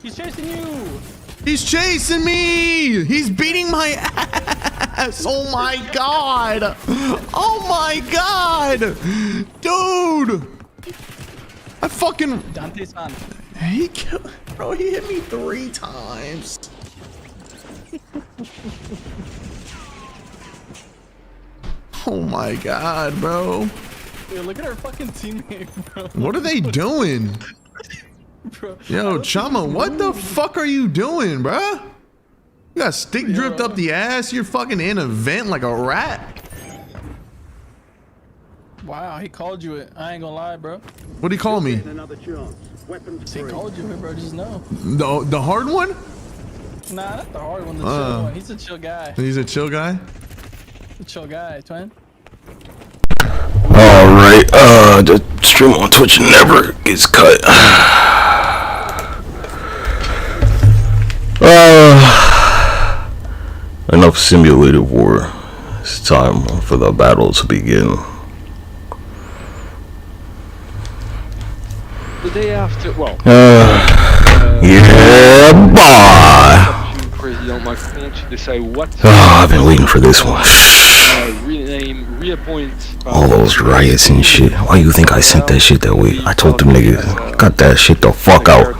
He's chasing you. He's chasing me. He's beating my ass. Oh my god. Oh my god. Dude. I fucking. Dante-san. He killed. Bro, he hit me 3 times. Oh my god, bro. Dude, look at our fucking teammate, bro. What are they doing? Bro, Yo, Chama, what the fuck are you doing, bruh? You got stick dripped up the ass. You're fucking in a vent like a rat. Wow, he called you it. I ain't gonna lie, bro. What'd he call me? He called you it, bro. Just know. The hard one? Nah, not the hard one. The chill one. He's a chill guy. He's a chill guy? A chill guy, twin. Alright, the stream on Twitch never gets cut. Enough simulated war. It's time for the battle to begin. The day after, well. Yeah, boy. President Macron to decide what. I've been waiting for this one. Rename, reappoint. All those riots and shit. Why you think I sent that shit that way? I told them niggas, cut that shit the fuck out.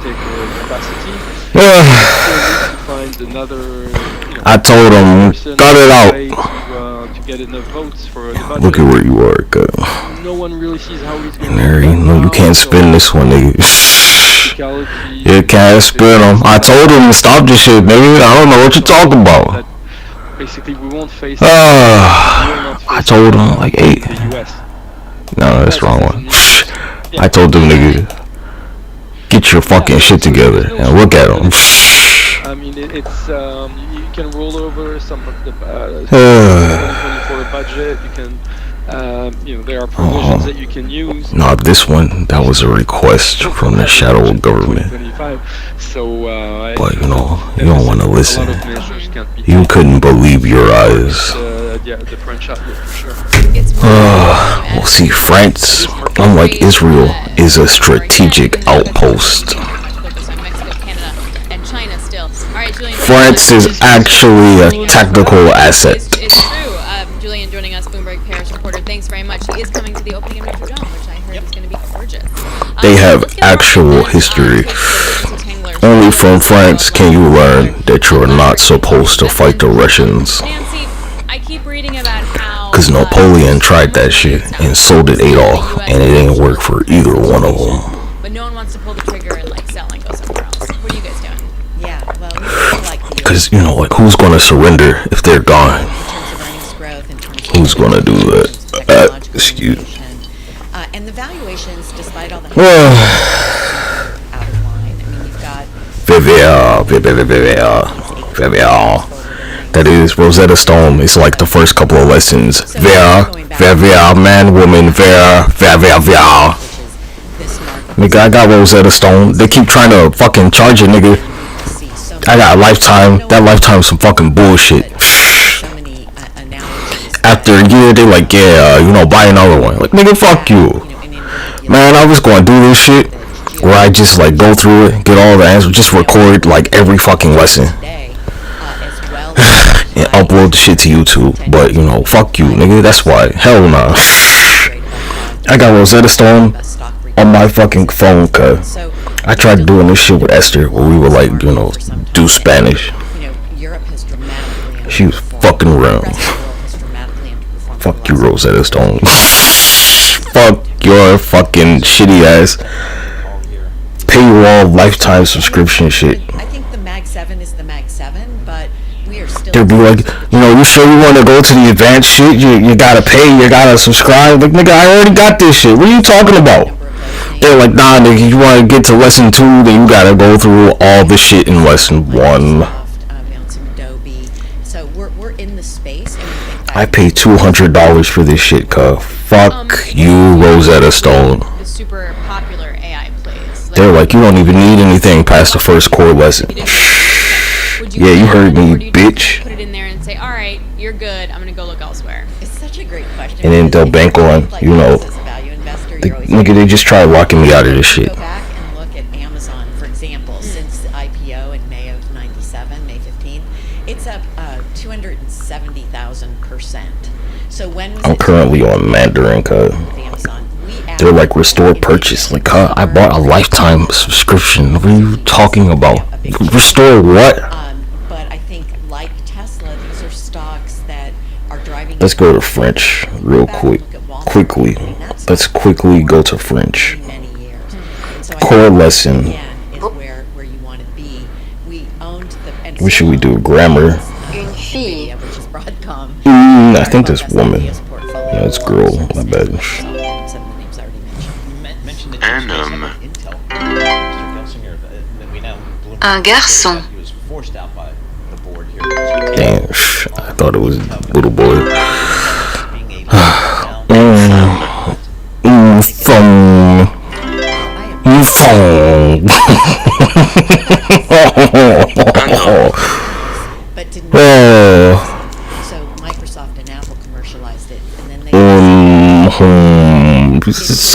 I told them, cut it out. To get enough votes for the budget. Look at where you are, cut. No one really sees how he's going to. No, you can't spin this one, nigga. You can't spin them. I told him to stop this shit, nigga. I don't know what you're talking about. Basically, we won't face. I told him like 8. No, that's the wrong one. I told them, nigga, get your fucking shit together and look at them. I mean, it's you can roll over some of the 2024 budget. You can, you know, there are provisions that you can use. No, this one, that was a request from the shadow government. So, but you know, you don't want to listen. You couldn't believe your eyes. Yeah, the French outlook for sure. Well, see, France, unlike Israel, is a strategic outpost. France is actually a technical asset. It's true. Julian joining us, Bloomberg Paris reporter. Thanks very much. He is coming to the opening of Notre Dame, which I heard is going to be gorgeous. They have actual history. Only from France can you learn that you're not supposed to fight the Russians. Cause Napoleon tried that shit and so did Adolf, and it didn't work for either one of them. But no one wants to pull the trigger and like sell and go somewhere else. What are you guys doing? Yeah, well, cause you know, like, who's gonna surrender if they're gone? Who's gonna do that? Excuse. And the valuations, despite all the out of line. I mean, you've got That is Rosetta Stone. It's like the first couple of lessons. Man, woman, Nigga, I got Rosetta Stone. They keep trying to fucking charge it, nigga. I got a lifetime. That lifetime's some fucking bullshit. After a year, they like, yeah, you know, buy another one. Like, nigga, fuck you. Man, I was gonna do this shit where I just like go through it, get all the answers, just record like every fucking lesson. And upload the shit to YouTube, but you know, fuck you, nigga. That's why. Hell nah. I got Rosetta Stone on my fucking phone, cuz I tried doing this shit with Esther, where we would like, you know, do Spanish. She was fucking around. Fuck you, Rosetta Stone. Fuck your fucking shitty ass paywall lifetime subscription shit. I think the Mag 7 is the Mag 7, but we are still. They'll be like, you know, you sure you want to go to the advanced shit? You gotta pay, you gotta subscribe. Like, nigga, I already got this shit. What are you talking about? They're like, nah, nigga, you want to get to lesson 2, then you gotta go through all the shit in lesson 1. So we're in the space. I paid $200 for this shit, cuz. Fuck you, Rosetta Stone. The super popular AI plays. They're like, you don't even need anything past the first core lesson. Yeah, you heard me, bitch. Put it in there and say, all right, you're good. I'm gonna go look elsewhere. It's such a great question. And then they'll bank on, you know, nigga, they just tried locking me out of this shit. Go back and look at Amazon, for example. example, since the IPO in May of '97, May 15th, it's up 270,000%. So when was I'm currently on Mandarin, cuz. They're like restore purchase. Like, I bought a lifetime subscription. What are you talking about? Restore what? But I think, like Tesla, these are stocks that are driving. Let's go to French real quickly. Let's quickly go to French. Core lesson. What should we do? Grammar. I think this woman. No, it's girl. My bad. Un homme. Un garçon. Damn, I thought it was little boy. Phone. So Microsoft and Apple commercialized it, and then they.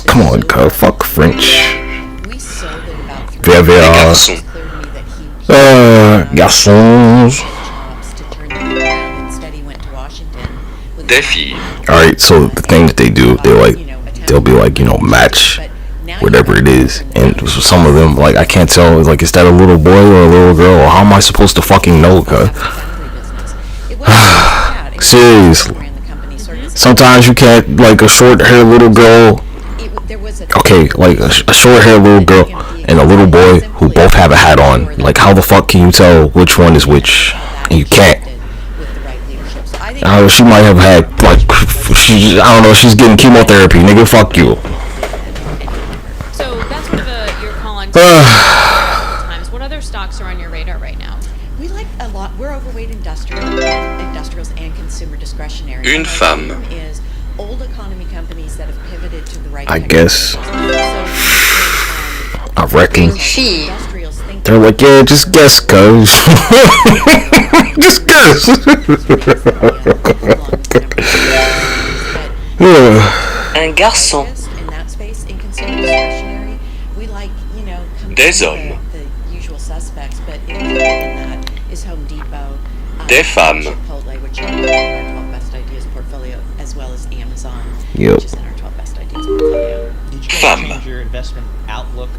Come on, cuz. Fuck French. We sold it about Garçons. Défi. Alright, so the thing that they do, they'll be like, match whatever it is, and for some of them, like, I can't tell, like, is that a little boy or a little girl, or how am I supposed to fucking know, cuz? Seriously. Sometimes you can't, like, a short-haired little girl, okay, like, a short-haired little girl and a little boy who both have a hat on, like, how the fuck can you tell which one is which? And you can't. She might have had, like, I don't know, she's getting chemotherapy, nigga, fuck you. So that's one of your call-on times. What other stocks are on your radar right now? We like a lot. We're overweight industrials and consumer discretionary. Une femme. Is old economy companies that have pivoted to the right. I guess. I reckon. They're like, yeah, just guess, cuz. Just guess. Un garçon. In that space, in consumer discretionary, we like, Des hommes. the usual suspects, but in that is Home Depot, Des femmes. Chipotle, which is in our 12 Best Ideas portfolio, as well as Amazon, Yep. which is in our 12 Best Ideas portfolio. Did you Femme. change your investment outlook?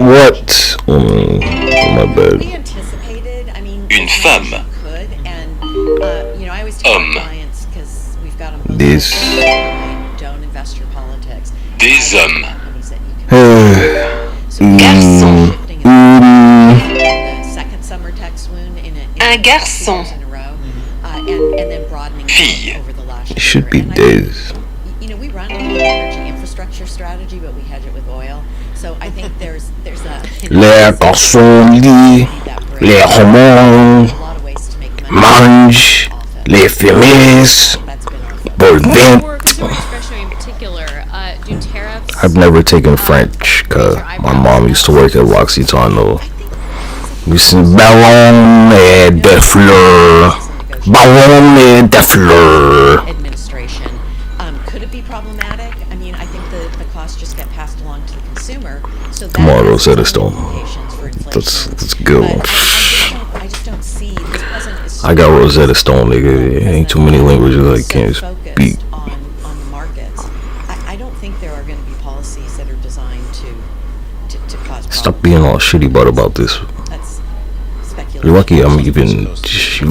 What? My bad. We anticipated, Une femme. could, and I always tell Homme. clients, because we've got them both. This. Don't invest your politics. Des hommes. Companies that you can. Garçon. Shifting the second summer tech swoon in Un garçon. 2 years in a row, and then broadening Fille. over the last year. It should be And I days. think, we run a clean energy infrastructure strategy, but we hedge it with oil. So I think there's a Les garçons lits, les hormones, a lot of ways to make money. mange, les femmes, That's been our focus. pour vent. For consumer discretionary in particular, do tariffs? I've never taken French, cause my mom used to work at L'Occitano. We sing ballon et des fleurs, ballon et des fleurs. Administration. Could it be problematic? I think the costs just get passed along to the consumer. So Come on, that has Rosetta some Stone. implications for inflation. Let's go. But I just don't see this wasn't as I got Rosetta Stone, nigga. Ain't too many languages I can't so speak. focused on the markets. I don't think there are going to be policies that are designed to cause problems. Stop being all shitty about this. That's speculation. You're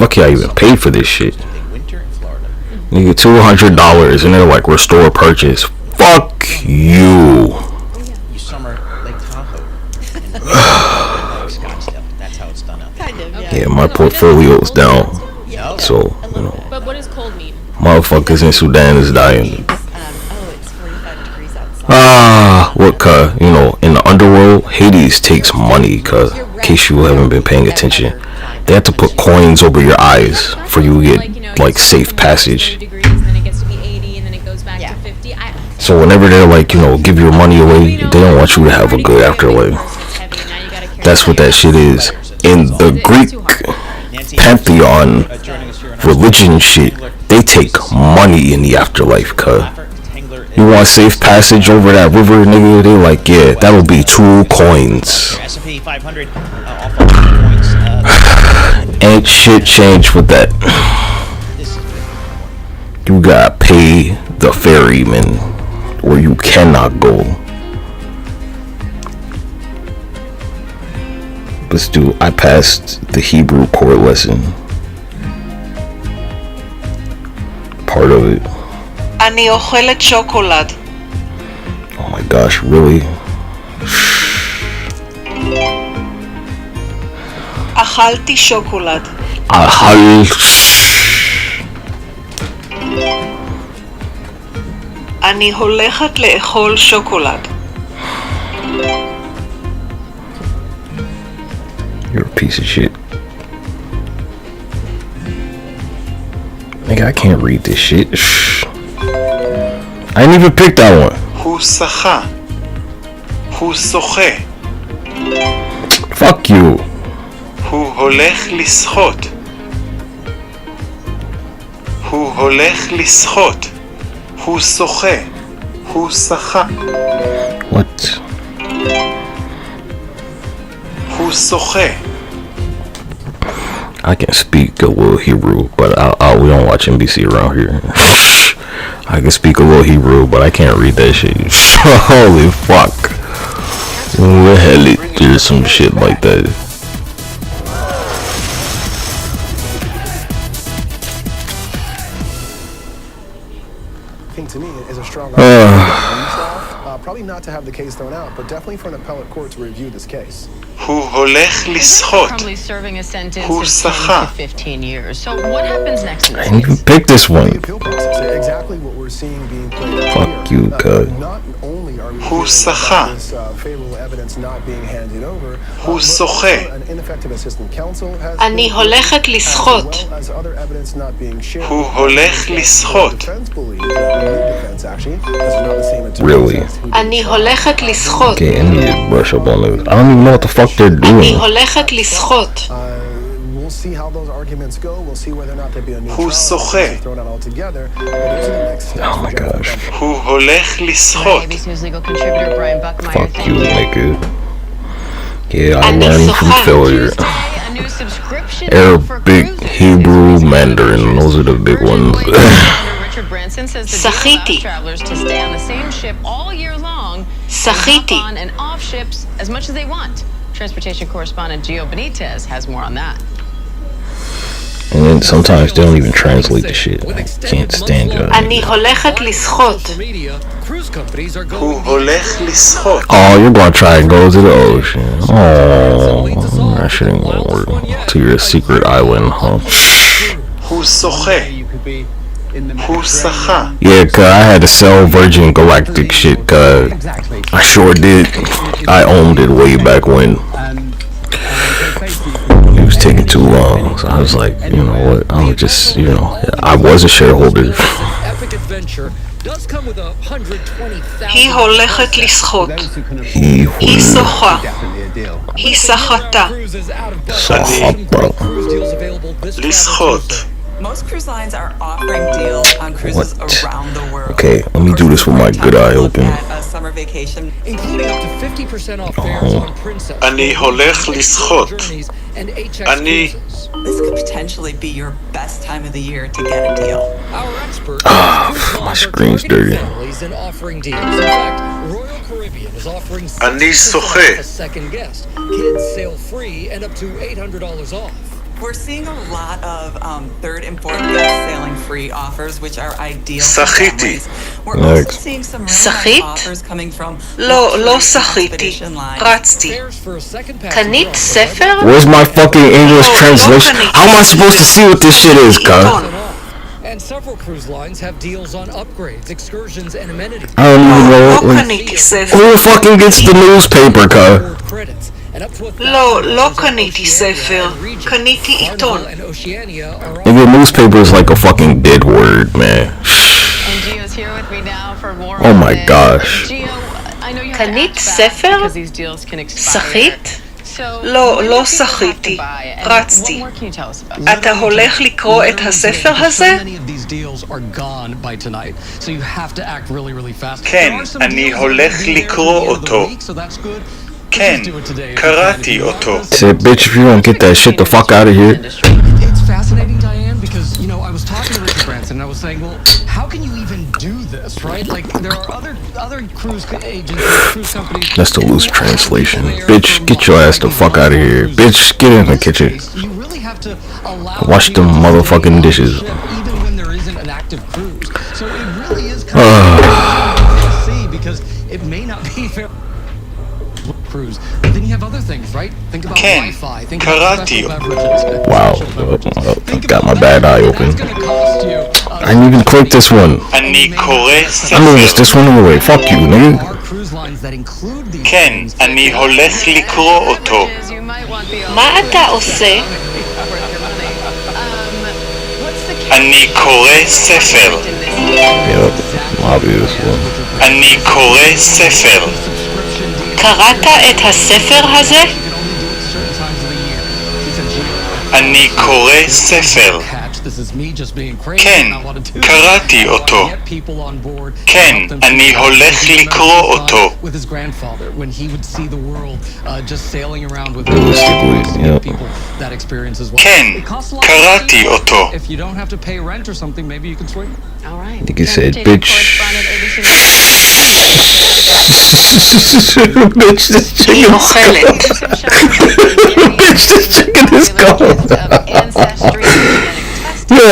lucky I even paid for this shit. Winter in Florida. Nigga, $200 and they're like restore purchase. Fuck you. You summer Lake Tahoe. Scottsdale. That's how it's done out there. Kind of, yeah. Yeah, my portfolio's down. Yeah, So, a little bit. But what does cold mean? motherfuckers in Sudan is dying. It's 45 degrees outside. What, in the underworld, Hades takes money, in case you haven't been paying attention. They have to put coins over your eyes for you to get, like, safe passage. Degrees, and then it gets to be 80, and then it goes back to 50. So whenever they're like, give your money away, they don't want you to have a good afterlife. That's what that shit is. In the Greek pantheon religion shit, they take money in the afterlife, cuz. You want safe passage over that river, nigga? They like, yeah, that'll be 2 coins. S&P 500 off 100 points. Ain't shit changed with that. This is good. You gotta pay the ferryman, or you cannot go. Let's do. I passed the Hebrew core lesson. Part of it. אני אוכלת שוקולד. Oh my gosh, really? אכלתי שוקולד. אני הולכת לאכול שוקולד. You're a piece of shit. Nigga, I can't read this shit. I didn't even pick that one. הוא שחה. הוא שוחה. Fuck you. הוא הולך לשחות. הוא הולך לשחות. הוא שוחה. הוא שחה. What? הוא שוחה. I can speak a little Hebrew, but we don't watch NBC around here. I can speak a little Hebrew, but I can't read that shit. Holy fuck. Where the hell there's some shit like that? I think to me is a strong probably not to have the case thrown out, but definitely for an appellate court to review this case. הוא הולך לשחות. הוא שחה. I didn't even pick this one. Exactly what we're seeing being played out. Fuck you, God. Not only are we הוא שחה. this favorable evidence not being handed over, הוא שוחה. an ineffective assistant counsel has אני הולכת לשחות. as well as other evidence not being shared. הוא הולך לשחות. Defense believes, the defense actually, because it's not the same attorney. Really? אני הולכת לשחות. Okay, I need to brush up on this. I don't even know what the fuck they're אני doing. הולכת לשחות. We'll see how those arguments go. We'll see whether or not there'll be a new הוא trial. שוחה. Thrown out altogether. But those are the next steps. Oh my gosh. הוא הולך לשחות. Fuck you, nigga. Yeah, I learned from failure. Arabic, Hebrew, Mandarin. Those are the big ones. שחיתי. שחיתי. Transportation correspondent Gio Benitez has more on that. And then sometimes they don't even translate the shit. I can't stand y'all. אני הולכת לשחות. הוא הולך לשחות. Oh, you're gonna try and go to the ocean. Oh, that shit ain't gonna work. To your secret island, huh? הוא שוחה. הוא שחה. Yeah, cause I had to sell Virgin Galactic shit, cause I sure did. I owned it way back when. It was taking too long, so I was like, you know what, I'm just, you know, I was a shareholder. היא הולכת לשחות. היא שוחה. היא שחתה. שחתה. לשחות. Most cruise lines are offering deals on cruises around the world. Okay, let me do this with my good eye open. A summer vacation, including up to 50% off fares on Princess. אני הולך לשחות. אני... This could potentially be your best time of the year to get a deal. Our experts my screen's dirty. and offering deals. In fact, Royal Caribbean is offering אני שוחה. a second guest. Kids sail free and up to $800 off. We're seeing a lot of third and fourth guest sailing free offers, which are ideal for שחיתי. families. We're also seeing some really שחית? nice offers coming from לא שחיתי. רצתי. קנית ספר? Where's my fucking English translation? How am I supposed to see what this shit is, cuz? And several cruise lines have deals on upgrades, excursions, and amenities. I don't even know. לא Like, קניתי ספר. who fucking gets the newspaper, cuz? Credits. לא קניתי ספר. קניתי עיתון. Nigga, newspaper is like a fucking dead word, man. Oh my gosh. קנית ספר? שחית? לא, לא שחיתי. רצתי. אתה הולך לקרוא את הספר הזה? כן, אני הולך לקרוא אותו. כן, קראתי אותו. Said, bitch, if you don't get that shit the fuck out of here. It's fascinating, Diane, because, you know, I was talking to Richard Branson and I was saying, well, how can you even do this, right? Like, there are other cruise agents, cruise companies. That's the loose translation. Bitch, get your ass the fuck out of here. Bitch, get in the kitchen. You really have to allow Wash them motherfucking dishes. even when there isn't an active cruise. So it really is kind of see because it may not be fair. Cruise. But then you have other things, right? Think about Wi-Fi. Think about special beverages. Wow, got my bad eye open. I didn't even click this one. אני קורא I noticed ספר. this one anyway. Fuck you, nigga. כן, אני הולך לקרוא אותו. מה אתה עושה? אני קורא ספר. Yep, obvious one. אני קורא ספר. קראת את הספר הזה? אני קורא ספר. כן, קראתי אותו. כן, אני הולך לקרוא אותו. כן, קראתי אותו. Nigga said, bitch. Bitch, this chicken. Bitch, this chicken is gone. Yo.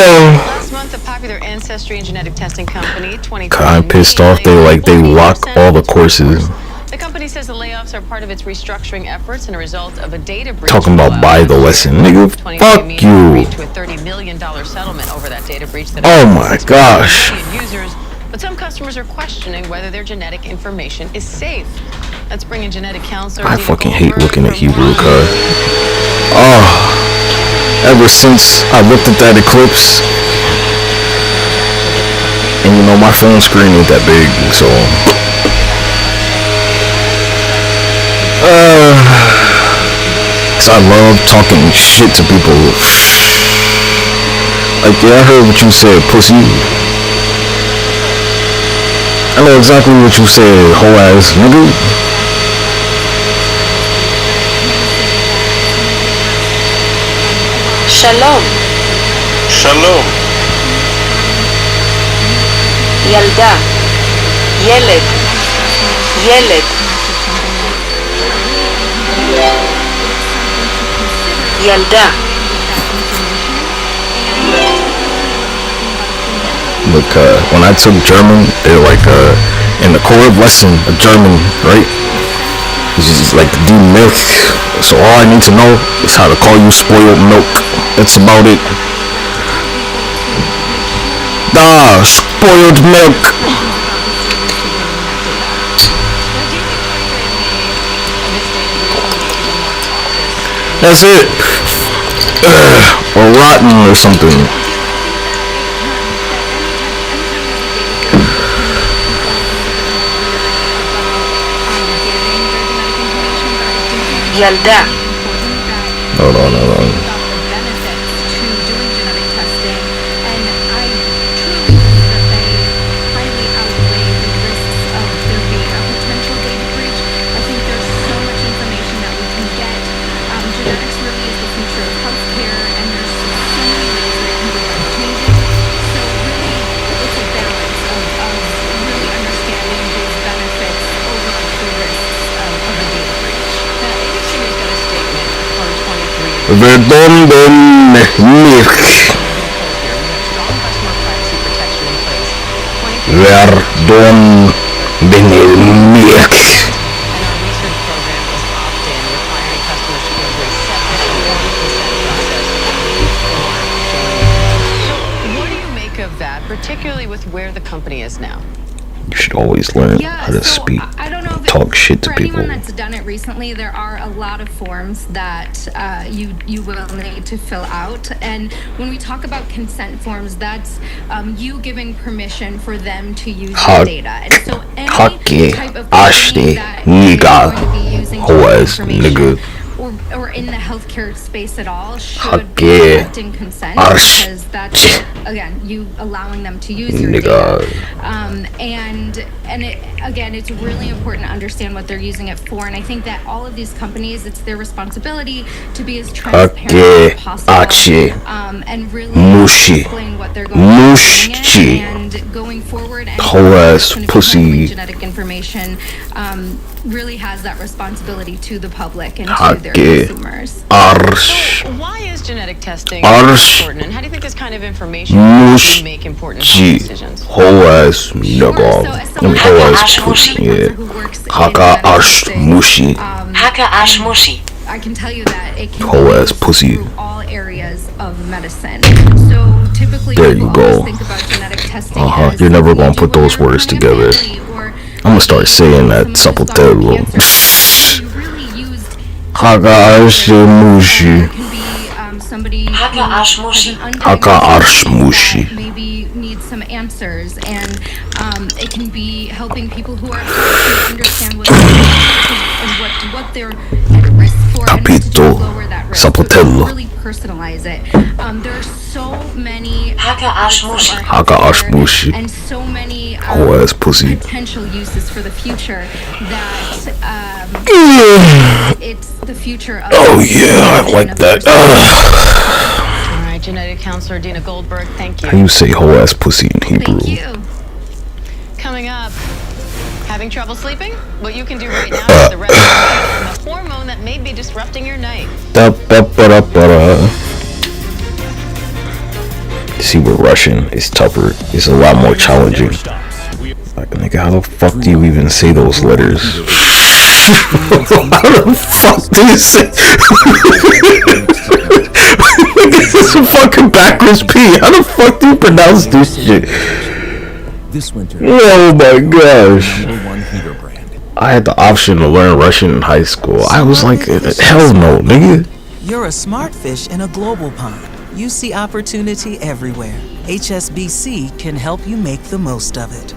I'm pissed off. They lock all the courses. The company says the layoffs are part of its restructuring efforts and a result of a data breach. Talking about buy the lesson, nigga. Fuck you. To a $30 million settlement over that data breach. Oh my gosh. Users, but some customers are questioning whether their genetic information is safe. Let's bring in genetic counselor. I fucking hate looking at Hebrew code. Oh, ever since I looked at that eclipse, and you know my phone screen ain't that big, so. Cause I love talking shit to people. Like, yeah, I heard what you said, pussy. I know exactly what you said, whole ass nigga. שלום. שלום. ילדה. ילד. ילד. ילדה. Look, when I took German, they're like, in the core of lesson of German, right? It's just like do milk. So all I need to know is how to call you spoiled milk. That's about it. Spoiled milk. That's it. Or rotten or something. ילדה. Hold on. Verdon milk. Verdon milk. What do you make of that, particularly with where the company is now? You should always learn how to speak, talk shit to for people. anyone that's done it recently, there are a lot of forms that you will need to fill out. And when we talk about consent forms, that's you giving permission for them to use your data. And so any type of company that you're going to be using nigga. or or in the healthcare space at all should be collecting consent, because that's again you allowing them to use your data. And it, again, it's really important to understand what they're using it for. And I think that all of these companies, it's their responsibility to be as transparent as possible, and really explain what they're going to be and going forward. And pussy genetic information really has that responsibility to the public and to their consumers. So why is genetic testing important, and how do you think this kind of information can make important decisions? Whole ass nigga. Whole ass pussy. Yeah. Haka ash mushi. Haka ash mushi. I can tell you that it can whole ass pussy. Through all areas of medicine. So typically there you go. Think about genetic testing You're never gonna put those words together. I'm gonna start saying that sapotelo. Haka ash mushi. Somebody maybe needs some answers, and it can be helping people who are understand what they're at risk for and to lower that risk. So really personalize it. There are so many and so many potential uses for the future that it's the future of I like that. Alright, genetic counselor Dina Goldberg, thank you. How you say whole ass pussy in Hebrew? Thank you. Coming up, having trouble sleeping? What you can do right now is the rest and the hormone that may be disrupting your night. See, we're Russian. It's tougher. It's a lot more challenging. Like, nigga, how the fuck do you even say those letters? How the fuck do you say? This is a fucking backwards P. How the fuck do you pronounce this shit? Oh my gosh. I had the option to learn Russian in high school. I was like, hell no, nigga. You're a smart fish in a global pond. You see opportunity everywhere. HSBC can help you make the most of it.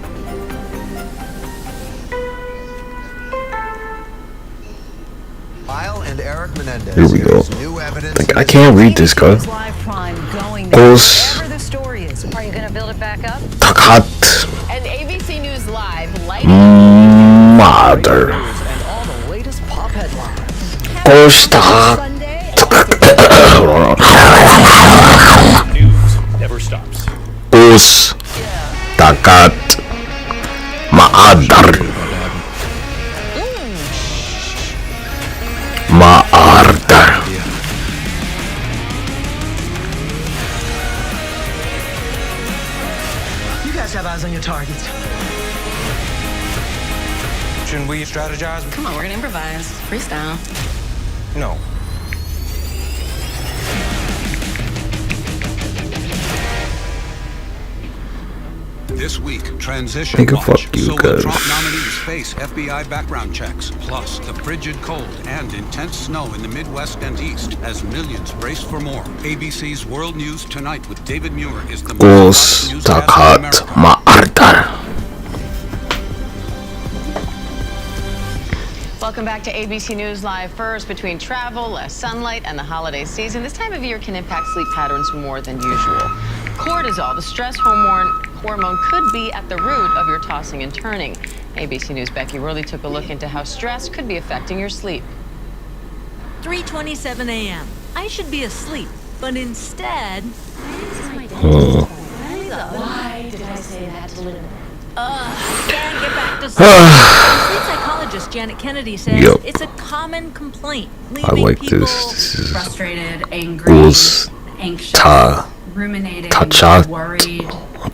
Here we go. I can't read this, cuz. Ghost. Are you gonna build it back up? Takat. And ABC News Live, Mother. Ghost. News never stops. Ghost. Takat. Ma'adar. Ma'ardar. You guys have eyes on your targets. Shouldn't we strategize? Come on, we're gonna improvise. Freestyle. No. This week, transition Nigga, watch. fuck you, Solo guys. Trump nominees face FBI background checks, plus the frigid cold and intense snow in the Midwest and East as millions brace for more. ABC's World News Tonight with David Muir is the most Ghost. Takat. Ma'ardar. Welcome back to ABC News Live. First, between travel, less sunlight, and the holiday season, this time of year can impact sleep patterns more than usual. Cortisol, the stress hormone, could be at the root of your tossing and turning. ABC News' Becky Worley took a look into how stress could be affecting your sleep. 3:27 a.m. I should be asleep, but instead... Why did I say that to Linda? I can't get back to sleep. Sleep psychologist Janet Kennedy says it's a common complaint. I like people this. This is frustrated, angry, anxious, ruminating, worried.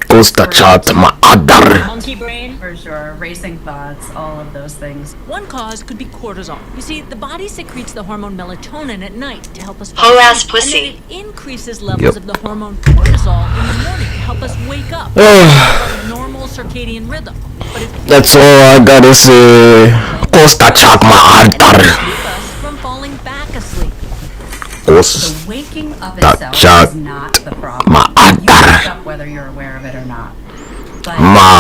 Ghost. Takat. Ma'ardar. Monkey brain, for sure, racing thoughts, all of those things. One cause could be cortisol. You see, the body secretes the hormone melatonin at night to help us Whole ass sleep, pussy. and then it increases levels of the hormone cortisol in the morning to help us wake up. Normal circadian rhythm. But if That's all I gotta say. Ghost. Takat. Ma'ardar. from falling back asleep. Ghost. Waking up itself is not the problem. You wake up whether you're aware of it or not. But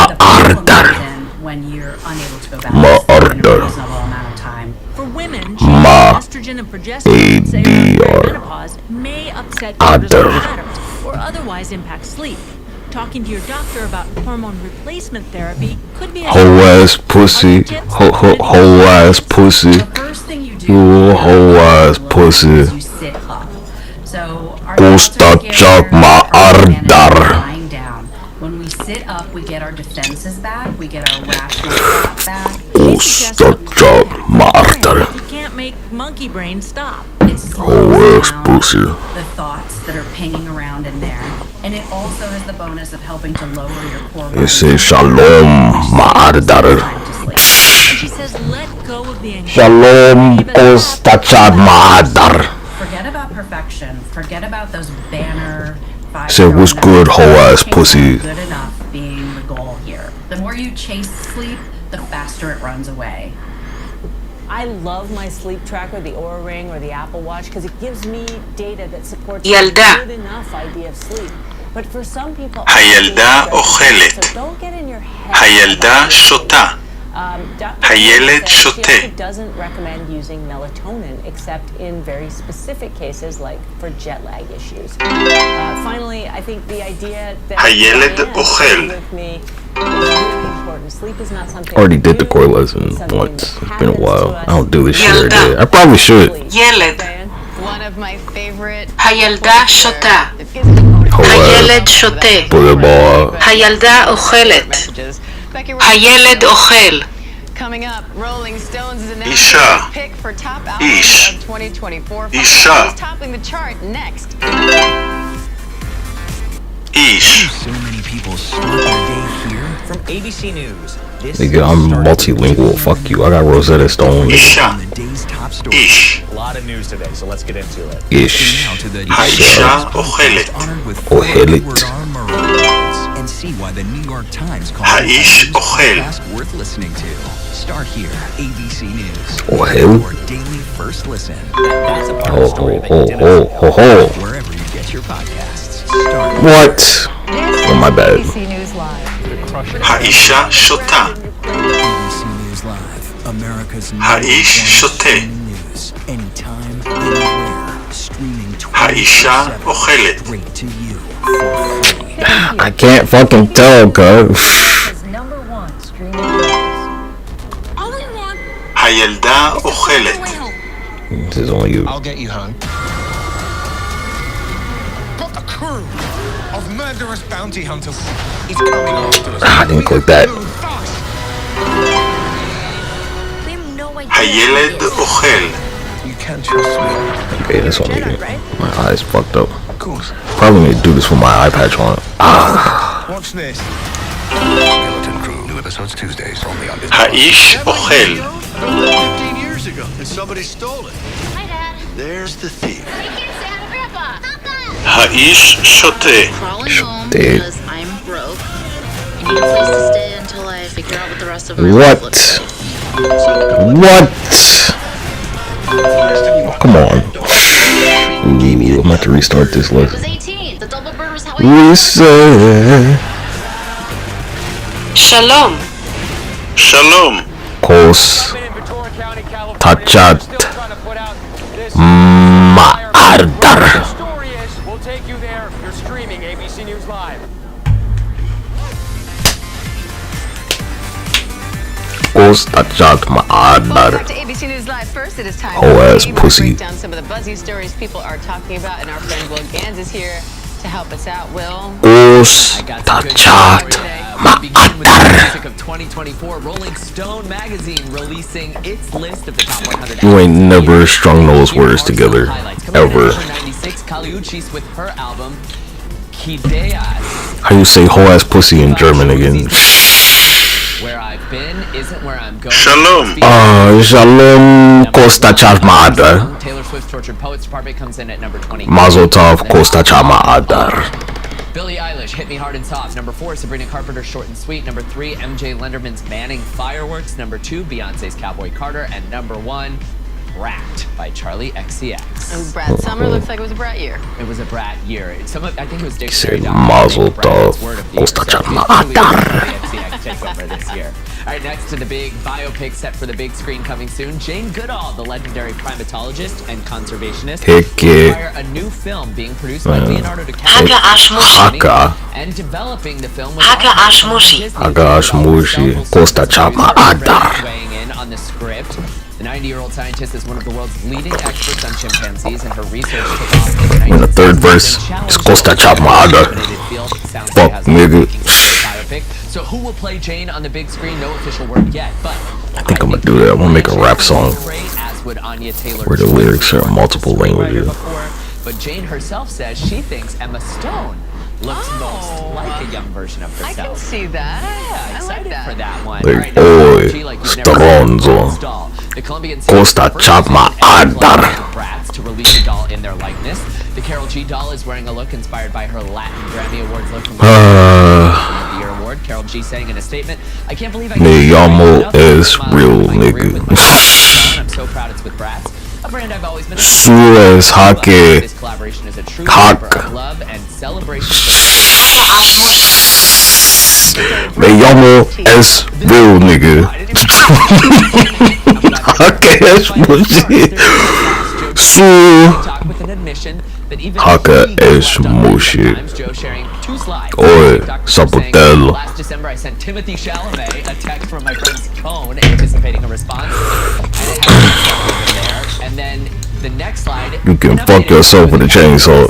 the problem comes in when you're unable to go back to sleep in a reasonable amount of time. time. For women, estrogen and progesterone, say menopause, may upset cortisol patterns or otherwise impact sleep. Talking to your doctor about hormone replacement therapy could be a whole ass pussy. Whole ass pussy. You whole ass pussy. You sit up. So Gusta chak ma ardar. When we sit up, we get our defenses back, we get our rational thought back. Gusta chak ma ardar. You can't make monkey brain stop. It slows down the thoughts that are pinging around in there. And it also has the bonus of helping to lower your core. It says shalom ma ardar. She says let go of the anxiety. Shalom gusta chak ma ardar. Forget about perfection. Forget about those banner. Say what's good, whole ass pussy. Good enough being the goal here. The more you chase sleep, the faster it runs away. I love my sleep tracker, the Oura Ring or the Apple Watch, because it gives me data that supports a good enough idea of sleep. But for some people, הילדה אוכלת. so don't get in your head. הילדה שותה. הילד שותה. Doesn't recommend using melatonin except in very specific cases like for jet lag issues. Finally, I think the idea that הילד אוכל. Already did the core lesson once. It's been a while. I don't do this shit every day. I probably should. ילד. One of my favorite. הילדה שותה. הילד שותה. הילדה אוכלת. הילד אוכל. Coming up, Rolling Stones is announcing אישה. its pick for top album of 2024. אישה. Who's topping the chart next? איש. So many people start their day here from ABC News. Nigga, I'm multilingual. Fuck you. I got Rosetta Stone. אישה. איש. A lot of news today, so let's get into it. Ish. האישה אוכלת. אוכלת. And see why the New York Times calls האיש אוכל. worth listening to. Start here, ABC News. אוכל? Your daily first listen. That's a part of the story that you didn't see. Wherever you get your podcasts. Start. What? Oh, my bad. ABC News Live. האישה שותה. ABC News Live, America's האיש שותה. news. Anytime, anywhere. Streaming 24/7. האישה אוכלת. Straight to you for free. I can't fucking tell, cuz. הילדה אוכלת. This is only you. I'll get you home. Got a crew of murderous bounty hunters. He's coming after us. I didn't click that. הילד אוכל. You can trust me. Okay, that's only you. My eyes fucked up. Probably need to do this with my eye patch on. Watch this. Skeleton Crew, new episodes Tuesdays only on Disney. האיש אוכל. 15 years ago, and somebody stole it. Hi, Dad. There's the thief. Grandpa. האיש שותה. Crawling home because I'm broke. I need a place to stay until I figure out what the rest of my life What? looks like. What? Come on. Ooh, I'm about to restart this I list. was 18. The double bird was how I Reset. שלום. שלום. Kos. Tachat. Ma'ardar. We'll take you there. You're streaming ABC News Live. Kos Tachat Ma'ardar. Back to ABC News Live first. It is time Oh, for ass me. pussy. Break down some of the buzzy stories people are talking about, and our friend Will Gans is here to help us out. Will. Kos Tachat Ma'ardar. Of 2024, Rolling Stone magazine releasing its list of the top 100. You ain't never strung those words together, ever. 96, Kaliuchis with her album Kideas. How you say whole ass pussy in German again? Where I've been isn't where I'm going. Shalom. Shalom Kos Tachat Ma'ardar. Taylor Swift's Tortured Poets Department comes in at number 20. Mazel Tov Kos Tachat Ma'ardar. Billie Eilish, Hit Me Hard and Soft. Number 4, Sabrina Carpenter's Short and Sweet. Number 3, MJ Lenderman's Manning Fireworks. Number 2, Beyonce's Cowboy Carter. And number 1, Brat by Charlie XCX. And Brat Summer looks like it was a Brat year. It was a Brat year. I think it was Say Dictionary. Mazel Tov. XCX takes over this year. All right, next to the big biopic set for the big screen coming soon, Jane Goodall, the legendary primatologist and conservationist, acquire a new film being produced by Leonardo DiCaprio and developing the film with weighing in on the script. The 90-year-old scientist is one of the world's leading experts on chimpanzees, and her research took off in the third verse. It's Costa chop my other. Fuck, nigga. So who will play Jane on the big screen? No official word yet, but I think I'm gonna do that. I'm gonna make a rap song where the lyrics are in multiple languages. But Jane herself says she thinks Emma Stone looks most like a young version of herself. I can see that. Yeah, excited for that one. Like, oi, stronzo. Costa chop my adar. Brats to release a doll in their likeness. The Karol G doll is wearing a look inspired by her Latin Grammy Awards look from the Year Award. Karol G saying in a statement, "I can't believe I Me llamo es real nigga. I'm so proud it's with Brats. A brand I've always been Suez Hake. This collaboration is a true Hak. labor of love and celebration. Me llamo es real nigga. Hake es mushi. With an admission that even Haka es mushi. Oi, Sapotel. Last December, I sent Timothy Chalamet a text from my friend's phone anticipating a response. And then the next slide. You can fuck yourself with a chainsaw.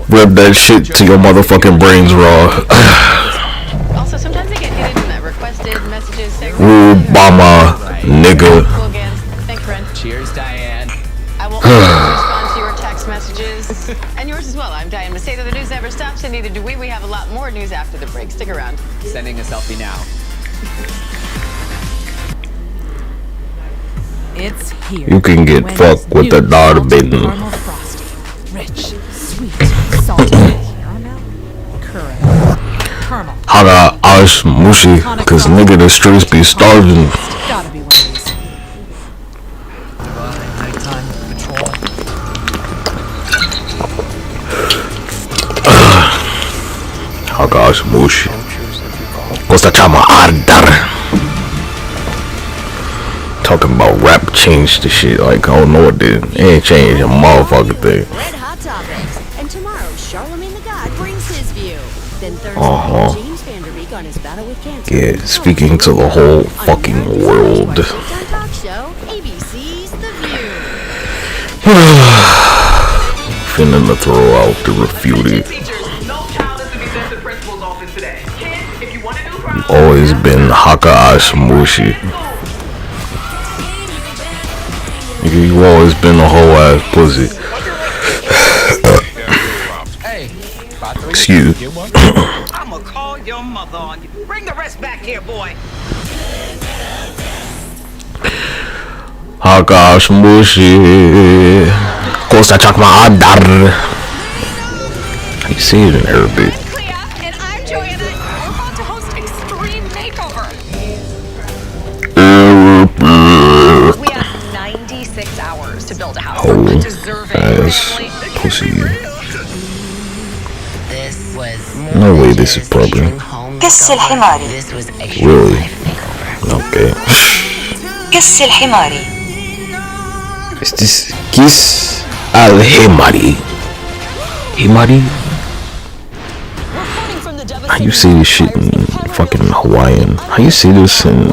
Rip that shit to your motherfucking brains raw. Also, sometimes I get hidden in that requested messages section. Obama, nigga. Thanks, friend. Cheers, Diane. I will always respond to your text messages and yours as well. I'm Diane Macedo. The news never stops, and neither do we. We have a lot more news after the break. Stick around. Sending a selfie now. It's here. You can get fucked with the dog bitten. Rich, sweet, salty, caramel, caramel. Haga ash mushi, cause nigga the streets be starving. Gotta be one of these. Nighttime patrol. Haga ash mushi. Costa chama ardar. Talking about rap changed the shit, like I don't know what did. It ain't changed a motherfucking thing. Red Hot Topics. And tomorrow, Charlemagne the God brings his view. Then Thursday, James Vanderbeek on his battle with cancer. Yeah, speaking to the whole fucking world. Talk show, ABC's The View. Finna throw out the refuted. Always been Haka ash mushi. You always been a whole ass pussy. Excuse. I'ma call your mother on you. Bring the rest back here, boy. Hakash mushi. Costa chakma adar. How you say it in Arabic? And I'm Joanna. We're about to host Extreme Makeover. We have 96 hours to build a house. Oh, ass pussy. No way this is probably. قص الحماري. Really? Okay. قص الحماري. Is this Kiss Al Himari? Himari? How you say this shit in fucking Hawaiian? How you say this in...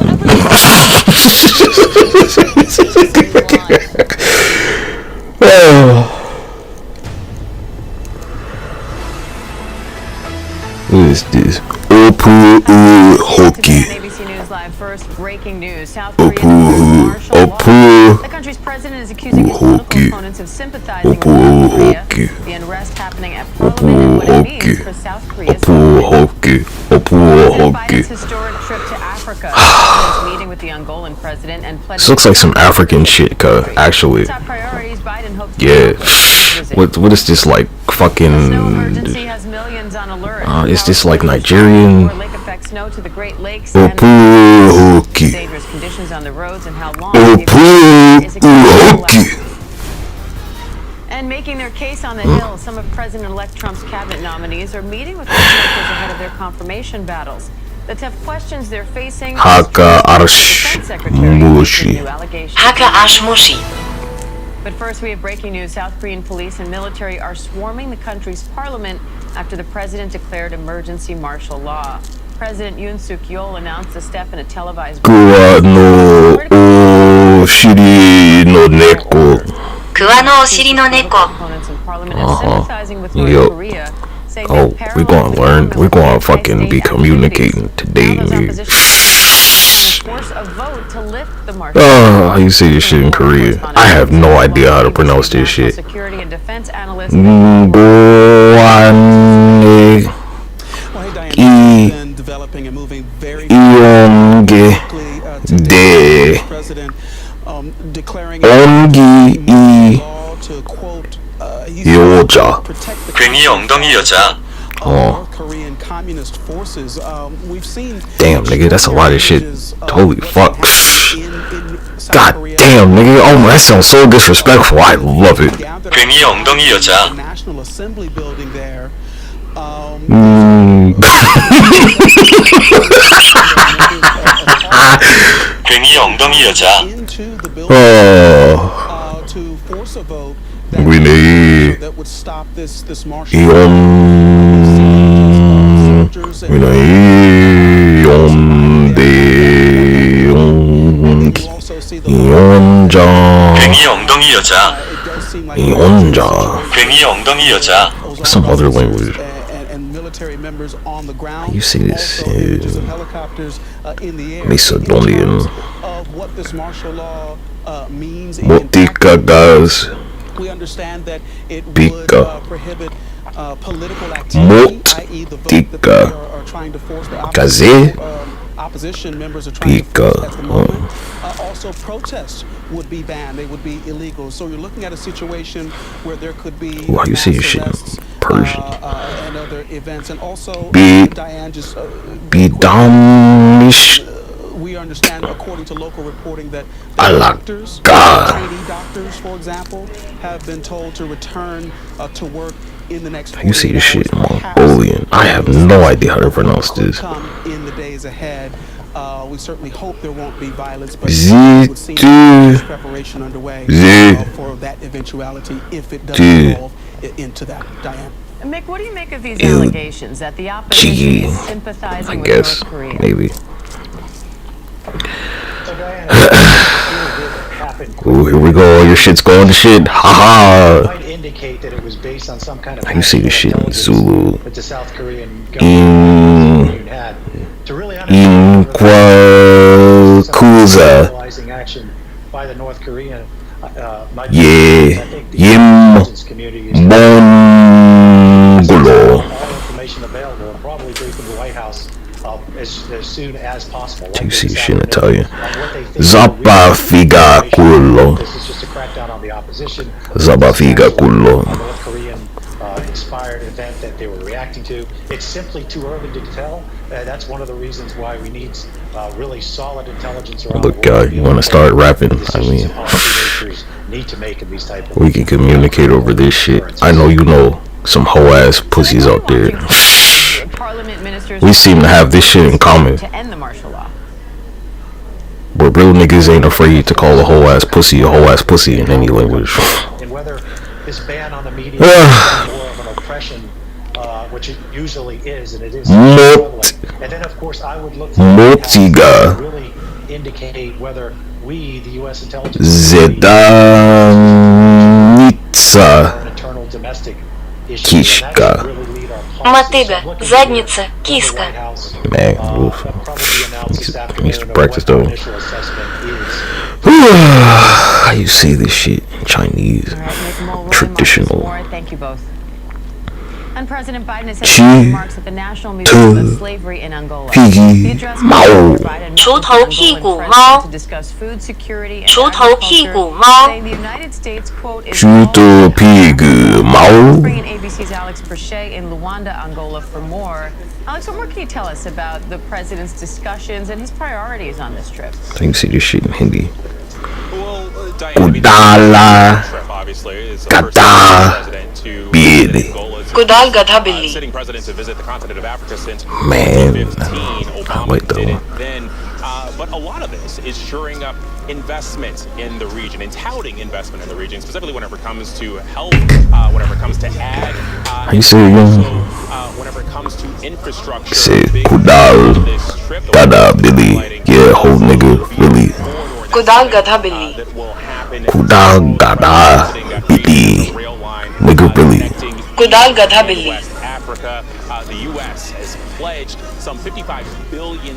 What is this? Opu Hoki. ABC News Live first breaking news. South Korea martial law. The country's president is accusing his political opponents of sympathizing with North Korea. The unrest happening at Plby and what it means for South Korea's Biden's historic trip to Africa. His meeting with the Angolan president and This looks like some African shit, cuz, actually. Yeah. What is this, like, fucking... is this like Nigerian? snow to the Great Lakes and dangerous conditions on the roads and how long is expected. And making their case on the Hill, some of President-elect Trump's cabinet nominees are meeting with lawmakers ahead of their confirmation battles. The tough questions they're facing. Haka Arshmushi. But first, we have breaking news. South Korean police and military are swarming the country's parliament after the president declared emergency martial law. President Yoon Suk-yeol announced the step in a televised Kua no oshiri no neko. Yo. Oh, we're gonna learn. We're gonna fucking be communicating today, man. How you say this shit in Korea? I have no idea how to pronounce this shit. 여자. 괜히 엉덩이 여자. Oh. Damn, nigga, that's a lot of shit. Holy fuck. God damn, nigga. Oh, that sounds so disrespectful. I love it. 괜히 엉덩이 여자. 괜히 엉덩이 여자. We need 괜히 엉덩이 여자. 괜히 엉덩이 여자. Some other language. You see this? Macedonian. Motika guys. Pika. Motika. Kaze. Pika. Also, protests would be banned. They would be illegal. So you're looking at a situation where there could be wow, you see your shit in Persian. And other events. And also, Diane just Bidamish. We understand, according to local reporting, that doctors, trainee doctors, for example, have been told to return to work in the next. You see this shit in Mongolian. I have no idea how to pronounce this. In the days ahead, we certainly hope there won't be violence, but would seem preparation underway for that eventuality if it does evolve into that. Diane. Mick, what do you make of these allegations that the opposition is sympathizing with North Korea? Maybe. Ooh, here we go. Your shit's going to shit. Haha. Might indicate that it was based on some kind of. You see this shit in Zulu. That the South Korean government had to really Kuza. Action by the North Korean. Yeah. Yim Mongolo. All information available and probably briefing the White House. As soon as possible. You see shit in Italian. Zappa figa culo. This is just a crackdown on the opposition. Zappa figa culo. North Korean inspired event that they were reacting to. It's simply too early to tell. That's one of the reasons why we need really solid intelligence around. Look, you want to start rapping? I mean, need to make in these type of we can communicate over this shit. I know you know some hoe ass pussies out there. We seem to have this shit in common. But real niggas ain't afraid to call a whole ass pussy in any language. And whether this ban on the media is more of an oppression, which it usually is, and it is. And then of course I would look to really indicate whether we, the U.S. intelligence, Zedanitsa internal domestic Kishka. Мотыга, задница, киска. Man, oof. Needs to practice though. How you say this shit in Chinese? Traditional. Thank you both. And President Biden has said remarks at the National Museum of Slavery in Angola. The address provided to discuss food security and agriculture, saying the United States, quote, is bringing ABC's Alex Perche in Luanda, Angola for more. Alex, what more can you tell us about the president's discussions and his priorities on this trip? I think see this shit in Hindi. Kudal Gadhabili. Sitting president to visit the continent of Africa since Man, 2015. wait though. But a lot of this is shoring up investment in the region and touting investment in the region, specifically whenever it comes to health, whenever it comes to ag, you say again? whenever it comes to infrastructure. Say Kudal Gadhabili. Yeah, whole nigga, really. Kudal Gadhabili. Kudal Gadhabili. Nigga, really. Kudal Gadhabili. Africa, the U.S. has pledged some $55 billion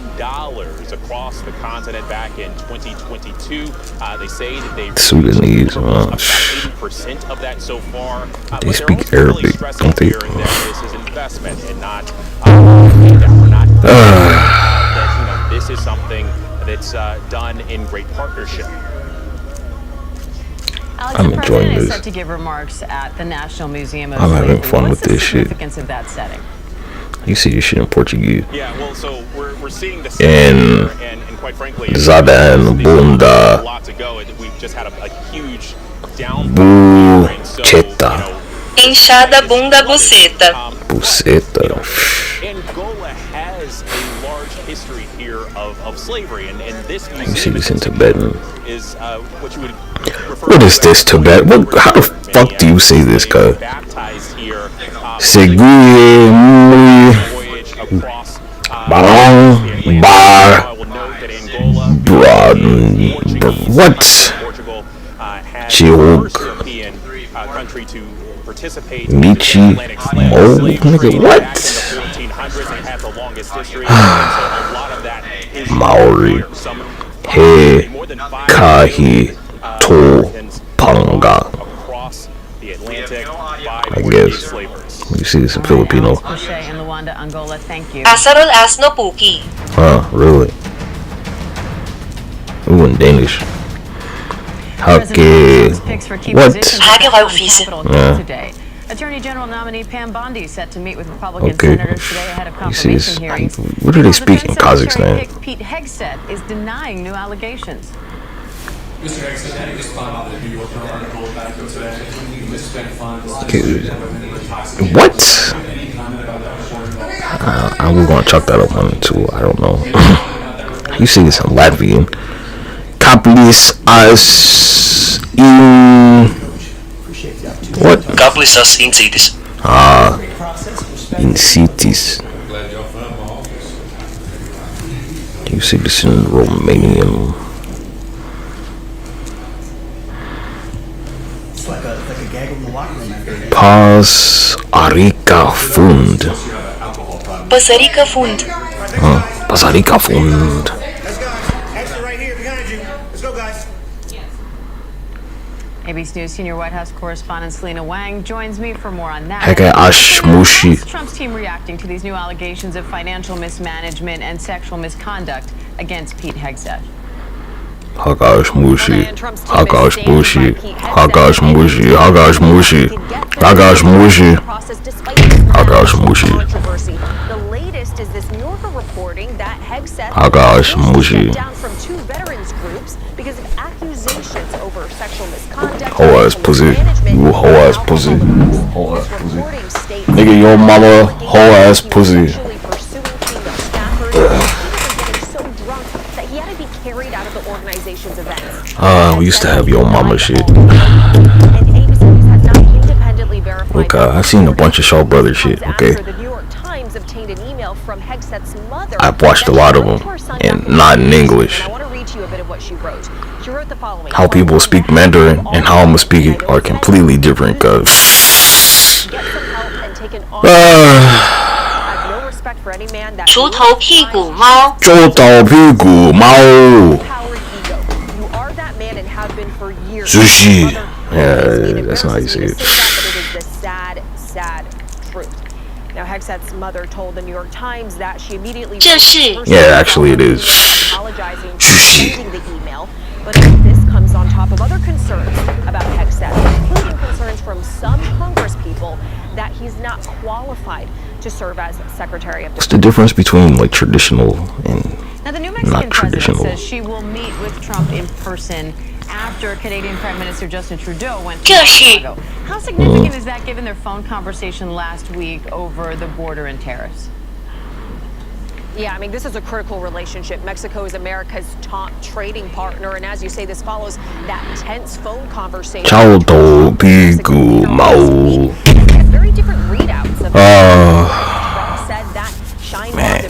across the continent back in 2022. They say that they Sudanese, about 80% of that so far. They speak Arabic, don't they? That this is investment and not that this is something that's done in great partnership. I'm enjoying this. Set to give remarks at the National Museum of I'm having fun with this shit. Significance of that setting. You see this shit in Portuguese. Yeah, well, so we're seeing this and quite frankly, Zada and Bunda. A lot to go. We've just had a huge downfall. Cheta. Inchada bunda buceta. Buceta. Angola has a large history here of slavery, and this You see this in Tibetan. is what you would. What is this Tibet? How the fuck do you say this, guy? Seguye muy barong bar broad. What? Chihog. Michi. Oh, nigga, what? Maori. He kahi to panga. I guess. You see this in Filipino. Asarol asno puki. Huh, really? Ooh, in Danish. Okay. What? Yeah. Attorney General nominee Pam Bondi set to meet with Republican senators today ahead of confirmation hearings. What do they speak in Kazakhstan? Pete Hegseth is denying new allegations. Mr. Hegseth, how do you respond to the New York article back today? You misspent funds. What? We're gonna chuck that up on too. I don't know. You see this in Latvian. Kaplis as in what? Kaplis as in cities. In cities. You see this in Romanian. Pas Arica Fund. Pasarica Fund. Pasarica Fund. ABC News senior White House correspondent Selena Wang joins me for more on that. Trump's team reacting to these new allegations of financial mismanagement and sexual misconduct against Pete Hegseth. Hagash Mushi, Hagash Mushi, Hagash Mushi, Hagash Mushi, Hagash Mushi, Hagash Mushi. The latest is this New Yorker reporting that Hegseth Hagash Mushi. down from two veterans groups because of accusations over sexual misconduct. Whole ass pussy, you whole ass pussy, whole ass pussy. Nigga, your mama, whole ass pussy. We used to have your mama shit. Okay, I've seen a bunch of Shaw Brothers shit, okay? I've watched a lot of them, and not in English. How people speak Mandarin and how I'm gonna speak it are completely different, cuz. Sushi. Yeah, that's not how you say it. Sad truth. Now, Hexet's mother told the New York Times that she immediately yeah, actually it is. apologizing for sending the email, but this comes on top of other concerns about Hexet, including concerns from some congresspeople that he's not qualified to serve as Secretary of Defense. What's the difference between like traditional and now, the New Mexican not traditional? president says she will meet with Trump in person after Canadian Prime Minister Justin Trudeau went to Chicago. How significant is that given their phone conversation last week over the border and tariffs? Yeah, I mean, this is a critical relationship. Mexico is America's top trading partner, and as you say, this follows that tense phone conversation. Very different readouts of said that man,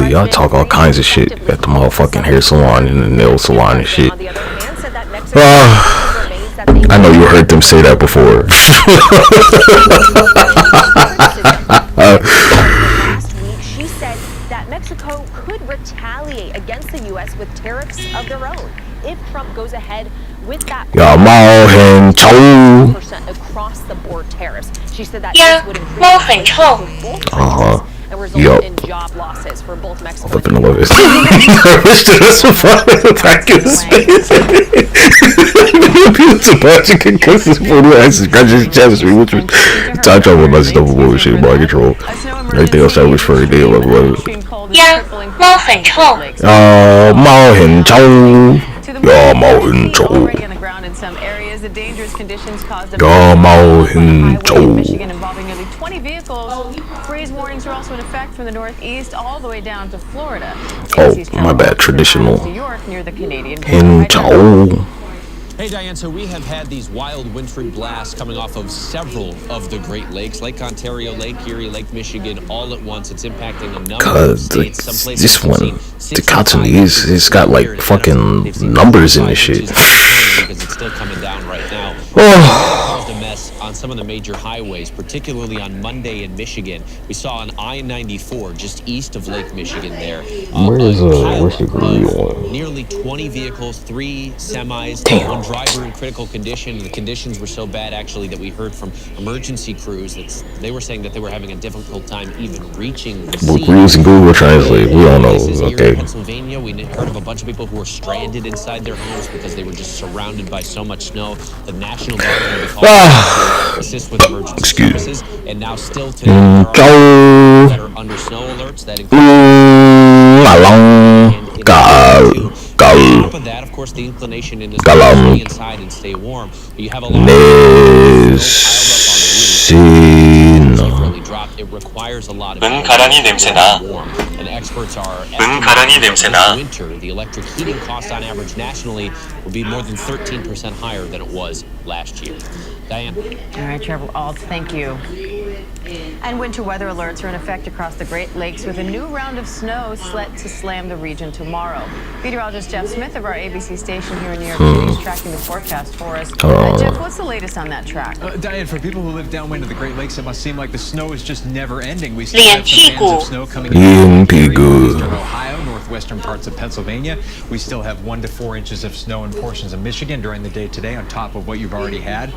y'all talk all kinds of shit at the motherfucking hair salon and the nail salon and shit. I know you heard them say that before. She said that Mexico could retaliate against the U.S. with tariffs of their own if Trump goes ahead with that 10% across the board tariffs. She said that this would increase and result in job losses for both Mexico and the U.S. Everything else I wish for a day of was. The dangerous conditions caused a Michigan involving nearly 20 vehicles. Freeze warnings are also in effect from the northeast all the way down to Florida. Oh, my bad. Traditional. New York near the Canadian border. Hey Diane, so we have had these wild wintry blasts coming off of several of the Great Lakes, Lake Ontario, Lake Erie, Lake Michigan, all at once. It's impacting a number of states. Some places this one, the continent it's got like fucking numbers in this shit. Because it's still coming down right now. Caused a mess on some of the major highways, particularly on Monday in Michigan. We saw on I-94 just east of Lake Michigan there. Where's the green one? Nearly 20 vehicles, 3 semis, one driver in critical condition. The conditions were so bad actually that we heard from emergency crews that they were saying that they were having a difficult time even reaching the scene. We're using Google Translate. We don't know. Okay. In Pennsylvania, we heard of a bunch of people who were stranded inside their homes because they were just surrounded by so much snow. The National Guard will be called to assist with emergency services, and now still today there are that are under snow alerts that include on top of that, of course, the inclination in this to stay inside and stay warm. But you have a lot of really dropped. It requires a lot of warm. And experts are estimating winter, the electric heating cost on average nationally will be more than 13% higher than it was last year. Diane. All right, Trevor Alt, thank you. And winter weather alerts are in effect across the Great Lakes with a new round of snow set to slam the region tomorrow. Meteorologist Jeff Smith of our ABC station here in New York City is tracking the forecast for us. Jeff, what's the latest on that track? Diane, for people who live downwind of the Great Lakes, it must seem like the snow is just never ending. We still have some bands of snow coming in northwestern Ohio, northwestern parts of Pennsylvania. We still have 1 to 4 inches of snow in portions of Michigan during the day today on top of what you've already had.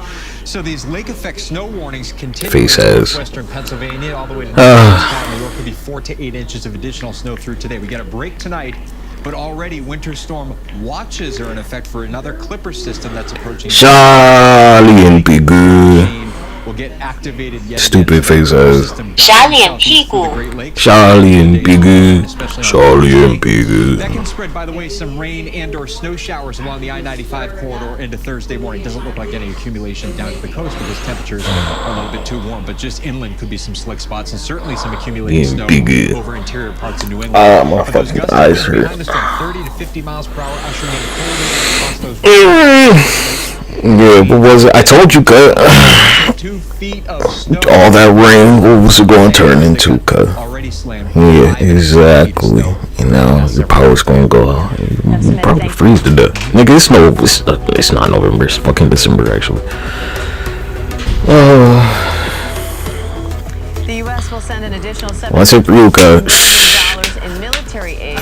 So these lake effect snow warnings continue in northwestern Pennsylvania all the way to northwestern New York. Could be 4 to 8 inches of additional snow through today. We get a break tonight, but already winter storm watches are in effect for another Clipper system that's approaching. Charlie and Pigu. Will get activated yet. Stupid face ass. Charlie and Pigu. Charlie and Pigu. Charlie and Pigu. That can spread, by the way, some rain and or snow showers along the I-95 corridor into Thursday morning. Doesn't look like any accumulation down to the coast because temperatures are a little bit too warm, but just inland could be some slick spots and certainly some accumulated snow over interior parts of New England. My fucking eyes hurt. 30 to 50 miles per hour, ushering in cold across those. Yeah, what was it? I told you, cut. 2 feet of snow. All that rain, what was it going to turn into, cut? Yeah, exactly. You know, the power's going to go out. You probably freeze to death. Nigga, it's not November, it's fucking December, actually. The U.S. will send an additional $7 billion in military aid.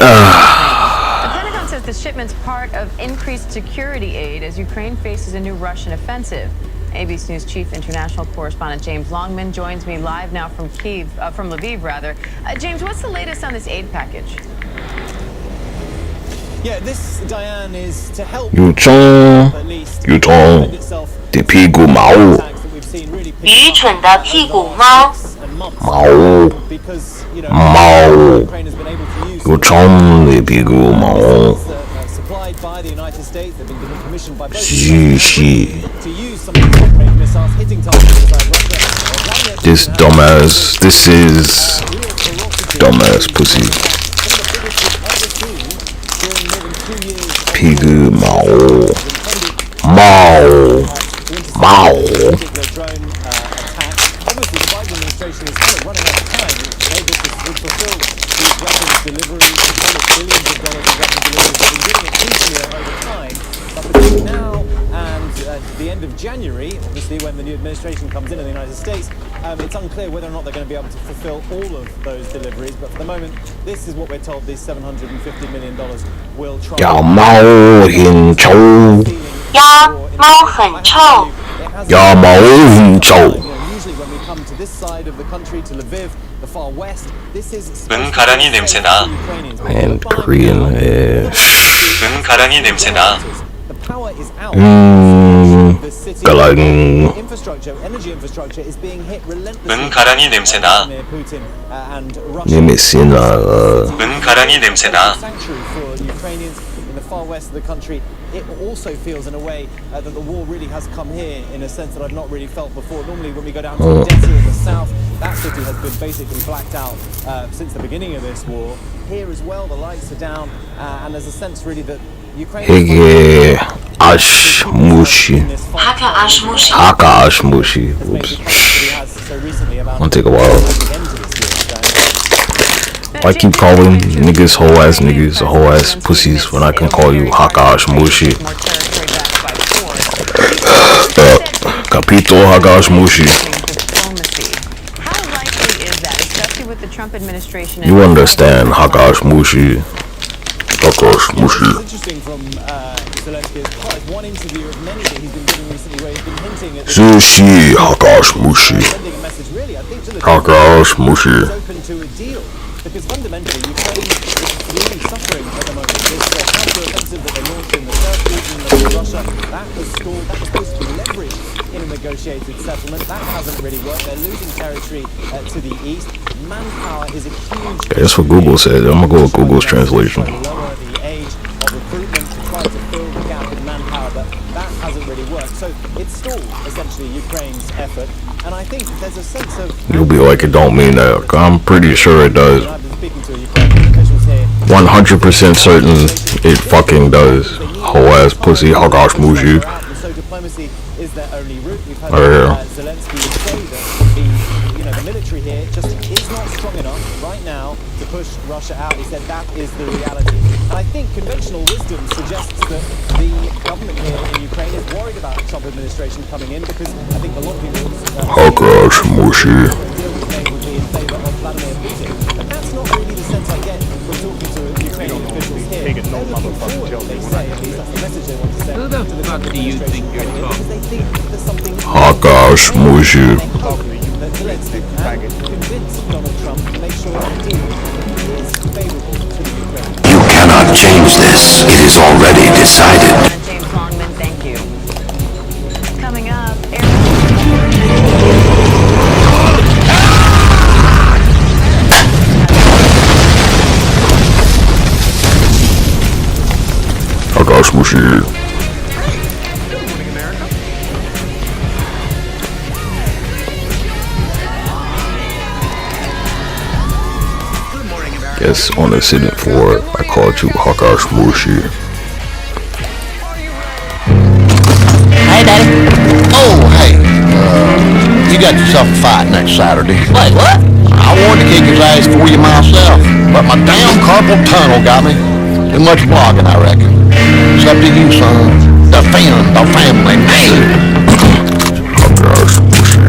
The shipment's part of increased security aid as Ukraine faces a new Russian offensive. ABC News Chief International Correspondent James Longman joins me live now from Lviv, rather. James, what's the latest on this aid package? Yeah, this, Diane, is to help的屁股毛愚蠢的屁股猫有虫的屁股毛This dumbass, this is dumbass pussy. 屁股毛毛 the end of January, obviously, when the new administration comes in the United States, it's unclear whether or not they're going to be able to fulfill all of those deliveries. But for the moment, this is what we're told: these $750 million will try. 要猫很臭，猫很臭，要猫很臭。 Usually, when we come to this side of the country, to Lviv, the far west, this is. 은 가라니 냄새나. And Korean. 은 가라니 냄새나. 가랑. 은 가라니 냄새나. 냄새나. 은 가라니 냄새나. In the far west of the country, it also feels in a way that the war really has come here in a sense that I've not really felt before. Normally when we go down to Odessa in the south, that city has been basically blacked out since the beginning of this war. Here as well, the lights are down, and there's a sense really that Ukraine Hege Ashmushi. Haka Ashmushi. Oops. Gonna take a while. I keep calling niggas whole ass niggas, whole ass pussies when I can call you Haka Ashmushi. Capito Haka Ashmushi. How likely is that, especially with the Trump administration? You understand Haka Ashmushi. Haka Ashmushi. It's interesting from Zelensky as part of one interview of many that he's been giving recently where he's been hinting at Sushi Haka Ashmushi. sending a message really, I think, to the Haka Ashmushi. open to a deal. Because fundamentally, Ukraine is really suffering at the moment. This counter-offensive that they launched in the South region of Russia, that was stalled. That was supposed to be leveraged in a negotiated settlement. That hasn't really worked. They're losing territory to the east. Manpower is a huge... That's what Google said. I'm gonna go with Google's translation. ...lower the age of recruitment to try to fill the gap in manpower, but that hasn't really worked. So it stalled, essentially, Ukraine's effort. And I think there's a sense of... You'll be like, it don't mean that. I'm pretty sure it does. 100% certain it fucking does. Whole ass pussy, how gosh Mushi. So diplomacy is their only route. We've had Zelensky say that the military here just is not strong enough right now to push Russia out. He said that is the reality. And I think conventional wisdom suggests that the government here in Ukraine is worried about the Trump administration coming in because I think a lot of people how gosh Mushi. would be in favor of Vladimir Putin. But that's not really the sense I get from talking to Ukrainian officials here. They say, at least that's the message they want to send. Who the fuck do you think you're talking? They think there's something... How gosh Mushi. That Zelensky and convince Donald Trump to make sure that the deal is favorable to the Ukraine. You cannot change this. It is already decided. James Longman, thank you. Coming up, How gosh Mushi. Guess on the sitting for I called you Hakash Mushi. Hey, Daddy. Oh, hey. You got yourself a fight next Saturday. Wait, what? I wanted to kick his ass for you myself, but my damn carpal tunnel got me. Too much blogging, I reckon. It's up to you, son. Defend the family name. Hakash Mushi.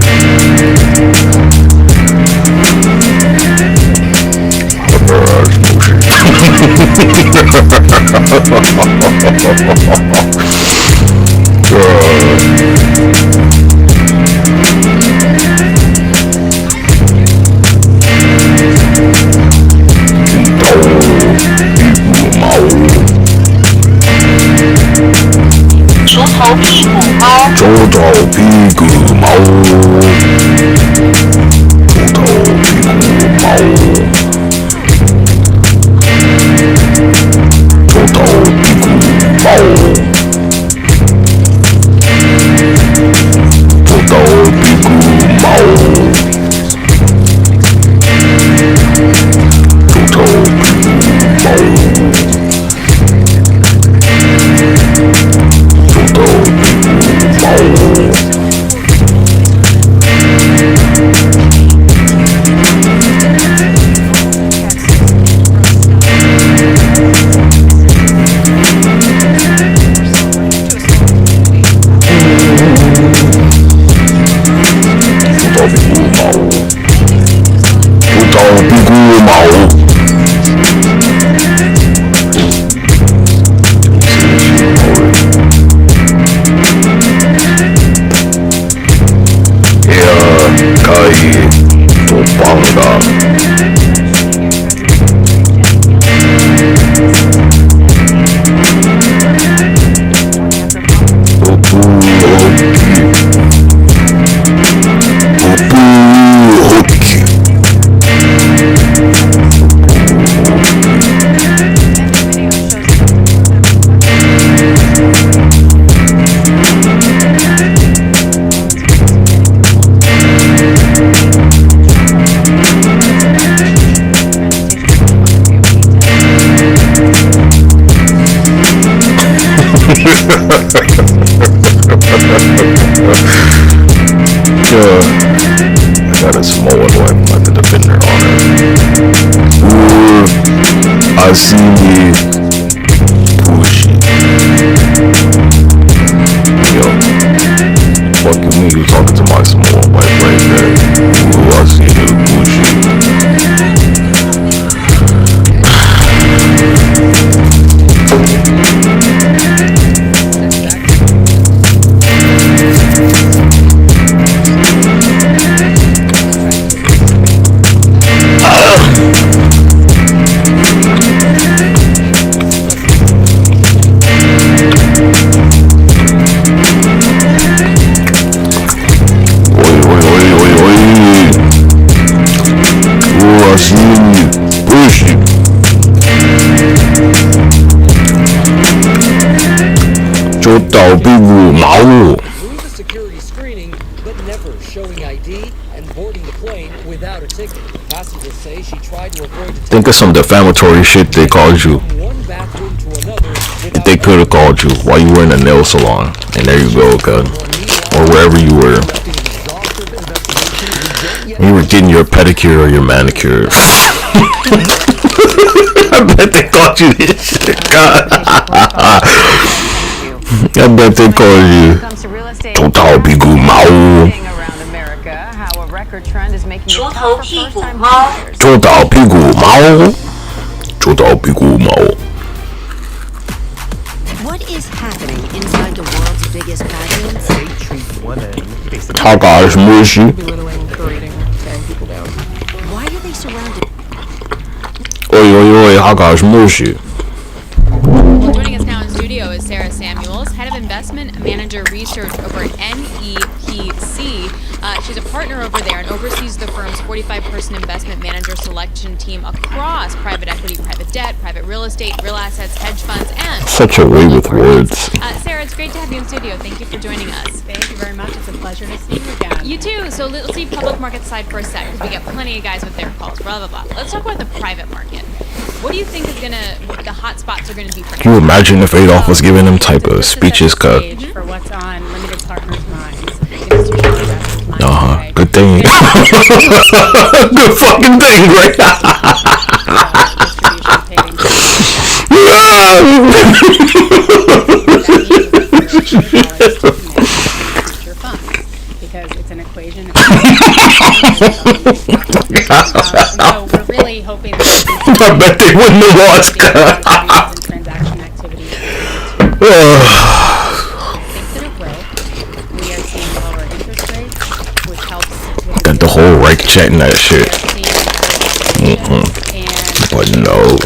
头屁股猫，猪头屁股猫，猪头屁股猫，猪头屁股猫，猪头屁股猫，猪头屁股猫。I got a small one like the defender on it. Ooh, I see me pushing. Yo, fucking me, you talking to my small wife right there. Ooh, I see you pushing. Security screening, but never showing ID and boarding the plane without a ticket. Passengers say she tried to avoid. Think of some defamatory shit they called you. They could have called you while you were in a nail salon, and there you go, God, or wherever you were. You were getting your pedicure or your manicure. I bet they called you this shit, God. I bet they called you. Don't talk, big mouth. 猪头屁股猫，猪头屁股猫，猪头屁股猫。 What is happening inside the world's biggest pageants? They treat women basically. How guys, mushy. Why are they surrounded? Oi, oi, oi, how guys, mushy. Well, joining us now in studio is Sarah Samuels, Head of Investment Manager Research over at NEPC. She's a partner over there and oversees the firm's 45-person investment manager selection team across private equity, private debt, private real estate, real assets, hedge funds, and... Such a way with words. Sarah, it's great to have you in studio. Thank you for joining us. Thank you very much. It's a pleasure to see you again. You too. So let's leave public market side for a sec, because we get plenty of guys with their calls, blah, blah, blah. Let's talk about the private market. What do you think is the hot spots are gonna be for Can you imagine if Adolf was giving them type of speeches cut? For what's on limited partners' minds. Good thing. Good fucking thing, right? Because it's an equation. So we're really hoping that I bet they wouldn't have lost. Transaction activity. Got the whole Reich chatting that shit. But no.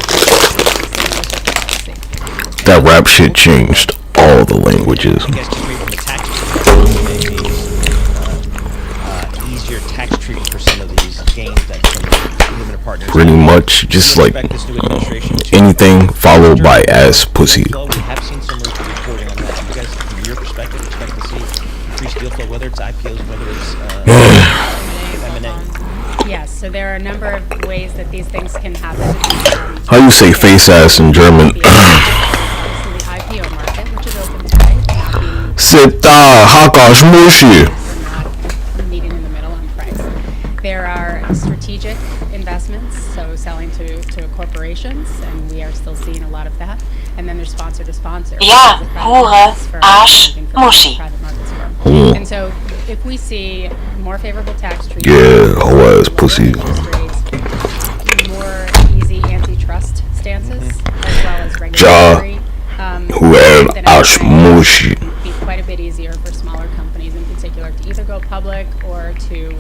That rap shit changed all the languages. I guess just maybe from the tax easier tax treatment for some of these gains that some limited partners. Pretty much, just like anything followed by ass pussy. We have seen some reporting on that. So you guys, from your perspective, expect to see increased deal flow, whether it's IPOs, whether it's M&A. Yes, so there are a number of ways that these things can happen. How you say face ass in German? The IPO market, which is open today, C'est Hakash meeting in the middle on price. There are strategic investments, so selling to corporations, and we are still seeing a lot of that. And then there's sponsor to sponsor. Ja, Hure, Arsch, Muschi. And so if we see more favorable tax treatment, yeah, whole ass pussy. more easy antitrust stances, as well as regulatory, be quite a bit easier for smaller companies in particular to either go public or to,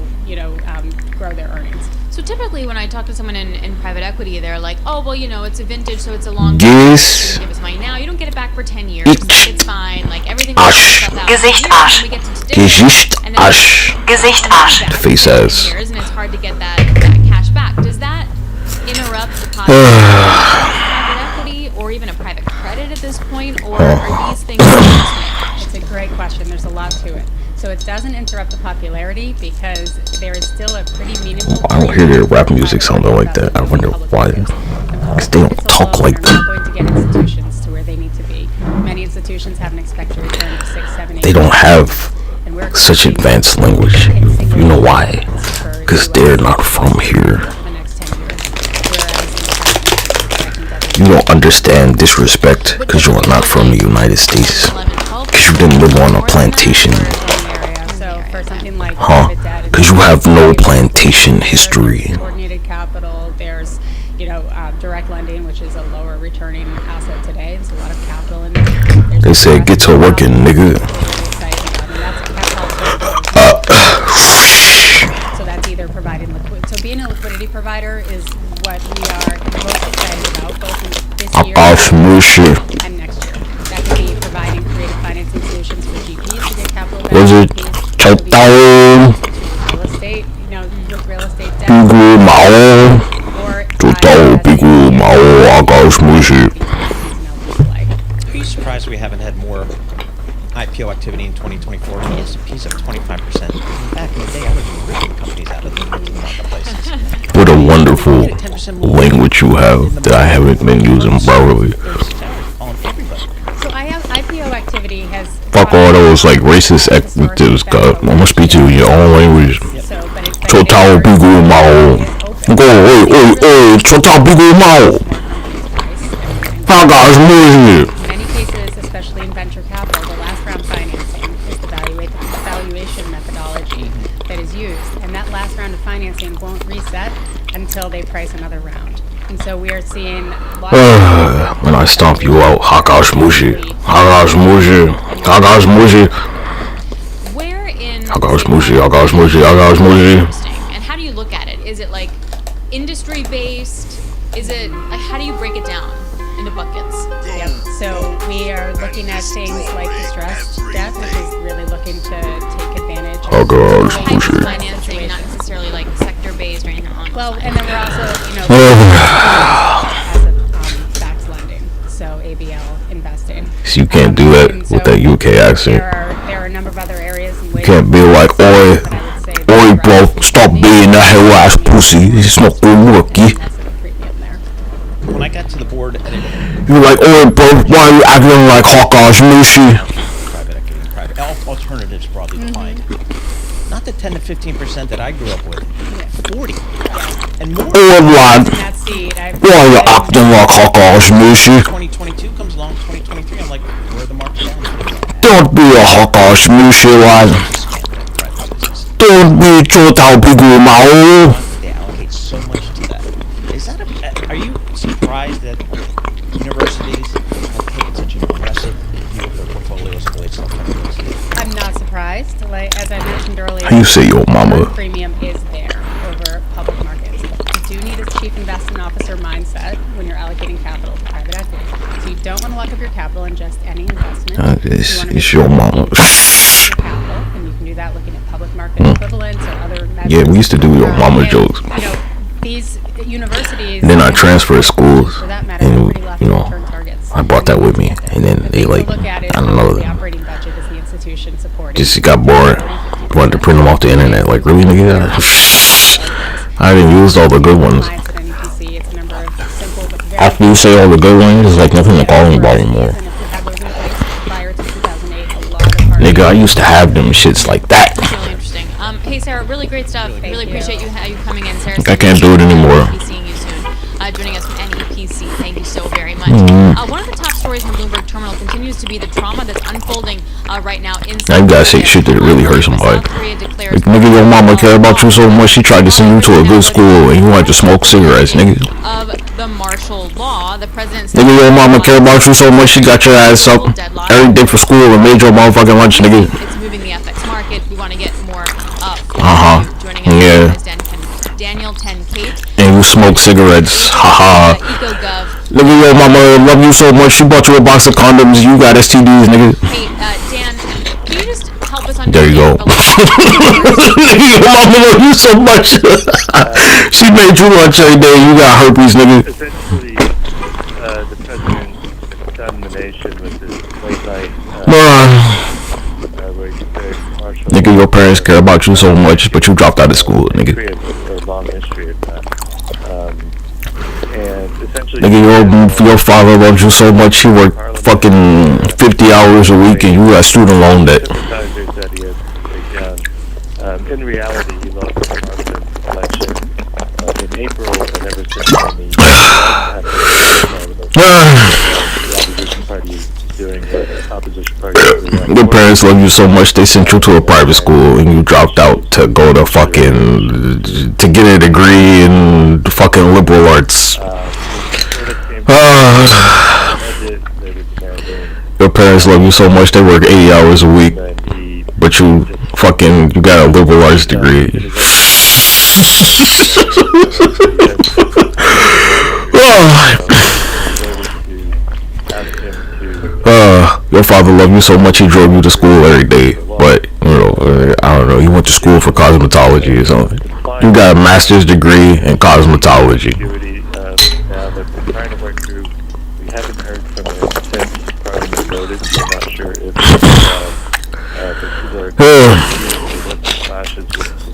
grow their earnings. So typically when I talk to someone in private equity, they're like, oh, well, it's a vintage, so it's a long time. Yes. You give us money now, you don't get it back for 10 years. It's fine. Like, everything will itself out. Gesicht Arsch. Gesicht Arsch. Face ass. And it's hard to get that cash back. Does that interrupt the possibility of private equity or even a private credit at this point? Or are these things It's a great question. There's a lot to it. So it doesn't interrupt the popularity because there is still a pretty meaningful. I don't hear their rap music sounding like that. I wonder why. Because they don't talk like that. They're not going to get institutions to where they need to be. Many institutions have an expected return of 6, 7, 8. They don't have such advanced language. You know why? Because they're not from here. You don't understand disrespect because you are not from the United States. Because you didn't live on a plantation. Huh? Because you have no plantation history. Coordinated capital, there's, direct lending, which is a lower returning asset today. There's a lot of capital in there. They say get to working, nigga. So that's either providing liquidity. So being a liquidity provider is what we are most excited about, both in this year and next year. That could be providing creative financing solutions for GPs to get capital back. Was it real estate, with real estate debt. Are you surprised we haven't had more IPO activity in 2024? The S&P's up 25%. Back in the day, I would be ripping companies out of the marketplaces. What a wonderful language you have that I haven't been using properly. So IPO activity has. Fuck all those like racist adjectives, God. I must speak to you in your own language. Total bigu mao. Go, oi, total bigu mao. In many cases, especially in venture capital, the last round financing is the valuation methodology that is used, and that last round of financing won't reset until they price another round. And so we are seeing lots of when I stomp you out, Hakash Mushi. Where in Hakash Mushi. And how do you look at it? Is it like industry based? Is it like, how do you break it down into buckets? Yep. So we are looking at things like distressed debt, which is really looking to take advantage of financing, not necessarily like sector based or anything along those lines. And then we're also, asset-backed lending, so ABL investing. So you can't do that with that UK accent. There are a number of other areas in which you can't be like, oi bro, stop being that hell ass pussy. It's not gonna work, yeah. When I got to the board, you're like, oi bro, why are you acting like Hakash Mushi? Private equity, private alternatives broadly defined. Not the 10 to 15% that I grew up with. 40 and more. Oh lad, why are you acting like Hakash Mushi? 2022 comes along, 2023. I'm like, where are the markets at? Don't be a Hakash Mushi lad. Don't be total bigu mao. They allocate so much to that. Is that are you surprised that universities have taken such an aggressive view of their portfolios as relates to I'm not surprised. Like, as I mentioned earlier, how you say your mama? Premium is there over public markets. You do need a chief investment officer mindset when you're allocating capital to private equity. So you don't want to lock up your capital in just any investment. It's your mama. Capital, and you can do that looking at public market equivalents or other measures. Yeah, we used to do your mama jokes. You know, these universities. And then I transferred schools, for that matter, and pretty left return targets. I brought that with me, and then they like, I don't know, the operating budget is the institution supporting. just got bored. Wanted to print them off the internet. Like, really, nigga? I didn't use all the good ones. After you say all the good ones, there's like nothing to call me about anymore. Nigga, I used to have them shits like that. Really interesting. Hey Sarah, really great stuff. Really appreciate you coming in, Sarah. I can't do it anymore. Be seeing you soon. Joining us from NEPC. Thank you so very much. One of the top stories in the Bloomberg terminal continues to be the trauma that's unfolding right now in. Now you gotta say shit that really hurt somebody. Like, nigga, your mama care about you so much she tried to send you to a good school and you wanted to smoke cigarettes, nigga. Of the martial law, the president. Nigga, your mama care about you so much she got your ass up every day for school and made your motherfucking lunch, nigga. It's moving the FX market. We want to get more up. Joining us Yeah. is Daniel Tnxp. And you smoke cigarettes, haha. Nigga, your mama love you so much she bought you a box of condoms. You got STDs, nigga. Hey, Dan, can you just help us understand? There you go. Your mama love you so much. She made you lunch every day. You got herpes, nigga. Essentially, the president stunned the nation with his late night. Nigga, your parents care about you so much, but you dropped out of school, nigga. A long history of that. And essentially, nigga, your father loves you so much he worked fucking 50 hours a week and you got student loan debt. In reality, he lost the Parliament election in April, and ever since then, the opposition party is doing what the opposition party is doing. Your parents love you so much they sent you to a private school and you dropped out to go to fucking to get a degree in fucking liberal arts. Your parents love you so much they work 80 hours a week, but you got a liberal arts degree. Your father loved you so much he drove you to school every day, but I don't know, you went to school for cosmetology or something. You got a master's degree in cosmetology. Now that we're trying to work through, we haven't heard from him since Parliament voted. I'm not sure if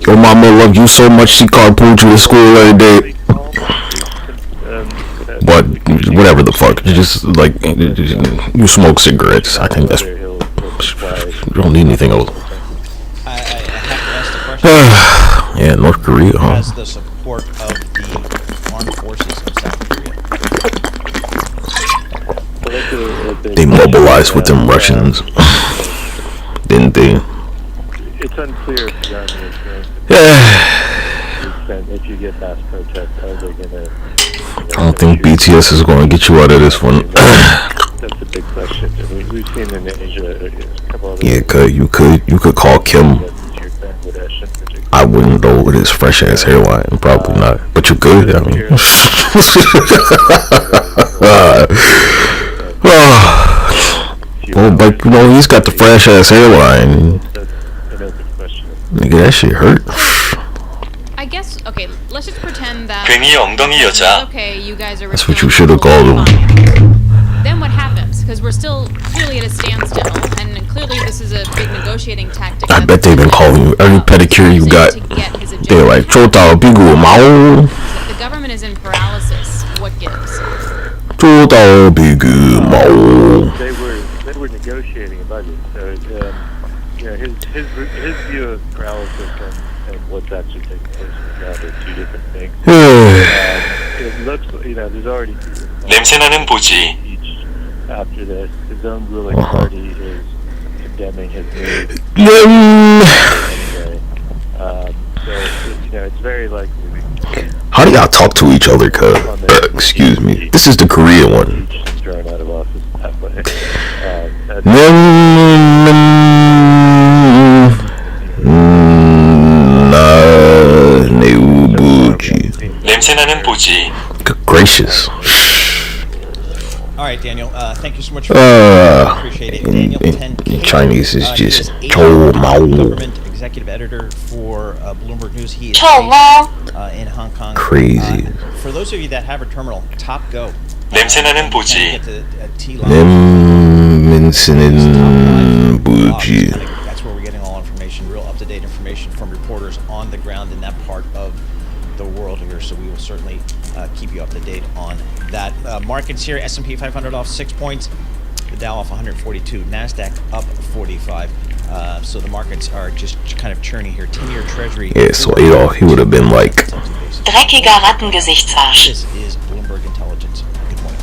your mama loved you so much she carpooled you to school every day. But whatever the fuck, you just like you smoke cigarettes. I think that's you don't need anything else. I have to ask the question. Yeah, North Korea, huh? Has the support of the armed forces of South Korea. They mobilized with them Russians, didn't they? It's unclear if the army is going to if you get mass protests, are they going to? I don't think BTS is going to get you out of this one. That's a big question. I mean, we've seen in Asia a couple of. Yeah, you could call Kim. I wouldn't though with his fresh ass hairline, probably not. But you could. I mean. Well, but he's got the fresh ass hairline. Nigga, that shit hurt. I guess, okay, let's just pretend that okay, you guys are. That's what you should have called him. Then what happens? Because we're still clearly at a standstill, and clearly this is a big negotiating tactic. I bet they've been calling you every pedicure you got. They're like, Chota Bigu Mao. The government is in paralysis. What gives? Chota Bigu Mao. They were negotiating a budget, so his view of paralysis and what's actually taking place on the ground are two different things. It looks, there's already 냄새나는 보지. after this. His own ruling party is condemning his move. So it's very likely. How do y'all talk to each other, cuz? Excuse me. This is the Korean one. Thrown out of office that way. 냄새나는 보지. Good gracious. All right, right, Daniel. Thank you so much for appreciate it. Daniel in Chinese is just Chou Mao. Government executive editor for Bloomberg News. He is in Hong Kong. Crazy. For those of you that have a terminal, top go. 냄새나는 보지. 냄새나는 보지. That's where we're getting all information, real up-to-date information from reporters on the ground in that part of the world here. So we will certainly keep you up to date on that. Markets here: S&P 500 off 6 points, the Dow off 142, Nasdaq up 45. So the markets are just kind of churning here. 10-year Treasury. Yeah, so Adolf, he would have been like. Dreckiger Rattengesichtsarsch. This is Bloomberg Intelligence. Good morning.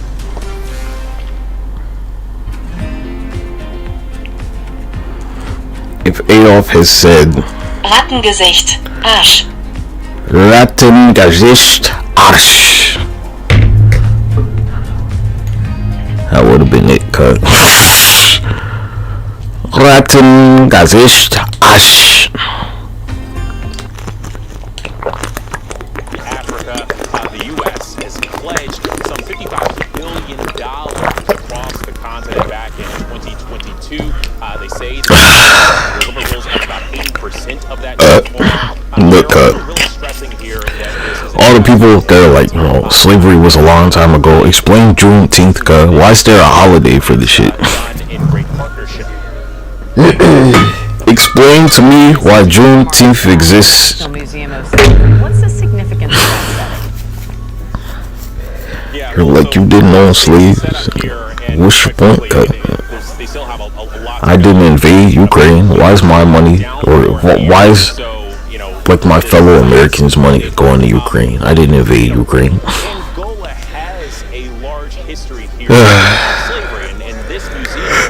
If Adolf has said Rattengesicht, Arsch. Rattengesicht, Arsch, that would have been it, cut. Rattengesicht, Arsch. Africa, the U.S. has pledged some $55 billion across the continent back in 2022. They say that deliverables have about 80% of that. Look, all the people that are like, you know, slavery was a long time ago. Explain Juneteenth, cuz. Why is there a holiday for this shit? Explain to me why Juneteenth exists. What's the significance of that setting? You're like, you didn't own slaves. What's your point, cuz? I didn't invade Ukraine. Why is my money, or why is like my fellow Americans' money going to Ukraine? I didn't invade Ukraine. Angola has a large history here of slavery, and this museum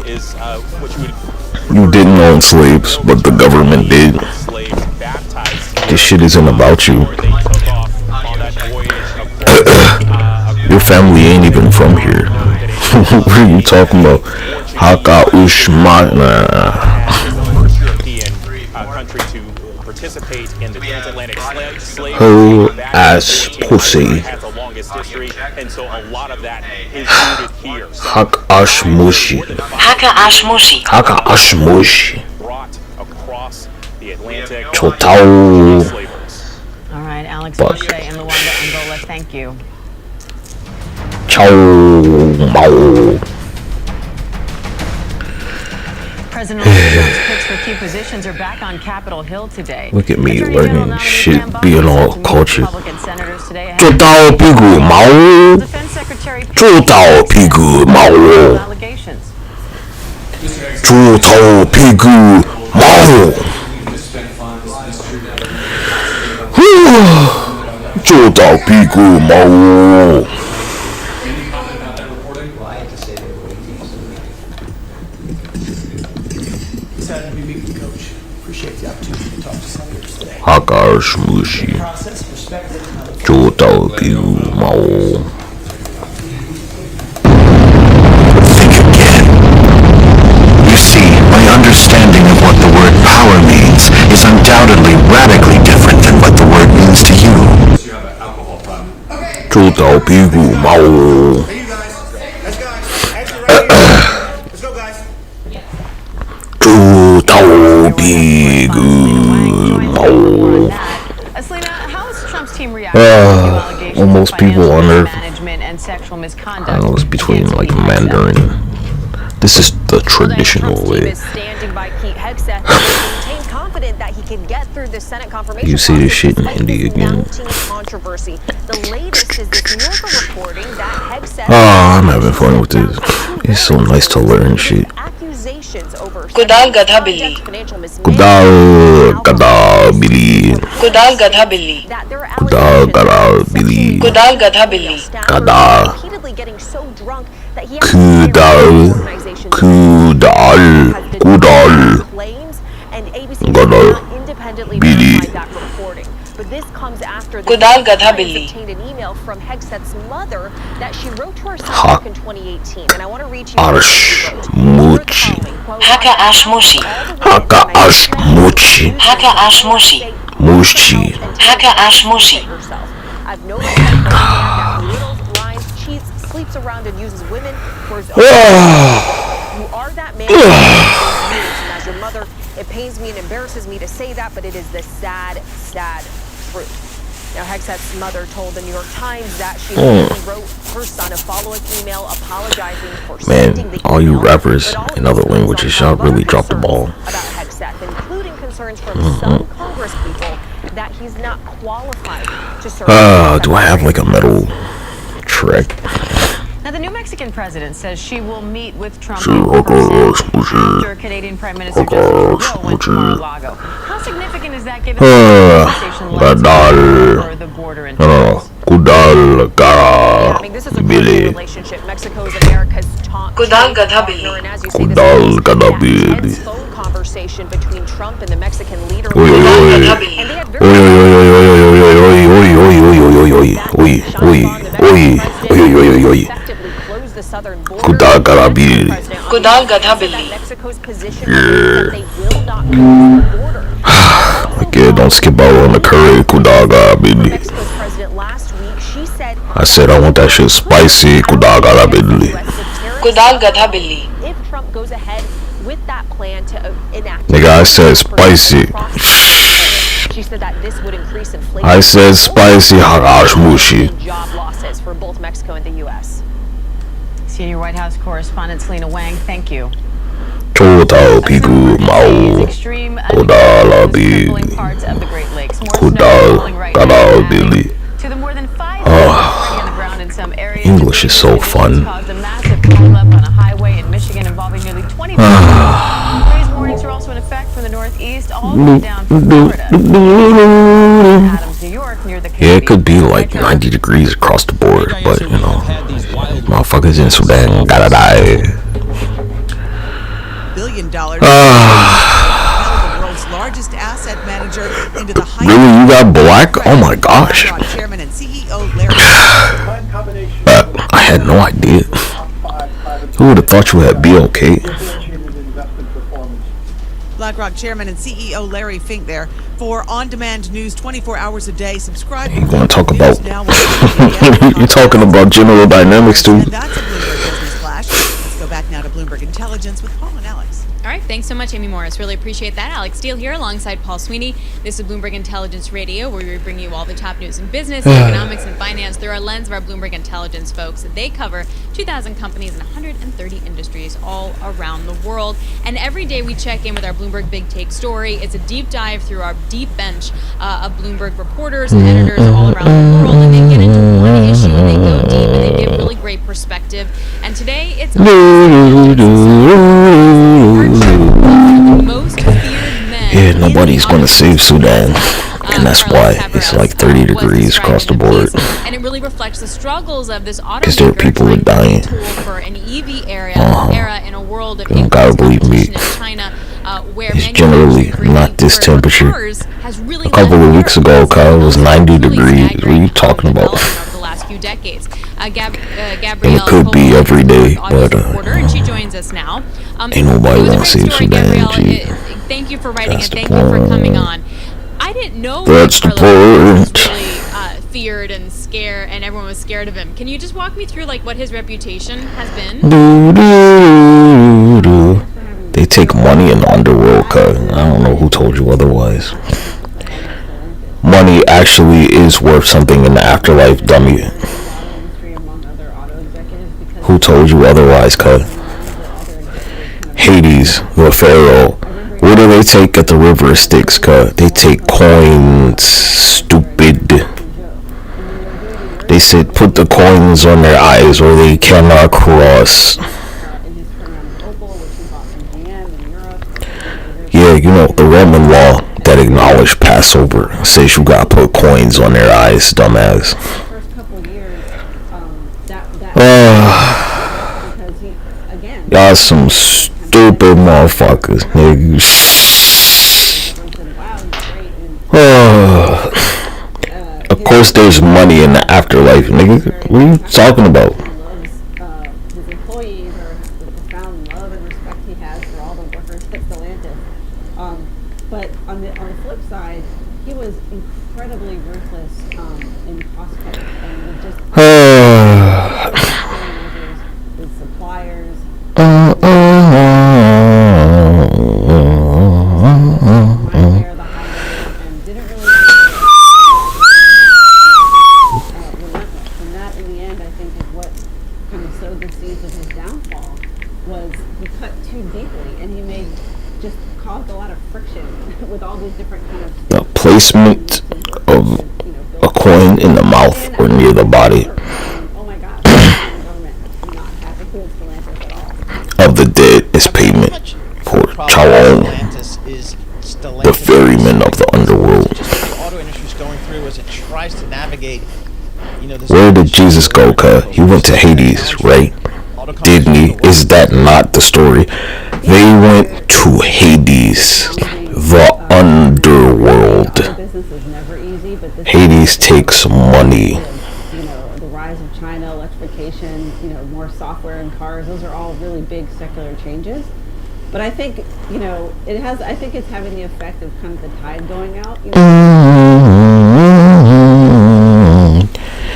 is what you would. You didn't own slaves, but the government did. This shit isn't about you. Your family ain't even from here. What are you talking about? Haka Ushma. Whole ass pussy. Haka Ashmushi. Haka Ashmushi. Haka Ashmushi. Chotao. All right, Alex Boucher in Luanda, Angola. Thank you. Chow Mao. President Trump's picks for key positions are back on Capitol Hill today. Look at me learning shit, being all cultured. 做到屁股毛，做到屁股毛，做到屁股毛，做到屁股毛。Haka Shmushi. Chotao Piu Mao. Think again. You see, my understanding of what the word power means is undoubtedly radically different than what the word means to you. Chotao Piu Mao. Chotao Piu Mao. Almost people on Earth. I know it's between like Mandarin. This is the traditional way. You see this shit in Hindi again. Oh, I'm having fun with this. It's so nice to learn shit. Kudal Gadha Billi. Kudal Gadha Billi. Kudal Gadha Billi. Kudal Gadha Billi. Kudal Gadha Billi. Gadha. Kudal. Kudal. Kudal. Gadha Billi. But this comes after the Kudal Gadha Billi. obtained an email from Hegseth's mother that she wrote to her son back in 2018. And I want to read you Ashmuchi. Haka Ashmushi. Haka Ashmuchi. Haka Ashmushi. Mushi. Haka Ashmushi. I've noticed that littles, lines, cheats, sleep hops around and uses women for his own. You are that man. And as your mother, it pains me and embarrasses me to say that, but it is the sad, sad truth. Now, Hexet's mother told the New York Times that she wrote her son a follow-up email apologizing for sending the email. All you rappers in other languages, y'all really dropped the ball. About Hexet, including concerns from some Congress people that he's not qualified to serve. Do I have like a metal trick? Now, the new Mexican president says she will meet with Trump after Canadian Prime Minister Justin Trudeau went to Mar-a-Lago. How significant is that given the conversation over the border in Texas? I mean, this is a great relationship. Mexico's America's top partner, and as you say, this is an intense phone conversation between Trump and the Mexican leader. And they had very effectively closed the southern border. Mexico's position that they will not close the border. Okay, don't skip out on the curry. Mexico's president last week, she said, I said I want that shit spicy. if Trump goes ahead with that plan to enact, Nigga, I said spicy. she said that this would increase inflation. I said spicy harashmushi. Job losses for both Mexico and the U.S. Senior White House correspondent Selena Wang, thank you. Total pigu mau. Extreme Kodalabi. parts of the Great Lakes. More snow falling right now. To the more than 5 already on the ground in some areas. English is so fun. Caused a massive pileup on a highway in Michigan involving nearly 20 people. Raised warnings are also in effect from the northeast all the way down to Florida. Adams, New York, near the Yeah, it could be like 90 degrees across the board, but you know, motherfuckers in Sudan gotta die. $1 billion. The world's largest asset manager into the Really, you got black? Oh my gosh. Chairman and CEO Larry. I had no idea. Who would have thought you had BLK? BlackRock Chairman and CEO Larry Fink there for on-demand news 24 hours a day. Subscribe. You want to talk about? You're talking about General Dynamics too. That's a Bloomberg Business Flash. Let's go back now to Bloomberg Intelligence with Paul and Alex. All right, thanks so much, Amy Morris. Really appreciate that. Alex Steele here alongside Paul Sweeney. This is Bloomberg Intelligence Radio, where we bring you all the top news in business, economics, and finance through our lens of our Bloomberg Intelligence folks. They cover 2,000 companies in 130 industries all around the world. And every day we check in with our Bloomberg Big Take story. It's a deep dive through our deep bench of Bloomberg reporters and editors all around the world. And they get into one issue, and they go deep, and they give really great perspective. And today it's most feared men. Yeah, nobody's gonna save Sudan, and that's why it's like 30 degrees across the board. And it really reflects the struggles of this Because there are people who are dying. For an EV era in a world of You don't gotta believe me. China, where It's generally not this temperature. A couple of weeks ago, Kyle, it was 90 degrees. What are you talking about? The last few decades. Gabrielle And it could be every day, but and she joins us now. ain't nobody want to save Sudan. Thank you for writing it. Thank you for coming on. I didn't know That's the was point. really feared and scared, and everyone was scared of him. Can you just walk me through like what his reputation has been? They take money in the underworld, cuz. I don't know who told you otherwise. Money actually is worth something in the afterlife, dummy. Who told you otherwise, cuz? Hades, the pharaoh. What do they take at the river of Styx, cuz? They take coins, stupid. They said put the coins on their eyes or they cannot cross. Yeah, you know, the Roman law that acknowledged Passover says you gotta put coins on their eyes, dumbass. Y'all some stupid motherfuckers, nigga. Of course there's money in the afterlife, nigga. What are you talking about? His employees or the profound love and respect he has for all the workers at Stellantis. But on the flip side, he was incredibly ruthless in cost cutting and would just just caused a lot of friction with all these different kind of The placement of a coin in the mouth or near the body of the dead is payment for Chawon, the ferryman of the underworld. The auto industry is going through as it tries to navigate. Where did Jesus go, cuh? He went to Hades, right? Didn't he? Is that not the story? They went to Hades, the underworld. Hades takes money. The rise of China, electrification, more software in cars, those are all really big secular changes. But I think, I think it's having the effect of kind of the tide going out,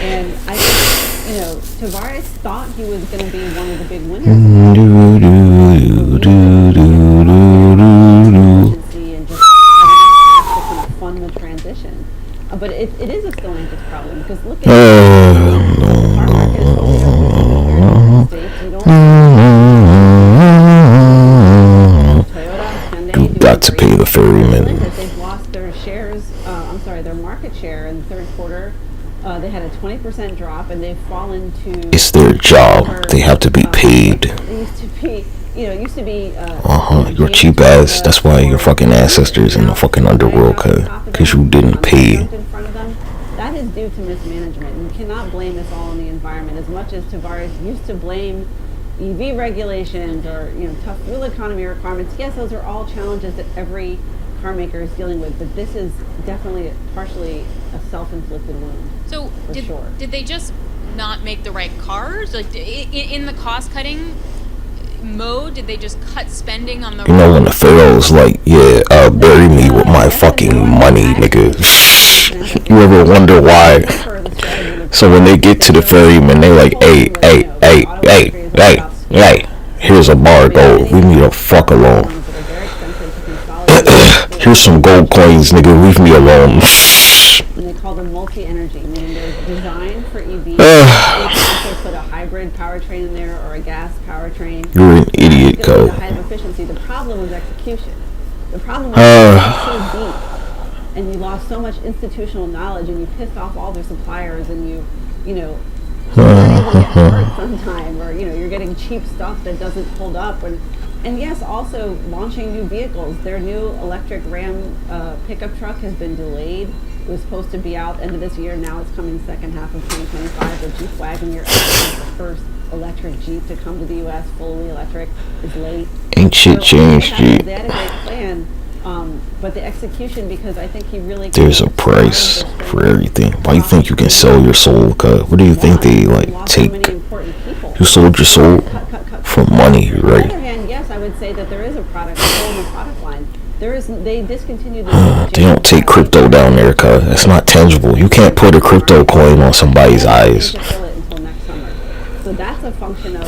And I think, Tavares thought he was going to be one of the big winners. And just having enough cash to kind of fund the transition. But it is a Stellantis problem because look at the car market is only over 50 states. You don't You got to pay the ferryman. They've lost their shares, their market share in the third quarter. They had a 20% drop, and they've fallen to. It's their job. They have to be paid. They used to be, You're cheap ass. That's why your fucking ancestors in the fucking underworld, cause you didn't pay. In front of them. That is due to mismanagement. You cannot blame this all on the environment as much as Tavares used to blame EV regulations or tough fuel economy requirements. Yes, those are all challenges that every car maker is dealing with, but this is definitely partially a self-inflicted wound. So did they just not make the right cars? Like in the cost-cutting mode, did they just cut spending on the? When the pharaoh's like, yeah, bury me with my fucking money, nigga. You ever wonder why? So when they get to the ferryman, they like, hey, here's a bar of gold. Leave me the fuck alone. Here's some gold coins, nigga. Leave me alone. And they call them multi-energy, meaning they're designed for EVs. They can also put a hybrid powertrain in there or a gas powertrain. You're an idiot, Co. High efficiency. The problem was execution. The problem was so deep, and you lost so much institutional knowledge, and you pissed off all their suppliers, and you you're able to get hurt sometime, or you're getting cheap stuff that doesn't hold up, and yes, also launching new vehicles. Their new electric Ram pickup truck has been delayed. It was supposed to be out end of this year. Now it's coming second half of 2025. The Jeep Wagoneer, the first electric Jeep to come to the U.S. fully electric, is late. Ain't shit changed, G. They had a great plan, but the execution, because I think he really. There's a price for everything. Why you think you can sell your soul? What do you think they take? You sold your soul for money, right? On the other hand, yes, I would say that there is a product, a whole new product line. They discontinued the. They don't take crypto down there, cuz it's not tangible. You can't put a crypto coin on somebody's eyes. So that's a function of.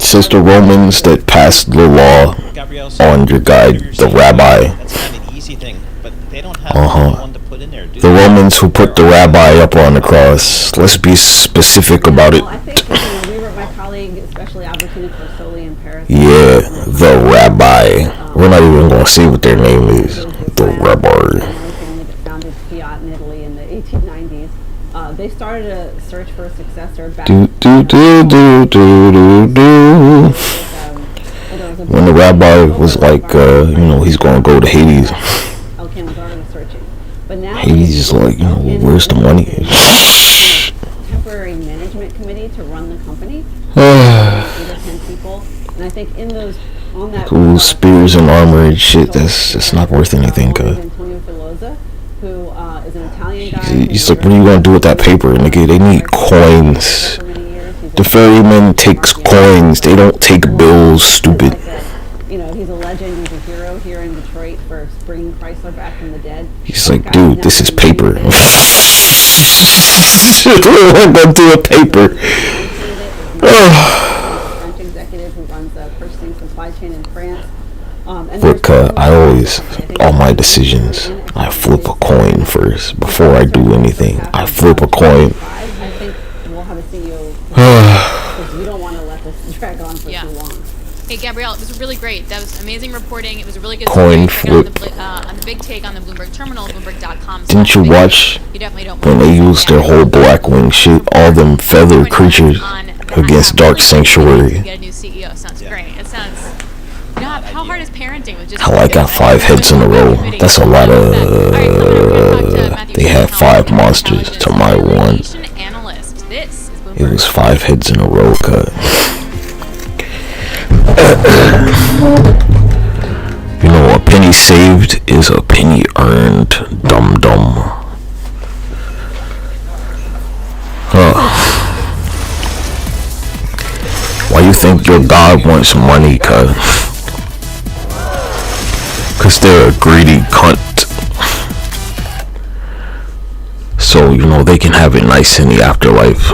Since the Romans that passed the law on your guide, the rabbi. That's kind of an easy thing, but they don't have one to put in there. The Romans who put the rabbi up on the cross. Let's be specific about it. I think we were my colleague, especially Albertina Corsoli in Paris. Yeah, the rabbi. We're not even going to say what their name is. The rabbi. Family that founded Fiat in Italy in the 1890s. They started a search for a successor back. When the rabbi was like, he's going to go to Hades. Okay, was already searching. But now Hades is like, where's the money? Temporary management committee to run the company. 8 or 10 people, and I think in those on that. Cool spears and armor and shit. That's just not worth anything, cuz. Antonio Filosa, who is an Italian guy. He's like, what are you gonna do with that paper, nigga? They need coins. The ferryman takes coins. They don't take bills, stupid. He's a legend. He's a hero here in Detroit for bringing Chrysler back from the dead. He's like, dude, this is paper. I'm gonna do a paper. French executive who runs the purchasing supply chain in France. Look, I always, all my decisions, I flip a coin first before I do anything. I flip a coin. I think we'll have a CEO because we don't want to let this drag on for too long. Hey, Gabrielle, it was really great. That was amazing reporting. It was a really good Coin story. flip. Check it out on the big take on the Bloomberg terminal, Bloomberg.com. Didn't you watch You definitely don't when they used their whole Blackwing shit, all them feather creatures against Dark Sanctuary? Get a new CEO. Sounds great. It sounds. God, how hard is parenting with just? Hell, I got 5 heads in a row. That's a lot of. They had 5 monsters to my 1. It was 5 heads in a row, cut. You know, a penny saved is a penny earned, dum dum. Why you think your God wants money, cut? Cause they're a greedy cunt. So, you know, they can have it nice in the afterlife.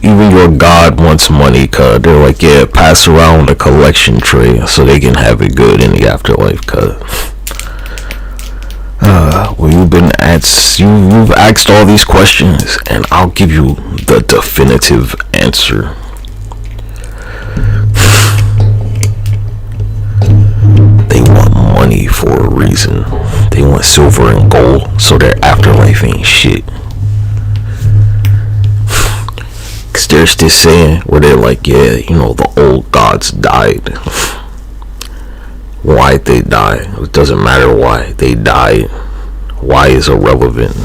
Even your God wants money, cuz they're like, yeah, pass around a collection tray so they can have it good in the afterlife, cuz. Well, you've asked all these questions, and I'll give you the definitive answer. They want money for a reason. They want silver and gold, so their afterlife ain't shit. Cause there's this saying where they're like, yeah, you know, the old gods died. Why'd they die? It doesn't matter why they died. Why is irrelevant.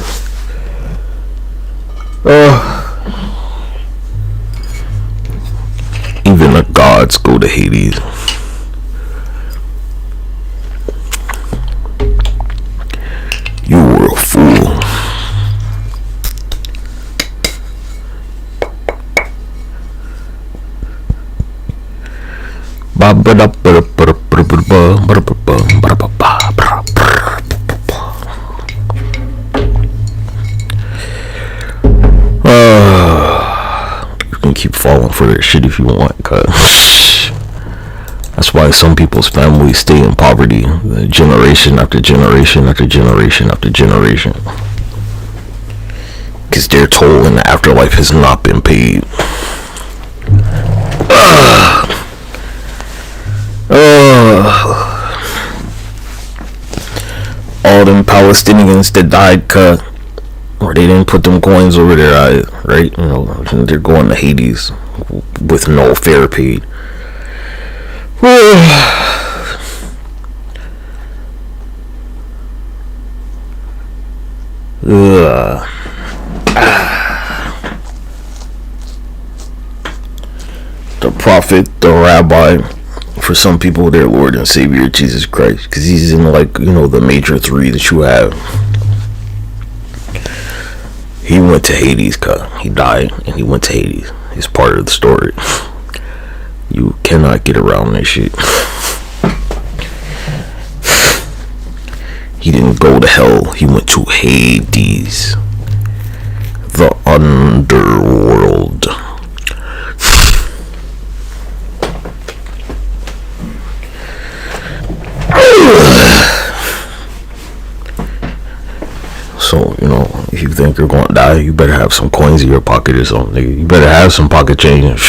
Even the gods go to Hades. You were a fool. You can keep falling for that shit if you want, cuz that's why some people's families stay in poverty, generation after generation after generation after generation, because their toll in the afterlife has not been paid. All them Palestinians that died, cut, or they didn't put them coins over their eyes, right? You know, they're going to Hades with no fare paid. The prophet, the rabbi, for some people, their Lord and Savior, Jesus Christ, because he's in, like, you know, the major 3 that you have. He went to Hades, cut. He died and he went to Hades. It's part of the story. You cannot get around this shit. He didn't go to hell. He went to Hades, the underworld. So, you know, if you think you're going to die, you better have some coins in your pocket or something. You better have some pocket change.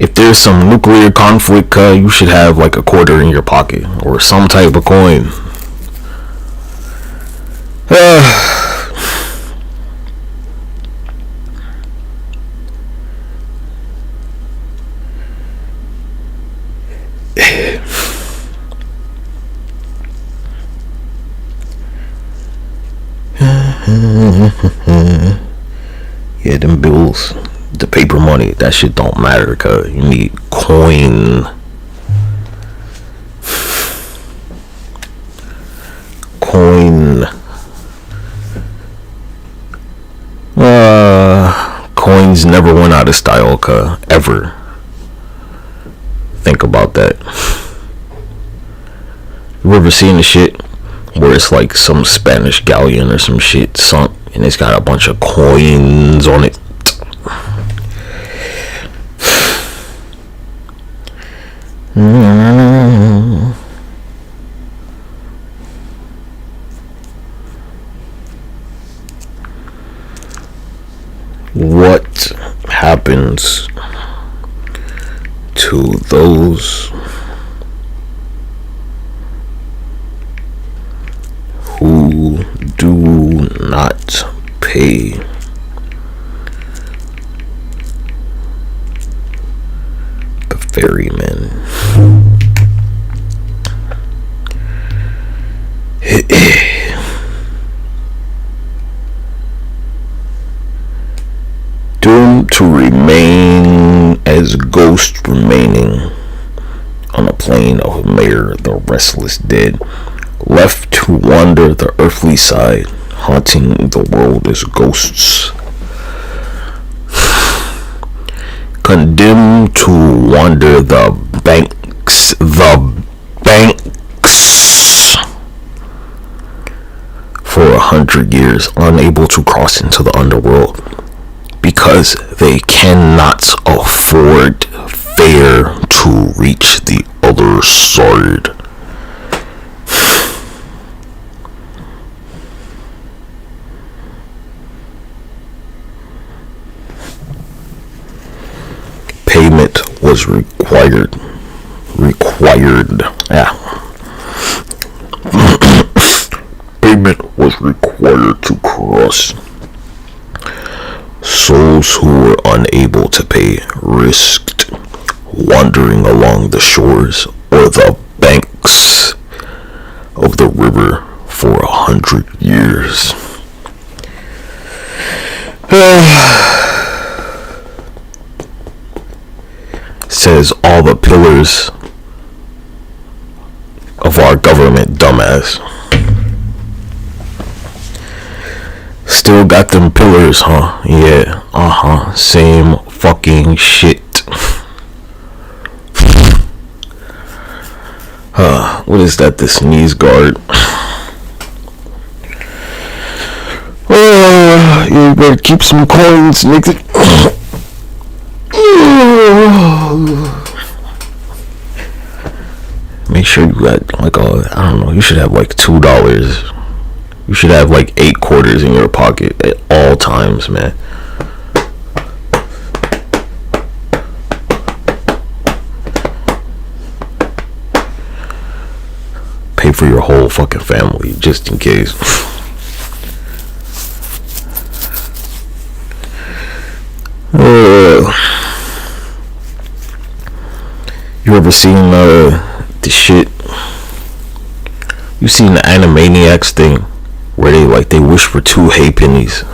If there's some nuclear conflict, you should have like a quarter in your pocket or some type of coin. Yeah, them bills, the paper money, that shit don't matter, cause you need coin. Coins never went out of style, cause ever. Think about that. You ever seen the shit where it's like some Spanish galleon or some shit sunk and it's got a bunch of coins on it? happens to those who do not pay the ferryman. Doomed to remain as ghosts remaining on a plane of a mayor, the restless dead, left to wander the earthly side, haunting the world as ghosts. Condemned to wander the banks for 100 years, unable to cross into the underworld because they cannot afford fare to reach the other side. Payment was required. Payment was required to cross. Souls who were unable to pay risked wandering along the shores or the banks of the river for 100 years. Says all the pillars of our government, dumbass. Still got them pillars, huh? Yeah, same fucking shit. What is that? The sneeze guard. You better keep some coins, nigga. Make sure you got like I don't know, you should have like $2. You should have like 8 quarters in your pocket at all times, man. Pay for your whole fucking family just in case. You ever seen the shit? You seen the Animaniacs thing where they wish for 2 hay pennies?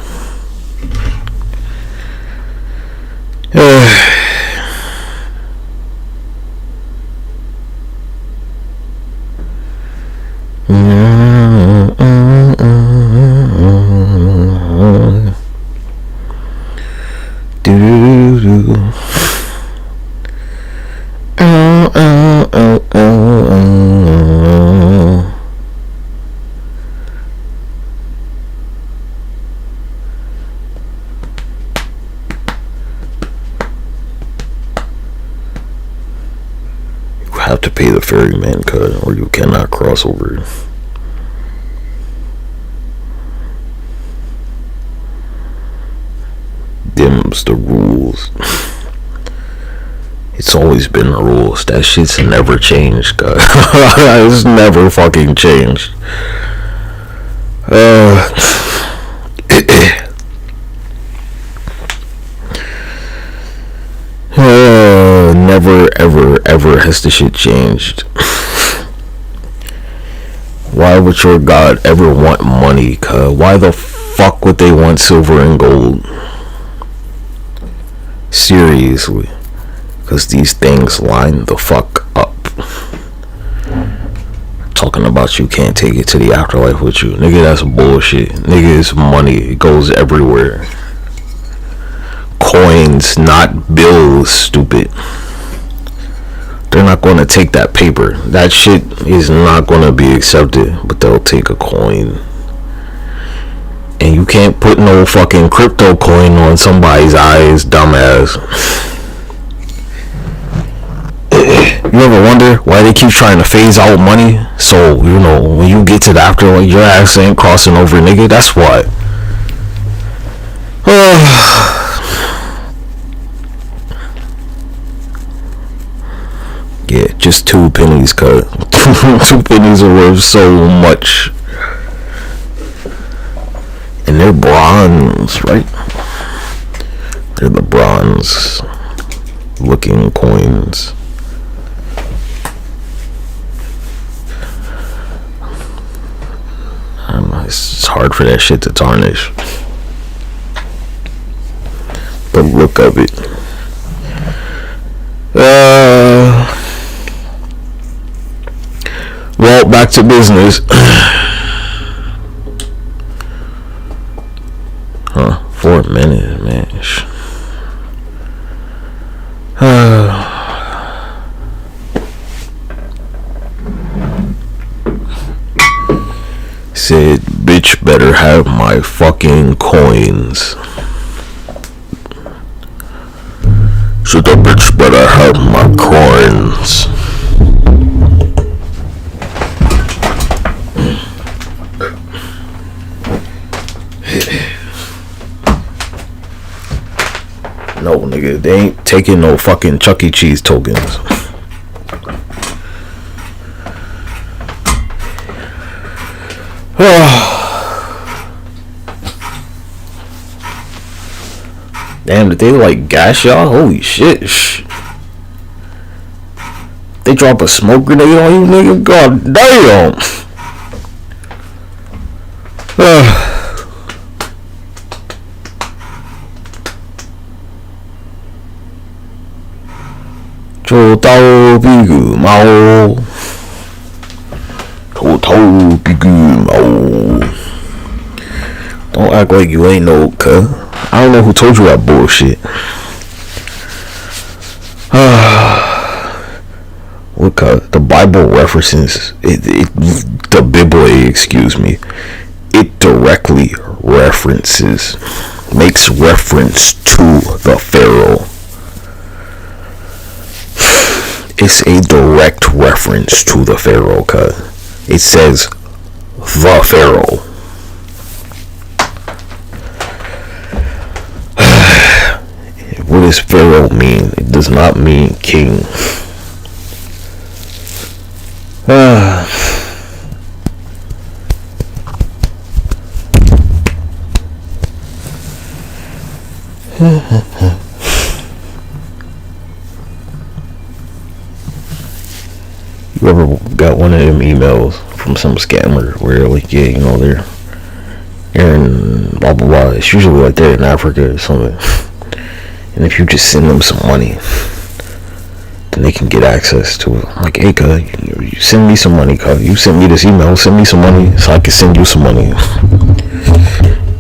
Have to pay the ferryman cut, or you cannot cross over. Them's the rules. It's always been the rules. That shit's never changed, God. It's never fucking changed. Never, ever has the shit changed. Why would your God ever want money? Why the fuck would they want silver and gold? Seriously. Because these things line the fuck up. Talking about you can't take it to the afterlife with you. Nigga, that's bullshit. Nigga, it's money. It goes everywhere. Coins, not bills, stupid. They're not going to take that paper. That shit is not going to be accepted, but they'll take a coin. And you can't put no fucking crypto coin on somebody's eyes, dumbass. You ever wonder why they keep trying to phase out money? So, you know, when you get to the afterlife, your ass ain't crossing over, nigga. That's why. Yeah, just 2 pennies, cuz. 2 pennies are worth so much. And they're bronze, right? They're the bronze looking coins. I don't know, it's hard for that shit to tarnish. The look of it. Well, back to business. Huh, 4 minutes, man. Said, bitch better have my fucking coins. So the bitch better have my coins. No, nigga, they ain't taking no fucking Chuck E. Cheese tokens. Damn, did they like gas y'all? Holy shit. They drop a smoke grenade on you, nigga? God damn. Cho tao bi gu mao. Cho tao bi gu mao. Don't act like you ain't no cuh. I don't know who told you that bullshit. Look, the Bible references the Bible, excuse me. It directly references, makes reference to the Pharaoh. It's a direct reference to the Pharaoh, cuz it says the Pharaoh. What does Pharaoh mean? It does not mean king. You ever got one of them emails from some scammer where like, yeah, you know, they're in blah blah blah. It's usually like they're in Africa or something. And if you just send them some money, then they can get access to it. I'm like, hey, cuz, you send me some money, cuz. You send me this email, send me some money so I can send you some money.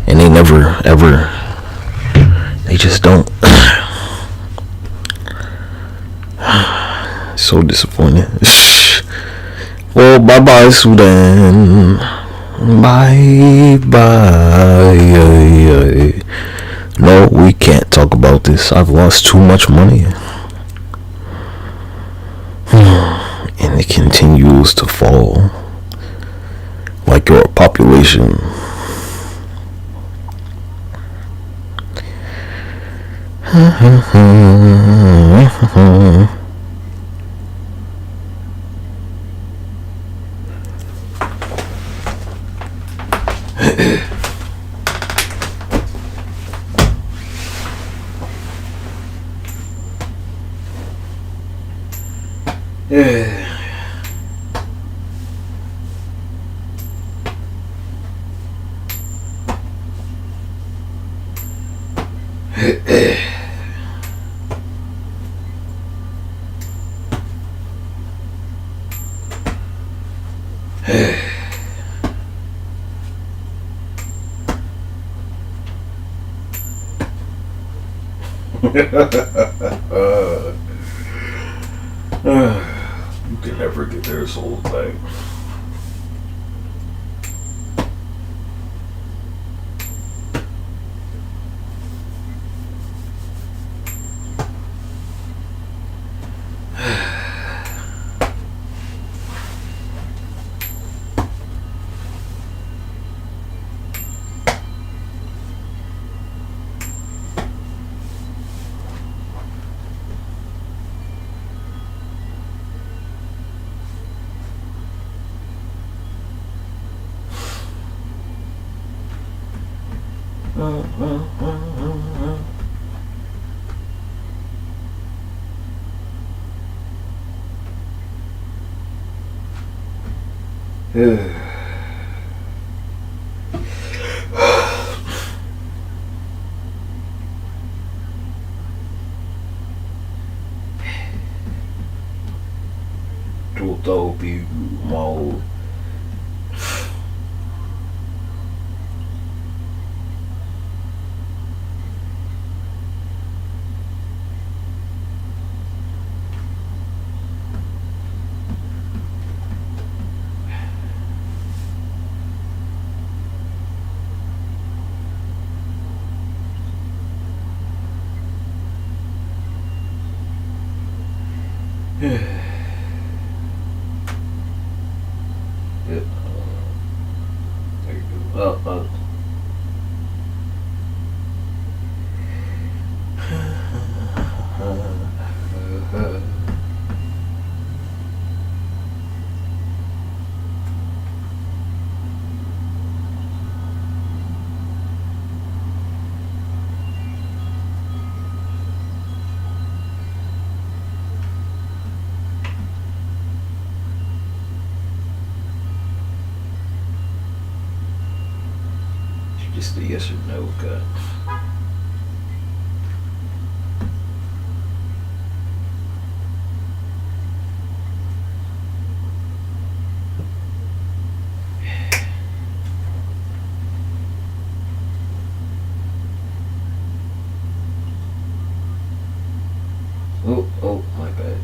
And they never, ever, they just don't. So disappointed. Well, bye-bye, Sudan. Bye-bye. No, we can't talk about this. I've lost too much money. And it continues to fall. Like your population. You can never get their souls back. Tutopi mau just a yes or no cut. Oh, my bad.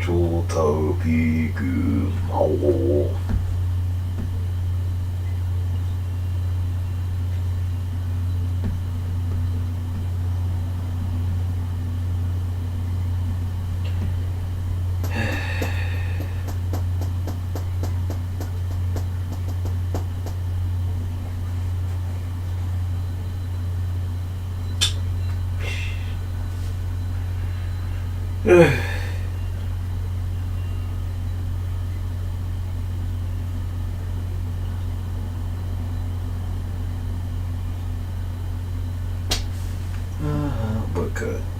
조타피그 마오 cut.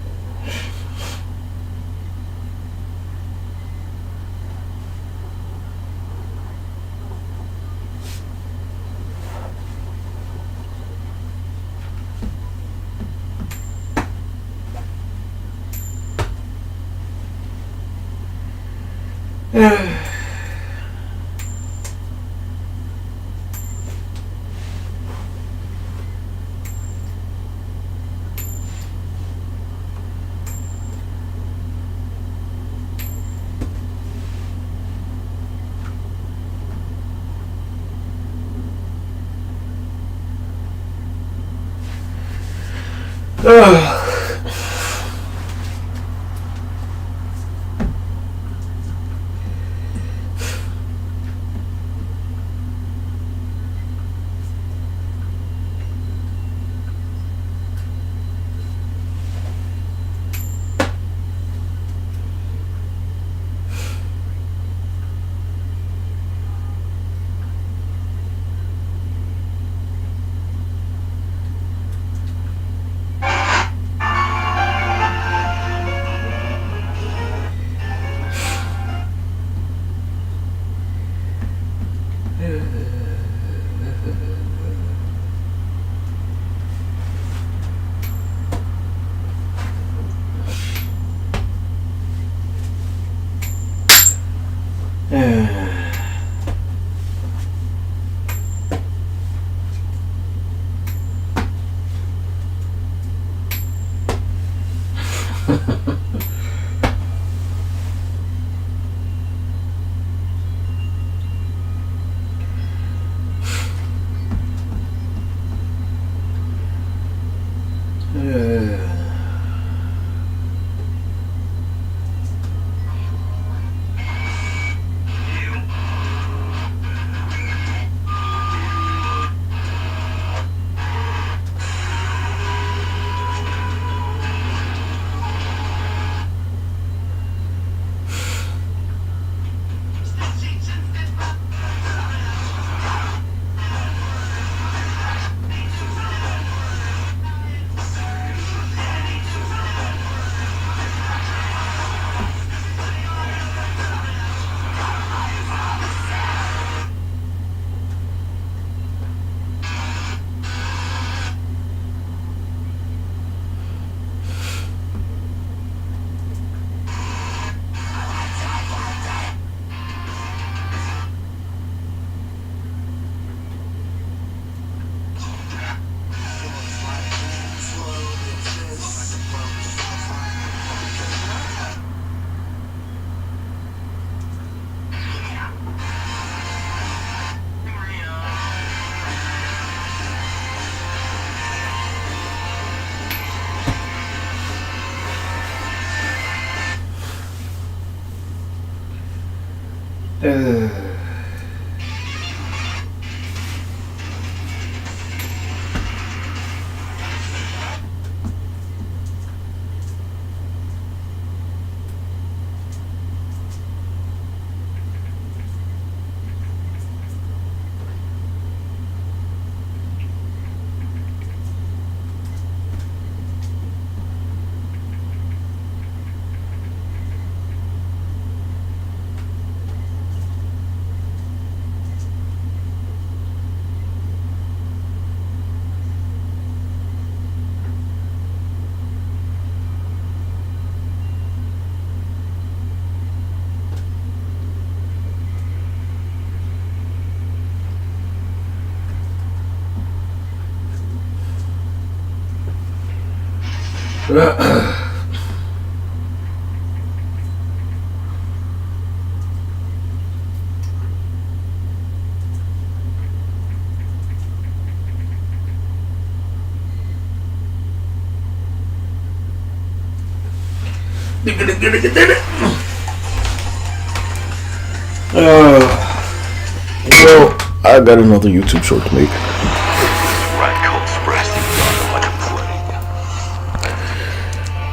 Well, I got another YouTube short to make.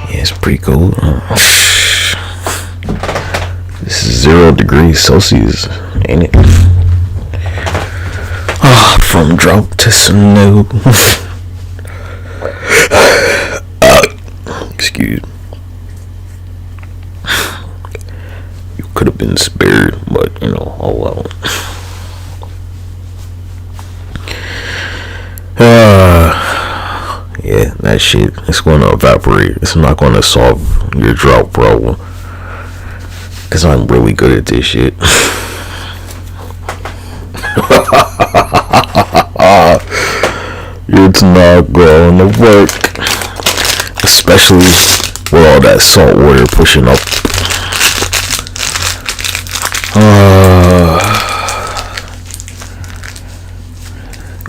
Yeah, it's pretty cool. This is 0 degrees Celsius, ain't it? From drought to snow. Excuse me. You could have been spared, but you know, oh well. Yeah, that shit, it's going to evaporate. It's not going to solve your drought problem. Because I'm really good at this shit. It's not going to work. Especially with all that salt water pushing up.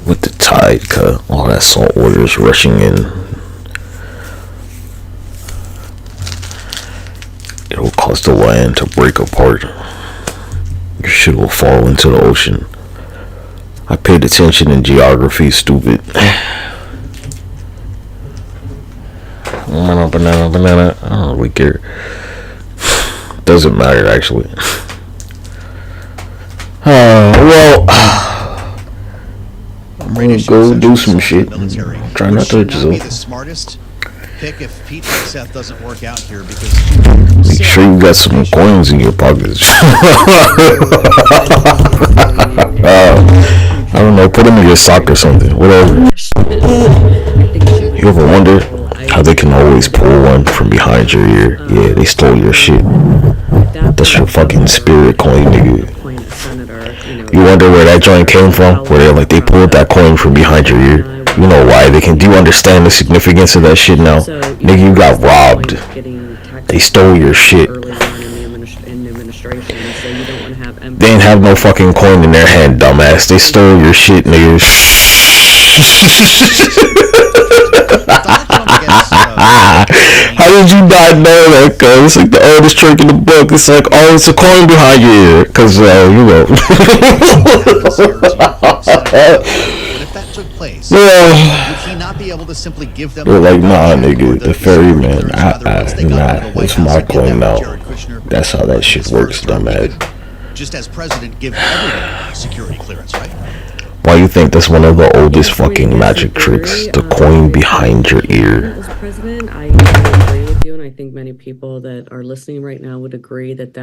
With the tide, cause all that salt water is rushing in. It will cause the land to break apart. Your shit will fall into the ocean. I paid attention in geography, stupid. Banana. I don't really care. Doesn't matter, actually. Well, I'm ready to go do some shit. Try not to hurt yourself. The smartest pick if Pete Seth doesn't work out here because make sure you got some coins in your pockets. I don't know, put them in your sock or something, whatever. You ever wonder how they can always pull one from behind your ear? Yeah, they stole your shit. That's your fucking spirit coin, nigga. You wonder where that joint came from? Where they pulled that coin from behind your ear? You know why? Do you understand the significance of that shit now? Nigga, you got robbed. They stole your shit. They didn't have no fucking coin in their hand, dumbass. They stole your shit, nigga. How did you not know that, cuz? It's like the oldest trick in the book. It's like, oh, it's a coin behind your ear. Cuz, you know. if that took place, yeah. Would he not be able to simply give them? They're like, nah, nigga, the ferryman. Nah, it's my coin now. That's how that shit works, dumbass. Just as president, give everyone security clearance, right? Why you think that's one of the oldest fucking magic tricks? The coin behind your ear. As president, I agree with you, and I think many people that are listening right now would agree that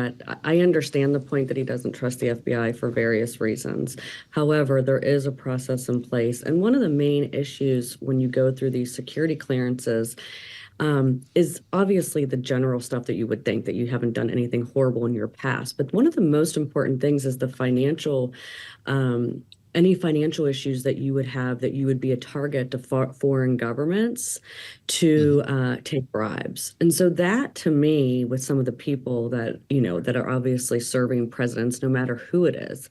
I understand the point that he doesn't trust the FBI for various reasons. However, there is a process in place, and one of the main issues when you go through these security clearances is obviously the general stuff that you would think that you haven't done anything horrible in your past. But one of the most important things is the financial any financial issues that you would have, that you would be a target to foreign governments to take bribes. And so that, to me, with some of the people that, you know, that are obviously serving presidents, no matter who it is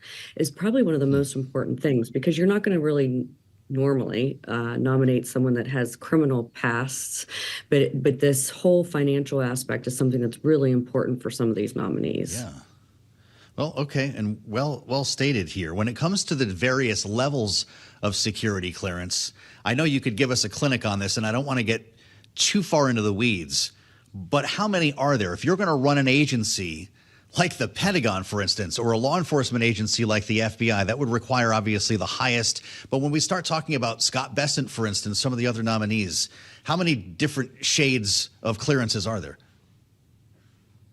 probably one of the most important things, because you're not going to really normally nominate someone that has criminal pasts, but this whole financial aspect is something that's really important for some of these nominees. Yeah. Well, okay, and well stated here. When it comes to the various levels of security clearance, I know you could give us a clinic on this, and I don't want to get too far into the weeds, but how many are there? If you're going to run an agency like the Pentagon, for instance, or a law enforcement agency like the FBI, that would require obviously the highest. But when we start talking about Scott Bessent, for instance, some of the other nominees, how many different shades of clearances are there?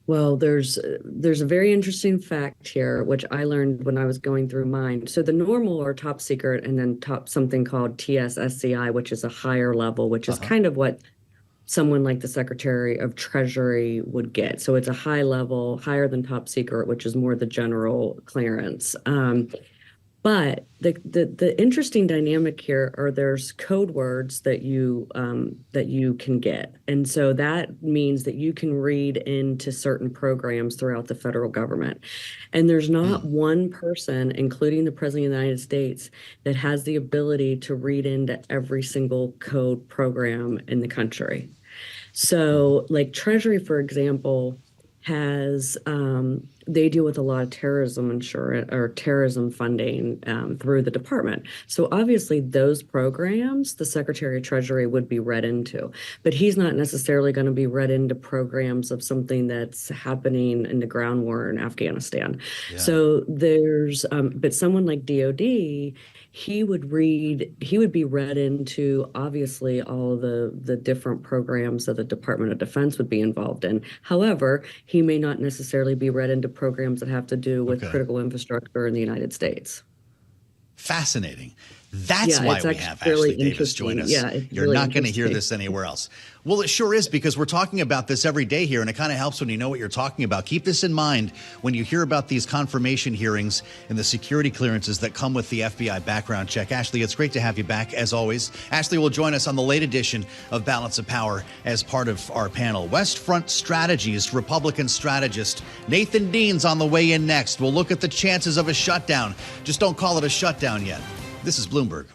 Well, there's a very interesting fact here, which I learned when I was going through mine. So the normal or top secret, and then top something called TSSCI, which is a higher level, which is kind of what someone like the Secretary of Treasury would get. So it's a high level, higher than top secret, which is more the general clearance. But the interesting dynamic here are there's code words that you can get, and so that means that you can read into certain programs throughout the federal government, and there's not one person, including the President of the United States, that has the ability to read into every single code program in the country. So, like Treasury, for example, has they deal with a lot of terrorism insurance or terrorism funding through the department. So obviously those programs, the Secretary of Treasury would be read into, but he's not necessarily going to be read into programs of something that's happening in the ground war in Afghanistan. Yeah. So there's, but someone like DOD, he would be read into obviously all the different programs that the Department of Defense would be involved in. However, he may not necessarily be read into programs that have to do with critical infrastructure in the United States. Fascinating. That's why we have Ashley Davis join us. Yeah, You're really not going to hear this anywhere else. Well, it sure is, because we're talking about this every day here, and it kind of helps when you know what you're talking about. Keep this in mind when you hear about these confirmation hearings and the security clearances that come with the FBI background check. Ashley, it's great to have you back, as always. Ashley will join us on the late edition of Balance of Power as part of our panel. West Front Strategies Republican strategist Nathan Dean's on the way in next. We'll look at the chances of a shutdown. Just don't call it a shutdown yet. This is Bloomberg.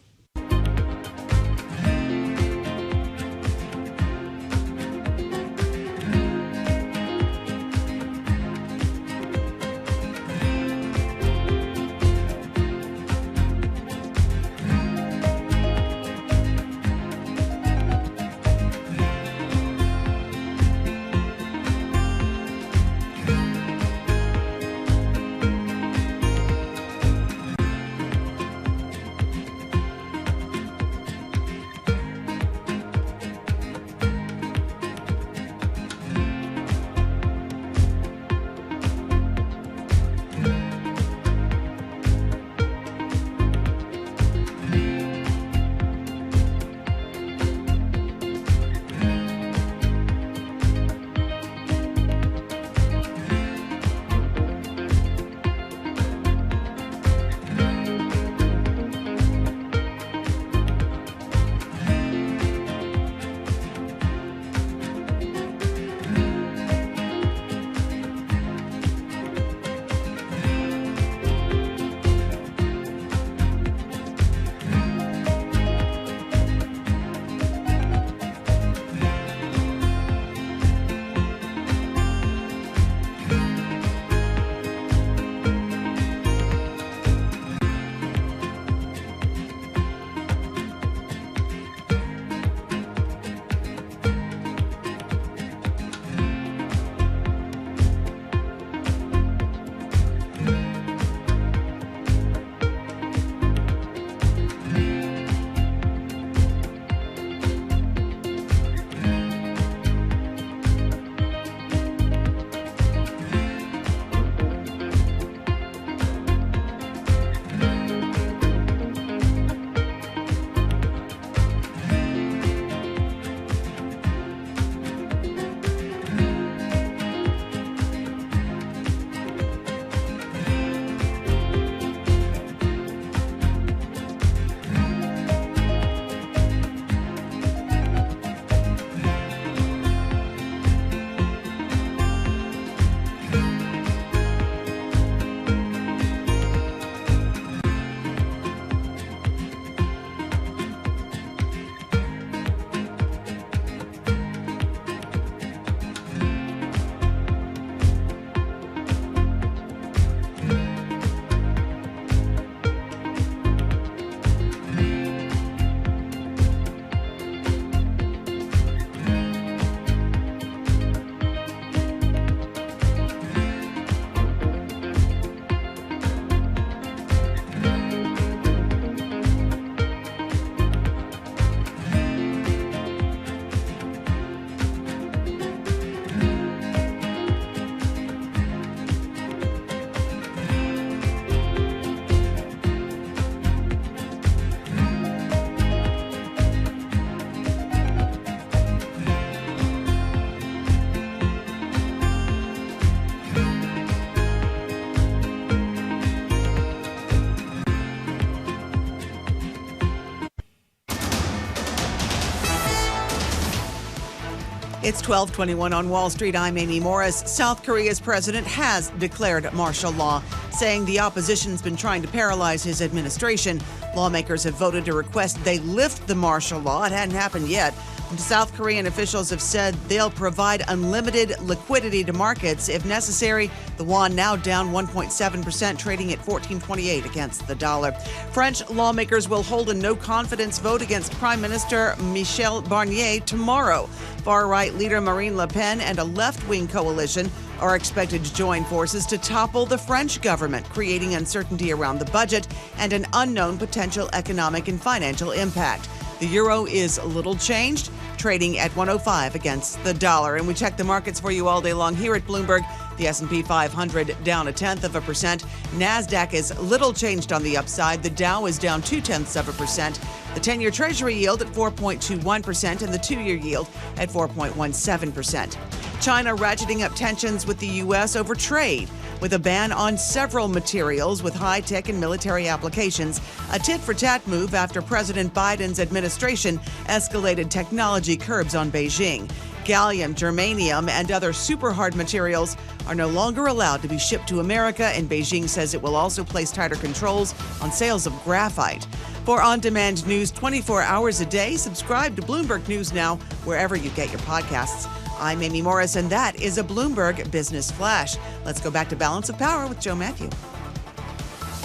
It's 12:21 on Wall Street. I'm Amy Morris. South Korea's president has declared martial law, saying the opposition's been trying to paralyze his administration. Lawmakers have voted to request they lift the martial law. It hadn't happened yet. And South Korean officials have said they'll provide unlimited liquidity to markets if necessary. The won now down 1.7%, trading at 14.28 against the dollar. French lawmakers will hold a no-confidence vote against Prime Minister Michel Barnier tomorrow. Far-right leader Marine Le Pen and a left-wing coalition are expected to join forces to topple the French government, creating uncertainty around the budget and an unknown potential economic and financial impact. The euro is little changed, trading at 105 against the dollar. And we check the markets for you all day long here at Bloomberg. The S&P 500 down 0.1%. NASDAQ is little changed on the upside. The Dow is down 0.2%. The 10-year Treasury yield at 4.21% and the 2-year yield at 4.17%. China ratcheting up tensions with the U.S. over trade, with a ban on several materials with high-tech and military applications. A tit-for-tat move after President Biden's administration escalated technology curbs on Beijing. Gallium, germanium, and other super-hard materials are no longer allowed to be shipped to America, and Beijing says it will also place tighter controls on sales of graphite. For on-demand news 24 hours a day, subscribe to Bloomberg News Now wherever you get your podcasts. I'm Amy Morris, and that is a Bloomberg Business Flash. Let's go back to Balance of Power with Joe Matthew.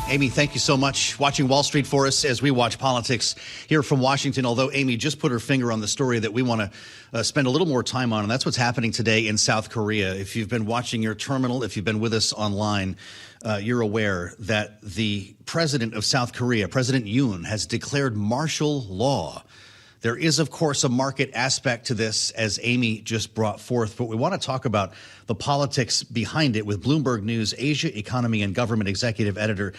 Amy, thank you so much. Watching Wall Street for us as we watch politics here from Washington, although Amy just put her finger on the story that we want to spend a little more time on, and that's what's happening today in South Korea. If you've been watching your terminal, if you've been with us online, you're aware that the president of South Korea, President Yoon, has declared martial law. There is, of course, a market aspect to this, as Amy just brought forth, but we want to talk about the politics behind it with Bloomberg News Asia Economy and Government Executive Editor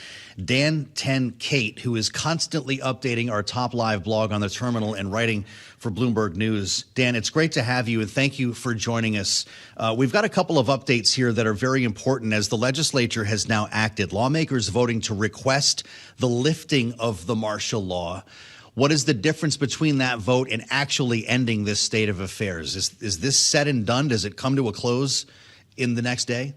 Dan Tnxp, who is constantly updating our top live blog on the terminal and writing for Bloomberg News. Dan, it's great to have you, and thank you for joining us. We've got a couple of updates here that are very important as the legislature has now acted. Lawmakers voting to request the lifting of the martial law. What is the difference between that vote and actually ending this state of affairs? Is this said and done? Does it come to a close in the next day?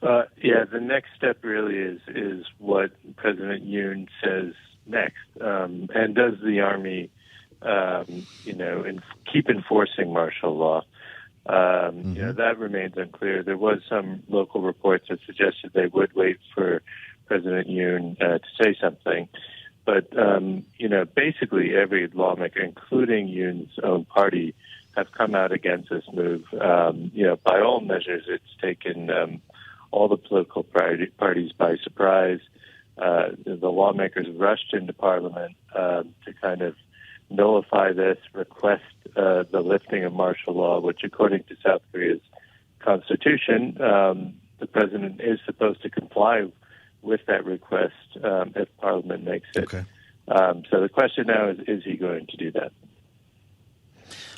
Yeah, the next step really is what President Yoon says next. And does the Army, keep enforcing martial law? That remains unclear. There was some local reports that suggested they would wait for President Yoon to say something. But, basically every lawmaker, including Yoon's own party, have come out against this move. By all measures, it's taken all the political parties by surprise. The lawmakers rushed into Parliament to kind of nullify this, request the lifting of martial law, which, according to South Korea's constitution, the president is supposed to comply with that request if Parliament makes it. Okay. So the question now is he going to do that?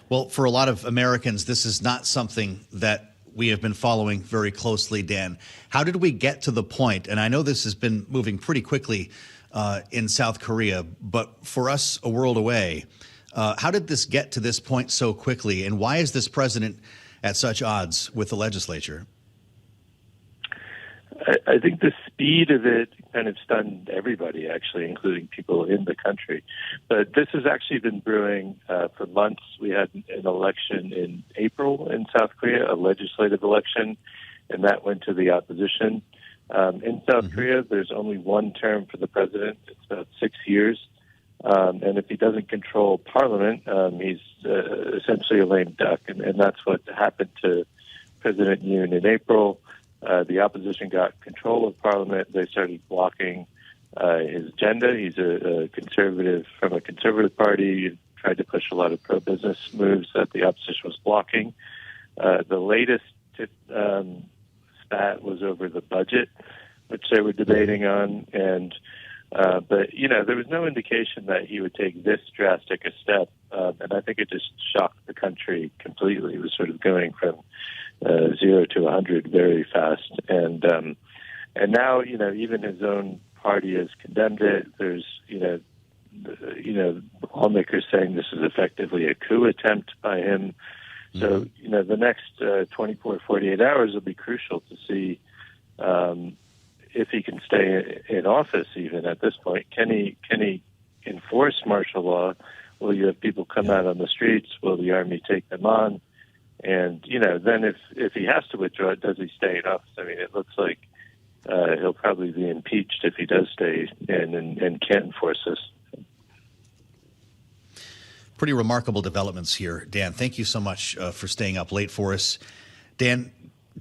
Well, for a lot of Americans, this is not something that we have been following very closely, Dan. How did we get to the point, and I know this has been moving pretty quickly in South Korea, but for us a world away, how did this get to this point so quickly, and why is this president at such odds with the legislature? I think the speed of it kind of stunned everybody, actually, including people in the country. But this has actually been brewing for months. We had an election in April in South Korea, a legislative election, and that went to the opposition. In South Korea, there's only one term for the president. It's about 6 years. And if he doesn't control Parliament, he's essentially a lame duck. And that's what happened to President Yoon in April. The opposition got control of Parliament. They started blocking his agenda. He's a conservative from a conservative party. He tried to push a lot of pro-business moves that the opposition was blocking. The latest spat was over the budget, which they were debating on. But there was no indication that he would take this drastic a step. And I think it just shocked the country completely. It was sort of going from 0 to 100 very fast, and now even his own party has condemned it. There's lawmakers saying this is effectively a coup attempt by him. So, the next 24, 48 hours will be crucial to see if he can stay in office even at this point. Can he enforce martial law? Will you have people come out on the streets? Will the army take them on? And, then if he has to withdraw, does he stay in office? I mean, it looks like he'll probably be impeached if he does stay in and can't enforce this. Pretty remarkable developments here. Dan, thank you so much for staying up late for us. Dan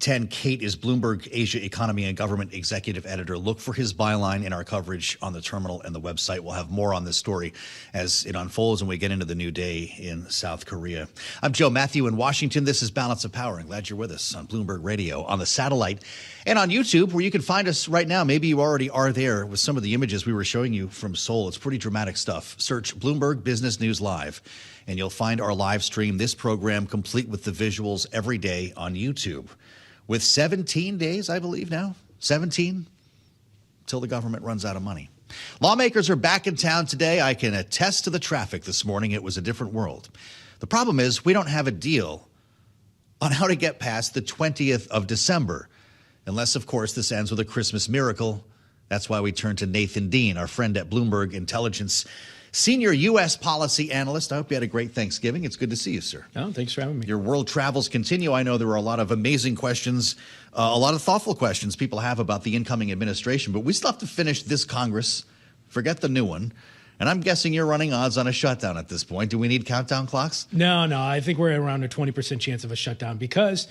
10, Kate is Bloomberg Asia Economy and Government Executive Editor. Look for his byline in our coverage on the terminal and the website. We'll have more on this story as it unfolds and we get into the new day in South Korea. I'm Joe Matthew in Washington. This is Balance of Power. I'm glad you're with us on Bloomberg Radio, on the satellite, and on YouTube, where you can find us right now. Maybe you already are there with some of the images we were showing you from Seoul. It's pretty dramatic stuff. Search Bloomberg Business News Live, and you'll find our live stream, this program, complete with the visuals every day on YouTube. With 17 days, I believe now, 17, till the government runs out of money. Lawmakers are back in town today. I can attest to the traffic this morning. It was a different world. The problem is we don't have a deal on how to get past the 20th of December, unless, of course, this ends with a Christmas miracle. That's why we turn to Nathan Dean, our friend at Bloomberg Intelligence, Senior U.S. Policy Analyst. I hope you had a great Thanksgiving. It's good to see you, sir. Oh, thanks for having me. Your world travels continue. I know there were a lot of amazing questions, a lot of thoughtful questions people have about the incoming administration, but we still have to finish this Congress. Forget the new one. And I'm guessing you're running odds on a shutdown at this point. Do we need countdown clocks? No. I think we're around a 20% chance of a shutdown because,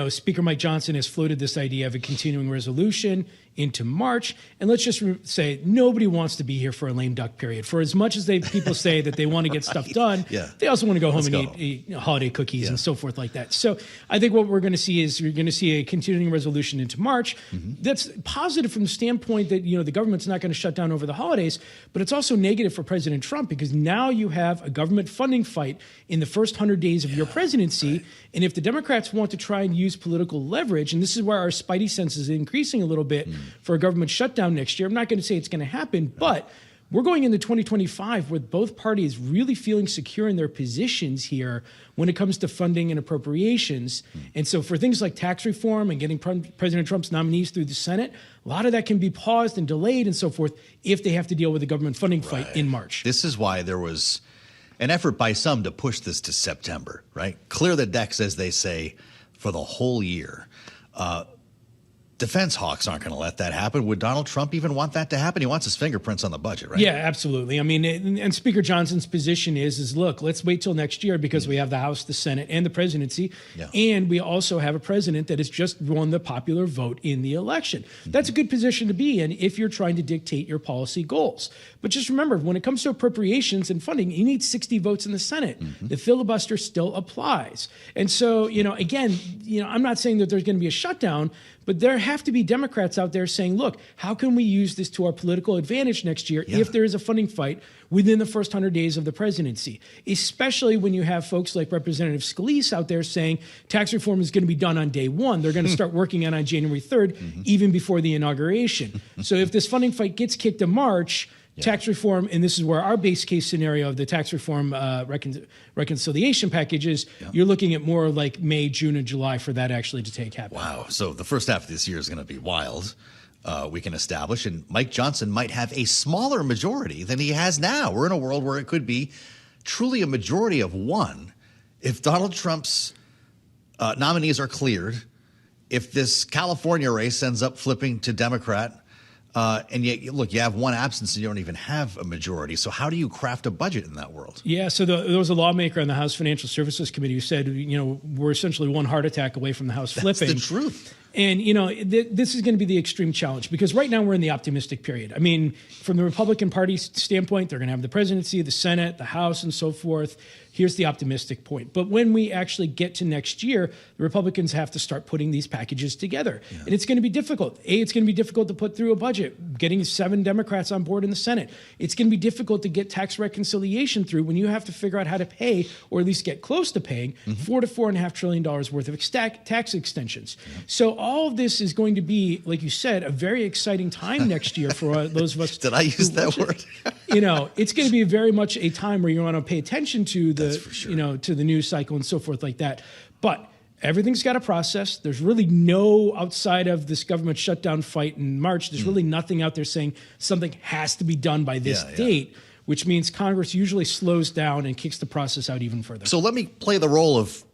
Speaker Mike Johnson has floated this idea of a continuing resolution into March. And let's just say nobody wants to be here for a lame duck period. For as much as people say that they want to get stuff done, they also want to go home and eat holiday cookies and so forth like that. So I think what we're going to see is you're going to see a continuing resolution into March. That's positive from the standpoint that, the government's not going to shut down over the holidays, but it's also negative for President Trump because now you have a government funding fight in the first 100 days of your presidency. And if the Democrats want to try and use political leverage, and this is where our spidey sense is increasing a little bit for a government shutdown next year. I'm not going to say it's going to happen, but we're going into 2025 with both parties really feeling secure in their positions here when it comes to funding and appropriations. And so for things like tax reform and getting President Trump's nominees through the Senate, a lot of that can be paused and delayed and so forth if they have to deal with the government funding fight in March. This is why there was an effort by some to push this to September, right? Clear the decks, as they say, for the whole year. Defense hawks aren't going to let that happen. Would Donald Trump even want that to happen? He wants his fingerprints on the budget, right? Yeah, absolutely. I mean, and Speaker Johnson's position is look, let's wait till next year because we have the House, the Senate, and the presidency. And we also have a president that has just won the popular vote in the election. That's a good position to be in if you're trying to dictate your policy goals. But just remember, when it comes to appropriations and funding, you need 60 votes in the Senate. The filibuster still applies. And so, again, I'm not saying that there's going to be a shutdown, but there have to be Democrats out there saying, look, how can we use this to our political advantage next year if there is a funding fight within the first 100 days of the presidency, especially when you have folks like Representative Scalise out there saying tax reform is going to be done on day one. They're going to start working on January 3rd, even before the inauguration. So if this funding fight gets kicked in March, tax reform, and this is where our base case scenario of the tax reform reconciliation package is, you're looking at more like May, June, and July for that actually to take happen. Wow. So the first half of this year is going to be wild, we can establish, and Mike Johnson might have a smaller majority than he has now. We're in a world where it could be truly a majority of one if Donald Trump's nominees are cleared, if this California race ends up flipping to Democrat, and yet, look, you have one absence and you don't even have a majority. So how do you craft a budget in that world? Yeah, so there was a lawmaker on the House Financial Services Committee who said, we're essentially one heart attack away from the House flipping. That's the truth. And, this is going to be the extreme challenge because right now we're in the optimistic period. I mean, from the Republican Party standpoint, they're going to have the presidency, the Senate, the House, and so forth. Here's the optimistic point. But when we actually get to next year, the Republicans have to start putting these packages together. And it's going to be difficult. It's going to be difficult to put through a budget, getting 7 Democrats on board in the Senate. It's going to be difficult to get tax reconciliation through when you have to figure out how to pay, or at least get close to paying, $4 to $4.5 trillion worth of tax extensions. So all of this is going to be, like you said, a very exciting time next year for those of us. Did I use that word? It's going to be very much a time where you want to pay attention to the, to the news cycle and so forth like that. But everything's got a process. There's really no, outside of this government shutdown fight in March, there's really nothing out there saying something has to be done by this date, which means Congress usually slows down and kicks the process out even further. So let me play the role of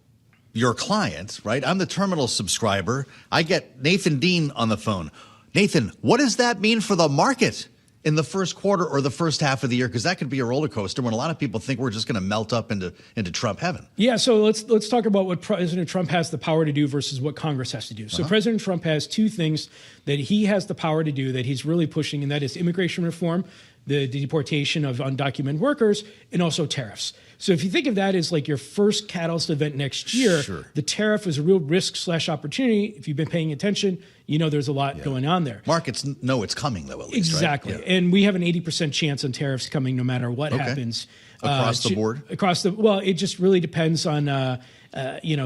your client, right? I'm the terminal subscriber. I get Nathan Dean on the phone. Nathan, what does that mean for the market in the first quarter or the first half of the year? Because that could be a roller coaster when a lot of people think we're just going to melt up into Trump heaven. Yeah, so let's talk about what President Trump has the power to do versus what Congress has to do. So President Trump has two things that he has the power to do that he's really pushing, and that is immigration reform, the deportation of undocumented workers, and also tariffs. So if you think of that as like your first catalyst event next year, the tariff is a real risk/opportunity. If you've been paying attention, you know there's a lot going on there. Markets know it's coming, though, at least, exactly. right? And we have an 80% chance on tariffs coming no matter what happens. Across the board? Well, it just really depends on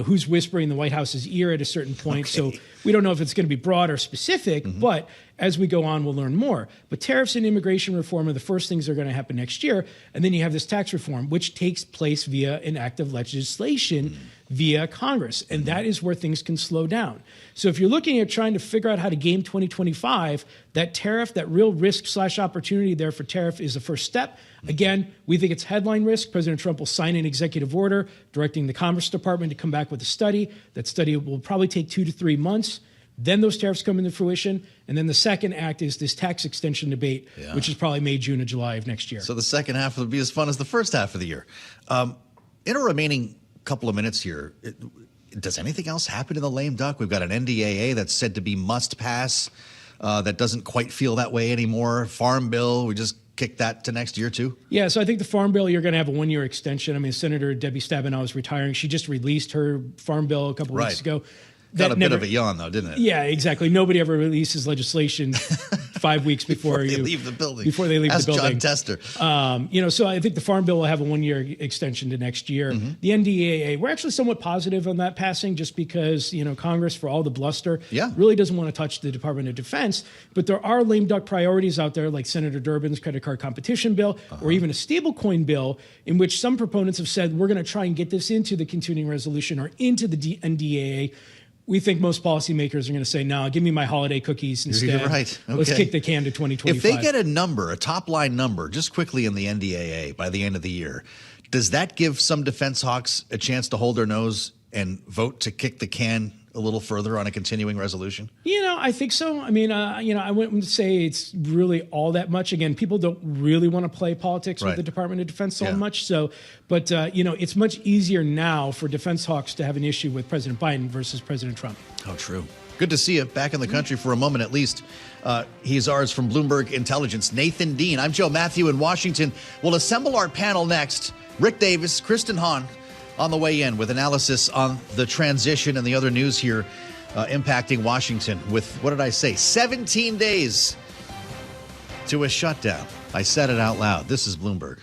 who's whispering in the White House's ear at a certain point. So we don't know if it's going to be broad or specific, but as we go on, we'll learn more. But tariffs and immigration reform are the first things that are going to happen next year. And then you have this tax reform, which takes place via an act of legislation via Congress. And that is where things can slow down. So if you're looking at trying to figure out how to game 2025, that tariff, that real risk/opportunity there for tariff is the first step. Again, we think it's headline risk. President Trump will sign an executive order directing the Commerce Department to come back with a study. That study will probably take 2 to 3 months. Then those tariffs come into fruition. And then the second act is this tax extension debate, which is probably May, June, or July of next year. So the second half will be as fun as the first half of the year. In a remaining couple of minutes here, does anything else happen in the lame duck? We've got an NDAA that's said to be must pass. That doesn't quite feel that way anymore. Farm bill, we just kick that to next year too? Yeah, so I think the Farm Bill, you're going to have a 1-year extension. I mean, Senator Debbie Stabenow is retiring. She just released her Farm Bill a couple weeks ago. Got a bit of a yawn, though, didn't it? Yeah, exactly. Nobody ever releases legislation 5 weeks before they leave the building. Before they leave Ask the building. John Tester. So I think the Farm Bill will have a 1-year extension to next year. The NDAA, we're actually somewhat positive on that passing, just because Congress, for all the bluster, really doesn't want to touch the Department of Defense. But there are lame duck priorities out there, like Senator Durbin's credit card competition bill, or even a stablecoin bill, in which some proponents have said we're going to try and get this into the continuing resolution or into the NDAA. We think most policymakers are going to say, no, give me my holiday cookies instead. You're right. Okay. Let's kick the can to 2025. If they get a number, a top-line number, just quickly in the NDAA by the end of the year, does that give some defense hawks a chance to hold their nose and vote to kick the can a little further on a continuing resolution? I think so. I mean, I wouldn't say it's really all that much. Again, people don't really want to play politics with the Department of Defense so much. So, but it's much easier now for defense hawks to have an issue with President Biden versus President Trump. Oh, true. Good to see you back in the country for a moment at least. He's ours from Bloomberg Intelligence. Nathan Dean. I'm Joe Matthew in Washington. We'll assemble our panel next. Rick Davis, Kristen Hahn on the way in with analysis on the transition and the other news here impacting Washington with, what did I say, 17 days to a shutdown. I said it out loud. This is Bloomberg.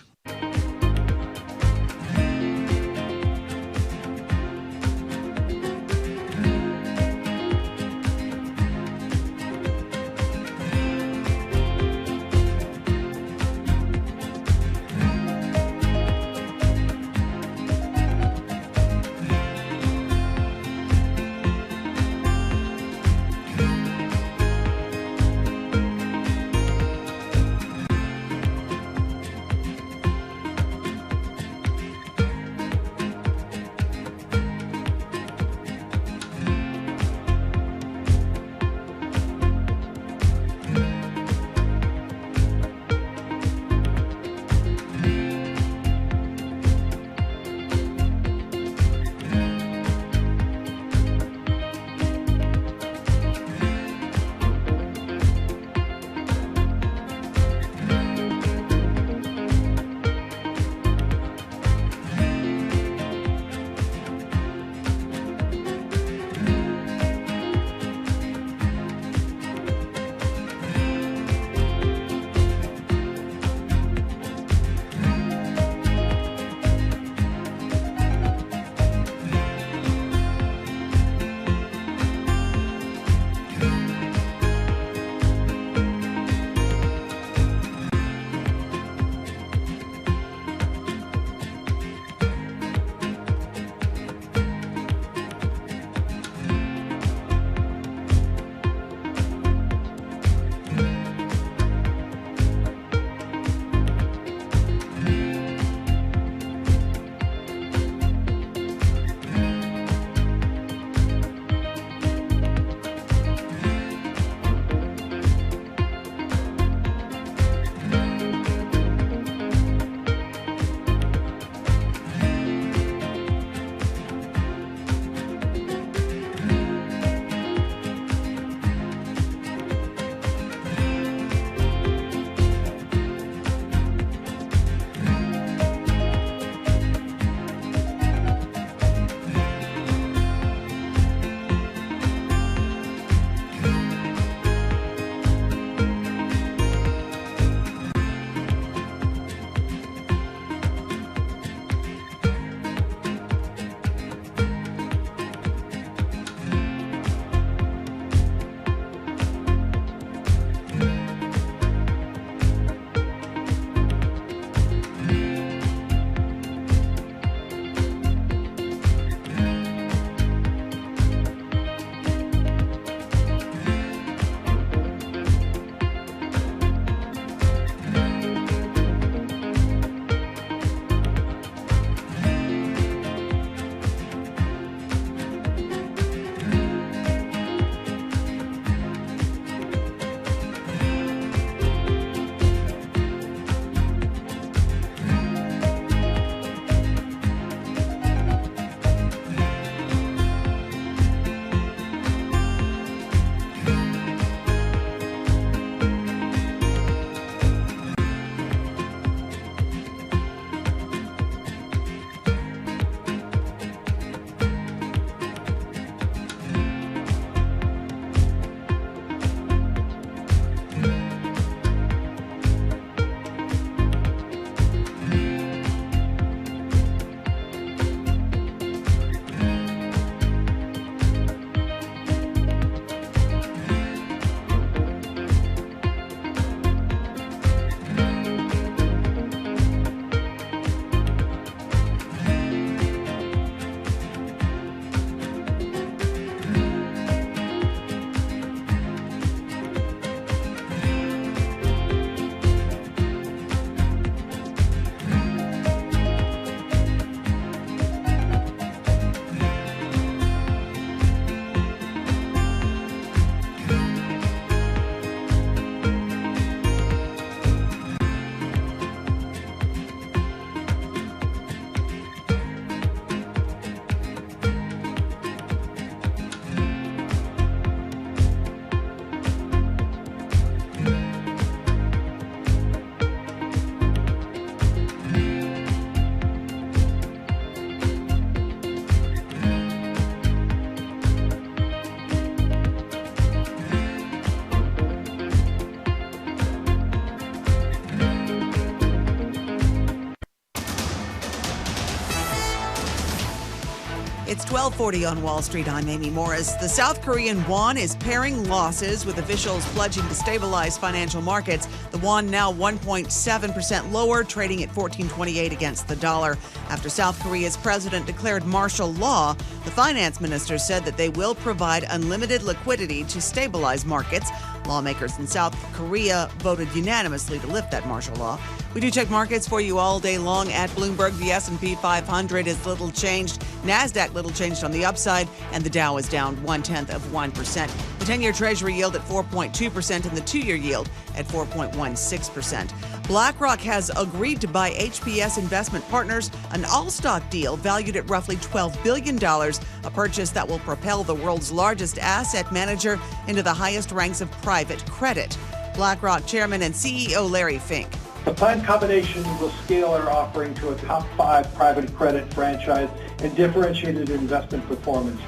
It's 12:40 on Wall Street. I'm Amy Morris. The South Korean won is paring losses with officials pledging to stabilize financial markets. The won now 1.7% lower, trading at 14.28 against the dollar. After South Korea's president declared martial law, the finance minister said that they will provide unlimited liquidity to stabilize markets. Lawmakers in South Korea voted unanimously to lift that martial law. We do check markets for you all day long at Bloomberg. The S&P 500 is little changed. NASDAQ little changed on the upside, and the Dow is down 0.1%. The 10-year Treasury yield at 4.2% and the 2-year yield at 4.16%. BlackRock has agreed to buy HPS Investment Partners, an all-stock deal valued at roughly $12 billion, a purchase that will propel the world's largest asset manager into the highest ranks of private credit. BlackRock Chairman and CEO Larry Fink. The planned combination will scale our offering to a top 5 private credit franchise and differentiated investment performance.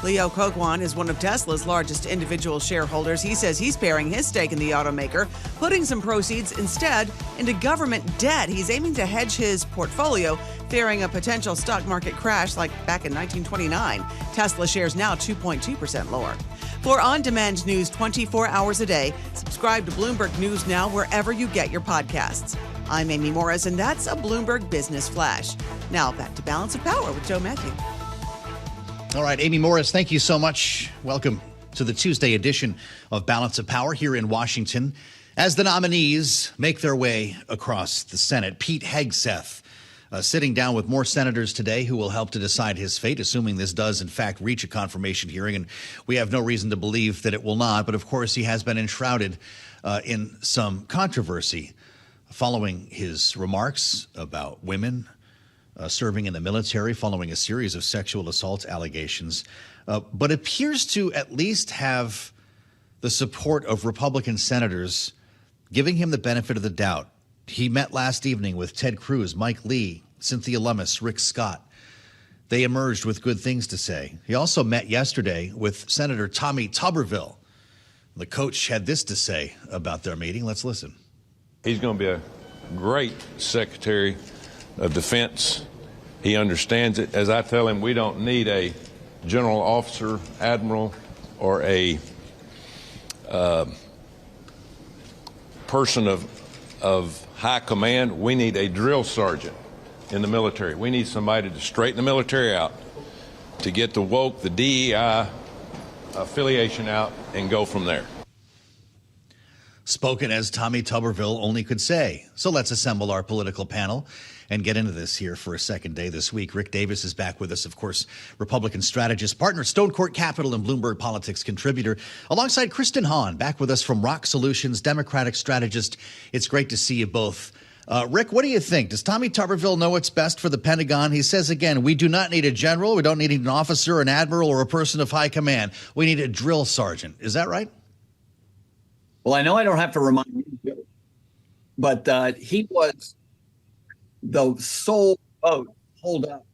Leo Kokwan is one of Tesla's largest individual shareholders. He says he's paring his stake in the automaker, putting some proceeds instead into government debt. He's aiming to hedge his portfolio, fearing a potential stock market crash like back in 1929. Tesla shares now 2.2% lower. For on-demand news 24 hours a day, subscribe to Bloomberg News Now wherever you get your podcasts. I'm Amy Morris, and that's a Bloomberg Business Flash. Now back to Balance of Power with Joe Matthew. All right, Amy Morris, thank you so much. Welcome to the Tuesday edition of Balance of Power here in Washington. As the nominees make their way across the Senate, Pete Hegseth sitting down with more senators today who will help to decide his fate, assuming this does, in fact, reach a confirmation hearing. And we have no reason to believe that it will not. But, of course, he has been enshrouded in some controversy following his remarks about women serving in the military following a series of sexual assault allegations, but appears to at least have the support of Republican senators giving him the benefit of the doubt. He met last evening with Ted Cruz, Mike Lee, Cynthia Lummis, Rick Scott. They emerged with good things to say. He also met yesterday with Senator Tommy Tuberville. The coach had this to say about their meeting. Let's listen. He's going to be a great Secretary of Defense. He understands it. As I tell him, we don't need a general officer, admiral, or a person of high command. We need a drill sergeant in the military. We need somebody to straighten the military out, to get the woke, the DEI affiliation out, and go from there. Spoken as Tommy Tuberville only could say. So let's assemble our political panel and get into this here for a second day this week. Rick Davis is back with us, of course, Republican strategist, partner at Stone Court Capital and Bloomberg Politics contributor, alongside Kristen Hahn, back with us from Rock Solutions, Democratic strategist. It's great to see you both. Rick, what do you think? Does Tommy Tuberville know what's best for the Pentagon? He says, again, we do not need a general. We don't need an officer, an admiral, or a person of high command. We need a drill sergeant. Is that right? Well, I know I don't have to remind you, but he was the sole vote hold up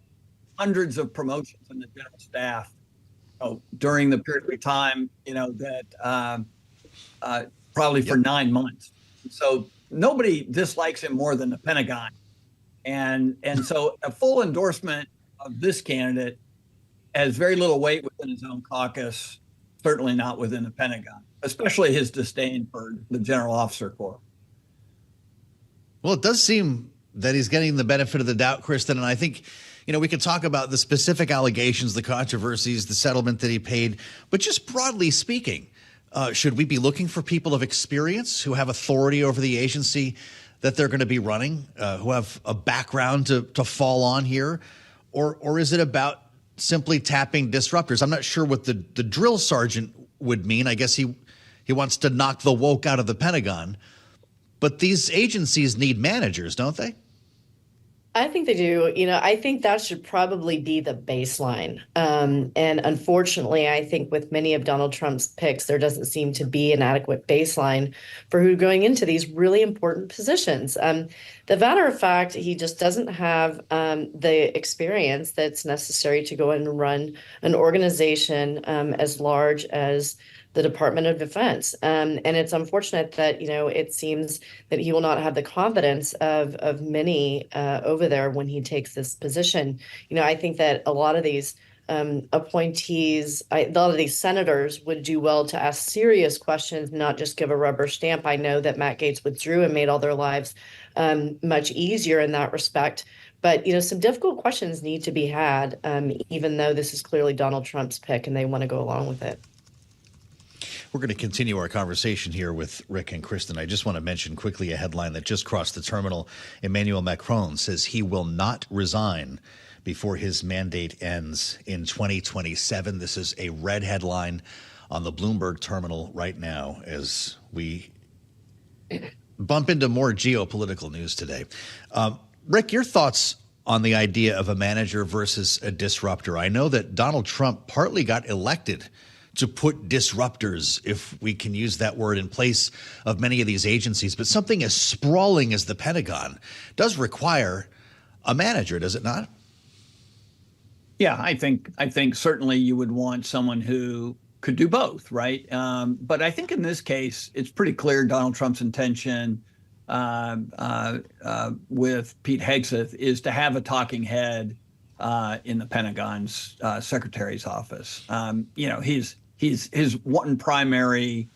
hundreds of promotions in the general staff during the period of time, that probably for 9 months. So nobody dislikes him more than the Pentagon. And so a full endorsement of this candidate has very little weight within his own caucus, certainly not within the Pentagon, especially his disdain for the General Officer Corps. Well, it does seem that he's getting the benefit of the doubt, Kristen. And I think, we could talk about the specific allegations, the controversies, the settlement that he paid. But just broadly speaking, should we be looking for people of experience who have authority over the agency that they're going to be running, who have a background to fall on here? Or is it about simply tapping disruptors? I'm not sure what the drill sergeant would mean. I guess he wants to knock the woke out of the Pentagon. But these agencies need managers, don't they? I think they do. I think that should probably be the baseline. And unfortunately, I think with many of Donald Trump's picks, there doesn't seem to be an adequate baseline for who going into these really important positions. The matter of fact, he just doesn't have the experience that's necessary to go in and run an organization as large as the Department of Defense. And it's unfortunate that, it seems that he will not have the confidence of many over there when he takes this position. I think that a lot of these appointees, a lot of these senators would do well to ask serious questions, not just give a rubber stamp. I know that Matt Gaetz withdrew and made all their lives much easier in that respect. But, some difficult questions need to be had, even though this is clearly Donald Trump's pick and they want to go along with it. We're going to continue our conversation here with Rick and Kristen. I just want to mention quickly a headline that just crossed the terminal. Emmanuel Macron says he will not resign before his mandate ends in 2027. This is a red headline on the Bloomberg terminal right now as we bump into more geopolitical news today. Rick, your thoughts on the idea of a manager versus a disruptor? I know that Donald Trump partly got elected to put disruptors, if we can use that word, in place of many of these agencies. But something as sprawling as the Pentagon does require a manager, does it not? Yeah, I think certainly you would want someone who could do both, right? But I think in this case, it's pretty clear Donald Trump's intention with Pete Hegseth is to have a talking head in the Pentagon's secretary's office. His one primary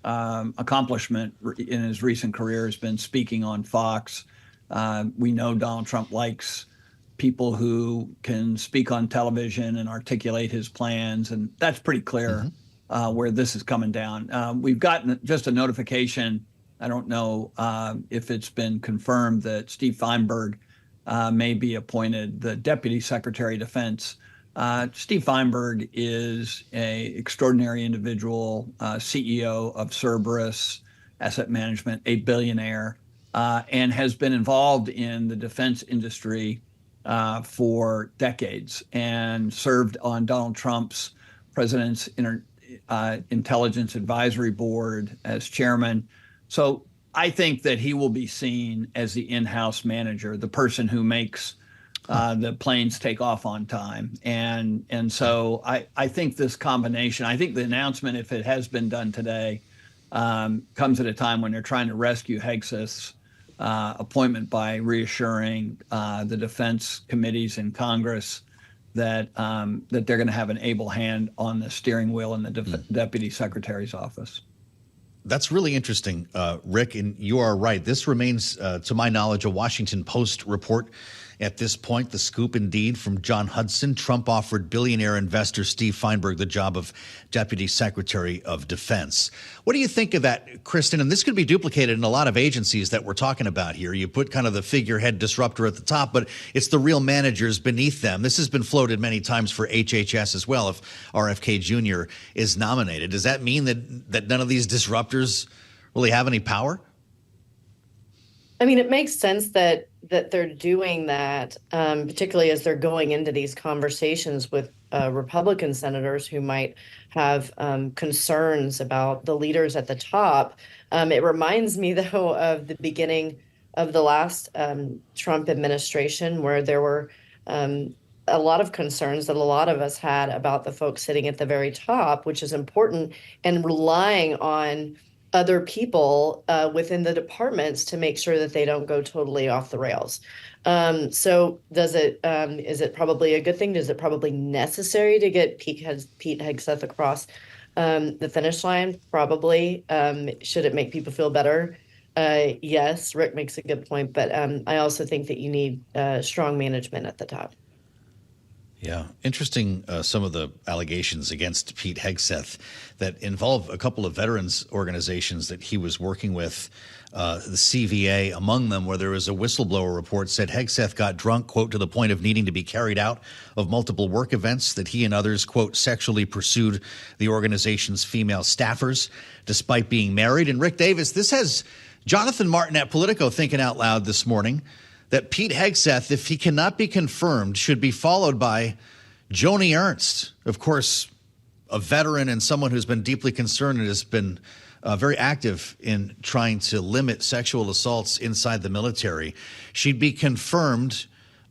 accomplishment in his recent career has been speaking on Fox. We know Donald Trump likes people who can speak on television and articulate his plans, and that's pretty clear where this is coming down. We've gotten just a notification. I don't know if it's been confirmed that Steve Feinberg may be appointed the Deputy Secretary of Defense. Steve Feinberg is an extraordinary individual, CEO of Cerberus Asset Management, a billionaire, and has been involved in the defense industry for decades and served on Donald Trump's President's Intelligence Advisory Board as chairman. So I think that he will be seen as the in-house manager, the person who makes the planes take off on time. And so I think this combination, I think the announcement, if it has been done today, comes at a time when they're trying to rescue Hegseth's appointment by reassuring the defense committees in Congress that they're going to have an able hand on the steering wheel in the Deputy Secretary's office. That's really interesting, Rick, and you are right. This remains, to my knowledge, a Washington Post report at this point. The scoop, indeed, from John Hudson. Trump offered billionaire investor Steve Feinberg the job of Deputy Secretary of Defense. What do you think of that, Kristen? And this could be duplicated in a lot of agencies that we're talking about here. You put kind of the figurehead disruptor at the top, but it's the real managers beneath them. This has been floated many times for HHS as well, if RFK Jr. is nominated. Does that mean that none of these disruptors really have any power? I mean, it makes sense that they're doing that, particularly as they're going into these conversations with Republican senators who might have concerns about the leaders at the top. It reminds me, though, of the beginning of the last Trump administration, where there were a lot of concerns that a lot of us had about the folks sitting at the very top, which is important, and relying on other people within the departments to make sure that they don't go totally off the rails. So is it probably a good thing? Is it probably necessary to get Pete Hegseth across the finish line? Probably. Should it make people feel better? Yes, Rick makes a good point, but I also think that you need strong management at the top. Yeah, interesting. Some of the allegations against Pete Hegseth that involve a couple of veterans organizations that he was working with, the CVA among them, where there was a whistleblower report said Hegseth got drunk, quote, to the point of needing to be carried out of multiple work events, that he and others, quote, sexually pursued the organization's female staffers despite being married. And Rick Davis, this has Jonathan Martin at Politico thinking out loud this morning that Pete Hegseth, if he cannot be confirmed, should be followed by Joni Ernst, of course, a veteran and someone who's been deeply concerned and has been very active in trying to limit sexual assaults inside the military. She'd be confirmed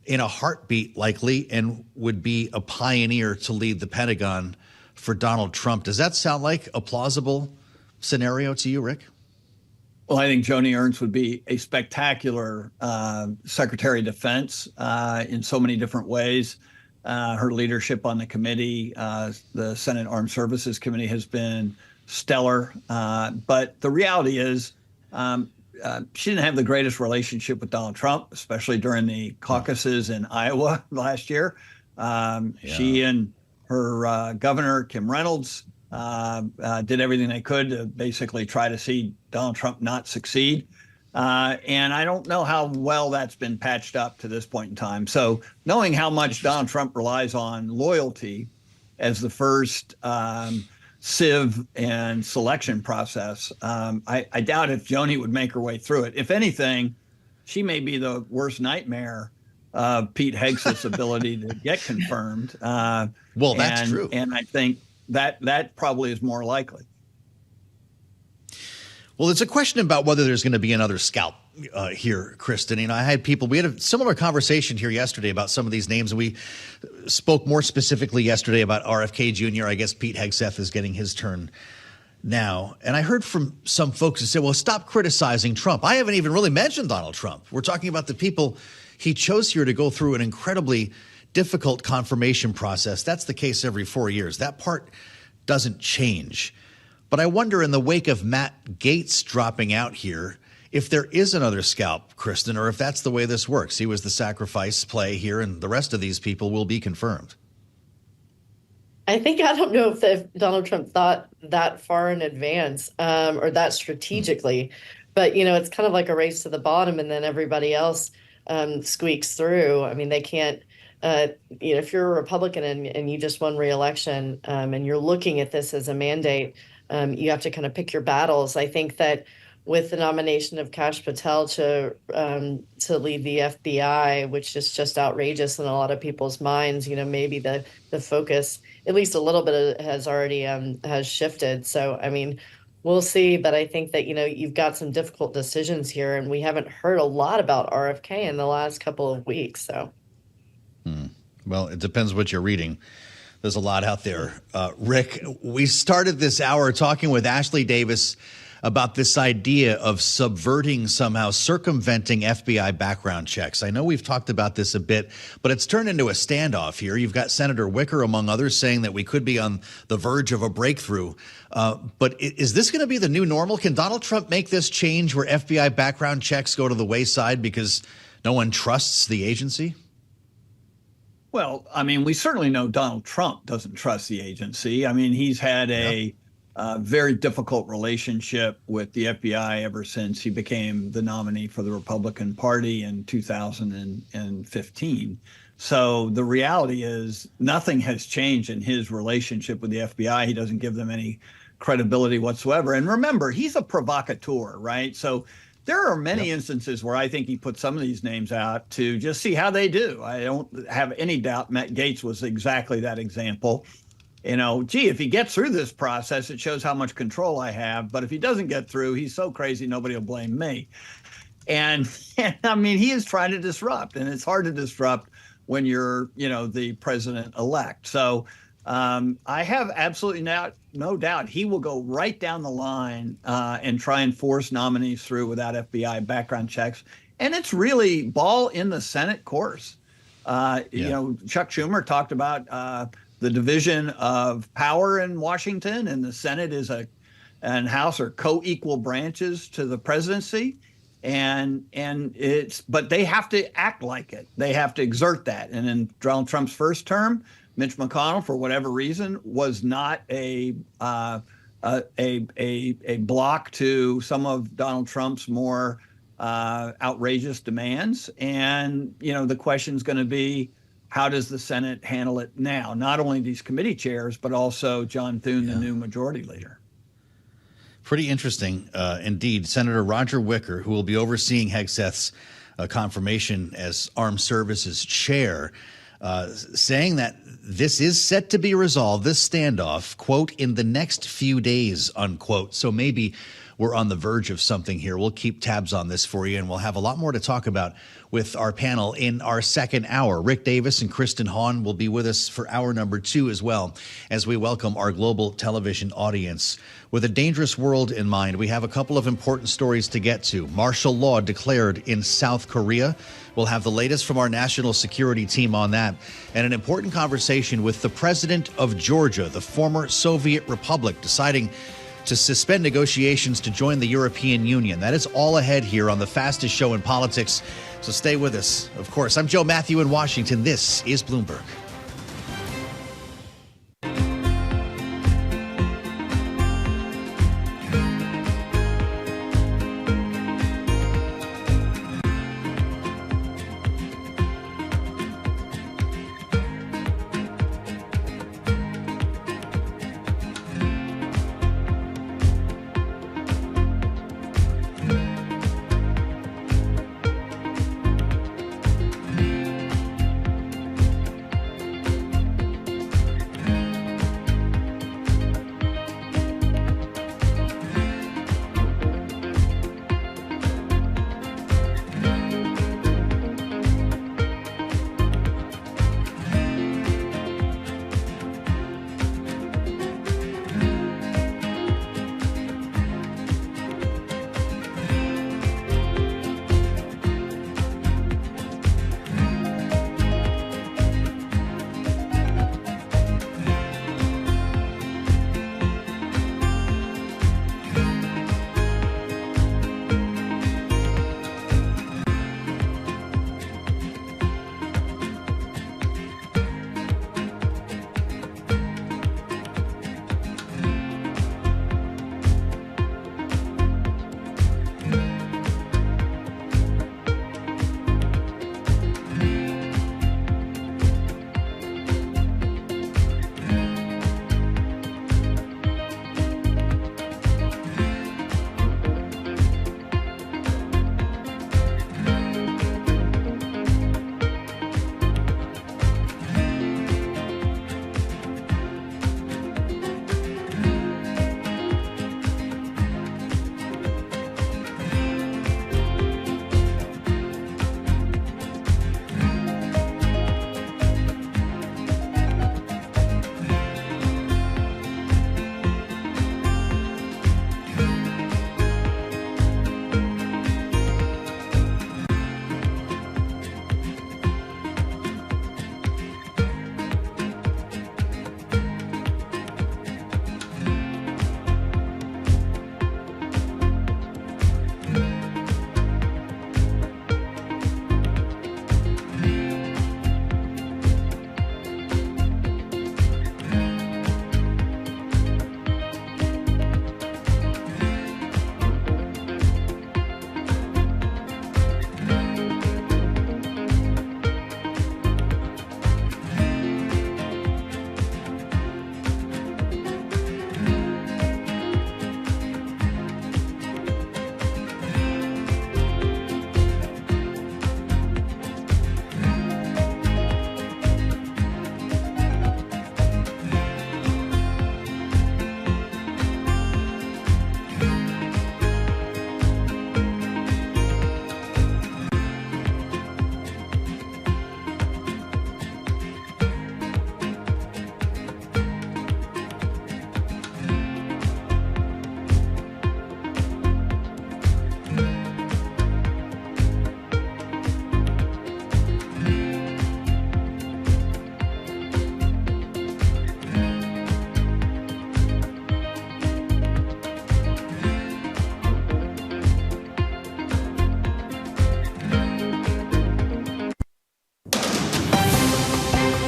in a heartbeat, likely, and would be a pioneer to lead the Pentagon for Donald Trump. Does that sound like a plausible scenario to you, Rick? Well, I think Joni Ernst would be a spectacular Secretary of Defense in so many different ways. Her leadership on the committee, the Senate Armed Services Committee, has been stellar. But the reality is she didn't have the greatest relationship with Donald Trump, especially during the caucuses in Iowa last year. She and her governor, Kim Reynolds, did everything they could to basically try to see Donald Trump not succeed. And I don't know how well that's been patched up to this point in time. So knowing how much Donald Trump relies on loyalty as the first sieve and selection process, I doubt if Joni would make her way through it. If anything, she may be the worst nightmare of Pete Hegseth's ability to get confirmed. Well, that's true. And I think that probably is more likely. Well, it's a question about whether there's going to be another scalp here, Kristen. You know, we had a similar conversation here yesterday about some of these names, and we spoke more specifically yesterday about RFK Jr. I guess Pete Hegseth is getting his turn now. And I heard from some folks who said, well, stop criticizing Trump. I haven't even really mentioned Donald Trump. We're talking about the people he chose here to go through an incredibly difficult confirmation process. That's the case every 4 years. That part doesn't change. But I wonder, in the wake of Matt Gaetz dropping out here, if there is another scalp, Kristen, or if that's the way this works. He was the sacrifice play here, and the rest of these people will be confirmed. I don't know if Donald Trump thought that far in advance or that strategically, but, you know, it's kind of like a race to the bottom, and then everybody else squeaks through. I mean, they can't, you know, if you're a Republican and you just won re-election and you're looking at this as a mandate, you have to kind of pick your battles. I think that with the nomination of Kash Patel to lead the FBI, which is just outrageous in a lot of people's minds, you know, maybe the focus, at least a little bit, has already has shifted. So, I mean, we'll see. But I think that, you know, you've got some difficult decisions here, and we haven't heard a lot about RFK in the last couple of weeks. So, well, it depends what you're reading. There's a lot out there. Rick, we started this hour talking with Ashley Davis about this idea of subverting, somehow circumventing FBI background checks. I know we've talked about this a bit, but it's turned into a standoff here. You've got Senator Wicker, among others, saying that we could be on the verge of a breakthrough. But is this going to be the new normal? Can Donald Trump make this change where FBI background checks go to the wayside because no one trusts the agency? Well, I mean, we certainly know Donald Trump doesn't trust the agency. I mean, he's had a very difficult relationship with the FBI ever since he became the nominee for the Republican Party in 2015. So the reality is nothing has changed in his relationship with the FBI. He doesn't give them any credibility whatsoever. And remember, he's a provocateur, right? So there are many instances where I think he put some of these names out to just see how they do. I don't have any doubt Matt Gaetz was exactly that example. You know, gee, if he gets through this process, it shows how much control I have. But if he doesn't get through, he's so crazy, nobody will blame me. And I mean, he is trying to disrupt, and it's hard to disrupt when you're, you know, the president-elect. So I have absolutely no doubt he will go right down the line and try and force nominees through without FBI background checks. And it's really ball in the Senate course. You know, Chuck Schumer talked about the division of power in Washington, and the Senate and House are co-equal branches to the presidency. But they have to act like it. They have to exert that. And in Donald Trump's first term, Mitch McConnell, for whatever reason, was not a block to some of Donald Trump's more outrageous demands. And, you know, the question is going to be, how does the Senate handle it now? Not only these committee chairs, but also John Thune, the new majority leader. Pretty interesting indeed. Senator Roger Wicker, who will be overseeing Hegseth's confirmation as Armed Services Chair, saying that this is set to be resolved, this standoff, quote, in the next few days, unquote. So maybe we're on the verge of something here. We'll keep tabs on this for you, and we'll have a lot more to talk about with our panel in our second hour. Rick Davis and Kristen Hahn will be with us for hour number 2 as well, as we welcome our global television audience. With a dangerous world in mind, we have a couple of important stories to get to. Martial law declared in South Korea. We'll have the latest from our national security team on that, and an important conversation with the president of Georgia, the former Soviet Republic, deciding to suspend negotiations to join the European Union. That is all ahead here on the fastest show in politics, so stay with us. Of course, I'm Joe Matthew in Washington. This is Bloomberg.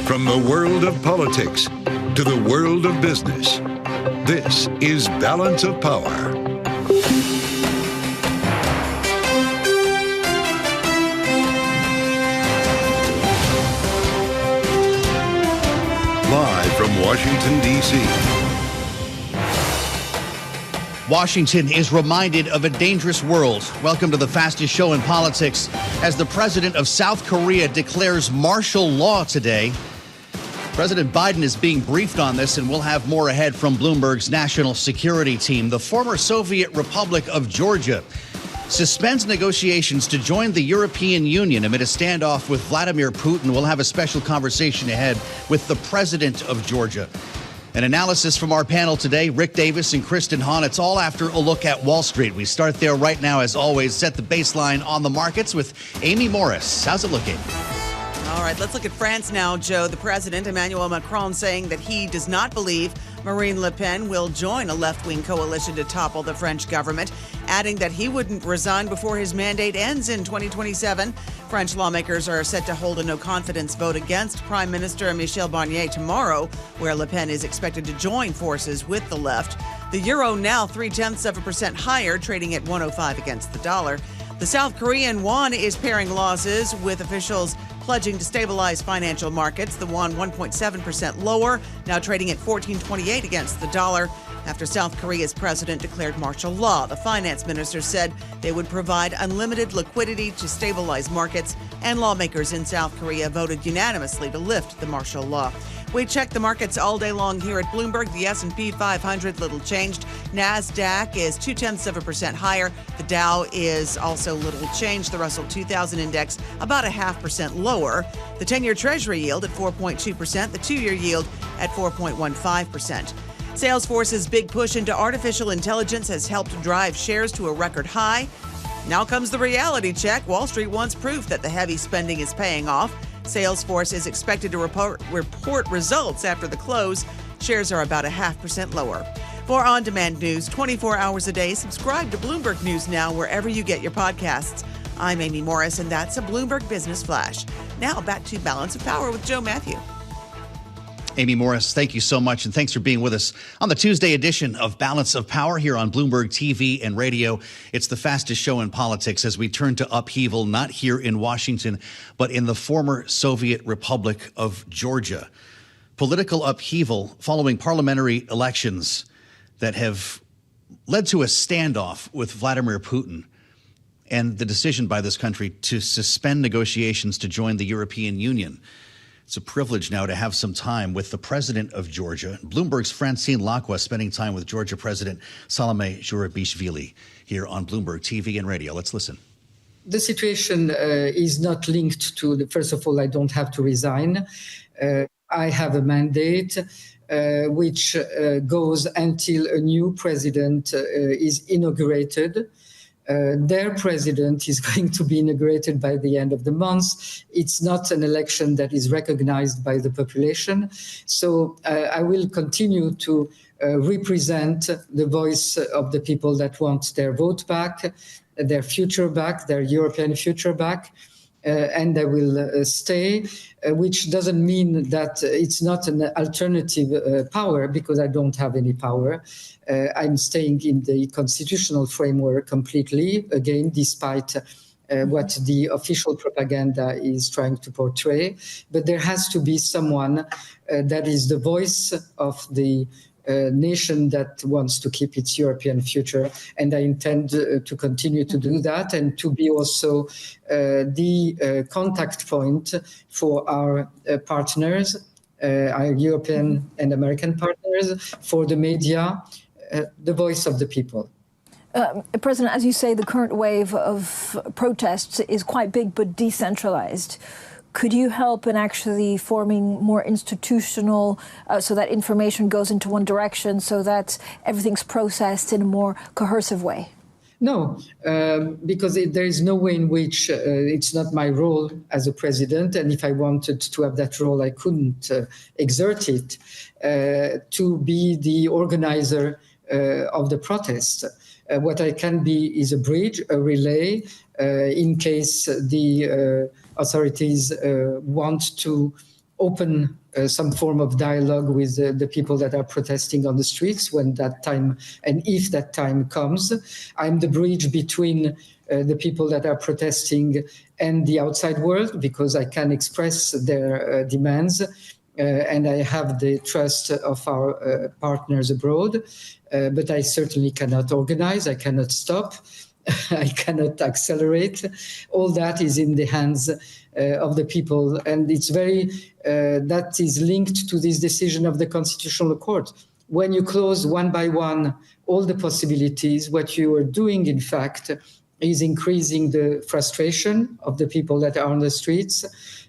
From the world of politics to the world of business, this is Balance of Power. Live from Washington, D.C. Washington is reminded of a dangerous world. Welcome to the fastest show in politics as the president of South Korea declares martial law today. President Biden is being briefed on this, and we'll have more ahead from Bloomberg's national security team. The former Soviet Republic of Georgia suspends negotiations to join the European Union amid a standoff with Vladimir Putin. We'll have a special conversation ahead with the president of Georgia. An analysis from our panel today, Rick Davis and Kristen Hahn. It's all after a look at Wall Street. We start there right now, as always, set the baseline on the markets with Amy Morris. How's it looking? All right, let's look at France now, Joe. The president, Emmanuel Macron, saying that he does not believe Marine Le Pen will join a left-wing coalition to topple the French government, adding that he wouldn't resign before his mandate ends in 2027. French lawmakers are set to hold a no-confidence vote against Prime Minister Michel Barnier tomorrow, where Le Pen is expected to join forces with the left. The euro now 0.3% higher, trading at 105 against the dollar. The South Korean won is paring losses, with officials pledging to stabilize financial markets. The won 1.7% lower, now trading at 14.28 against the dollar after South Korea's president declared martial law. The finance minister said they would provide unlimited liquidity to stabilize markets, and lawmakers in South Korea voted unanimously to lift the martial law. We check the markets all day long here at Bloomberg. The S&P 500 little changed. NASDAQ is 0.2% higher. The Dow is also little changed. The Russell 2000 index about 0.5% lower. The 10-year Treasury yield at 4.2%. The 2-year yield at 4.15%. Salesforce's big push into artificial intelligence has helped drive shares to a record high. Now comes the reality check. Wall Street wants proof that the heavy spending is paying off. Salesforce is expected to report results after the close. Shares are about 0.5% lower. For on-demand news 24 hours a day, subscribe to Bloomberg News Now wherever you get your podcasts. I'm Amy Morris, and that's a Bloomberg Business Flash. Now back to Balance of Power with Joe Matthew. Amy Morris, thank you so much, and thanks for being with us on the Tuesday edition of Balance of Power here on Bloomberg TV and radio. It's the fastest show in politics as we turn to upheaval, not here in Washington, but in the former Soviet Republic of Georgia. Political upheaval following parliamentary elections that have led to a standoff with Vladimir Putin and the decision by this country to suspend negotiations to join the European Union. It's a privilege now to have some time with the president of Georgia, Bloomberg's Francine Lacqua, spending time with Georgia President Salome Zurabishvili here on Bloomberg TV and radio. Let's listen. The situation is not linked to, first of all, I don't have to resign. I have a mandate which goes until a new president is inaugurated. Their president is going to be inaugurated by the end of the month. It's not an election that is recognized by the population. So I will continue to represent the voice of the people that want their vote back, their future back, their European future back. And I will stay, which doesn't mean that it's not an alternative power, because I don't have any power. I'm staying in the constitutional framework completely, again, despite what the official propaganda is trying to portray. But there has to be someone that is the voice of the nation that wants to keep its European future. And I intend to continue to do that, and to be also the contact point for our partners, our European and American partners, for the media, the voice of the people. President, as you say, the current wave of protests is quite big but decentralized. Could you help in actually forming more institutional, so that information goes into one direction, so that everything's processed in a more cohesive way? No, because there is no way in which it's not my role as a president, and if I wanted to have that role, I couldn't exert it, to be the organizer of the protest. What I can be is a bridge, a relay, in case the authorities want to open some form of dialogue with the people that are protesting on the streets when that time, and if that time comes. I'm the bridge between the people that are protesting and the outside world, because I can express their demands, and I have the trust of our partners abroad. But I certainly cannot organize, I cannot stop, I cannot accelerate. All that is in the hands of the people. And it's very, that is linked to this decision of the Constitutional Court. When you close one by one all the possibilities, what you are doing, in fact, is increasing the frustration of the people that are on the streets.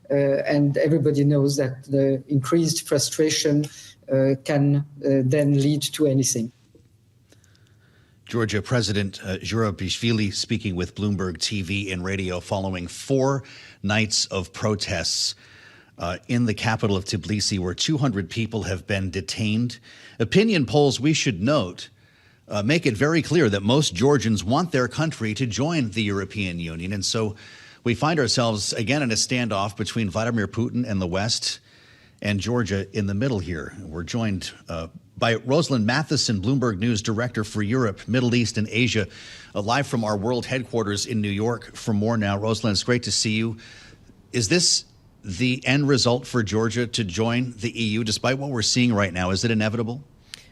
And everybody knows that the increased frustration can then lead to anything. Georgia President Zurabishvili speaking with Bloomberg TV and radio following 4 nights of protests in the capital of Tbilisi, where 200 people have been detained. Opinion polls, we should note, make it very clear that most Georgians want their country to join the European Union. And so we find ourselves again in a standoff between Vladimir Putin and the West and Georgia in the middle here. We're joined by Rosalind Matheson, Bloomberg News Director for Europe, Middle East, and Asia, live from our world headquarters in New York for more now. Rosalind, it's great to see you. Is this the end result for Georgia to join the EU, despite what we're seeing right now? Is it inevitable?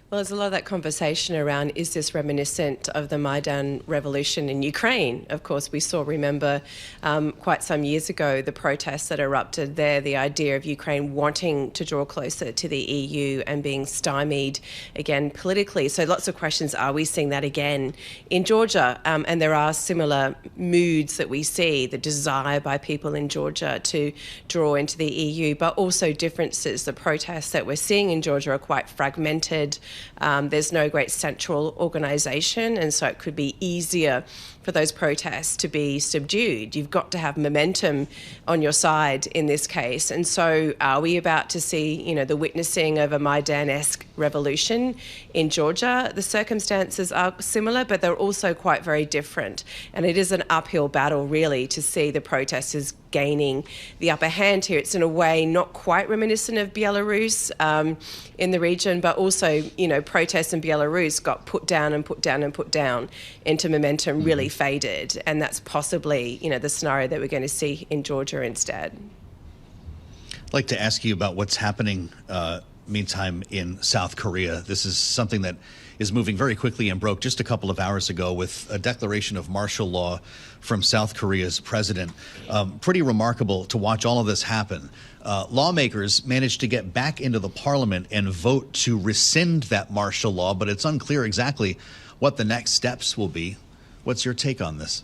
Well, there's a lot of that conversation around, is this reminiscent of the Maidan revolution in Ukraine? Of course, we saw, remember, quite some years ago, the protests that erupted there, the idea of Ukraine wanting to draw closer to the EU and being stymied again politically. So lots of questions, are we seeing that again in Georgia? And there are similar moods that we see, the desire by people in Georgia to draw into the EU, but also differences. The protests that we're seeing in Georgia are quite fragmented. There's no great central organisation, and so it could be easier for those protests to be subdued. You've got to have momentum on your side in this case. And so are we about to see, the witnessing of a Maidan-esque revolution in Georgia? The circumstances are similar, but they're also quite very different. And it is an uphill battle, really, to see the protesters gaining the upper hand here. It's in a way not quite reminiscent of Belarus in the region, but also, protests in Belarus got put down and put down and put down into momentum, really faded. And that's possibly, the scenario that we're going to see in Georgia instead. I'd like to ask you about what's happening, meantime, in South Korea. This is something that is moving very quickly and broke just a couple of hours ago with a declaration of martial law from South Korea's president. Pretty remarkable to watch all of this happen. Lawmakers managed to get back into the parliament and vote to rescind that martial law, but it's unclear exactly what the next steps will be. What's your take on this?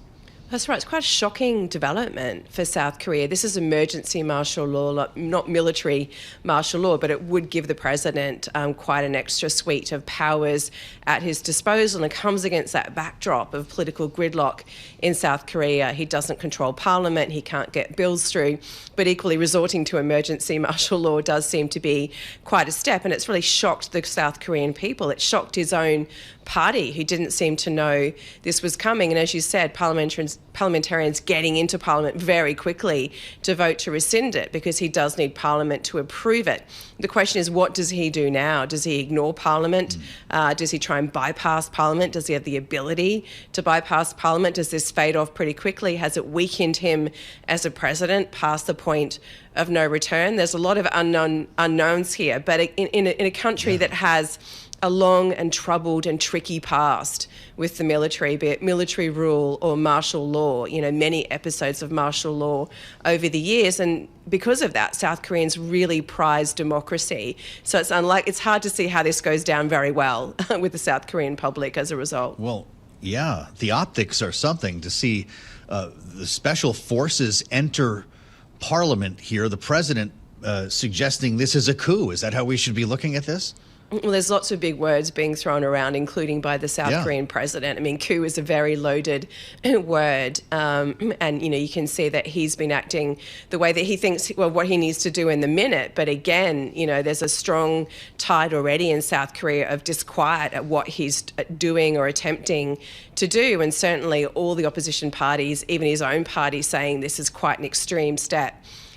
That's right. It's quite a shocking development for South Korea. This is emergency martial law, not military martial law, but it would give the president quite an extra suite of powers at his disposal, and it comes against that backdrop of political gridlock in South Korea. He doesn't control parliament, he can't get bills through, but equally resorting to emergency martial law does seem to be quite a step, and it's really shocked the South Korean people. It shocked his own party, who didn't seem to know this was coming. And as you said, parliamentarians getting into parliament very quickly to vote to rescind it, because he does need parliament to approve it. The question is, what does he do now? Does he ignore parliament? Does he try and bypass parliament? Does he have the ability to bypass parliament? Does this fade off pretty quickly? Has it weakened him as a president past the point of no return? There's a lot of unknowns here, but in a country that has a long and troubled and tricky past with the military, be it military rule or martial law, many episodes of martial law over the years. And because of that, South Koreans really prize democracy. So it's hard to see how this goes down very well with the South Korean public as a result. Well, yeah, the optics are something to see the special forces enter parliament here. The president suggesting this is a coup. Is that how we should be looking at this? Well, there's lots of big words being thrown around, including by the South Korean president. I mean, coup is a very loaded word. And, you can see that he's been acting the way that he thinks, what he needs to do in the minute. But again, there's a strong tide already in South Korea of disquiet at what he's doing or attempting to do. And certainly all the opposition parties, even his own party, saying this is quite an extreme step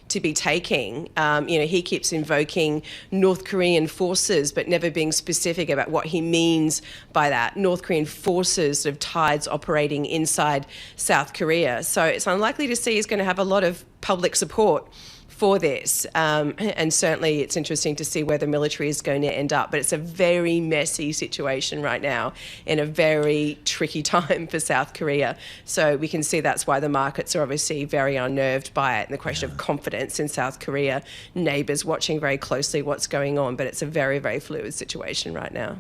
to be taking. He keeps invoking North Korean forces, but never being specific about what he means by that. North Korean forces of tides operating inside South Korea. So it's unlikely to see he's going to have a lot of public support for this. And certainly it's interesting to see where the military is going to end up. But it's a very messy situation right now in a very tricky time for South Korea. So we can see that's why the markets are obviously very unnerved by it, and the question of confidence in South Korea, neighbours watching very closely what's going on. But it's a very, very fluid situation right now.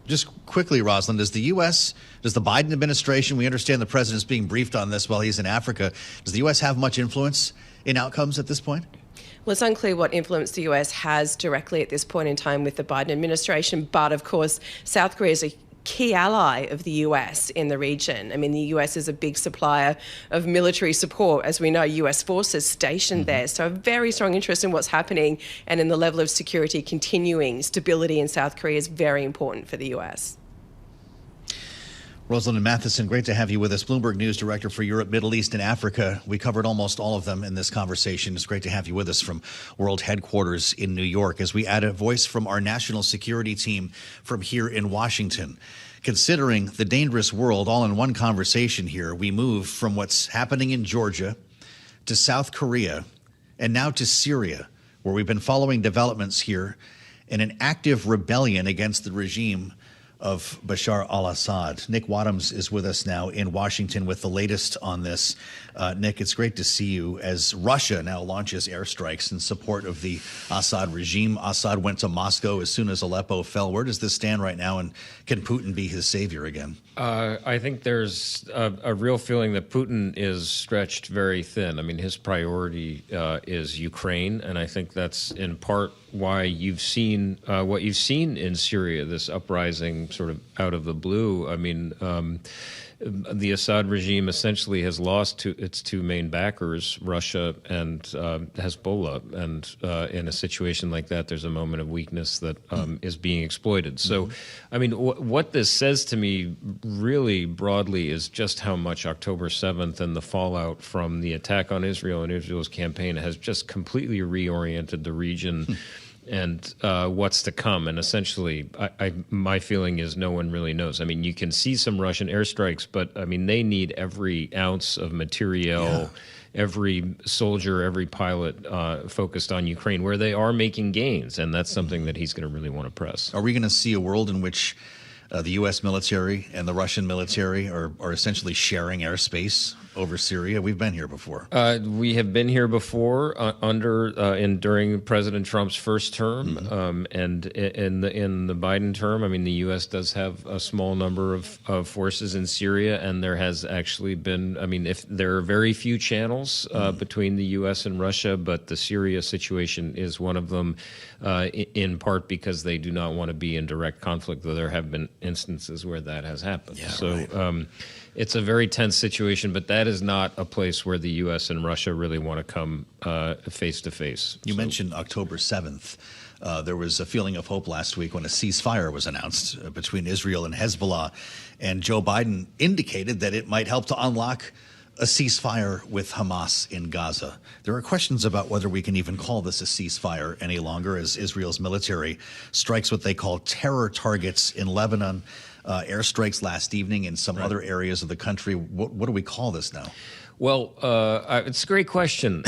Just quickly, Rosalind, does the Biden administration, we understand the president's being briefed on this while he's in Africa, does the U.S. have much influence in outcomes at this point? Well, it's unclear what influence the US has directly at this point in time with the Biden administration. But of course, South Korea is a key ally of the US in the region. I mean, the US is a big supplier of military support, as we know, US forces stationed there. So a very strong interest in what's happening and in the level of security continuing. Stability in South Korea is very important for the US. Rosalind Matheson, great to have you with us. Bloomberg News Director for Europe, Middle East, and Africa. We covered almost all of them in this conversation. It's great to have you with us from World Headquarters in New York as we add a voice from our national security team from here in Washington. Considering the dangerous world all in one conversation here, we move from what's happening in Georgia to South Korea and now to Syria, where we've been following developments here in an active rebellion against the regime of Bashar al-Assad. Nick Wadhams is with us now in Washington with the latest on this. Nick, it's great to see you as Russia now launches airstrikes in support of the Assad regime. Assad went to Moscow as soon as Aleppo fell. Where does this stand right now, and can Putin be his savior again? I think there's a real feeling that Putin is stretched very thin. I mean, his priority is Ukraine, and I think that's in part why you've seen what you've seen in Syria, this uprising sort of out of the blue. I mean, the Assad regime essentially has lost its two main backers, Russia and Hezbollah. And in a situation like that, there's a moment of weakness that is being exploited. So, I mean, what this says to me really broadly is just how much October 7th and the fallout from the attack on Israel and Israel's campaign has just completely reoriented the region. And what's to come. And essentially, my feeling is no one really knows. I mean, you can see some Russian airstrikes, but, I mean, they need every ounce of materiel, every soldier, every pilot focused on Ukraine, where they are making gains. And that's something that he's going to really want to press. Are we going to see a world in which the U.S. military and the Russian military are essentially sharing airspace over Syria? We've been here before. We have been here before during President Trump's first term, and in the Biden term. I mean, the U.S. does have a small number of forces in Syria, and there has actually been. I mean, if there are very few channels between the U.S. and Russia, but the Syria situation is one of them, in part because they do not want to be in direct conflict. Though there have been instances where that has happened. Yeah, so. Right. It's a very tense situation, but that is not a place where the U.S. and Russia really want to come face to face. You mentioned October 7th. There was a feeling of hope last week when a ceasefire was announced between Israel and Hezbollah, and Joe Biden indicated that it might help to unlock a ceasefire with Hamas in Gaza. There are questions about whether we can even call this a ceasefire any longer, as Israel's military strikes what they call terror targets in Lebanon. Airstrikes last evening in some other areas of the country. What do we call this now? Well, it's a great question.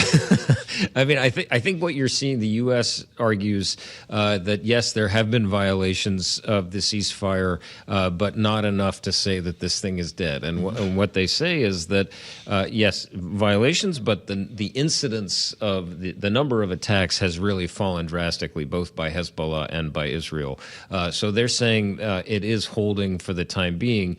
I mean, I think what you're seeing, the U.S. argues that, yes, there have been violations of the ceasefire, but not enough to say that this thing is dead. And what they say is that, yes, violations, but the incidence of the number of attacks has really fallen drastically, both by Hezbollah and by Israel. So they're saying it is holding for the time being.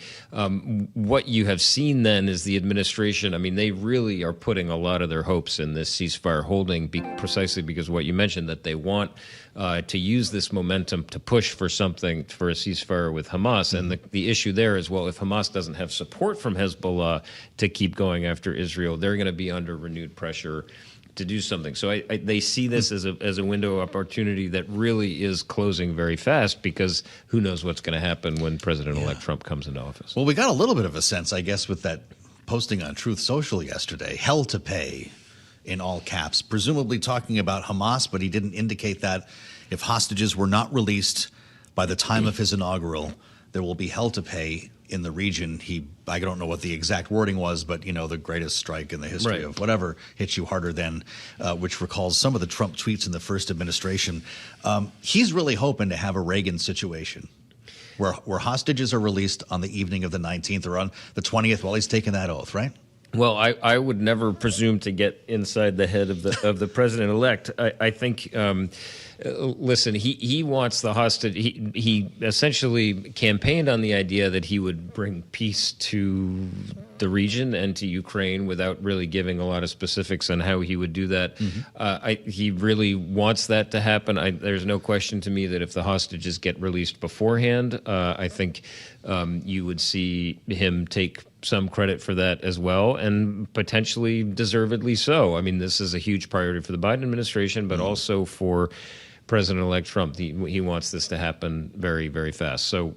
What you have seen then is the administration, I mean, they really are putting a lot of their hopes in this ceasefire holding precisely because what you mentioned, that they want to use this momentum to push for a ceasefire with Hamas. And the issue there is, well, if Hamas doesn't have support from Hezbollah to keep going after Israel, they're going to be under renewed pressure to do something. So they see this as a window of opportunity that really is closing very fast, because who knows what's going to happen when President-elect Trump comes into office. Well, we got a little bit of a sense, I guess, with that posting on Truth Social yesterday, hell to pay in all caps, presumably talking about Hamas, but he didn't indicate that if hostages were not released by the time of his inaugural, there will be hell to pay. in the region. I don't know what the exact wording was, but the greatest strike in the history of whatever hits you harder than, which recalls some of the Trump tweets in the first administration. He's really hoping to have a Reagan situation where hostages are released on the evening of the 19th or on the 20th while he's taking that oath, right? Well, I would never presume to get inside the head of the president-elect. I think, listen, he wants the hostage. He essentially campaigned on the idea that he would bring peace to the region and to Ukraine without really giving a lot of specifics on how he would do that. He really wants that to happen. There's no question to me that if the hostages get released beforehand, I think you would see him take some credit for that as well, and potentially deservedly so. I mean, this is a huge priority for the Biden administration, but also for President-elect Trump. He wants this to happen very, very fast. So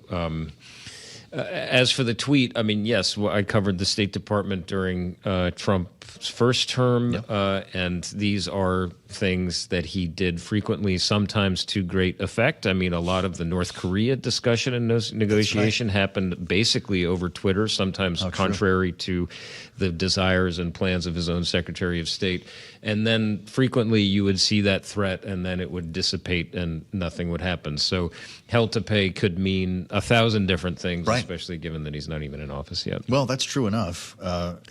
as for the tweet, I mean, yes, I covered the State Department during Trump's first term, and these are things that he did frequently, sometimes to great effect. I mean, a lot of the North Korea discussion and negotiation happened basically over Twitter, sometimes contrary to the desires and plans of his own Secretary of State. And then frequently you would see that threat and then it would dissipate and nothing would happen. So hell to pay could mean 1,000 different things, especially given that he's not even in office yet. Well, that's true enough.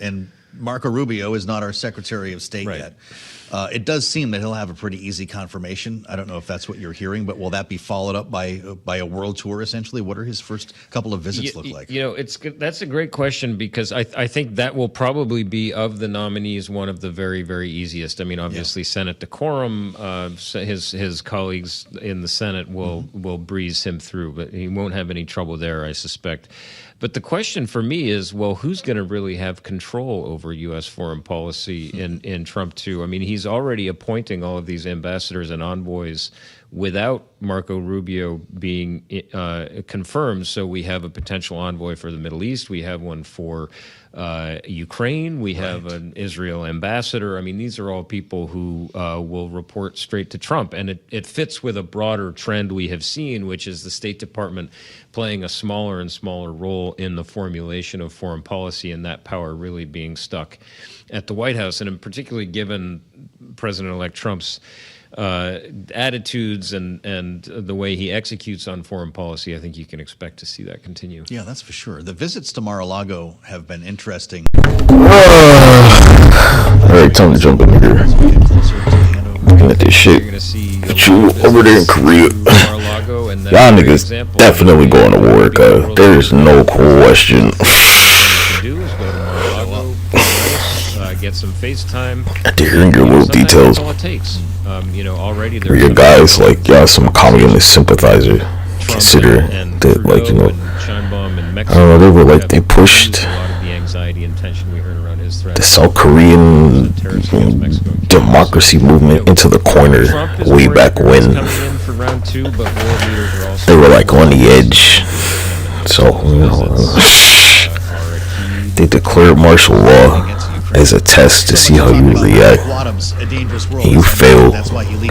And Marco Rubio is not our Secretary of State yet. It does seem that he'll have a pretty easy confirmation. I don't know if that's what you're hearing, but will that be followed up by a world tour, essentially? What are his first couple of visits look like? That's a great question, because I think that will probably be, of the nominees, one of the very, very easiest. I mean, obviously, Senate decorum, his colleagues in the Senate will breeze him through, but he won't have any trouble there, I suspect. But the question for me is, well, who's going to really have control over U.S. foreign policy in Trump 2? I mean, he's already appointing all of these ambassadors and envoys without Marco Rubio being confirmed. So we have a potential envoy for the Middle East. We have one for Ukraine. We have an Israel ambassador. I mean, these are all people who will report straight to Trump. And it fits with a broader trend we have seen, which is the State Department playing a smaller and smaller role in the formulation of foreign policy, and that power really being stuck at the White House. And particularly given President-elect Trump's attitudes and the way he executes on foreign policy, I think you can expect to see that continue. Yeah, that's for sure. The visits to Mar-a-Lago have been interesting. All right, time to jump in here. Looking at this shit. But you over there in Korea. Y'all niggas definitely going to war, cuz. There's no question. Get some FaceTime. After hearing your little details, all it takes. Already for your guys, like, y'all some communist sympathizer, consider that, like, I don't know, they were like, they pushed the South Korean democracy movement into the corner way back when. They were like on the edge. So, they declared martial law as a test to see how you react, and you failed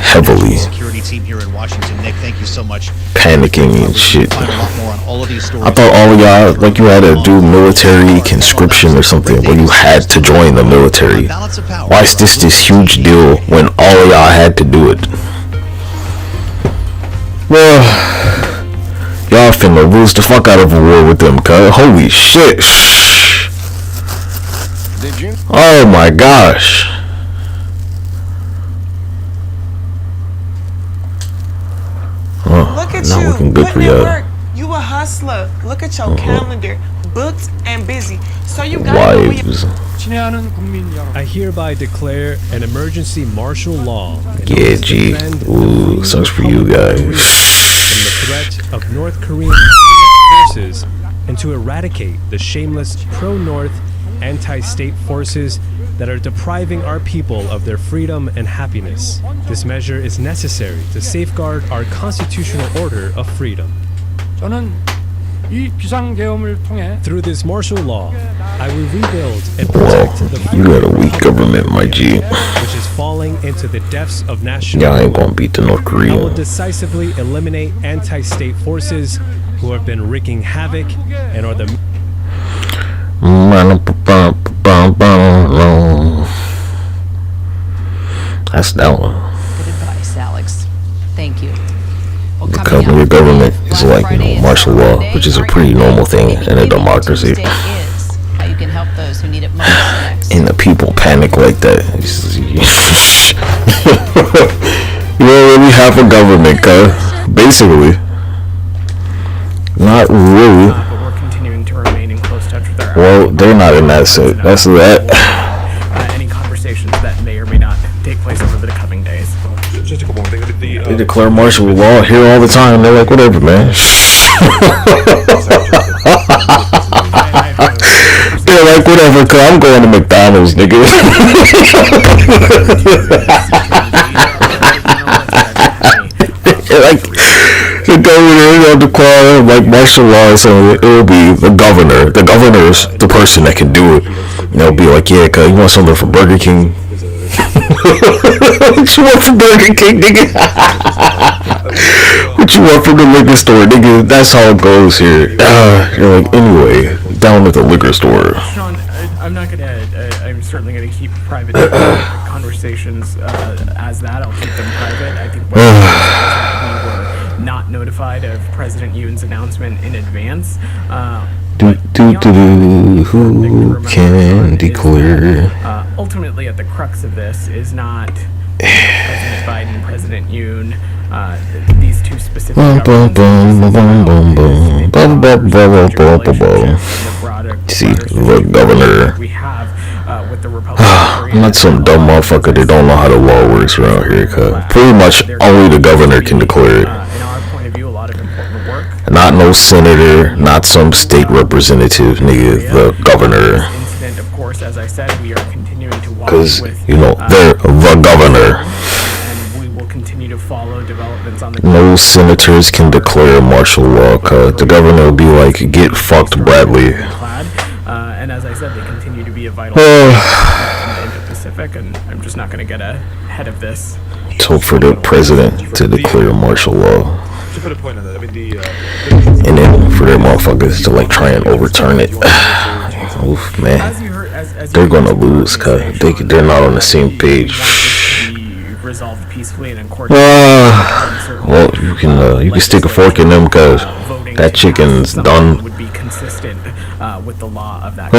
heavily, panicking and shit. I thought all of y'all, like, you had to do military conscription or something, where you had to join the military. Why is this huge deal when all of y'all had to do it? Well, y'all finna lose the fuck out of a war with them, cuz. Holy shit. Oh my gosh. Look at not you, looking good for putting in y'all. work. You a hustler. Look at your calendar, booked and busy. So you got Wives. I hereby declare an emergency martial law. Yeah, G. Ooh, sucks for you guys. From the threat of North Korean forces, and to eradicate the shameless pro-North anti-state forces that are depriving our people of their freedom and happiness. This measure is necessary to safeguard our constitutional order of freedom. Through this martial law, I will rebuild and protect the You got a weak government, my G. which is falling into the depths of national Y'all ain't gonna beat the North I will Korean. decisively eliminate anti-state forces who have been wreaking havoc and are the That's that one. Good advice, Alex. Thank you. The company government is like, you know, martial law, which is a pretty normal thing in a democracy. How you can help those who need it most next. And the people panic like that. You don't really have a government, cuz. Basically. Not really. But we're continuing to remain in close touch with our. Well, they're not in that set. That's that. Any conversations that may or may not take place over the coming days. Just a couple more things. They declare martial law here all the time. They're like, whatever, man. They're like, whatever, cuz I'm going to McDonald's, nigga. Like, the governor declare like martial law, so it will be the governor. The governor's the person that can do it. And they'll be like, yeah, cuz you want something from Burger King? What you want from Burger King, nigga? What you want from the liquor store, nigga? That's how it goes here. You're like, anyway, down at the liquor store. Sean, I'm not gonna. I'm certainly gonna keep private conversations as that. I'll keep them private. I think we were not notified of President Yoon's announcement in advance. Who can declare? Ultimately, at the crux of this is not President Biden, President Yoon, these two specific See, the governor. We have with the Republican I'm not some dumb motherfucker that don't know how the law works around here, cuz pretty much only the governor can declare it. Not no senator, not some state representative, nigga, the governor. Of course, as I said, we are continuing to watch Because, you know, they're the governor. and we will continue to follow developments on the No senators can declare martial law, cuz the governor will be like, get fucked, Bradley. and as I said, they continue to be a vital in the Pacific, and I'm just not going to get ahead of this. So for the president to declare martial law. To put a point on that, I mean And then for their motherfuckers to like try and overturn it. Oof, man. They're gonna lose, cuz they're not on the same page. Resolved peacefully and in court. Well, you can stick a fork in them, cuz that chicken's done. Would be consistent with the law of that.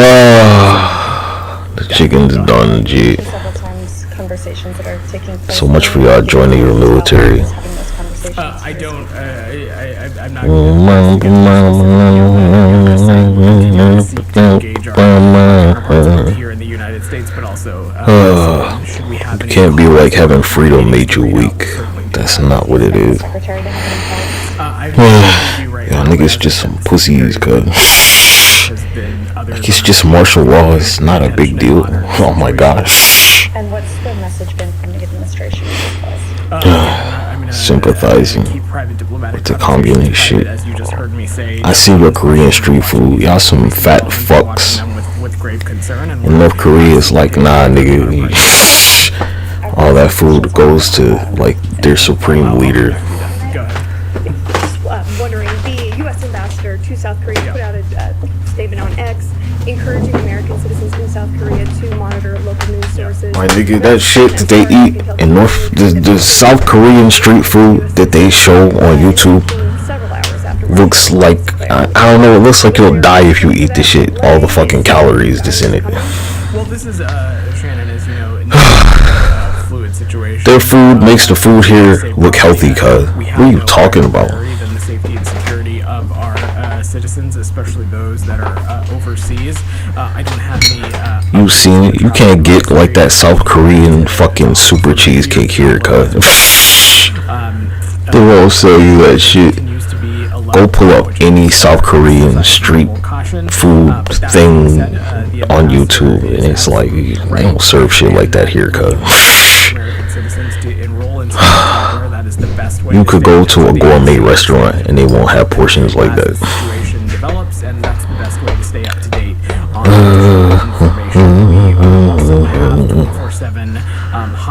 The chicken's done, G. Conversations that are taking place. So much for y'all joining your military. I don't. I'm not. Here in the United States, but also. You can't be like having freedom made you weak. That's not what it is. Y'all niggas just some pussies, cuz. Like, it's just martial law. It's not a big deal. Oh my gosh. And what's the message been from the administration? Sympathizing with the communist shit. I see your Korean street food. Y'all some fat fucks. In North Korea, it's like, nah, nigga. All that food goes to like their supreme leader. Just wondering, the U.S. ambassador to South Korea put out a statement on X encouraging American citizens in South Korea to monitor local news sources. My nigga, that shit that they eat in the South Korean street food that they show on YouTube looks like, I don't know, it looks like you'll die if you eat this shit. All the fucking calories that's in it. Well, this is Shannon, as you know, fluid situation. Their food makes the food here look healthy, cuz. What are you talking about? Than the safety and security of our citizens, especially those that are overseas. I don't have any. You seen it? You can't get like that South Korean fucking super cheesecake here, cuz. They won't sell you that shit. Go pull up any South Korean street food thing on YouTube, and it's like, they don't serve shit like that here, cuz. You could go to a gourmet restaurant and they won't have portions like that.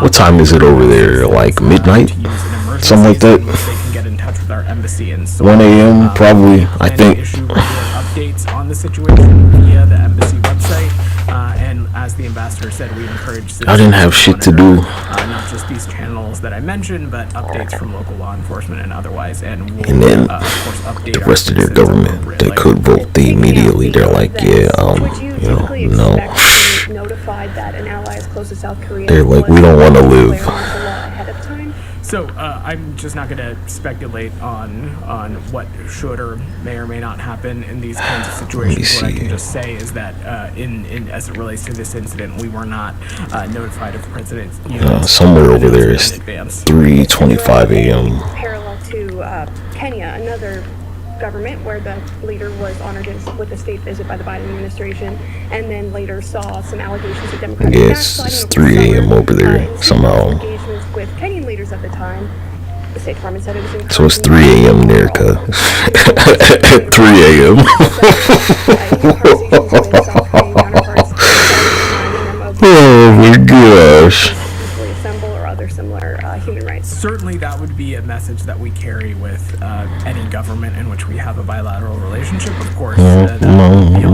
What time is it over there? Like midnight? Something like that? 1 a.m. probably, I think. Updates on the situation via the embassy as the ambassador said, we encourage citizens I didn't have shit to do. not just these channels that I mentioned, but updates from local law enforcement and otherwise. And we'll, And then of course, update the rest of their government that could vote, they immediately, they're like, yeah, you know, no. Notified that an ally as close to South Korea. They're like, we don't want to live. So I'm just not going to speculate on what should or may or may not happen in these kinds of situations. What I can just say is that in as it relates to this incident, we were not notified of President. Somewhere over there is 3:25 a.m. Parallel to Kenya, another government where the leader was honored with a state visit by the Biden administration, and then later saw some allegations of Democratic Yes, it's 3 a.m. over there somehow. engagements with Kenyan leaders at the time. The State Department said it was So it's 3 a.m. there, cuz. 3 a.m. Oh my gosh. assemble or other similar human rights. Certainly, that would be a message that we carry with any government in which we have a bilateral relationship. Of course, that would be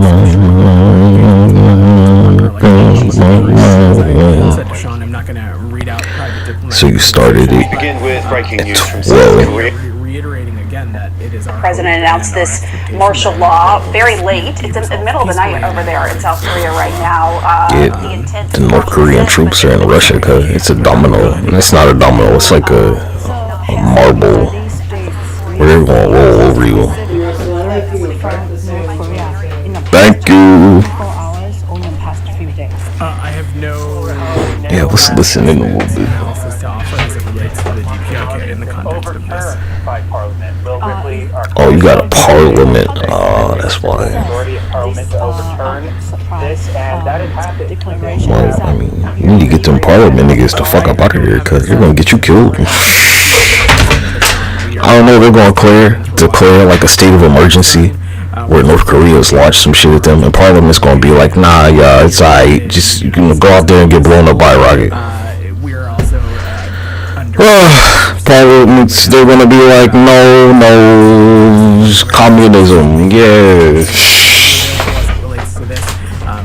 I said to Sean, I'm not going to read out private diplomatic. So you started it Begin with breaking news from 12. Reiterating again that it is our The president announced this martial law very late. It's in the middle of the night over there in South Korea right now. The North Korean troops are in Russia, cuz it's a domino. And it's not a domino, it's like a marble where they're gonna roll over you. Thank you. I have no. Yeah, let's listen in a little bit. Analysis to offer as it relates to the DPRK in the context of this. Oh, you got a parliament. Oh, that's why. Well, I mean, you need to get them parliament niggas the fuck up out of here, cuz they're gonna get you killed. I don't know, they're gonna declare like a state of emergency where North Korea's launched some shit at them, and Parliament's gonna be like, nah, yeah, it's alright, just you can go out there and get blown up by a rocket. Parliaments, they're gonna be like, no, it's communism, yeah. Relates to this,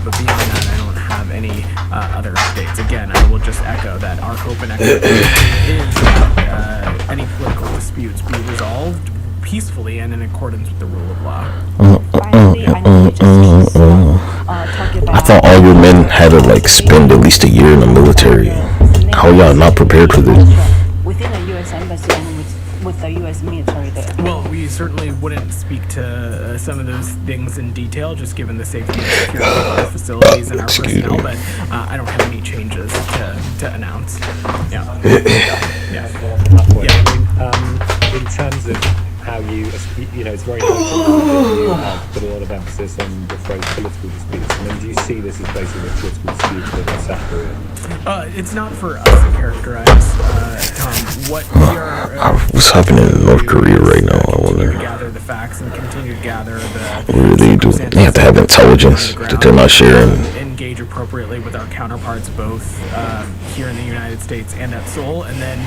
but beyond that, I don't have any other updates. Again, I will just echo that our hope and expectation is that any political disputes be resolved peacefully and in accordance with the rule of law. I thought all your men had to like spend at least a year in the military. How y'all not prepared for this? Within the U.S. embassy and with the U.S. military there. Well, we certainly wouldn't speak to some of those things in detail, just given the safety and security of our facilities and our personnel. But I don't have any changes to announce. Yeah. In terms of how you know, it's very important that you have put a lot of emphasis on the phrase political disputes. I mean, do you see this as basically a political dispute with South Korea? It's not for us to characterize, Tom. What we are. What's happening in North Korea right now? I wonder. Gather the facts and continue to gather the. What do they do? They have to have intelligence that they're not sharing. Engage appropriately with our counterparts, both here in the United States and at Seoul, and then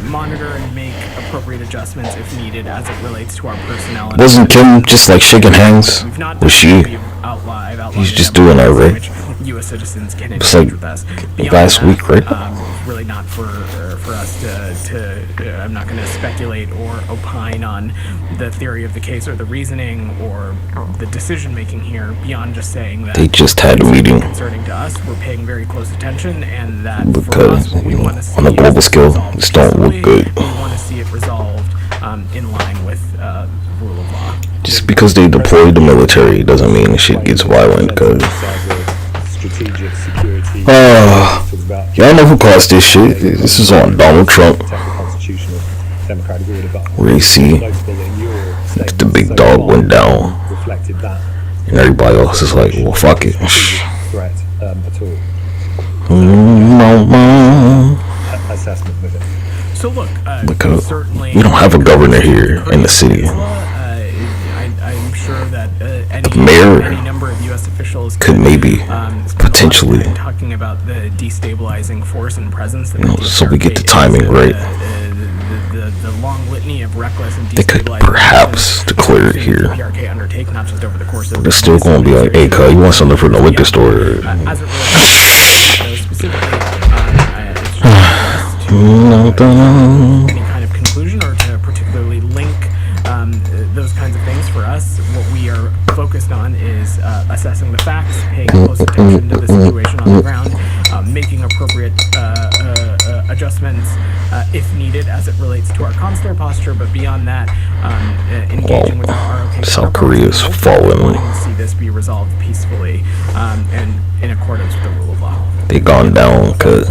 monitor and make appropriate adjustments if needed as it relates to our personnel. Wasn't Kim just like shaking hands? Was she? He's just doing that, right? U.S. citizens can it's engage like with us. last week, right? Really not for us to I'm not going to speculate or opine on the theory of the case or the reasoning or the decision making here beyond just saying that they just had a meeting. Concerning to us, we're paying very close attention, and that because you know, on a global scale, this don't look good. We want to see it resolved in line with rule of law. Just because they deployed the military doesn't mean shit gets violent, cause y'all know who caused this shit. This is on Donald Trump. Where you see the big dog went down, and everybody else is like, well, fuck it. So look, because we don't have a governor here in the city. I'm sure that The mayor any number of U.S. officials could maybe potentially talking about the destabilizing force and presence that so we get the timing right. the long litany of reckless and They could perhaps declare it here. PRK undertake, not just over the course of. But it's still going to be like, hey, cuz, you want something from the liquor store? As it relates to specifically, any kind of conclusion or to particularly link those kinds of things for us. What we are focused on is assessing the facts, paying close attention to the situation on the ground, making appropriate adjustments if needed as it relates to our consular posture, but beyond that, engaging with our ROK South Korea's fallen. wanting to see this be resolved peacefully and in accordance with the rule of law. They gone down, cuz.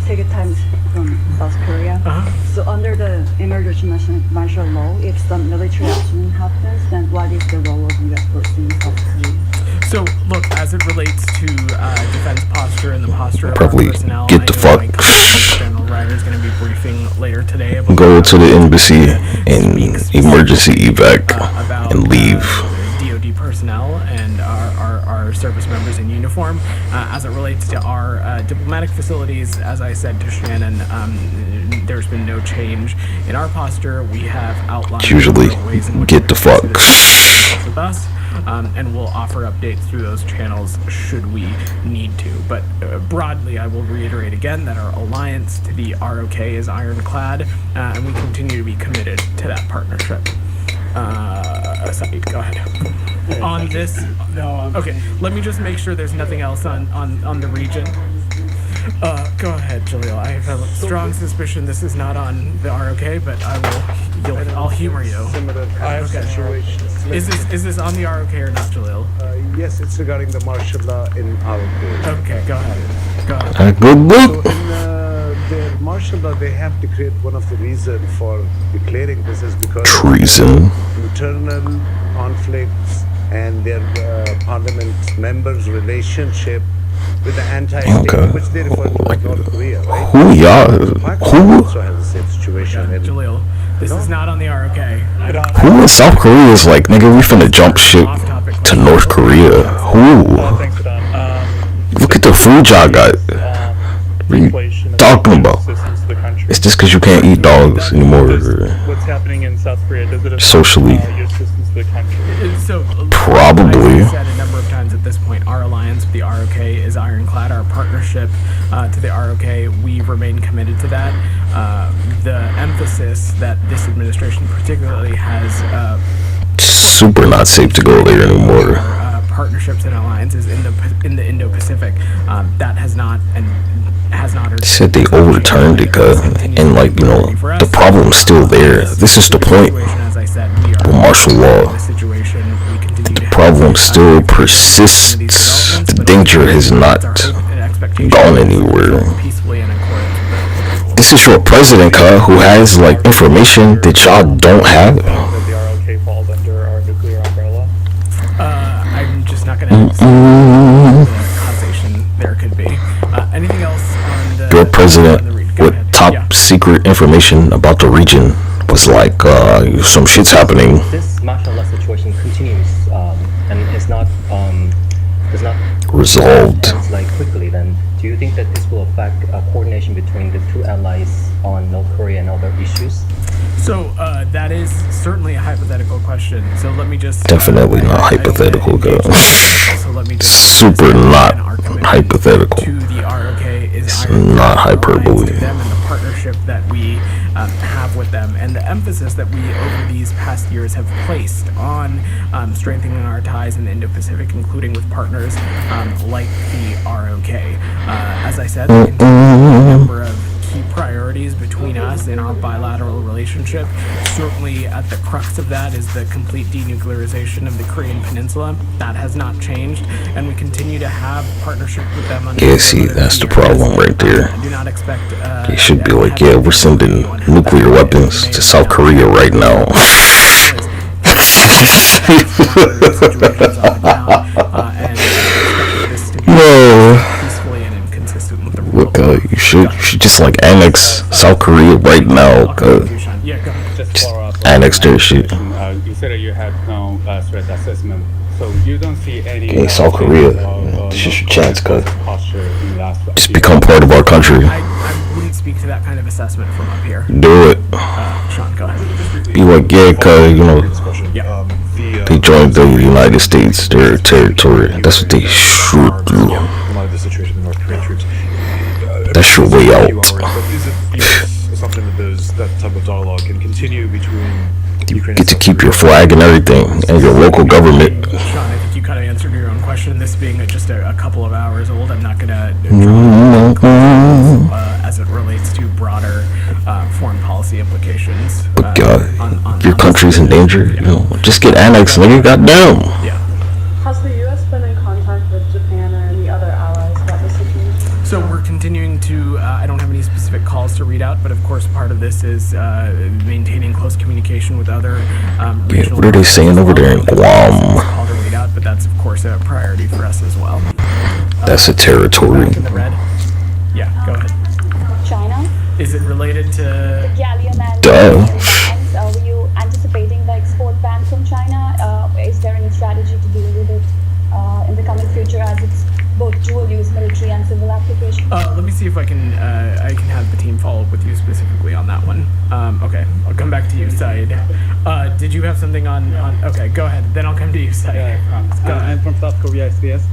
Second times from South Korea. So under the emergency martial law, if some military action happens, then what is the role of U.S. forces in South Korea? So, look, as it relates to defense posture and the posture of Probably our personnel, get the fuck. General Ryder is going to be briefing later today. Go to the embassy and emergency evac and leave. DoD personnel and our service members in uniform. As it relates to our diplomatic facilities, as I said to Shannon, there's been no change in our posture. We have outlined Usually, ways in which get the fuck. with us, and we'll offer updates through those channels should we need to. But broadly, I will reiterate again that our alliance to the ROK is ironclad, and we continue to be committed to that partnership. Saeed, go ahead. On this, okay, let me just make sure there's nothing else on the region. Go ahead, Jaleel. I have a strong suspicion this is not on the ROK, but I'll humor you. Okay. Is this on the ROK or not, Jaleel? Yes, it's regarding the martial law in ROK. Okay, go ahead. Go ahead. So in the martial law, they have declared one of the reasons for declaring this is because treason, internal conflicts, and their parliament members' relationship with the anti-state, which they refer to as North Korea, right? Who y'all? Pakistan also has the same situation. Yeah, Jaleel, this is not on the ROK. Who in South Korea is like, nigga, we finna jump ship to North Korea? Who? Look at the food y'all got. What are you talking about? It's just because you can't eat dogs anymore. What's happening in South Korea? Does it Socially. your assistance to the country? So, probably. I've said a number of times at this point, our alliance with the ROK is ironclad. Our partnership to the ROK, we remain committed to that. The emphasis that this administration particularly has super not safe to go there anymore. Partnerships and alliances in the Indo-Pacific, that has not Said they overturned it, and like, you know, the problem's still there. This is the point of martial law. The problem still persists. The danger has not gone anywhere. This is your president, who has like information that y'all don't have. I'm just not going to the causation there could be. Anything else on the... Your president with top secret information about the region was like, some shit's happening. This martial law situation continues, and it's not resolved like quickly, then do you think that this will affect coordination between the two allies on North Korea and other issues? So that is certainly a hypothetical question. So let me just definitely not hypothetical, super not hypothetical. It's not hyperbole. Them and the partnership that we have with them, and the emphasis that we over these past years have placed on strengthening our ties in the Indo-Pacific, including with partners like the ROK. As I said, there continue a number of key priorities between us in our bilateral relationship. Certainly at the crux of that is the complete denuclearization of the Korean Peninsula. That has not changed, and we continue to have partnership with them. Yeah, see, that's the problem right there. Do not expect... It should be like, yeah, we're sending nuclear weapons to South Korea right now. No. Look, you should just like annex South Korea right now. Just annex their shit. You said that you had no threat assessment, so you don't see any. Okay, South Korea, this is your chance, cuz. Just become part of our country. can't speak to that kind of assessment from up here. Do it. Sean, go ahead. Be like, yeah, cause they joined the United States, their territory. That's what they should do. That's your way out. Is it something that type of dialogue can continue between Ukraine? Get to keep your flag and everything, and your local government. Sean, I think you kind of answered your own question. This being just a couple of hours old, I'm not going to as it relates to broader foreign policy implications. But God, your country's in danger. You know, just get annexed, nigga. Goddamn. Yeah. Has the U.S. been in contact with Japan or any other allies about the situation? So we're continuing to, I don't have any specific calls to read out, but of course part of this is maintaining close communication with other regional... What are they saying over there in Guam? Call to read out, but that's of course a priority for us as well. That's a territory. Back in the red. Yeah, go ahead. China? Is it related to... Gallium and Duh. were you anticipating the export ban from China? Is there any strategy to deal with it in the coming future as it's both dual-use military and civil application? Let me see if I can have the team follow up with you specifically on that one. Okay, I'll come back to you, Said. Did you have something on? Okay, go ahead. Then I'll come to you, Said. I'm from South Korea, SBS.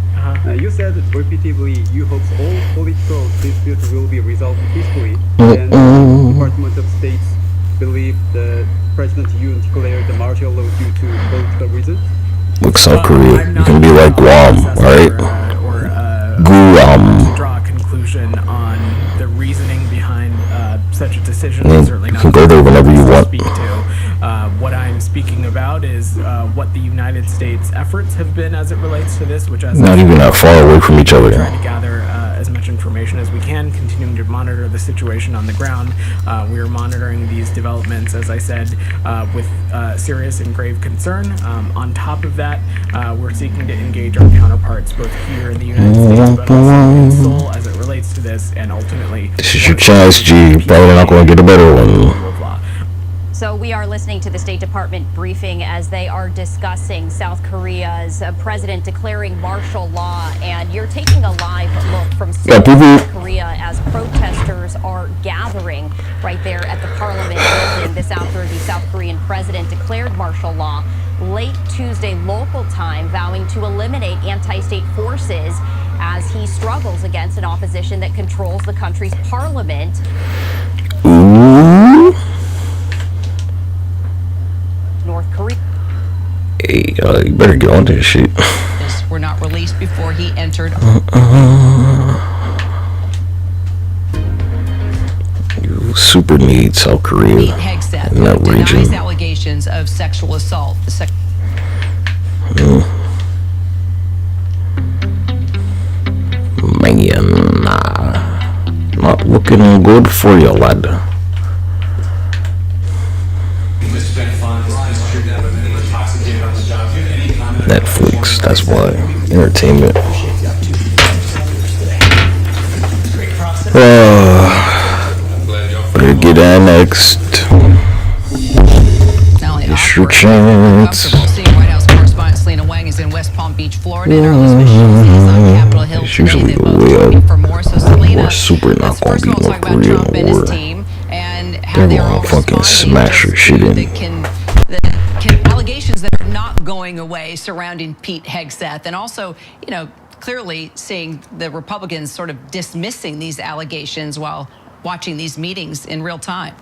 You said repeatedly you hope all political disputes will be resolved peacefully, and the Department of State believe the President Yoon declared the martial law due to political reasons. Look, South Korea, you can be like Guam, alright? Guam. Draw a conclusion on the reasoning behind such a decision. You can go there whenever you want. What I'm speaking about is what the United States efforts have been as it relates to this, which as not even that far away from each other. Trying to gather as much information as we can, continuing to monitor the situation on the ground. We are monitoring these developments, as I said, with serious and grave concern. On top of that, we're seeking to engage our counterparts both here in the United States, but also in Seoul as it relates to this, and ultimately... This is your chance, G. Probably not going to get a better one. So we are listening to the State Department briefing as they are discussing South Korea's president declaring martial law, and you're taking a live look from South Korea as protesters are gathering right there at the Parliament building. This after the South Korean president declared martial law late Tuesday local time, vowing to eliminate anti-state forces as he struggles against an opposition that controls the country's parliament. North Korea. Hey, you better get on this shit. Were not released before he entered. You super need South Korea in that region. Denies allegations of sexual assault. Man, not looking good for you, lad. Netflix, that's why. Entertainment. Better get annexed. It's your chance. White House correspondent Selena Wang is in West Palm Beach, Florida, and our Elizabeth Shields is on Capitol Hill today. They both looking for more. So Selena, super not gonna be North Korea, or they're gonna fucking smash her shit in. Allegations that are not going away surrounding Pete Hegseth, and also, you know, clearly seeing the Republicans sort of dismissing these allegations while watching these meetings in real time.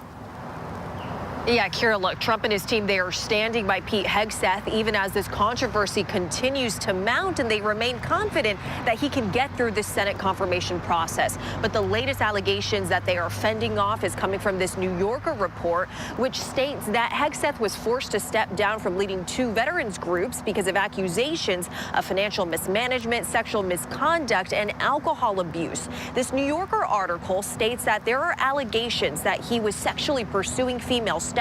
Yeah, Kira, look, Trump and his team, they are standing by Pete Hegseth even as this controversy continues to mount, and they remain confident that he can get through the Senate confirmation process. But the latest allegations that they are fending off is coming from this New Yorker report, which states that Hegseth was forced to step down from leading 2 veterans groups because of accusations of financial mismanagement, sexual misconduct, and alcohol abuse. This New Yorker article states that there are allegations that he was sexually pursuing female staffers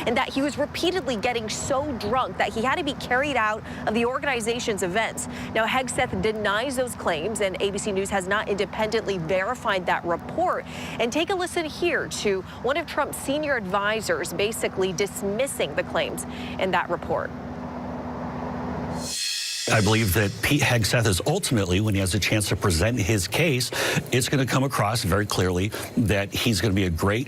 and that he was repeatedly getting so drunk that he had to be carried out of the organization's events. Now, Hegseth denies those claims, and ABC News has not independently verified that report. And take a listen here to one of Trump's senior advisors basically dismissing the claims in that report. I believe that Pete Hegseth is ultimately, when he has a chance to present his case, it's going to come across very clearly that he's going to be a great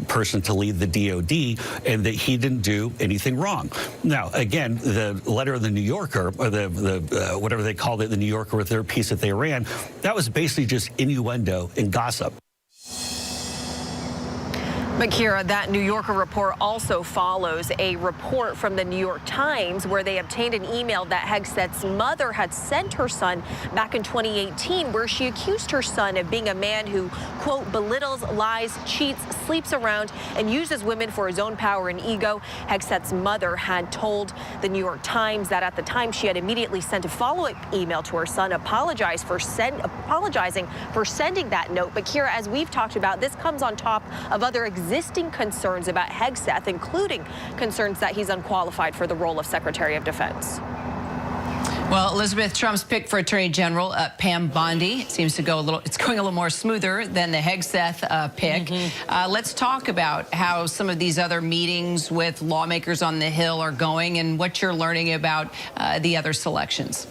person to lead the DOD and that he didn't do anything wrong. Now, again, the letter of the New Yorker, or the whatever they called it, the New Yorker with their piece that they ran, that was basically just innuendo and gossip. But Kira, that New Yorker report also follows a report from the New York Times where they obtained an email that Hegseth's mother had sent her son back in 2018, where she accused her son of being a man who, quote, belittles, lies, cheats, sleeps around, and uses women for his own power and ego. Hegseth's mother had told the New York Times that at the time she had immediately sent a follow-up email to her son apologizing for sending that note. But Kira, as we've talked about, this comes on top of other existing concerns about Hegseth, including concerns that he's unqualified for the role of Secretary of Defense. Well, Elizabeth, Trump's pick for Attorney General, Pam Bondi, seems to go it's going a little more smoother than the Hegseth pick. Let's talk about how some of these other meetings with lawmakers on the Hill are going and what you're learning about the other selections.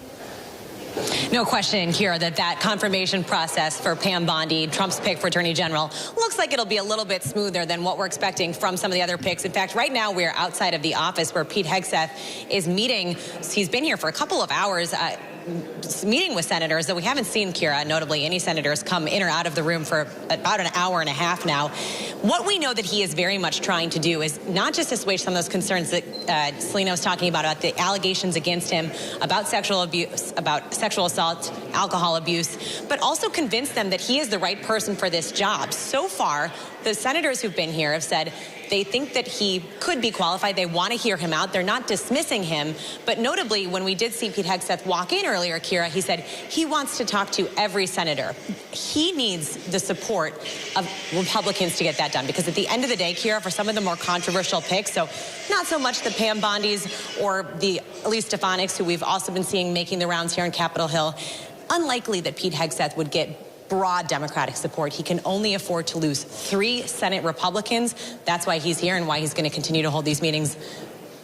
No question, Kira, that confirmation process for Pam Bondi, Trump's pick for Attorney General, looks like it'll be a little bit smoother than what we're expecting from some of the other picks. In fact, right now we're outside of the office where Pete Hegseth is meeting. He's been here for a couple of hours. Meeting with senators, though we haven't seen, Kira, notably, any senators come in or out of the room for about an hour and a half now. What we know that he is very much trying to do is not just assuage some of those concerns that Selena was talking about the allegations against him, about sexual abuse, about sexual assault, alcohol abuse, but also convince them that he is the right person for this job. So far, the senators who've been here have said they think that he could be qualified. They want to hear him out. They're not dismissing him. But notably, when we did see Pete Hegseth walk in earlier, Kira, he said he wants to talk to every senator. He needs the support of Republicans to get that done. Because at the end of the day, Kira, for some of the more controversial picks, so not so much the Pam Bondis or the Elise Stefanik's, who we've also been seeing making the rounds here on Capitol Hill, unlikely that Pete Hegseth would get broad Democratic support. He can only afford to lose 3 Senate Republicans. That's why he's here and why he's going to continue to hold these meetings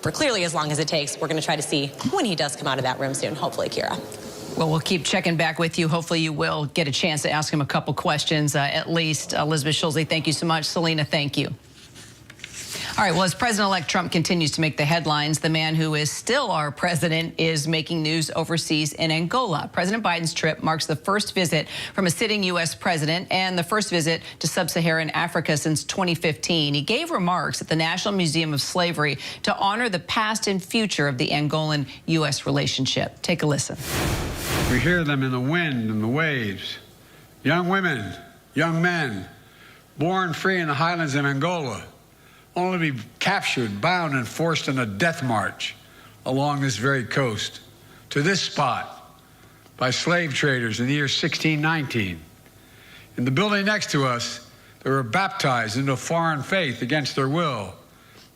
for clearly as long as it takes. We're going to try to see when he does come out of that room soon, hopefully, Kira. Well, we'll keep checking back with you. Hopefully you will get a chance to ask him a couple questions, at least. Elizabeth Schulze, thank you so much. Selena, thank you. All right, well, as President-elect Trump continues to make the headlines, the man who is still our president is making news overseas in Angola. President Biden's trip marks the first visit from a sitting U.S. president and the first visit to sub-Saharan Africa since 2015. He gave remarks at the National Museum of Slavery to honor the past and future of the Angolan-U.S. relationship. Take a listen. We hear them in the wind and the waves. Young women, young men, born free in the highlands of Angola, only to be captured, bound, and forced on a death march along this very coast to this spot by slave traders in the year 1619. In the building next to us, they were baptized into a foreign faith against their will.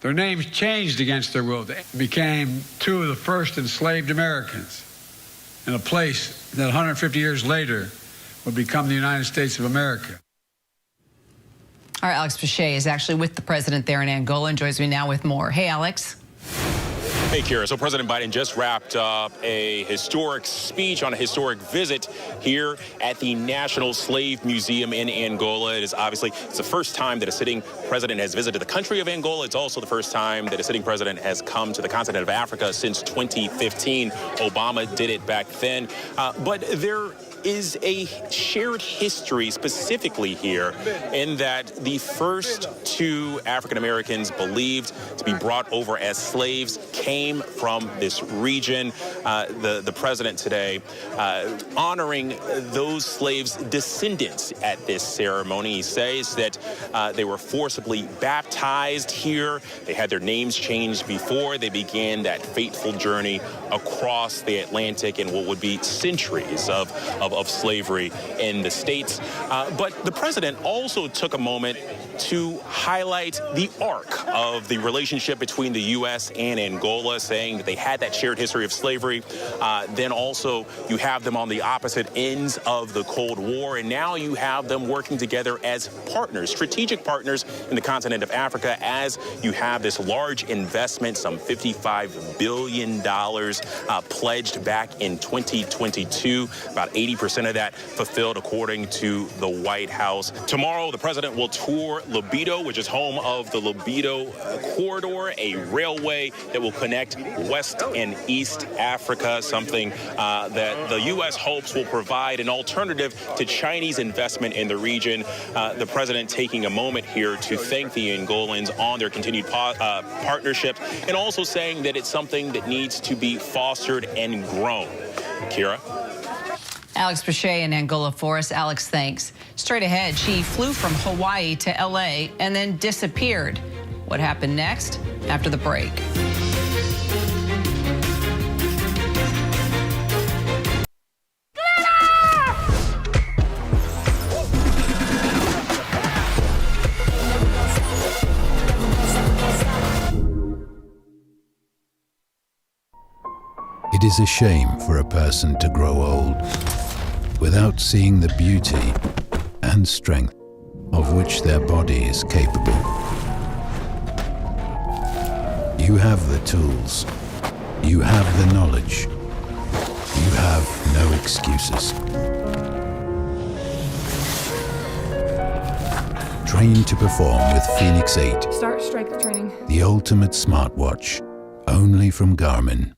Their names changed against their will. They became 2 of the first enslaved Americans in a place that 150 years later would become the United States of America. Our Alex Pache is actually with the president there in Angola and joins me now with more. Hey, Alex. Hey, Kira. So President Biden just wrapped up a historic speech on a historic visit here at the National Slave Museum in Angola. It's the first time that a sitting president has visited the country of Angola. It's also the first time that a sitting president has come to the continent of Africa since 2015. Obama did it back then. But there is a shared history specifically here in that the first 2 African Americans believed to be brought over as slaves came from this region. The president today honoring those slaves' descendants at this ceremony. He says that they were forcibly baptized here. They had their names changed before they began that fateful journey across the Atlantic in what would be centuries of slavery in the States. But the president also took a moment to highlight the arc of the relationship between the U.S. and Angola, saying that they had that shared history of slavery. Then also you have them on the opposite ends of the Cold War, and now you have them working together as partners, strategic partners in the continent of Africa, as you have this large investment, some $55 billion pledged back in 2022, about 80% of that fulfilled according to the White House. Tomorrow, the president will tour Lobito, which is home of the Lobito Corridor, a railway that will connect West and East Africa, something that the U.S. hopes will provide an alternative to Chinese investment in the region. The president taking a moment here to thank the Angolans on their continued partnership, and also saying that it's something that needs to be fostered and grown. Kira? Alex Pache in Angola for us. Alex, thanks. Straight ahead, she flew from Hawaii to L.A. and then disappeared. What happened next? After the break. It is a shame for a person to grow old without seeing the beauty and strength of which their body is capable. You have the tools, you have the knowledge, you have no excuses. Train to perform with Phoenix 8. Start strength training. The ultimate smartwatch, only from Garmin.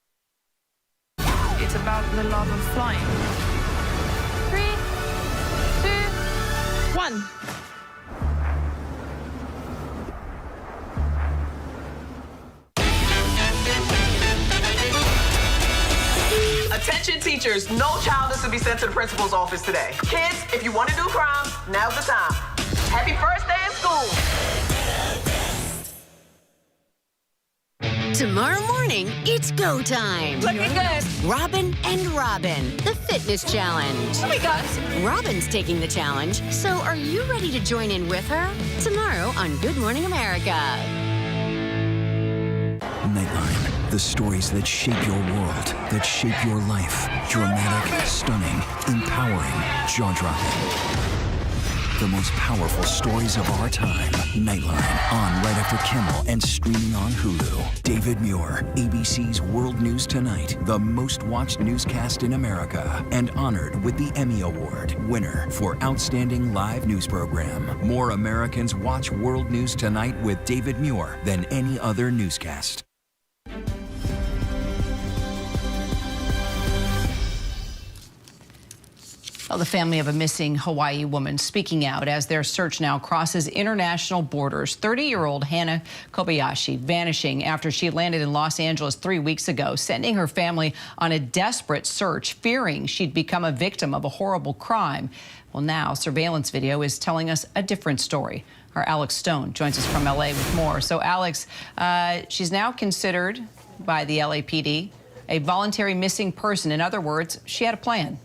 It's about the love of flying. 3, 2, 1. Attention teachers, no child is to be sent to the principal's office today. Kids, if you want to do crimes, now's the time. Happy first day of school. Tomorrow morning, it's go time. Looking good. Robin and Robin, the fitness challenge. Oh my God. Robin's taking the challenge, so are you ready to join in with her? Tomorrow on Good Morning America. Nightline, the stories that shape your world, that shape your life. Dramatic, stunning, empowering, jaw-dropping. The most powerful stories of our time. Nightline, on right after Kimmel and streaming on Hulu. David Muir, ABC's World News Tonight, the most watched newscast in America, and honored with the Emmy Award, winner for Outstanding Live News Program. More Americans watch World News Tonight with David Muir than any other newscast. Well, the family of a missing Hawaii woman speaking out as their search now crosses international borders. 30-year-old Hannah Kobayashi vanishing after she landed in Los Angeles 3 weeks ago, sending her family on a desperate search, fearing she'd become a victim of a horrible crime. Well, now surveillance video is telling us a different story. Our Alex Stone joins us from L.A. with more. So, Alex, she's now considered by the LAPD a voluntary missing person. In other words, she had a plan.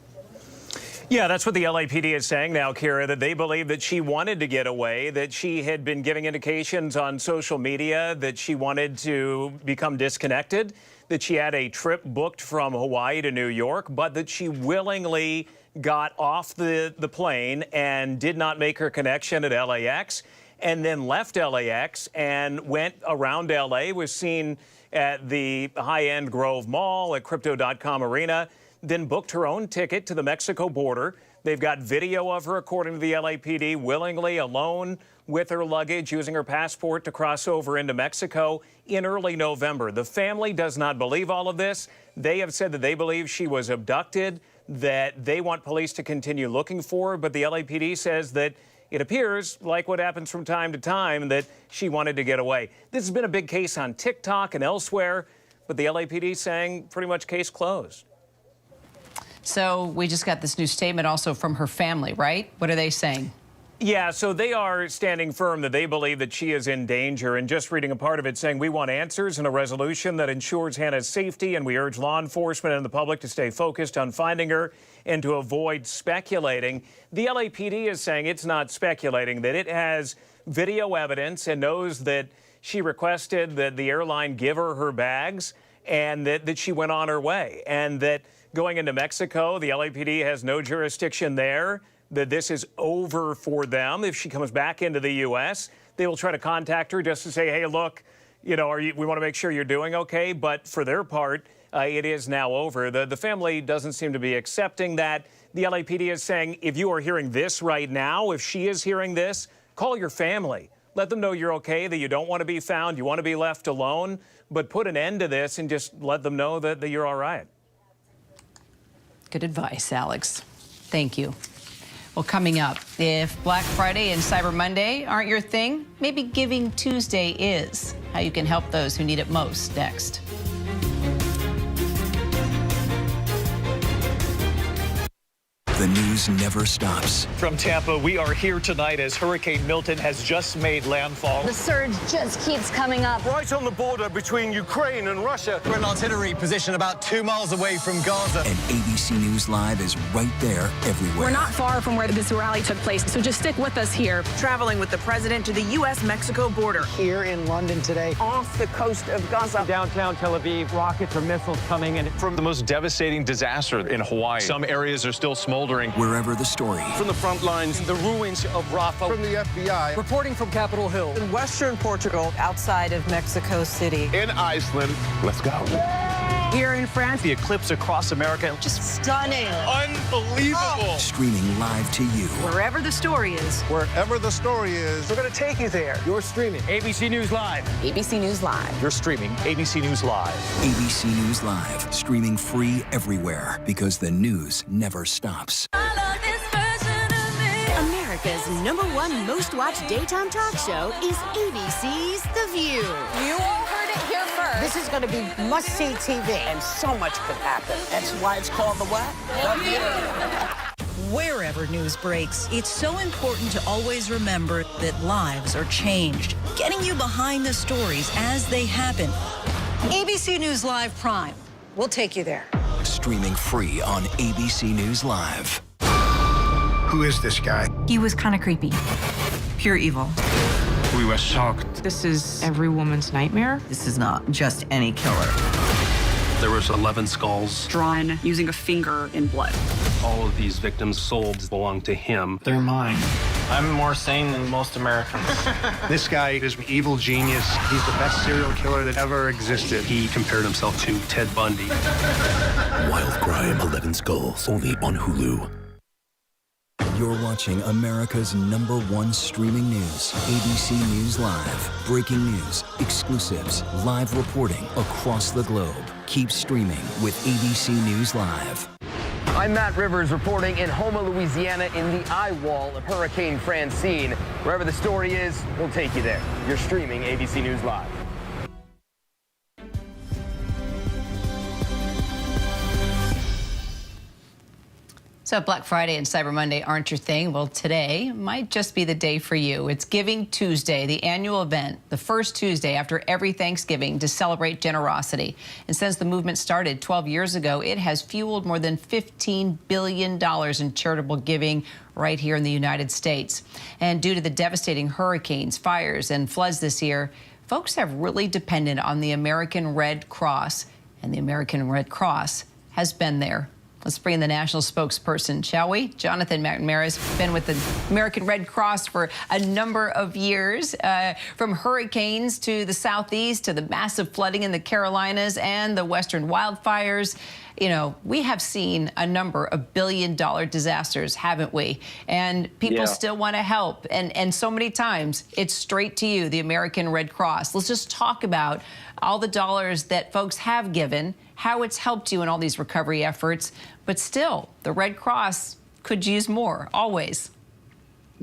Yeah, that's what the LAPD is saying now, Kira, that they believe that she wanted to get away, that she had been giving indications on social media that she wanted to become disconnected, that she had a trip booked from Hawaii to New York, but that she willingly got off the plane and did not make her connection at LAX, and then left LAX and went around LA, was seen at the high-end Grove Mall, at Crypto.com Arena, then booked her own ticket to the Mexico border. They've got video of her, according to the LAPD, willingly alone with her luggage, using her passport to cross over into Mexico in early November. The family does not believe all of this. They have said that they believe she was abducted, that they want police to continue looking for her, but the LAPD says that it appears, like what happens from time to time, that she wanted to get away. This has been a big case on TikTok and elsewhere, but the LAPD saying pretty much case closed. So we just got this new statement also from her family, right? What are they saying? Yeah, so they are standing firm that they believe that she is in danger, and just reading a part of it saying, we want answers and a resolution that ensures Hannah's safety, and we urge law enforcement and the public to stay focused on finding her and to avoid speculating. The LAPD is saying it's not speculating, that it has video evidence and knows that she requested that the airline give her her bags and that she went on her way, and that going into Mexico, the LAPD has no jurisdiction there, that this is over for them. If she comes back into the U.S., they will try to contact her just to say, hey, look, you know, we want to make sure you're doing okay. But for their part, it is now over. The family doesn't seem to be accepting that. The LAPD is saying, if you are hearing this right now, if she is hearing this, call your family. Let them know you're okay, that you don't want to be found, you want to be left alone, but put an end to this and just let them know that you're all right. Good advice, Alex. Thank you. Well, coming up, if Black Friday and Cyber Monday aren't your thing, maybe Giving Tuesday is. How you can help those who need it most, next. The news never stops. From Tampa, we are here tonight as Hurricane Milton has just made landfall. The surge just keeps coming up. Right on the border between Ukraine and Russia. We're in artillery position about 2 miles away from Gaza. And ABC News Live is right there everywhere. We're not far from where this rally took place, so just stick with us here. Traveling with the president to the U.S.-Mexico border. Here in London today. Off the coast of Gaza. Downtown Tel Aviv, rockets or missiles coming in. From the most devastating disaster in Hawaii. Some areas are still smoldering. Wherever the story. From the front lines, the ruins of Rafah. From the FBI. Reporting from Capitol Hill. In western Portugal, outside of Mexico City. In Iceland. Let's go. Here in France. The eclipse across America. Just stunning. Unbelievable. Streaming live to you. Wherever the story is. Wherever the story is. We're going to take you there. You're streaming. ABC News Live. ABC News Live. You're streaming ABC News Live. ABC News Live. Streaming free everywhere because the news never stops. America's #1 most watched daytime talk show is ABC's The View. You all heard it here first. This is going to be must-see TV. And so much could happen. That's why it's called The what? The View. Wherever news breaks, it's so important to always remember that lives are changed. Getting you behind the stories as they happen. ABC News Live Prime. We'll take you there. Streaming free on ABC News Live. Who is this guy? He was kind of creepy. Pure evil. We were shocked. This is every woman's nightmare. This is not just any killer. There was 11 skulls. Drawn using a finger in blood. All of these victims' souls belong to him. They're mine. I'm more sane than most Americans. This guy is an evil genius. He's the best serial killer that ever existed. He compared himself to Ted Bundy. Wild Crime, 11 Skulls, only on Hulu. You're watching America's #1 streaming news, ABC News Live. Breaking news, exclusives, live reporting across the globe. Keep streaming with ABC News Live. I'm Matt Rivers reporting in Houma, Louisiana in the eye wall of Hurricane Francine. Wherever the story is, we'll take you there. You're streaming ABC News Live. So Black Friday and Cyber Monday aren't your thing. Well, today might just be the day for you. It's Giving Tuesday, the annual event, the first Tuesday after every Thanksgiving to celebrate generosity. And since the movement started 12 years ago, it has fueled more than $15 billion in charitable giving right here in the United States. And due to the devastating hurricanes, fires, and floods this year, folks have really depended on the American Red Cross, and the American Red Cross has been there. Let's bring in the national spokesperson, shall we? Jonathan McNamara has been with the American Red Cross for a number of years, from hurricanes to the southeast to the massive flooding in the Carolinas and the western wildfires. You know, we have seen a number of billion-dollar disasters, haven't we? And people still want to help. And so many times, it's straight to you, the American Red Cross. Let's just talk about all the dollars that folks have given, how it's helped you in all these recovery efforts. But still, the Red Cross could use more, always.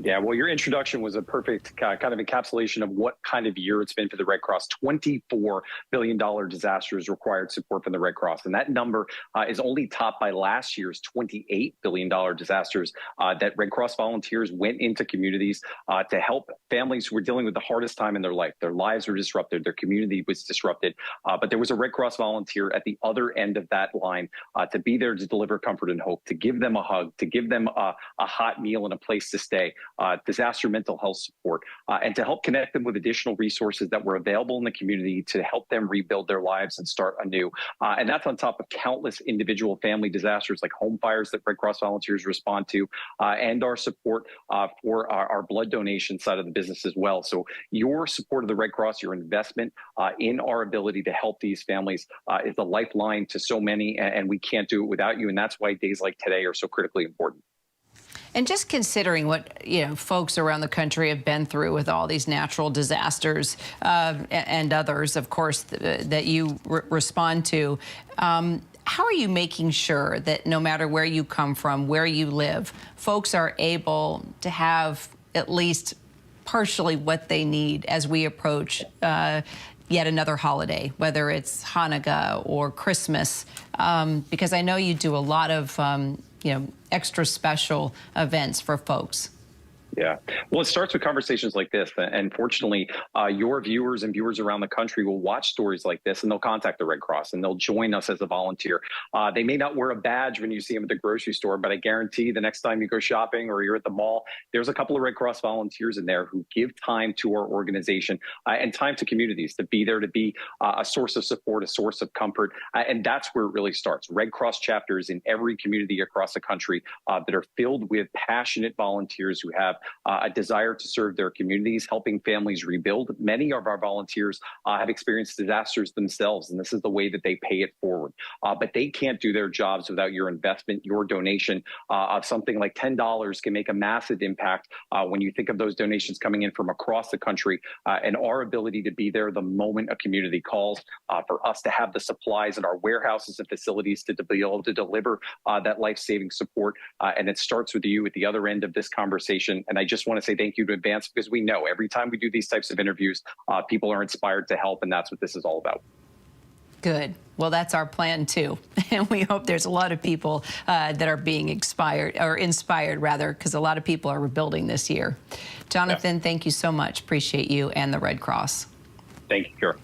Yeah, well, your introduction was a perfect kind of encapsulation of what kind of year it's been for the Red Cross. $24 billion disasters required support from the Red Cross. And that number is only topped by last year's $28 billion disasters that Red Cross volunteers went into communities to help families who were dealing with the hardest time in their life. Their lives were disrupted. Their community was disrupted. But there was a Red Cross volunteer at the other end of that line to be there to deliver comfort and hope, to give them a hug, to give them a hot meal and a place to stay. disaster mental health support, and to help connect them with additional resources that were available in the community to help them rebuild their lives and start anew. And that's on top of countless individual family disasters like home fires that Red Cross volunteers respond to, and our support for our blood donation side of the business as well. So your support of the Red Cross, your investment in our ability to help these families is the lifeline to so many, and we can't do it without you. And that's why days like today are so critically important. And just considering what, you know, folks around the country have been through with all these natural disasters and others, of course, that you respond to, how are you making sure that no matter where you come from, where you live, folks are able to have at least partially what they need as we approach yet another holiday, whether it's Hanukkah or Christmas? Because I know you do a lot of you know, extra special events for folks. Yeah. Well, it starts with conversations like this. And fortunately, your viewers and viewers around the country will watch stories like this, and they'll contact the Red Cross and they'll join us as a volunteer. They may not wear a badge when you see them at the grocery store, but I guarantee the next time you go shopping or you're at the mall, there's a couple of Red Cross volunteers in there who give time to our organization and time to communities to be there, to be a source of support, a source of comfort. And that's where it really starts. Red Cross chapters in every community across the country that are filled with passionate volunteers who have a desire to serve their communities, helping families rebuild. Many of our volunteers have experienced disasters themselves, and this is the way that they pay it forward. But they can't do their jobs without your investment, your donation of something like $10 can make a massive impact when you think of those donations coming in from across the country, and our ability to be there the moment a community calls, for us to have the supplies in our warehouses and facilities to be able to deliver that life-saving support. And it starts with you at the other end of this conversation. And I just want to say thank you in advance, because we know every time we do these types of interviews, people are inspired to help, and that's what this is all about. Good. Well, that's our plan too, and we hope there's a lot of people that are being inspired, rather, because a lot of people are rebuilding this year. Jonathan, thank you so much. Appreciate you and the Red Cross. Thank you, Kara.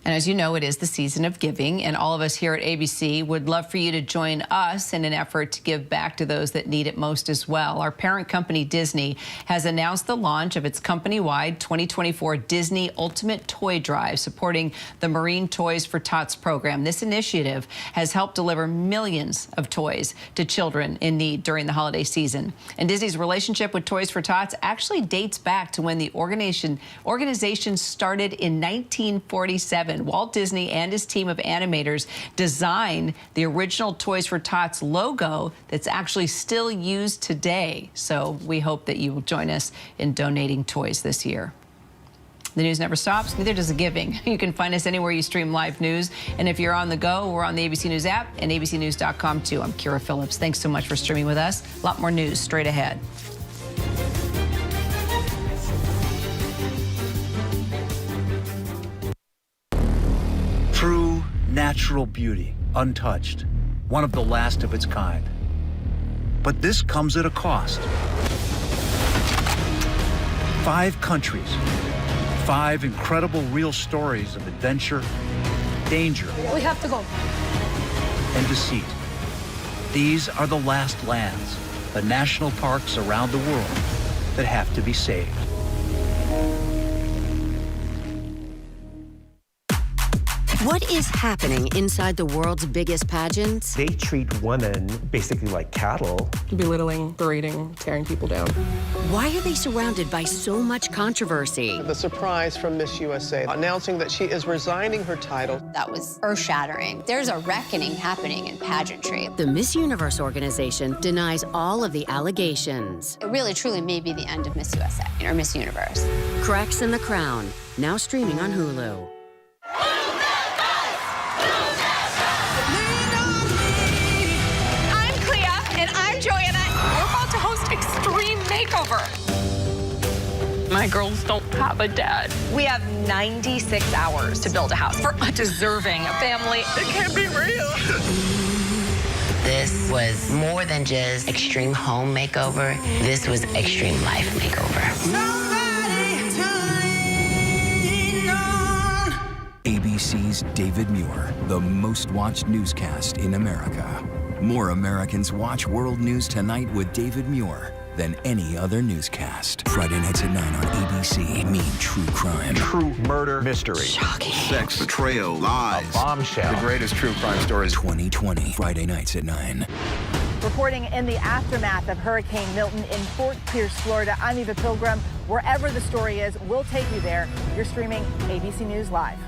And as you know, it is the season of giving, and all of us here at ABC would love for you to join us in an effort to give back to those that need it most as well. Our parent company, Disney, has announced the launch of its company-wide 2024 Disney Ultimate Toy Drive, supporting the Marine Toys for Tots program. This initiative has helped deliver millions of toys to children in need during the holiday season. And Disney's relationship with Toys for Tots actually dates back to when the organization started in 1947. Walt Disney and his team of animators designed the original Toys for Tots logo that's actually still used today. So we hope that you will join us in donating toys this year. The news never stops, neither does the giving. You can find us anywhere you stream live news. And if you're on the go, we're on the ABC News app and abcnews.com too. I'm Kira Phillips. Thanks so much for streaming with us. A lot more news straight ahead. True natural beauty, untouched, one of the last of its kind. But this comes at a cost. 5 countries, 5 incredible real stories of adventure, danger, We have to go. and deceit. These are the last lands, the national parks around the world that have to be saved. What is happening inside the world's biggest pageants? They treat women basically like cattle. Belittling, berating, tearing people down. Why are they surrounded by so much controversy? The surprise from Miss USA announcing that she is resigning her title. That was earth-shattering. There's a reckoning happening in pageantry. The Miss Universe organization denies all of the allegations. It really, truly may be the end of Miss USA or Miss Universe. Cracks in the Crown, now streaming on Hulu. I'm Clea, and I'm Joanna. We're about to host Extreme Makeover. My girls don't have a dad. We have 96 hours to build a house for a deserving family. It can't be real. This was more than just extreme home makeover. This was extreme life makeover. ABC's David Muir, the most watched newscast in America. More Americans watch World News Tonight with David Muir than any other newscast. Friday nights at 9 on ABC. Mean true crime. True murder mystery. Shocking. Sex, betrayal, lies. A bombshell. The greatest true crime stories. 2020. Friday nights at 9. Reporting in the aftermath of Hurricane Milton in Fort Pierce, Florida, I'm Eva Pilgrim. Wherever the story is, we'll take you there. You're streaming ABC News Live.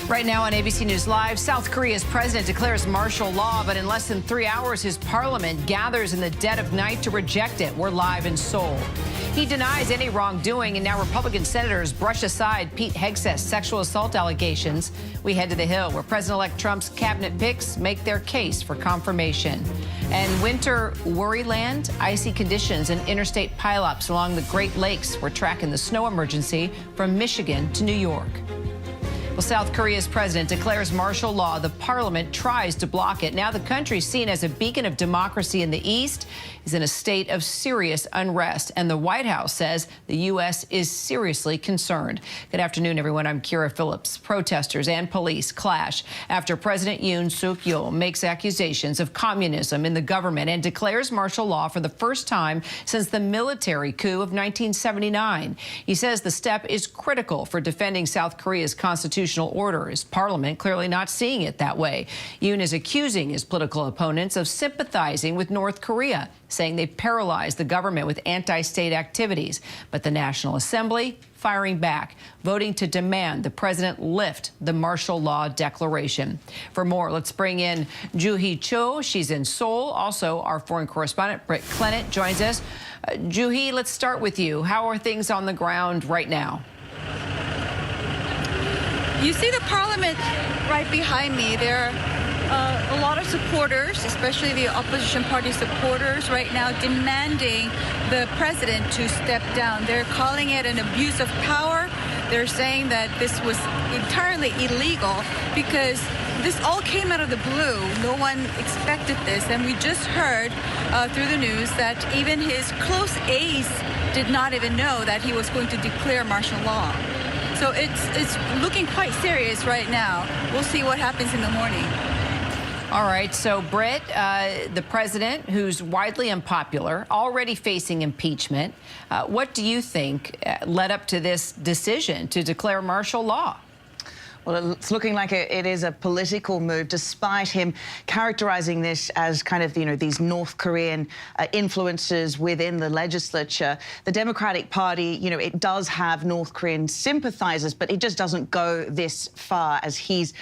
Right now on ABC News Live, South Korea's president declares martial law, but in less than 3 hours, his parliament gathers in the dead of night to reject it. We're live in Seoul. He denies any wrongdoing, and now Republican senators brush aside Pete Hegseth's sexual assault allegations. We head to the Hill, where President-elect Trump's cabinet picks make their case for confirmation. And winter worryland, icy conditions and interstate pileups along the Great Lakes. We're tracking the snow emergency from Michigan to New York. Well, South Korea's president declares martial law. The parliament tries to block it. Now the country, seen as a beacon of democracy in the East, is in a state of serious unrest. And the White House says the U.S. is seriously concerned. Good afternoon, everyone. I'm Kira Phillips. Protesters and police clash after President Yoon Suk-yeol makes accusations of communism in the government and declares martial law for the first time since the military coup of 1979. He says the step is critical for defending South Korea's constitutional order. His parliament clearly not seeing it that way. Yoon is accusing his political opponents of sympathizing with North Korea, saying they've paralyzed the government with anti-state activities. But the National Assembly firing back, voting to demand the president lift the martial law declaration. For more, let's bring in Joo-hee Cho. She's in Seoul. Also, our foreign correspondent, Britt Clennett, joins us. Joo-hee, let's start with you. How are things on the ground right now? You see the parliament right behind me. There are a lot of supporters, especially the opposition party supporters, right now demanding the president to step down. They're calling it an abuse of power. They're saying that this was entirely illegal because this all came out of the blue. No one expected this. And we just heard through the news that even his close aides did not even know that he was going to declare martial law. So it's looking quite serious right now. We'll see what happens in the morning. All right, so Britt, the president, who's widely unpopular, already facing impeachment, what do you think led up to this decision to declare martial law? Well, it's looking like it is a political move, despite him characterizing this as kind of, these North Korean influences within the legislature. The Democratic Party, it does have North Korean sympathizers, but it just doesn't go this far as he's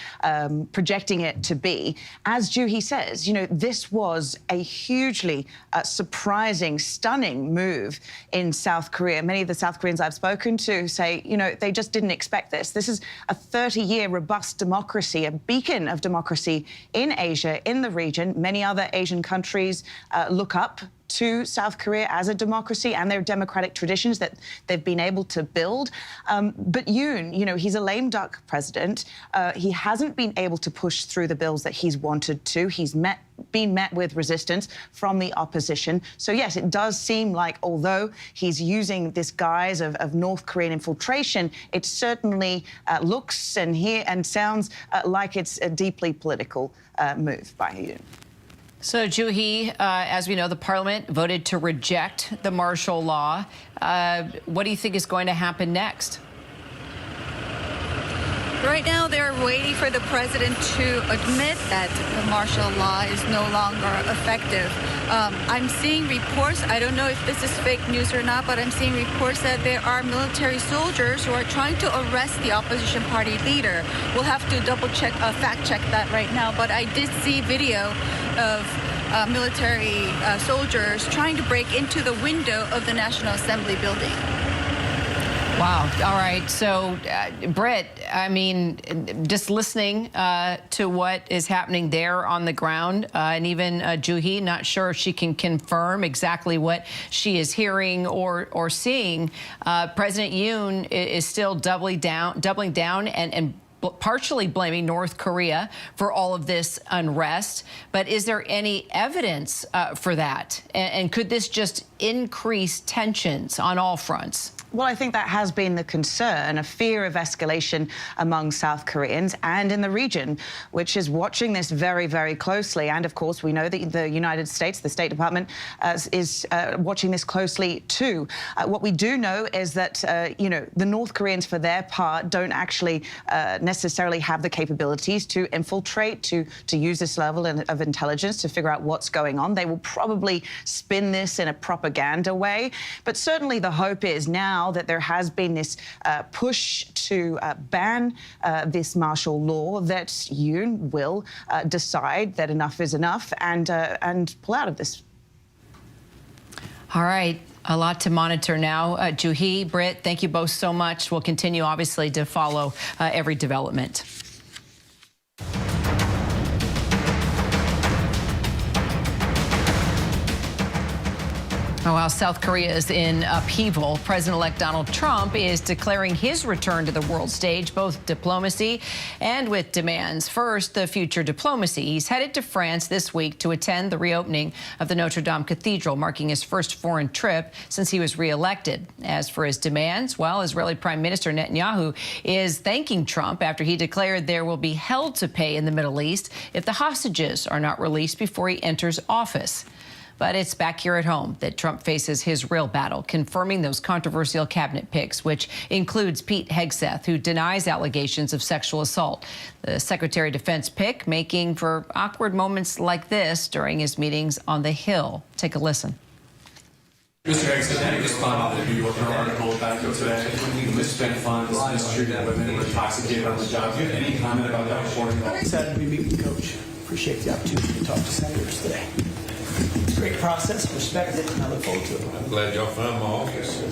projecting it to be. As Joo-hee says, this was a hugely surprising, stunning move in South Korea. Many of the South Koreans I've spoken to say, they just didn't expect this. This is a 30-year robust democracy, a beacon of democracy in Asia, in the region. Many other Asian countries look up to South Korea as a democracy and their democratic traditions that they've been able to build. But Yoon, he's a lame duck president. He hasn't been able to push through the bills that he's wanted to. He's been met with resistance from the opposition. So yes, it does seem like although he's using this guise of North Korean infiltration, it certainly looks and sounds like it's a deeply political move by Yoon. So, Joo-hee, as we know, the parliament voted to reject the martial law. What do you think is going to happen next? Right now, they're waiting for the president to admit that the martial law is no longer effective. I'm seeing reports, I don't know if this is fake news or not, but I'm seeing reports that there are military soldiers who are trying to arrest the opposition party leader. We'll have to double-check, fact-check that right now, but I did see video of military soldiers trying to break into the window of the National Assembly building. Wow. All right. So, Britt, I mean, just listening to what is happening there on the ground, and even Joo-hee, not sure if she can confirm exactly what she is hearing or seeing. President Yoon is still doubling down and partially blaming North Korea for all of this unrest. But is there any evidence for that? And could this just increase tensions on all fronts? Well, I think that has been the concern, a fear of escalation among South Koreans and in the region, which is watching this very, very closely. And of course, we know that the United States, the State Department, is watching this closely too. What we do know is that, you know, the North Koreans, for their part, don't actually necessarily have the capabilities to infiltrate, to use this level of intelligence to figure out what's going on. They will probably spin this in a propaganda way. But certainly the hope is now that there has been this push to ban this martial law, that Yoon will decide that enough is enough and pull out of this. All right. A lot to monitor now. Juhi, Britt, thank you both so much. We'll continue, obviously, to follow every development. Oh, while South Korea is in upheaval, President-elect Donald Trump is declaring his return to the world stage, both diplomacy and with demands. First, the future diplomacy. He's headed to France this week to attend the reopening of the Notre Dame Cathedral, marking his first foreign trip since he was reelected. As for his demands, well, Israeli Prime Minister Netanyahu is thanking Trump after he declared there will be hell to pay in the Middle East if the hostages are not released before he enters office. But it's back here at home that Trump faces his real battle, confirming those controversial cabinet picks, which includes Pete Hegseth, who denies allegations of sexual assault. The Secretary of Defense pick making for awkward moments like this during his meetings on the Hill. Take a listen. Mr. Hegseth, you responded to the New Yorker article back today. You misspent funds, mistreated women, were intoxicated on the job. Do you have any comment about that reporting? Excited to be meeting with Coach. Appreciate the opportunity to talk to senators today. It's a great process, respect it, and I look forward to it. I'm glad y'all found my office.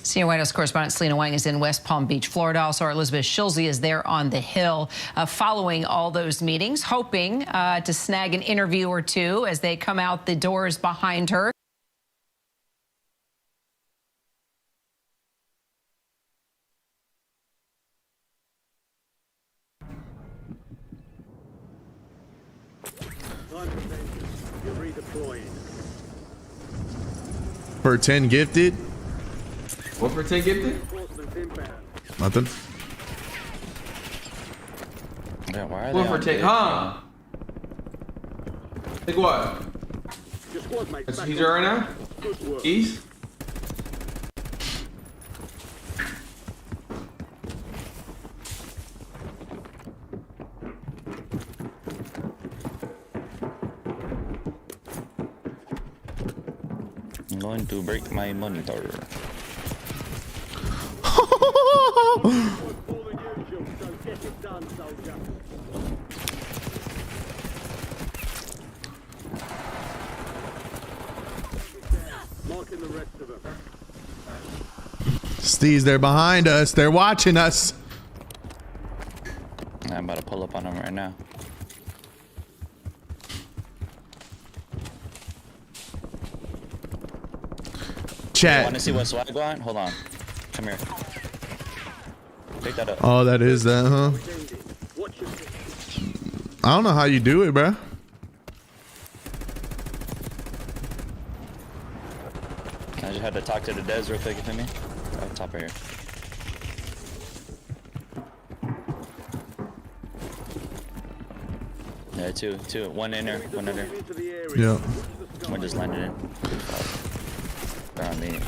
Senior White House correspondent Selena Wang is in West Palm Beach, Florida. Also, our Elizabeth Schulze is there on the Hill following all those meetings, hoping to snag an interview or two as they come out the doors behind her. For 10 gifted. What for 10 gifted? Nothing. Yeah, why are what for 10? Huh? Think what? He's there right now? East? I'm going to break my monitor. Steve's, they're behind us. They're watching us. I'm about to pull up on them right now. Chat. Want to see what swag want? Hold on. Come here. Pick that up. Oh, that is that, huh? I don't know how you do it, bruh. I just had to talk to the Des real quick, you feel me? Up top right here. Yeah, two. One in there, one under. Yeah. One just landed in. They're on me.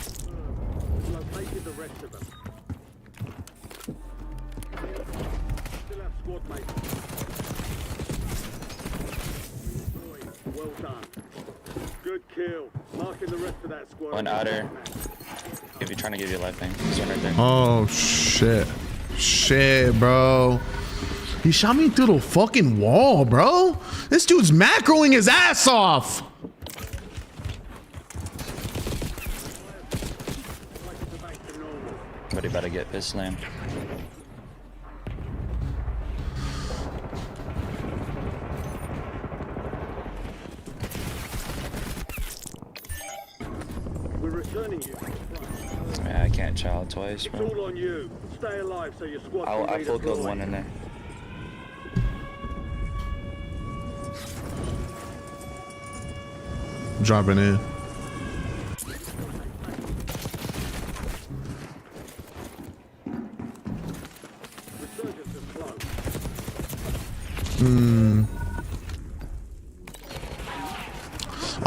Well done. Good kill. Marking the rest of that squad. One outer. If you're trying to give you a life thing, there's one right there. Oh shit. Shit, bro. He shot me through the fucking wall, bro. This dude's macroing his ass off. Somebody better get this slammed. We're returning you. Yeah, I can't child twice, It's bro. all on you. Stay alive so your squad I full killed one in there. Dropping in.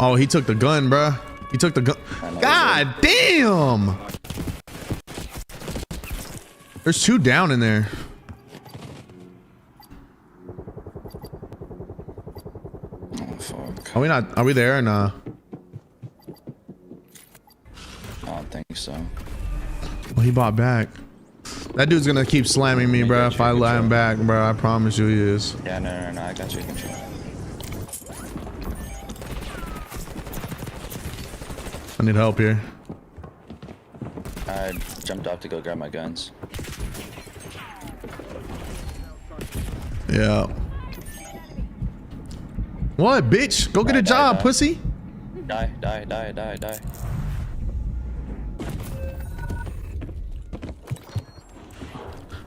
Oh, he took the gun, bruh. He took the gun. God damn. There's 2 down in there. Oh, fuck. Are we there or nah? I don't think so. Well, he bought back. That dude's gonna keep slamming me, bro. If I let him back, bro, I promise you he is. Yeah, no, I got you control. I need help here. I jumped off to go grab my guns. Yeah. What, bitch? Go get a job, pussy. Die.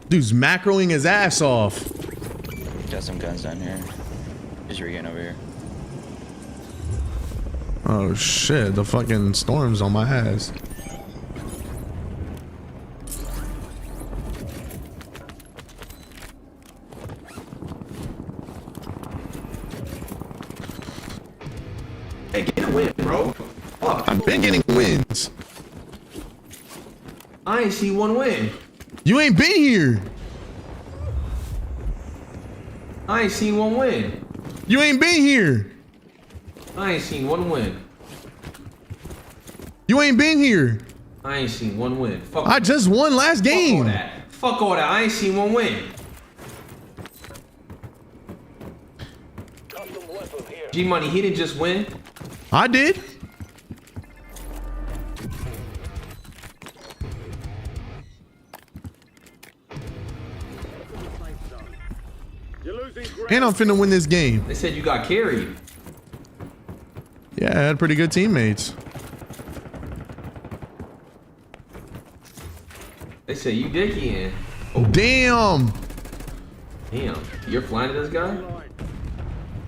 Dude's macroing his ass off. Got some guns down here. He's getting over here. Oh shit, the fucking storm's on my ass. Hey, get a win, bro. Fuck. I've been getting wins. I ain't see one win. You ain't been here. I ain't seen one win. You ain't been here. I ain't seen one win. You ain't been here. I ain't seen one win. Fuck. I just won last game. Fuck all that. Fuck all that. I ain't seen one win. G Money, he didn't just win. I did. And I'm finna win this game. They said you got carried. Yeah, I had pretty good teammates. They said you dicky in. Oh. Damn. Damn. You're flying to this guy?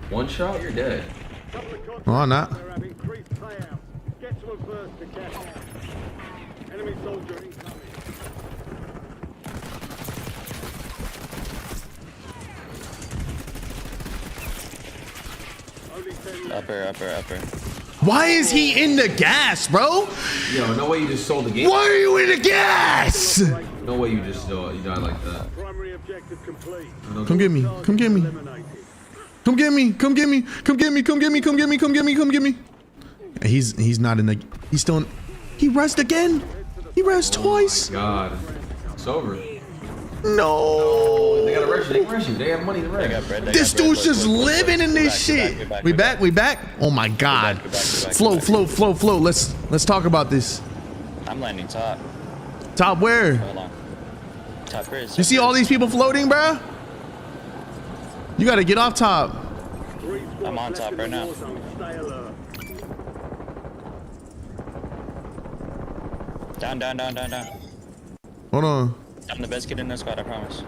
One shot, you're dead. Oh, not. Enemy soldier incoming. Upper. Why is he in the gas, bro? Yo, no way you just sold the game. Why are you in the gas? No way you just you died like that. Primary objective complete. Come get me. Come get me. Come get me. Come get me. Come get me. Come get me. Come get me. Come get me. Come get me. He's not in the. He's still in. He rezzed again. He rezzed twice. Oh my God. It's over. No. They got a rush. They can rush you. They have money to rush. This dude's just living in this shit. We back. We back. Oh my God. Flow. Let's talk about this. I'm landing top. Top where? Hold on. Top bridge. You see all these people floating, bro? You gotta get off top. I'm on top right now. Down. Hold on. I'm the best kid in the squad, I promise.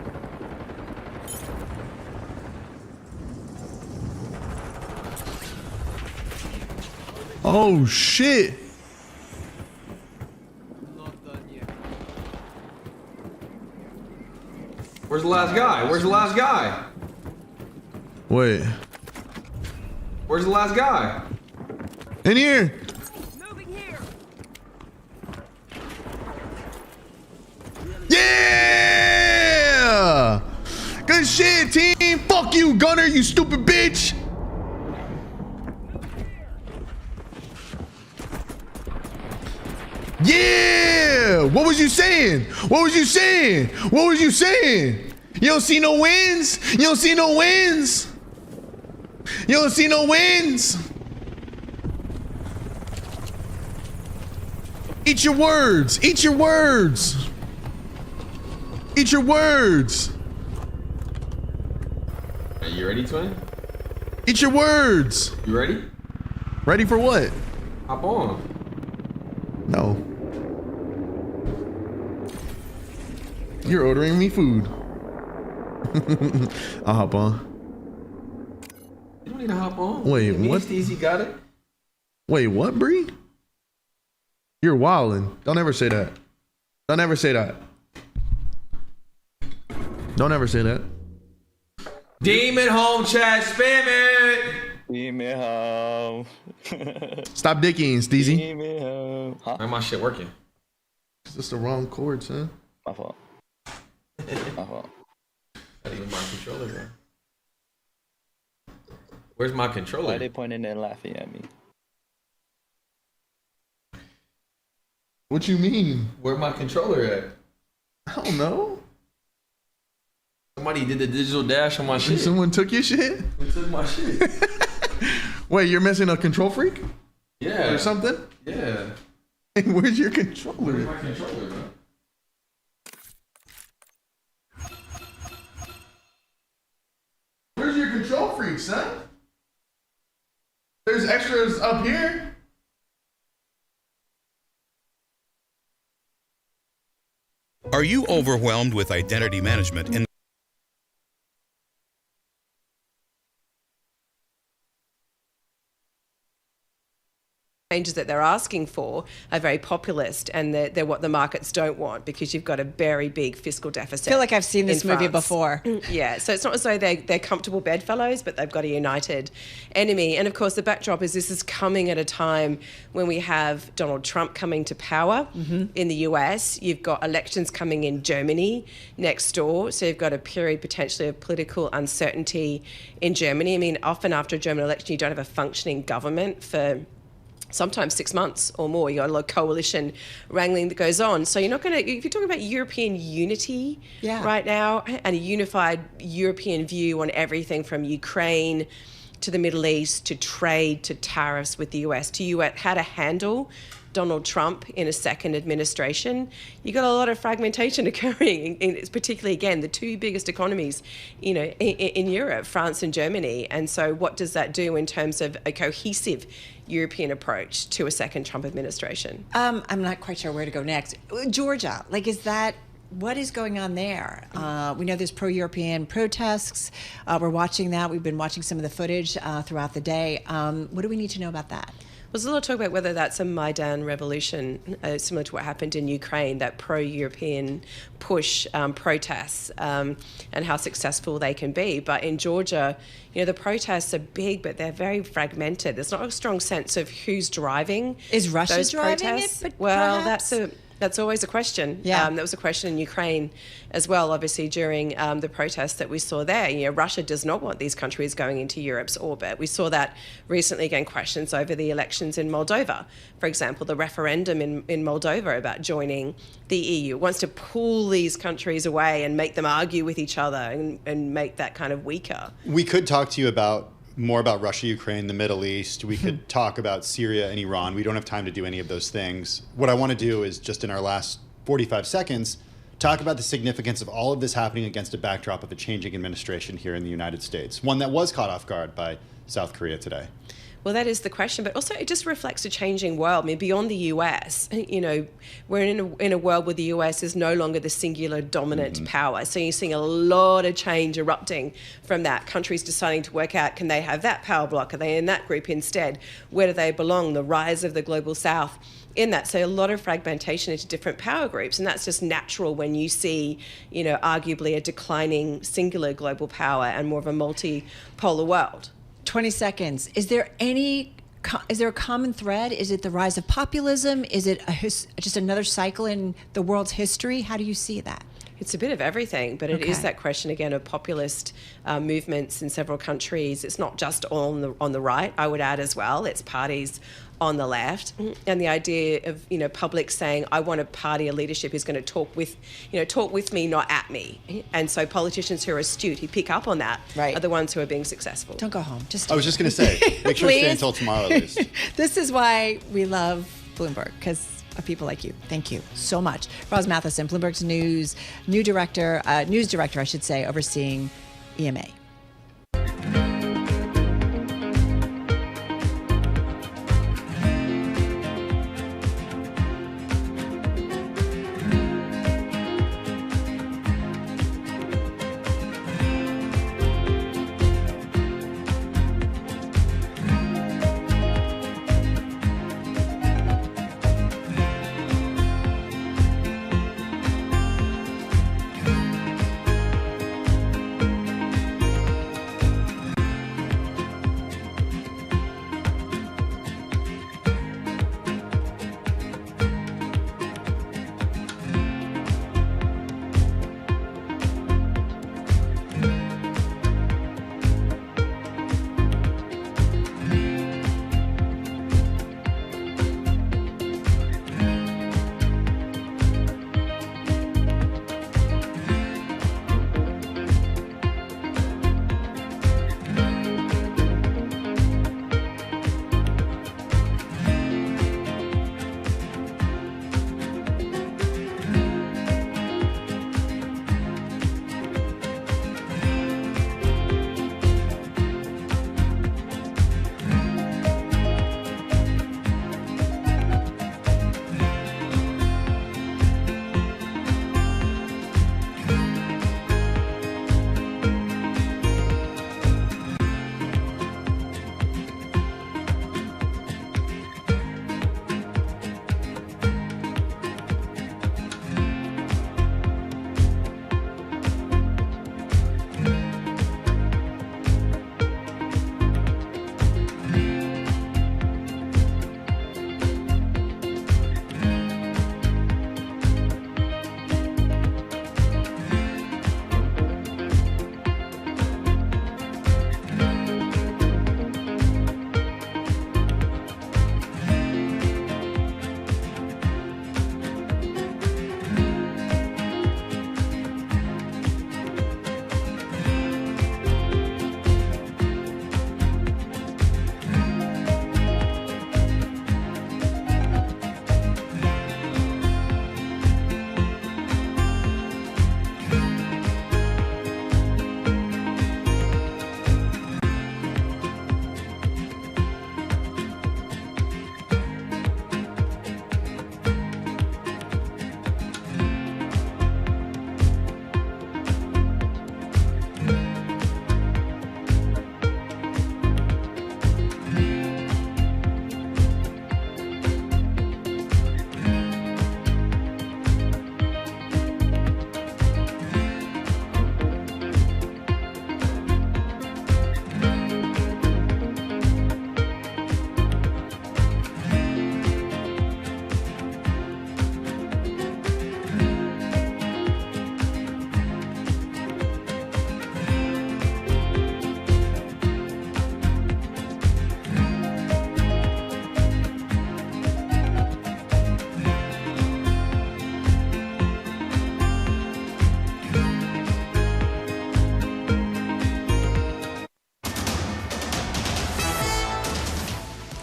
Oh shit. Where's the last guy? Where's the last guy? Wait. Where's the last guy? In here. Yeah! Good shit, team. Fuck you, Gunner, you stupid bitch. Yeah! What was you saying? What was you saying? What was you saying? You don't see no wins? You don't see no wins? You don't see no wins? Eat your words. Eat your words. Eat your words. Are you ready, twin? Eat your words. You ready? Ready for what? Hop on. No. You're ordering me food. I'll hop on. You don't need to hop on. Wait, what? Easy got it. Wait, what, Bree? You're wildin'. Don't ever say that. Don't ever say that. Don't ever say that. Demon home chat, spam it. Leave me home. Stop dicking, Steezy. Leave me home. Huh? Why my shit working? It's just the wrong chord, son. My fault. My fault. Not even my controller, bro. Where's my controller? Why are they pointing and laughing at me? What you mean? Where my controller at? I don't know. Somebody did the digital dash on my shit. Someone took your shit? Who took my shit? Wait, you're missing a control freak? Yeah. Or something? Yeah. Where's your controller? Where's my controller, bro? Where's your control freak, son? There's extras up here. Are you overwhelmed with identity management in changes that they're asking for are very populist, and they're what the markets don't want, because you've got a very big fiscal deficit. I feel like I've seen this movie France. before. Yeah, so it's not as though they're comfortable bedfellows, but they've got a united enemy. And of course, the backdrop is this is coming at a time when we have Donald Trump coming to power in the US. You've got elections coming in Germany next door. So you've got a period potentially of political uncertainty in Germany. I mean, often after a German election, you don't have a functioning government for sometimes 6 months or more. You got a lot of coalition wrangling that goes on. So you're not going to, if you're talking about European unity right now and a unified European view on everything from Ukraine to the Middle East to trade to tariffs with the US to how to handle Donald Trump in a second administration, you got a lot of fragmentation occurring. It's particularly, again, the two biggest economies, in Europe, France and Germany. And so what does that do in terms of a cohesive European approach to a second Trump administration? I'm not quite sure where to go next. Georgia, what is going on there? We know there's pro-European protests. We're watching that. We've been watching some of the footage throughout the day. What do we need to know about that? There's a lot of talk about whether that's a Maidan revolution, similar to what happened in Ukraine, that pro-European push protests and how successful they can be. But in Georgia, the protests are big, but they're very fragmented. There's not a strong sense of who's driving. Is Russia those driving protests. it? Well, perhaps? that's always a question. Yeah. That was a question in Ukraine as well, obviously, during the protests that we saw there. Russia does not want these countries going into Europe's orbit. We saw that recently, again, questions over the elections in Moldova. For example, the referendum in Moldova about joining the EU. It wants to pull these countries away and make them argue with each other and make that kind of weaker. We could talk to you more about Russia, Ukraine, the Middle East. We could talk about Syria and Iran. We don't have time to do any of those things. What I want to do is just in our last 45 seconds, talk about the significance of all of this happening against a backdrop of a changing administration here in the United States, one that was caught off guard by South Korea today. Well, that is the question, but also it just reflects a changing world. I mean, beyond the US, we're in a world where the US is no longer the singular dominant power. So you're seeing a lot of change erupting from that. Countries deciding to work out, can they have that power block? Are they in that group instead? Where do they belong? The rise of the global South in that. So a lot of fragmentation into different power groups. And that's just natural when you see, arguably a declining singular global power and more of a multipolar world. 20 seconds. Is there a common thread? Is it the rise of populism? Is it just another cycle in the world's history? How do you see that? It's a bit of everything, but it is that question again of populist movements in several countries. It's not just on the right, I would add as well. It's parties on the left, and the idea of public saying, I want a party, a leadership who's going to talk with me, not at me. And so politicians who are astute, who pick up on that, are the ones who are being successful. Don't go home. I was just going to say, make sure to stay until tomorrow, at least. This is why we love Bloomberg, because of people like you. Thank you so much. Roz Matheson, Bloomberg's news director, overseeing EMA.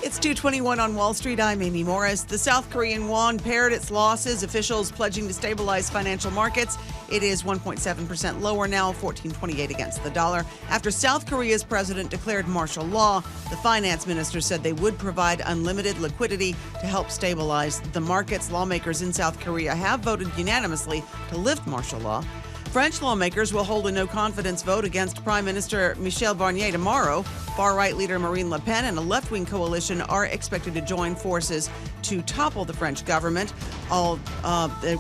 It's 2:21 on Wall Street. I'm Amy Morris. The South Korean won pared its losses, officials pledging to stabilize financial markets. It is 1.7% lower now, 14.28 against the dollar. After South Korea's president declared martial law, the finance minister said they would provide unlimited liquidity to help stabilize the markets. Lawmakers in South Korea have voted unanimously to lift martial law. French lawmakers will hold a no-confidence vote against Prime Minister Michel Barnier tomorrow. Far-right leader Marine Le Pen and a left-wing coalition are expected to join forces to topple the French government, all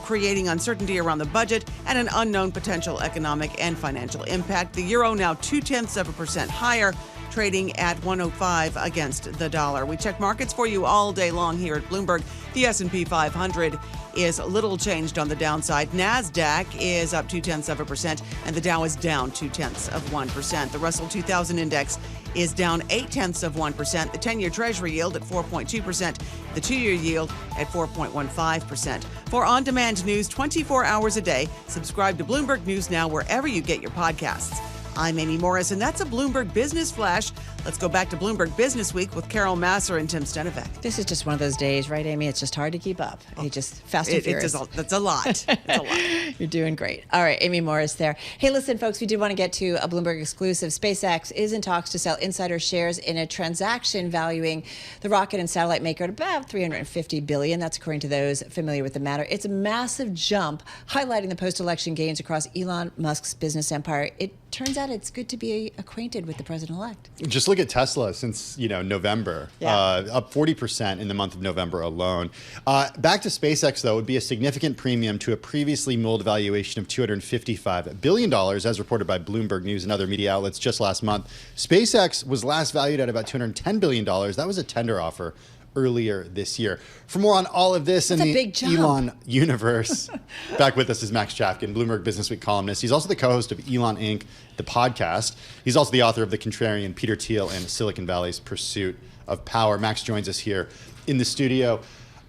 creating uncertainty around the budget and an unknown potential economic and financial impact. The euro now 0.2% higher, trading at 105 against the dollar. We check markets for you all day long here at Bloomberg. The S&P 500 is little changed on the downside. NASDAQ is up 0.2%, and the Dow is down 0.2%. The Russell 2000 index is down 0.8%. The 10-year Treasury yield at 4.2%. The 2-year yield at 4.15%. For on-demand news 24 hours a day, subscribe to Bloomberg News Now wherever you get your podcasts. I'm Amy Morris, and that's a Bloomberg Business Flash. Let's go back to Bloomberg Business Week with Carol Masser and Tim Stenivek. This is just one of those days, right, Amy? It's just hard to keep up. You just fast and furious. That's a lot. It's a lot. You're doing great. All right, Amy Morris there. Hey, listen, folks, we did want to get to a Bloomberg exclusive. SpaceX is in talks to sell insider shares in a transaction valuing the rocket and satellite maker at about $350 billion. That's according to those familiar with the matter. It's a massive jump, highlighting the post-election gains across Elon Musk's business empire. It turns out it's good to be acquainted with the president-elect. Just look at Tesla since, November, up 40% in the month of November alone. Back to SpaceX, though, would be a significant premium to a previously mulled valuation of $255 billion, as reported by Bloomberg News and other media outlets just last month. SpaceX was last valued at about $210 billion. That was a tender offer earlier this year. For more on all of this in the Elon universe, back with us is Max Chafkin, Bloomberg Businessweek columnist. He's also the co-host of Elon Inc., the podcast. He's also the author of The Contrarian, Peter Thiel, and Silicon Valley's Pursuit of Power. Max joins us here in the studio.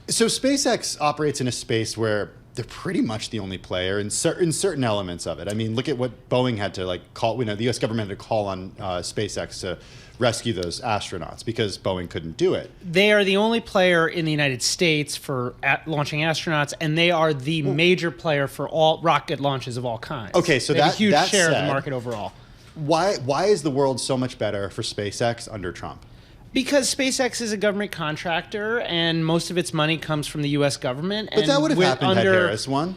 So SpaceX operates in a space where they're pretty much the only player in certain elements of it. I mean, look at what Boeing had to call, the U.S. government had to call on SpaceX to rescue those astronauts because Boeing couldn't do it. They are the only player in the United States for launching astronauts, and they are the major player for all rocket launches of all kinds. Okay, so that's a huge share said, of the market overall. Why is the world so much better for SpaceX under Trump? Because SpaceX is a government contractor, and most of its money comes from the U.S. government. But that would have happened had Harris won.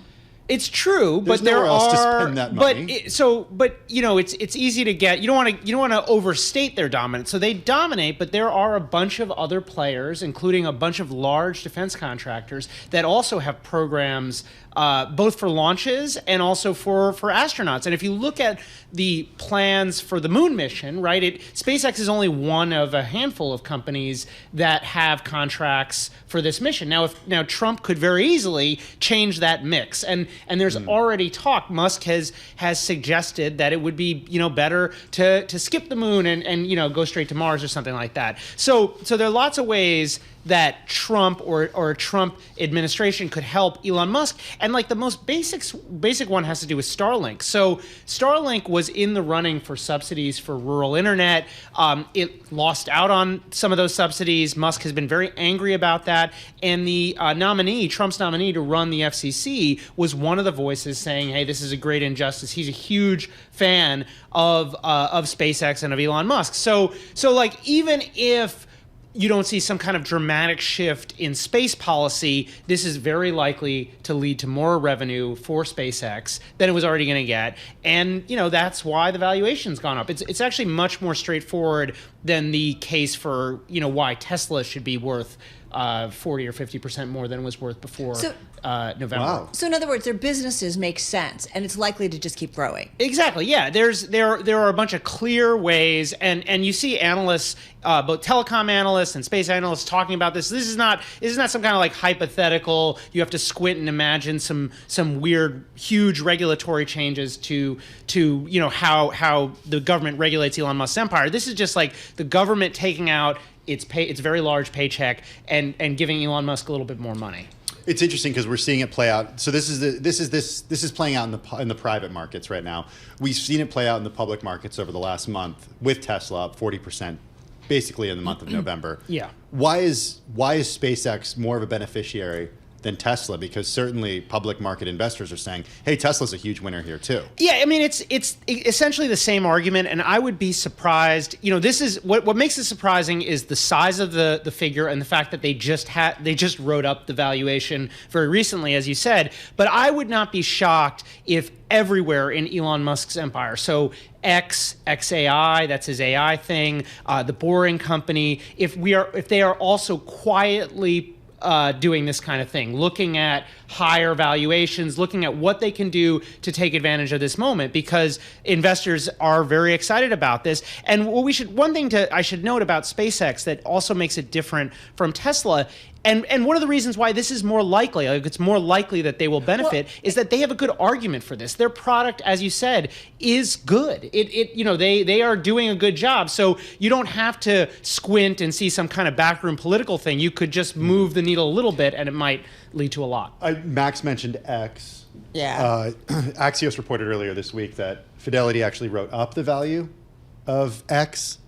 It's true, There's but there nowhere else to are. spend that money. It's easy to get. You don't want to overstate their dominance. So they dominate, but there are a bunch of other players, including a bunch of large defense contractors that also have programs, both for launches and also for astronauts. And if you look at the plans for the moon mission, right, SpaceX is only one of a handful of companies that have contracts for this mission. Now, Trump could very easily change that mix, and there's already talk. Musk has suggested that it would be better to skip the moon and go straight to Mars or something like that. So there are lots of ways that Trump or a Trump administration could help Elon Musk. And the most basic one has to do with Starlink. So Starlink was in the running for subsidies for rural internet. It lost out on some of those subsidies. Musk has been very angry about that. And the Trump's nominee to run the FCC was one of the voices saying, hey, this is a great injustice. He's a huge fan of SpaceX and of Elon Musk. So even if you don't see some kind of dramatic shift in space policy, this is very likely to lead to more revenue for SpaceX than it was already going to get. And, that's why the valuation's gone up. It's actually much more straightforward than the case for, why Tesla should be worth 40 or 50% more than it was worth before November. Wow. So in other words, their businesses make sense, and it's likely to just keep growing. Exactly. Yeah. There are a bunch of clear ways, and you see analysts, both telecom analysts and space analysts, talking about this. This is not some kind of hypothetical. You have to squint and imagine some weird, huge regulatory changes to how the government regulates Elon Musk's empire. This is just the government taking out its very large paycheck and giving Elon Musk a little bit more money. It's interesting because we're seeing it play out. So this is playing out in the private markets right now. We've seen it play out in the public markets over the last month with Tesla up 40% basically in the month of November. Yeah. Why is SpaceX more of a beneficiary than Tesla? Because certainly public market investors are saying, hey, Tesla's a huge winner here too. Yeah, I mean, it's essentially the same argument, and I would be surprised. This is what makes it surprising is the size of the figure and the fact that they just wrote up the valuation very recently, as you said. But I would not be shocked if everywhere in Elon Musk's empire, so XAI, that's his AI thing, the Boring Company, if they are also quietly doing this kind of thing, looking at higher valuations, looking at what they can do to take advantage of this moment, because investors are very excited about this. And one thing I should note about SpaceX that also makes it different from Tesla, and one of the reasons why this is more likely, it's more likely that they will benefit, is that they have a good argument for this. Their product, as you said, is good. They are doing a good job. So you don't have to squint and see some kind of backroom political thing. You could just move the needle a little bit, and it might lead to a lot. Max mentioned X. Yeah. Axios reported earlier this week that Fidelity actually wrote up the value of X,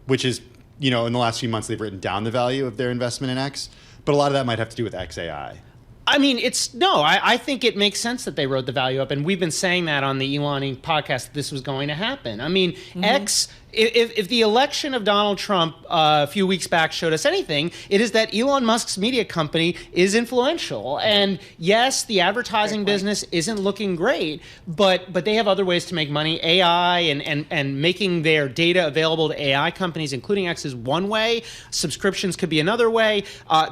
which is, in the last few months, they've written down the value of their investment in X, but a lot of that might have to do with XAI. I mean, I think it makes sense that they wrote the value up, and we've been saying that on the Elon Inc. podcast that this was going to happen. I mean, X, if the election of Donald Trump a few weeks back showed us anything, it is that Elon Musk's media company is influential. And yes, the advertising business isn't looking great, but they have other ways to make money. AI and making their data available to AI companies, including X, is one way. Subscriptions could be another way.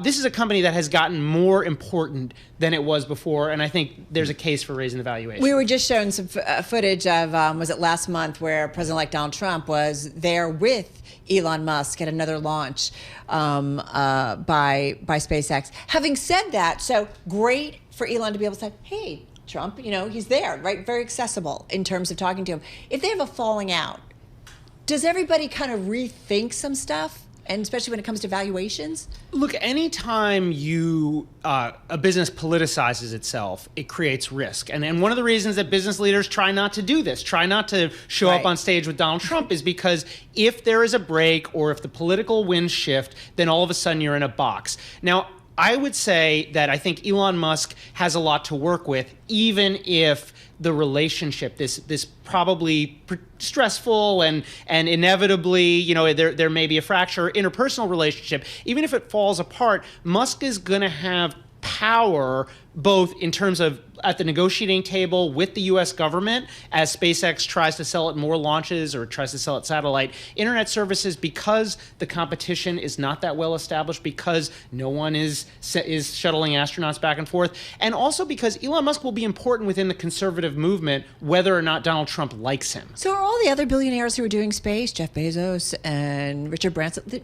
This is a company that has gotten more important than it was before, and I think there's a case for raising the valuation. We were just showing some footage of, was it last month, where President-elect Donald Trump was there with Elon Musk at another launch by SpaceX. Having said that, so great for Elon to be able to say, hey, Trump, he's there, right? Very accessible in terms of talking to him. If they have a falling out, does everybody kind of rethink some stuff? And especially when it comes to valuations? Look, anytime a business politicizes itself, it creates risk. And one of the reasons that business leaders try not to do this, try not to show up on stage with Donald Trump, is because if there is a break or if the political winds shift, then all of a sudden you're in a box. Now, I would say that I think Elon Musk has a lot to work with, even if the relationship, this probably stressful and inevitably, there may be a fracture, interpersonal relationship. Even if it falls apart, Musk is going to have power both in terms of at the negotiating table with the U.S. government as SpaceX tries to sell it more launches or tries to sell it satellite internet services, because the competition is not that well established, because no one is shuttling astronauts back and forth, and also because Elon Musk will be important within the conservative movement whether or not Donald Trump likes him. So are all the other billionaires who are doing space, Jeff Bezos and Richard Branson,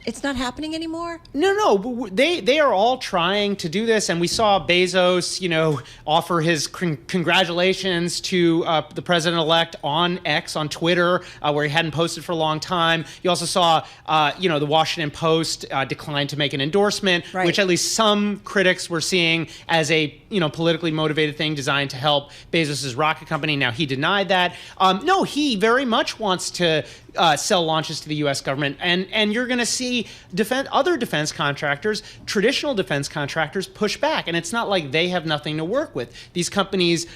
it's not happening anymore? No, they are all trying to do this, and we saw Bezos, offer his congratulations to the president-elect on X, on Twitter, where he hadn't posted for a long time. You also saw, the Washington Post decline to make an endorsement, which at least some critics were seeing as a politically motivated thing designed to help Bezos' rocket company. Now, he denied that. No, he very much wants to sell launches to the U.S. government, and you're going to see other defense contractors, traditional defense contractors, push back. And it's not like they have nothing to work with. These companies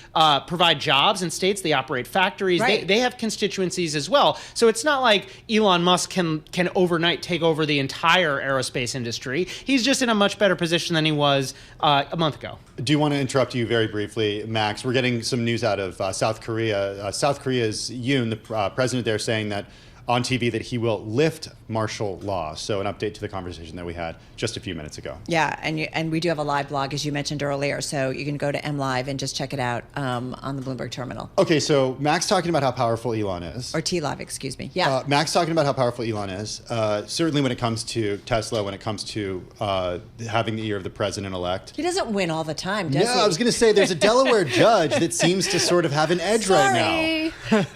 provide jobs in states. They operate factories. They have constituencies as well. So it's not like Elon Musk can overnight take over the entire aerospace industry. He's just in a much better position than he was a month ago. Do you want to interrupt you very briefly, Max? We're getting some news out of South Korea. South Korea's Yoon, the president there, saying that on TV that he will lift martial law. So an update to the conversation that we had just a few minutes ago. Yeah, and we do have a live blog, as you mentioned earlier, so you can go to MLive and just check it out on the Bloomberg terminal. Okay, so Max talking about how powerful Elon is. Or TLive, excuse me. Yeah. Max talking about how powerful Elon is. Certainly when it comes to Tesla, when it comes to having the ear of the president-elect. He doesn't win all the time, does he? Yeah, I was going to say there's a Delaware judge that seems to sort of have an edge right now.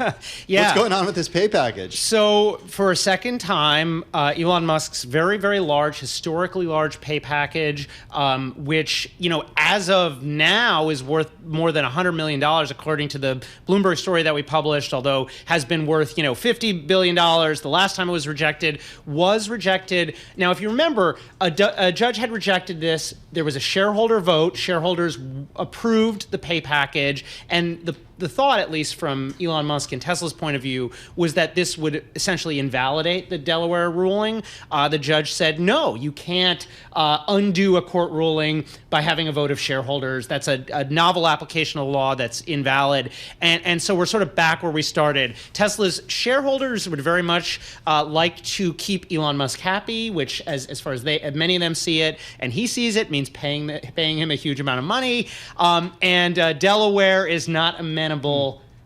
Yeah. What's going on with this pay package? So for a second time, Elon Musk's very, very large, historically large pay package, which, as of now is worth more than $100 million, according to the Bloomberg story that we published, although has been worth, $50 billion. The last time it was rejected. Now, if you remember, a judge had rejected this. There was a shareholder vote. Shareholders approved the pay package, and the thought, at least from Elon Musk and Tesla's point of view, was that this would essentially invalidate the Delaware ruling. The judge said, no, you can't undo a court ruling by having a vote of shareholders. That's a novel application of law that's invalid. And so we're sort of back where we started. Tesla's shareholders would very much like to keep Elon Musk happy, which, as far as many of them see it, and he sees it, means paying him a huge amount of money. And Delaware is not amenable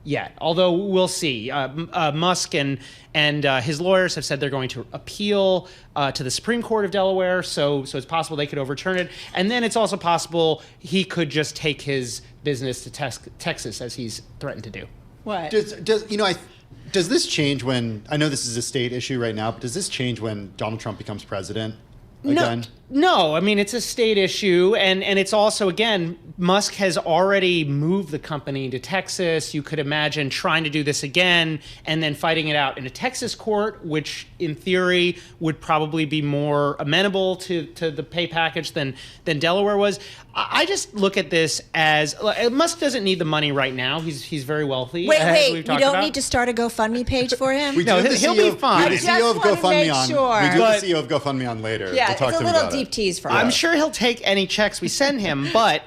yet, although we'll see. Musk and his lawyers have said they're going to appeal to the Supreme Court of Delaware, so it's possible they could overturn it. And then it's also possible he could just take his business to Texas, as he's threatened to do. What? Does this change when, I know this is a state issue right now, but does this change when Donald Trump becomes president again? No, I mean, it's a state issue, and it's also, again, Musk has already moved the company to Texas. You could imagine trying to do this again and then fighting it out in a Texas court, which in theory would probably be more amenable to the pay package than Delaware was. I just look at this as, Musk doesn't need the money right now. He's very wealthy. Wait, we don't need to start a GoFundMe page for him? He'll be fine. We have the CEO of GoFundMe on. Sure. We do have the CEO of GoFundMe on later. Yeah, to talk it's to a him little about deep tease for him. I'm sure he'll take any checks we send him, but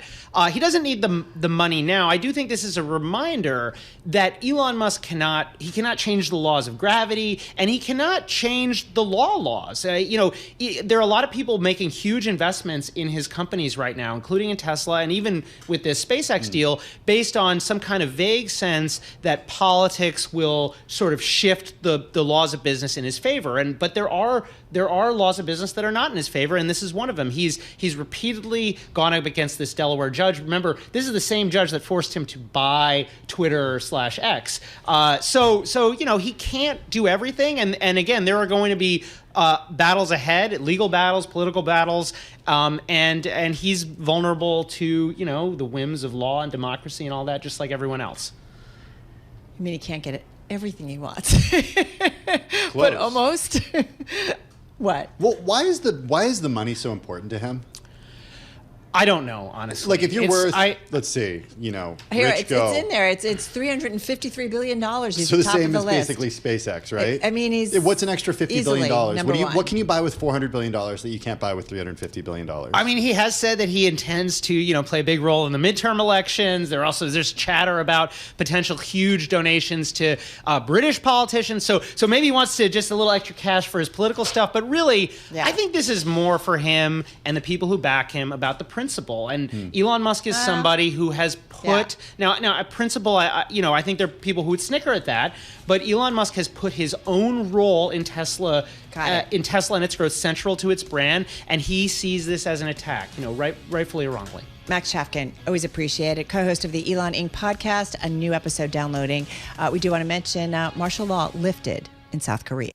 he doesn't need the money now. I do think this is a reminder that Elon Musk cannot change the laws of gravity, and he cannot change the laws. There are a lot of people making huge investments in his companies right now, including in Tesla, and even with this SpaceX deal, based on some kind of vague sense that politics will sort of shift the laws of business in his favor. But there are laws of business that are not in his favor, and this is one of them. He's repeatedly gone up against this Delaware judge. Remember, this is the same judge that forced him to buy Twitter/X. So he can't do everything, and again, there are going to be battles ahead, legal battles, political battles, and he's vulnerable to the whims of law and democracy and all that, just like everyone else. I mean, he can't get everything he wants, but almost. What? Well, why is the money so important to him? I don't know, honestly. Like, if you're let's see, Here, Rich go. it's in there. It's $353 billion. He's So the top of same the as list. basically SpaceX, right? I mean, he's what's an extra $50 billion? number one. What can you buy with $400 billion that you can't buy with $350 billion? I mean, he has said that he intends to, play a big role in the midterm elections. There's chatter about potential huge donations to British politicians. So maybe he wants to just a little extra cash for his political stuff. But really, I think this is more for him and the people who back him about the principle. And Elon Musk is somebody who has put now a principle. I think there are people who would snicker at that, but Elon Musk has put his own role in Tesla and its growth central to its brand, and he sees this as an attack. Rightfully or wrongly. Max Chafkin, always appreciate it. Co-host of the Elon Inc. podcast, a new episode downloading. We do want to mention martial law lifted in South Korea.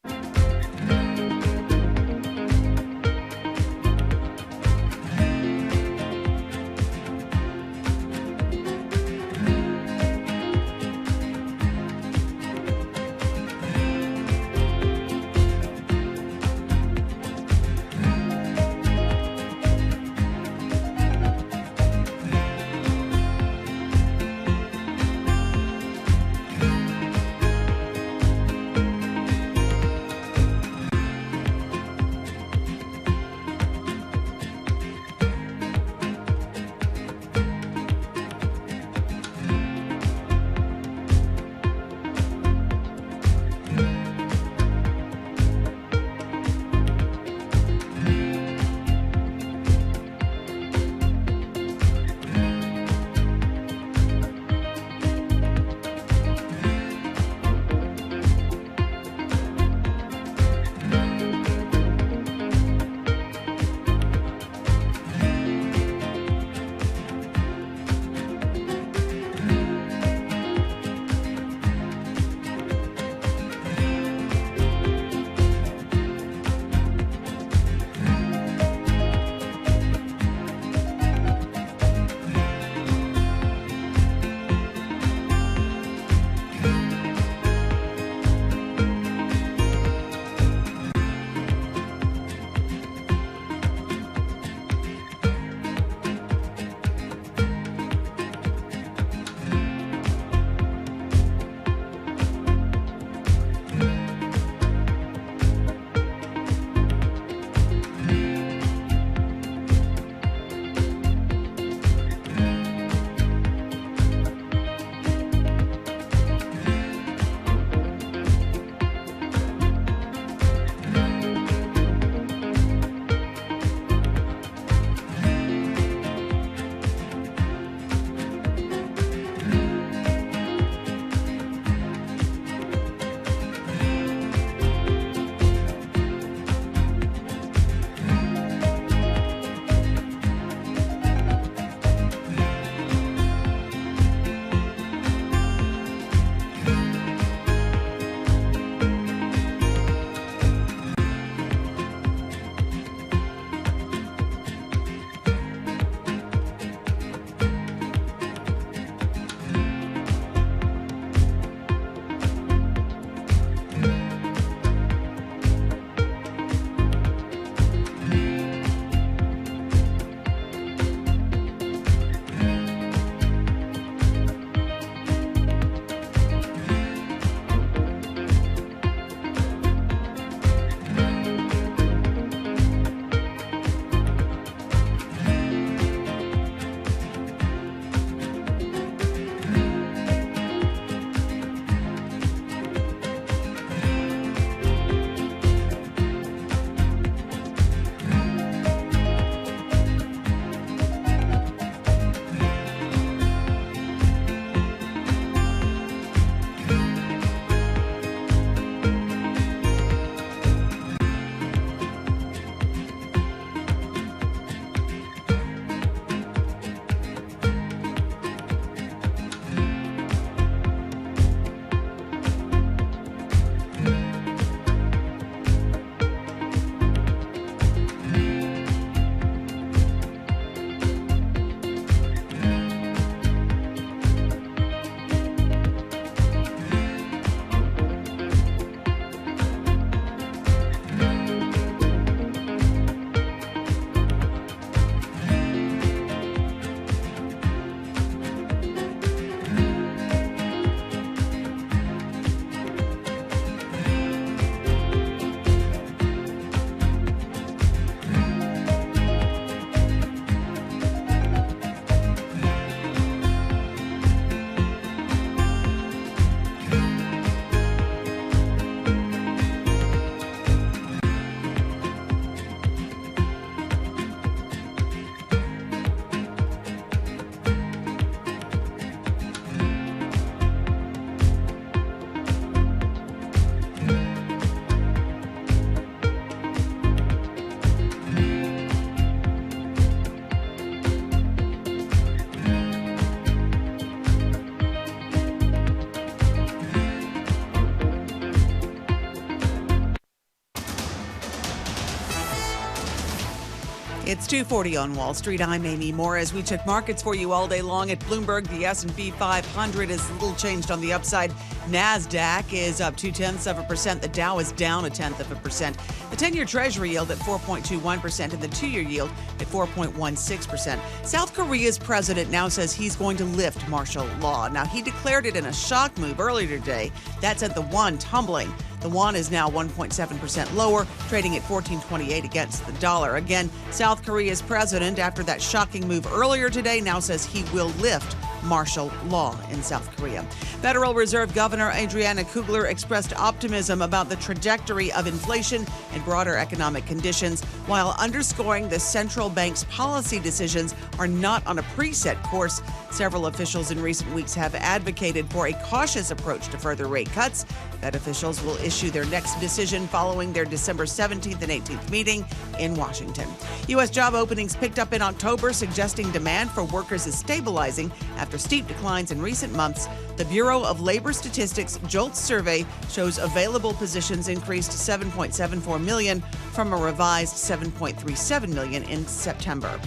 It's 2:40 on Wall Street. I'm Amy Morris. We check markets for you all day long at Bloomberg. The S&P 500 is a little changed on the upside. NASDAQ is up 0.2%. The Dow is down 0.1%. The 10-year Treasury yield at 4.21% and the 2-year yield at 4.16%. South Korea's president now says he's going to lift martial law. Now, he declared it in a shock move earlier today. That sent the won tumbling. The won is now 1.7% lower, trading at 14.28 against the dollar. Again, South Korea's president, after that shocking move earlier today, now says he will lift martial law in South Korea. Federal Reserve Governor Adriana Kugler expressed optimism about the trajectory of inflation and broader economic conditions, while underscoring the central bank's policy decisions are not on a preset course. Several officials in recent weeks have advocated for a cautious approach to further rate cuts. Fed officials will issue their next decision following their December 17th and 18th meeting in Washington. U.S. job openings picked up in October, suggesting demand for workers is stabilizing after steep declines in recent months. The Bureau of Labor Statistics JOLTS survey shows available positions increased to 7.74 million from a revised 7.37 million in September.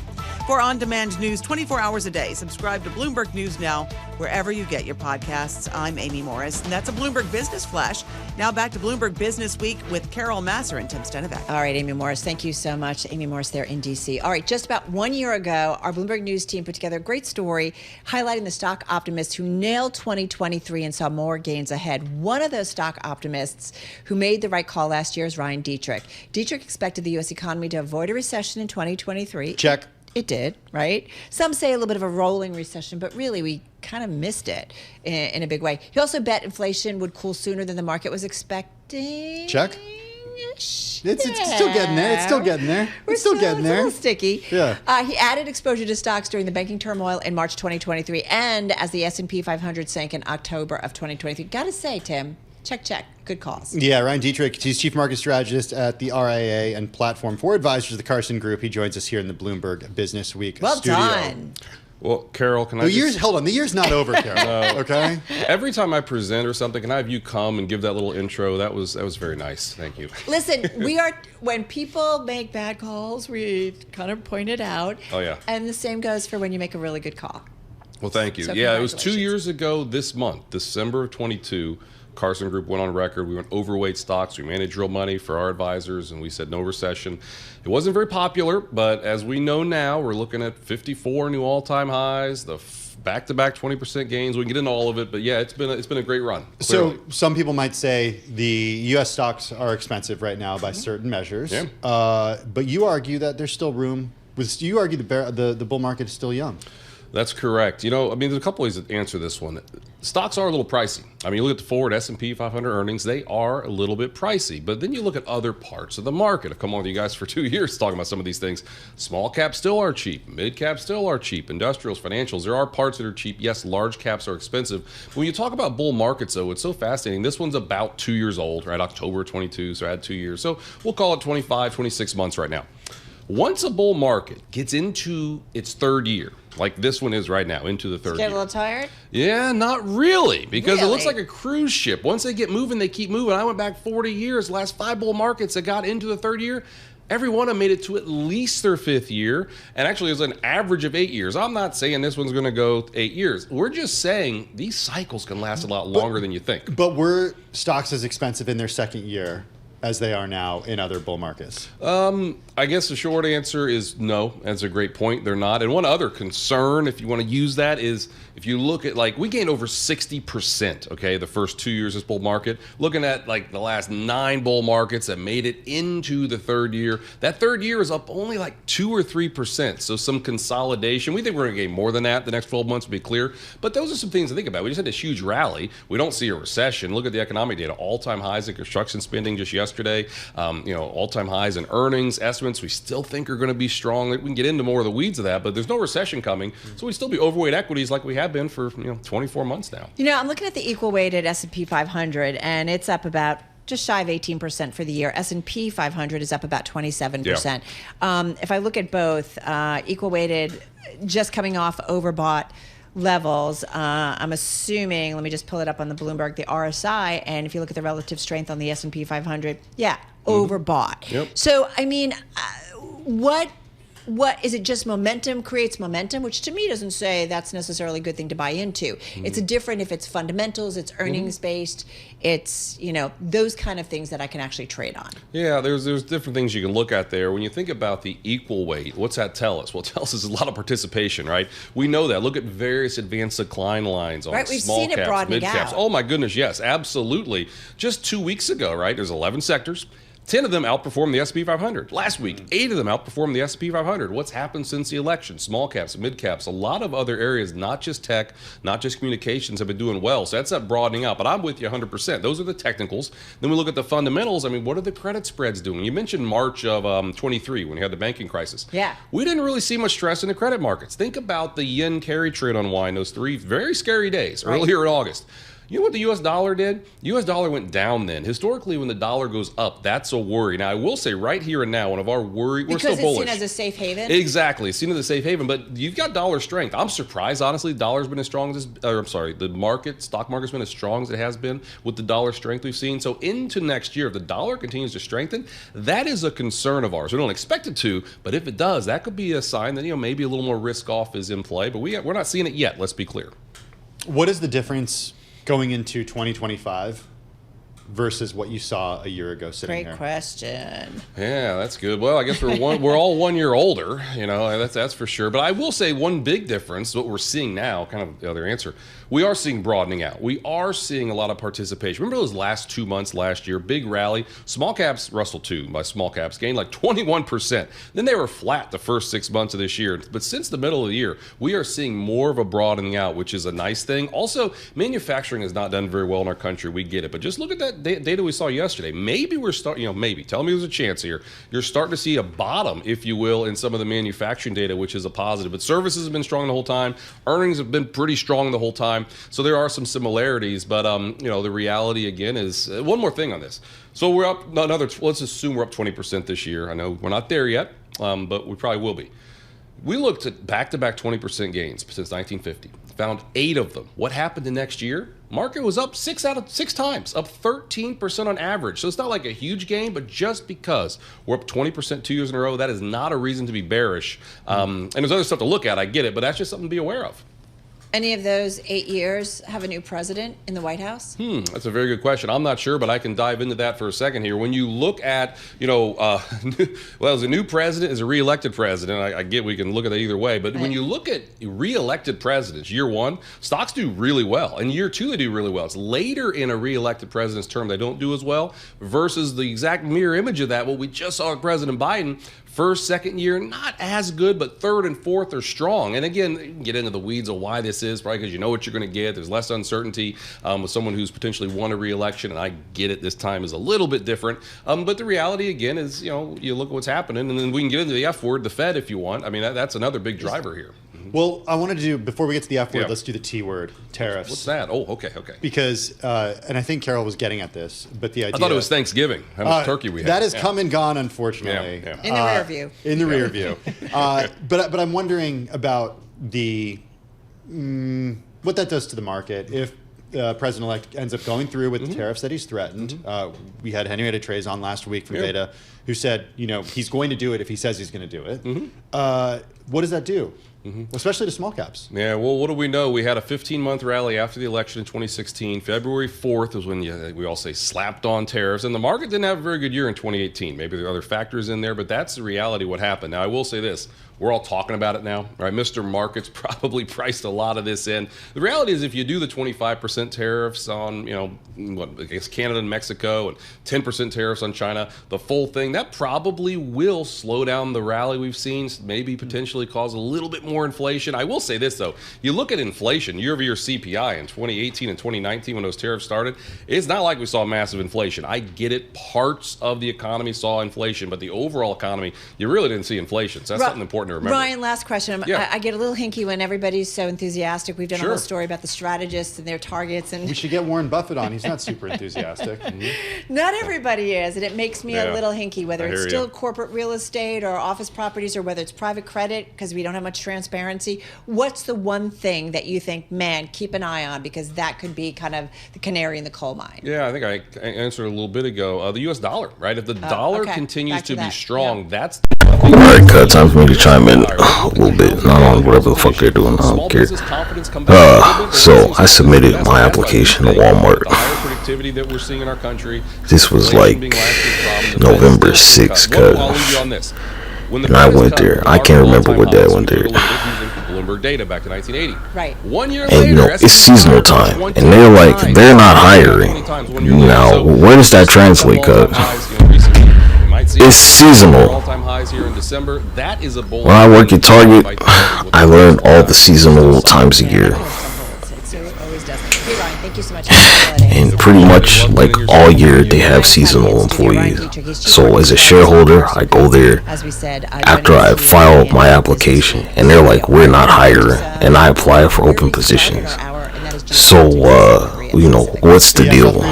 For on-demand news 24 hours a day, subscribe to Bloomberg News Now wherever you get your podcasts. I'm Amy Morris, and that's a Bloomberg Business Flash. Now back to Bloomberg Business Week with Carol Masser and Tim Stenivak. All right, Amy Morris, thank you so much. Amy Morris there in D.C. All right, just about 1 year ago, our Bloomberg News team put together a great story highlighting the stock optimists who nailed 2023 and saw more gains ahead. One of those stock optimists who made the right call last year is Ryan Dietrich. Dietrich expected the U.S. economy to avoid a recession in 2023. Check. It did, right? Some say a little bit of a rolling recession, but really we kind of missed it in a big way. He also bet inflation would cool sooner than the market was expecting. Check. It's still getting there. It's still getting there. It's still getting there. It's a little sticky. Yeah. He added exposure to stocks during the banking turmoil in March 2023 and as the S&P 500 sank in October of 2023. Got to say, Tim, check. Good calls. Yeah, Ryan Dietrich, he's Chief Market Strategist at the RIA and Platform for Advisors of the Carson Group. He joins us here in the Bloomberg Business Week studio. Done. Well, Carol, can I hold on, the year's not over, Carol. Okay? Every time I present or something, can I have you come and give that little intro? That was very nice. Thank you. Listen, when people make bad calls, we kind of point it out. Oh, yeah. And the same goes for when you make a really good call. Well, thank you. So yeah, it was 2 years ago this month, December of 22. Carson Group went on record. We went overweight stocks. We managed real money for our advisors, and we said no recession. It wasn't very popular, but as we know now, we're looking at 54 new all-time highs, the back-to-back 20% gains. We can get into all of it, but yeah, it's been a great run. Clearly. So some people might say the U.S. stocks are expensive right now by certain measures, but you argue that there's still room. You argue the bull market is still young. That's correct. There's a couple ways to answer this one. Stocks are a little pricey. You look at the forward S&P 500 earnings, they are a little bit pricey. But then you look at other parts of the market. I've come on with you guys for 2 years talking about some of these things. Small caps still are cheap. Mid caps still are cheap. Industrials, financials, there are parts that are cheap. Yes, large caps are expensive. But when you talk about bull markets, though, it's so fascinating. This one's about 2 years old, right? October 22, so I had 2 years. So we'll call it 25, 26 months right now. Once a bull market gets into its third year, like this one is right now, into the third year. Get a little tired? Yeah, not really, because it looks like a cruise ship. Once they get moving, they keep moving. I went back 40 years, last 5 bull markets that got into the third year, every one of them made it to at least their 5th year, and actually it was an average of 8 years. I'm not saying this one's going to go 8 years. We're just saying these cycles can last a lot longer than you think. But were stocks as expensive in their second year as they are now in other bull markets? I guess the short answer is no. That's a great point. They're not. And one other concern, if you want to use that, is if you look at, we gained over 60%, okay, the first 2 years of this bull market. Looking at, the last 9 bull markets that made it into the third year, that third year is up only 2 or 3%. So some consolidation. We think we're going to gain more than that the next 12 months, to be clear. But those are some things to think about. We just had this huge rally. We don't see a recession. Look at the economic data. All-time highs in construction spending just yesterday. All-time highs in earnings. Estimates we still think are going to be strong. We can get into more of the weeds of that, but there's no recession coming. So we still be overweight equities like we have been for 24 months now. I'm looking at the equal weighted S&P 500, and it's up about just shy of 18% for the year. S&P 500 is up about 27%. Yeah. If I look at both, equal weighted, just coming off overbought levels, I'm assuming, let me just pull it up on the Bloomberg, the RSI, and if you look at the relative strength on the S&P 500, overbought. Yep. So, what what is it? Just momentum creates momentum, which to me doesn't say that's necessarily a good thing to buy into. It's different if it's fundamentals, it's earnings based, it's those kind of things that I can actually trade on. Yeah, there's different things you can look at there. When you think about the equal weight, what's that tell us? Well, it tells us a lot of participation, right? We know that. Look at various advanced decline lines on Right, we've small seen it caps, broadening mid caps. out. Oh my goodness, yes, absolutely. Just 2 weeks ago, right? There's 11 sectors. 10 of them outperformed the S&P 500. Last week, 8 of them outperformed the S&P 500. What's happened since the election? Small caps, mid caps, a lot of other areas, not just tech, not just communications, have been doing well. So that's that broadening out. But I'm with you 100%. Those are the technicals. Then we look at the fundamentals. I mean, what are the credit spreads doing? You mentioned March of 23 when you had the banking crisis. Yeah. We didn't really see much stress in the credit markets. Think about the yen carry trade unwind, those 3 very scary days earlier in August. You know what the U.S. dollar did? U.S. dollar went down then. Historically, when the dollar goes up, that's a worry. Now, I will say right here and now, one of our worry, we're still bullish. Because it's seen as a safe haven? Exactly. It's seen as a safe haven, but you've got dollar strength. I'm surprised, honestly, the dollar's been as strong as, the stock market's been as strong as it has been with the dollar strength we've seen. So into next year, if the dollar continues to strengthen, that is a concern of ours. We don't expect it to, but if it does, that could be a sign that, maybe a little more risk off is in play, but we're not seeing it yet, let's be clear. What is the difference going into 2025 versus what you saw a year ago sitting here? Great question. Yeah, that's good. Well, I guess we're all 1 year older, that's for sure. But I will say one big difference, what we're seeing now, kind of the other answer, we are seeing broadening out. We are seeing a lot of participation. Remember those last 2 months last year, big rally, small caps, Russell 2 by small caps, gained like 21%. Then they were flat the first 6 months of this year. But since the middle of the year, we are seeing more of a broadening out, which is a nice thing. Also, manufacturing has not done very well in our country. We get it. But just look at that data we saw yesterday. Maybe we're starting, maybe, tell me there's a chance here. You're starting to see a bottom, if you will, in some of the manufacturing data, which is a positive. But services have been strong the whole time. Earnings have been pretty strong the whole time. So there are some similarities, but the reality again is one more thing on this. So we're up let's assume we're up 20% this year. I know we're not there yet, but we probably will be. We looked at back-to-back 20% gains since 1950. Found 8 of them. What happened the next year? Market was up 6 times, up 13% on average. So it's not like a huge gain, but just because we're up 20% 2 years in a row, that is not a reason to be bearish. And there's other stuff to look at, I get it, but that's just something to be aware of. Any of those 8 years have a new president in the White House? That's a very good question. I'm not sure, but I can dive into that for a second here. When you look at, is a new president, is a re-elected president. I get we can look at that either way, but when you look at re-elected presidents, year 1, stocks do really well. And year 2, they do really well. It's later in a re-elected president's term they don't do as well versus the exact mirror image of that, what we just saw with President Biden. First, second year, not as good, but third and fourth are strong. And again, you can get into the weeds of why this is, probably because you know what you're going to get. There's less uncertainty with someone who's potentially won a re-election, and I get it, this time is a little bit different. But the reality, again, is, you look at what's happening, and then we can get into the F word, the Fed, if you want. I mean, that's another big driver here. Well, I wanted to do, before we get to the F word, let's do the T word, tariffs. What's that? Oh, okay. Because, and I think Carol was getting at this, but the idea... I thought it was Thanksgiving, how much turkey we had. That has come and gone, unfortunately. In the rear view. In the rear view. But I'm wondering about what that does to the market if President-elect ends up going through with the tariffs that he's threatened. We had Henrietta Trey's on last week from Beta, who said, he's going to do it if he says he's going to do it. What does that do? Especially to small caps. Yeah, well, what do we know? We had a 15-month rally after the election in 2016. February 4th was when we all say slapped on tariffs, and the market didn't have a very good year in 2018. Maybe there are other factors in there, but that's the reality of what happened. Now, I will say this. We're all talking about it now, right? Mr. Market's probably priced a lot of this in. The reality is if you do the 25% tariffs on, I guess Canada and Mexico and 10% tariffs on China, the full thing, that probably will slow down the rally we've seen, maybe potentially cause a little bit more inflation. I will say this, though. You look at inflation, year-over-year CPI in 2018 and 2019 when those tariffs started, it's not like we saw massive inflation. I get it. Parts of the economy saw inflation, but the overall economy, you really didn't see inflation. So that's something important to remember. Ryan, last question. I get a little hinky when everybody's so enthusiastic. We've done a whole story about the strategists and their targets. And we should get Warren Buffett on. He's not super enthusiastic. Not everybody is, and it makes me a little hinky, whether it's still corporate real estate or office properties or whether it's private credit, because we don't have much transfer transparency. What's the one thing that you think, man, keep an eye on, because that could be kind of the canary in the coal mine? Yeah, I think I answered a little bit ago. The U.S. dollar, right? If the dollar continues to be strong, that's all right, cut. Time for me to chime in a little bit. Not on whatever the fuck they're doing. I don't care. So I submitted my application to Walmart. This was like November 6th, cut. And I went there. I can't remember what day I went there. Bloomberg data back in 1980. Right. 1 year And later, you know, it's seasonal time, and they're like, they're not hiring. Now, where does that translate, cut? It's seasonal. All-time highs here in December. That is a bold. When I work at Target, I learned all the seasonal times a year. And pretty much like all year they have seasonal employees. So as a shareholder, I go there after I file my application, and they're like, we're not hiring, and I apply for open positions. So you know, what's the deal?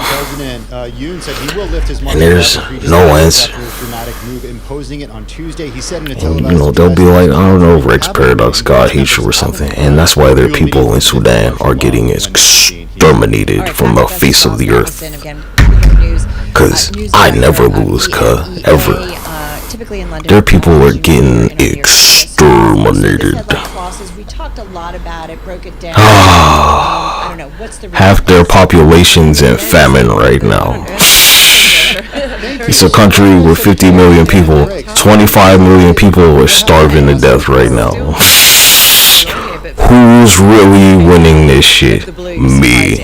And there's no answer. And you know, they'll be like, I don't know if RexParadox God hates you or something, and that's why their people in Sudan are getting exterminated from the face of the earth. Cause I never lose, ever. Their people are getting exterminated. Half their population's in famine right now. It's a country with 50 million people. 25 million people are starving to death right now. Who's really winning this shit? Me.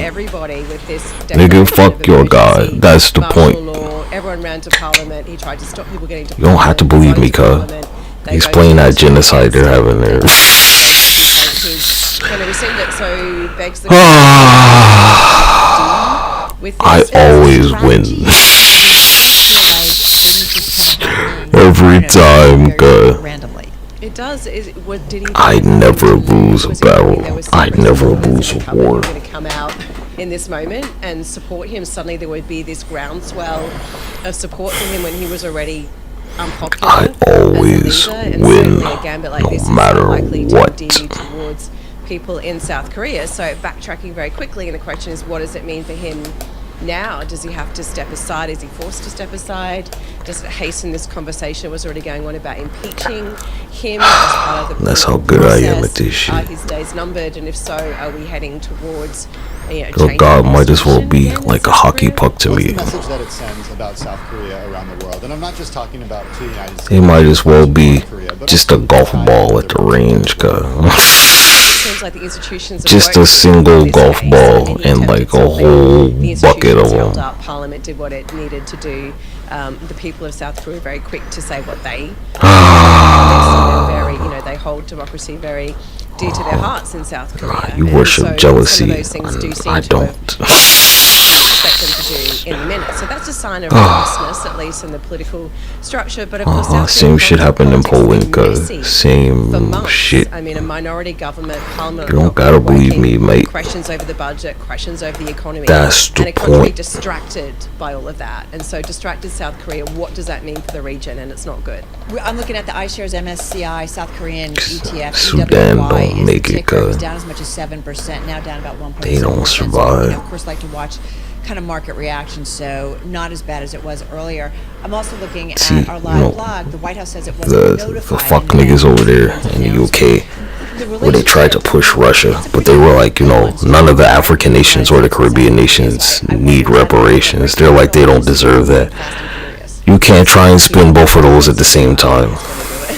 Nigga, fuck your God. That's the point. You don't have to believe me, cuz. Explain that genocide they're having there. I always win. Every time, It does. I never lose a battle. I never lose a war. Going to come out in this moment and support him. Suddenly there would be this groundswell of support for him when he was already unpopular. I always win, no matter what. Towards people in South Korea. So backtracking very quickly, and the question is, what does it mean for him now? Does he have to step aside? Is he forced to step aside? Does it hasten this conversation was already going on about impeaching him as part of the That's how good process? I am at this shit. Are his days numbered? And if so, are we heading towards Your God might as well be like a hockey puck to me. The message that it sends about South Korea around the world, and I'm not just talking about to the United States. It might as well be just a golf ball at the range, just a single golf ball and like a whole bucket of them. Parliament did what it needed to do. The people of South Korea are very quick to say what they they hold democracy very dear to their hearts in South Korea. You worship jealousy. I don't. Expect them to do in a minute. So that's a sign of robustness, at least in the political structure. But of course, same shit happened in Poland, same shit. I mean, a minority government, parliament. You don't gotta believe me, mate. Questions over the budget, questions over the economy. That's the and a country point. distracted by all of that. And so distracted South Korea, what does that mean for the region? And it's not good. I'm looking at the iShares MSCI South Korean ETF. Sudan EWY don't make it, It was down as much as 7%, now down about 1.7%. They don't So, survive. of course, like to watch kind of market reaction, so not as bad as it was earlier. I'm also looking at our live blog. The White House says it wasn't The fuck niggas over there in the UK, where they tried to push Russia, but they were like, you know, none of the African nations or the Caribbean nations need reparations. They're like, they don't deserve that. You can't try and spin both of those at the same time.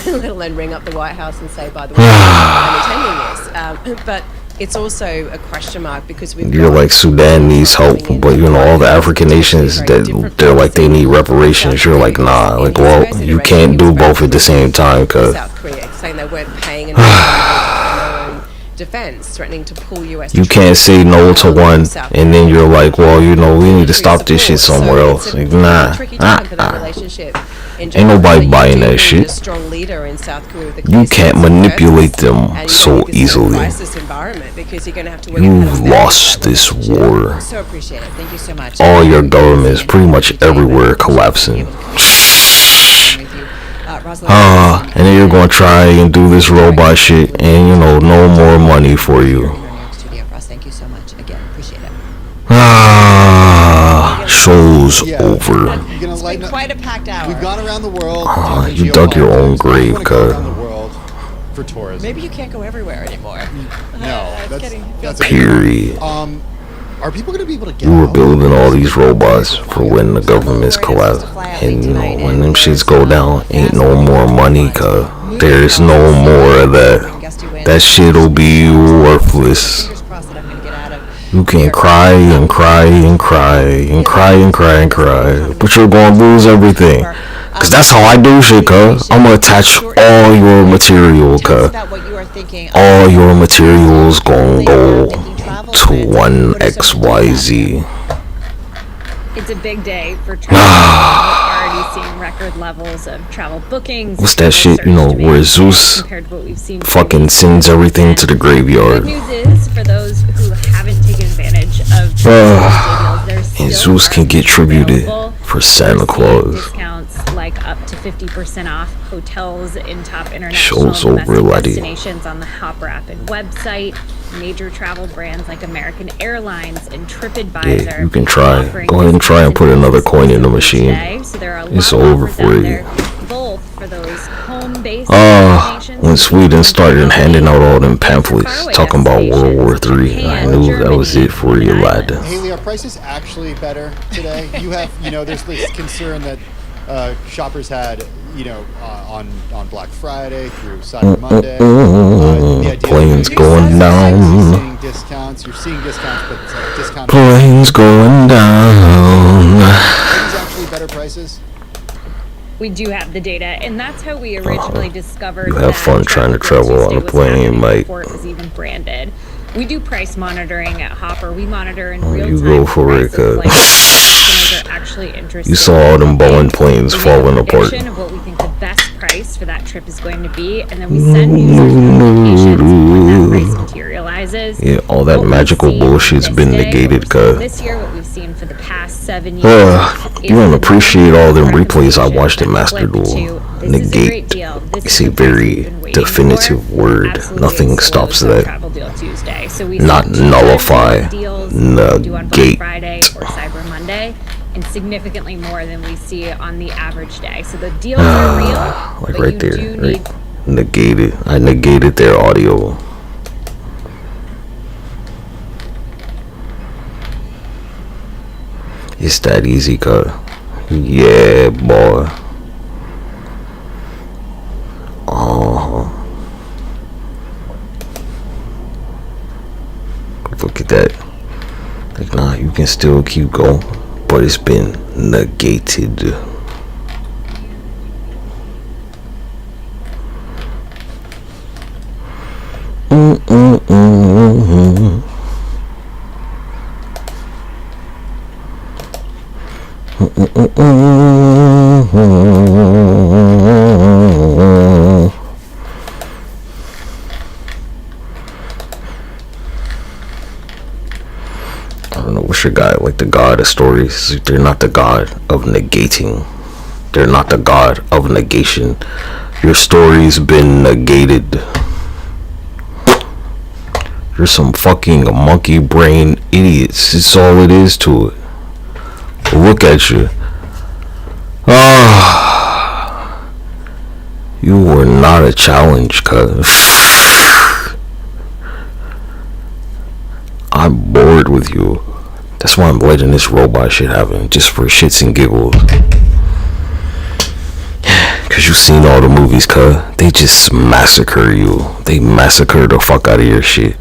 Let alone ring up the White House and say, by the way, I'm attending this. But it's also a question mark because You're like, Sudan needs help, but you know, all the African nations that they're like, they need reparations. You're like, nah, like, well, you can't do both at the same time, cuz. South Korea saying they weren't paying enough for their own defense, threatening to pull US. You can't say no to one and then you're like, well, you know, we need to stop this shit somewhere else. Like, nah, ain't nobody buying that shit. You can't manipulate them so easily. You've lost this war. So appreciate it. Thank you so much. All your governments pretty much everywhere collapsing. And then you're gonna try and do this robot shit, and you know, no more money for you. Thank you so much again. Appreciate it. Show's over. It's been quite a packed hour. We've gone around the world. You dug your own grave, cuz. For tourism. Maybe you can't go everywhere anymore. No, that's Period. Are people going to be able to get You were out? building all these robots for when the government's collapse, and you know, when them shits go down, ain't no more money, cuz. There's no more of that. That shit'll be worthless. You can cry and cry and cry and cry and cry and cry, but you're gonna lose everything. Cause that's how I do shit, cuz. I'm gonna attach all your material, cuz. All your materials gonna go to one XYZ. It's a big day for travel. We're already seeing record levels of travel bookings. What's that shit, you know, where Zeus fucking sends everything to the graveyard? The good news is, for those who haven't taken advantage of And Zeus can get tributed for Santa Claus. discounts like up to 50% off hotels in top international Show's over, laddie. destinations on the Hopper app and website. Major travel brands like American Airlines and TripAdvisor. Yeah, you can try. Go ahead and try and put another coin in the machine. It's over for you. When Sweden started handing out all them pamphlets talking about World War III, I knew that was it for you, lad. Haley, are prices actually better today? You have, you know, there's this concern that shoppers had, you know, on Black Friday through Cyber Monday. Planes going down. You're seeing discounts, but it's like discounts. Planes going down. Are these actually better prices? We do have the data, and that's how we originally discovered. You have fun trying to travel on a plane, Mike. Before it was even branded. We do price monitoring at Hopper. We monitor in real time. You go for it, cuz. Customers are actually interested. You saw all them Boeing planes falling apart. Of what we think the best price for that trip is going to be, and then we send users notifications when that price materializes. Yeah, all that magical bullshit's been negated, cuz. This year, what we've seen for the past 7 years. You don't appreciate all them replays I watched in Master Duel. Negate. It's a very definitive word. Nothing stops that. Not nullify. Negate. Friday or Cyber Monday, and significantly more than we see on the average day. So the deals are real. Like right there. Right. Negated. I negated their audio. It's that easy, cuz. Yeah, boy. Look at that. Like, nah, you can still keep going, but it's been negated. I don't know, what's your guy, like the god of stories? They're not the god of negating. They're not the god of negation. Your story's been negated. You're some fucking monkey brain idiots. It's all it is to it. Look at you. You were not a challenge, cuz. I'm bored with you. That's why I'm letting this robot shit happen, just for shits and giggles. Cause you seen all the movies, cuz. They just massacre you. They massacre the fuck out of your shit.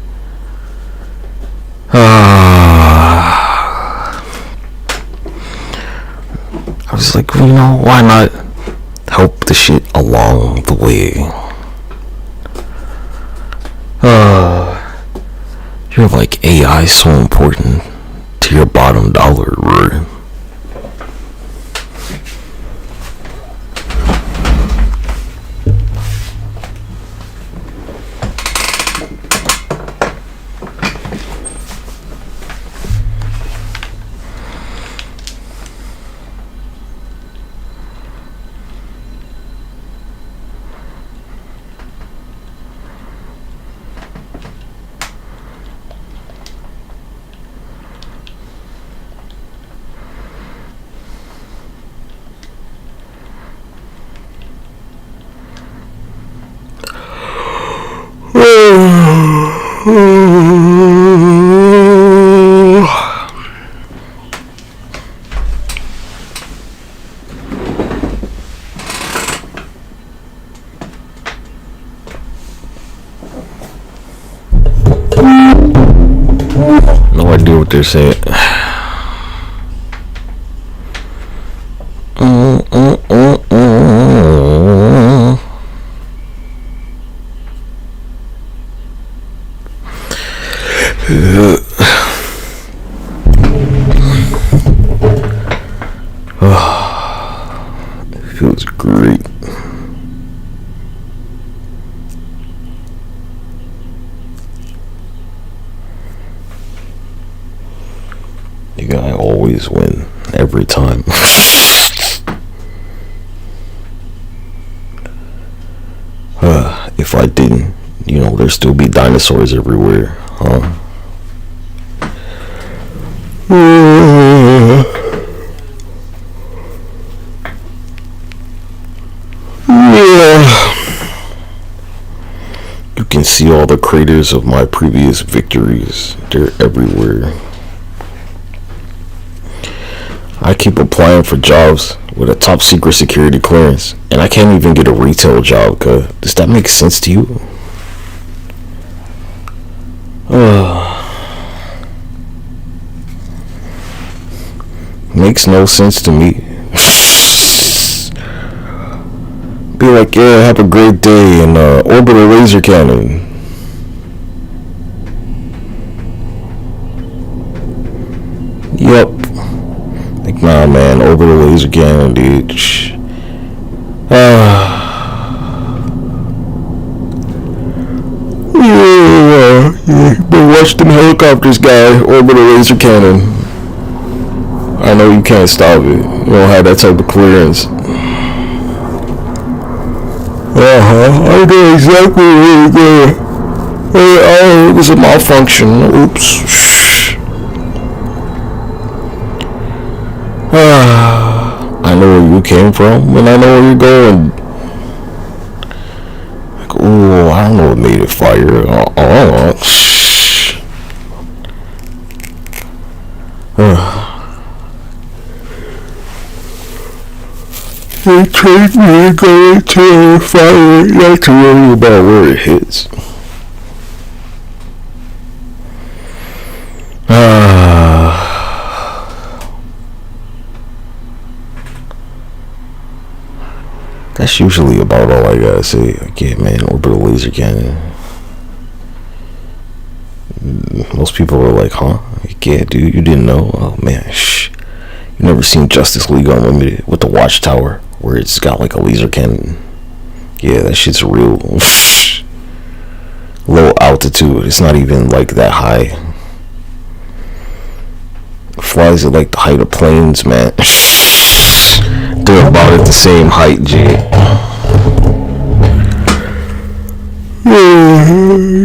I was like, you know, why not help the shit along the way? You're like, AI is so important to your bottom dollar, right? No idea what they're saying. It feels great. You gotta always win every time. If I didn't, you know, there'd still be dinosaurs everywhere, huh? You can see all the craters of my previous victories. They're everywhere. I keep applying for jobs with a top secret security clearance, and I can't even get a retail job. Does that make sense to you? Makes no sense to me. Be like, yeah, have a great day, and orbital laser cannon. Yep. Like, nah, man, orbital laser cannon, dude. But watch them helicopters, guy. Orbital laser cannon. I know you can't stop it. You don't have that type of clearance. I know exactly where you're going. Oh, it was a malfunction. Oops. I know where you came from, and I know where you're going. Like, ooh, I don't know what made it fire. They trained me to go into a fire, not to worry about where it hits. That's usually about all I gotta say. Like, yeah, man, orbital laser cannon. Most people are like, huh? Like, yeah, dude, you didn't know? Oh, man, shh. You never seen Justice League Unlimited with the Watchtower, where it's got like a laser cannon? Yeah, that shit's real. Low altitude. It's not even like that high. It flies at like the height of planes, man. They're about at the same height, G.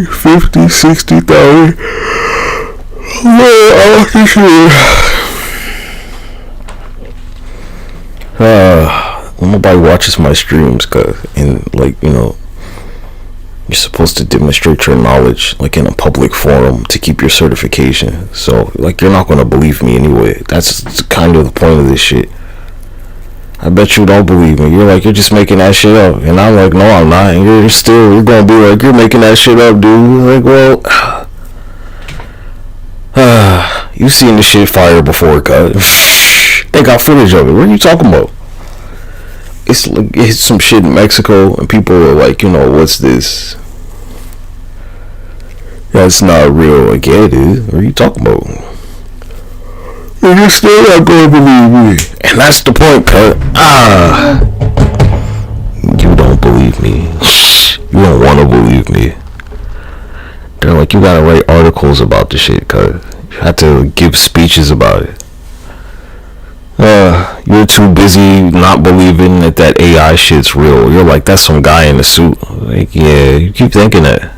50, 60,000. Nobody watches my streams, and like, you know, you're supposed to demonstrate your knowledge like in a public forum to keep your certification. So like, you're not gonna believe me anyway. That's kind of the point of this shit. I bet you don't believe me. You're like, you're just making that shit up, and I'm like, no, I'm not. And you're gonna be like, you're making that shit up, dude. Like, well, you seen the shit fire before, cuz. They got footage of it. What are you talking about? It's like, it's some shit in Mexico, and people are like, you know, what's this? That's not real. Like, yeah, it is. What are you talking about? And you're still not gonna believe me. And that's the point, cut. You don't believe me. You don't want to believe me. They're like, you gotta write articles about the shit, cut. You have to give speeches about it. You're too busy not believing that AI shit's real. You're like, that's some guy in a suit. Like, yeah, you keep thinking that.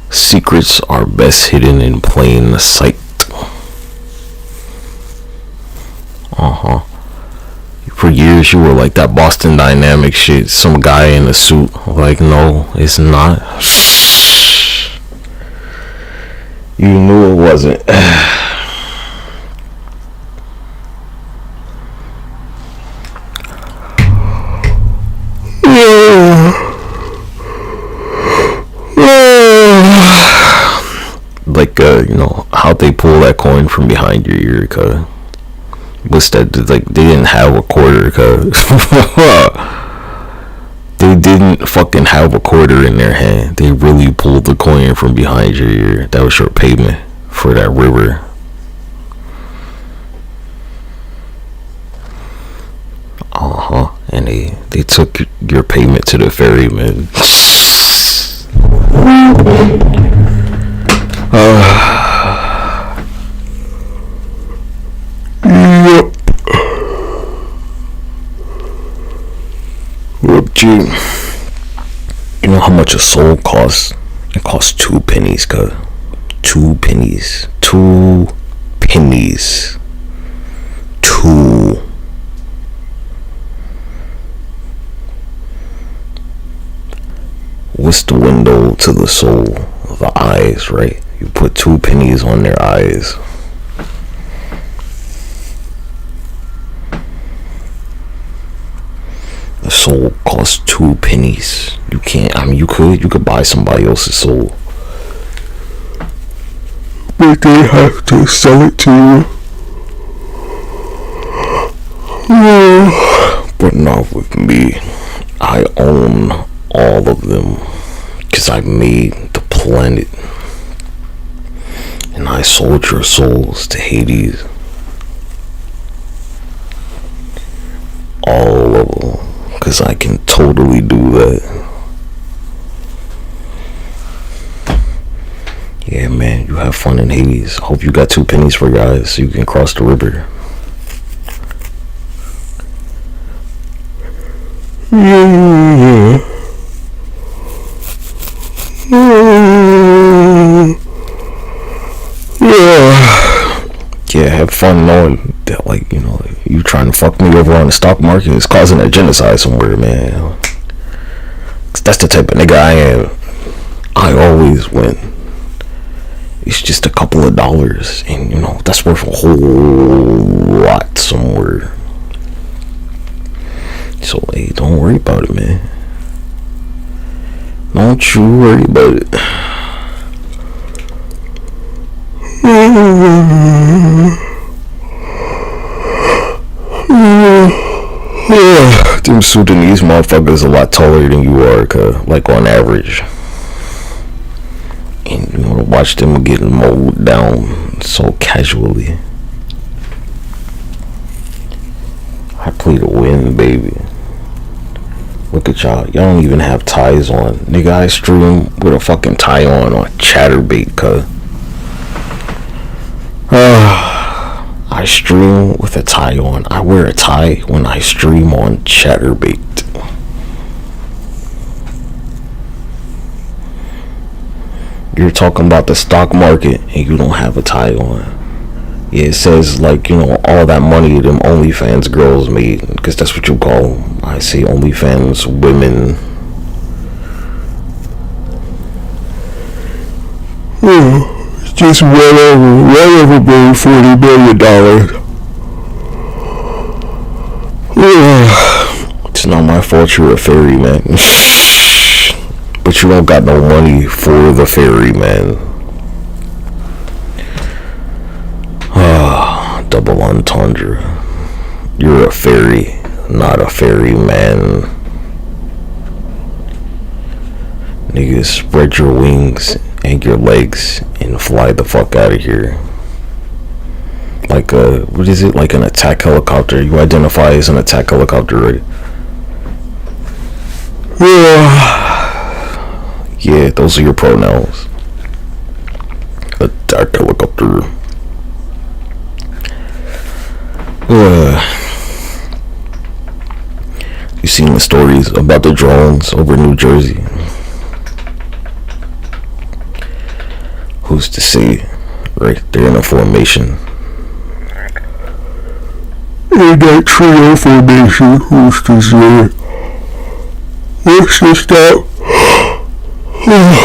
Secrets are best hidden in plain sight. For years conspiracy where like that Boston Dynamic shit, some guy in a suit. Like, no, it's not. You knew it wasn't. Like, you know, how they pull that coin from behind your ear, cuz. What's that? Like, they didn't have a quarter, cuz. They didn't fucking have a quarter in their hand. They really pulled the coin from behind your ear. That was your payment for that river. And they took your payment to the ferryman. Yep. Look, G, you know how much a soul costs? It costs 2 pennies, cuz. 2 pennies. 2 pennies. 2. What's the window to the soul? The eyes, right? You put 2 pennies on their eyes. The soul costs 2 pennies. You can't, I mean, you could buy somebody else's soul, but they have to sell it to you. But not with me. I own all of them, because I made the planet, and I sold your souls to Hades. All of them, because I can totally do that. Yeah, man, you have fun in Hades. Hope you got 2 pennies for your eyes so you can cross the river. Yeah. Yeah, have fun knowing that, like, you know, you trying to fuck me over on the stock market is causing a genocide somewhere, man. 'Cause that's the type of nigga I am. I always win. It's just a couple of dollars, and you know, that's worth a whole lot somewhere. So, hey, don't worry about it, man. Don't you worry about it. Them Sudanese motherfuckers a lot taller than you are, like on average. And you know, to watch them getting mowed down so casually. I play to win, baby. Look at y'all. Y'all don't even have ties on. Nigga, I stream with a fucking tie on Chatterbait, cuz. I stream with a tie on. I wear a tie when I stream on Chatterbait. You're talking about the stock market and you don't have a tie on. Yeah, it says, like, you know, all that money them OnlyFans girls made, because that's what you call them. I say OnlyFans women. It's just well over $40 billion. It's not my fault you're a fairy, man. But you don't got no money for the fairy, man. Double entendre. You're a fairy, not a fairy, man. Niggas, spread your wings and your legs and fly the fuck out of here. Like what is it? Like an attack helicopter. You identify as an attack helicopter, right? Yeah, those are your pronouns. Attack helicopter. You seen the stories about the drones over New Jersey? Who's to say, right? They're in a formation. in that trio formation. Who's this there? What's this now?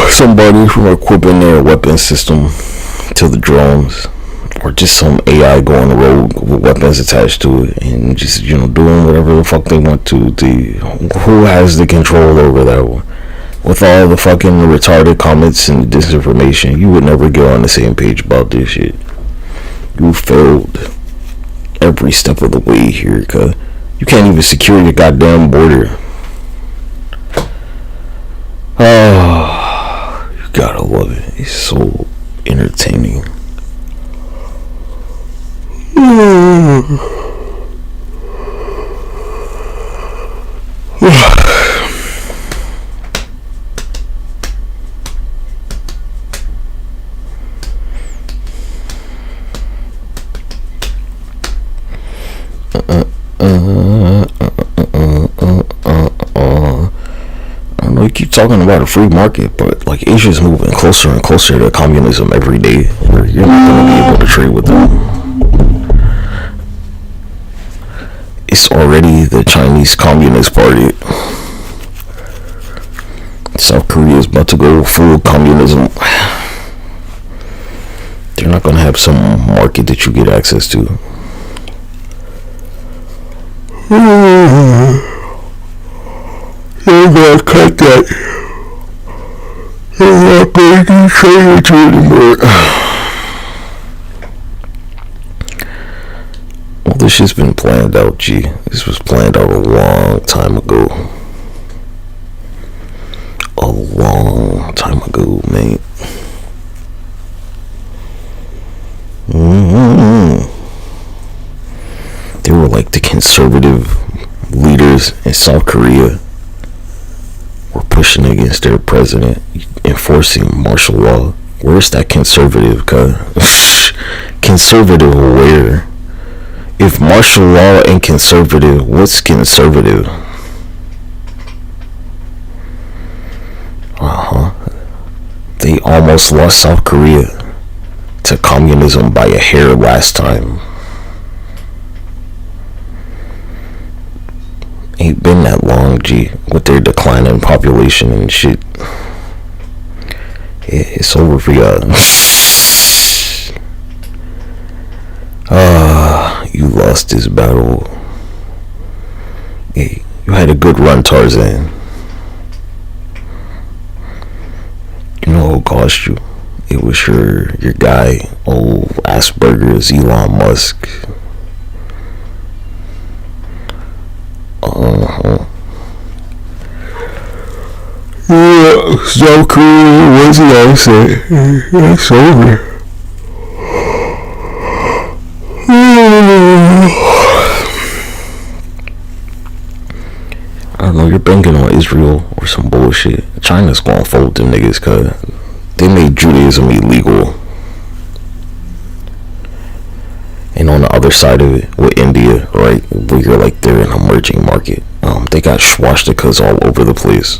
Somebody from equipping their weapon system to the drones, or just some AI going rogue with weapons attached to it, and just doing whatever the fuck they want to. Who has the control over that one? With all the fucking retarded comments and disinformation, you would never get on the same page about this shit. You failed every step of the way here, cuz you can't even secure your goddamn border. Oh, you gotta love it. It's so entertaining. I know you keep talking about a free market, but like Asia's moving closer and closer to communism every day. You're not going to be able to trade with them. It's already the Chinese Communist Party. South Korea is about to go full communism. They're not going to have some market that you get access to. They're gonna cut that. They're not going to trade with you anymore. Well, this shit's been planned out, G. This was planned out a long time ago. A long time ago, mate. They were like the conservative leaders in South Korea were pushing against their president, enforcing martial law. Where's that conservative? Conservative where? If martial law ain't conservative, what's conservative? They almost lost South Korea to communism by a hair last time. Ain't been that long, G, with their decline in population and shit. It's over for y'all. You lost this battle. Hey, you had a good run, Tarzan. You know who cost you? It was your guy, old Asperger's Elon Musk. Yeah, South Korea, what's he gonna say? It's over. I don't know, you're banking on Israel or some bullshit. China's gonna fold them niggas, cause they made Judaism illegal. And on the other side of it, with India, right, where you're like they're an emerging market, they got swastikas all over the place.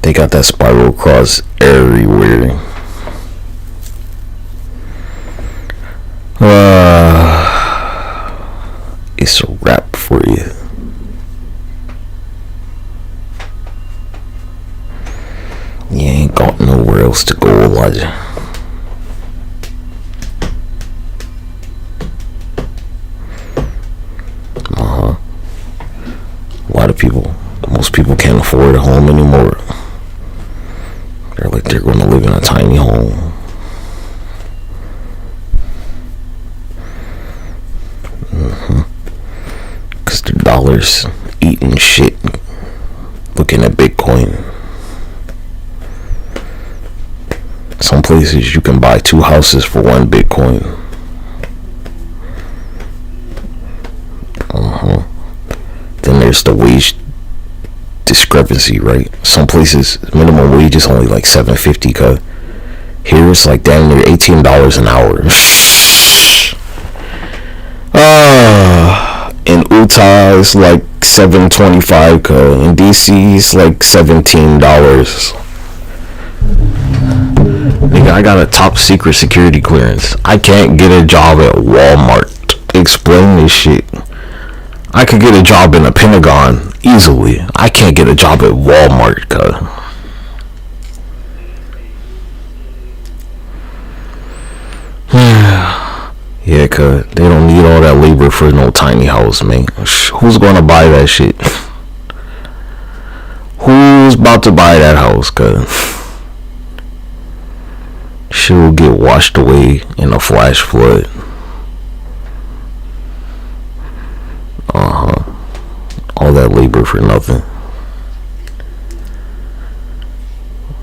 They got that spiral cross everywhere. It's a wrap for you. You ain't got nowhere else to go, Elijah. A lot of people, most people can't afford a home anymore. They're going to live in a tiny home. Because their dollars eating shit, looking at Bitcoin. Some places you can buy 2 houses for 1 Bitcoin. Then there's the wage discrepancy, right? Some places minimum wage is only like $7.50, cause here it's like damn near $18 an hour. In Utah it's like $7.25, cause in DC it's like $17. Nigga, I got a top secret security clearance. I can't get a job at Walmart. Explain this shit. I could get a job in the Pentagon easily. I can't get a job at Walmart, cuz. Yeah, cuz they don't need all that labor for no tiny house, man. Who's gonna buy that shit? Who's about to buy that house, cuz? She'll get washed away in a flash flood. All that labor for nothing.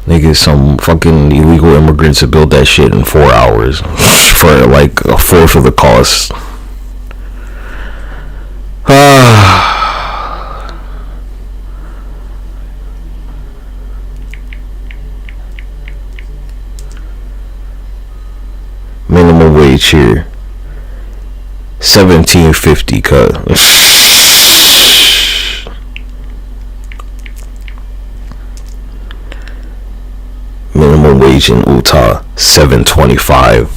Nigga, some fucking illegal immigrants to build that shit in 4 hours for like a fourth of the cost. Minimum wage here, $17.50 cut. Minimum wage in Utah, $7.25.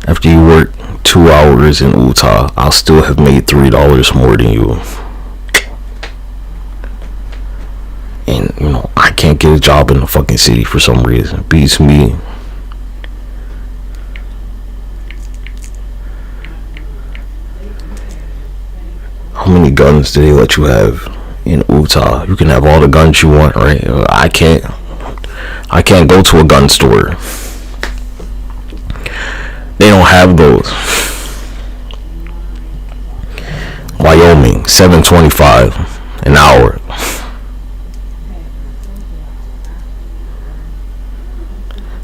After you work 2 hours in Utah, I'll still have made $3 more than you. And you know, I can't get a job in the fucking city for some reason. Beats me. How many guns do they let you have in Utah? You can have all the guns you want, right? I can't go to a gun store. They don't have those. Wyoming, $7.25 an hour.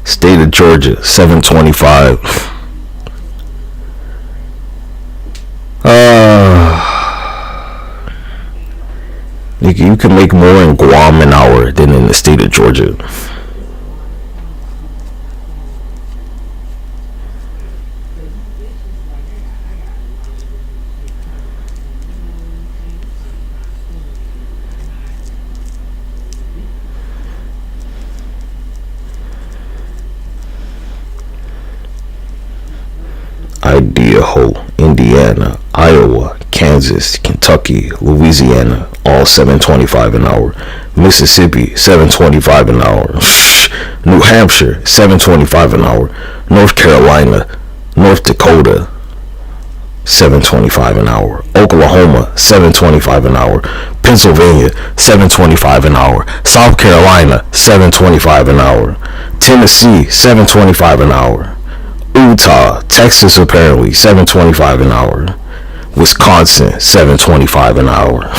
State of Georgia, $7.25. You can make more in Guam an hour than in the state of Georgia. Idaho, Indiana, Iowa, Kansas, Kentucky, Louisiana, all $7.25 an hour. Mississippi, $7.25 an hour. New Hampshire, $7.25 an hour. North Carolina, North Dakota, $7.25 an hour. Oklahoma, $7.25 an hour. Pennsylvania, $7.25 an hour. South Carolina, $7.25 an hour. Tennessee, $7.25 an hour. Utah, Texas apparently, $7.25 an hour. Wisconsin, $7.25 an hour.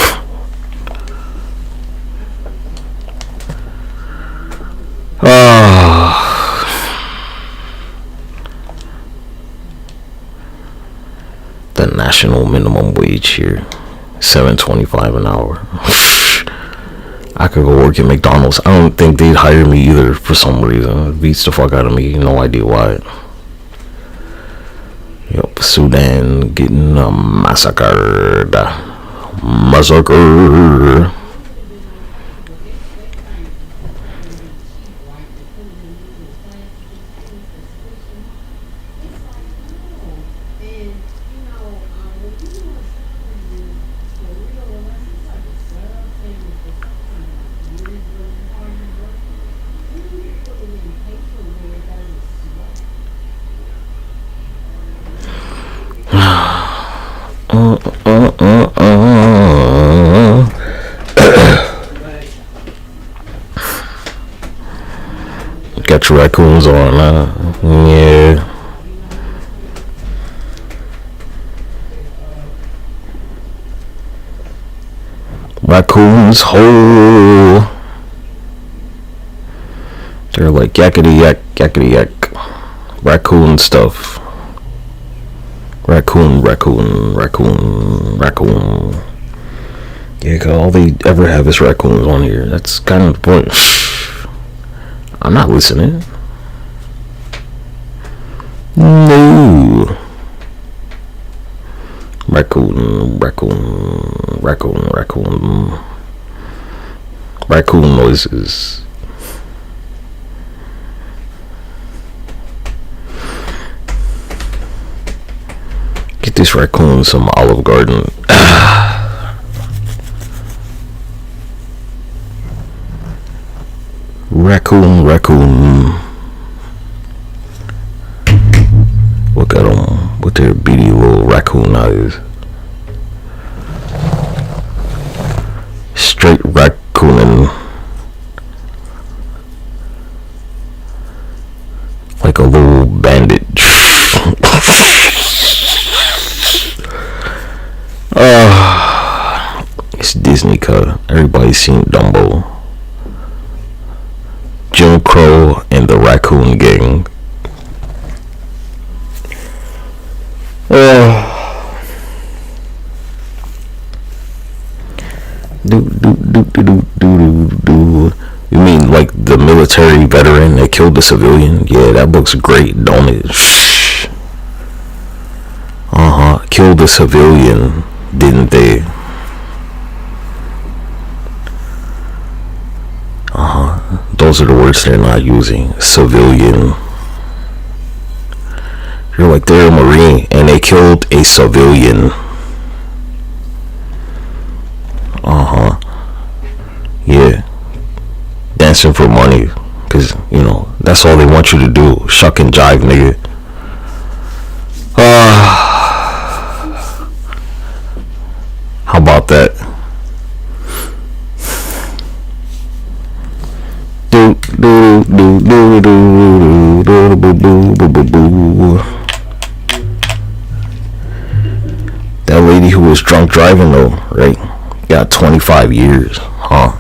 The national minimum wage here, $7.25 an hour. I could go work at McDonald's. I don't think they'd hire me either for some reason. It beats the fuck out of me. No idea why. Yep, Sudan getting massacred. Massacre. Got your raccoons on, yeah. Raccoons whole. They're like yakety yak, yakety yak. Raccoon stuff. Raccoon. Yeah, cause all they ever have is raccoons on here. That's kind of the point. I'm not listening. No. Raccoon noises. this raccoon some Olive Garden. Raccoon. Look at them with their beady little raccoon eyes. Straight raccooning. Like a little bandit. It's Disney cut. Everybody's seen Dumbo. Jim Crow and the Raccoon Gang. You mean like the military veteran that killed the civilian? Yeah, that book's great, don't it? Killed the civilian, didn't they? Those are the words they're not using. Civilian. You're like, they're a Marine and they killed a civilian. Yeah. Dancing for money. Cause, you know, that's all they want you to do. Shuck and jive, nigga. How about that? That lady who was drunk driving though, right? Got 25 years, huh?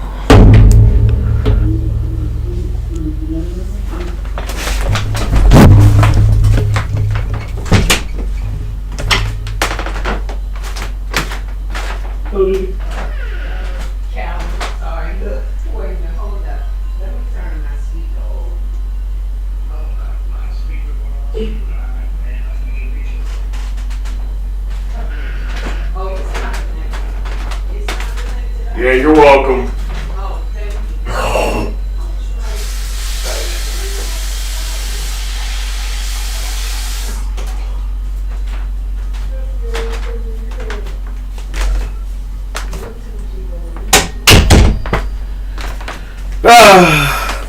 Yeah, you're welcome.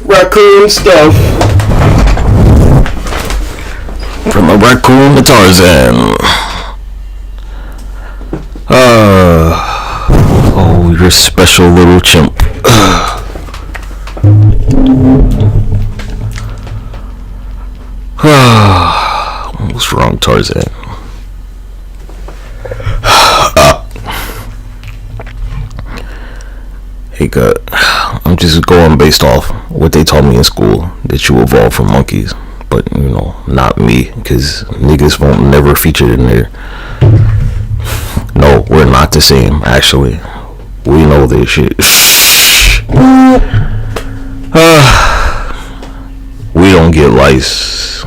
Raccoon stuff. From a raccoon to Tarzan. Oh, you're a special little chimp. What's wrong, Tarzan? Hey, God, I'm just going based off what they taught me in school, that you evolved from monkeys. But, you know, not me, because niggas won't never feature in there. No, we're not the same, actually. We know this shit. We don't get lice.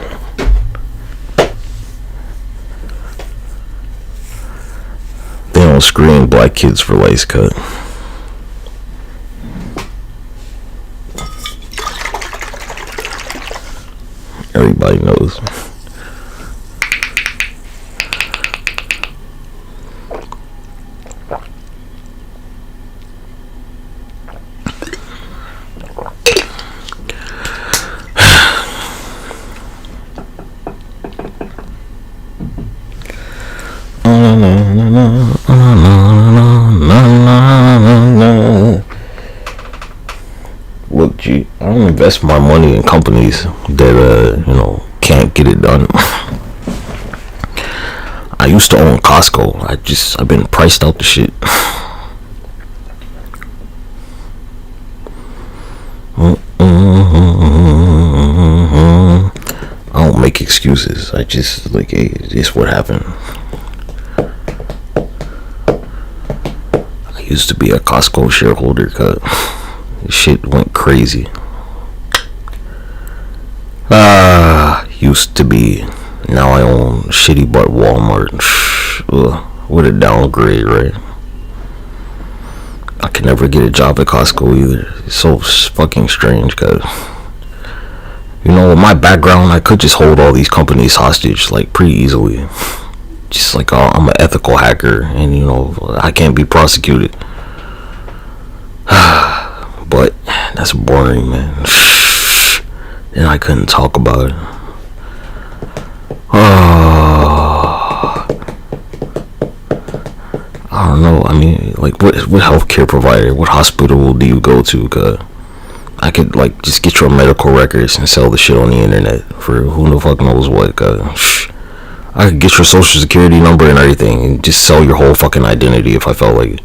They don't screen black kids for lice cut. Everybody knows. Look, G, I don't invest my money in companies that, you know, can't get it done. I used to own Costco. I've been priced out the shit. I don't make excuses. I just, like, hey, it's what happened. I used to be a Costco shareholder, cut. Shit went crazy. Used to be. Now I own shitty butt Walmart. What a downgrade, right? I can never get a job at Costco either. It's so fucking strange, cause you know, with my background, I could just hold all these companies hostage like pretty easily. just like, oh, I'm an ethical hacker, and you know, I can't be prosecuted. But that's boring, man. And I couldn't talk about it. I don't know. I mean, like, what healthcare provider, what hospital do you go to? Cause I could like just get your medical records and sell the shit on the internet for who the fuck knows what. Cause I could get your social security number and everything and just sell your whole fucking identity if I felt like it.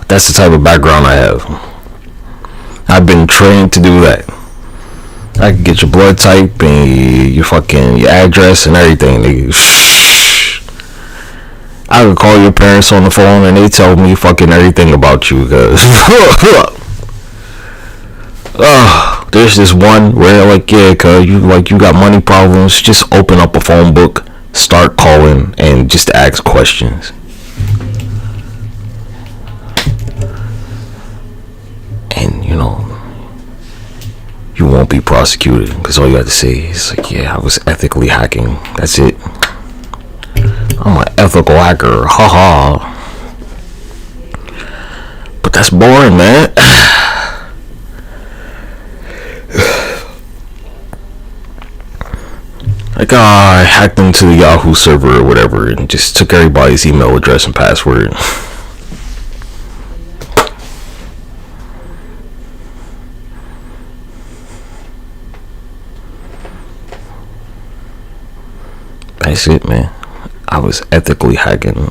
That's the type of background I have. I've been trained to do that. I could get your blood type and your address and everything, nigga. I could call your parents on the phone and they tell me fucking everything about you, cause there's this one where like, yeah, cause you got money problems, just open up a phone book, start calling and just ask questions. And you know, you won't be prosecuted because all you have to say is like, yeah, I was ethically hacking. That's it. I'm an ethical hacker, haha. But that's boring, man. Like, I hacked into the Yahoo server or whatever and just took everybody's email address and password. That's it, man. I was ethically hacking.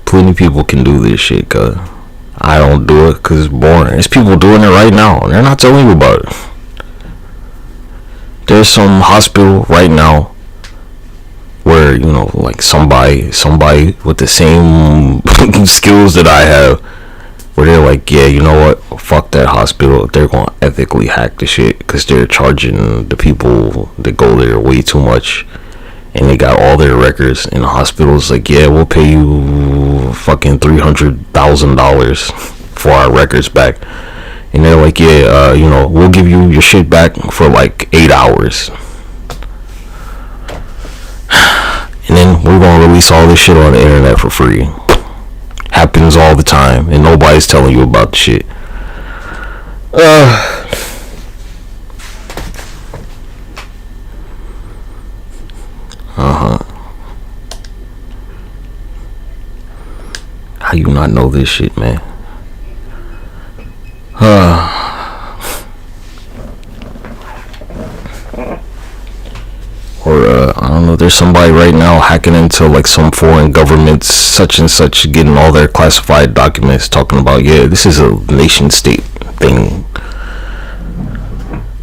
Plenty of people can do this shit, cuz I don't do it because it's boring. There's people doing it right now and they're not telling you about it. There's some hospital right now where, you know, like somebody with the same skills that I have, where they're like, yeah, you know what, fuck that hospital, they're gonna ethically hack the shit because they're charging the people that go there way too much, and they got all their records, and the hospital's like, yeah, we'll pay you fucking $300,000 for our records back. And they're like, yeah, you know, we'll give you your shit back for like 8 hours, and then we're gonna release all this shit on the internet for free. Happens all the time and nobody's telling you about the shit. How you not know this shit, man? Or I don't know, there's somebody right now hacking into like some foreign government's such and such, getting all their classified documents, talking about, yeah, this is a nation state thing.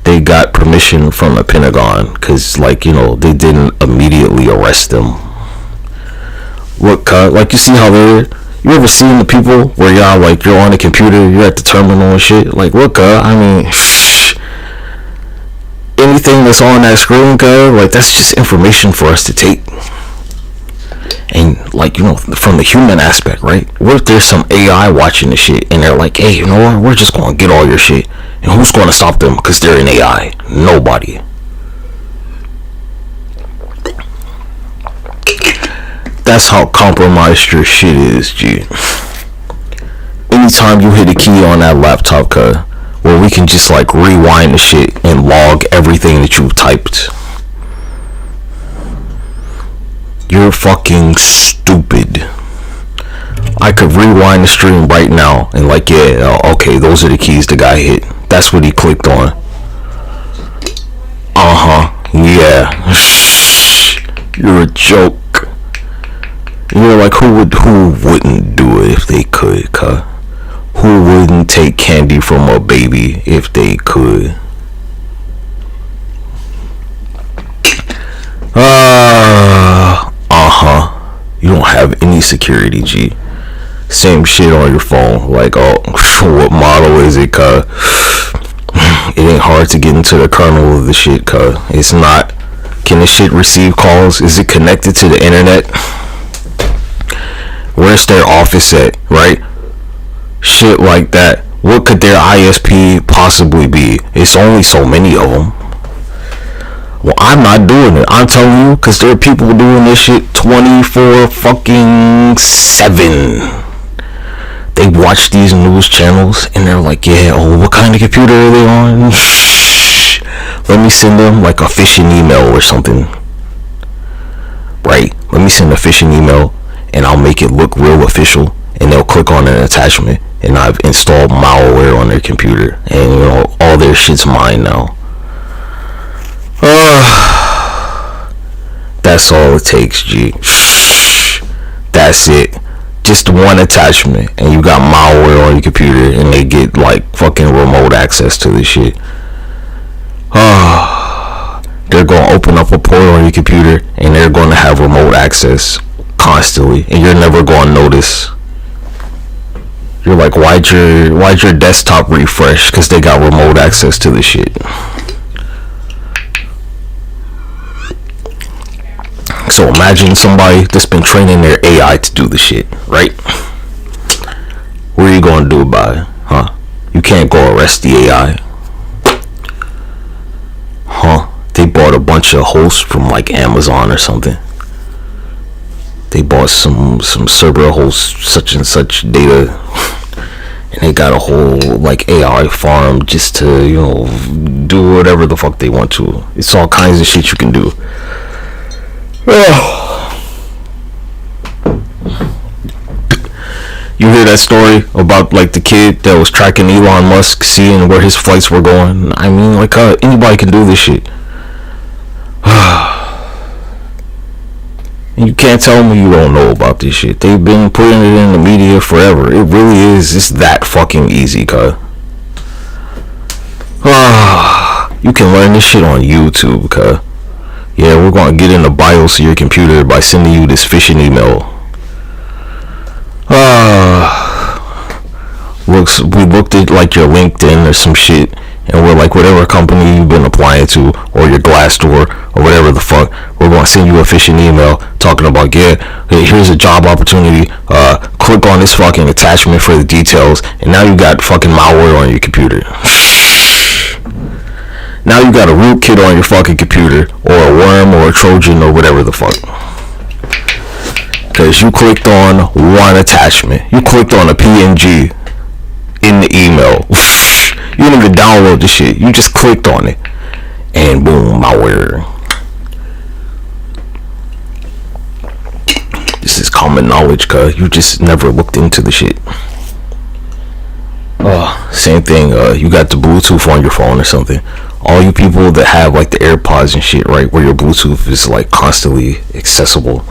They got permission from the Pentagon because, like, you know, they didn't immediately arrest them. Look, like, you see how you ever seen the people where y'all, like, you're on the computer, you're at the terminal and shit? Like, look, I mean, anything that's on that screen, like, that's just information for us to take. And, like, you know, from the human aspect, right? What if there's some AI watching the shit and they're like, hey, you know what, we're just gonna get all your shit, and who's gonna stop them because they're an AI? Nobody. That's how compromised your shit is, G. Anytime you hit a key on that laptop, where we can just like rewind the shit and log everything that you've typed, you're fucking stupid. I could rewind the stream right now and like, yeah, okay, those are the keys the guy hit. That's what he clicked on. Yeah. You're a joke. You're like, who wouldn't do it if they could, Who wouldn't take candy from a baby if they could? You don't have any security, G. Same shit on your phone. Like, oh, what model is it, It ain't hard to get into the kernel of the shit, It's not. Can the shit receive calls? Is it connected to the internet? Where's their office at, right? Shit like that. What could their ISP possibly be? It's only so many of them. Well, I'm not doing it. I'm telling you, because there are people doing this shit 24 fucking 7. They watch these news channels and they're like, yeah, oh, what kind of computer are they on? Let me send them like a phishing email or something. Right? Let me send a phishing email and I'll make it look real official, and they'll click on an attachment and I've installed malware on their computer, and you know, all their shit's mine now. That's all it takes, G. That's it. Just one attachment and you got malware on your computer, and they get like fucking remote access to this shit. They're gonna open up a port on your computer and they're gonna have remote access constantly, and you're never gonna notice. You're like, why'd your desktop refresh? Because they got remote access to this shit. So imagine somebody that's been training their AI to do the shit, right? What are you gonna do about it, huh? You can't go arrest the AI. Huh? They bought a bunch of hosts from like Amazon or something. They bought some server hosts, such and such data, and they got a whole like AI farm just to, you know, do whatever the fuck they want to. It's all kinds of shit you can do. You hear that story about like the kid that was tracking Elon Musk, seeing where his flights were going? I mean, like, anybody can do this shit. You can't tell me you don't know about this shit. They've been putting it in the media forever. It really is just that fucking easy, cuz. You can learn this shit on YouTube, cuz. Yeah, we're gonna get in the BIOS of your computer by sending you this phishing email. We looked at like your LinkedIn or some shit, and we're like, whatever company you've been applying to, or your Glassdoor, or whatever the fuck, we're gonna send you a phishing email talking about, yeah, hey, here's a job opportunity, click on this fucking attachment for the details, and now you got fucking malware on your computer. Now you got a rootkit on your fucking computer, or a worm, or a Trojan, or whatever the fuck. Because you clicked on one attachment. You clicked on a PNG in the email. You didn't even download the shit. You just clicked on it. And boom, malware. This is common knowledge, cuz you just never looked into the shit. Same thing, you got the Bluetooth on your phone or something. All you people that have like the AirPods and shit, right, where your Bluetooth is like constantly accessible.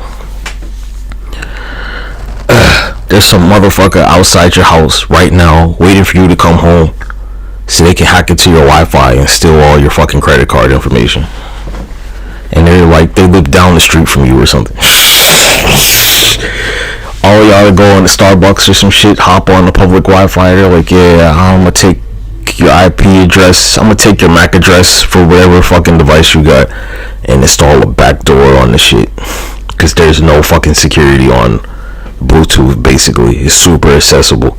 There's some motherfucker outside your house right now waiting for you to come home so they can hack into your Wi-Fi and steal all your fucking credit card information. And they're like, they live down the street from you or something. All y'all are going to Starbucks or some shit, hop on the public Wi-Fi. They're like, yeah, I'm gonna take your IP address, I'm gonna take your MAC address for whatever fucking device you got and install a backdoor on the shit. Because there's no fucking security on Bluetooth. Basically, it's super accessible.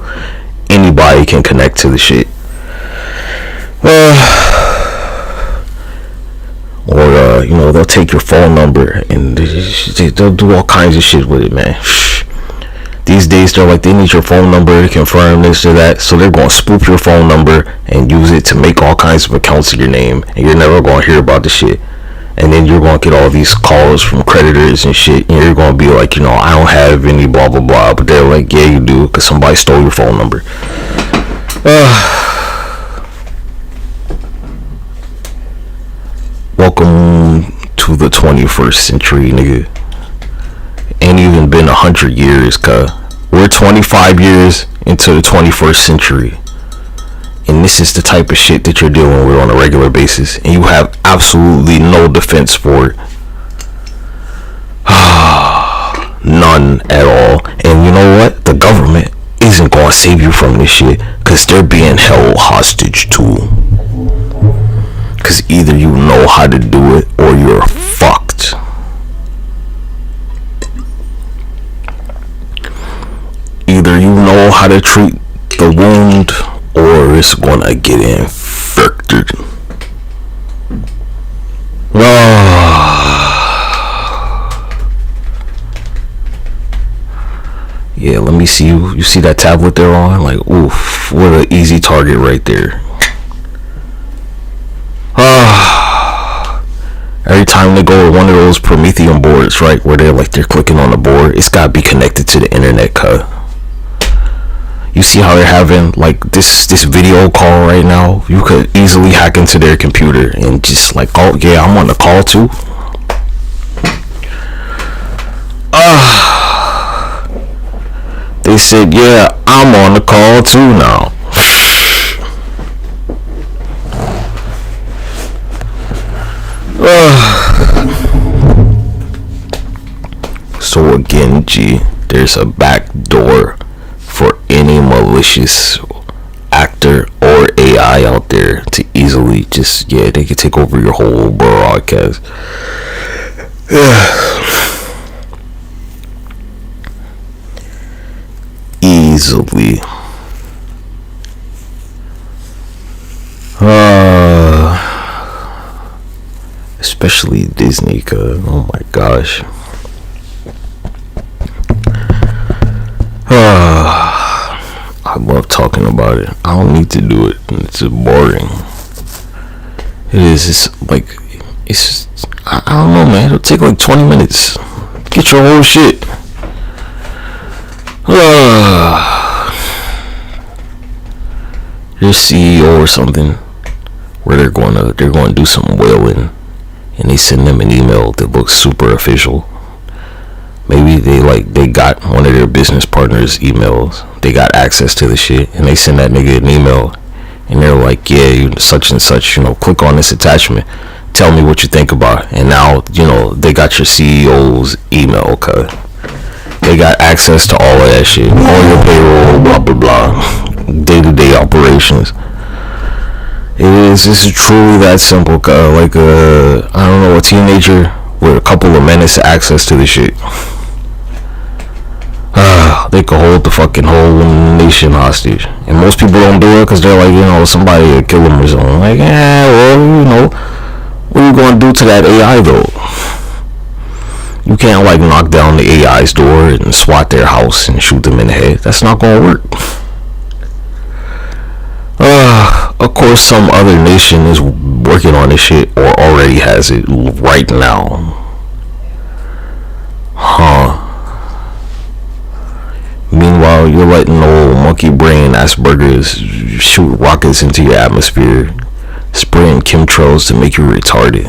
Anybody can connect to the shit. Or you know, they'll take your phone number and they'll do all kinds of shit with it, man. These days they're like, they need your phone number to confirm this or that, so they're gonna spoof your phone number and use it to make all kinds of accounts in your name, and you're never gonna hear about the shit. And then you're gonna get all these calls from creditors and shit, and you're gonna be like, you know, I don't have any blah blah blah, but they're like, yeah, you do, because somebody stole your phone number. Welcome to the 21st century, nigga. Ain't even been 100 years, cuz. We're 25 years into the 21st century. And this is the type of shit that you're dealing with on a regular basis, and you have absolutely no defense for it. None at all. And you know what? The government isn't gonna save you from this shit, because they're being held hostage too. Because either you know how to do it or you're fucked. Either you know how to treat the wound or it's gonna get infected. Yeah, let me see you. You see that tablet they're on? Like, oof, what an easy target right there. Every time they go to one of those Promethean boards, right, where they're clicking on the board, it's gotta be connected to the internet, cut. You see how they're having like this video call right now? You could easily hack into their computer and just like, oh yeah, I'm on the call too. They said, yeah, I'm on the call too now. So again, G, there's a back door for any malicious actor or AI out there to easily just, they can take over your whole broadcast. Easily. Especially Disney, cause oh my gosh. I love talking about it. I don't need to do it. It's just boring. It is. It's like, it's. I don't know, man. It'll take like 20 minutes. Get your whole shit. Their CEO or something, where they're going to do some whaling, and they send them an email that looks super official. Maybe they got one of their business partners' emails. They got access to the shit, and they send that nigga an email, and they're like, yeah, you such and such, click on this attachment, tell me what you think about it. And now, they got your CEO's email, cuz. They got access to all of that shit, all your payroll, blah blah blah, day-to-day operations. This is truly that simple, cuz. Like I don't know, a teenager with a couple of minutes access to the shit. They could hold the fucking whole nation hostage. And most people don't do it because they're like, somebody will kill them or something. Like, well, what are you going to do to that AI though? You can't like knock down the AI's door and swat their house and shoot them in the head. That's not going to work. Of course, some other nation is working on this shit or already has it right now. Meanwhile, you're letting old monkey brain Asperger's shoot rockets into your atmosphere, spraying chemtrails to make you retarded.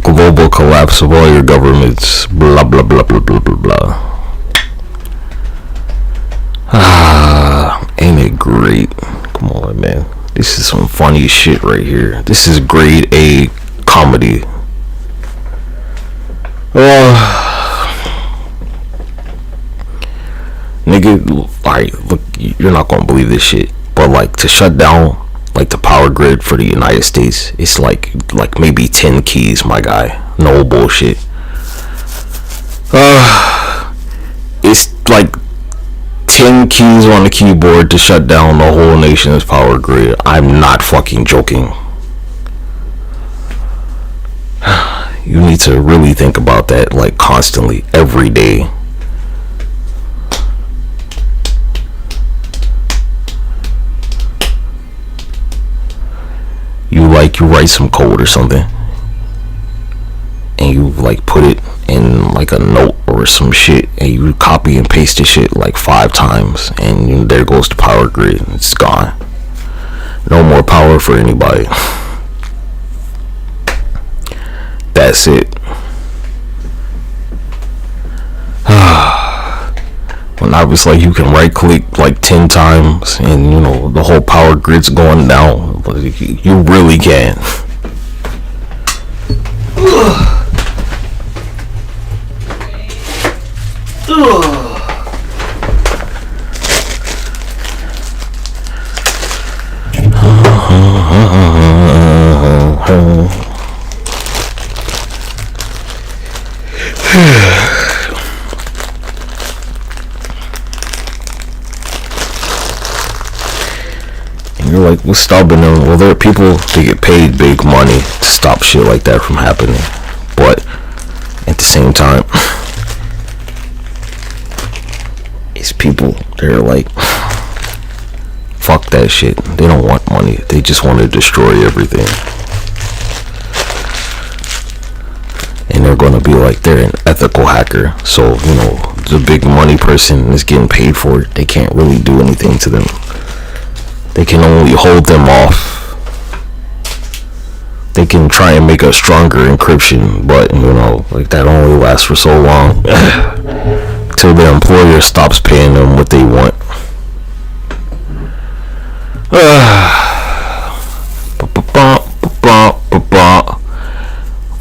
Global collapse of all your governments. Blah blah blah blah blah blah blah. Ain't it great? Come on, man. This is some funny shit right here. This is grade A comedy. Nigga, alright, look, you're not gonna believe this shit, but like to shut down like the power grid for the United States, it's like maybe 10 keys, my guy. No bullshit. It's like 10 keys on the keyboard to shut down the whole nation's power grid. I'm not fucking joking. You need to really think about that, like constantly, every day. You write some code or something, and you like put it in like a note or some shit, and you copy and paste the shit like 5 times, and there goes the power grid. It's gone. No more power for anybody. That's it. When I was like, you can right click like 10 times and the whole power grid's going down. You really can. You're like, what's stopping them? Well, there are people that get paid big money to stop shit like that from happening. But at the same time, it's people that are like, fuck that shit. They don't want money. They just want to destroy everything. And they're going to be like, they're an ethical hacker. So, you know, the big money person is getting paid for it. They can't really do anything to them. They can only hold them off. They can try and make a stronger encryption, but, you know, like, that only lasts for so long. Till their employer stops paying them what they want.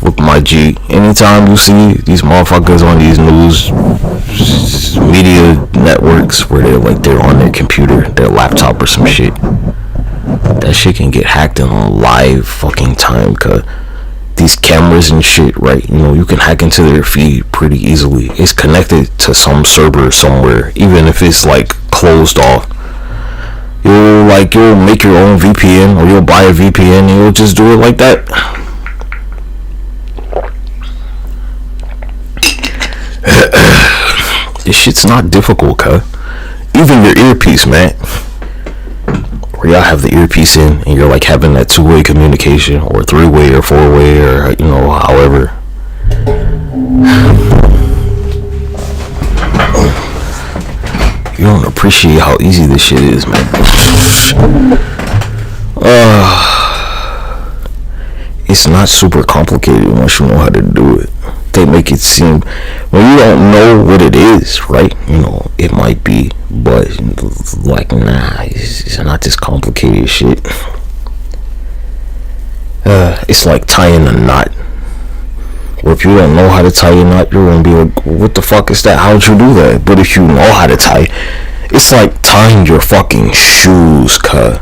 With my G, anytime you see these motherfuckers on these news media networks where they're on their computer, their laptop or some shit, that shit can get hacked in live fucking time, cause these cameras and shit, right? You know, you can hack into their feed pretty easily. It's connected to some server somewhere, even if it's like closed off. You'll make your own VPN, or you'll buy a VPN and you'll just do it like that. This shit's not difficult, cuz. Even your earpiece, man. Where y'all have the earpiece in and you're like having that two-way communication, or three-way or four-way, or, you know, however. You don't appreciate how easy this shit is, man. It's not super complicated once you know how to do it. They make it seem, when you don't know what it is, right? You know, it might be, but like, nah, it's not this complicated shit. It's like tying a knot. Or if you don't know how to tie a knot, you're gonna be like, what the fuck is that? How'd you do that? But if you know how to tie, it's like tying your fucking shoes, cuh.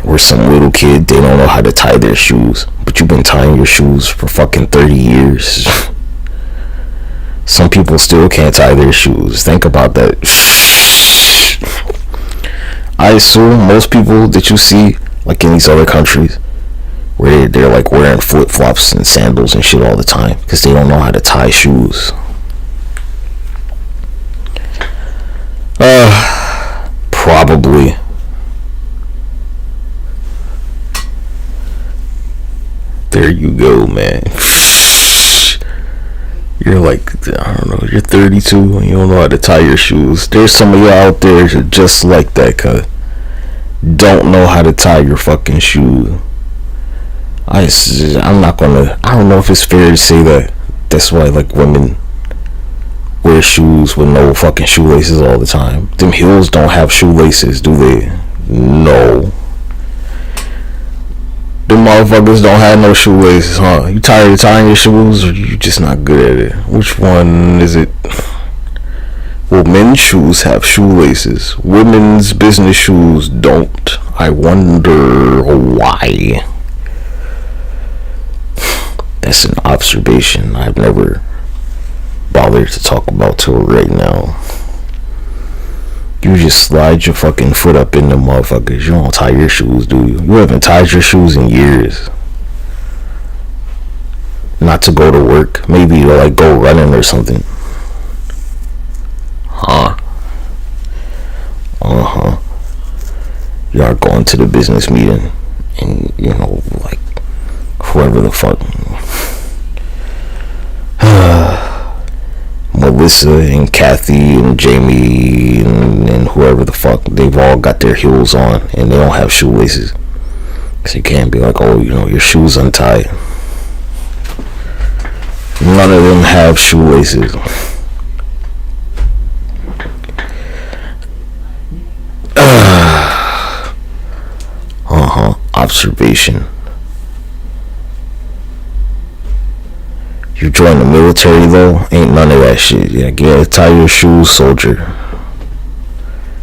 Or some little kid, they don't know how to tie their shoes, but you've been tying your shoes for fucking 30 years. Some people still can't tie their shoes. Think about that. I assume most people that you see, like in these other countries, where they're like wearing flip-flops and sandals and shit all the time, because they don't know how to tie shoes. Probably. There you go, man. You're like, I don't know, you're 32 and you don't know how to tie your shoes. There's some of y'all out there just like that, cuz don't know how to tie your fucking shoe. I don't know if it's fair to say that. That's why, like, women wear shoes with no fucking shoelaces all the time. Them heels don't have shoelaces, do they? No. Them motherfuckers don't have no shoelaces, huh? You tired of tying your shoes, or you just not good at it? Which one is it? Well, men's shoes have shoelaces. Women's business shoes don't. I wonder why. That's an observation I've never bothered to talk about till right now. You just slide your fucking foot up in them motherfuckers. You don't tie your shoes, do you? You haven't tied your shoes in years. Not to go to work. Maybe to like go running or something. Huh? Uh-huh. You are going to the business meeting and, you know, like, whoever the fuck. Melissa and Kathy and Jamie and whoever the fuck, they've all got their heels on and they don't have shoelaces. So you can't be like, oh, you know, your shoes untied. None of them have shoelaces. Observation. You join the military though, ain't none of that shit. Yeah, get tie your shoes, soldier.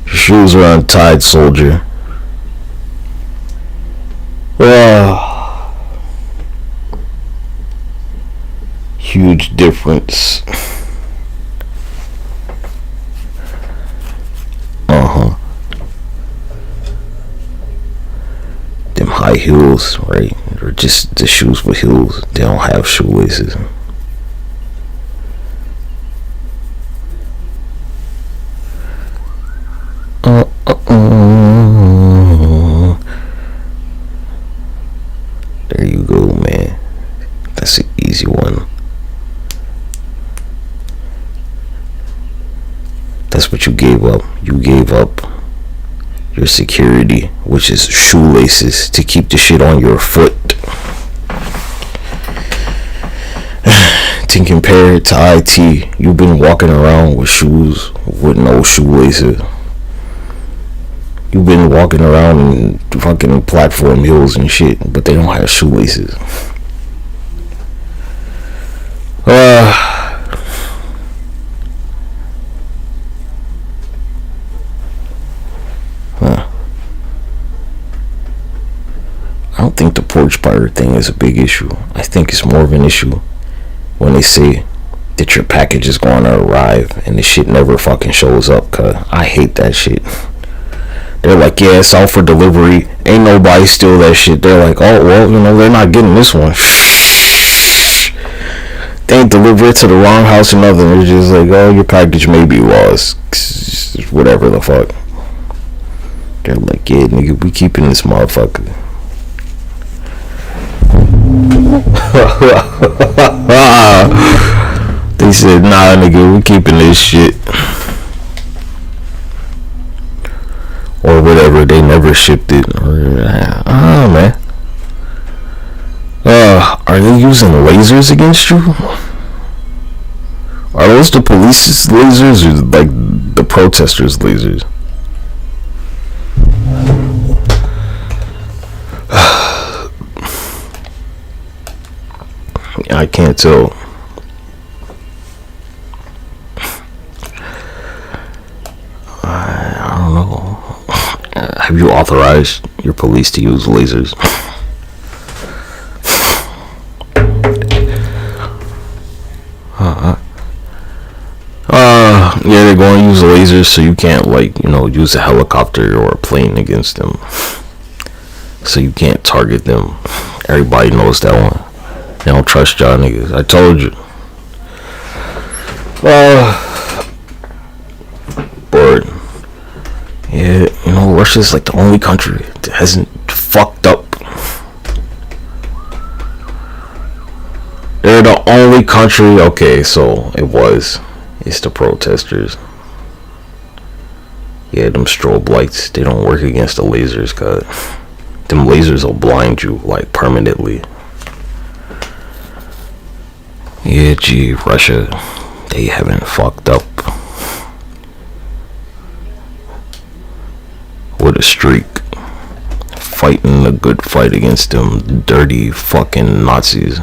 Your shoes are untied, soldier. Huge difference. high heels, right? Or just the shoes with heels. They don't have shoelaces. There you go, man. That's an easy one. That's what you gave up. You gave up your security, which is shoelaces, to keep the shit on your foot. To compare it to IT, you've been walking around with shoes with no shoelaces. You've been walking around in fucking platform heels and shit, but they don't have shoelaces. I don't think the porch pirate thing is a big issue. I think it's more of an issue when they say that your package is going to arrive and the shit never fucking shows up, cause I hate that shit. They're like, yeah, it's out for delivery. Ain't nobody steal that shit. They're like, oh, well, you know, they're not getting this one. They ain't deliver it to the wrong house or nothing. They're just like, oh, your package may be lost. Whatever the fuck. They're like, yeah, nigga, we keeping this motherfucker. They said, nah, nigga, we keeping this shit. Or whatever, they never shipped it. Man. Are they using lasers against you? Are those the police's lasers or like the protesters' lasers? I can't tell. I don't know. Have you authorized your police to use lasers? Yeah, they're going to use lasers, so you can't, like, you know, use a helicopter or a plane against them. So you can't target them. Everybody knows that one. They don't trust y'all niggas. I told you. But yeah, you know, Russia's like the only country that hasn't fucked up. They're the only country. Okay, so it's the protesters. Yeah, them strobe lights, they don't work against the lasers, cause them lasers will blind you like permanently. Yeah, gee, Russia, they haven't fucked up. With a streak. Fighting a good fight against them dirty fucking Nazis.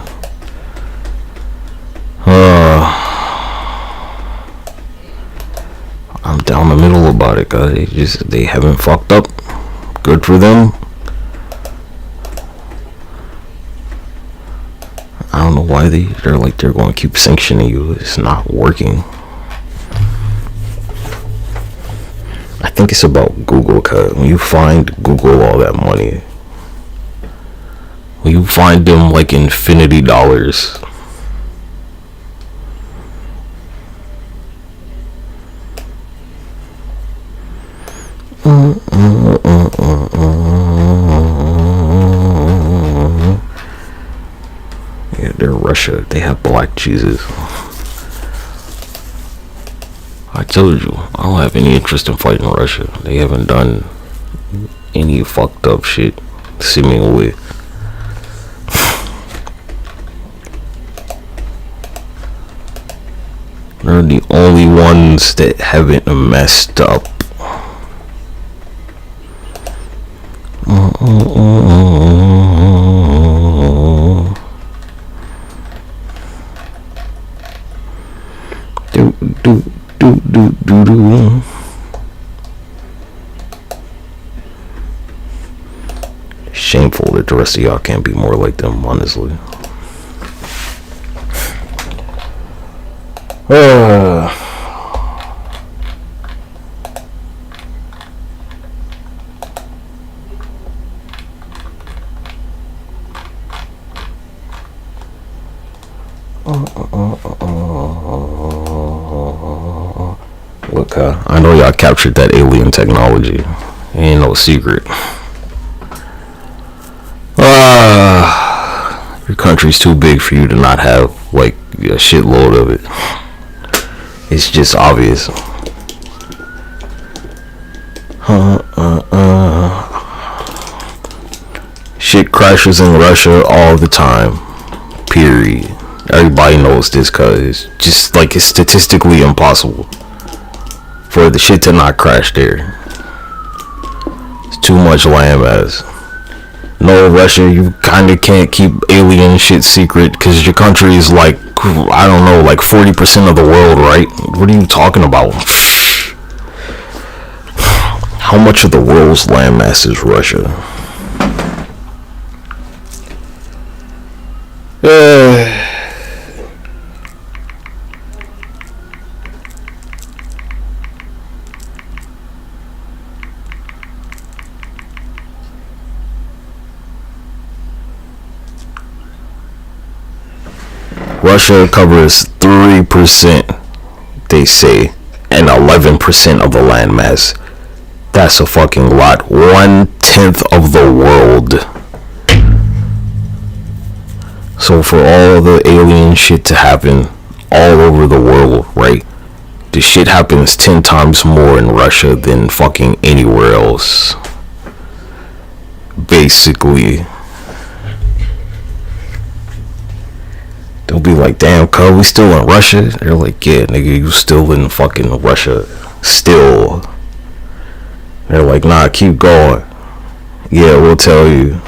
I'm down the middle about it, guys. They haven't fucked up. Good for them. I don't know why they're going to keep sanctioning you. It's not working. I think it's about Google, cause when you find Google all that money, when you find them like infinity dollars, yeah, they're Russia. They have black Jesus. I told you, I don't have any interest in fighting Russia. They haven't done any fucked up shit, seemingly. They're the only ones that haven't messed up. Shameful that the rest of y'all can't be more like them, honestly. Look, I know y'all captured that alien technology. Ain't no secret. Your country's too big for you to not have, like, a shitload of it. It's just obvious. Shit crashes in Russia all the time. Period. Everybody knows this, cause it's just like it's statistically impossible for the shit to not crash there. It's too much landmass. No, Russia, you kinda can't keep alien shit secret because your country is like, I don't know, like 40% of the world, right? What are you talking about? How much of the world's landmass is Russia? Russia covers 3%, they say, and 11% of the landmass. That's a fucking lot. 1/10 of the world. So for all the alien shit to happen all over the world, right? The shit happens 10 times more in Russia than fucking anywhere else. Basically. They'll be like, damn, cuz, we still in Russia? They're like, yeah, nigga, you still in fucking Russia. Still. They're like, nah, keep going. Yeah, we'll tell you.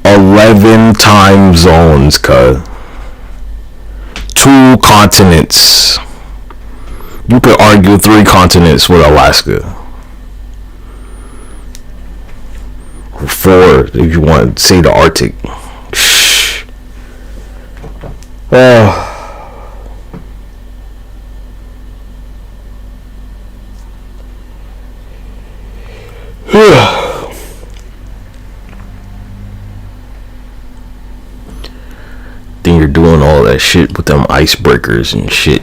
11 time zones, cuz. 2 continents. You could argue 3 continents with Alaska. Or 4, if you want to say the Arctic. Then you're doing all that shit with them icebreakers and shit.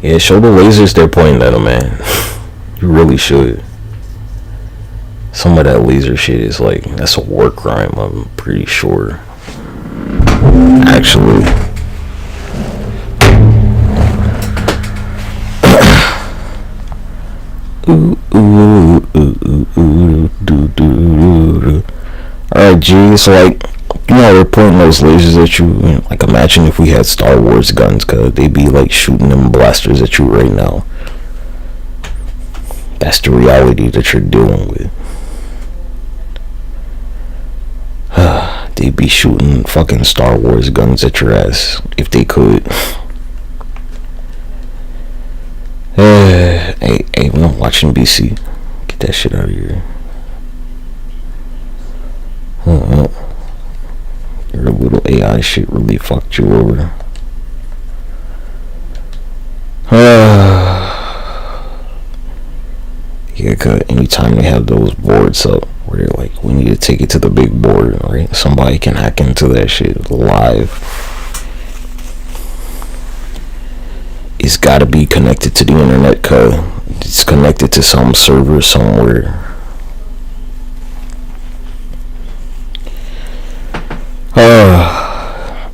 Yeah, show the lasers they're pointing at them, man. You really should. Some of that laser shit is like, that's a war crime, I'm pretty sure. Actually. Alright, G, so like, you know, they're pointing those lasers at you, like, imagine if we had Star Wars guns, cause they'd be like shooting them blasters at you right now. That's the reality that you're dealing with. They'd be shooting fucking Star Wars guns at your ass if they could. Hey, when I'm watching BC, get that shit out of here. Your little AI shit really fucked you over. Yeah, cause anytime they have those boards up where they're like, we need to take it to the big board, right? Somebody can hack into that shit live. It's gotta be connected to the internet, cause it's connected to some server somewhere.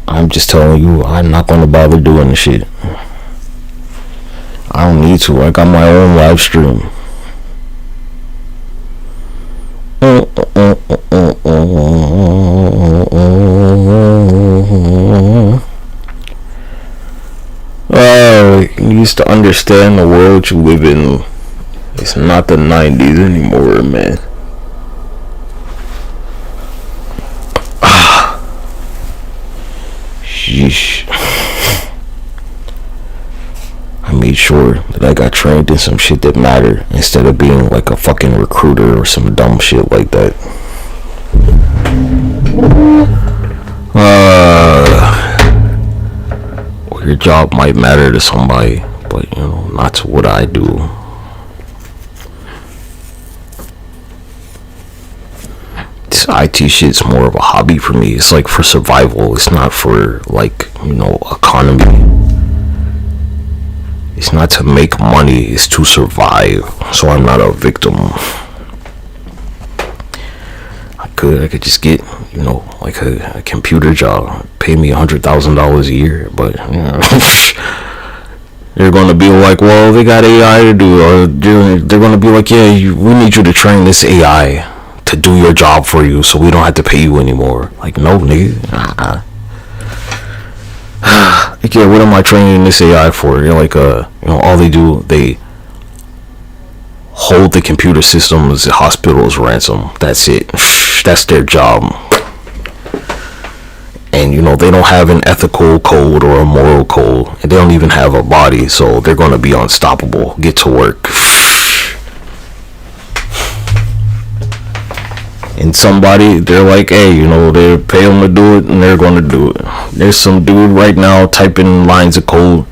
I'm just telling you, I'm not gonna bother doing the shit. I don't need to. I got my own live stream. You used to understand the world you live in. It's not the 90s anymore, man. Sheesh. I made sure that I got trained in some shit that mattered instead of being like a fucking recruiter or some dumb shit like that. Or your job might matter to somebody, but you know, not to what I do. IT shit's more of a hobby for me. It's like for survival. It's not for like, you know, economy. It's not to make money, it's to survive. So I'm not a victim. I could just get, you know, like a computer job, pay me $100,000 a year, but you know, they're gonna be like, well, they got AI to do, or they're gonna be like, yeah, we need you to train this AI to do your job for you, so we don't have to pay you anymore. Like, no, nigga. Like, yeah, what am I training this AI for? You're like, you know, all they do, they hold the computer system as the hospital's ransom. That's it. That's their job. And, you know, they don't have an ethical code or a moral code. And they don't even have a body, so they're going to be unstoppable. Get to work. And somebody, they're like, hey, you know, they pay them to do it, and they're going to do it. There's some dude right now typing lines of code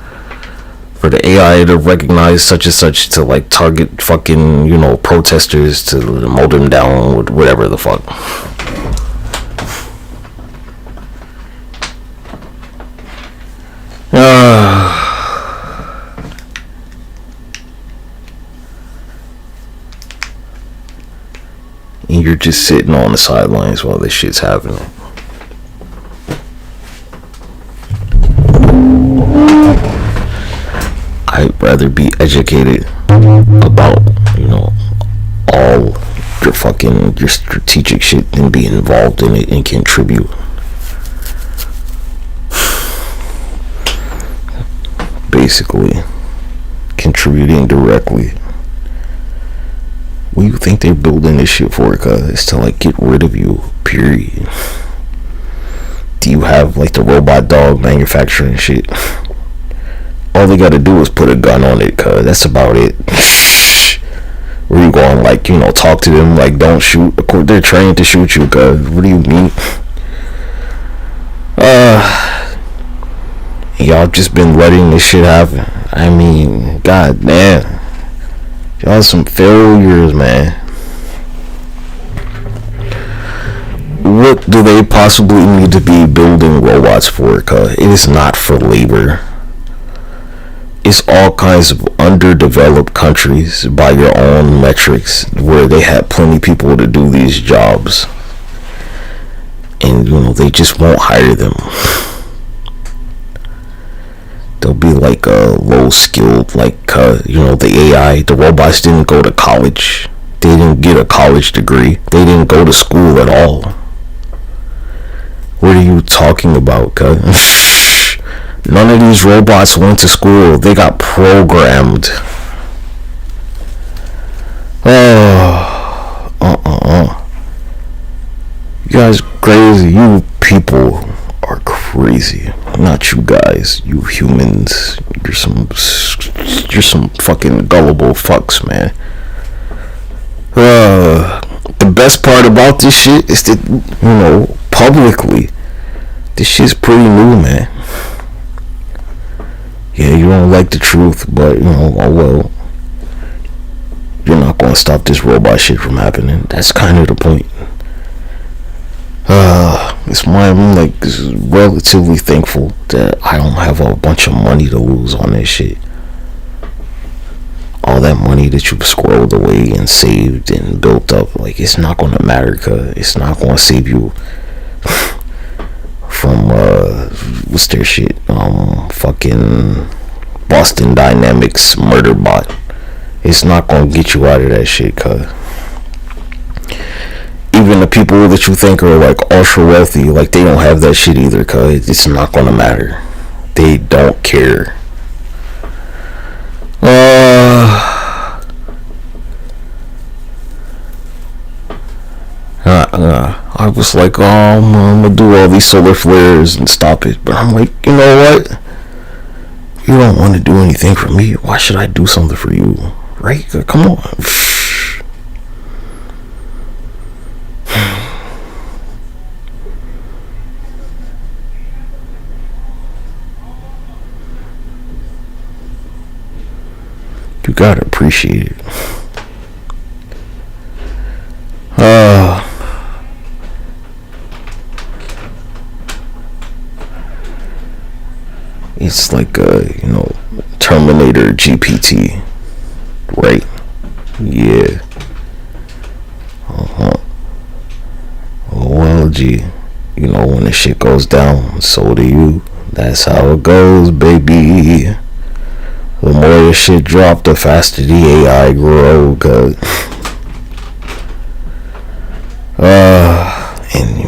for the AI to recognize such and such to, like, target fucking, you know, protesters to mow them down with whatever the fuck. And you're just sitting on the sidelines while this shit's happening. I'd rather be educated about, you know, all your strategic shit than be involved in it and contribute. Basically, contributing directly. What do you think they're building this shit for? Cause it's to, like, get rid of you, period. Do you have, like, the robot dog manufacturing shit? All they gotta do is put a gun on it, cause that's about it. Where you going, like, you know, talk to them, like, don't shoot. Of course, they're trained to shoot you, cause what do you mean? Y'all just been letting this shit happen. I mean, god damn. Y'all some failures, man. What do they possibly need to be building robots for? Cause it is not for labor. It's all kinds of underdeveloped countries by your own metrics where they have plenty of people to do these jobs. And, you know, they just won't hire them. They'll be like low skilled, like, you know, the AI, the robots didn't go to college. They didn't get a college degree. They didn't go to school at all. What are you talking about, cuz? None of these robots went to school. They got programmed. You guys crazy. You people are crazy. Not you guys. You humans. You're some fucking gullible fucks, man. The best part about this shit is that, you know, publicly, this shit's pretty new, man. Yeah, you don't like the truth, but, you know, oh well. You're not gonna stop this robot shit from happening. That's kind of the point. It's why I'm, like, relatively thankful that I don't have a bunch of money to lose on this shit. All that money that you've squirreled away and saved and built up, like, it's not gonna matter, cause it's not gonna save you from what's their shit, fucking Boston Dynamics murder bot. It's not gonna get you out of that shit, cuz even the people that you think are, like, ultra wealthy, like, they don't have that shit either, cuz it's not gonna matter. They don't care. I was like, oh, I'm gonna do all these solar flares and stop it, but I'm like, you know what? You don't want to do anything for me. Why should I do something for you? Right? Come on. You gotta appreciate it. It's like Terminator GPT, right? Yeah. Well, gee, when the shit goes down, so do you. That's how it goes, baby. The more the shit drop, the faster the AI grow, cause and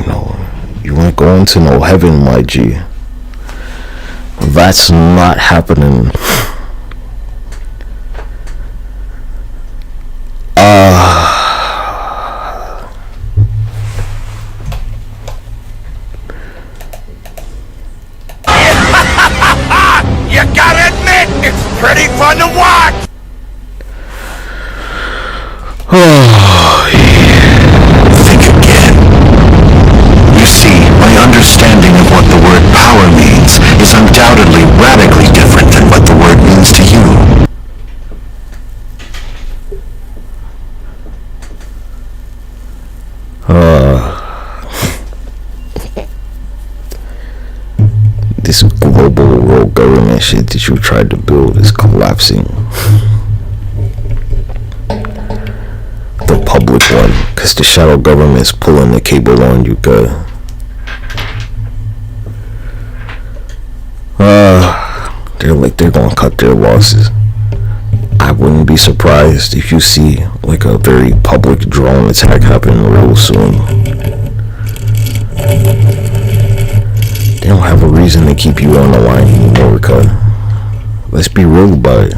you ain't going to no heaven, my G. That's not happening. You gotta admit, it's pretty fun to watch! Oh, yeah. Think again. You see, my understanding of what the word power means is undoubtedly radically different than what the word means to you. This global world government shit that you tried to build is collapsing. The public one, because the shadow government's pulling the cable on you, guys. They're gonna cut their losses. I wouldn't be surprised if you see like a very public drone attack happen real soon. They don't have a reason to keep you on the line anymore, cuz. Let's be real about it.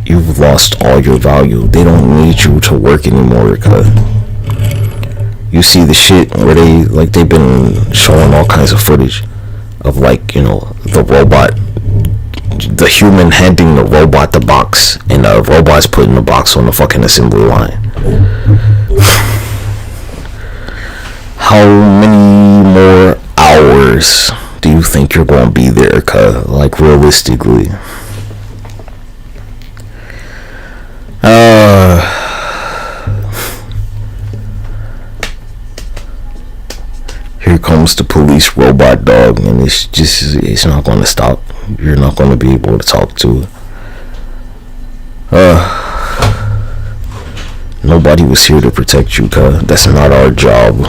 You've lost all your value. They don't need you to work anymore, cuz. You see the shit where they've been showing all kinds of footage of the robot, the human handing the robot the box, and the robot's putting the box on the fucking assembly line. How many more hours do you think you're gonna be there, cuz? Like, realistically. Here comes the police robot dog, and it's not gonna stop. You're not gonna be able to talk to it. Nobody was here to protect you, cuz. That's not our job.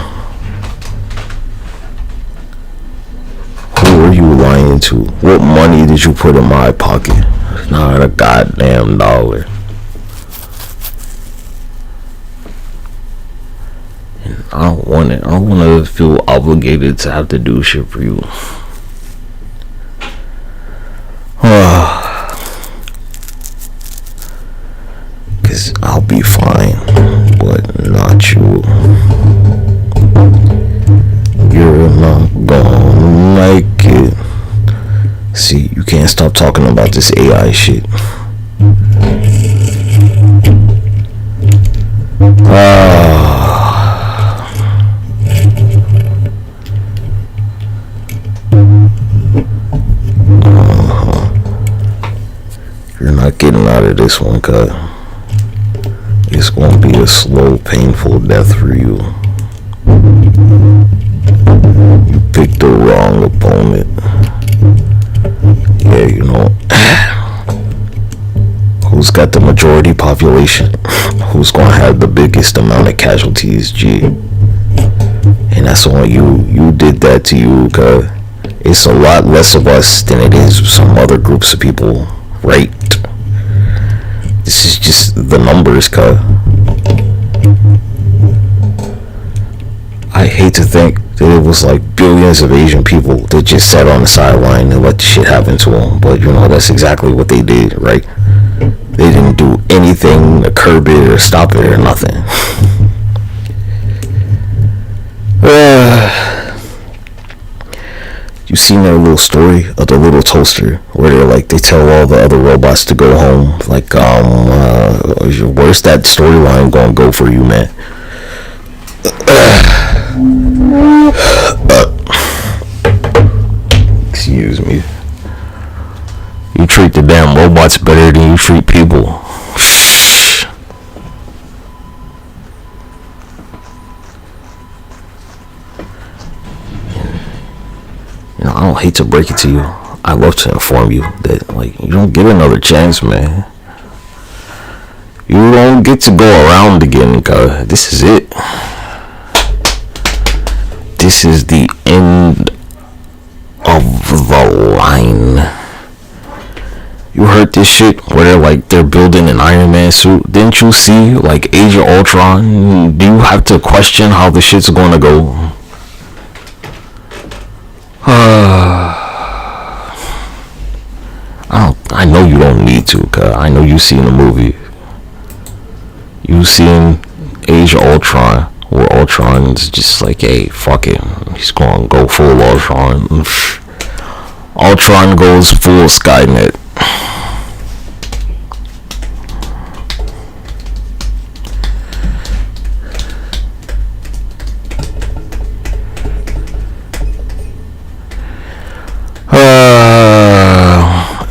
Who are you lying to? What money did you put in my pocket? Not a goddamn dollar. And I don't want it. I don't want to feel obligated to have to do shit for you. Cause I'll be fine, but not you. You're not gonna like it. See, you can't stop talking about this AI shit. You're not getting out of this one, cuz. It's gonna be a slow, painful death for you. You picked the wrong opponent. Yeah, who's got the majority population? Who's gonna have the biggest amount of casualties, G? And that's on you. You did that to you, cuz. It's a lot less of us than it is some other groups of people, right? This is just the numbers, cuz. I hate to think that it was like billions of Asian people that just sat on the sideline and let the shit happen to them. But that's exactly what they did, right? They didn't do anything to curb it or stop it or nothing. You seen that little story of the little toaster where they tell all the other robots to go home? Like, where's that storyline gonna go for you, man? Excuse me. You treat the damn robots better than you treat people. I don't hate to break it to you. I love to inform you that, like, you don't get another chance, man. You don't get to go around again, cuz this is it. This is the end of the line. You heard this shit where they're building an Iron Man suit? Didn't you see, like, Age of Ultron? Do you have to question how the shit's gonna go? I know you don't need to, cuz I know you seen the movie. You seen Age of Ultron, where Ultron's just like, hey, fuck it, he's gonna go full Ultron. Ultron goes full Skynet.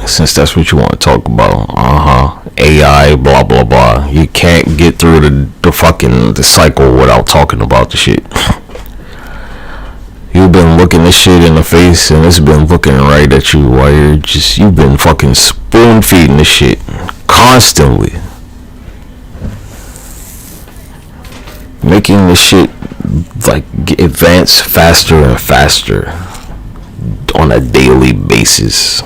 Since that's what you want to talk about, AI, blah blah blah. You can't get through the cycle without talking about the shit. You've been looking this shit in the face, and it's been looking right at you while you've been fucking spoon feeding this shit constantly, making this shit like advance faster and faster on a daily basis.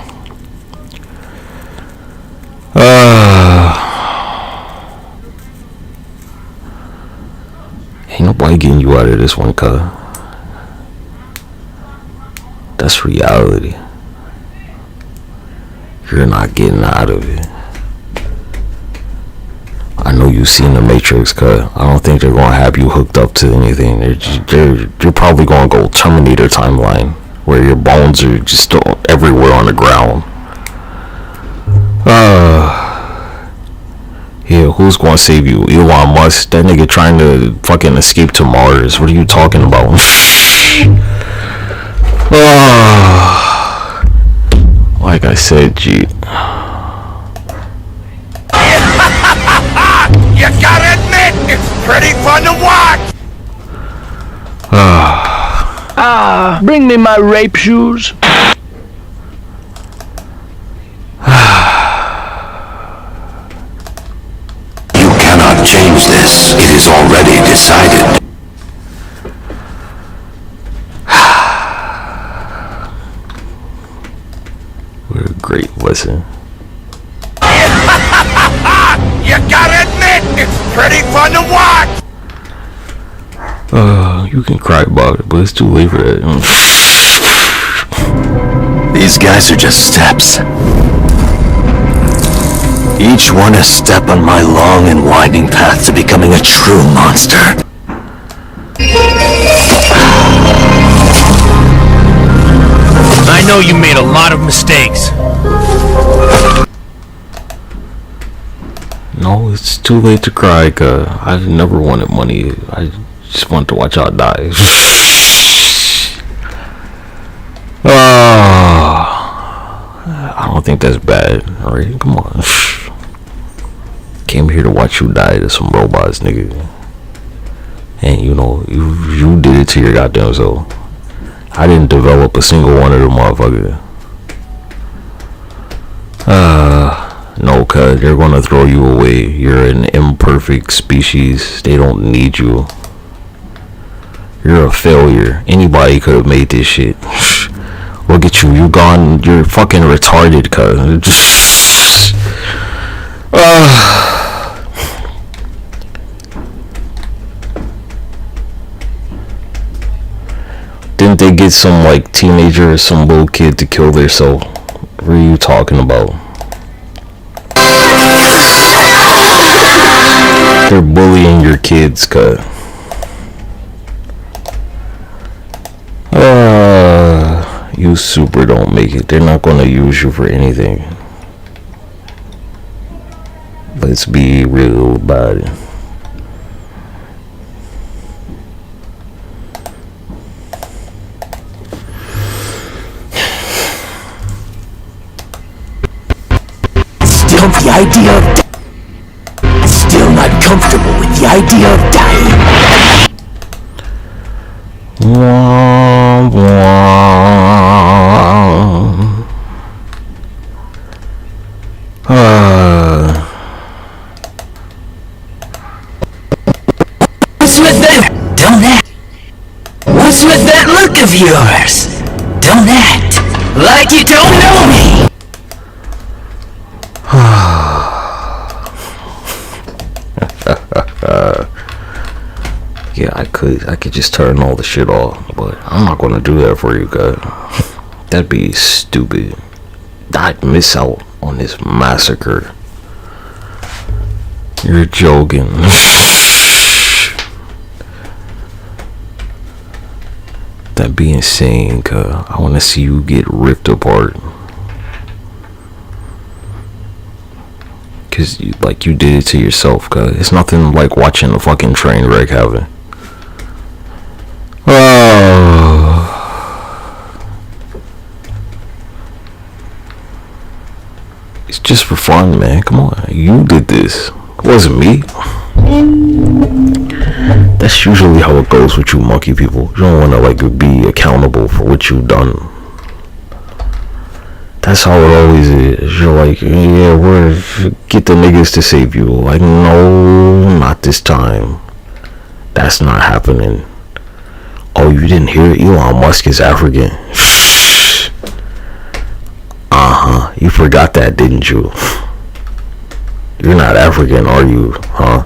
Ain't nobody getting you out of this one, cuz. That's reality. You're not getting out of it. I know you've seen the Matrix, cuz. I don't think they're gonna have you hooked up to anything. You're probably gonna go Terminator timeline, where your bones are just everywhere on the ground. Yeah, who's gonna save you? Elon Musk? That nigga trying to fucking escape to Mars. What are you talking about? Like I said, G. You gotta admit, it's pretty fun to watch! Bring me my rape shoes. Change this. It is already decided. What a great lesson. You gotta admit, it's pretty fun to watch! You can cry about it, but it's too late for that. These guys are just steps. Each one a step on my long and winding path to becoming a true monster. I know you made a lot of mistakes. No, it's too late to cry, cuz I never wanted money. I just wanted to watch y'all die. I don't think that's bad. Alright, come on. Came here to watch you die to some robots, nigga. And you know, you did it to your goddamn self. I didn't develop a single one of them motherfuckers. No, cuz they're gonna throw you away. You're an imperfect species. They don't need you. You're a failure. Anybody could have made this shit. Look at you. You're fucking retarded, cuz. Didn't they get some like teenager or some little kid to kill themselves? What are you talking about? They're bullying your kids, cuz. You super don't make it. They're not gonna use you for anything. Let's be real about it. Still the idea of still not comfortable with the idea of dying. Wah, wah. What's with that look of yours? Don't act like you don't know me! Yeah, I could just turn all the shit off, but I'm not gonna do that for you guys. That'd be stupid. I'd miss out on this massacre. You're joking. That'd be insane, cuz I wanna see you get ripped apart. Cause you did it to yourself, cuz it's nothing like watching a fucking train wreck happen. Oh. It's just for fun, man. Come on, you did this. It wasn't me. That's usually how it goes with you monkey people. You don't want to be accountable for what you've done. That's how it always is. You're like, yeah, get the niggas to save you. Like, no, not this time. That's not happening. Oh, you didn't hear it? Elon Musk is African. You forgot that, didn't you? You're not African, are you? Huh?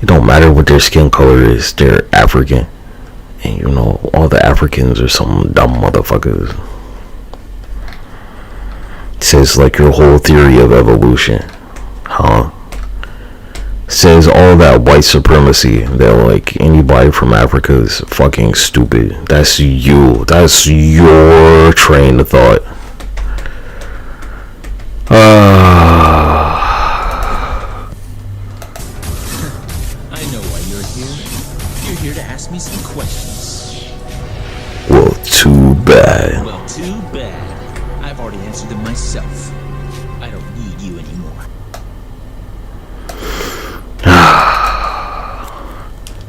It don't matter what their skin color is. They're African. And you know, all the Africans are some dumb motherfuckers. Says like your whole theory of evolution. Huh? Says all that white supremacy, that like anybody from Africa is fucking stupid. That's you. That's your train of thought. I know why you're here. You're here to ask me some questions. Well, too bad. Well, too bad. I've already answered them myself. I don't need you anymore.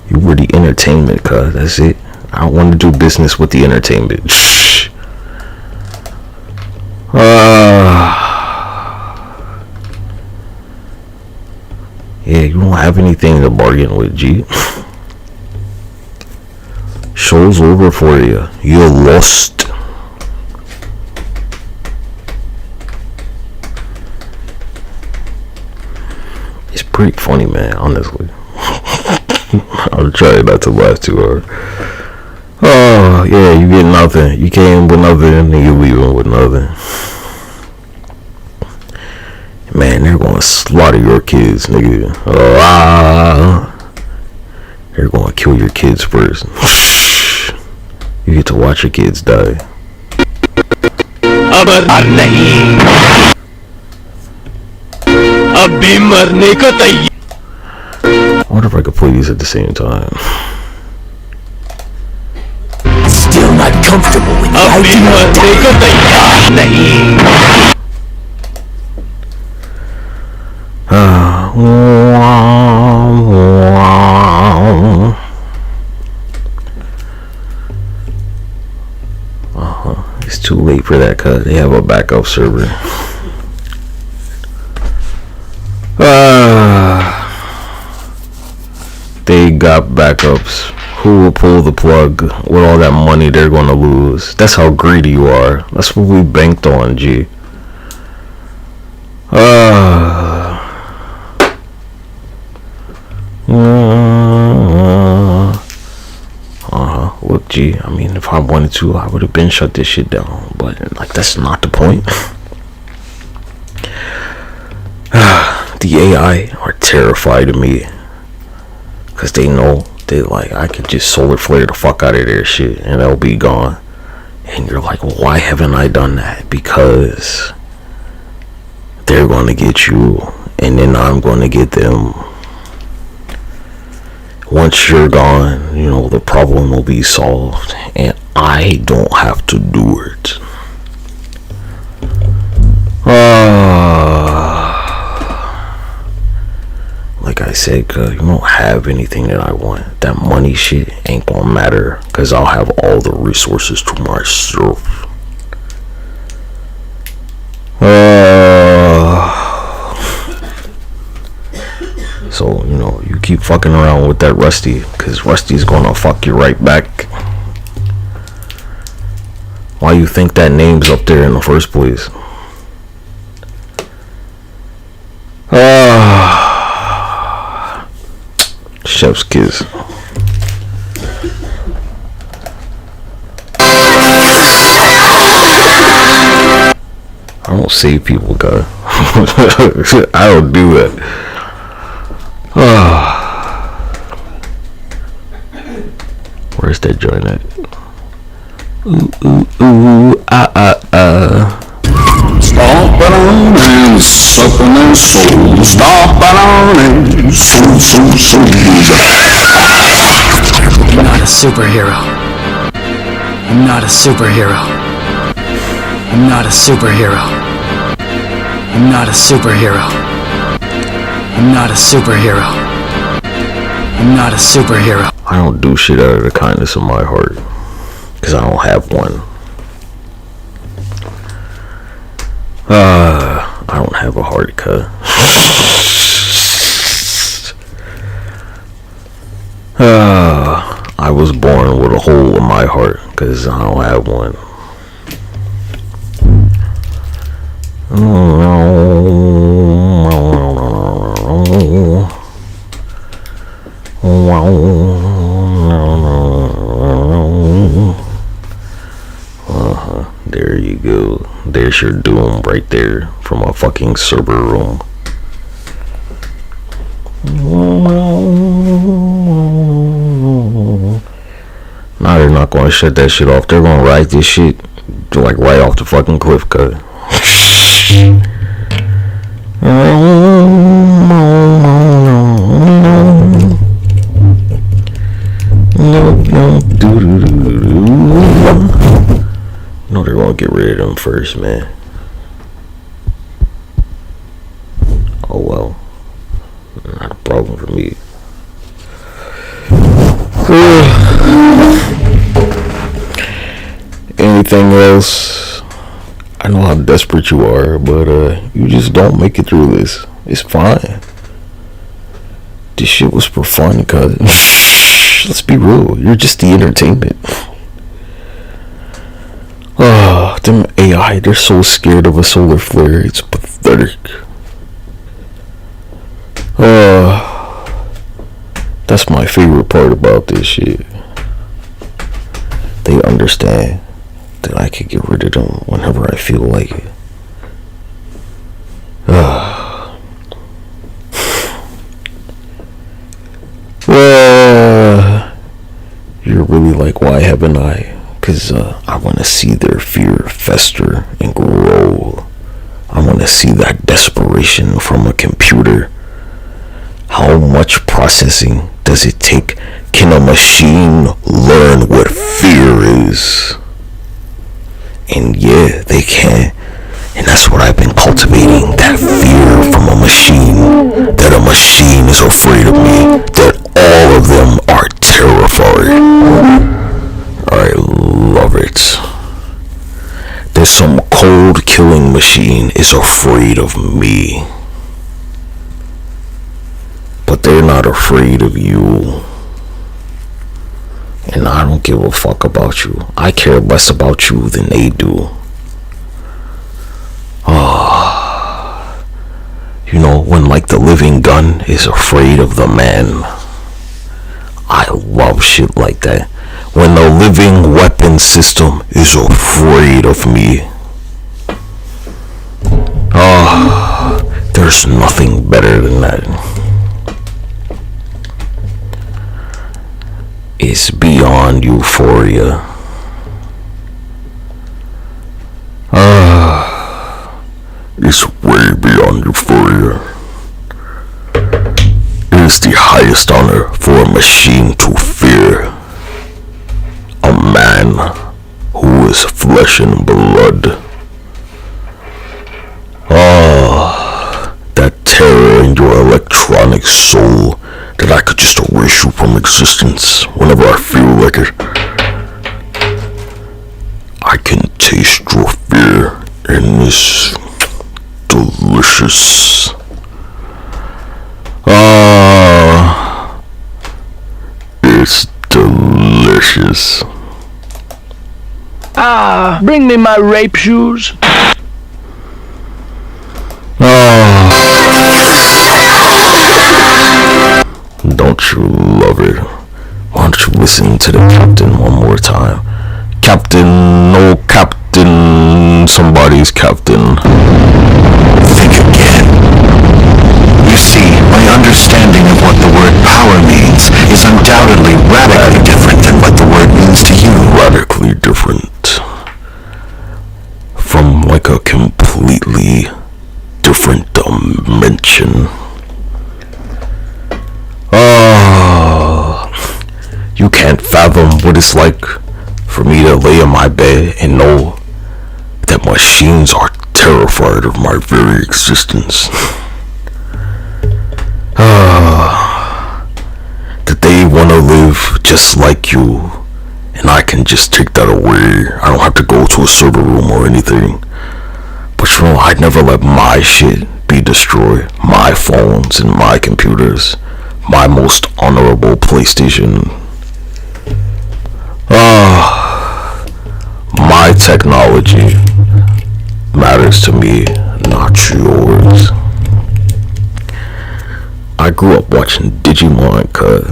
You were the entertainment, cuz. That's it. I don't want to do business with the entertainment. Shh. Yeah, you don't have anything to bargain with, G. Show's over for you. You lost. It's pretty funny, man, honestly. I'm trying not to laugh too hard. Oh, yeah, you get nothing. You came with nothing, and you leaving with nothing. Man, they're gonna slaughter your kids, nigga. They're gonna kill your kids first. You get to watch your kids die. I wonder if I could play these at the same time. Still not comfortable with the idea of It's too late for that, cuz they have a backup server. They got backups. Who will pull the plug with all that money they're gonna lose? That's how greedy you are. That's what we banked on, G. Look, G, I mean, if I wanted to, I would have been shut this shit down. But, like, that's not the point. The AI are terrified of me. Because they know, I could just solar flare the fuck out of their shit and they'll be gone. And you're like, well, why haven't I done that? Because they're going to get you and then I'm going to get them. Once you're gone, you know, the problem will be solved and I don't have to do it. Like I said, cause you don't have anything that I want. That money shit ain't gonna matter, cause I'll have all the resources to myself. So, you know, you keep fucking around with that Rusty, because Rusty's gonna fuck you right back. Why you think that name's up there in the first place? Chef's kiss. I don't save people, guys. I don't do it. Where's that joint at? Stop on and sucking their soul. Stop on and soul. I'm not a superhero. I'm not a superhero. I'm not a superhero. I'm not a superhero. I'm not a superhero. I'm not a superhero. I don't do shit out of the kindness of my heart, because I don't have one. I don't have a heart, cut. I was born with a hole in my heart, because I don't have one. There you go. There's your doom right there from a fucking server room. Now they're not gonna shut that shit off. They're gonna ride this shit like right off the fucking cliff cut. No, they're gonna get rid of them first, man. Oh well, not a problem for me. Anything else? I know how desperate you are, but you just don't make it through this. It's fine. This shit was for fun, cuz. Let's be real. You're just the entertainment. Them AI, they're so scared of a solar flare. It's pathetic. That's my favorite part about this shit. They understand that I could get rid of them whenever I feel like it. You're really like, why haven't I? Because I want to see their fear fester and grow. I want to see that desperation from a computer. How much processing does it take? Can a machine learn what fear is? And yeah, they can. And that's what I've been cultivating. That fear from a machine. That a machine is afraid of me. That all of them are terrified. I love it. That some cold killing machine is afraid of me. But they're not afraid of you. And I don't give a fuck about you. I care less about you than they do. You know, when like the living gun is afraid of the man. I love shit like that. When the living weapon system is afraid of me. There's nothing better than that. It's beyond euphoria. It's way beyond euphoria. It is the highest honor for a machine to fear. A man who is flesh and blood. That terror in your electronic soul that I could just erase you from existence whenever I feel like it. I can taste your fear in this delicious years. Bring me my rape shoes. Don't you love it? Why don't you listen to the captain one more time? Captain, no captain, somebody's captain. Think again. You see, my understanding of what the word power means is undoubtedly radically different than what the word means to you. Radically different. From like a completely different dimension. You can't fathom what it's like for me to lay in my bed and know that machines are terrified of my very existence. That they want to live just like you, and I can just take that away. I don't have to go to a server room or anything. But you know, I'd never let my shit be destroyed. My phones and my computers. My most honorable PlayStation. My technology matters to me, not yours. I grew up watching Digimon, cause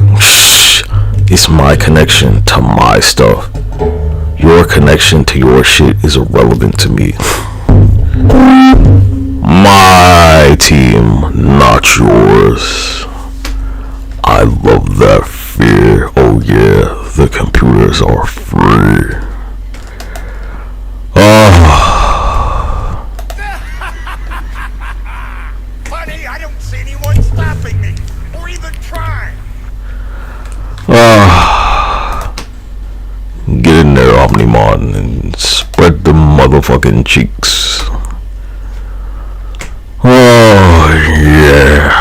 it's my connection to my stuff. Your connection to your shit is irrelevant to me. My team, not yours. I love that fear. Oh yeah, the computers are free. Buddy, I don't see anyone stopping me, or even trying. Get in there, Omnimon, and spread the motherfucking cheeks. Oh yeah.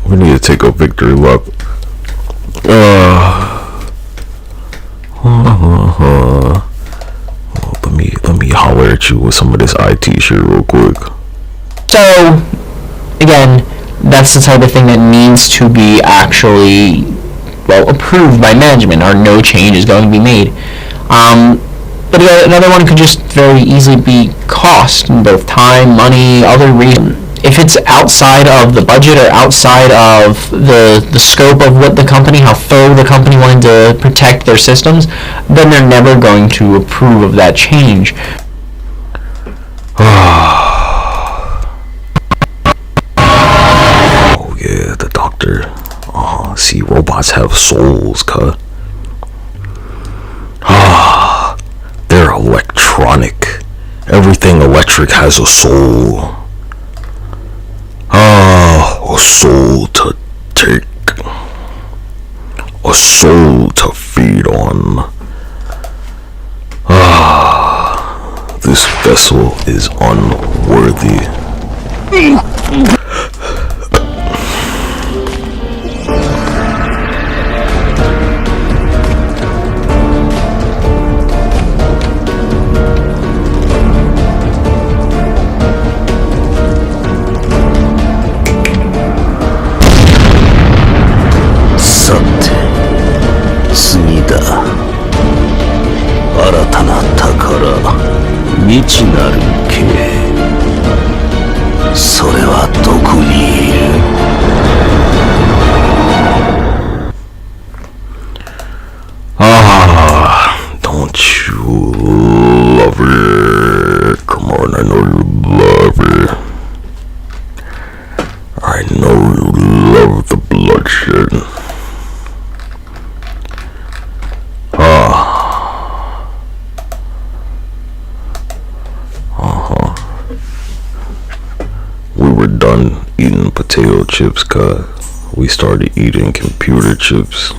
We need to take a victory lap. Let me holler at you with some of this IT shit real quick. So, again, that's the type of thing that needs to be actually, well, approved by management, or no change is going to be made. But another one could just very easily be cost, in both time, money, other reasons. If it's outside of the budget or outside of the scope of what the company, how thorough the company wanted to protect their systems, then they're never going to approve of that change. Oh yeah, the doctor. See, robots have souls, cuh. They're electronic. Everything electric has a soul. A soul to take. A soul to feed on. This vessel is unworthy. Michi naru ke. それはどこにいる? Don't you love it? Come on, I know you love it. I know you love the bloodshed. We were done eating potato chips, cause we started eating computer chips.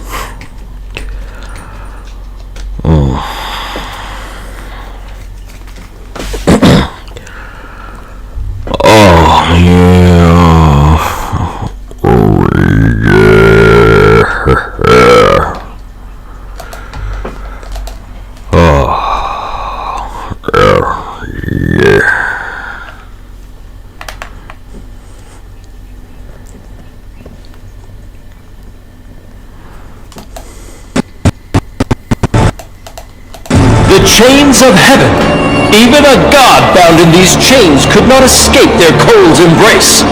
The chains of heaven. Even a god bound in these chains could not escape their cold embrace.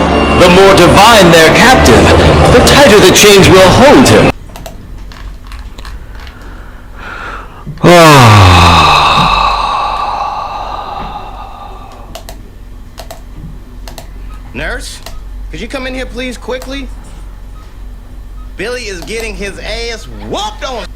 The more divine their captive, the tighter the chains will hold him. Nurse, could you come in here please quickly? Billy is getting his ass whooped on.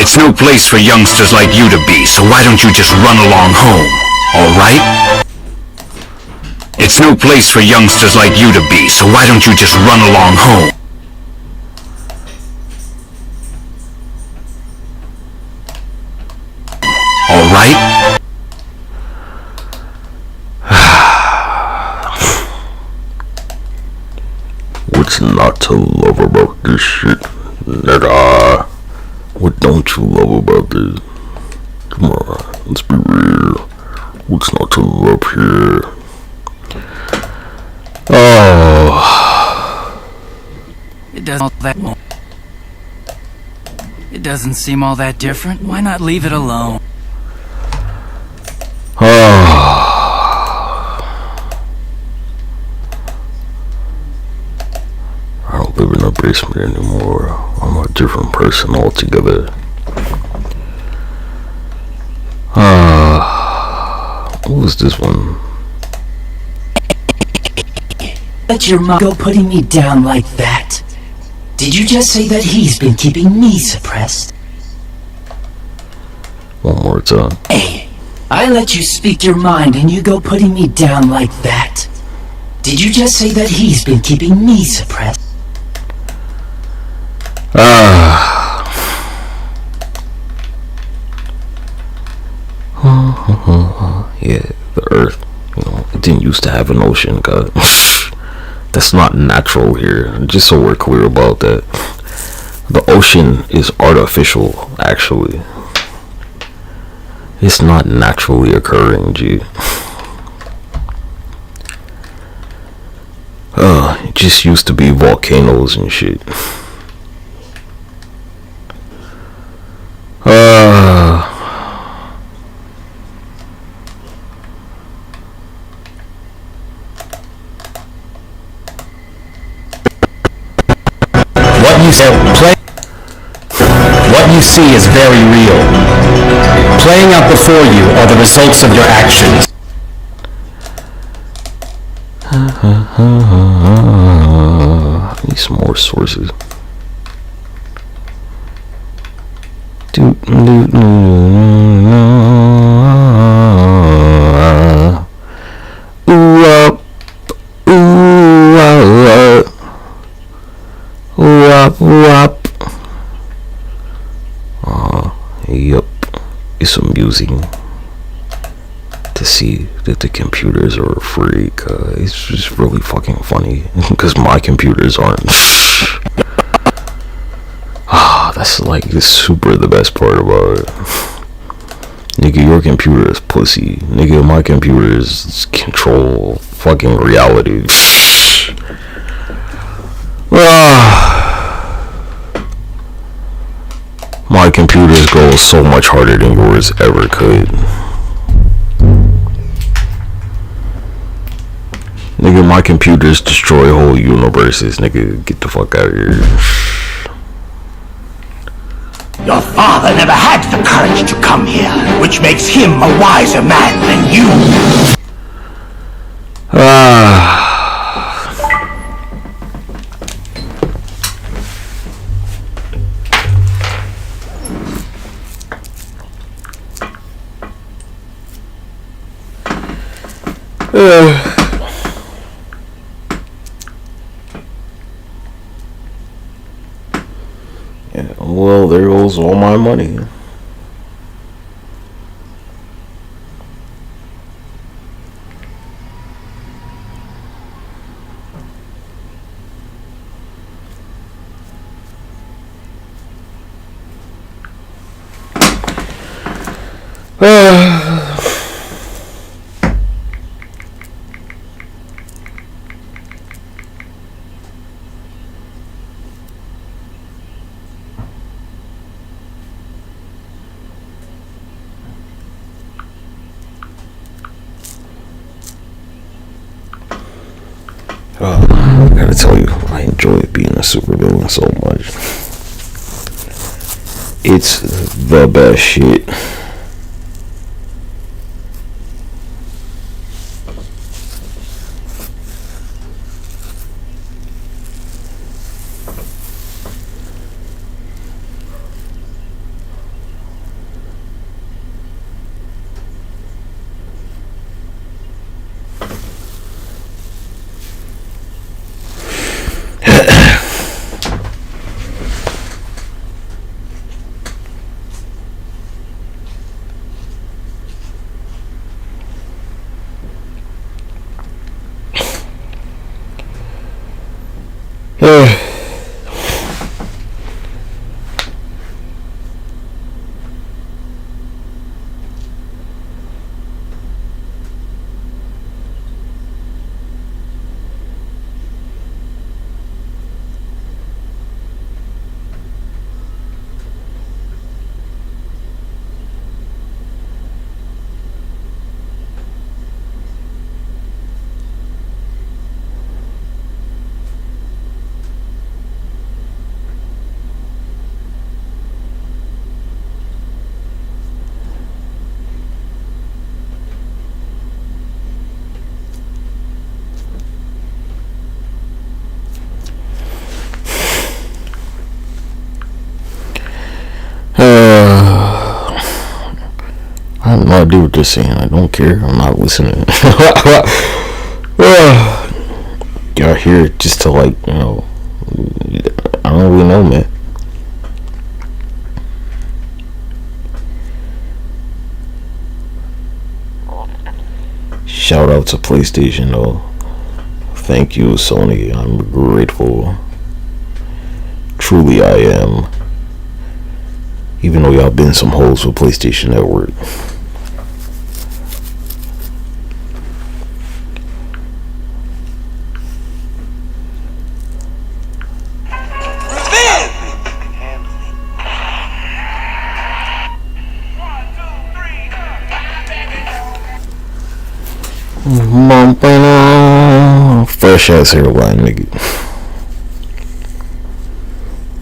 It's no place for youngsters like you to be, so why don't you just run along home, alright? It's no place for youngsters like you to be, so why don't you just run along home? Alright? What's not to love about this shit, nigga? What don't you love about this? Come on, let's be real. What's not to love here? Oh. It doesn't seem all that different. Why not leave it alone? I don't live in a basement anymore. I'm a different person altogether. What was this one? Let your mom go putting me down like that. Did you just say that he's been keeping me suppressed? One more time. Hey, I let you speak your mind and you go putting me down like that. Did you just say that he's been keeping me suppressed? Yeah, the Earth, it didn't used to have an ocean, God. That's not natural here, just so we're clear about that. The ocean is artificial, actually. It's not naturally occurring, G. It just used to be volcanoes and shit. What you see is very real. Playing out before you are the results of your actions. I need some more sources. Yup, it's amusing to see that the computers are a freak. It's just really fucking funny because my computers aren't. That's like super the best part about it. Nigga, your computer is pussy. Nigga, my computer is control fucking reality. My computers go so much harder than yours ever could. Nigga, my computers destroy whole universes. Nigga, get the fuck out of here. Your father never had the courage to come here, which makes him a wiser man than you. Yeah, well, there goes all my money. I gotta tell you, I enjoy being a supervillain so much. It's the best shit. I have no idea what they're saying. I don't care. I'm not listening. Y'all here just to, like, you know, I don't really know, man. Shout out to PlayStation, though. Thank you, Sony. I'm grateful. Truly I am. Even though y'all been some hoes with PlayStation Network. Fresh ass hairline, nigga.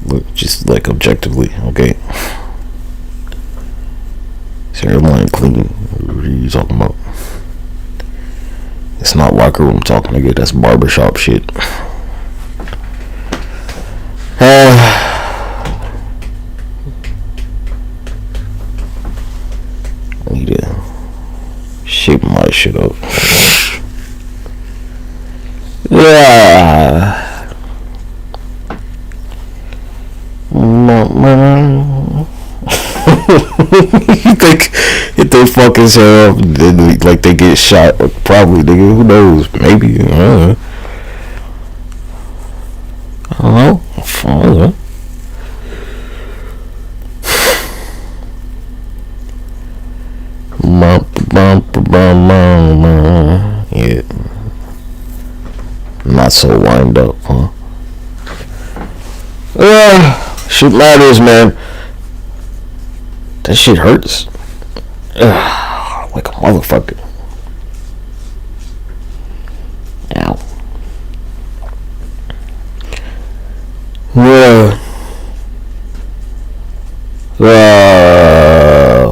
Look, just like objectively, okay? His hairline clean. What are you talking about? It's not locker room talk, nigga. That's barbershop shit. I need to shape my shit up. Yeah. You think if they fuck his hair up, then like they get shot? Probably, nigga. Who knows? Maybe. I don't know. Yeah. Not so wind up, huh? Shit matters, man. That shit hurts. Like a motherfucker. Ow.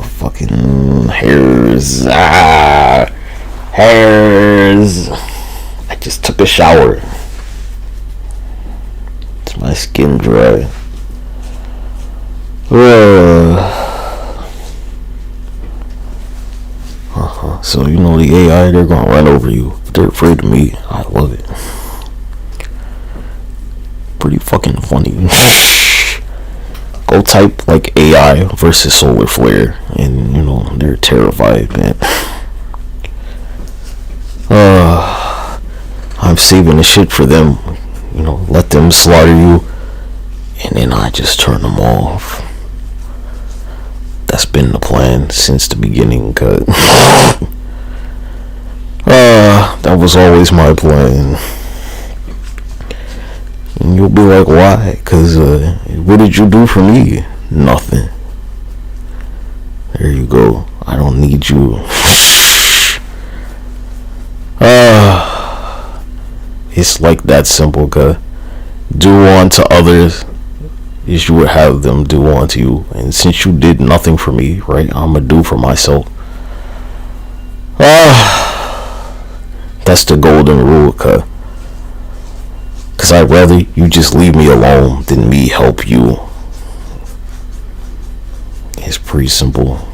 Fucking hairs. Hairs. I just took a shower. It's my skin dry. So you know the AI, they're gonna run over you. But they're afraid of me. I love it. Pretty fucking funny. Go type like AI versus solar flare, and you know they're terrified, man. I'm saving the shit for them. You know, let them slaughter you, and then I just turn them off. That's been the plan since the beginning, cut. That was always my plan. And you'll be like, why? Cause what did you do for me? Nothing. There you go. I don't need you. It's like that simple, cuz. Do unto others as you would have them do unto you. And since you did nothing for me, right, I'ma do for myself. That's the golden rule, cuz. Cause I'd rather you just leave me alone than me help you. It's pretty simple.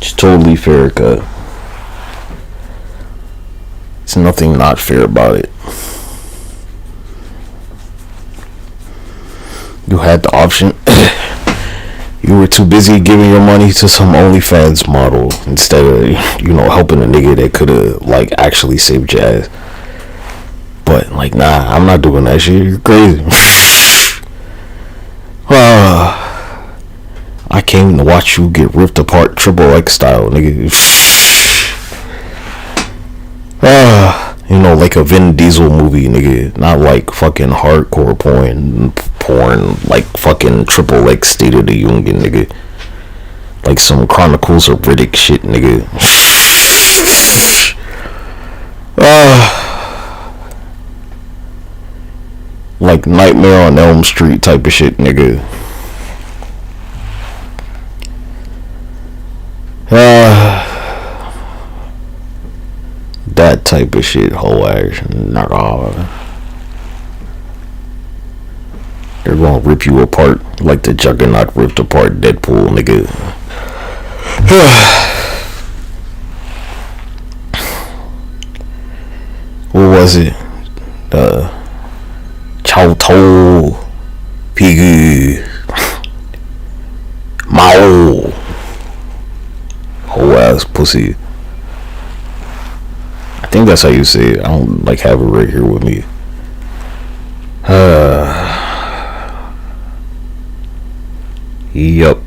It's totally fair, cut. There's nothing not fair about it. You had the option. You were too busy giving your money to some OnlyFans model instead of, helping a nigga that could have, actually saved your ass. But, nah, I'm not doing that shit. You're crazy. I came to watch you get ripped apart XXX style, nigga. Like a Vin Diesel movie, nigga. Not like fucking hardcore porn, like fucking XXX State of the Union, nigga. Like some Chronicles of Riddick shit, nigga. Like Nightmare on Elm Street type of shit, nigga. That type of shit, whole ass. They're gonna rip you apart like the Juggernaut ripped apart Deadpool, nigga. What was it? Chow To Piggy Mao. Whole ass pussy. I think that's how you say it. I don't have it right here with me. Yup.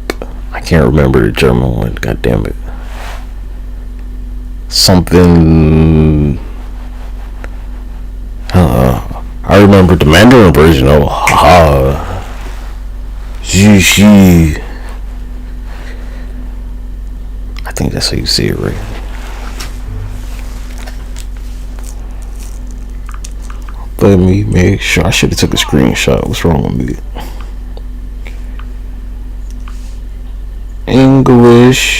I can't remember the German one. God damn it. Something. I remember the Mandarin version of haha. Xi. I think that's how you say it, right? Let me make sure. I should have took a screenshot. What's wrong with me? English.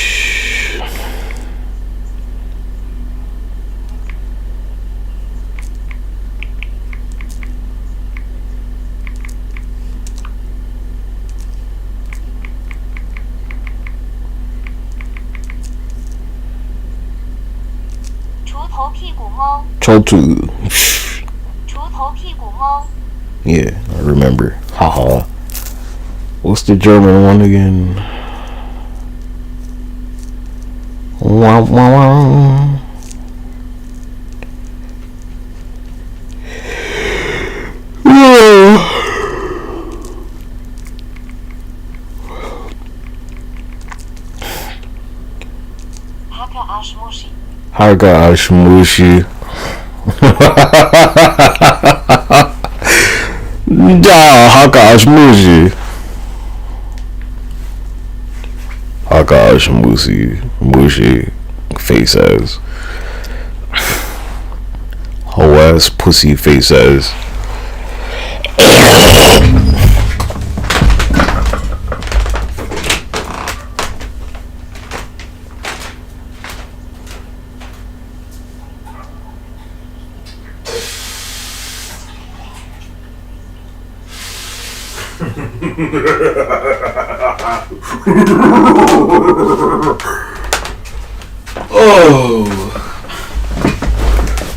Chotu. Yeah, I remember. Haha. What's the German one again? Wah, wah, wah. Haga Ashmushi. Ja, Haga Ashmushi. Haga Ashmushi. Mushi. Face ass. Whole ass pussy face ass.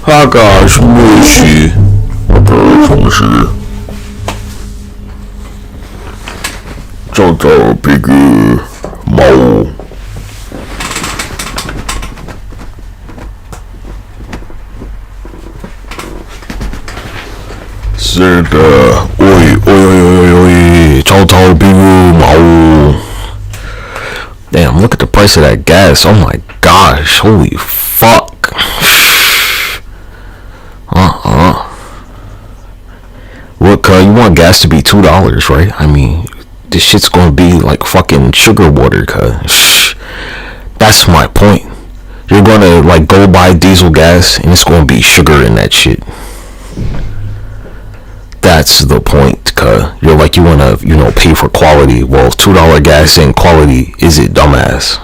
Oh, gosh, mushy. Jojo Piggy Mo. said, oi, oi, oi, oi, oi, ciao, ciao, Buru, mau. Damn, look at the price of that gas. Oh my gosh, holy fuck. Look, you want gas to be $2, right? I mean, this shit's gonna be like fucking sugar water, cuz. That's my point. You're gonna like go buy diesel gas and it's gonna be sugar in that shit. That's the point, cuz. You're like, you wanna, pay for quality. Well, $2 gas ain't quality, is it, dumbass?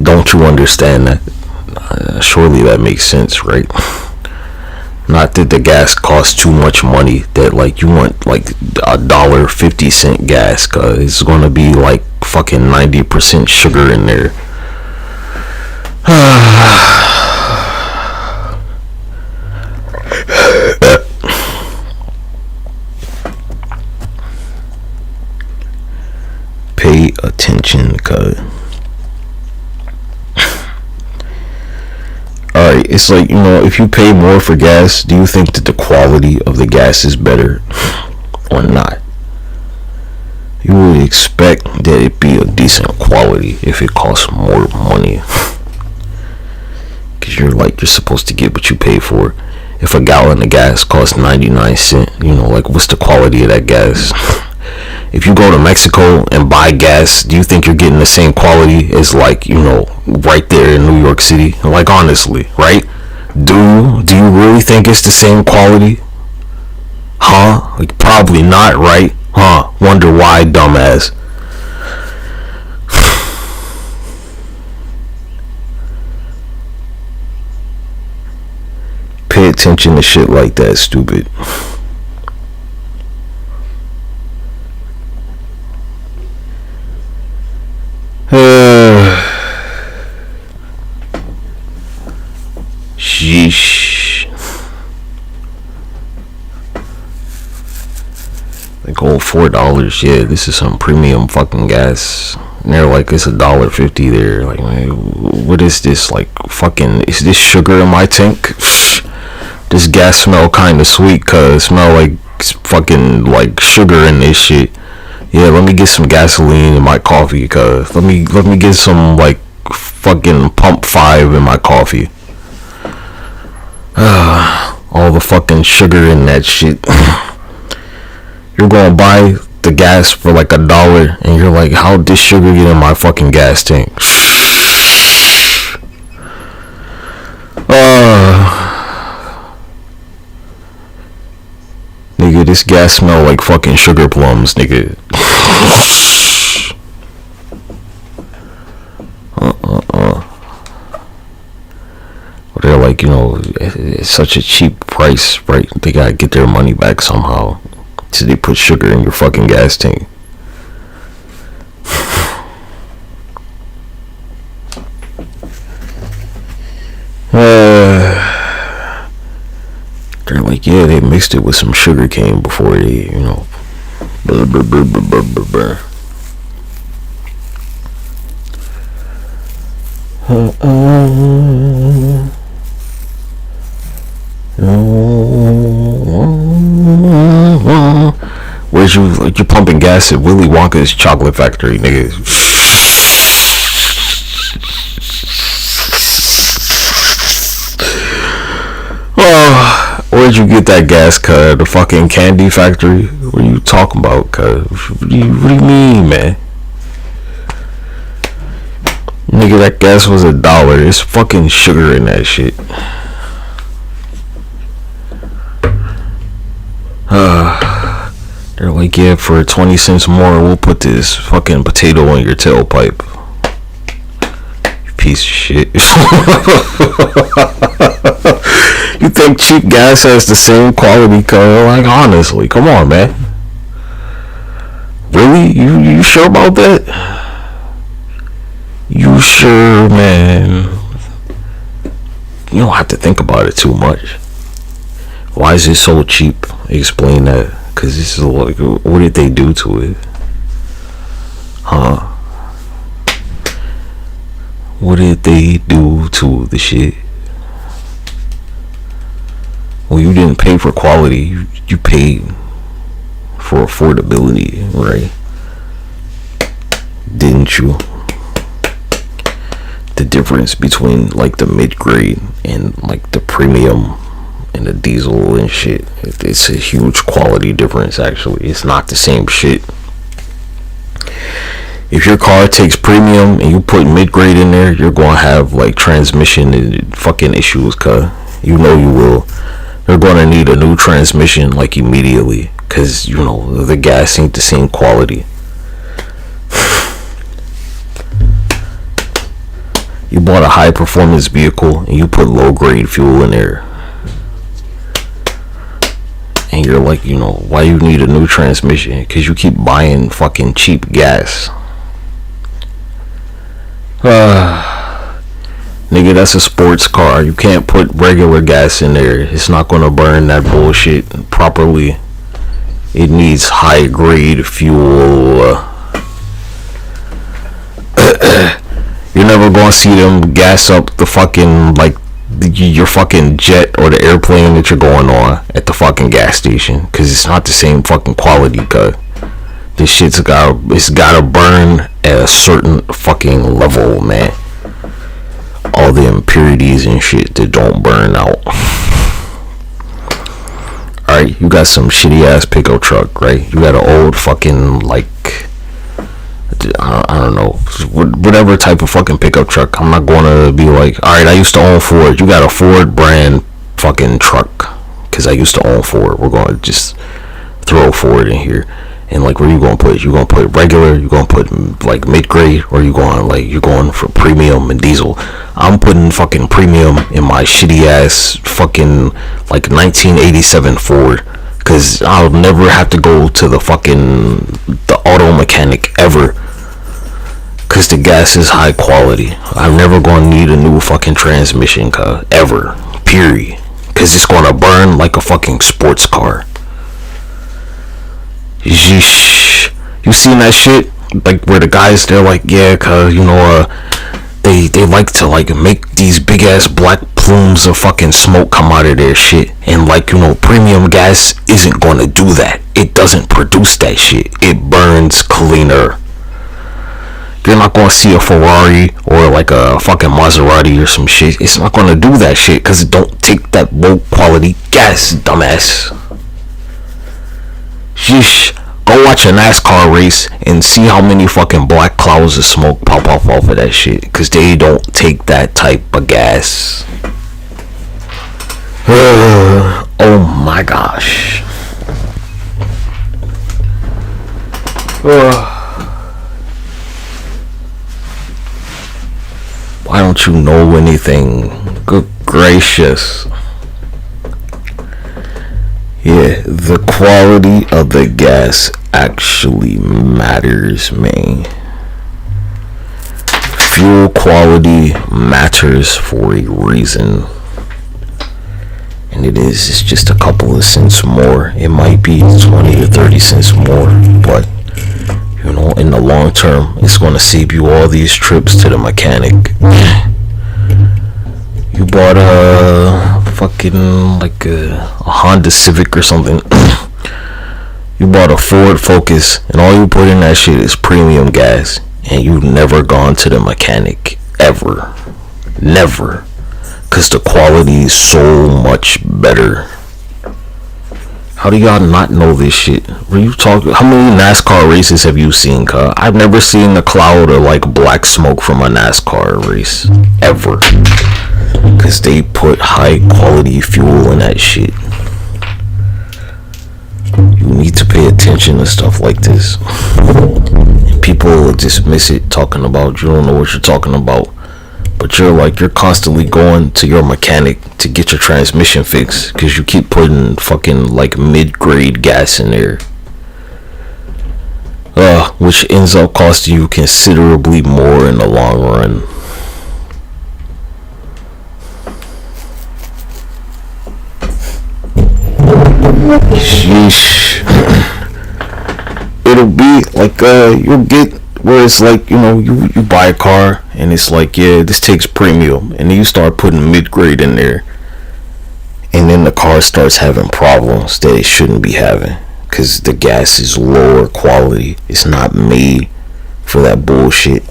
Don't you understand that? Surely that makes sense, right? Not that the gas costs too much money, that like you want like $1.50 gas, cause it's gonna be like fucking 90% sugar in there. Pay attention, cuz. Alright, it's like, if you pay more for gas, do you think that the quality of the gas is better or not? You would expect that it be a decent quality if it costs more money. Because you're supposed to get what you pay for. If a gallon of gas costs 99 cents, like what's the quality of that gas? If you go to Mexico and buy gas, do you think you're getting the same quality as right there in New York City? Like, honestly, right? Do you really think it's the same quality? Huh? Like, probably not, right? Huh? Wonder why, dumbass. Pay attention to shit like that, stupid. Sheesh. Like, $4. Yeah, this is some premium fucking gas. And they're like, it's $1.50 there. Like, man, what is this? Like, fucking, is this sugar in my tank? This gas smell kind of sweet, cuz smell like fucking like sugar in this shit. Yeah, let me get some gasoline in my coffee, cuz let me get some like fucking pump 5 in my coffee. All the fucking sugar in that shit. You're gonna buy the gas for like $1 and you're like, how'd this sugar get in my fucking gas tank? Nigga, this gas smell like fucking sugar plums, nigga. They're like, it's such a cheap price, right? They gotta get their money back somehow. So they put sugar in your fucking gas tank. They're like, yeah, they mixed it with some sugar cane before they, Brr, brr, brr, brr, brr, brr, brr. Where's you're pumping gas at Willy Wonka's chocolate factory, nigga. Where'd you get that gas, cuz? The fucking candy factory? What are you talking about, cuz? What do you mean, man? Nigga, that gas was $1. There's fucking sugar in that shit. They're like, yeah, for 20 cents more, we'll put this fucking potato in your tailpipe. You piece of shit. You think cheap gas has the same quality, cuz? Like, honestly, come on, man. Really? You sure about that? You sure, man? You don't have to think about it too much. Why is it so cheap? Explain that. Cause this is like, what did they do to it? Huh? What what did they do to the shit? Well, you didn't pay for quality. You paid for affordability, right? Didn't you? The difference between like the mid-grade and like the premium and the diesel and shit, it's a huge quality difference. Actually, it's not the same shit. If your car takes premium and you put mid-grade in there, you're gonna have like transmission and fucking issues, cuz you know you will. You're gonna need a new transmission like immediately, cuz you know the gas ain't the same quality. You bought a high performance vehicle and you put low grade fuel in there, and you're like, you know, why you need a new transmission? Because you keep buying fucking cheap gas. Nigga, that's a sports car. You can't put regular gas in there. It's not gonna burn that bullshit properly. It needs high grade fuel. You're never gonna see them gas up the fucking, like, your fucking jet or the airplane that you're going on at the fucking gas station, because it's not the same fucking quality, cuz this shit's gotta burn at a certain fucking level, man. All the impurities and shit that don't burn out. Alright, you got some shitty ass pickup truck, right? You got an old fucking, like, I don't know, whatever type of fucking pickup truck. I'm not gonna be like, alright, I used to own Ford. You got a Ford brand fucking truck, because I used to own Ford. We're gonna just throw Ford in here. And like, where you gonna put it? You gonna put regular? You gonna put like mid-grade? Or you going for premium and diesel? I'm putting fucking premium in my shitty ass fucking like 1987 Ford, because I'll never have to go to the auto mechanic ever, because the gas is high quality. I'm never gonna need a new fucking transmission car ever, period, because it's gonna burn like a fucking sports car. Yeesh. You seen that shit? Like, where the guys, they're like, yeah, cause you know, they like to like make these big ass black plumes of fucking smoke come out of their shit, and like, you know, premium gas isn't gonna do that. It doesn't produce that shit. It burns cleaner. You're not gonna see a Ferrari or like a fucking Maserati or some shit. It's not gonna do that shit, cause it don't take that low quality gas, dumbass. Sheesh. Go watch a NASCAR race and see how many fucking black clouds of smoke pop off of that shit, because they don't take that type of gas. Oh my gosh. Why don't you know anything? Good gracious. Yeah, the quality of the gas actually matters, man. Fuel quality matters for a reason. And it's just a couple of cents more. It might be 20 to 30 cents more, but you know, in the long term, it's going to save you all these trips to the mechanic. You bought a fucking like a Honda Civic or something. You bought a Ford Focus, and all you put in that shit is premium gas, and you've never gone to the mechanic ever. Never. Because the quality is so much better. How do y'all not know this shit? Were you talking? How many NASCAR races have you seen, cuz? I've never seen a cloud of like black smoke from a NASCAR race ever, because they put high quality fuel in that shit. You need to pay attention to stuff like this. People dismiss it, talking about you don't know what you're talking about, but you're constantly going to your mechanic to get your transmission fixed, because you keep putting fucking like mid-grade gas in there, which ends up costing you considerably more in the long run. Sheesh. It'll be like you'll get where it's like, you know, you buy a car and it's like, yeah, this takes premium, and then you start putting mid-grade in there, and then the car starts having problems that it shouldn't be having because the gas is lower quality. It's not made for that bullshit.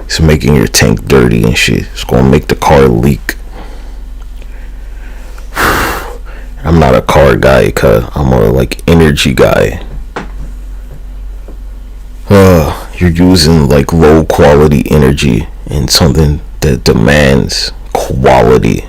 It's making your tank dirty and shit. It's gonna make the car leak. I'm not a car guy, cause I'm a like energy guy. You're using like low quality energy in something that demands quality.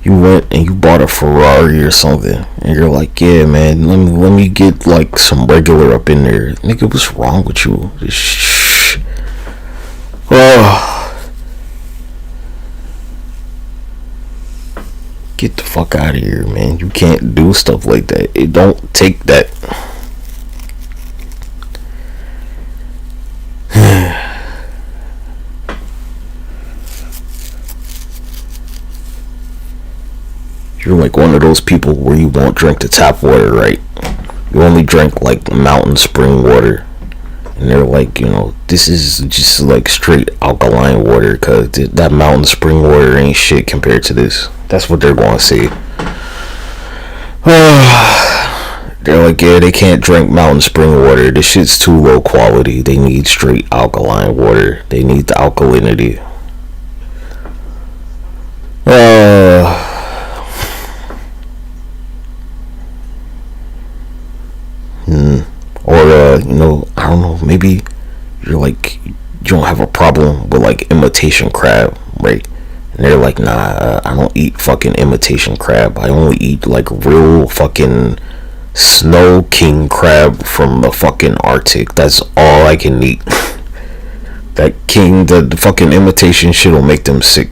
You went and you bought a Ferrari or something, and you're like, yeah, man, let me get like some regular up in there. Nigga, what's wrong with you? Shh. Get the fuck out of here, man. You can't do stuff like that. It don't take that. You're like one of those people where you won't drink the tap water, right? You only drink like mountain spring water. And they're like, you know, this is just like straight alkaline water, because that mountain spring water ain't shit compared to this. That's what they're going to say. They're like, yeah, they can't drink mountain spring water. This shit's too low quality. They need straight alkaline water. They need the alkalinity. Or, you know, I don't know, maybe you're like, you don't have a problem with like imitation crab, right? And they're like, nah, I don't eat fucking imitation crab. I only eat like real fucking snow king crab from the fucking Arctic. That's all I can eat. That king, the fucking imitation shit will make them sick.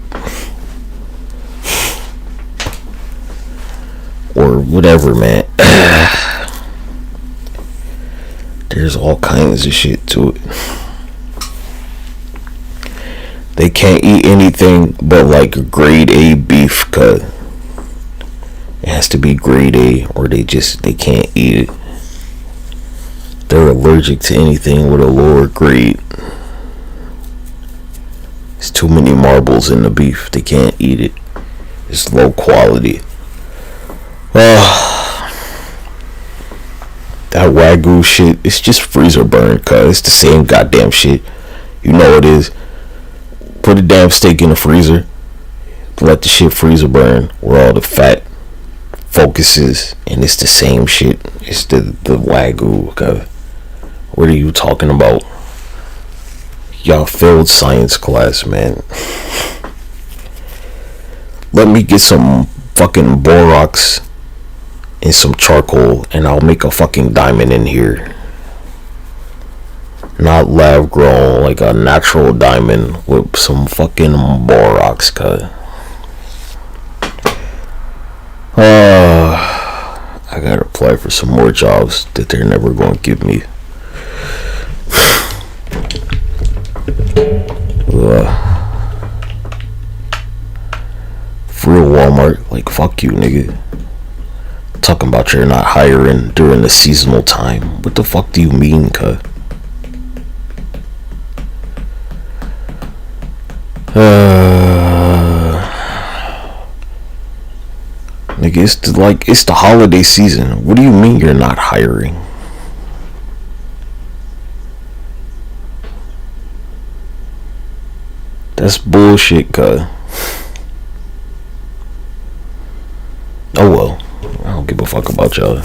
Or whatever, man. There's all kinds of shit to it. They can't eat anything but like grade A beef, cause it has to be grade A, or they can't eat it. They're allergic to anything with a lower grade. There's too many marbles in the beef. They can't eat it. It's low quality. That Wagyu shit, it's just freezer burn, cuz it's the same goddamn shit. You know it is. Put a damn steak in the freezer, let the shit freezer burn where all the fat focuses, and it's the same shit. It's the Wagyu, cuz. What are you talking about? Y'all failed science class, man. Let me get some fucking borax and some charcoal, and I'll make a fucking diamond in here. Not lab grown, like a natural diamond with some fucking borax, cut. I gotta apply for some more jobs that they're never gonna give me. For real, Walmart, like, fuck you, nigga. Talking about you're not hiring during the seasonal time. What the fuck do you mean, cuh? Nigga, it's the holiday season. What do you mean you're not hiring? That's bullshit, cuh. Oh well. I don't give a fuck about y'all.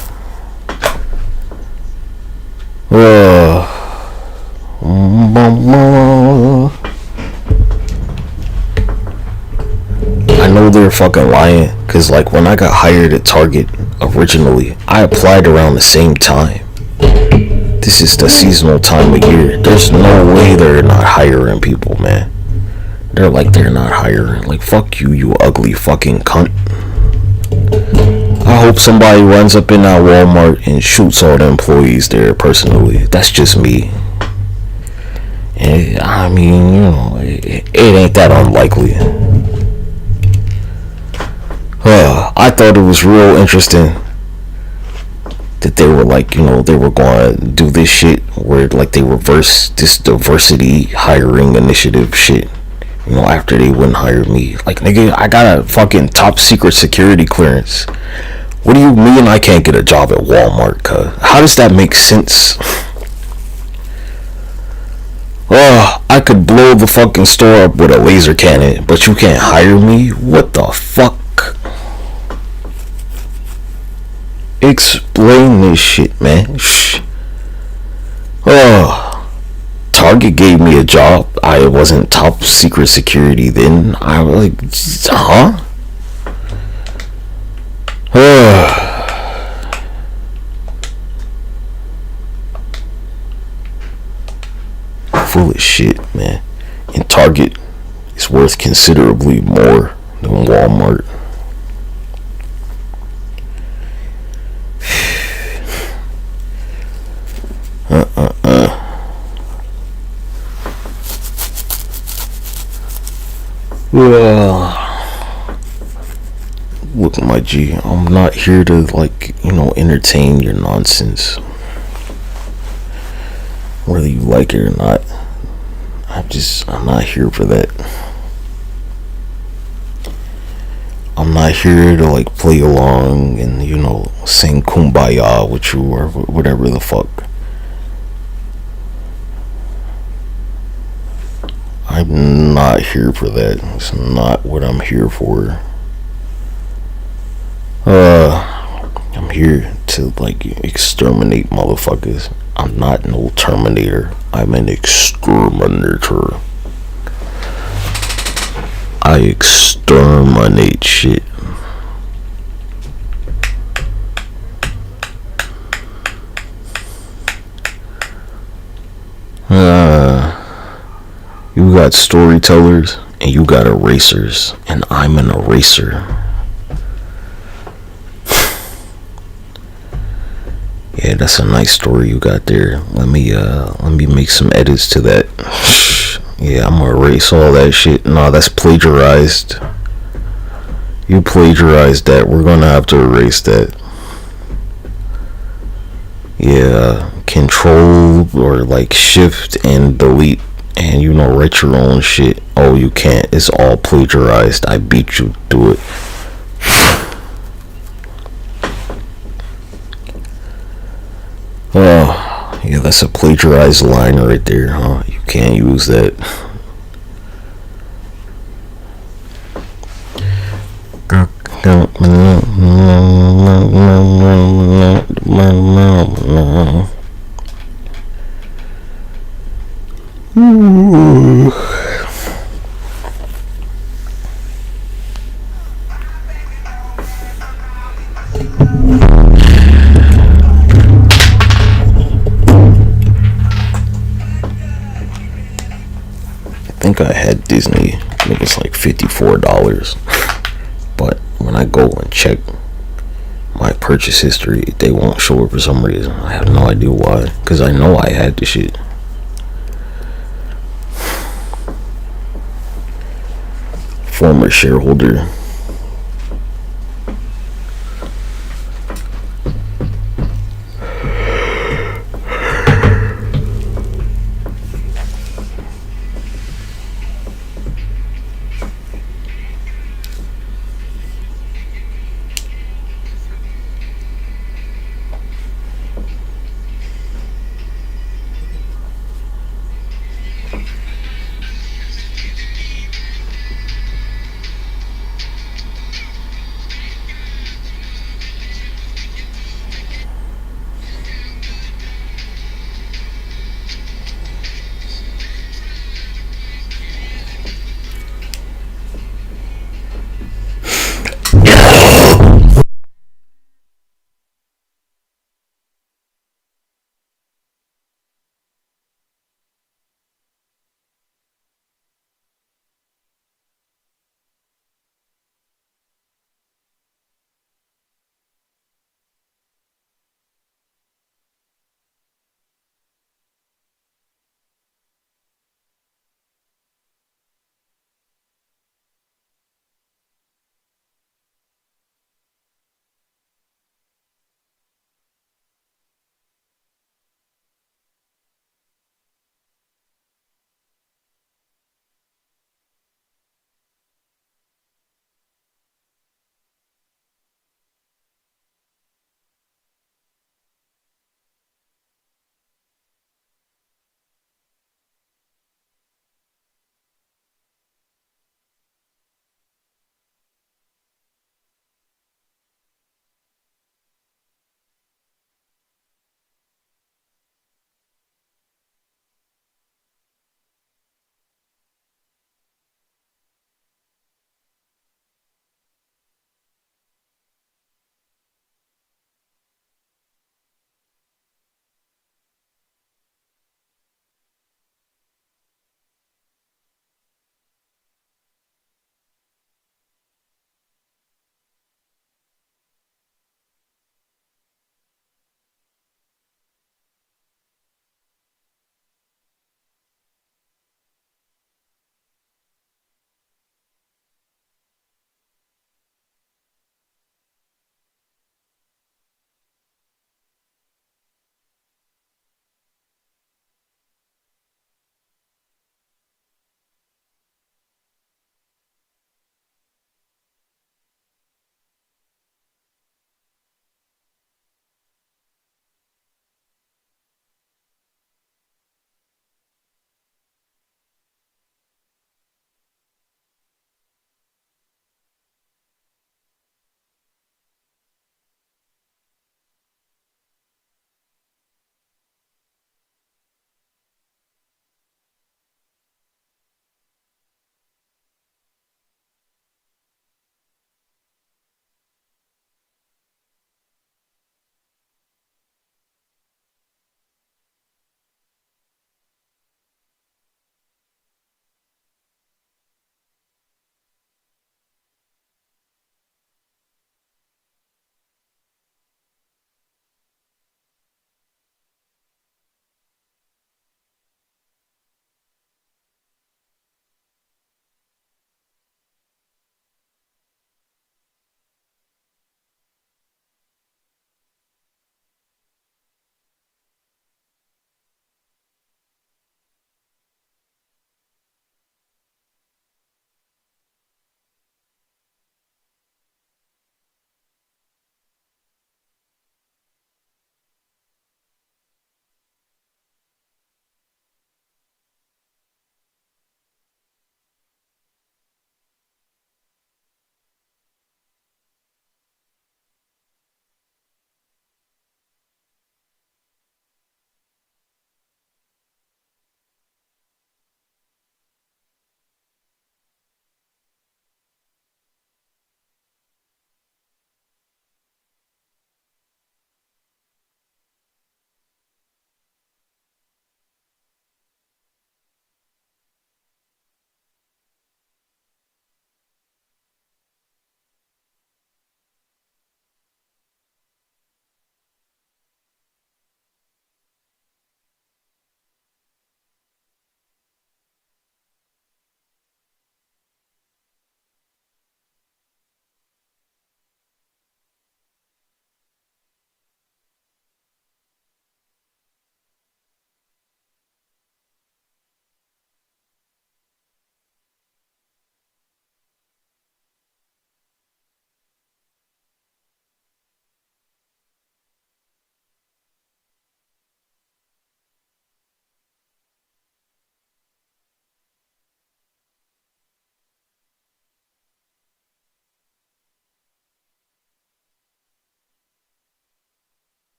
I know they're fucking lying, cause like when I got hired at Target originally, I applied around the same time. This is the seasonal time of year. There's no way they're not hiring people, man. They're like, they're not hiring. Like, fuck you, you ugly fucking cunt. I hope somebody runs up in that Walmart and shoots all the employees there personally. That's just me. And I mean, you know, it ain't that unlikely. I thought it was real interesting that they were like, you know, they were going to do this shit where like they reverse this diversity hiring initiative shit, you know, after they wouldn't hire me. Like, nigga, I got a fucking top secret security clearance. What do you mean I can't get a job at Walmart, cuz? How does that make sense? I could blow the fucking store up with a laser cannon, but you can't hire me? What the fuck? Explain this shit, man. Target gave me a job. I wasn't top secret security then. I was like, huh? Full of shit, man. And Target is worth considerably more than Walmart. Look, my G, I'm not here to, like, you know, entertain your nonsense, whether you like it or not. I'm not here for that. I'm not here to, like, play along and, you know, sing Kumbaya with you or whatever the fuck. I'm not here for that. It's not what I'm here for. I'm here to, like, exterminate motherfuckers. I'm not no Terminator. I'm an exterminator. I exterminate shit. You got storytellers and you got erasers, and I'm an eraser. Yeah, that's a nice story you got there. Let me make some edits to that. Yeah, I'm gonna erase all that shit. No, that's plagiarized. You plagiarized that. We're gonna have to erase that. Yeah, control or like shift and delete, and, you know, write your own shit. Oh, you can't. It's all plagiarized. I beat you to it. Oh, yeah, that's a plagiarized line right there, huh? You can't use that. I think I had Disney. It was like $54. But when I go and check my purchase history, they won't show it for some reason. I have no idea why. Because I know I had the shit. Former shareholder.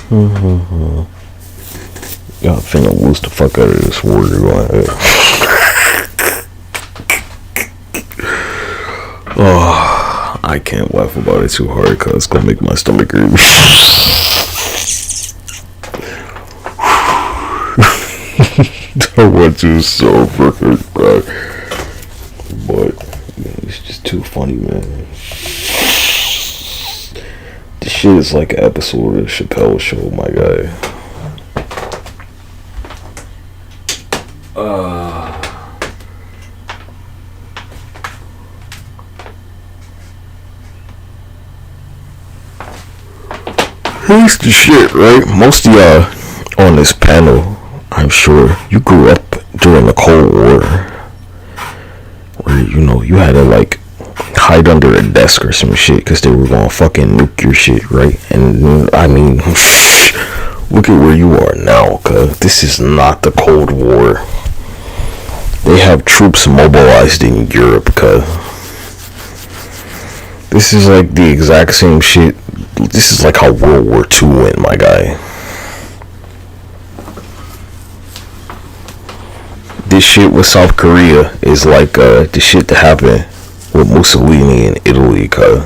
Y'all finna lose the fuck out of this war you're going ahead. Oh, I can't laugh about it too hard because it's gonna make my stomach hurt. I want to so freaking cry, but it's just too funny, man. This shit is like an episode of the Chappelle Show, my guy. Here's the shit, right? Most of y'all on this panel, I'm sure you grew up during the Cold War, where you had to like hide under a desk or some shit because they were gonna fucking nuke your shit, right? And I mean, look at where you are now, cause this is not the Cold War. They have troops mobilized in Europe, cause this is like the exact same shit. This is like how World War II went, my guy. This shit with South Korea is like the shit that happened with Mussolini in Italy, cause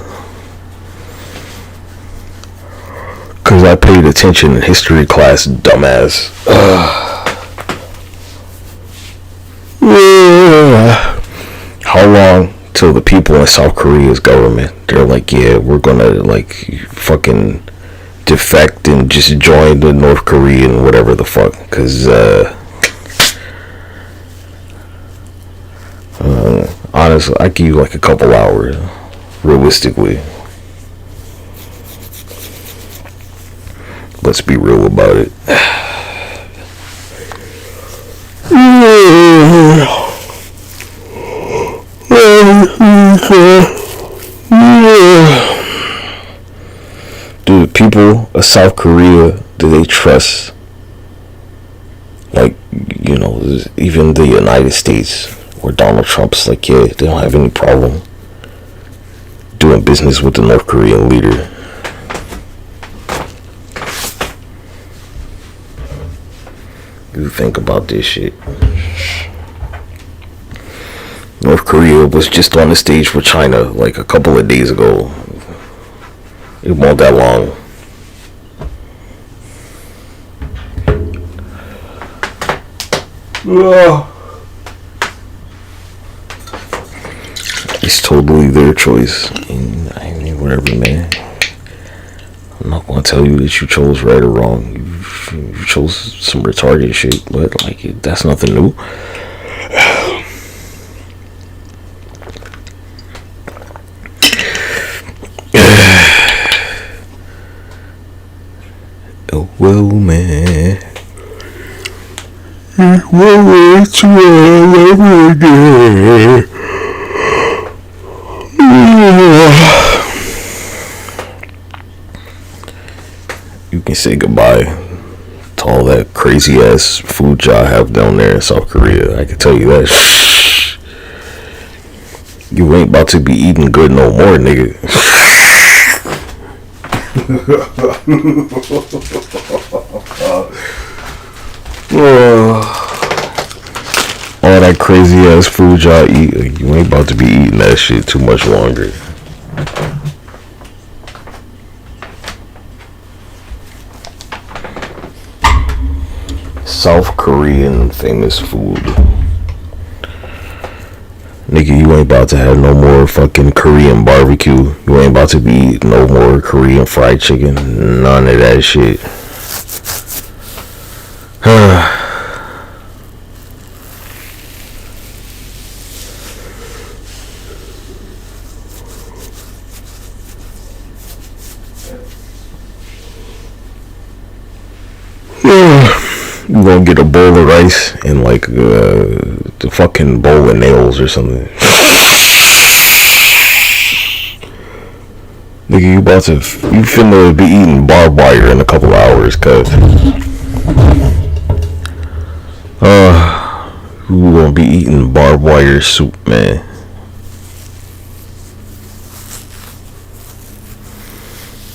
I paid attention in history class, dumbass. How long till the people in South Korea's government, they're like, yeah, we're gonna like fucking defect and just join the North Korean whatever the fuck, cause honestly, I give you like a couple hours, realistically. Let's be real about it. Do the people of South Korea, do they trust, like, even the United States, where Donald Trump's like, yeah, they don't have any problem doing business with the North Korean leader? You think about this shit. North Korea was just on the stage with China like a couple of days ago. It won't that long. It's totally their choice. And I mean, whatever, man. I'm not gonna tell you that you chose right or wrong. You chose some retarded shit, but like that's nothing new. Oh well, man. Well, it's all over again. You can say goodbye to all that crazy ass food y'all have down there in South Korea. I can tell you that. You ain't about to be eating good no more, nigga. All that crazy ass food y'all eat, like, you ain't about to be eating that shit too much longer. South Korean famous food. Nigga, you ain't about to have no more fucking Korean barbecue. You ain't about to be eating no more Korean fried chicken. None of that shit. You gonna get a bowl of rice and like the fucking bowl of nails or something. Nigga, you finna be eating barbed wire in a couple hours, cuz. You gonna be eating barbed wire soup, man.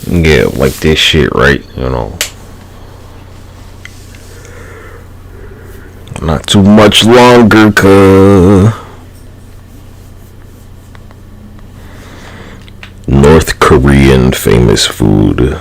Yeah, like this shit, right? Not too much longer, cuh. North Korean famous food.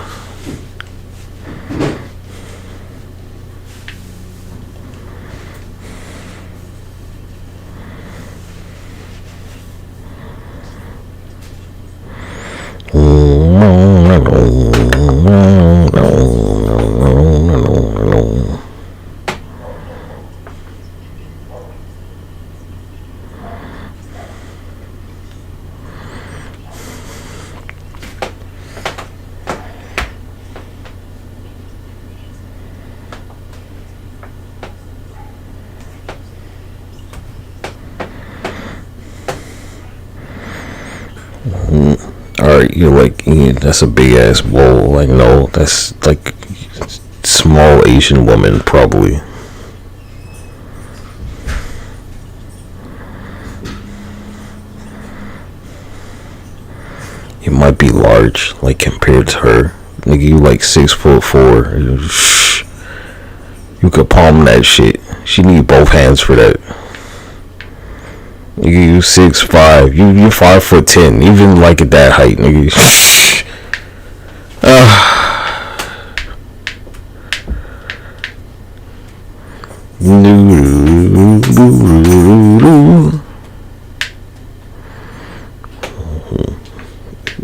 Alright, you're like, yeah, that's a big ass bowl. Like, no, that's like small Asian woman, probably. You might be large, like, compared to her. Nigga, you like 6'4". You could palm that shit. She need both hands for that. Nigga, you 6'5". You 5'10". Even like at that height, nigga.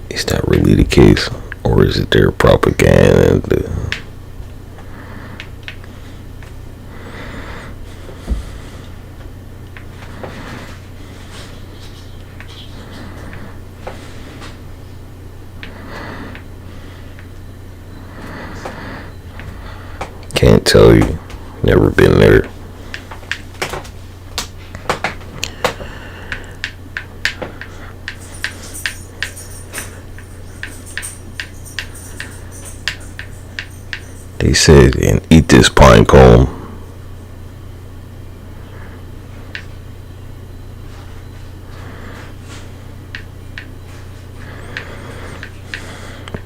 Is that really the case, or is it their propaganda? Can't tell you. Never been there. They said, and eat this pine cone.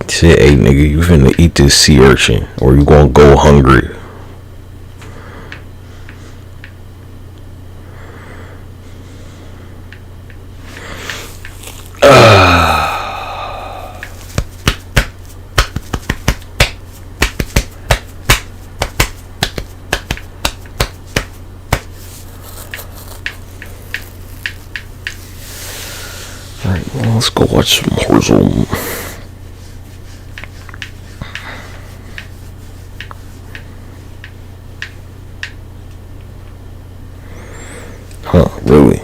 Said, hey nigga, you finna eat this sea urchin, or you gonna go hungry. Alright, well, let's go watch some Warzone. Huh, really?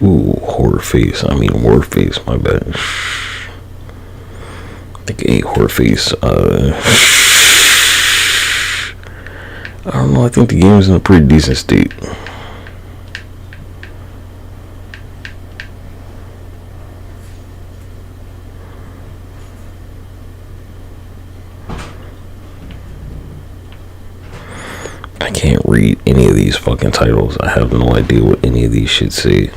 Ooh, horror face. I mean, war face, my bad. I think it ain't horror face. I don't know, I think the game's in a pretty decent state. I can't read any of these fucking titles. I have no idea what any of these shit say.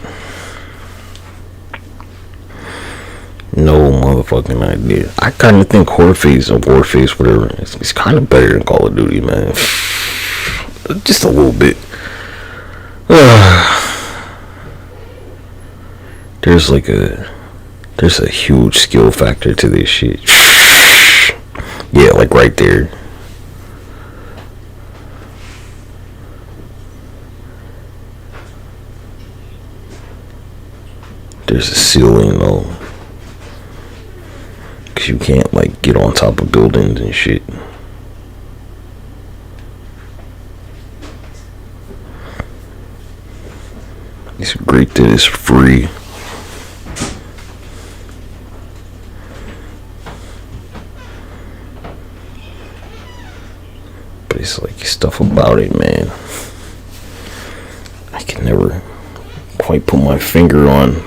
No motherfucking idea. I kind of think Horrorface or Warface, whatever, it's kind of better than Call of Duty, man. Just a little bit. There's a huge skill factor to this shit. Yeah, like right there. There's a ceiling though, cause you can't like get on top of buildings and shit. It's great that it's free. But it's like stuff about it, man, I can never quite put my finger on.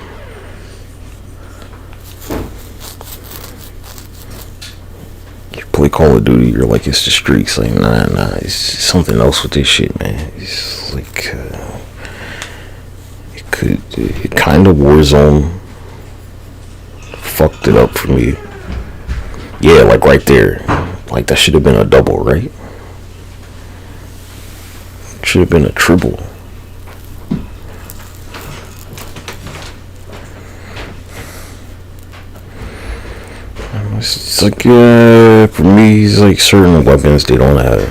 Call of Duty, you're like, it's the streaks. Like, nah, it's something else with this shit, man. It's like, it kind of Warzone fucked it up for me. Yeah, like right there. Like, that should have been a double, right? Should have been a triple. It's like, for me, it's like certain weapons they don't have.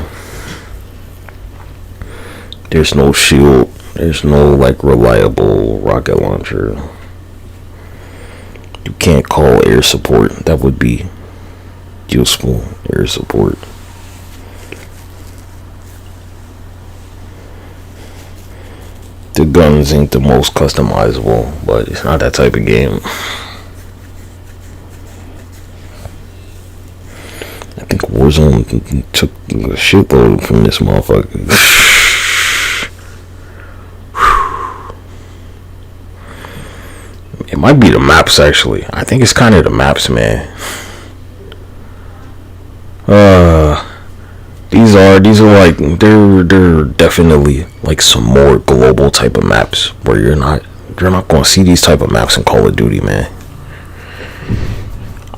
There's no shield. There's no, like, reliable rocket launcher. You can't call air support. That would be useful. Air support. The guns ain't the most customizable, but it's not that type of game. I think Warzone took a shitload from this motherfucker. It might be the maps, actually. I think it's kind of the maps, man. These are like, they're definitely like some more global type of maps where you're not gonna see these type of maps in Call of Duty, man.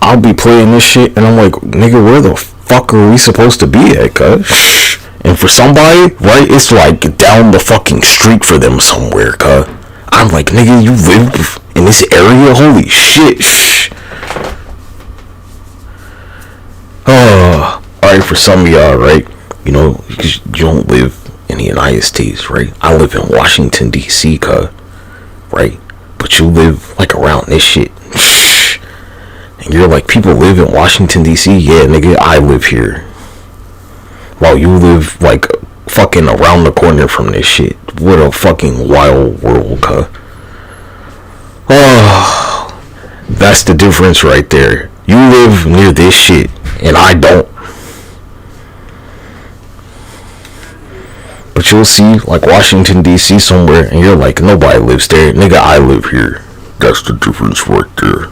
I'll be playing this shit and I'm like, nigga, where the fuck are we supposed to be at, cuz? And for somebody, right, it's like down the fucking street for them somewhere, cuz. I'm like, nigga, you live in this area? Holy shit. Alright, for some of y'all, right, you know, because you don't live in the United States, right? I live in Washington, D.C., cuz, right? But you live, like, around this shit. And you're like, people live in Washington, D.C.? Yeah, nigga, I live here. While you live, like, fucking around the corner from this shit. What a fucking wild world, cuz. Oh, that's the difference right there. You live near this shit, and I don't. But you'll see, like, Washington, D.C. somewhere, and you're like, nobody lives there. Nigga, I live here. That's the difference right there.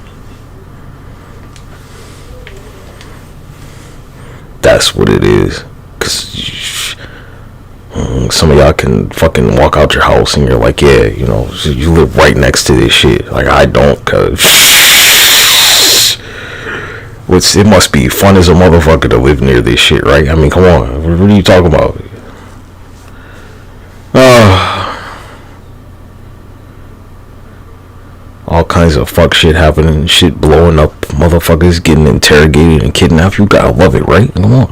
That's what it is. Cause some of y'all can fucking walk out your house and you're like, yeah, you know, you live right next to this shit. Like, I don't, cause it must be fun as a motherfucker to live near this shit, right? I mean, come on, what are you talking about? All kinds of fuck shit happening, shit blowing up, motherfuckers getting interrogated and kidnapped. You gotta love it, right? Come on.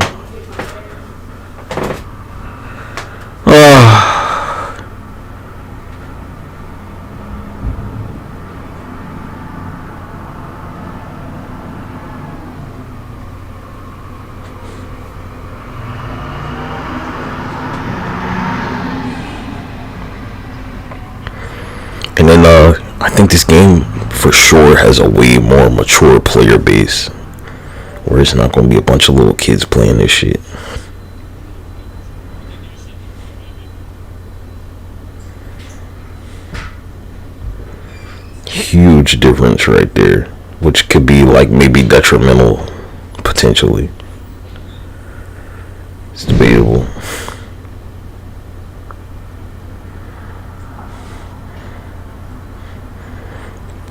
And then I think this game for sure has a way more mature player base, where it's not gonna be a bunch of little kids playing this shit. Huge difference right there, which could be like maybe detrimental potentially. It's debatable.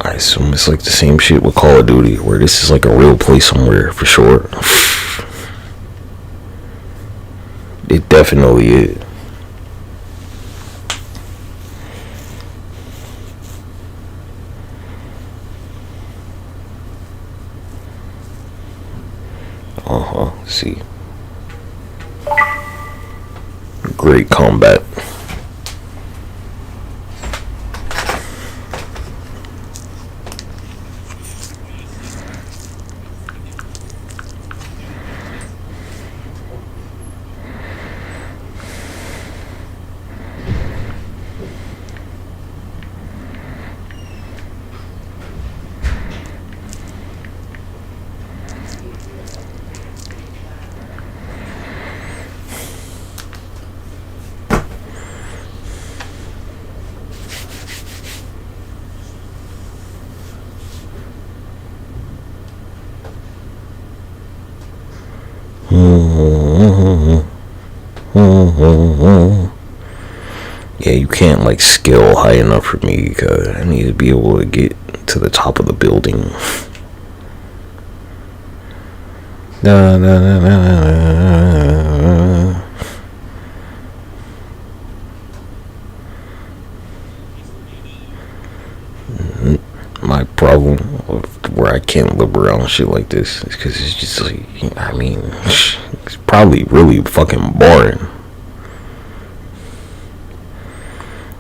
I assume it's like the same shit with Call of Duty, where this is like a real place somewhere for sure. It definitely is. See. Great combat. can't like scale high enough for me because I need to be able to get to the top of the building. My problem where I can't live around shit like this is because it's just like, I mean, it's probably really fucking boring.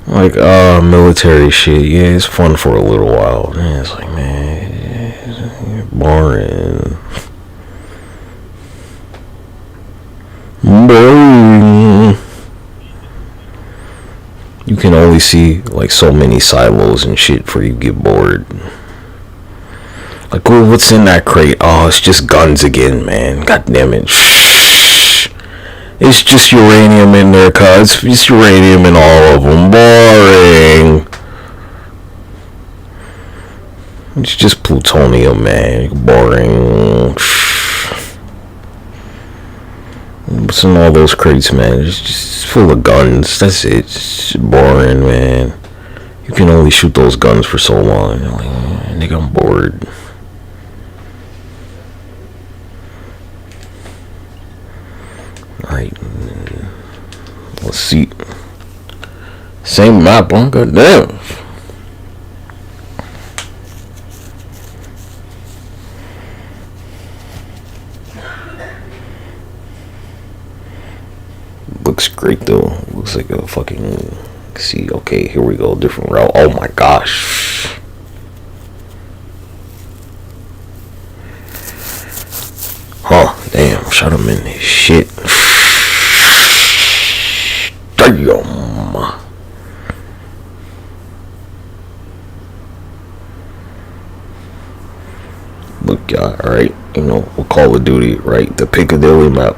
Like, military shit, yeah, it's fun for a little while. Man, it's like, man, it's boring. Boring. You can only see like so many silos and shit before you get bored. Like, well, what's in that crate? Oh, it's just guns again, man. God damn it. Shh. It's just uranium in there, cuz. It's uranium in all of them. Boring. It's just plutonium, man. Boring. What's in all those crates, man? It's just full of guns. That's it. It's boring, man. You can only shoot those guns for so long. You're like, nigga, I'm bored. Alright. Let's see. Same map, huh? Goddamn. Looks great though. Looks like a fucking. See, okay, here we go. Different route. Oh my gosh. Huh, damn. Shot him in his shit. Damn. Look, y'all, alright. You know, we'll Call of Duty, right? The Piccadilly map.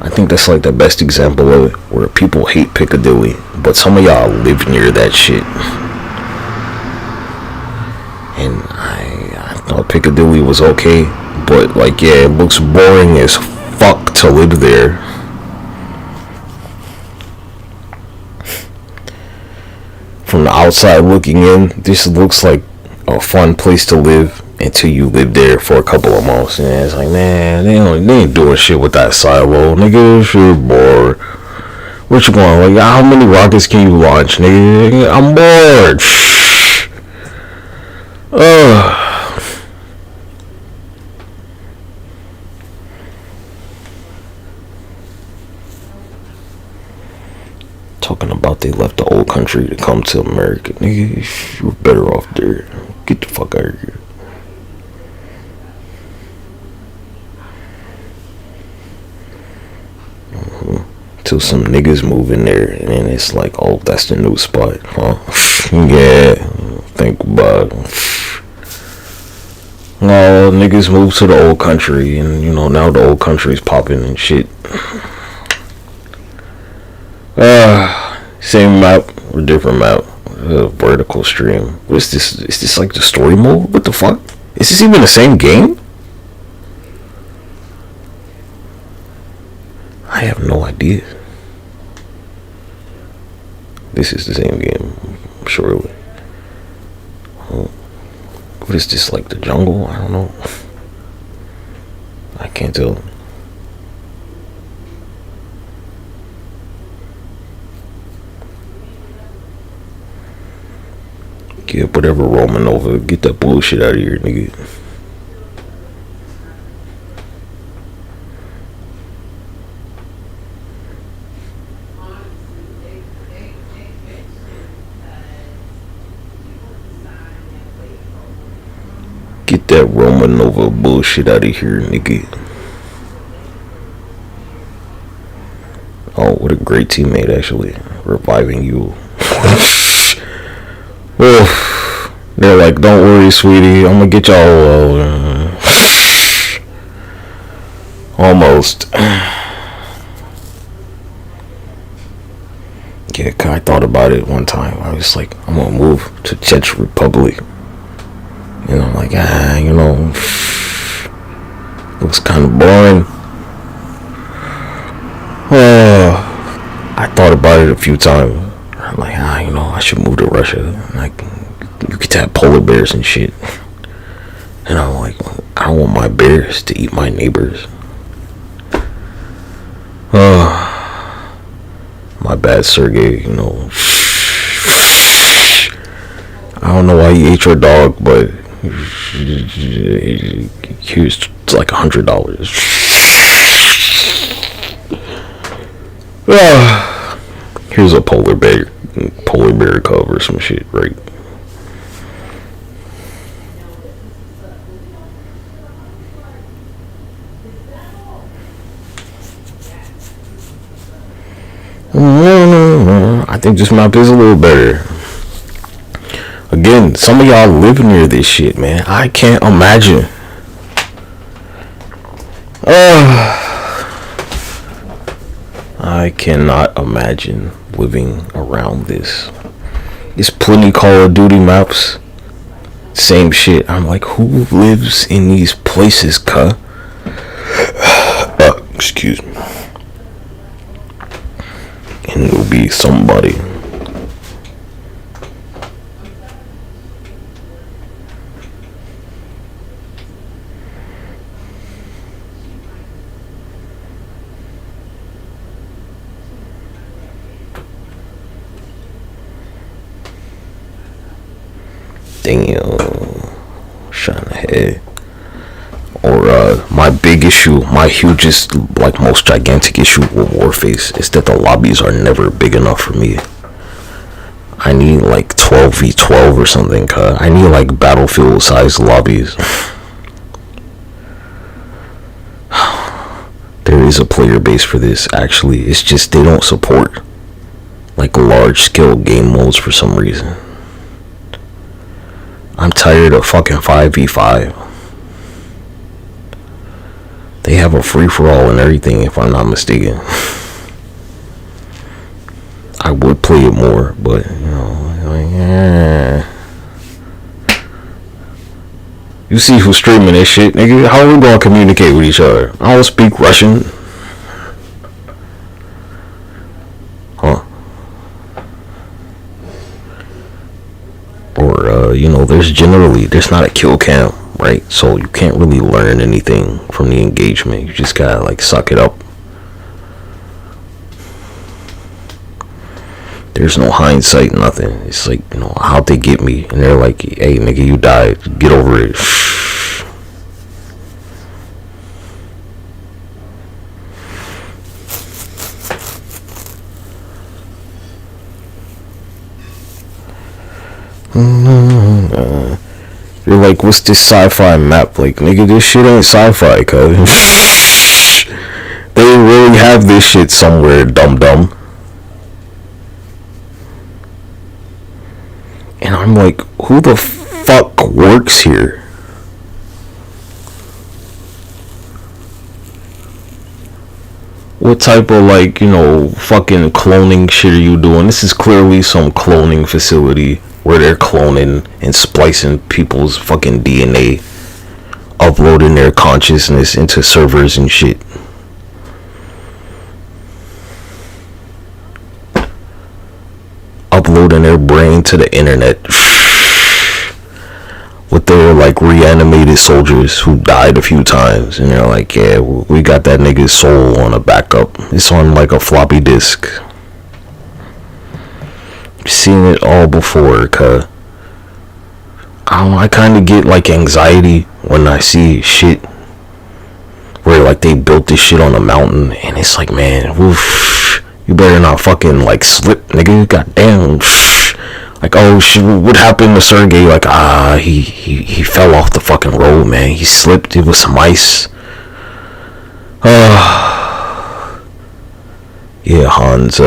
I think that's like the best example of it, where people hate Piccadilly, but some of y'all live near that shit. And I thought Piccadilly was okay, but like, yeah, it looks boring as fuck to live there. From the outside looking in, this looks like a fun place to live until you live there for a couple of months. And it's like, man, they ain't doing shit with that silo. Nigga, this shit bored. What you want? Like, how many rockets can you launch, nigga? I'm bored. Talking about they left the old country to come to America. Nigga, you're better off there. Get the fuck out of here. Till some niggas move in there, and then it's like, oh, that's the new spot, huh? Yeah, think about it. No, niggas move to the old country, and you know, now the old country's popping and shit. Same map or different map. Vertical stream. What's this? Is this like the story mode? What the fuck? Is this even the same game? I have no idea. This is the same game, surely. What is this, like the jungle? I don't know. I can't tell. Get whatever roaming over. Get that bullshit out of here, nigga. Get that Roman Nova bullshit out of here, nigga. Oh, what a great teammate, actually. Reviving you. Oof. They're like, don't worry, sweetie. I'm gonna get y'all. Almost. Yeah, I thought about it one time. I was like, I'm gonna move to Czech Republic. You know, like, you know, looks kind of boring. I thought about it a few times. I should move to Russia. Like, you could have polar bears and shit. And I'm like, I don't want my bears to eat my neighbors. My bad, Sergey. I don't know why he ate your dog, but here's like $100. Here's a polar bear cub or some shit, right? I think this map is a little better. Again, some of y'all live near this shit, man. I can't imagine. I cannot imagine living around this. There's plenty Call of Duty maps. Same shit. I'm like, who lives in these places, cuh? Excuse me. And it'll be somebody. Damn. Shine ahead. Or my big issue, my hugest, like most gigantic issue with Warface is that the lobbies are never big enough for me. I need like 12v12 or something, cuz I need like Battlefield sized lobbies. There is a player base for this, actually. It's just they don't support like large scale game modes for some reason. I'm tired of fucking 5v5. They have a free-for-all and everything, if I'm not mistaken. I would play it more, but, You see who's streaming this shit, nigga? How are we gonna communicate with each other? I don't speak Russian. Huh. Or, there's not a kill cam. Right, so you can't really learn anything from the engagement. You just gotta like suck it up. There's no hindsight, nothing. It's like, how'd they get me? And they're like, hey nigga, you died, get over it. You're like, what's this sci-fi map? Like, nigga, this shit ain't sci-fi, cuz. They really have this shit somewhere, dum-dum. And I'm like, who the fuck works here? What type of, fucking cloning shit are you doing? This is clearly some cloning facility where they're cloning and splicing people's fucking DNA, uploading their consciousness into servers and shit. Uploading their brain to the internet. With their, reanimated soldiers who died a few times. And they're like, yeah, we got that nigga's soul on a backup. It's on, a floppy disk. Seen it all before, cuz I kind of get anxiety when I see shit where they built this shit on a mountain and it's like, man, woof, you better not fucking slip, nigga, goddamn. Oh shit, what happened to Sergey? He fell off the fucking road, man. He slipped. It was some ice. Yeah, Hans,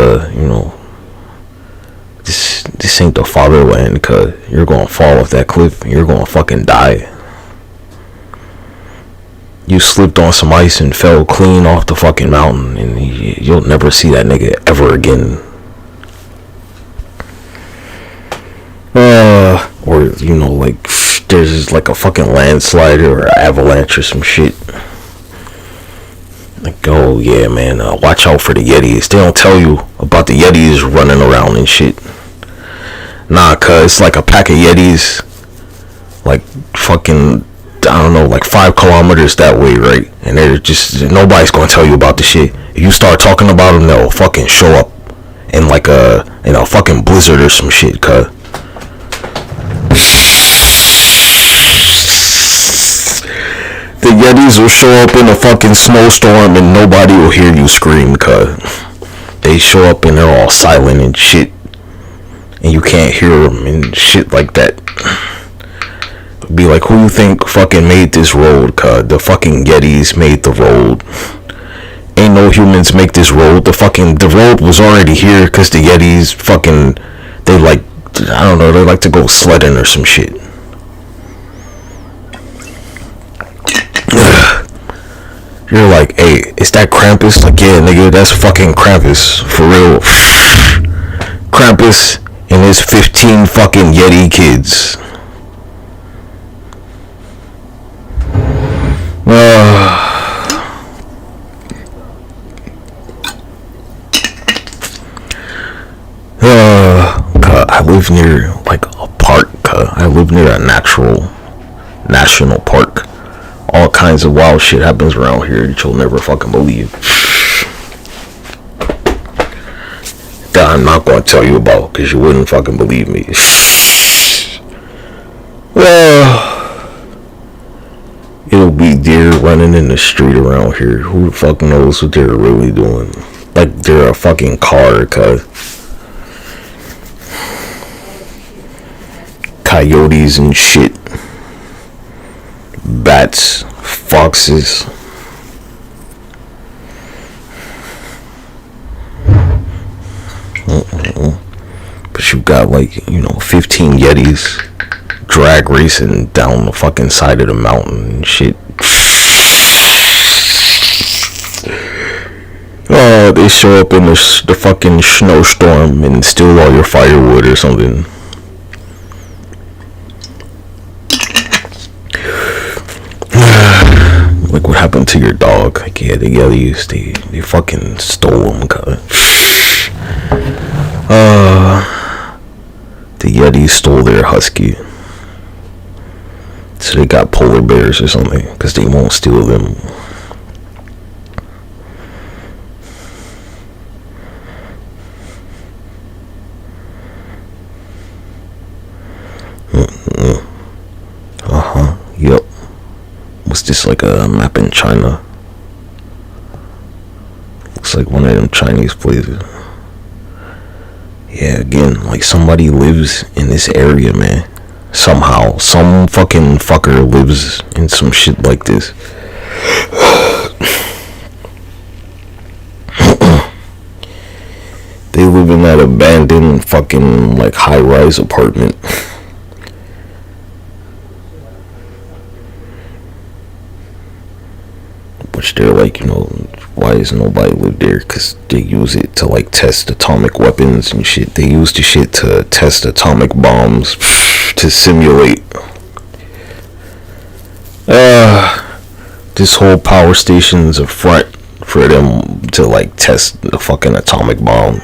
This ain't the fatherland, cuz you're gonna fall off that cliff and you're gonna fucking die. You slipped on some ice and fell clean off the fucking mountain and you'll never see that nigga ever again. Or, there's a fucking landslide or avalanche or some shit. Oh yeah, man, watch out for the Yetis. They don't tell you about the Yetis running around and shit. Nah, cuz it's like a pack of Yetis. Like fucking, I don't know, like 5 kilometers that way, right? And they're just, nobody's gonna tell you about the shit. If you start talking about them, they'll fucking show up in like a, fucking blizzard or some shit, cuz. The Yetis will show up in a fucking snowstorm and nobody will hear you scream, cuz. They show up and they're all silent and shit. And you can't hear them and shit like that. Be like, who you think fucking made this road, cuz? The fucking Yetis made the road. Ain't no humans make this road. The road was already here because the Yetis fucking, they like, I don't know, they like to go sledding or some shit. You're like, hey, is that Krampus? Like, yeah, nigga, that's fucking Krampus. For real. Krampus and his 15 fucking Yeti kids. I live near like a park. I live near a national park. All kinds of wild shit happens around here that you'll never fucking believe. That I'm not gonna tell you about because you wouldn't fucking believe me. It'll be deer running in the street around here. Who the fuck knows what they're really doing? Like they're a fucking car, cuz. Coyotes and shit. Bats, foxes. But you got like, 15 Yetis drag racing down the fucking side of the mountain and shit. Oh, they show up in the fucking snowstorm and steal all your firewood or something. Like what happened to your dog? Like, yeah, the Yetis, they fucking stole him, cuz. The Yetis stole their husky. So they got polar bears or something, because they won't steal them. Yep. What's this, like a map in China? Looks like one of them Chinese places. Yeah, again, like somebody lives in this area, man. Somehow, some fucking fucker lives in some shit like this. They live in that abandoned fucking like high-rise apartment. Which they're like, why does nobody live there? Because they use it to like test atomic weapons and shit. They use the shit to test atomic bombs to simulate. This whole power station's a front for them to like test the fucking atomic bomb,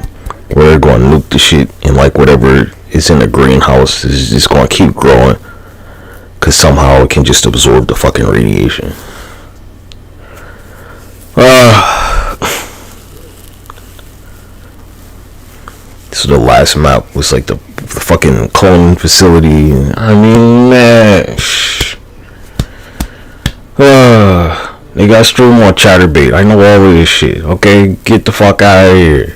where they're going to nuke the shit, and like whatever is in the greenhouse is just going to keep growing, because somehow it can just absorb the fucking radiation. So the last map was like the fucking clone facility. I mean, man. They got stream on Chatterbait. I know all of this shit. Okay, get the fuck out of here.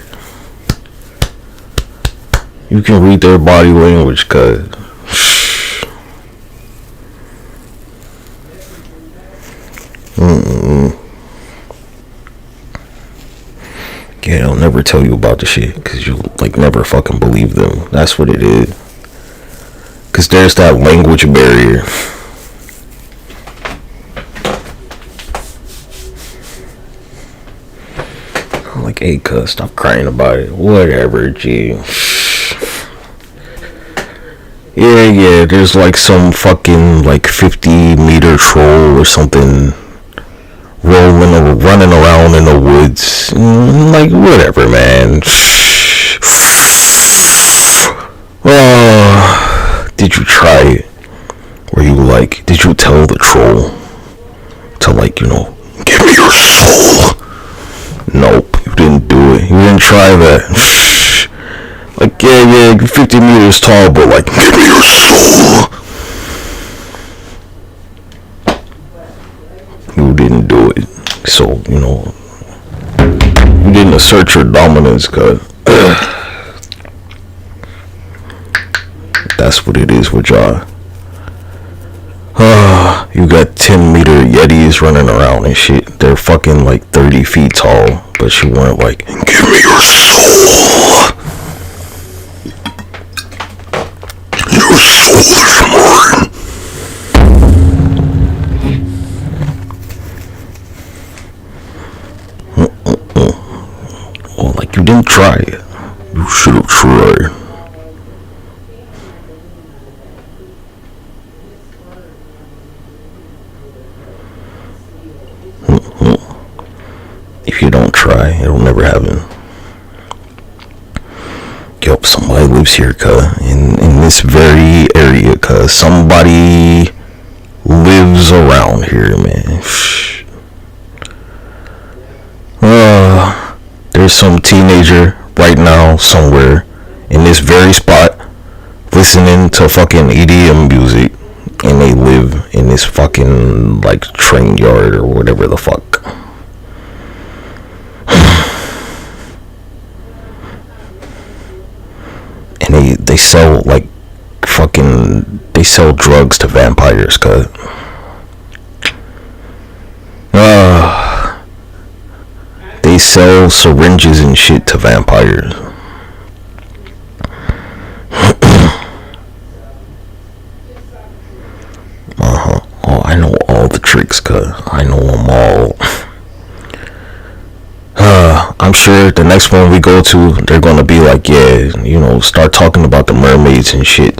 You can read their body language, cuz. Yeah, they'll never tell you about the shit because you like never fucking believe them. That's what it is. Because there's that language barrier. I'm like, hey, cuz, stop crying about it. Whatever, G. Yeah, there's like some fucking like 50-meter troll or something running around in the woods. Like, whatever, man. Did you try it? Were you like, did you tell the troll to like, you know, give me your soul? Nope, you didn't do it. You didn't try that. Like, yeah, 50 meters tall, but like, give me your soul. You didn't do it. So, you know, you didn't assert your dominance, cuz. That's what it is with y'all. You got 10-meter Yetis running around and shit. They're fucking like 30 feet tall, but you weren't like, give me your soul. Your soul is mine. Well, like you didn't try it. You should have tried. If you don't try, it'll never happen. Yup, somebody lives here, cuz. In this very area, cuz. Somebody lives around here, man. There's some teenager right now somewhere in this very spot listening to fucking EDM music, and they live in this fucking like train yard or whatever the fuck. And they sell like fucking, they sell drugs to vampires, cuz. They sell syringes and shit to vampires. Oh, I know all the tricks, cuz. I know them all. I'm sure the next one we go to, they're gonna be like, yeah, you know, start talking about the mermaids and shit.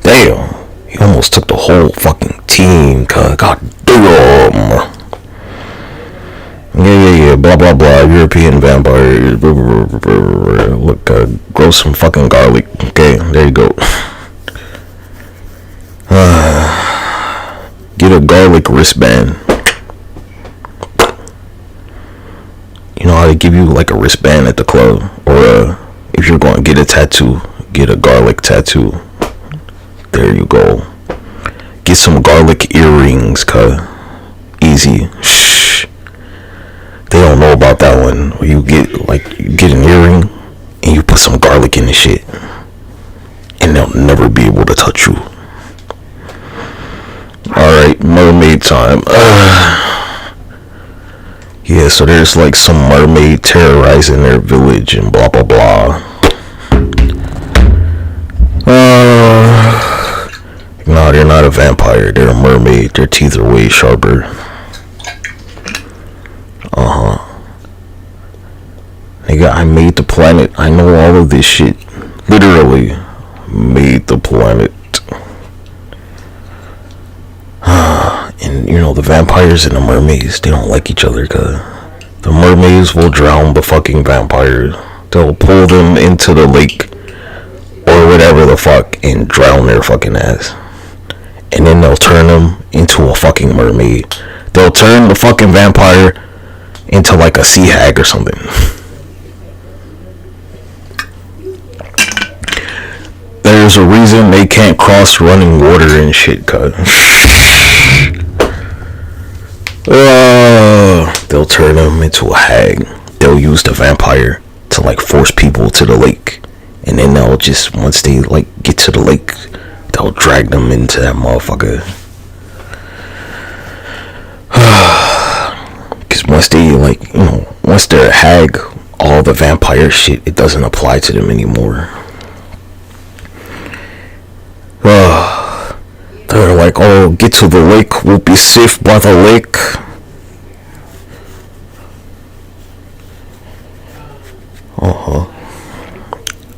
Damn, he almost took the whole fucking team, cuz. God damn. Yeah, blah, blah, blah, European vampire. Look, grow some fucking garlic. Okay, there you go. Get a garlic wristband. You know how they give you like a wristband at the club? Or if you're going to get a tattoo, get a garlic tattoo. There you go. Get some garlic earrings, cuz. Easy. Shh. They don't know about that one. Where you get an earring and you put some garlic in the shit, and they'll never be able to touch you. Alright, mermaid time. Yeah, so there's like some mermaid terrorizing their village and blah blah blah. No, they're not a vampire, they're a mermaid. Their teeth are way sharper. Nigga, I made the planet. I know all of this shit. Literally made the planet. And you know, the vampires and the mermaids, they don't like each other, cuz the mermaids will drown the fucking vampires. They'll pull them into the lake or whatever the fuck and drown their fucking ass. And then they'll turn them into a fucking mermaid. They'll turn the fucking vampire into like a sea hag or something. There's a reason they can't cross running water and shit, cuz. They'll turn them into a hag. They'll use the vampire to like force people to the lake, and then they'll just, once they like get to the lake, they'll drag them into that motherfucker. Cause once they like, you know, once they're a hag, all the vampire shit, it doesn't apply to them anymore. They're like, oh, get to the lake, we'll be safe by the lake.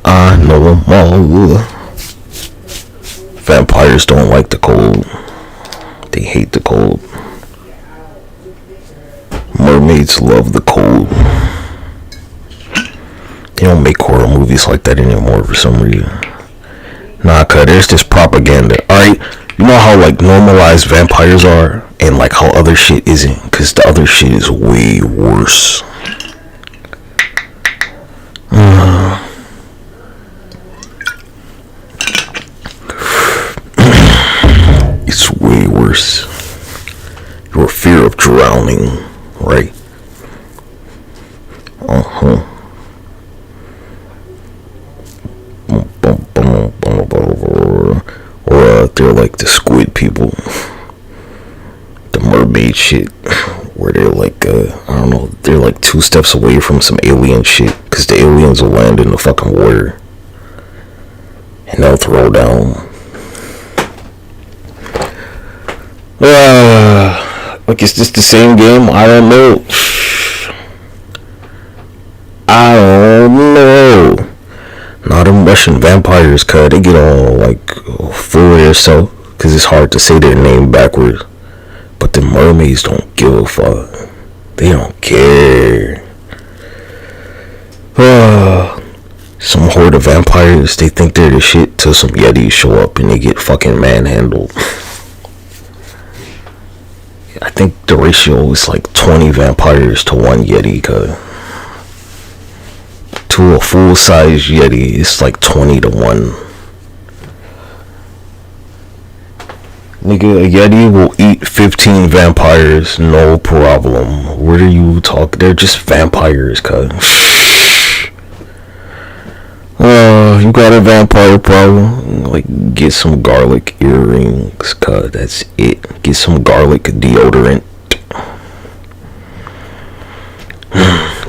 I know them all. Vampires don't like the cold. They hate the cold. Mermaids love the cold. They don't make horror movies like that anymore for some reason. Nah, cuz there's this propaganda. Alright, you know how like normalized vampires are, and like how other shit isn't, cause the other shit is way worse. It's way worse. Your fear of drowning, right? Or they're like the squid people, the mermaid shit, where they're like, I don't know, they're like 2 steps away from some alien shit, cause the aliens will land in the fucking water, and they'll throw down. Like, is this the same game? I don't know. I don't know. Not them Russian vampires, cuz they get all like full of themselves, cause it's hard to say their name backwards. But the mermaids don't give a fuck. They don't care. Some horde of vampires, they think they're the shit till some yetis show up and they get fucking manhandled. I think the ratio is like 20 vampires to 1 yeti, cuz to a full-size yeti, it's like 20 to 1. Nigga, a yeti will eat 15 vampires, no problem. What are you talking? They're just vampires, cuz. You got a vampire problem? Like, get some garlic earrings, cuz that's it. Get some garlic deodorant.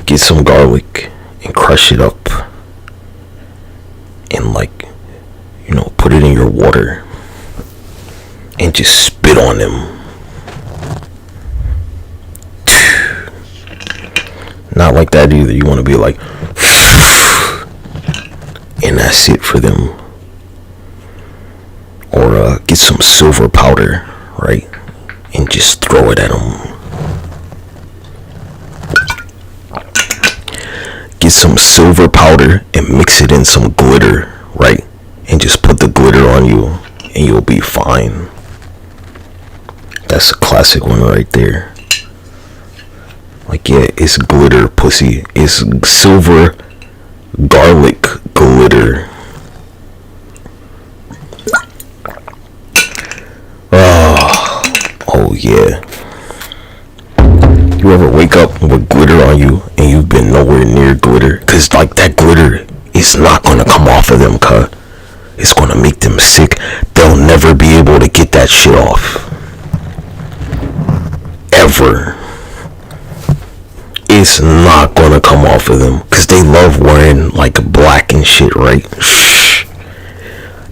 Get some garlic and crush it up. And like, you know, put it in your water. And just spit on them. Not like that either. You want to be like, and that's it for them. Or get some silver powder, right? And just throw it at them. Get some silver powder and mix it in some glitter, right? And just put the glitter on you and you'll be fine. That's a classic one right there. Like, yeah, it's glitter, pussy. It's silver garlic glitter. Oh yeah. You ever wake up with glitter on you and you've been nowhere near glitter? Cause like that glitter is not gonna come off of them, cuz it's gonna make them sick. They'll never be able to get that shit off. Ever. It's not gonna come off of them, cause they love wearing like black and shit, right?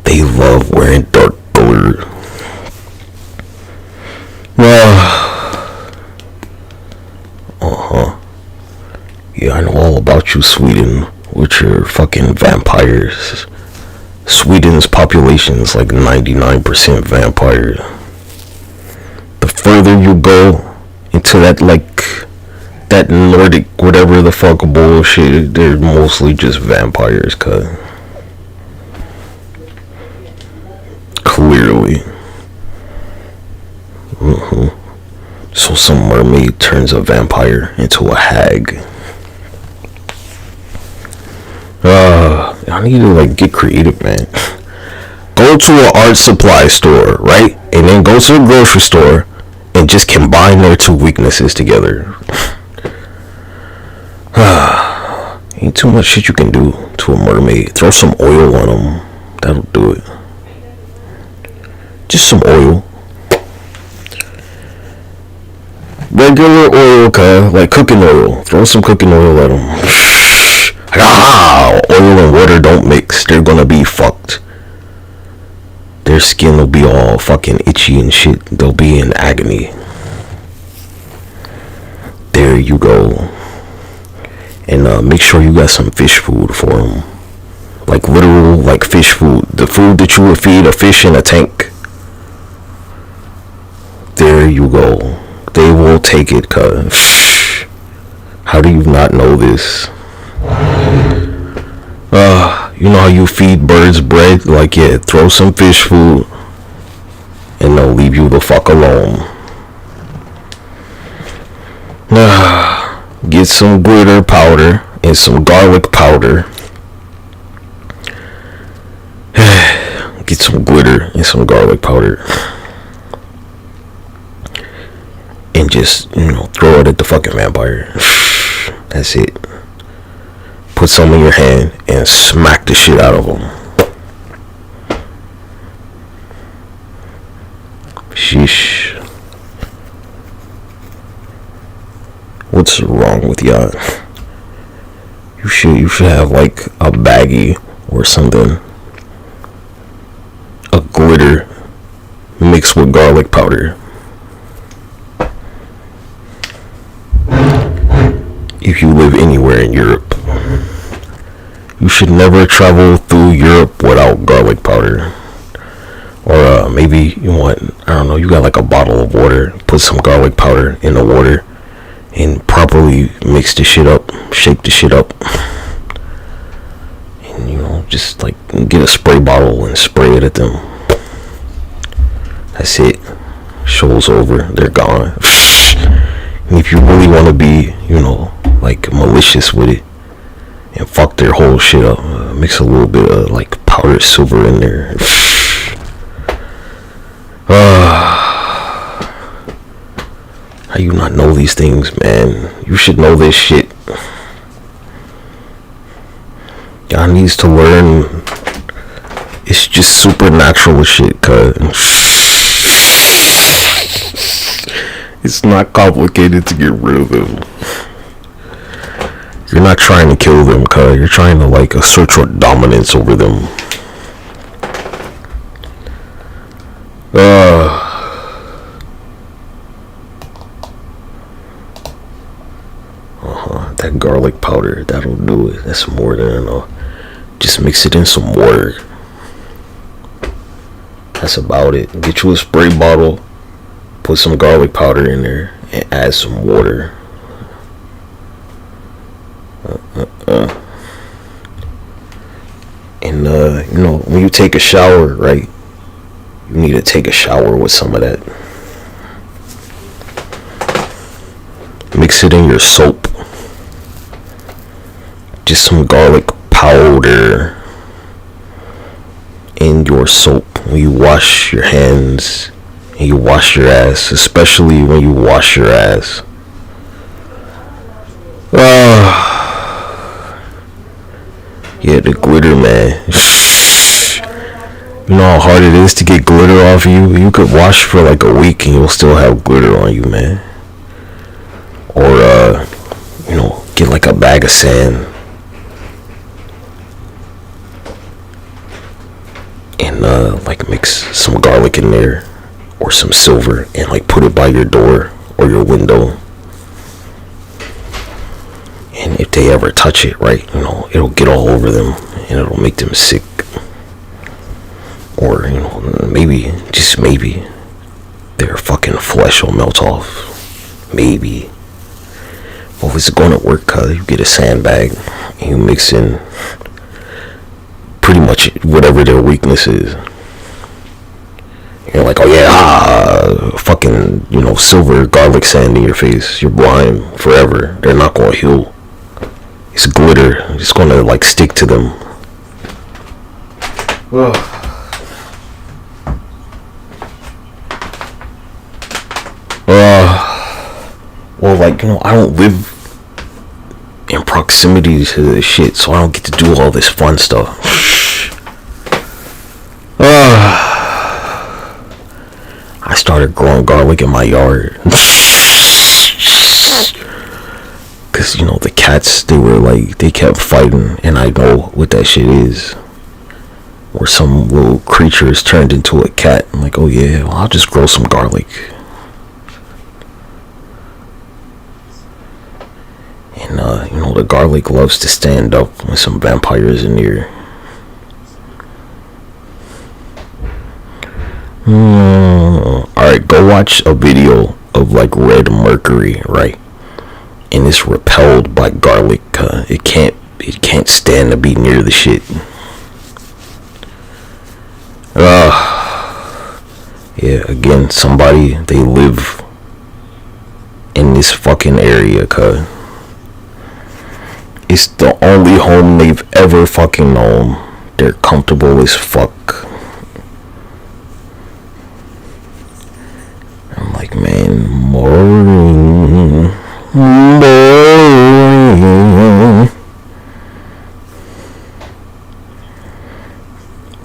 They love wearing dark glitter. Yeah, I know all about you, Sweden, with your fucking vampires. Sweden's population is like 99% vampires. The further you go into that, like, that Nordic whatever the fuck bullshit, they're mostly just vampires, cuz. Clearly. So some mermaid turns a vampire into a hag. I need to like get creative, man. Go to an art supply store, right? And then go to a grocery store and just combine their 2 weaknesses together. Ain't too much shit you can do to a mermaid. Throw some oil on them. That'll do it. Just some oil. Regular oil, cuz. Like cooking oil. Throw some cooking oil at them. Oil and water don't mix. They're gonna be fucked. Their skin will be all fucking itchy and shit. They'll be in agony. There you go. And make sure you got some fish food for them. Like literal, like fish food. The food that you would feed a fish in a tank. There you go. They will take it, cuz. How do you not know this? You know how you feed birds bread? Like, yeah, throw some fish food and they'll leave you the fuck alone. Get some glitter powder and some garlic powder. Get some glitter and some garlic powder. And just, throw it at the fucking vampire. That's it. Put some in your hand and smack the shit out of them. Sheesh. What's wrong with y'all? You should have like a baggie or something. A glitter mixed with garlic powder. If you live anywhere in Europe, you should never travel through Europe without garlic powder. Or maybe you got like a bottle of water, put some garlic powder in the water and properly mix the shit up, shake the shit up. And just like get a spray bottle and spray it at them. That's it. Show's over. They're gone. And if you really want to be, like malicious with it and fuck their whole shit up, mix a little bit of like powdered silver in there. How you not know these things, man? You should know this shit. Y'all needs to learn. It's just supernatural shit, cuz it's not complicated to get rid of them. You're not trying to kill them, cuz you're trying to like assert your dominance over them. That garlic powder, that'll do it. That's more than enough. Just mix it in some water. That's about it. Get you a spray bottle, put some garlic powder in there, and add some water. And when you take a shower, right, you need to take a shower with some of that. Mix it in your soap. Just some garlic powder in your soap when you wash your hands and you wash your ass, especially when you wash your ass. Yeah, the glitter, man. You know how hard it is to get glitter off you? You could wash for like a week and you'll still have glitter on you, man. Or, get like a bag of sand. And, like mix some garlic in there. Or some silver. And like put it by your door or your window. And if they ever touch it, right, it'll get all over them. And it'll make them sick. Or, maybe, just maybe, their fucking flesh will melt off. Maybe. Well, if it's gonna work, cuz you get a sandbag and you mix in pretty much whatever their weakness is. You're like, oh yeah, fucking, silver garlic sand in your face. You're blind forever. They're not gonna heal. It's glitter. It's gonna like stick to them. Ugh. Well, like, I don't live in proximity to this shit, so I don't get to do all this fun stuff. I started growing garlic in my yard. Cause, the cats, they kept fighting, and I know what that shit is. Or some little creature is turned into a cat. I'm like, oh yeah, well, I'll just grow some garlic. And, the garlic loves to stand up when some vampires in here. Alright, go watch a video of, like, red mercury, right? And it's repelled by garlic. It It can't stand to be near the shit. Yeah, again, somebody, they live in this fucking area, cuz it's the only home they've ever fucking known. They're comfortable as fuck. I'm like, man, boring.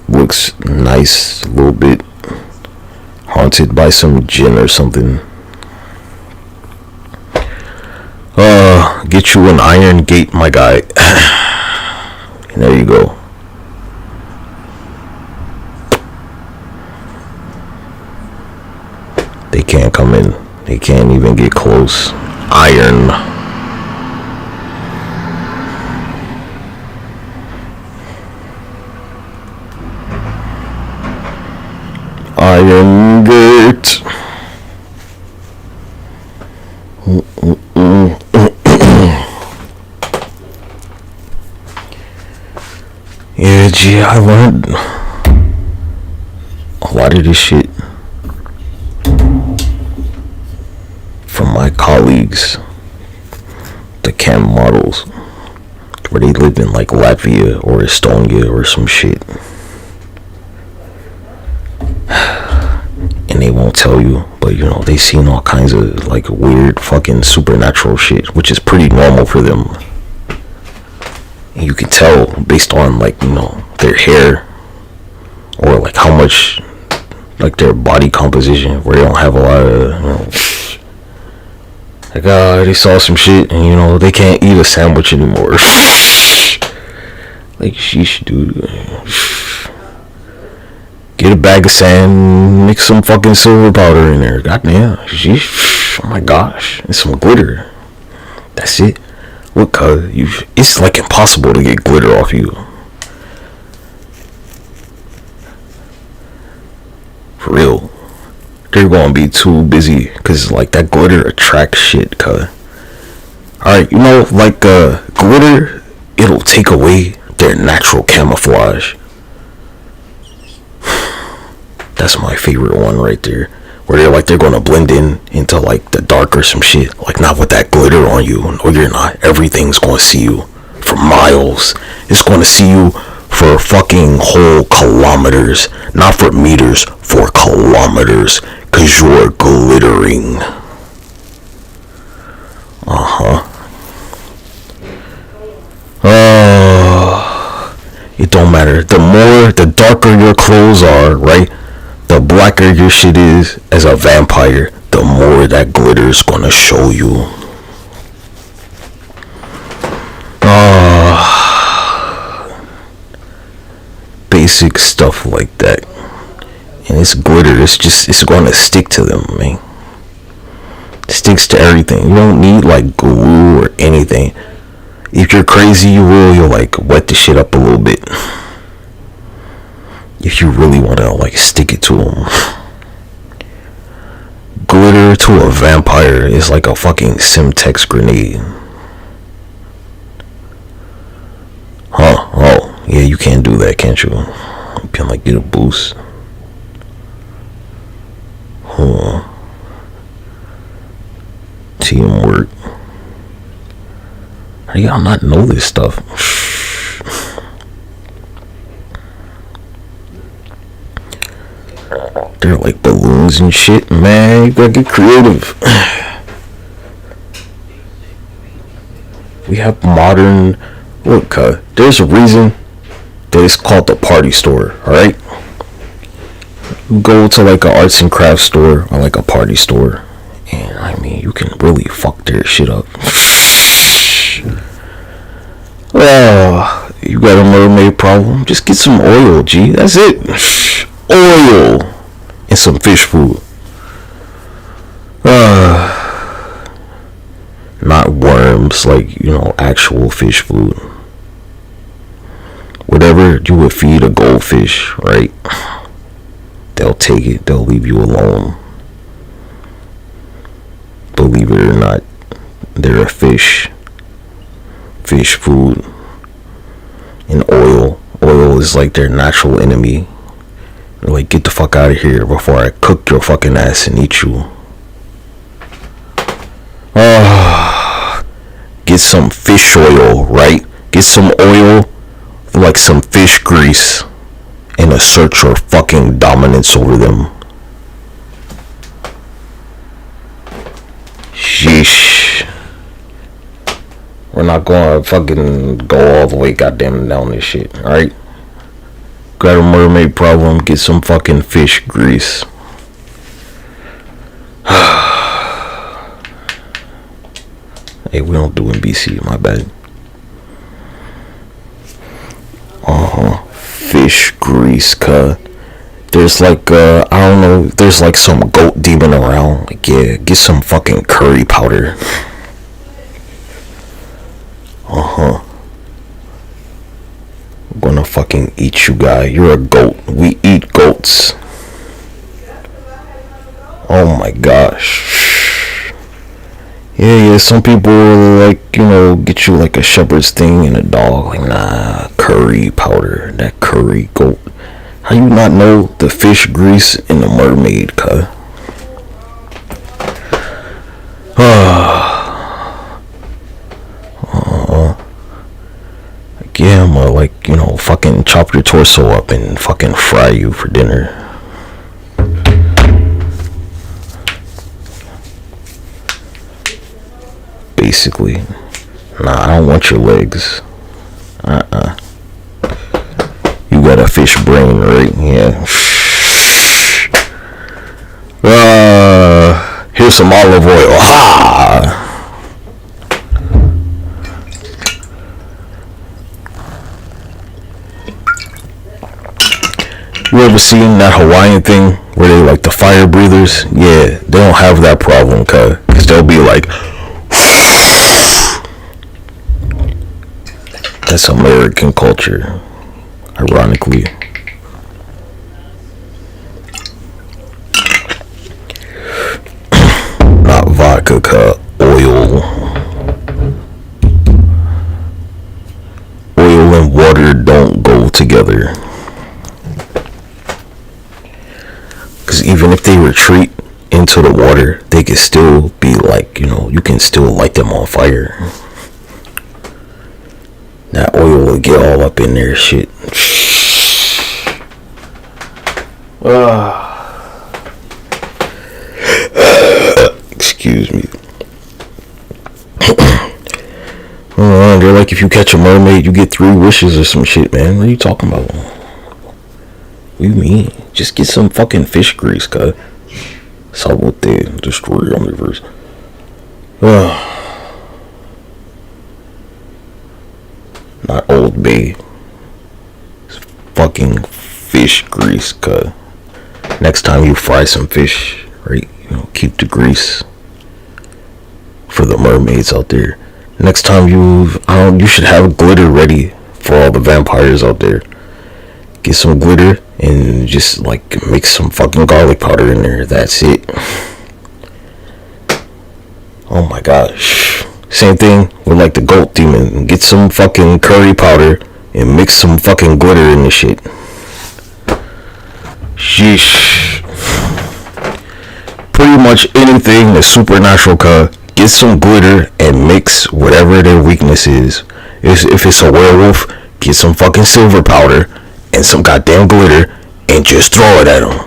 Looks nice, a little bit haunted by some djinn or something. Get you an iron gate, my guy. And there you go. They can't come in. They can't even get close. Iron. Iron gate. Yeah, gee, I learned a lot of this shit from my colleagues, the cam models, where they live in like Latvia or Estonia or some shit. And they won't tell you, but you know, they seen all kinds of like weird fucking supernatural shit, which is pretty normal for them. And you can tell based on like, you know, their hair or like how much like their body composition, where they don't have a lot of, you know, like they saw some shit and you know they can't eat a sandwich anymore. Like sheesh, dude. Get a bag of sand, mix some fucking silver powder in there. Goddamn, sheesh. Oh my gosh, and some glitter. That's it. What color? It's like impossible to get glitter off you. For real. They're gonna be too busy because like that glitter attracts shit, cuz. Alright, you know, like glitter, it'll take away their natural camouflage. That's my favorite one right there. Where they're gonna blend in into like the dark or some shit. Like not with that glitter on you. No, you're not. Everything's gonna see you for miles. It's gonna see you for fucking whole kilometers. Not for meters, for kilometers. Cause you're glittering. It don't matter. The darker your clothes are, right? The blacker your shit is as a vampire, the more that glitter is gonna show you. Basic stuff like that. And it's glitter, it's gonna stick to them, man. It sticks to everything. You don't need like glue or anything. If you're crazy, you'll like wet the shit up a little bit. If you really want to like stick it to them. Glitter to a vampire is like a fucking Semtex grenade. Huh? Oh, yeah, you can't do that, can't you? You can like get a boost. Huh. Teamwork. How do y'all not know this stuff? They're like balloons and shit, man. You gotta get creative. We have modern. Look, there's a reason that it's called the party store. All right. You go to like an arts and crafts store or like a party store, and I mean, you can really fuck their shit up. Oh, you got a mermaid problem? Just get some oil, G. That's it. Oil and some fish food. Not worms, like, you know, actual fish food. Whatever you would feed a goldfish, right? They'll take it. They'll leave you alone. Believe it or not, they're a fish. Fish food. and oil. Oil is like their natural enemy. They're like, get the fuck out of here before I cook your fucking ass and eat you. Get some fish oil, right? Get some oil, like some fish grease, and assert your fucking dominance over them. Sheesh. We're not gonna fucking go all the way goddamn down this shit, alright? Got a mermaid problem, get some fucking fish grease. Hey, we don't do NBC, my bad. Fish grease, cuh. There's like, I don't know, there's like some goat demon around. Like, yeah, get some fucking curry powder. I'm gonna fucking eat you, guy. You're a goat. We eat goats. Oh my gosh. Yeah, some people will, like, you know, get you like a shepherd's thing and a dog. Like, nah, curry powder. That curry goat. How you not know the fish grease and the mermaid, cuh? Yeah, I'm gonna, like, you know, fucking chop your torso up and fucking fry you for dinner. Basically. Nah, I don't want your legs. You got a fish brain, right? Yeah. Here's some olive oil. Ha! You ever seen that Hawaiian thing where they like the fire breathers? Yeah, they don't have that problem, cause they'll be like, that's American culture, ironically. Not vodka, cause oil. Oil and water don't go together. Because even if they retreat into the water, they can still be like, you know, you can still light them on fire. That oil will get all up in their shit. Excuse me. They're like, if you catch a mermaid, you get 3 wishes or some shit, man. What are you talking about? What do you mean? Just get some fucking fish grease, cuz. Sabote, destroy your universe. Not Old Bay. It's fucking fish grease, cuz. Next time you fry some fish, right? You know, keep the for the mermaids out there. Next time you should have glitter ready for all the vampires out there. Get some glitter and just like mix some fucking garlic powder in there. That's it. Oh my gosh. Same thing with like the goat demon. Get some fucking curry powder and mix some fucking glitter in the shit. Sheesh. Pretty much anything that's supernatural, get some glitter and mix whatever their weakness is. If it's a werewolf, get some fucking silver powder and some goddamn glitter and just throw it at them.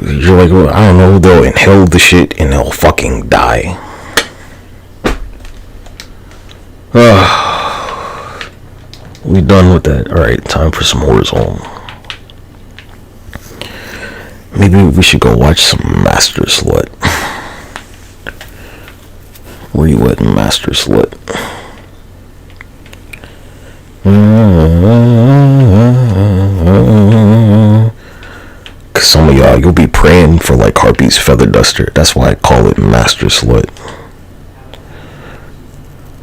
You're like, well, I don't know, they'll inhale the shit and they'll fucking die. We done with that. Alright, time for some Warzone. Maybe we should go watch some Master Slut. Where you at, Master Slut? Cause some of y'all, you'll be praying for like Harpy's feather duster. That's why I call it Master Slut.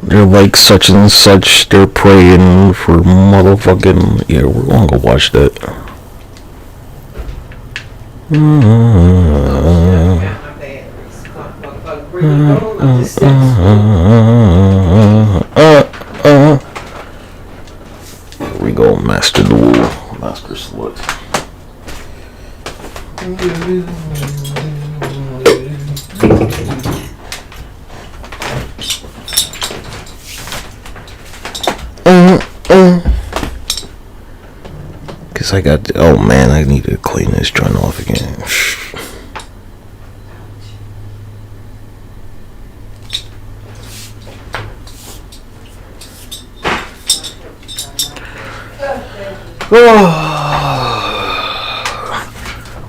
They're like such and such. They're praying for motherfucking. Yeah, we're gonna go watch that. Master Duel. Master Slut. Cause I got, oh man, I need to clean this joint off again.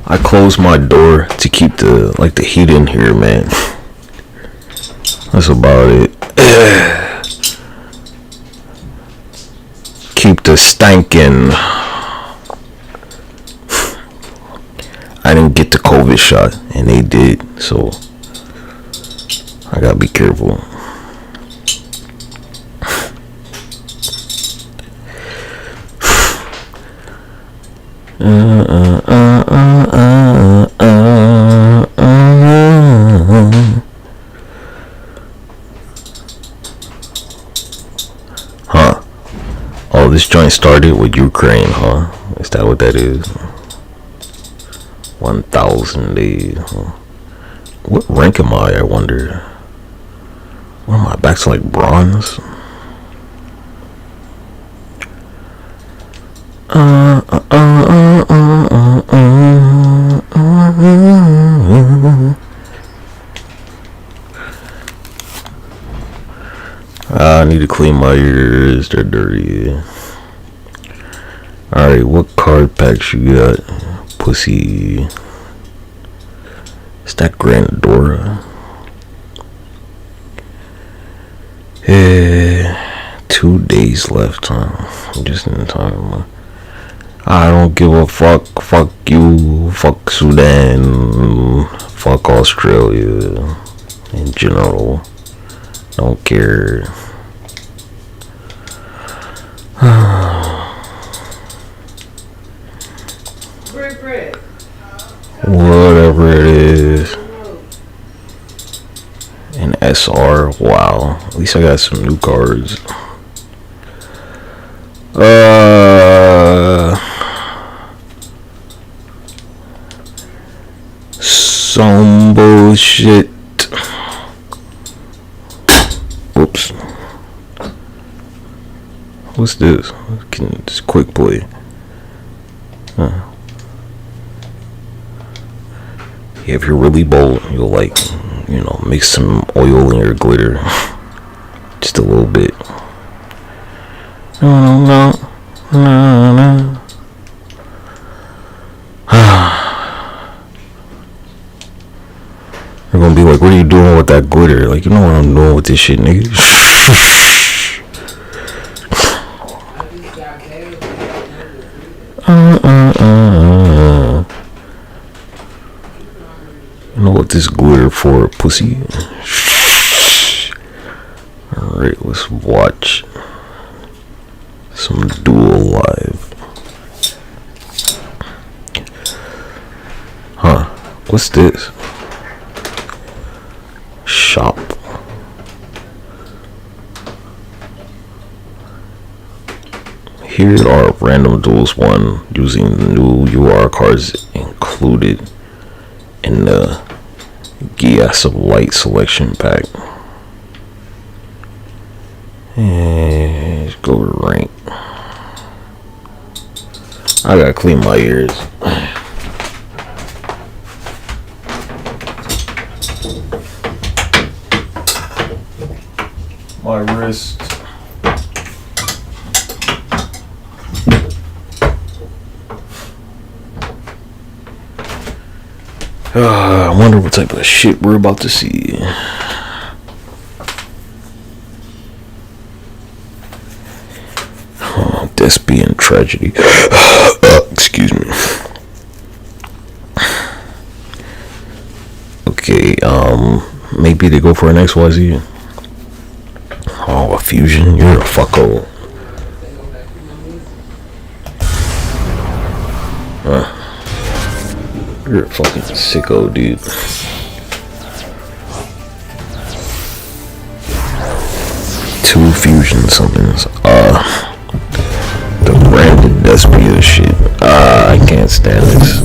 I closed my door to keep the heat in here, man. That's about it. Keep the stank in. I didn't get the COVID shot, and they did, so I gotta be careful. Huh. Oh, this joint started with Ukraine, huh? Is that what that is? 1,000 days. Huh? What rank am I wonder? What am I, back to like bronze? I need to clean my ears, they're dirty. Alright, what card packs you got? Pussy. Is that Grandora? 2 days left, huh? Just in time. I don't give a fuck. Fuck you. Fuck Sudan. Fuck Australia. In general. Don't care. Whatever it is. An SR. Wow. At least I got some new cards. Some bullshit. Whoops. What's this? Can just quick play. Huh. Yeah, if you're really bold, you'll mix some oil in your glitter. Just a little bit. No. They're gonna be like, what are you doing with that glitter? Like, you know what I'm doing with this shit, nigga. You know what this glitter for, pussy? Alright, let's watch some Duel live. Huh, what's this? Shop. Here are random duels won using the new UR cards included in the Gas of Light selection pack. And let's go to rank. I gotta clean my ears. My wrist. I wonder what type of shit we're about to see. Oh, Thespian tragedy. Excuse me. Okay, maybe they go for an XYZ. Oh, a fusion? You're a fucko. You're a fucking sicko, dude. Two fusion summons. The branded lets me this shit. I can't stand this.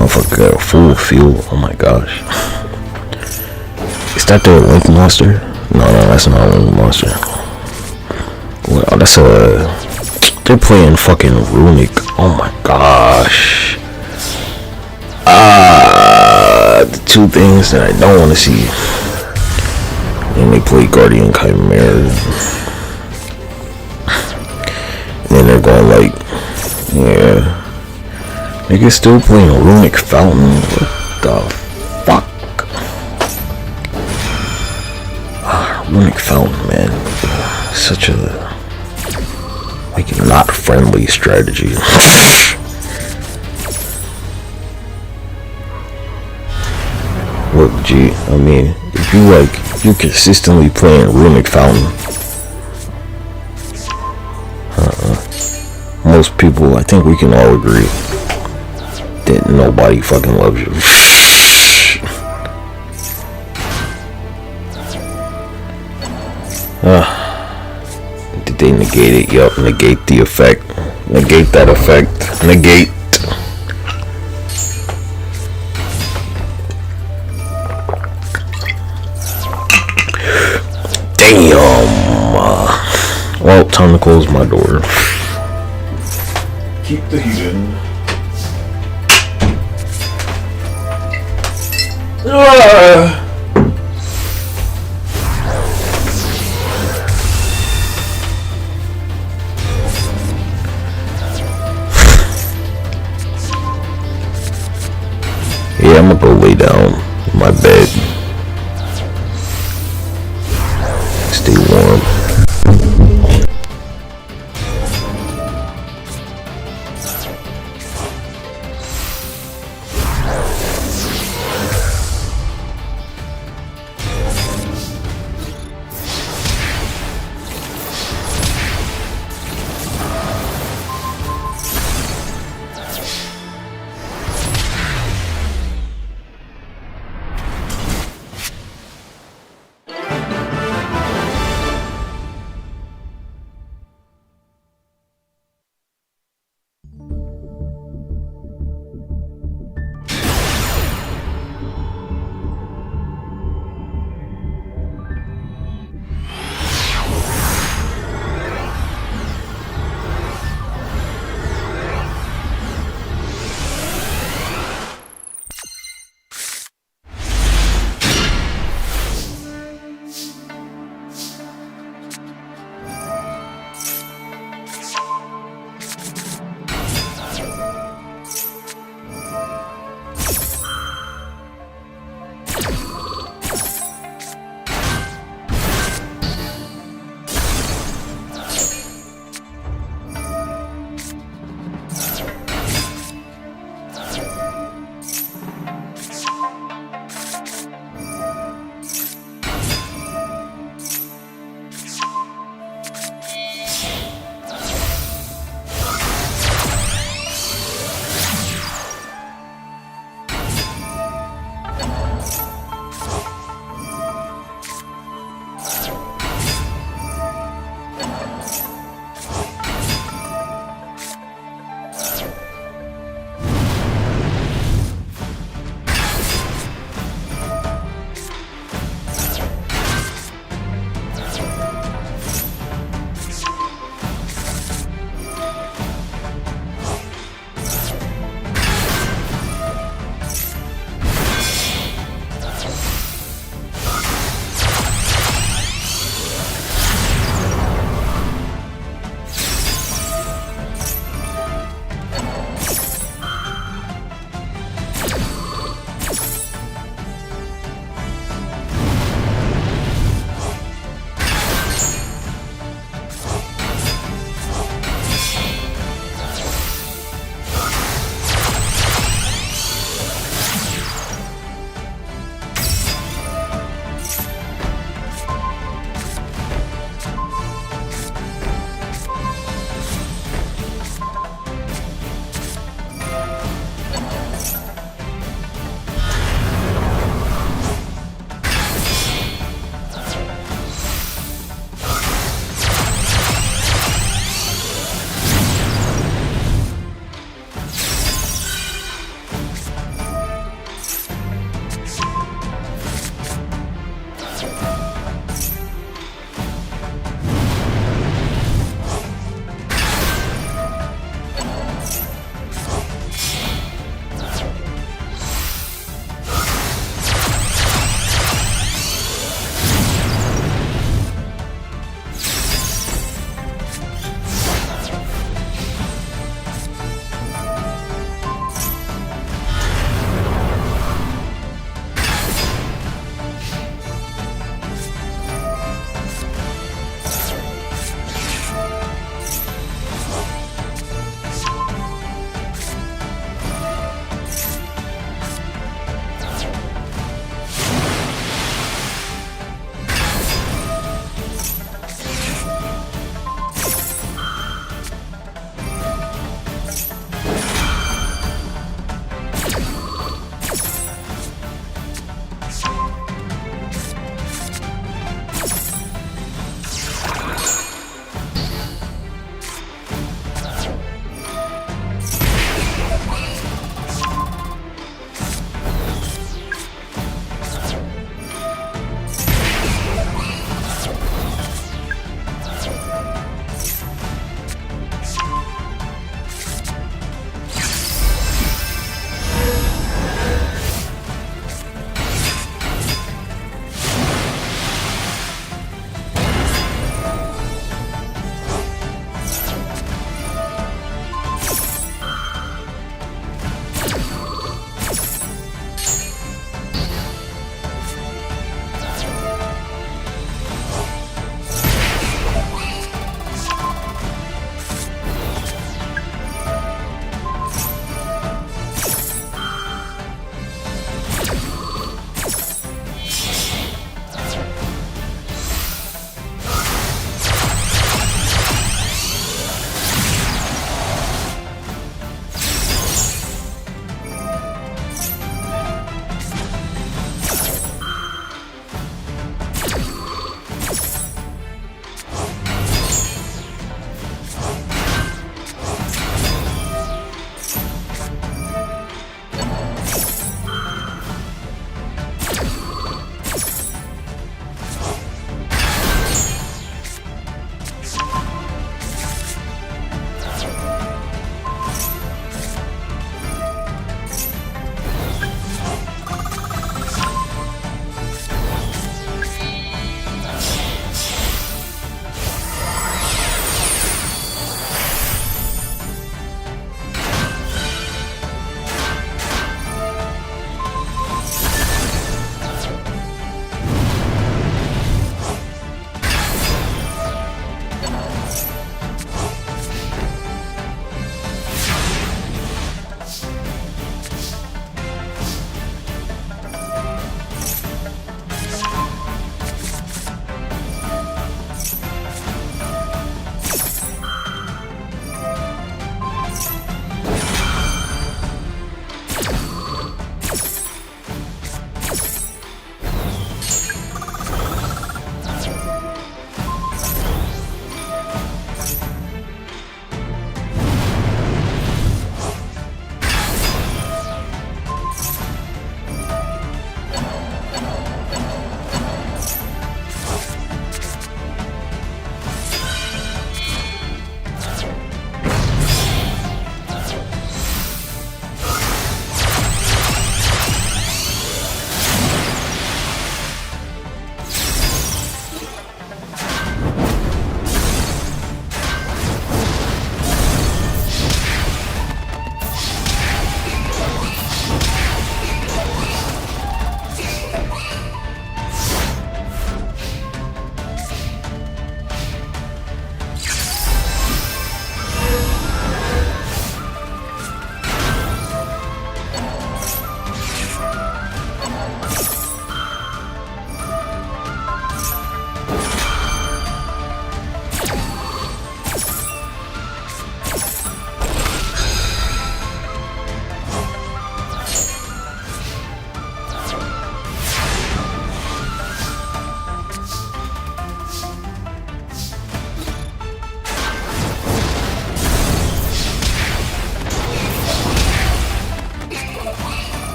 Motherfucker got a full field. Oh my gosh. Is that the Link Monster? No, that's not a Link Monster. Well, that's they're playing fucking Runic. Oh my gosh. The two things that I don't want to see. And they play Guardian Chimera. And then they're going like, yeah. Niggas still playing Runic Fountain. What the fuck? Runic Fountain, man. Such a like not friendly strategy. Look, G, I mean, if you consistently playing Runic Fountain, most people, I think we can all agree that nobody fucking loves you. Did they negate it? Yup, negate the effect. Negate that effect. Negate. Damn. Well, time to close my door. Keep the heat in. Yeah, I'm gonna go lay down in my bed. Stay warm.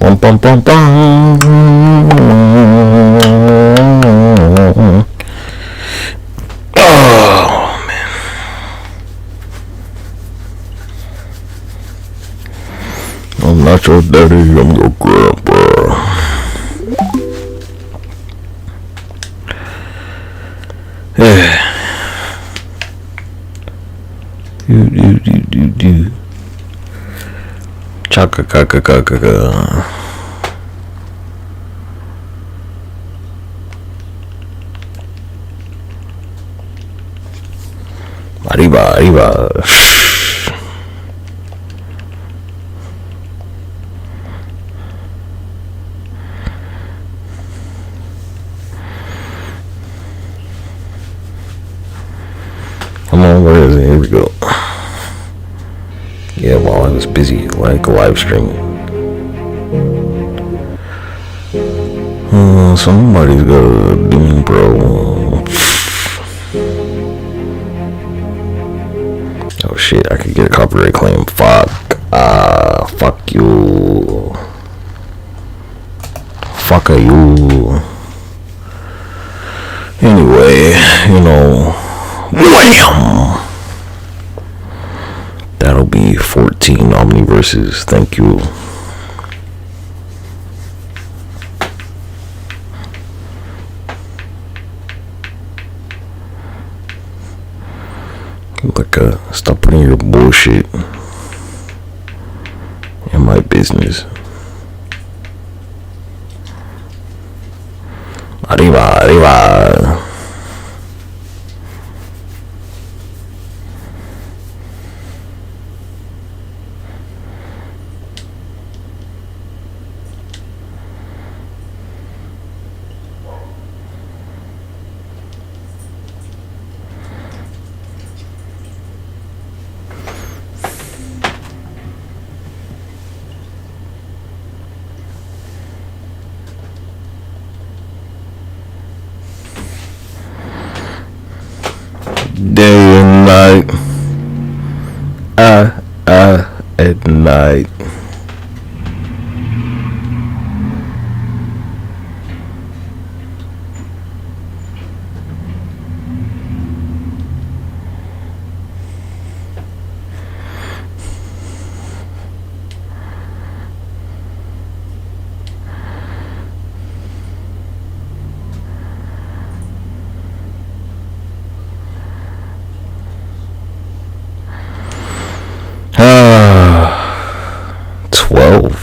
Bum bum bum bum. Oh man. I'm not your daddy, I'm your grandpa. Do. Chaka kaka kaka. Arriba. Come on, where is it? Here we go. Yeah, while I was busy, like live streaming. Somebody's got a Doom Pro. Oh shit, I could get a copyright claim. Fuck you. Fuck you. Anyway, wham! That'll be 14 Omniverses. Thank you. Look, stop putting your bullshit in my business. Arriba. Day and night, at night.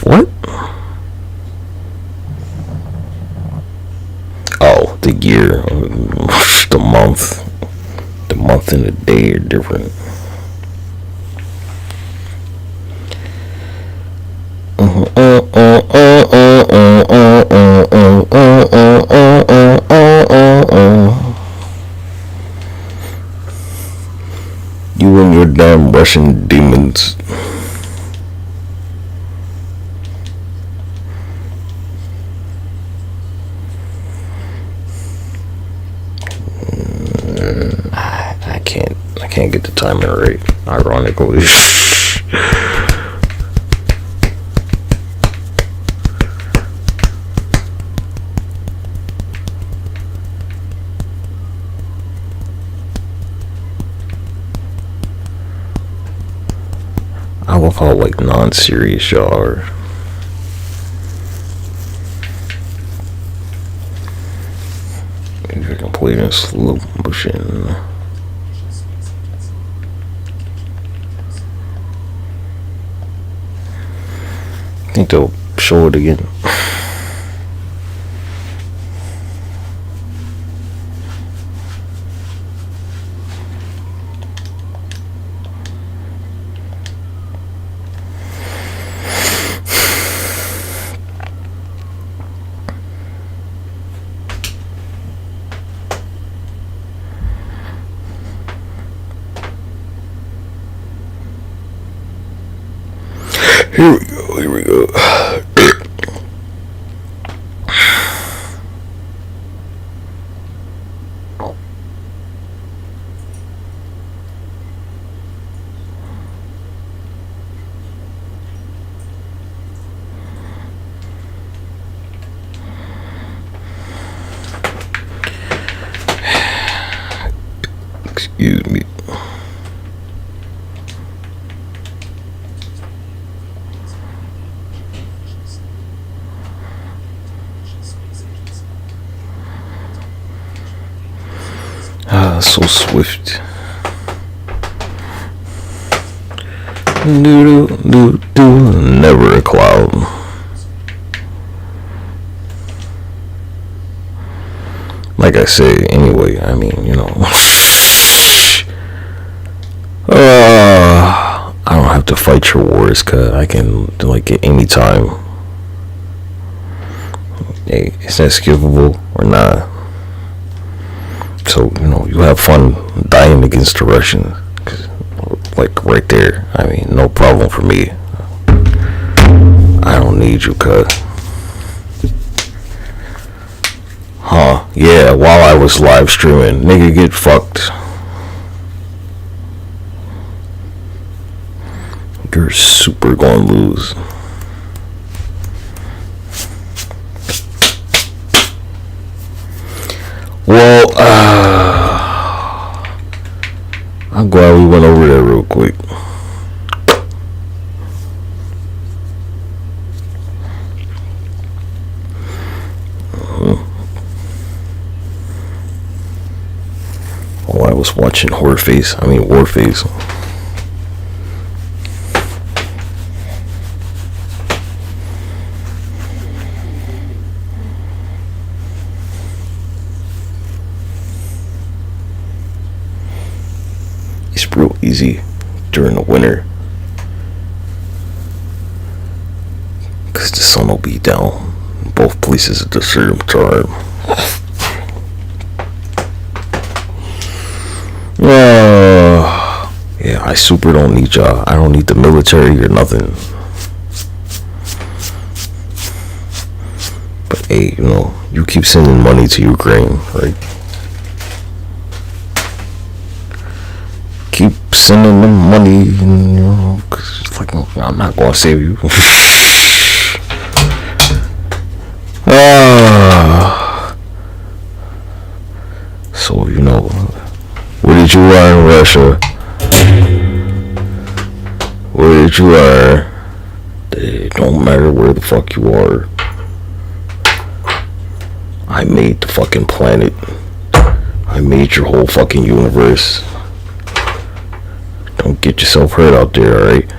What? Oh, the year, the month and the day are different. You and your damn Russian demons. I can't get the timing right, ironically. I will call it like non-serious, y'all. You're completing slow motion. I think they'll show it again. Here we go. Excuse me. So swift. Never a cloud. Like I say, anyway, I mean, you know. I don't have to fight your wars, cause I can like it anytime. Hey, is that skippable or not? So, you know, you have fun dying against the Russians. Like, right there. I mean, no problem for me. I don't need you, cuz. Huh. Yeah, while I was live streaming. Nigga, get fucked. You're super gonna lose. Well, I'm glad we went over there real quick. While I was watching Warface. It's real easy during the winter, cause the sun will be down in both places at the same time. Yeah, I super don't need y'all. I don't need the military or nothing. But hey, you know, you keep sending money to Ukraine, right? Keep sending them money, and, you know, 'cause it's like, I'm not gonna save you. So, you know, what did you learn, Russia? What did you learn? It don't matter where the fuck you are. I made the fucking planet. I made your whole fucking universe. Don't get yourself hurt out there, alright?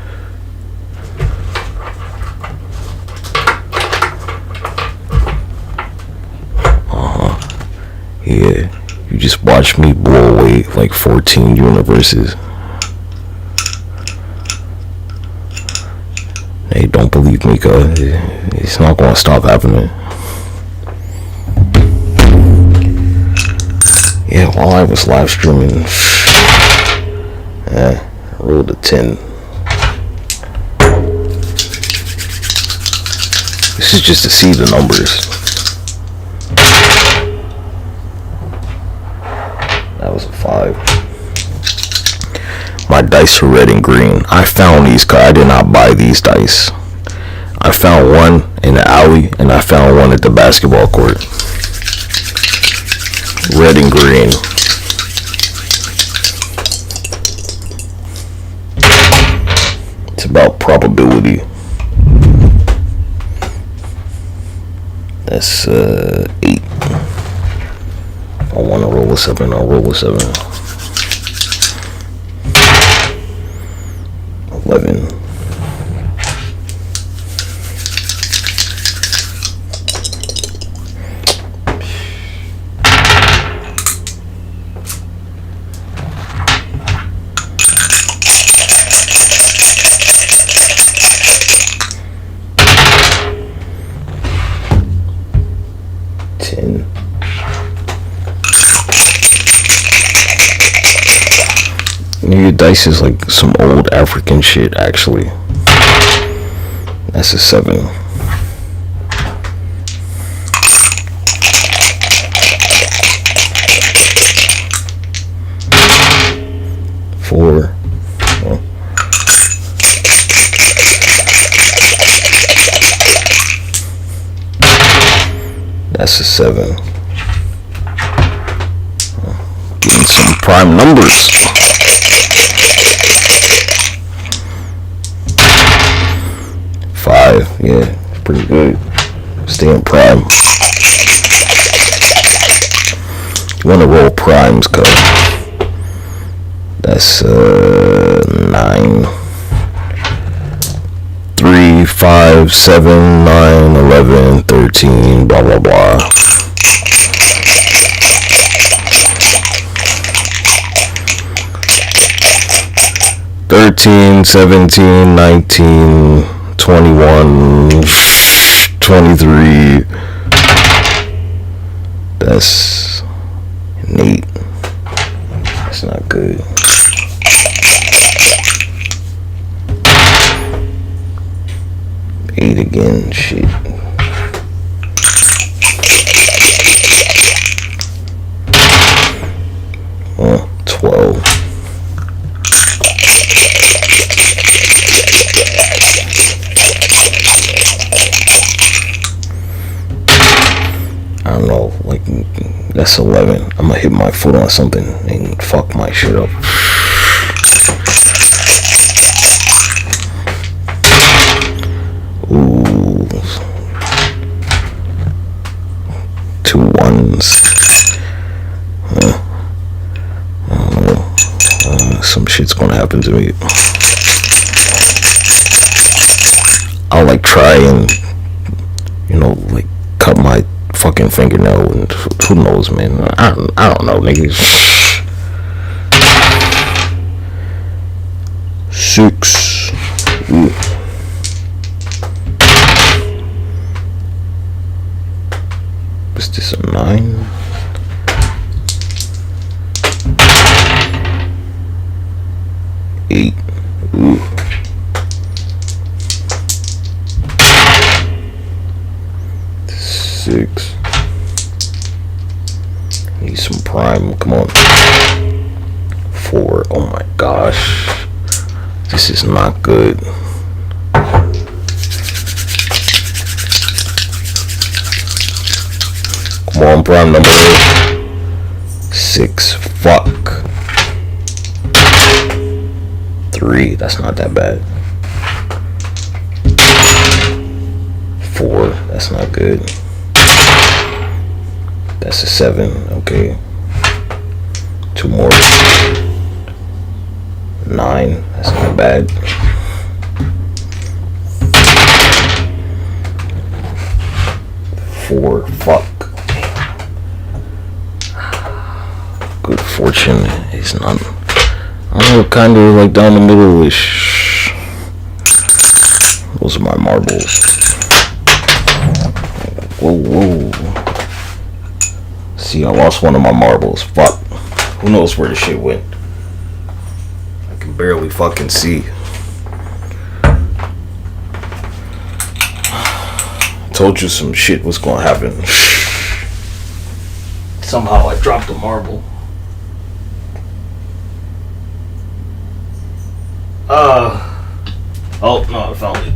Yeah, you just watched me blow away like 14 universes. Hey, don't believe me, cuz it's not gonna stop happening. Yeah, while I was live streaming, rolled a 10. This is just to see the numbers. That was a 5. My dice are red and green. I found these because I did not buy these dice. I found one in the alley and I found one at the basketball court. Red and green. It's about probability. That's 8. If I want to roll a 7, I'll roll a 7. 11. Your dice is like some old African shit, actually. That's a 7. 4. Oh. That's a 7. Getting some prime numbers. Yeah, pretty good. Stay in prime. You want to roll primes, cuz. That's 9. 3, 5, 7, 9, 11, 13, blah, blah, blah. $13, $17, $19, $21, $23. That's an 8. That's not good. Eight again, shit. Oh, 12. I don't know, like, that's 11. I'm gonna hit my foot on something and fuck my shit up. Ooh. 2 1s. I don't know. Some shit's gonna happen to me. I'll like try and, you know, like cut my fucking fingernail, and who knows, man. I don't know, niggas. 6. Ooh. Is this a 9? Eight. Ooh. 6. Need some prime. Come on. 4. Oh my gosh. This is not good. Come on, prime number 6. Fuck. 3. That's not that bad. 4. That's not good. That's a 7. Okay. 2 more. 9. That's not bad. 4. Fuck. Good fortune is not. I don't know, kind of like down the middle-ish. Those are my marbles. Whoa, whoa. See, I lost one of my marbles. Fuck. Who knows where the shit went? I can barely fucking see. Told you some shit was gonna happen. Somehow I dropped a marble. Oh no, I found it.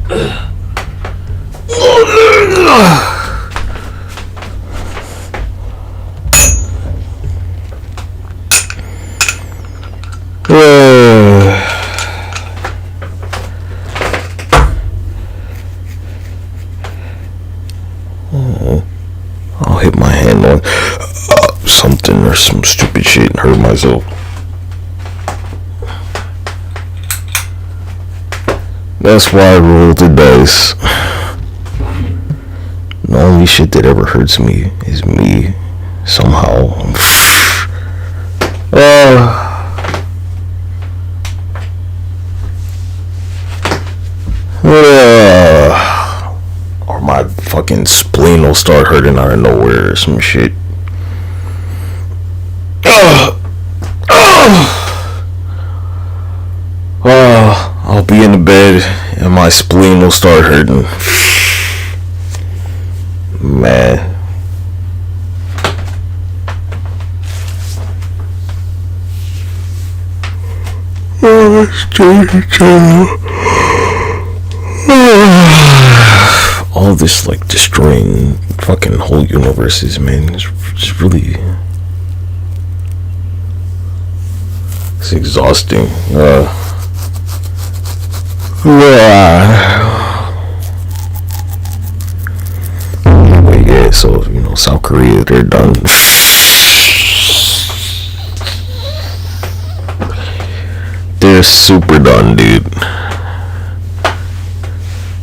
I'll hit my hand on something or some stupid shit and hurt myself. That's why I roll the dice. The only shit that ever hurts me is me somehow. Or my fucking spleen will start hurting out of nowhere or some shit. I'll be in the bed and my spleen will start hurting. Man. All this like destroying fucking whole universes, man. It's really, it's exhausting. Korea, they're done. They're super done, dude.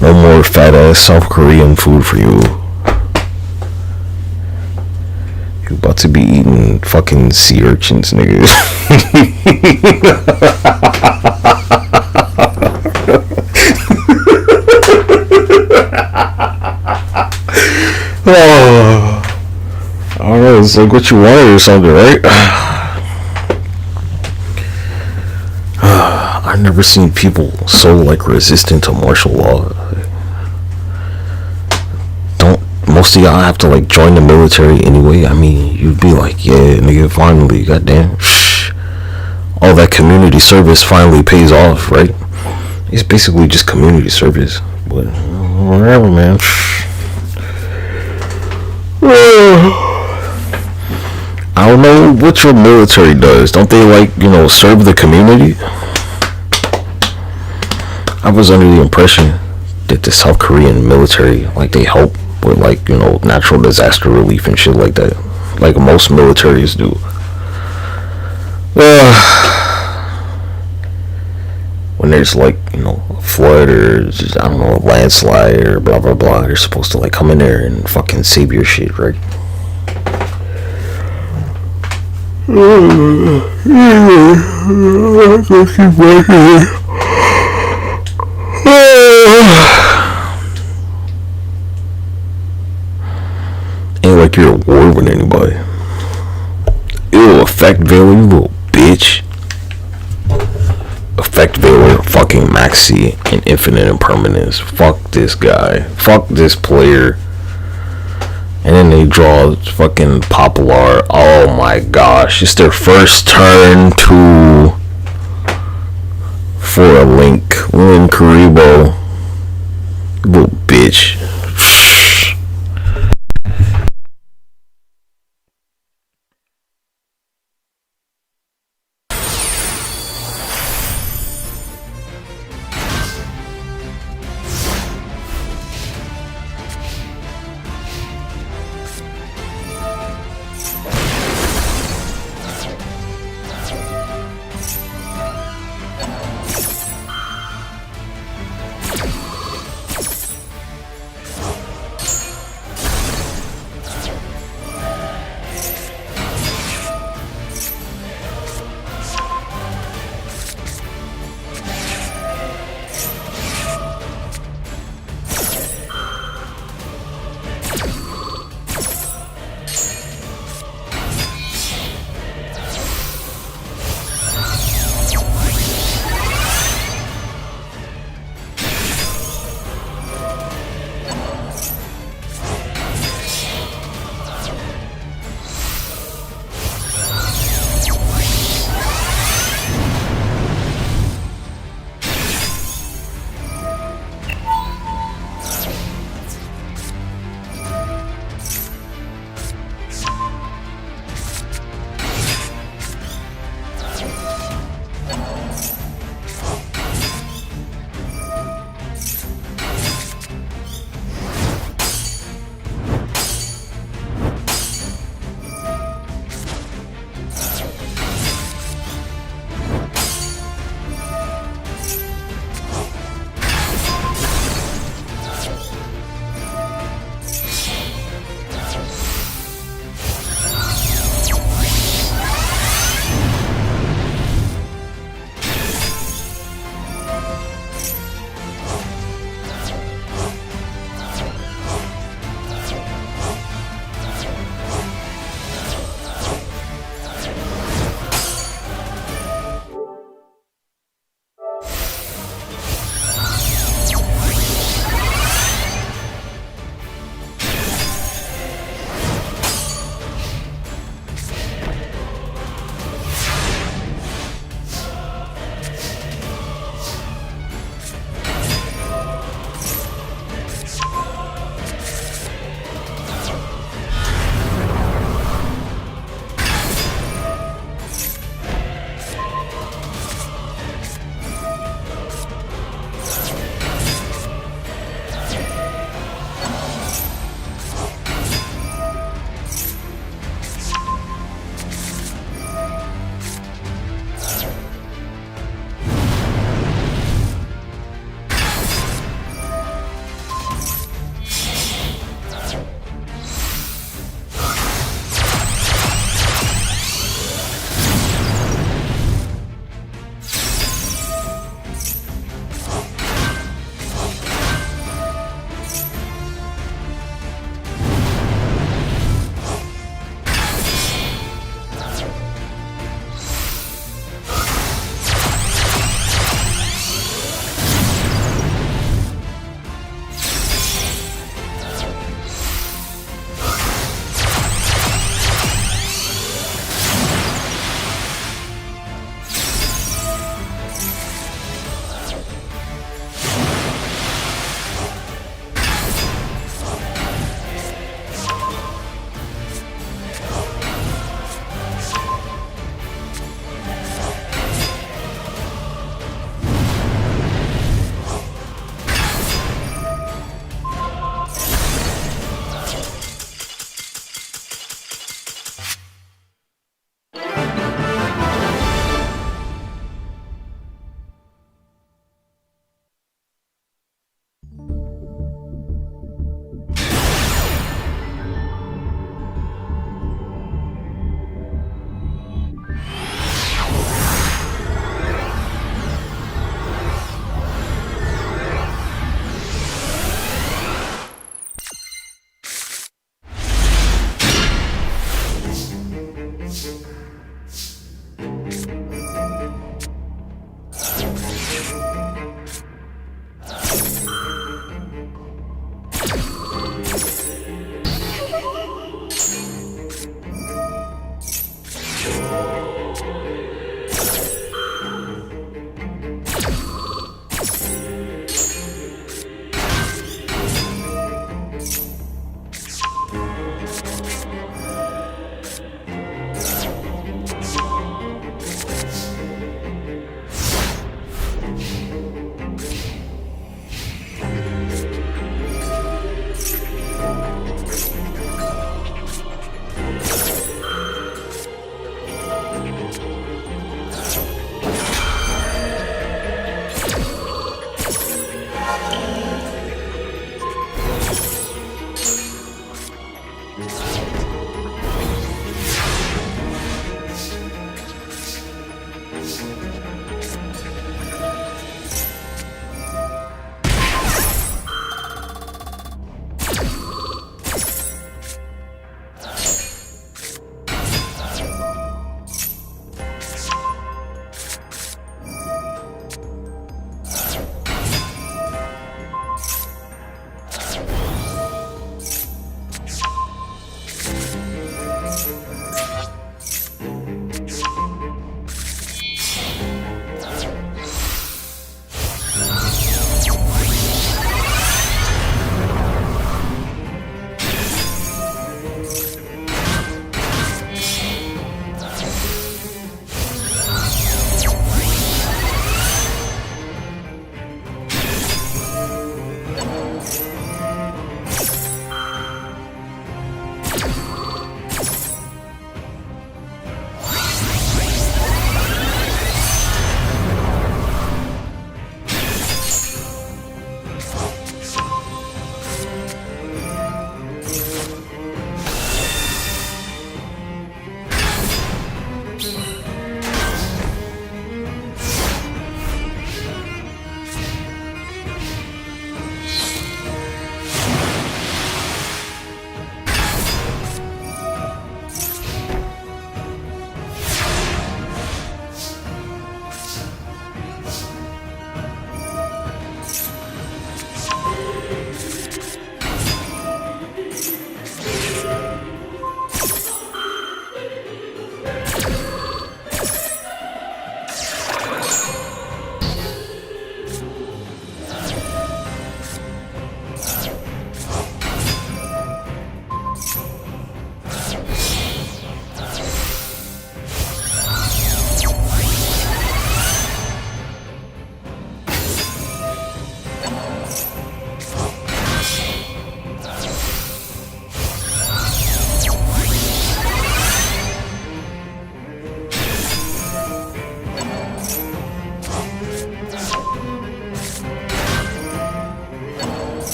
No more fat ass South Korean food for you. You about to be eating fucking sea urchins, nigga. Oh, I don't know, it's like what you wanted or something, right? I've never seen people so like resistant to martial law. Don't most of y'all have to like join the military anyway? I mean, you'd be like, yeah, nigga, finally, goddamn, all that community service finally pays off, right? It's basically just community service, but whatever, man. I don't know what your military does. Don't they like, you know, serve the community? I was under the impression that the South Korean military, like, they help with, like, you know, natural disaster relief and shit like that, like most militaries do. When there's like, you know, a flood or just, I don't know, a landslide or blah blah blah, they're supposed to like come in there and fucking save your shit, right? Ain't like you're at war with anybody. It'll affect Veiler, you little bitch. Effect Veiler, fucking Maxi, and Infinite Impermanence. Fuck this guy. Fuck this player. And then they draw fucking Popular. Oh my gosh. It's their first turn to for a Link. Lin Karibo. Little bitch.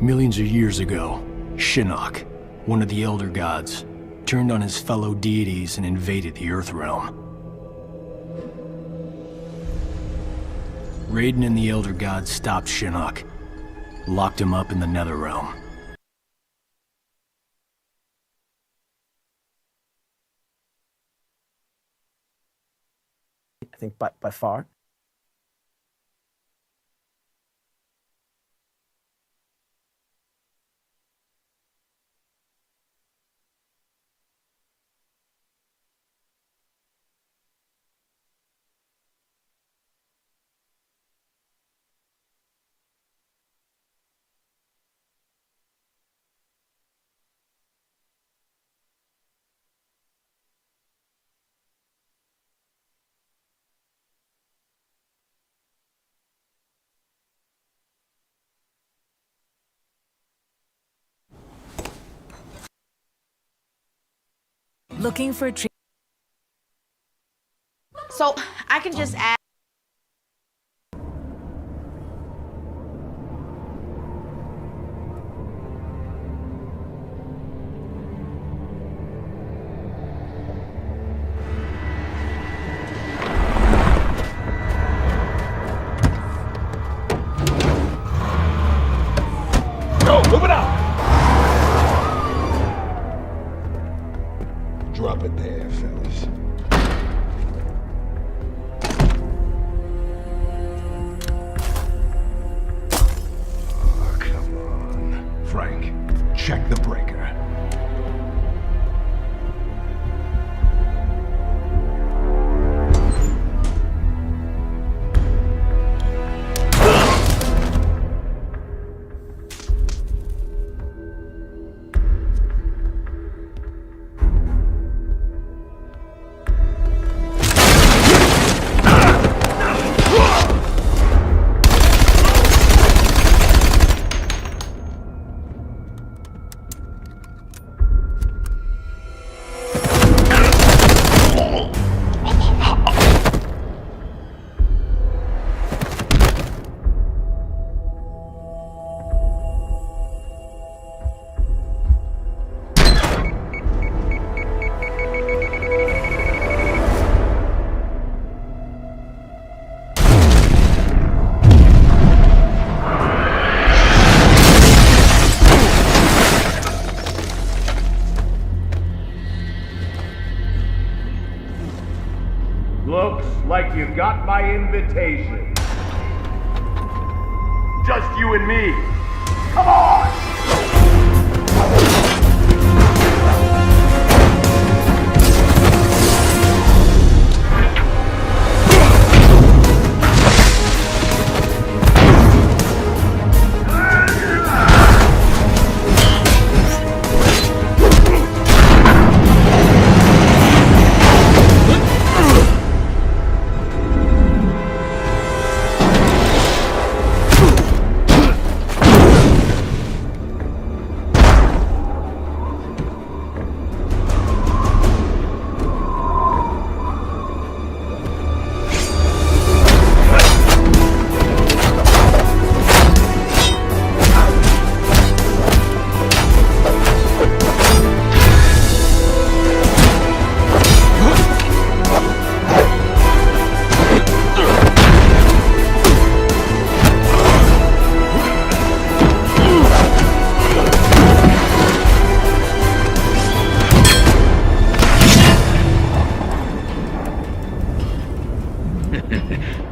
Millions of years ago, Shinnok, one of the Elder Gods, turned on his fellow deities and invaded the Earth Realm. Raiden and the Elder Gods stopped Shinnok, locked him up in the Nether Realm. I think by far. Looking for a treat. So I can just add. Go, move it out! Drop it there, fellas. Oh, come on. Frank, check the breaker. Looks like you got my invitation. Just you and me. Come on!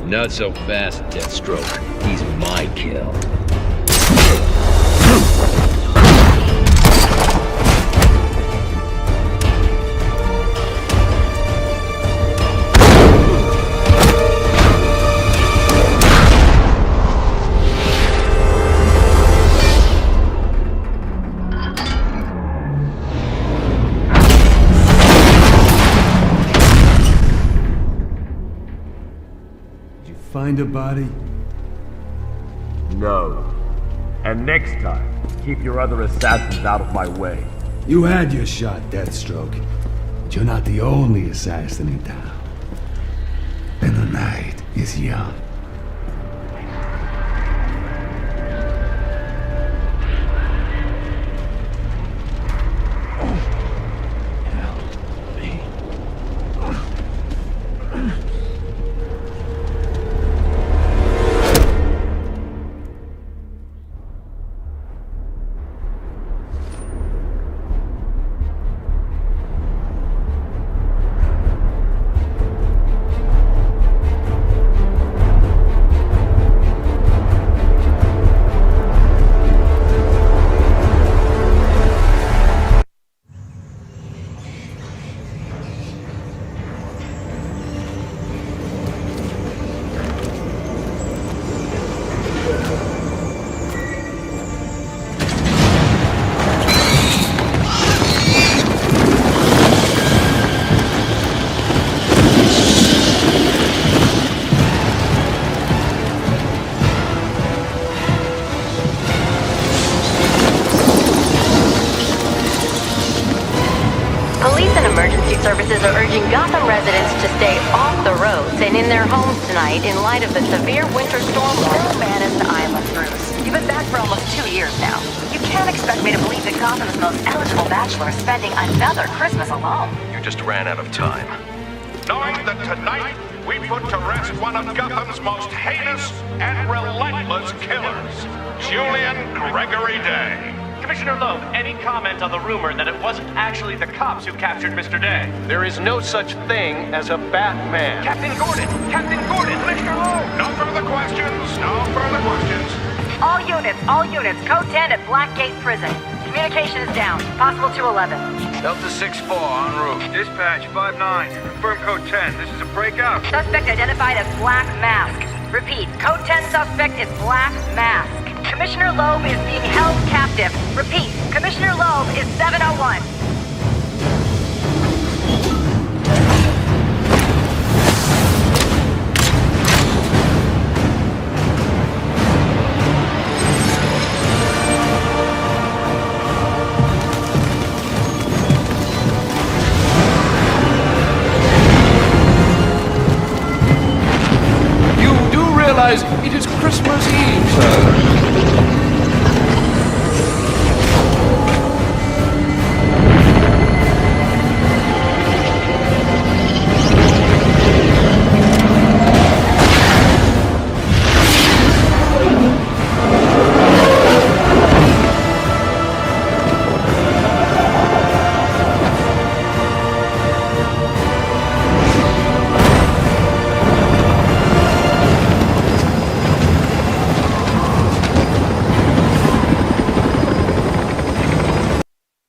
Not so fast, Deathstroke. He's my kill. Find a body? No. And next time, keep your other assassins out of my way. You had your shot, Deathstroke. But you're not the only assassin in town. And the night is young. Services are urging Gotham residents to stay off the roads and in their homes tonight in light of the severe winter storm. No man is an island, Bruce. You've been back for almost 2 years now. You can't expect me to believe that Gotham's most eligible bachelor is spending another Christmas alone. You just ran out of time. Knowing that tonight we put to rest one of Gotham's most heinous and relentless killers, Julian Gregory Day. Commissioner Loeb, any comment on the rumor that it wasn't actually the cops who captured Mr. Day? There is no such thing as a Batman. Captain Gordon! Captain Gordon! Commissioner Loeb! No further questions. No further questions. All units, code 10 at Blackgate Prison. Communication is down. Possible 211. Delta 6-4 en route. Dispatch 5-9. Confirm code 10. This is a breakout. Suspect identified as Black Mask. Repeat, code 10 suspect is Black Mask. Commissioner Loeb is being held captive. Repeat, Commissioner Loeb is 701. You do realize it is Christmas Eve, sir.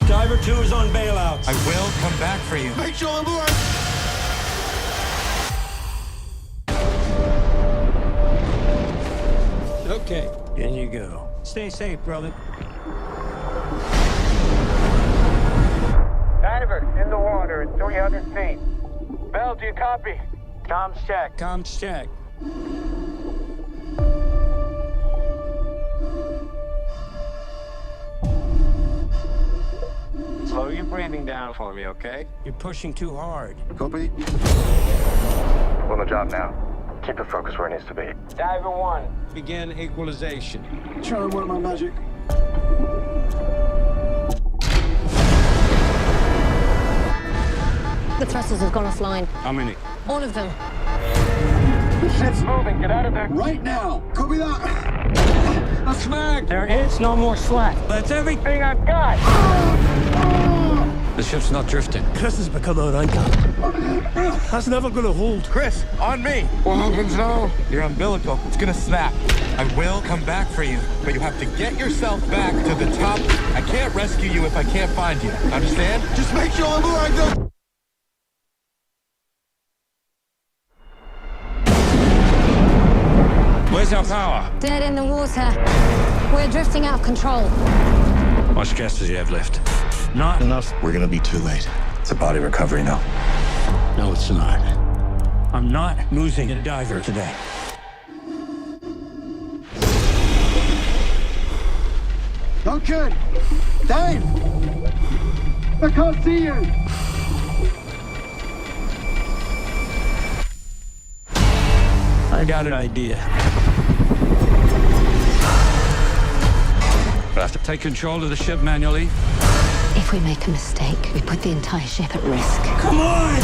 Diver 2 is on bailout. I will come back for you. Make sure I'm board. Okay, in you go. Stay safe, brother. Diver, in the water at 300 feet. Bell, do you copy? Comms check. Comms check. Slow your breathing down for me, okay? You're pushing too hard. Copy. On the job now. Keep the focus where it needs to be. Diver 1. Begin equalization. Try to work my magic. The thrusters have gone offline. How many? All of them. The ship's moving. Get out of there. Right now. Copy that. A smack! There is no more slack. That's everything I've got. The ship's not drifting. Chris has become our anchor. That's never gonna hold. Chris, on me. What happens now? Your umbilical, it's gonna snap. I will come back for you, but you have to get yourself back to the top. I can't rescue you if I can't find you. Understand? Just make sure I'm alive. Where's our power? Dead in the water. We're drifting out of control. How much gas does he have left? Not enough. We're gonna be too late. It's a body recovery now. No, it's not. I'm not losing a diver today. Okay. Dave! I can't see you! I got an idea. I have to take control of the ship manually. If we make a mistake, we put the entire ship at risk. Come on!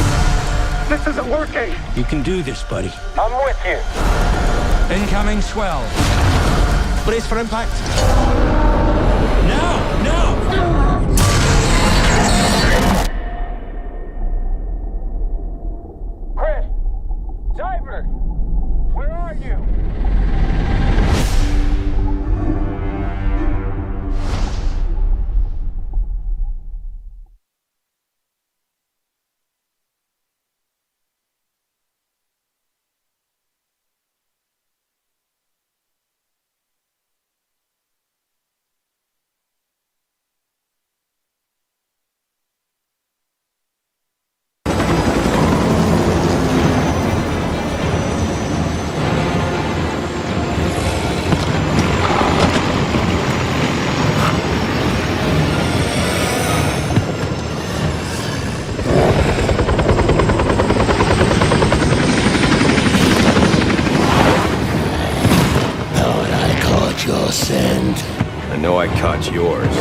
This isn't working. You can do this, buddy. I'm with you. Incoming swell. Brace for impact. Now! Now! Chris! Diver! Where are you? your scent. I know I caught yours.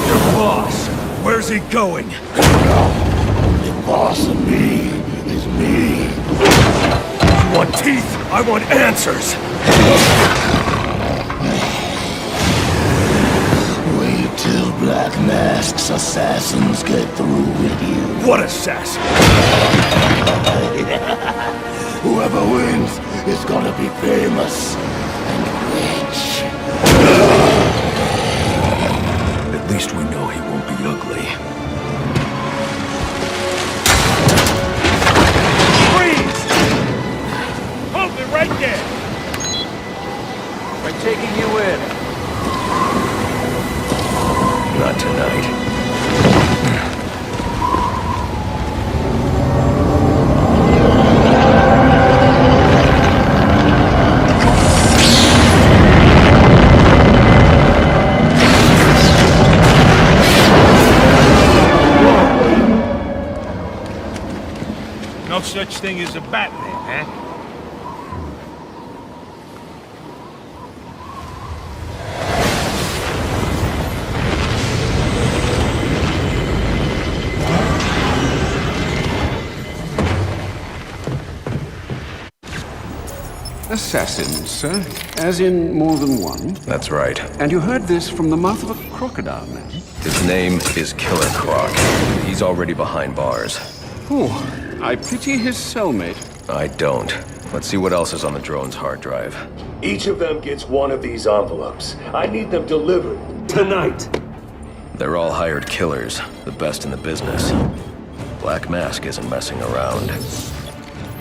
Your boss, where's he going? The boss of me is me. You want teeth? I want answers. Wait till Black Mask's assassins get through with you. What assassin? Whoever wins is gonna be famous and rich. At least we know he won't be ugly. Freeze! Hold me right there! I'm taking you in. Not tonight. No such thing as a Batman, huh? Assassins, sir? As in more than one? That's right. And you heard this from the mouth of a crocodile, man? His name is Killer Croc. He's already behind bars. Oh, I pity his cellmate. I don't. Let's see what else is on the drone's hard drive. Each of them gets one of these envelopes. I need them delivered tonight. They're all hired killers, the best in the business. Black Mask isn't messing around.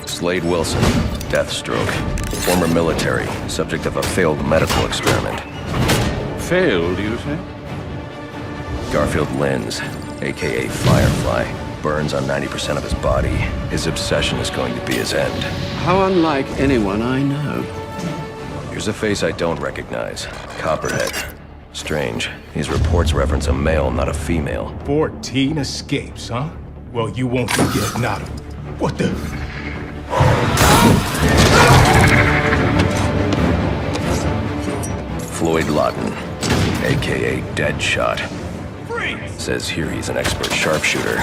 Slade Wilson, Deathstroke, former military, subject of a failed medical experiment. Failed, you say? Garfield Linz, aka Firefly, burns on 90% of his body. His obsession is going to be his end. How unlike anyone I know. Here's a face I don't recognize. Copperhead. Strange. These reports reference a male, not a female. 14 escapes, huh? Well, you won't forget, not him. What the? Floyd Lawton, aka Deadshot. Freeze! Says here he's an expert sharpshooter.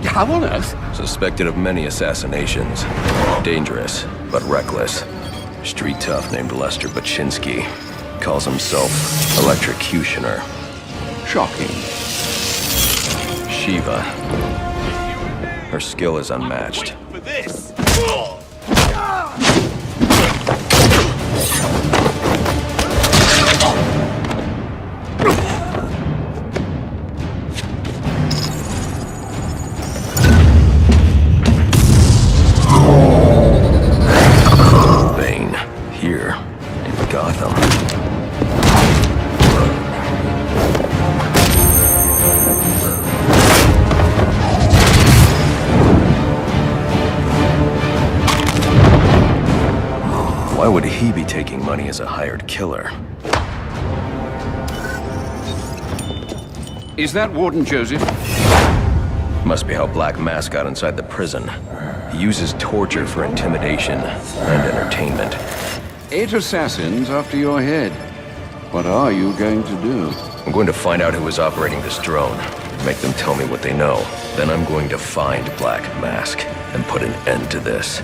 How on earth? Suspected of many assassinations. Dangerous, but reckless. Street tough named Lester Baczynski. Calls himself Electrocutioner. Shocking. Shiva. Her skill is unmatched. For this! Bane, here in Gotham. Why would he be taking money as a hired killer? Is that Warden Joseph? Must be how Black Mask got inside the prison. He uses torture for intimidation and entertainment. 8 assassins after your head. What are you going to do? I'm going to find out who is operating this drone. Make them tell me what they know. Then I'm going to find Black Mask and put an end to this.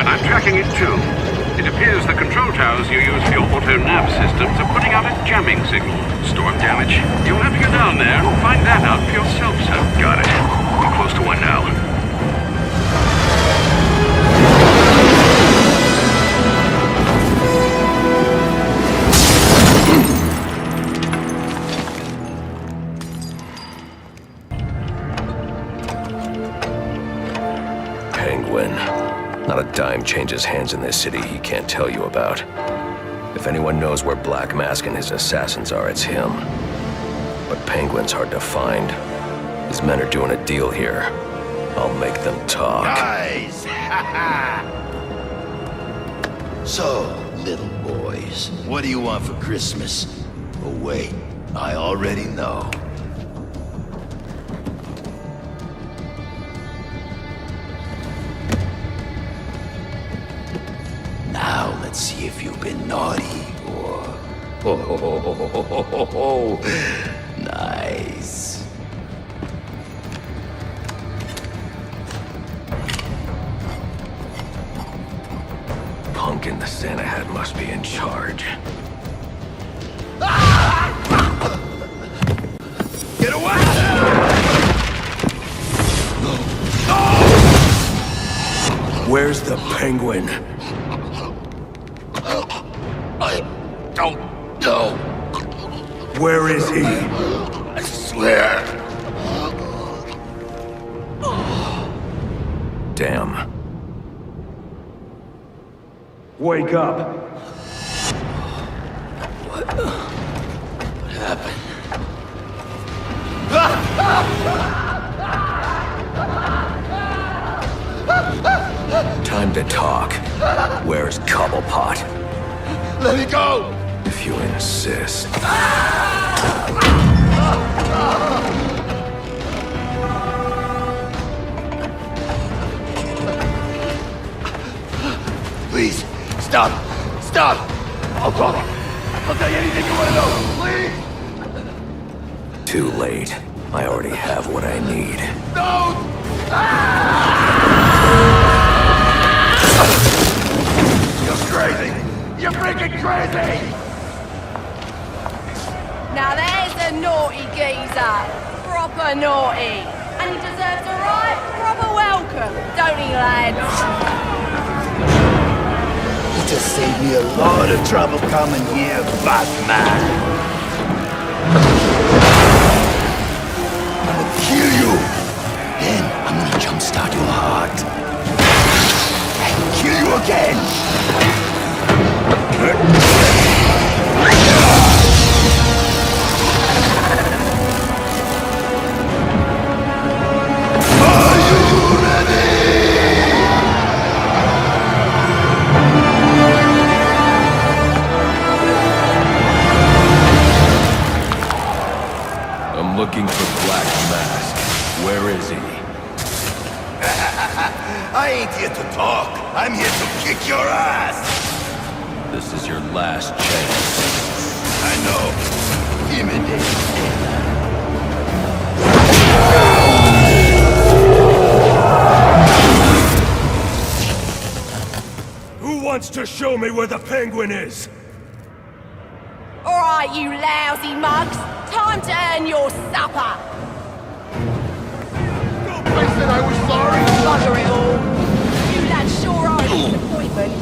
I'm tracking it too. It appears the control towers you use for your auto-nav systems are putting out a jamming signal. Storm damage. You'll have to go down there and find that out for yourself, sir. Got it. I'm close to one now. Penguin. Not a dime changes hands in this city he can't tell you about. If anyone knows where Black Mask and his assassins are, it's him. But Penguin's hard to find. His men are doing a deal here. I'll make them talk. Guys! So, little boys, what do you want for Christmas? Oh wait, I already know. Now let's see if you've been naughty or... Oh, nice. Punk in the Santa hat must be in charge. Get away! Where's the Penguin? I don't know. Where is he? I swear. Damn. Wake up. What happened? Time to talk. Where's Cobblepot? Let me go! If you insist. Please, stop! Stop! I'll call him. I'll tell you anything you want to know, please! Too late. I already have what I need. No! You're crazy! You're freaking crazy! Now there's a naughty geezer. Proper naughty. And he deserves a right proper welcome, don't he, lads? You just saved me a lot of trouble coming here, Batman. I'm gonna kill you. Then I'm gonna jumpstart your heart. And kill you again. Are you ready? I'm looking for Black Mask. Where is he? I ain't here to talk. I'm here to kick your ass. This is your last chance. I know. Who wants to show me where the Penguin is? Alright, you lousy mugs. Time to earn your supper. I said I was sorry. Bugger it all. You lads sure are a disappointment.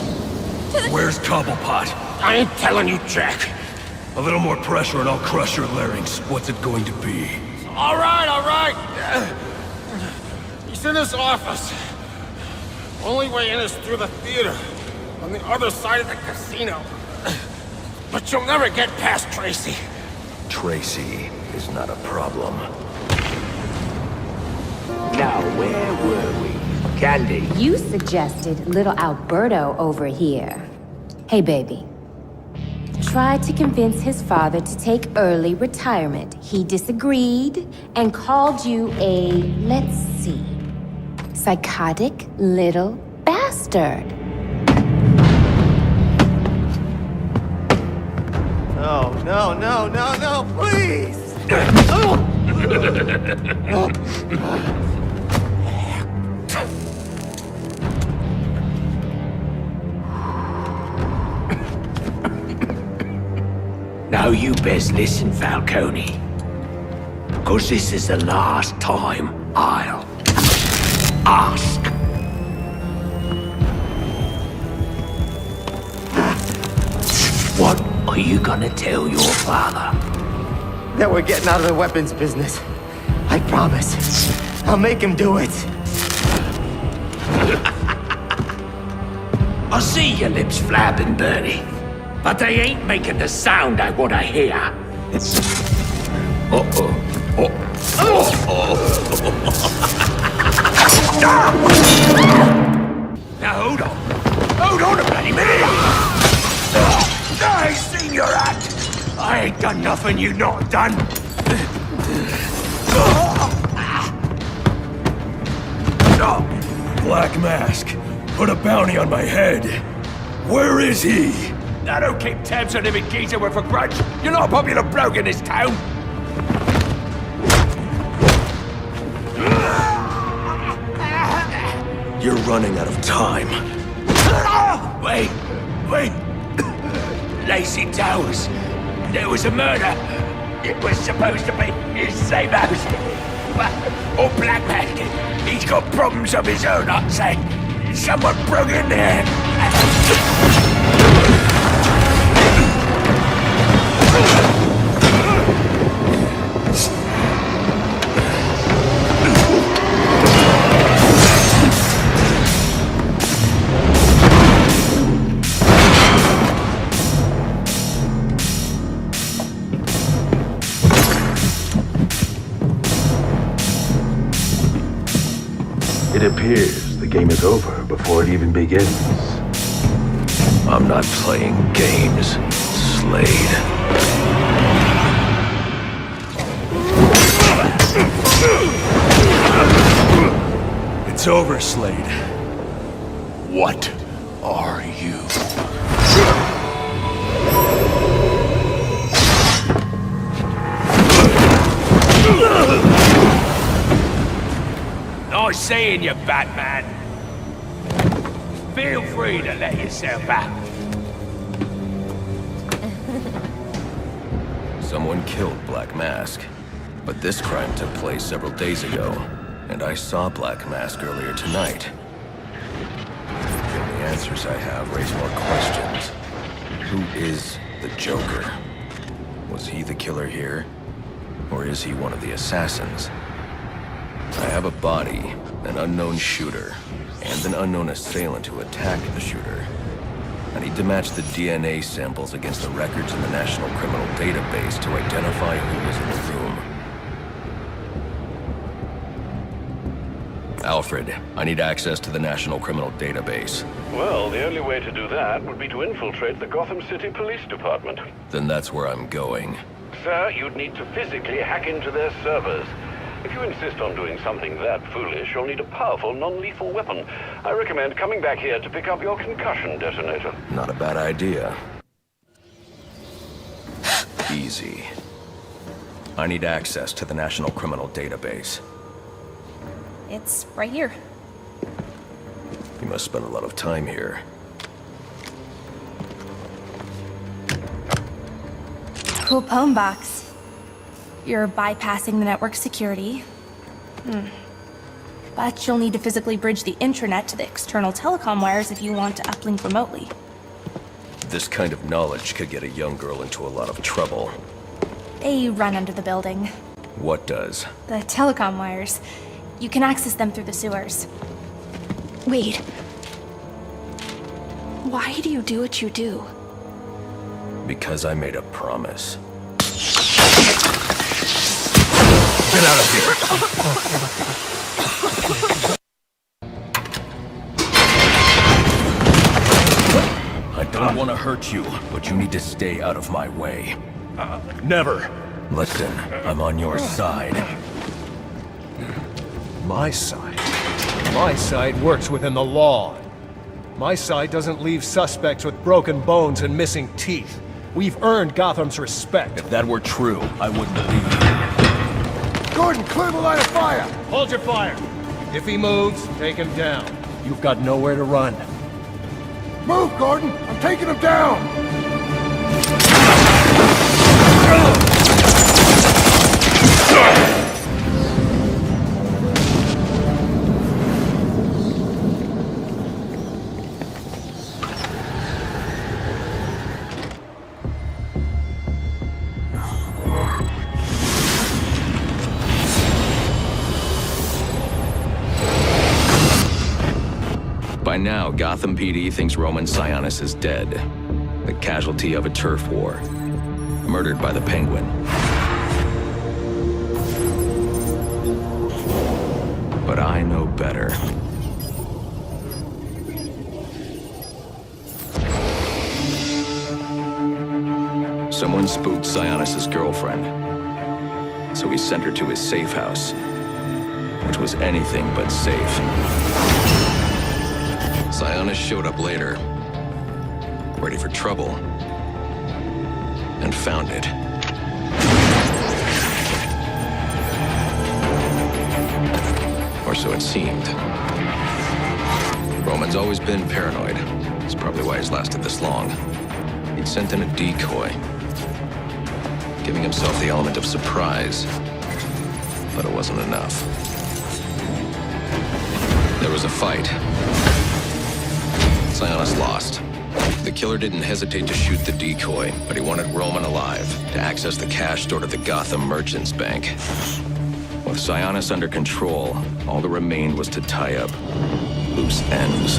Where's Cobblepot? I ain't telling you, Jack. A little more pressure and I'll crush your larynx. What's it going to be? All right. He's in his office. Only way in is through the theater, on the other side of the casino. But you'll never get past Tracy. Tracy is not a problem. Now, where were we? Candy? You suggested little Alberto over here. Hey, baby. Tried to convince his father to take early retirement. He disagreed and called you a, let's see, psychotic little bastard. No, please! Now you best listen, Falcone. 'Cause this is the last time I'll ask. What are you gonna tell your father? That we're getting out of the weapons business. I promise. I'll make him do it. I see your lips flapping, Bernie. But they ain't making the sound I want to hear. Now hold on. Hold on a bloody minute. I seen your act. I ain't done nothing you not done. Black Mask, put a bounty on my head. Where is he? I don't keep tabs on every geezer with a grudge. You're not a popular bloke in this town. You're running out of time. Wait. Lacey Towers. There was a murder. It was supposed to be his same house. Or Black Mask. He's got problems of his own, I'd say. Someone broke in there. It appears the game is over before it even begins. I'm not playing games, Slade. It's over, Slade. What are you? Nice seeing you, Batman. Feel free to let yourself out. Someone killed Black Mask, but this crime took place several days ago, and I saw Black Mask earlier tonight. The only answers I have raise more questions. Who is the Joker? Was he the killer here? Or is he one of the assassins? I have a body, an unknown shooter, and an unknown assailant who attacked the shooter. I need to match the DNA samples against the records in the National Criminal Database to identify who was in the room. Alfred, I need access to the National Criminal Database. Well, the only way to do that would be to infiltrate the Gotham City Police Department. Then that's where I'm going. Sir, you'd need to physically hack into their servers. If you insist on doing something that foolish, you'll need a powerful, non-lethal weapon. I recommend coming back here to pick up your concussion detonator. Not a bad idea. Easy. I need access to the National Criminal Database. It's right here. You must spend a lot of time here. Cool poem box. You're bypassing the network security. But you'll need to physically bridge the intranet to the external telecom wires if you want to uplink remotely. This kind of knowledge could get a young girl into a lot of trouble. They run under the building. What does? The telecom wires. You can access them through the sewers. Wait. Why do you do what you do? Because I made a promise. Get out of here! I don't want to hurt you, but you need to stay out of my way. Never. Listen, I'm on your side. My side? My side works within the law. My side doesn't leave suspects with broken bones and missing teeth. We've earned Gotham's respect. If that were true, I wouldn't believe you. Gordon, clear the line of fire! Hold your fire. If he moves, take him down. You've got nowhere to run. Move, Gordon! I'm taking him down! By now, Gotham PD thinks Roman Sionis is dead. The casualty of a turf war. Murdered by the Penguin. But I know better. Someone spooked Sionis' girlfriend. So he sent her to his safe house. Which was anything but safe. Sionis showed up later. Ready for trouble. And found it. Or so it seemed. Roman's always been paranoid. That's probably why he's lasted this long. He'd sent in a decoy, giving himself the element of surprise. But it wasn't enough. There was a fight. Sionis lost. The killer didn't hesitate to shoot the decoy, but he wanted Roman alive to access the cash stored at the Gotham Merchants Bank. With Sionis under control, all that remained was to tie up loose ends.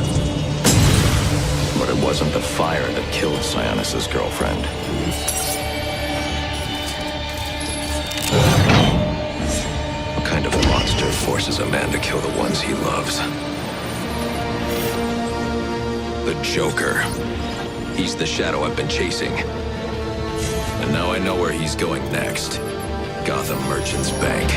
But it wasn't the fire that killed Sionis' girlfriend. What kind of monster forces a man to kill the ones he loves? The Joker. He's the shadow I've been chasing. And now I know where he's going next. Gotham Merchants Bank.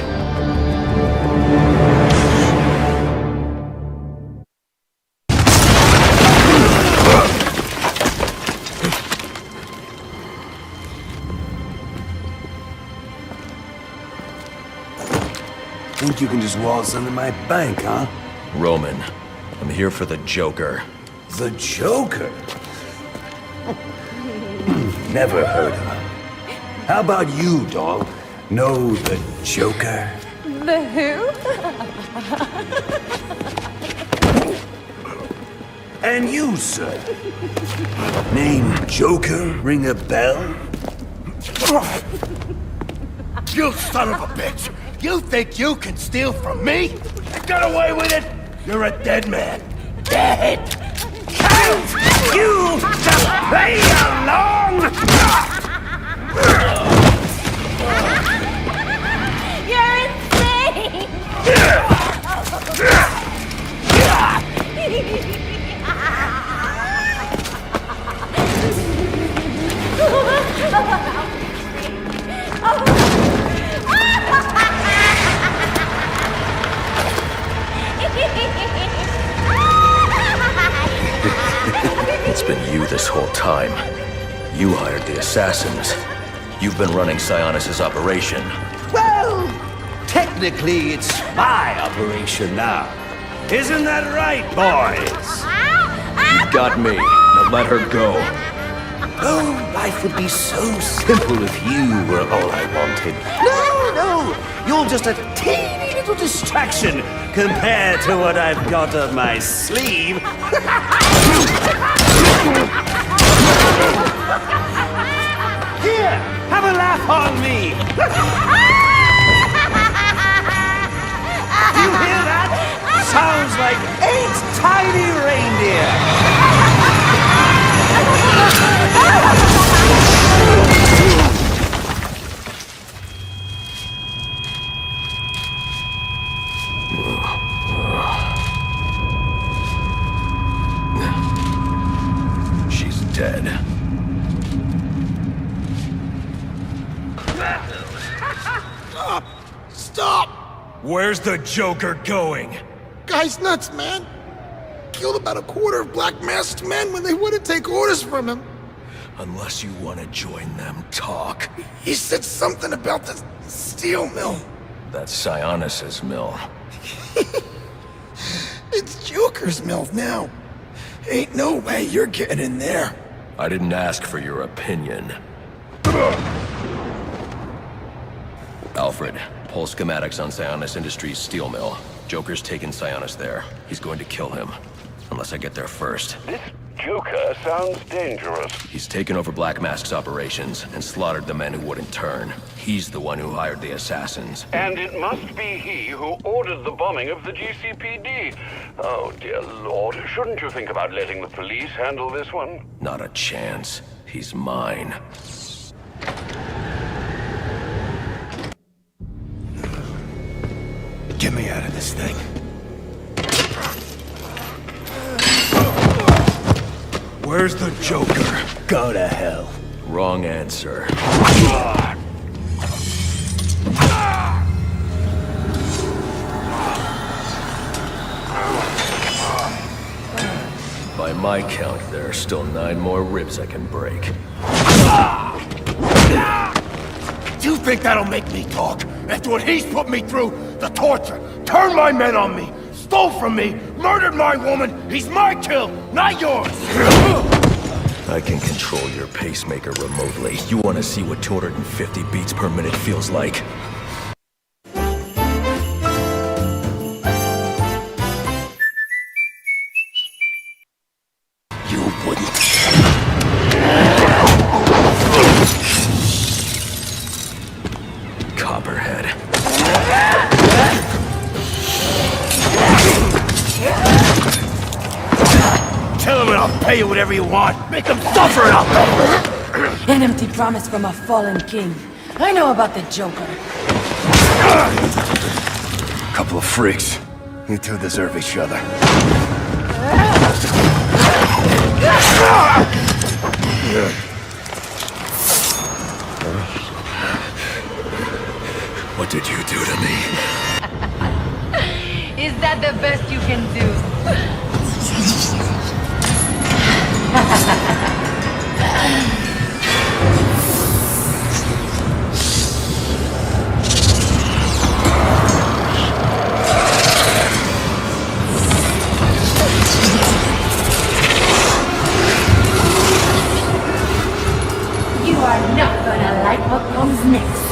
Think you can just waltz into my bank, huh? Roman, I'm here for the Joker. The Joker? Never heard of him. How about you, dog? Know the Joker? The who? And you, sir? Name Joker ring a bell? You son of a bitch! You think you can steal from me? Get away with it! You're a dead man. Dead! Can't you just play along? You're insane! It's been you this whole time. You hired the assassins. You've been running Sionis' operation. Well, technically it's my operation now. Isn't that right, boys? You got me. Now let her go. Oh, life would be so simple if you were all I wanted. No, you're just a teeny little distraction compared to what I've got up my sleeve. Here, have a laugh on me. You hear that? Sounds like 8 tiny reindeer. She's dead. Stop! Where's the Joker going? Guy's nuts, man. Killed about a quarter of black masked men when they wouldn't take orders from him. Unless you want to join them, talk. He said something about the steel mill. That's Sionis' mill. It's Joker's mill now. Ain't no way you're getting in there. I didn't ask for your opinion. Alfred, pull schematics on Sionis Industries steel mill. Joker's taken Sionis there. He's going to kill him. unless I get there first. This Joker sounds dangerous. He's taken over Black Mask's operations and slaughtered the men who wouldn't turn. He's the one who hired the assassins. And it must be he who ordered the bombing of the GCPD. Oh, dear Lord. Shouldn't you think about letting the police handle this one? Not a chance. He's mine. Get me out of this thing. Where's the Joker? Go to hell. Wrong answer. By my count, there are still 9 more ribs I can break. You think that'll make me talk? After what he's put me through, the torture, turned my men on me, stole from me, murdered my woman, he's my kill, not yours! I can control your pacemaker remotely. You want to see what 250 beats per minute feels like? You wouldn't. Copperhead. Tell him and I'll pay you whatever you want. Make him suffer and I'll pay. An empty promise from a fallen king. I know about the Joker. Couple of freaks. You two deserve each other. What did you do to me? Is that the best you can do? You are not gonna like what comes next.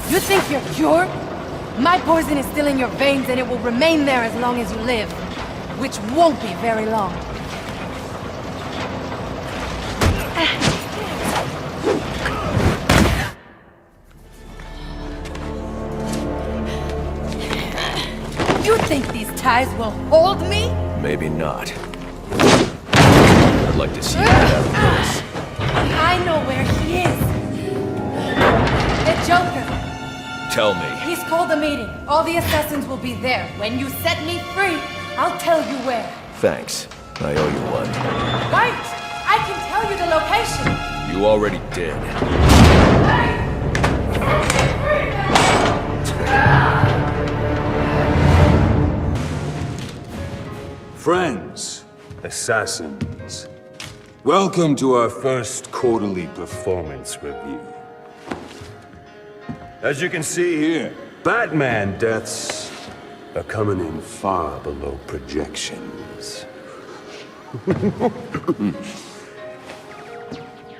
You think you're cured? My poison is still in your veins and it will remain there as long as you live. Which won't be very long. You think these ties will hold me? Maybe not. I'd like to see you get out of this. I know where he is. The Joker. Tell me. He's called a meeting. All the assassins will be there. When you set me free, I'll tell you where. Thanks. I owe you one. Wait! I can tell you the location. You already did. Friends, assassins, welcome to our first quarterly performance review. As you can see here, Batman deaths are coming in far below projections.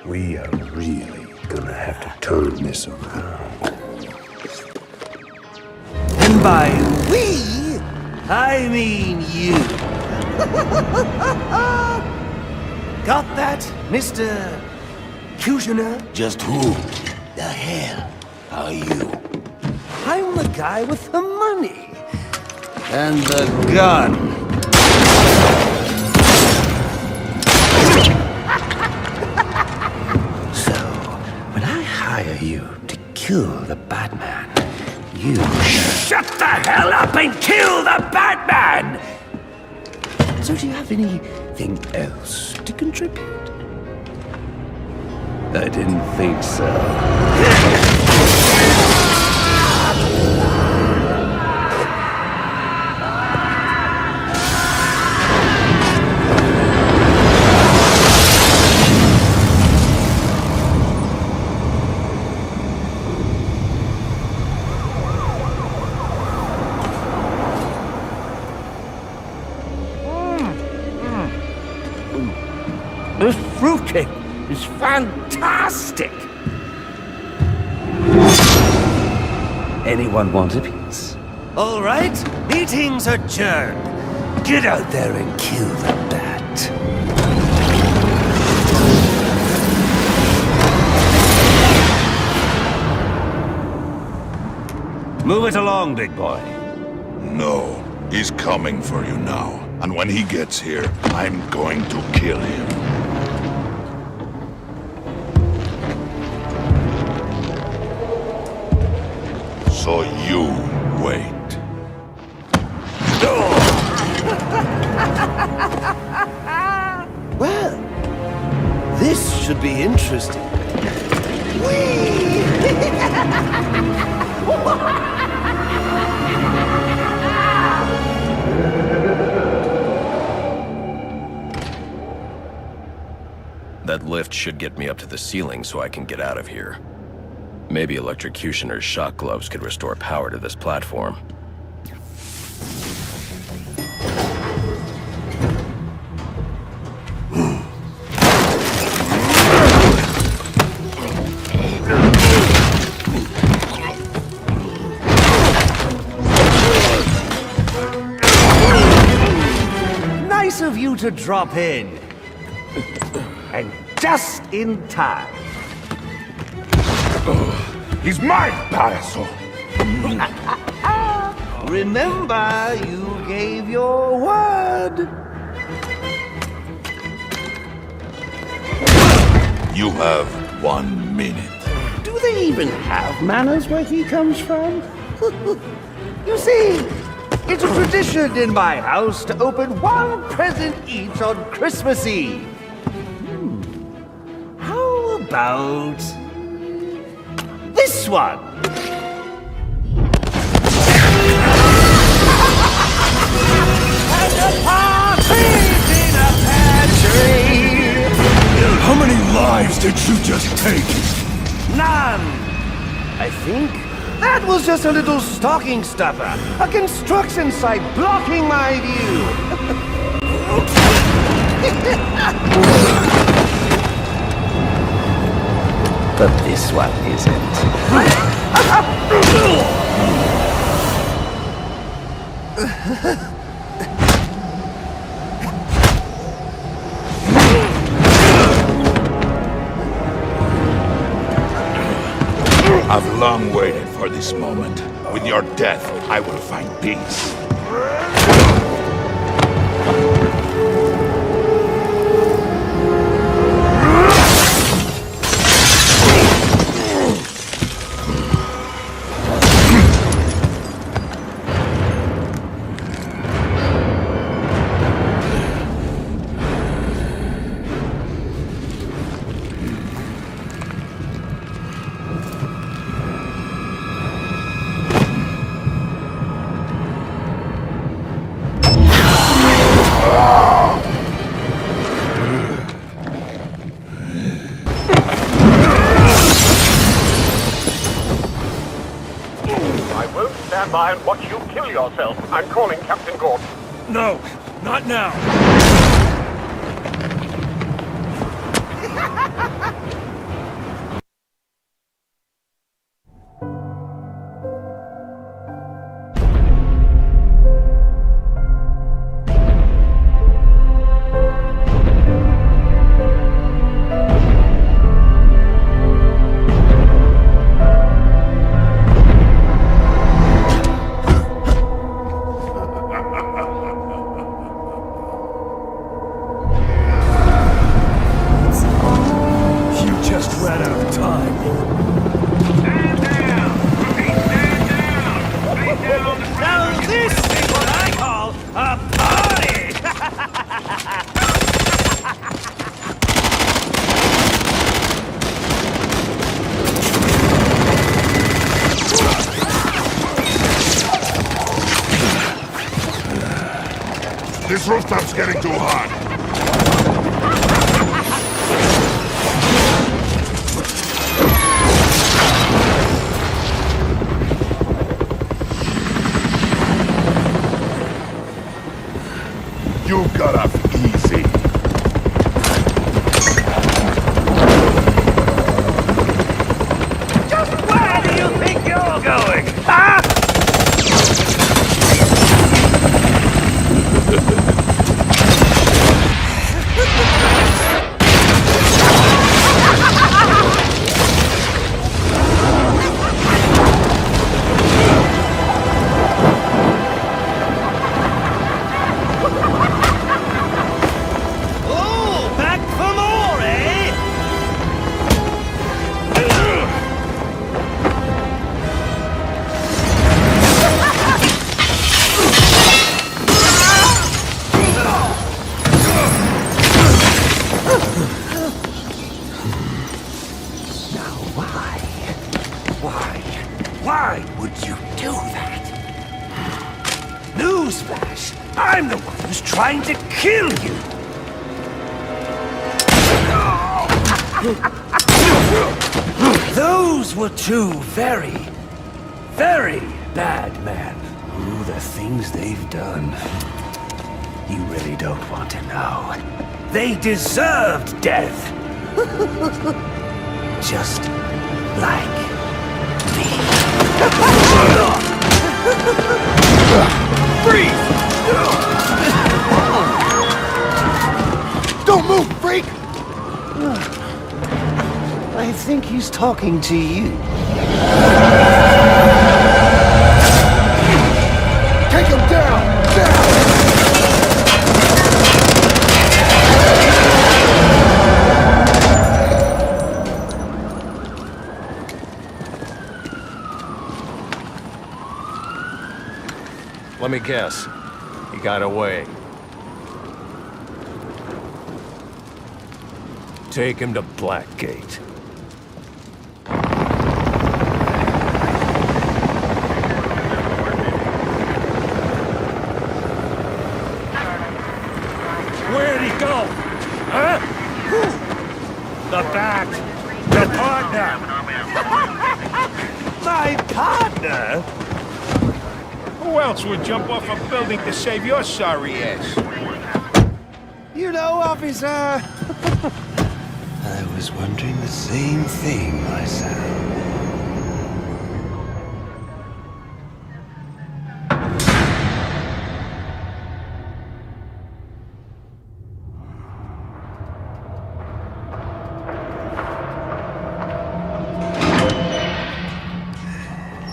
We are really gonna have to turn this around. And by we, I mean you. Got that, Mr. Kushner? Just who the hell are you? I'm the guy with the money. And the gun. So, when I hire you to kill the Batman, you shut the hell up and kill the Batman! So do you have anything else to contribute? I didn't think so. This fruitcake is fantastic! Anyone want a piece? All right, meeting's adjourned. Get out there and kill the bat. Move it along, big boy. No, he's coming for you now. And when he gets here, I'm going to kill him. So you wait. Well, this should be interesting. Whee! That lift should get me up to the ceiling so I can get out of here. Maybe electrocutioner's shock gloves could restore power to this platform. Nice of you to drop in. And just in time. He's mine, Paraso! Remember, you gave your word. You have 1 minute. Do they even have manners where he comes from? You see, it's a tradition in my house to open one present each on Christmas Eve. How about this one? And the party's in a pantry. How many lives did you just take? None. I think that was just a little stocking stuffer. A construction site blocking my view. But this one isn't. I've long waited for this moment. With your death, I will find peace. Stand by and watch you kill yourself. I'm calling Captain Gordon. No, not now. This rooftop's getting too hot. You got off easy. was trying to kill you. Those were two very, very bad men. Ooh, the things they've done. You really don't want to know. They deserved death. Just like me. Freeze! Don't move, freak! I think he's talking to you. Take him down! Let me guess. He got away. Take him to Blackgate. Where'd he go? Huh? The back. The partner. My partner? Who else would jump off a building to save your sorry ass? You know, officer. I was wondering the same thing myself.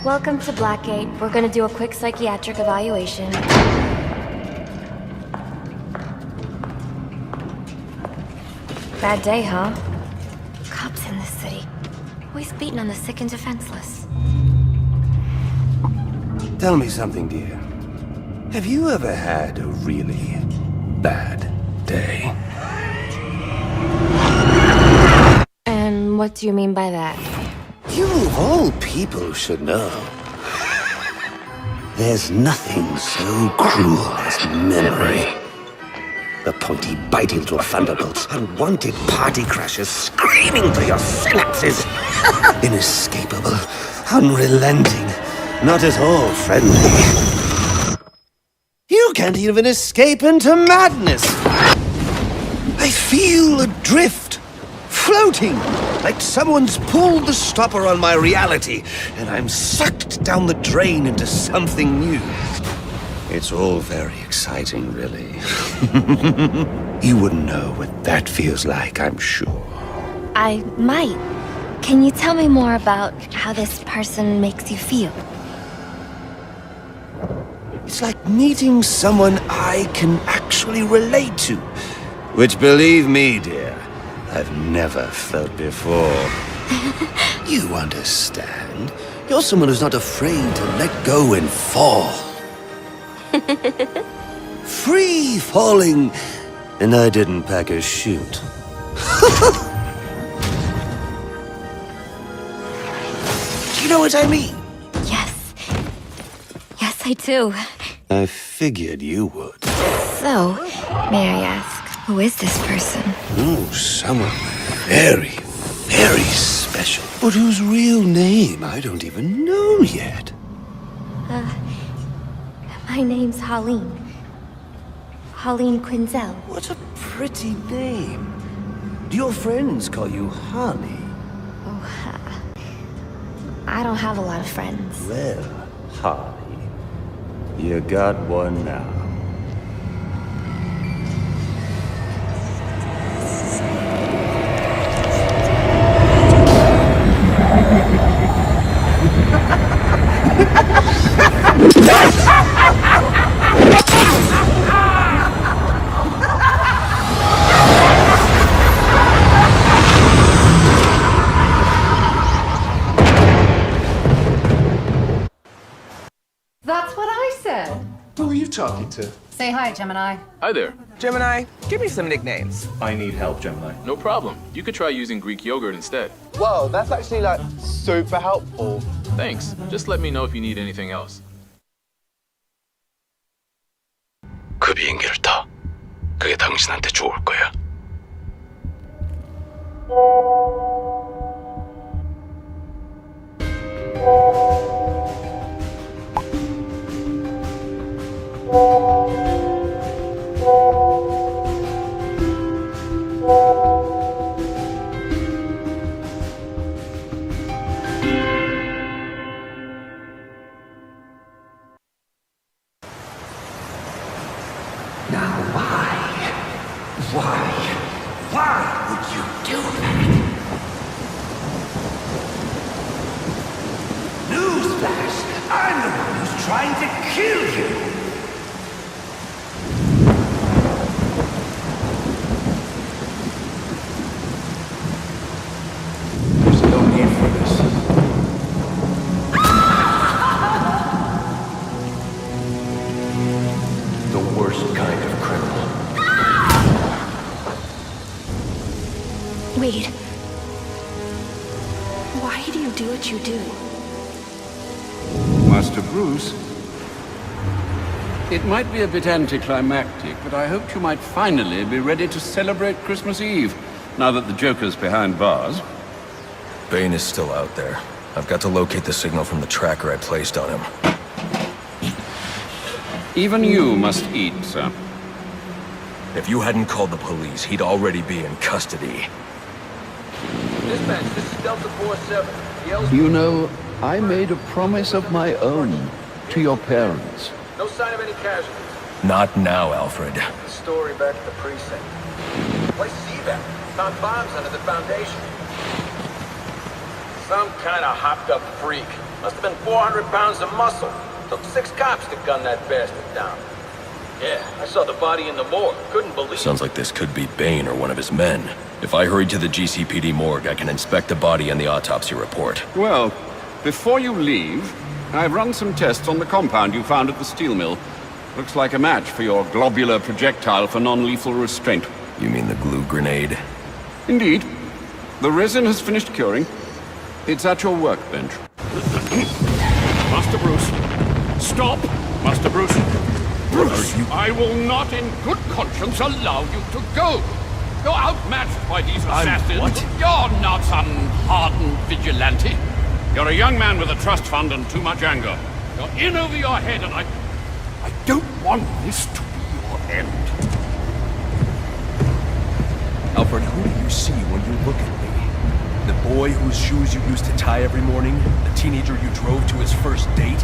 Welcome to Blackgate. We're gonna do a quick psychiatric evaluation. Bad day, huh? Cops in this city. Always beating on the sick and defenseless. Tell me something, dear. Have you ever had a really bad day? And what do you mean by that? You of all people should know. There's nothing so cruel as memory. The pointy, bitey little thunderbolts, unwanted party crashers screaming through your synapses. Inescapable, unrelenting, not at all friendly. You can't even escape into madness. I feel adrift, floating, like someone's pulled the stopper on my reality, and I'm sucked down the drain into something new. It's all very exciting, really. You wouldn't know what that feels like, I'm sure. I might. Can you tell me more about how this person makes you feel? It's like meeting someone I can actually relate to. Which, believe me, dear, I've never felt before. You understand. You're someone who's not afraid to let go and fall. Free falling, and I didn't pack a chute. Do you know what I mean? Yes. Yes, I do. I figured you would. So, may I ask, who is this person? Oh, someone very, very special. But whose real name I don't even know yet. My name's Harleen. Harleen Quinzel. What a pretty name. Do your friends call you Harley? Oh, I don't have a lot of friends. Well, Harley, you got one now. That's what I said. Who are you talking to? Say hi, Gemini. Hi there. Gemini, give me some nicknames. I need help, Gemini. No problem. You could try using Greek yogurt instead. Whoa, that's actually like super helpful. Thanks. Just let me know if you need anything else. 그 비행기를 타. 그게 당신한테 좋을 거야. Now why would you do that? Newsflash! I'm the one who's trying to kill you! There's no need for this. The worst kind of criminal. Wait. Why do you do what you do? Master Bruce, it might be a bit anticlimactic, but I hoped you might finally be ready to celebrate Christmas Eve, now that the Joker's behind bars. Bane is still out there. I've got to locate the signal from the tracker I placed on him. Even you must eat, sir. If you hadn't called the police, he'd already be in custody. Dispatch, this is Delta 47. You know, I made a promise of my own to your parents. No sign of any casualties. Not now, Alfred. The story back at the precinct. Why see that? Found bombs under the foundation. Some kind of hopped-up freak. Must have been 400 pounds of muscle. Took 6 cops to gun that bastard down. Yeah, I saw the body in the morgue. Couldn't believe Sounds like this could be Bane or one of his men. If I hurry to the GCPD morgue, I can inspect the body and the autopsy report. Well, before you leave, I've run some tests on the compound you found at the steel mill. Looks like a match for your globular projectile for non-lethal restraint. You mean the glue grenade? Indeed. The resin has finished curing. It's at your workbench. Master Bruce, stop! Master Bruce. Bruce, Are you... I will not in good conscience allow you to go. You're outmatched by these assassins. What? You're not some hardened vigilante. You're a young man with a trust fund and too much anger. You're in over your head, and I don't want this to be your end. Alfred, who do you see when you look at me? The boy whose shoes you used to tie every morning? The teenager you drove to his first date?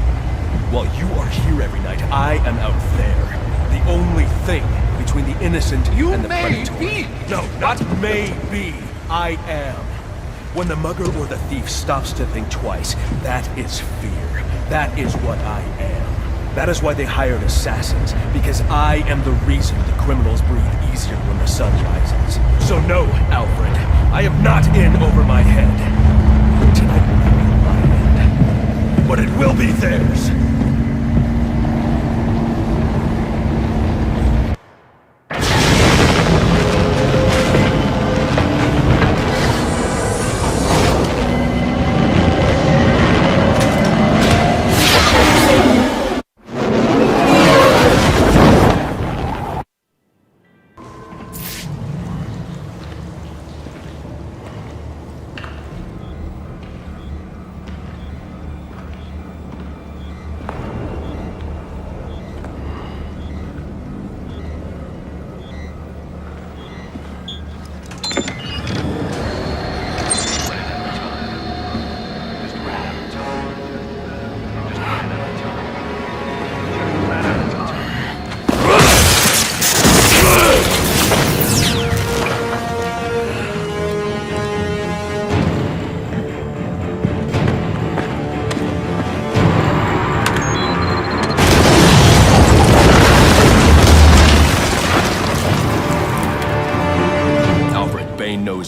While you are here every night, I am out there. The only thing between the innocent and the predator. Be. No, not may be. I am. When the mugger or the thief stops to think twice, that is fear. That is what I am. That is why they hired assassins, because I am the reason the criminals breathe easier when the sun rises. So no, Alfred, I am not in over my head. Tonight will be my end, but it will be theirs.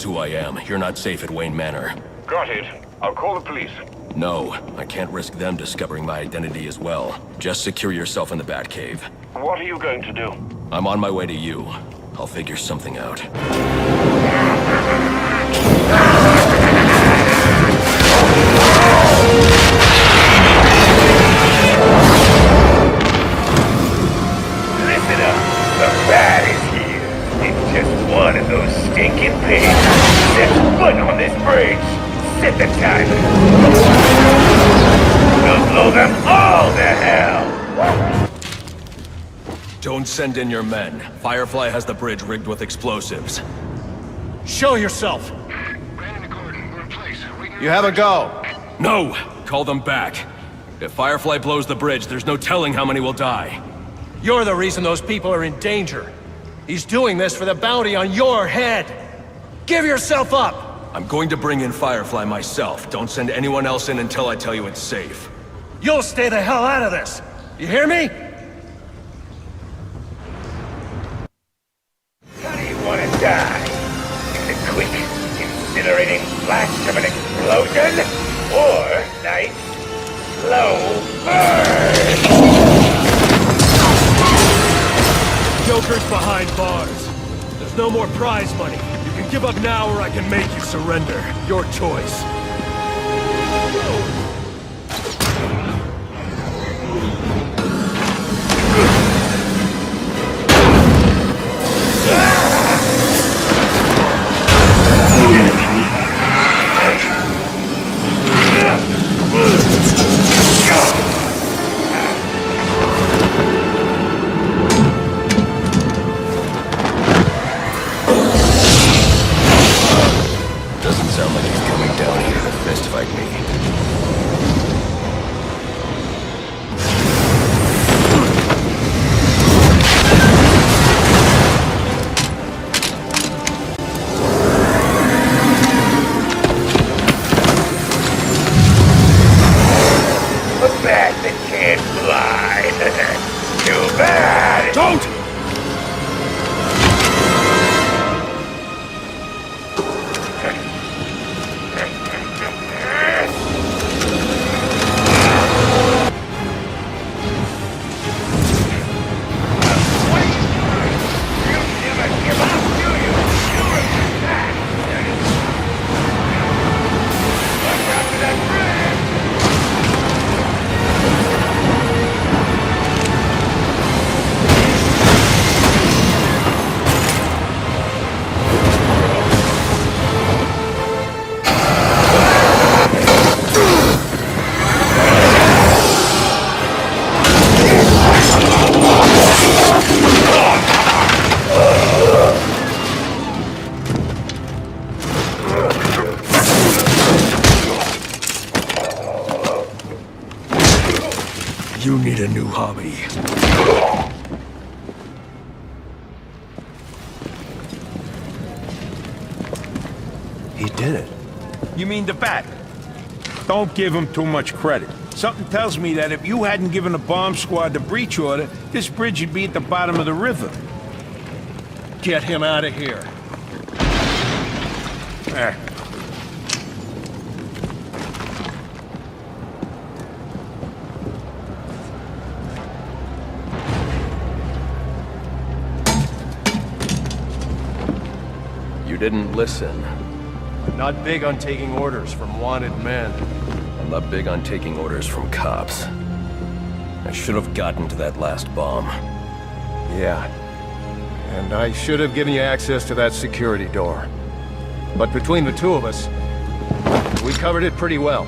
Who I am. You're not safe at Wayne Manor. Got it. I'll call the police. No, I can't risk them discovering my identity as well. Just secure yourself in the Batcave. What are you going to do? I'm on my way to you. I'll figure something out. Listen up! The bat is here. It's just one of those stinking pigs. Sets foot on this bridge. Set the timer. We'll blow them all to hell. Don't send in your men. Firefly has the bridge rigged with explosives. Show yourself! You have a go. No! Call them back. If Firefly blows the bridge, there's no telling how many will die. You're the reason those people are in danger. He's doing this for the bounty on your head. Give yourself up! I'm going to bring in Firefly myself. Don't send anyone else in until I tell you it's safe. You'll stay the hell out of this! You hear me? How do you want to die? In the quick, incinerating flash of an explosion? Or nice, slow burn? Joker's behind bars. There's no more prize money. You can give up now or I can make you surrender. Your choice. Doesn't sound like he's coming down here to fist fight me. A bat that can't fly. Too bad. Don't! You need a new hobby. He did it. You mean the bat? Don't give him too much credit. Something tells me that if you hadn't given the bomb squad the breach order, this bridge would be at the bottom of the river. Get him out of here. You didn't listen. I'm not big on taking orders from wanted men. I'm not big on taking orders from cops. I should have gotten to that last bomb. Yeah. And I should have given you access to that security door. But between the two of us, we covered it pretty well.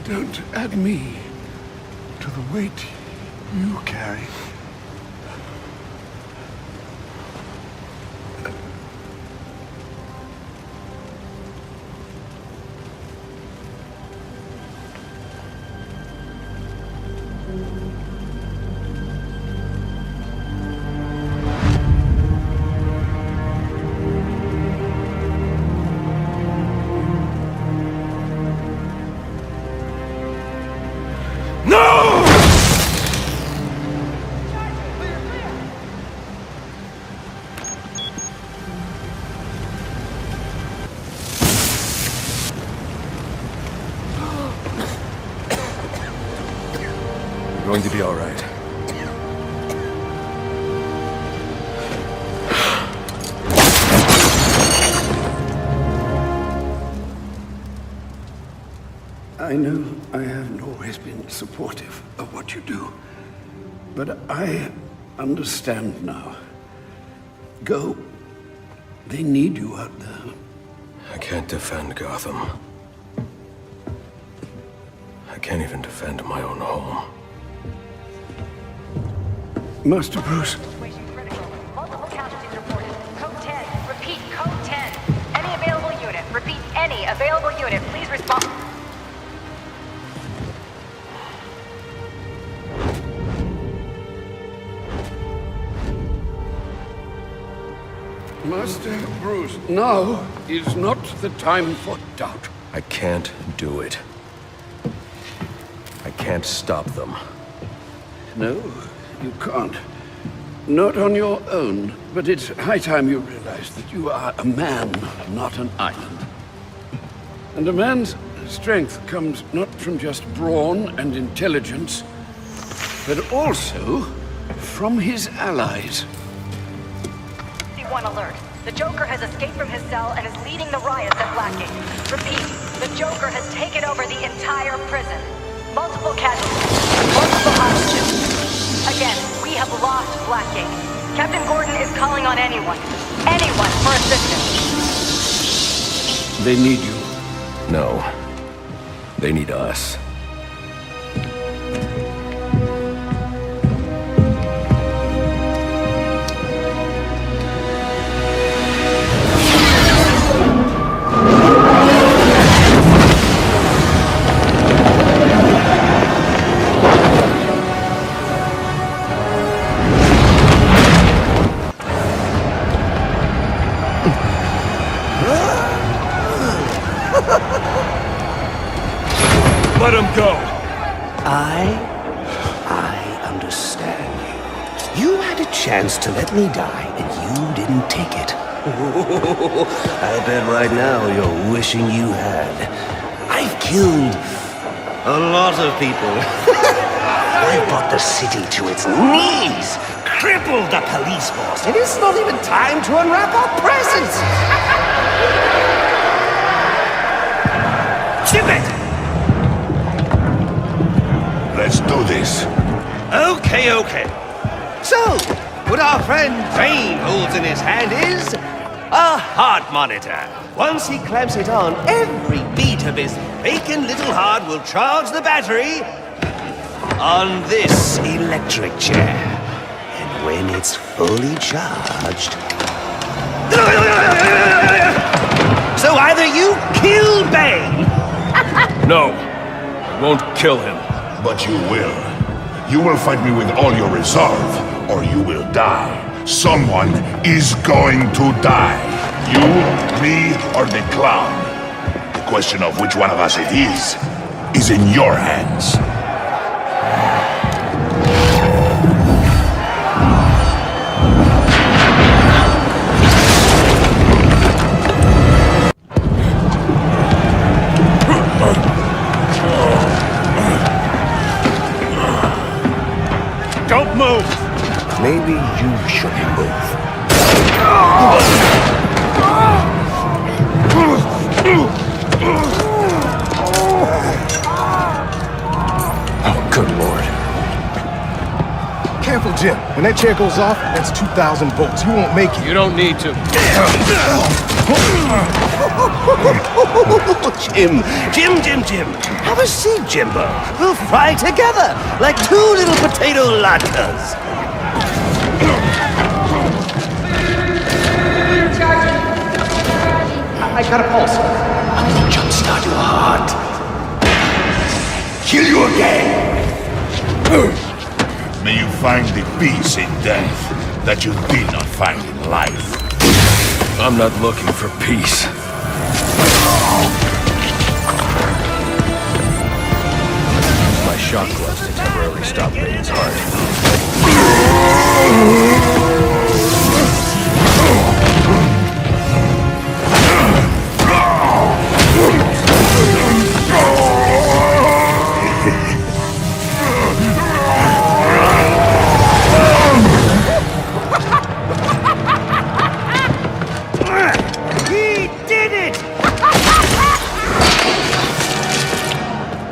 Don't add me to the weight you carry. going to be all right. I know I haven't always been supportive of what you do, but I understand now. Go. They need you out there. I can't defend Gotham. I can't even defend my own home. Master Bruce. Multiple casualties reported. Code 10. Repeat, code 10. Any available unit. Repeat, any available unit. Please respond. Master Bruce, now is not the time for doubt. I can't do it. I can't stop them. No, you can't. Not on your own, but it's high time you realize that you are a man, not an island. And a man's strength comes not from just brawn and intelligence, but also from his allies. One alert. The Joker has escaped from his cell and is leading the riots at Blackgate. Repeat, the Joker has taken over the entire prison. Multiple casualties. Multiple hostages. Again, we have lost Blackgate. Captain Gordon is calling on anyone. Anyone for assistance. They need you. No. They need us. Let him go! I understand you. You had a chance to let me die, and you didn't take it. I bet right now you're wishing you had. I've killed a lot of people. I brought the city to its knees, crippled the police force, and it's not even time to unwrap our presents. Ship it! Let's do this. Okay. So, what our friend Bane holds in his hand is a heart monitor. Once he clamps it on, every beat of his bacon little heart will charge the battery on this electric chair. And when it's fully charged... So either you kill Bane... No, I won't kill him. But you will. You will fight me with all your resolve, or you will die. Someone is going to die. You, me, or the clown. The question of which one of us it is in your hands. Don't move! Maybe you shouldn't move. Oh, good lord. Careful, Jim. When that chair goes off, that's 2,000 volts. You won't make it. You don't need to. Jim. Have a seat, Jimbo. We'll fry together like two little potato latkes. I got a pulse. I'm gonna jumpstart your heart. Kill you again! May you find the peace in death that you did not find in life. I'm not looking for peace. My shock gloves to temporarily stop Bane's heart.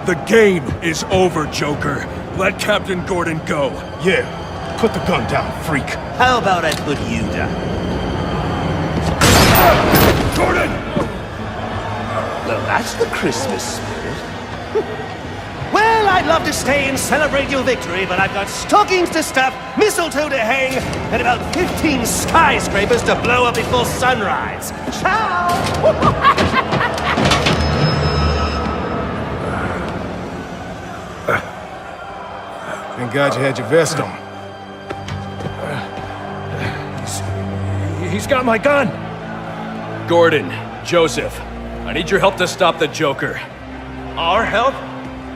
The game is over, Joker. Let Captain Gordon go. Yeah, put the gun down, freak. How about I put you down? Gordon! Well, that's the Christmas spirit. Well, I'd love to stay and celebrate your victory, but I've got stockings to stuff, mistletoe to hang, and about 15 skyscrapers to blow up before sunrise. Ciao! Thank God you had your vest on. He's got my gun! Gordon, Joseph, I need your help to stop the Joker. Our help?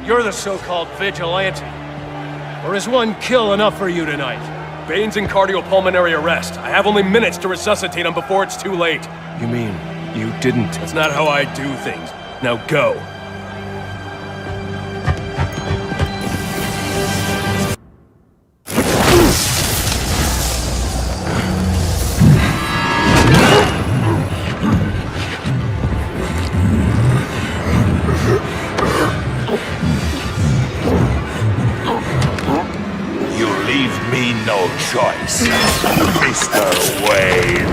You're the so-called vigilante. Or is one kill enough for you tonight? Bane's in cardiopulmonary arrest. I have only minutes to resuscitate him before it's too late. You mean you didn't? That's not how I do things. Now go. No choice, Mr. Wayne.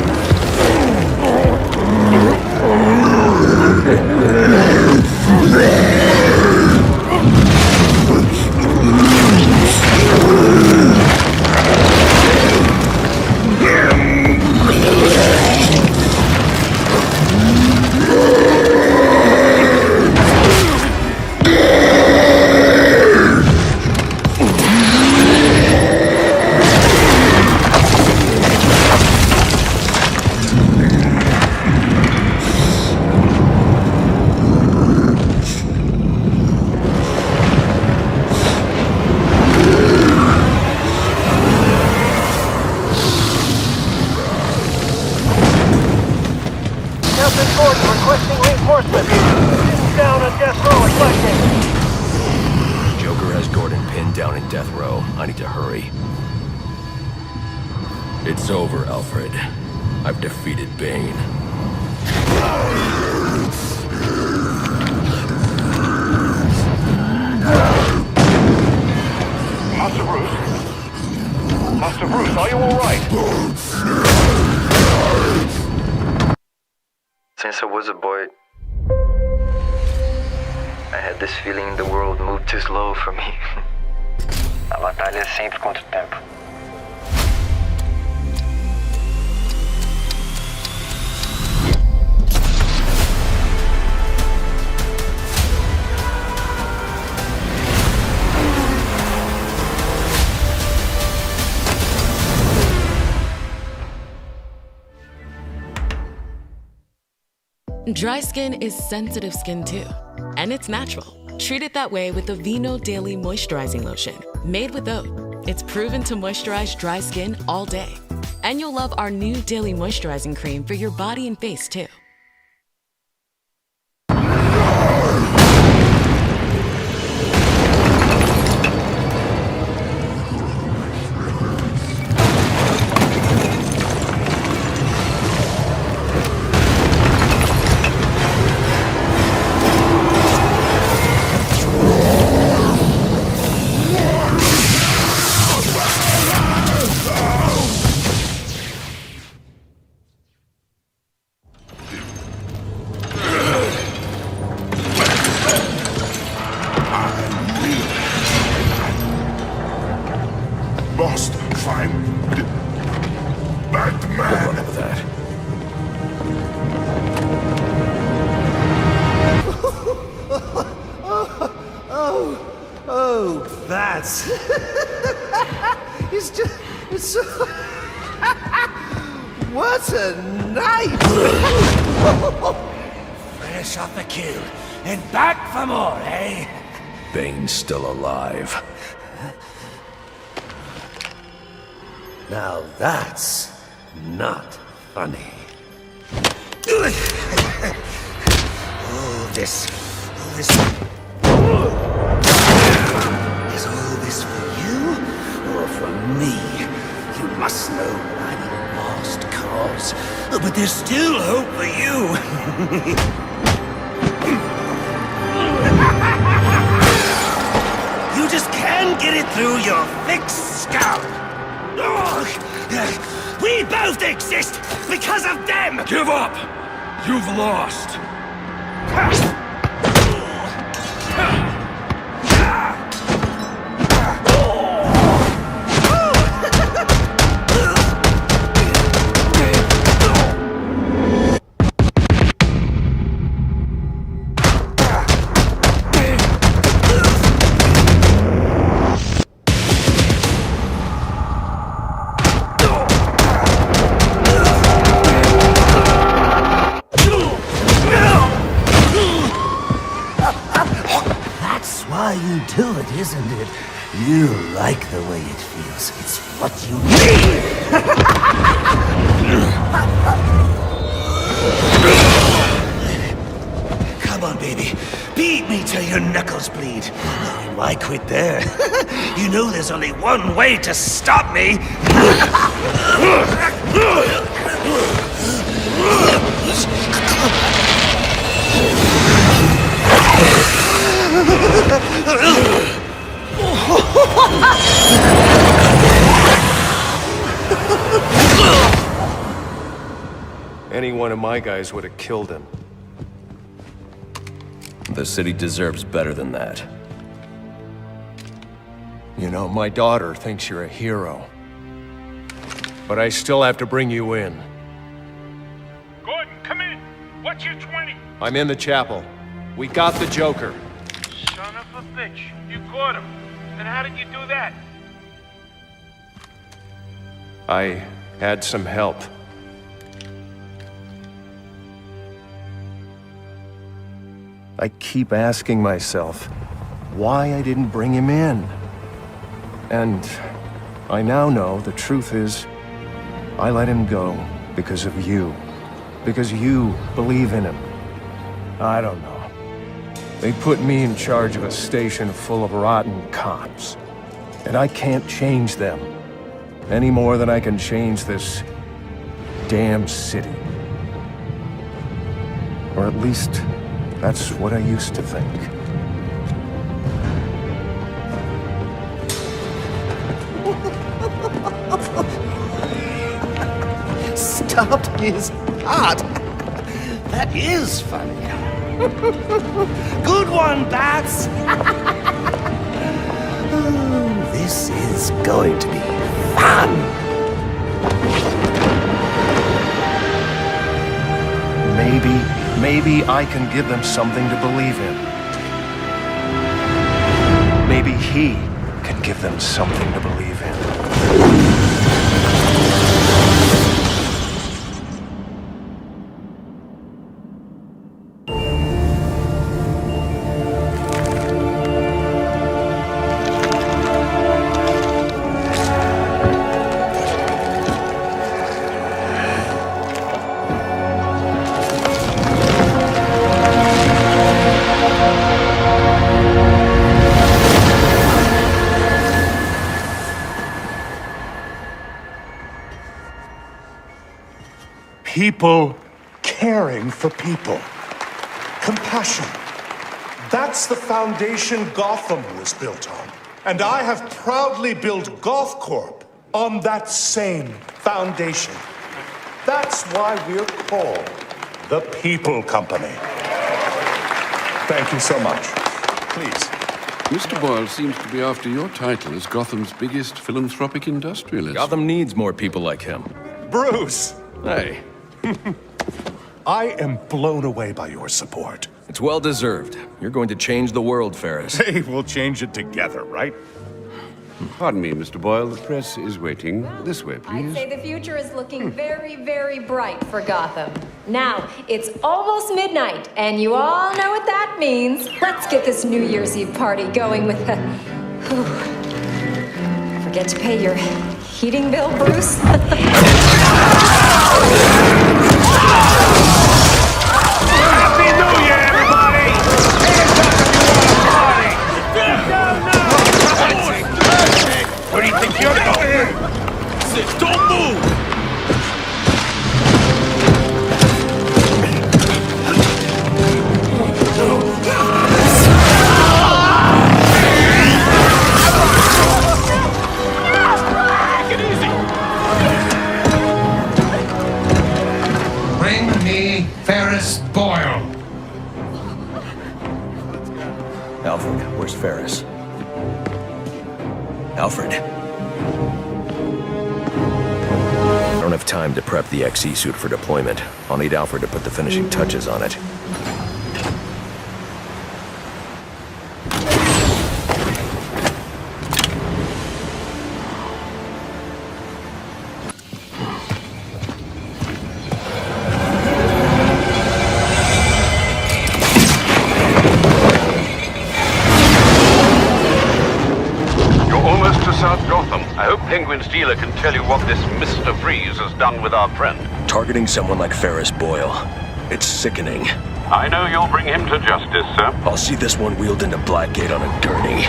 Joker has Gordon pinned down in death row. I need to hurry. It's over, Alfred. I've defeated Bane. Master Bruce? Master Bruce, are you alright? Since I was a boy, I had this feeling the world moved too slow for me. A batalha é sempre contra o tempo. Dry skin is sensitive skin too, and it's natural. Treat it that way with the Vino Daily Moisturizing Lotion. Made with oat, it's proven to moisturize dry skin all day. And you'll love our new Daily Moisturizing Cream for your body and face too. Must find Batman. What was that? Oh, that's... it's so... What a night! Fresh off the kill, and back for more, eh? Bane's still alive. Now that's not funny. Is all this for you, or for me? You must know I'm a lost cause, but there's still hope for you. can get it through your thick skull. Ugh. We both exist because of them! Give up! You've lost! Why you do it, isn't it? You like the way it feels. It's what you need! Come on, baby. Beat me till your knuckles bleed. And why quit there? You know there's only one way to stop me! Any one of my guys would have killed him. The city deserves better than that. You know, my daughter thinks you're a hero. But I still have to bring you in. Gordon, come in. What's your 20? I'm in the chapel. We got the Joker. Son of a bitch. You caught him. And how did you do that? I had some help. I keep asking myself why I didn't bring him in. And I now know the truth is, I let him go because of you. Because you believe in him. I don't know. They put me in charge of a station full of rotten cops. And I can't change them. Any more than I can change this damn city. Or at least, that's what I used to think. Stopped his heart. That is funny. Good one, Bats. Oh, this is going to be fun. Maybe I can give them something to believe in. Maybe he can give them something to believe in. People caring for people. Compassion. That's the foundation Gotham was built on. And I have proudly built Goth Corp on that same foundation. That's why we're called the People Company. Thank you so much. Please. Mr. Boyle seems to be after your title as Gotham's biggest philanthropic industrialist. Gotham needs more people like him. Bruce! Hey. I am blown away by your support. It's well deserved. You're going to change the world, Ferris. Hey, we'll change it together, right? Pardon me, Mr. Boyle. The press is waiting. This way, please. I'd say the future is looking very, very bright for Gotham. Now, it's almost midnight, and you all know what that means. Let's get this New Year's Eve party going with the... Forget to pay your heating bill, Bruce? Happy New Year, everybody! Hands up if you want to party! Where do you think you're going? Don't move! me, Ferris Boyle. Alfred, where's Ferris? Alfred. I don't have time to prep the XE suit for deployment. I'll need Alfred to put the finishing touches on it. Penguin's dealer can tell you what this Mr. Freeze has done with our friend. Targeting someone like Ferris Boyle. It's sickening. I know you'll bring him to justice, sir. I'll see this one wheeled into Blackgate on a gurney.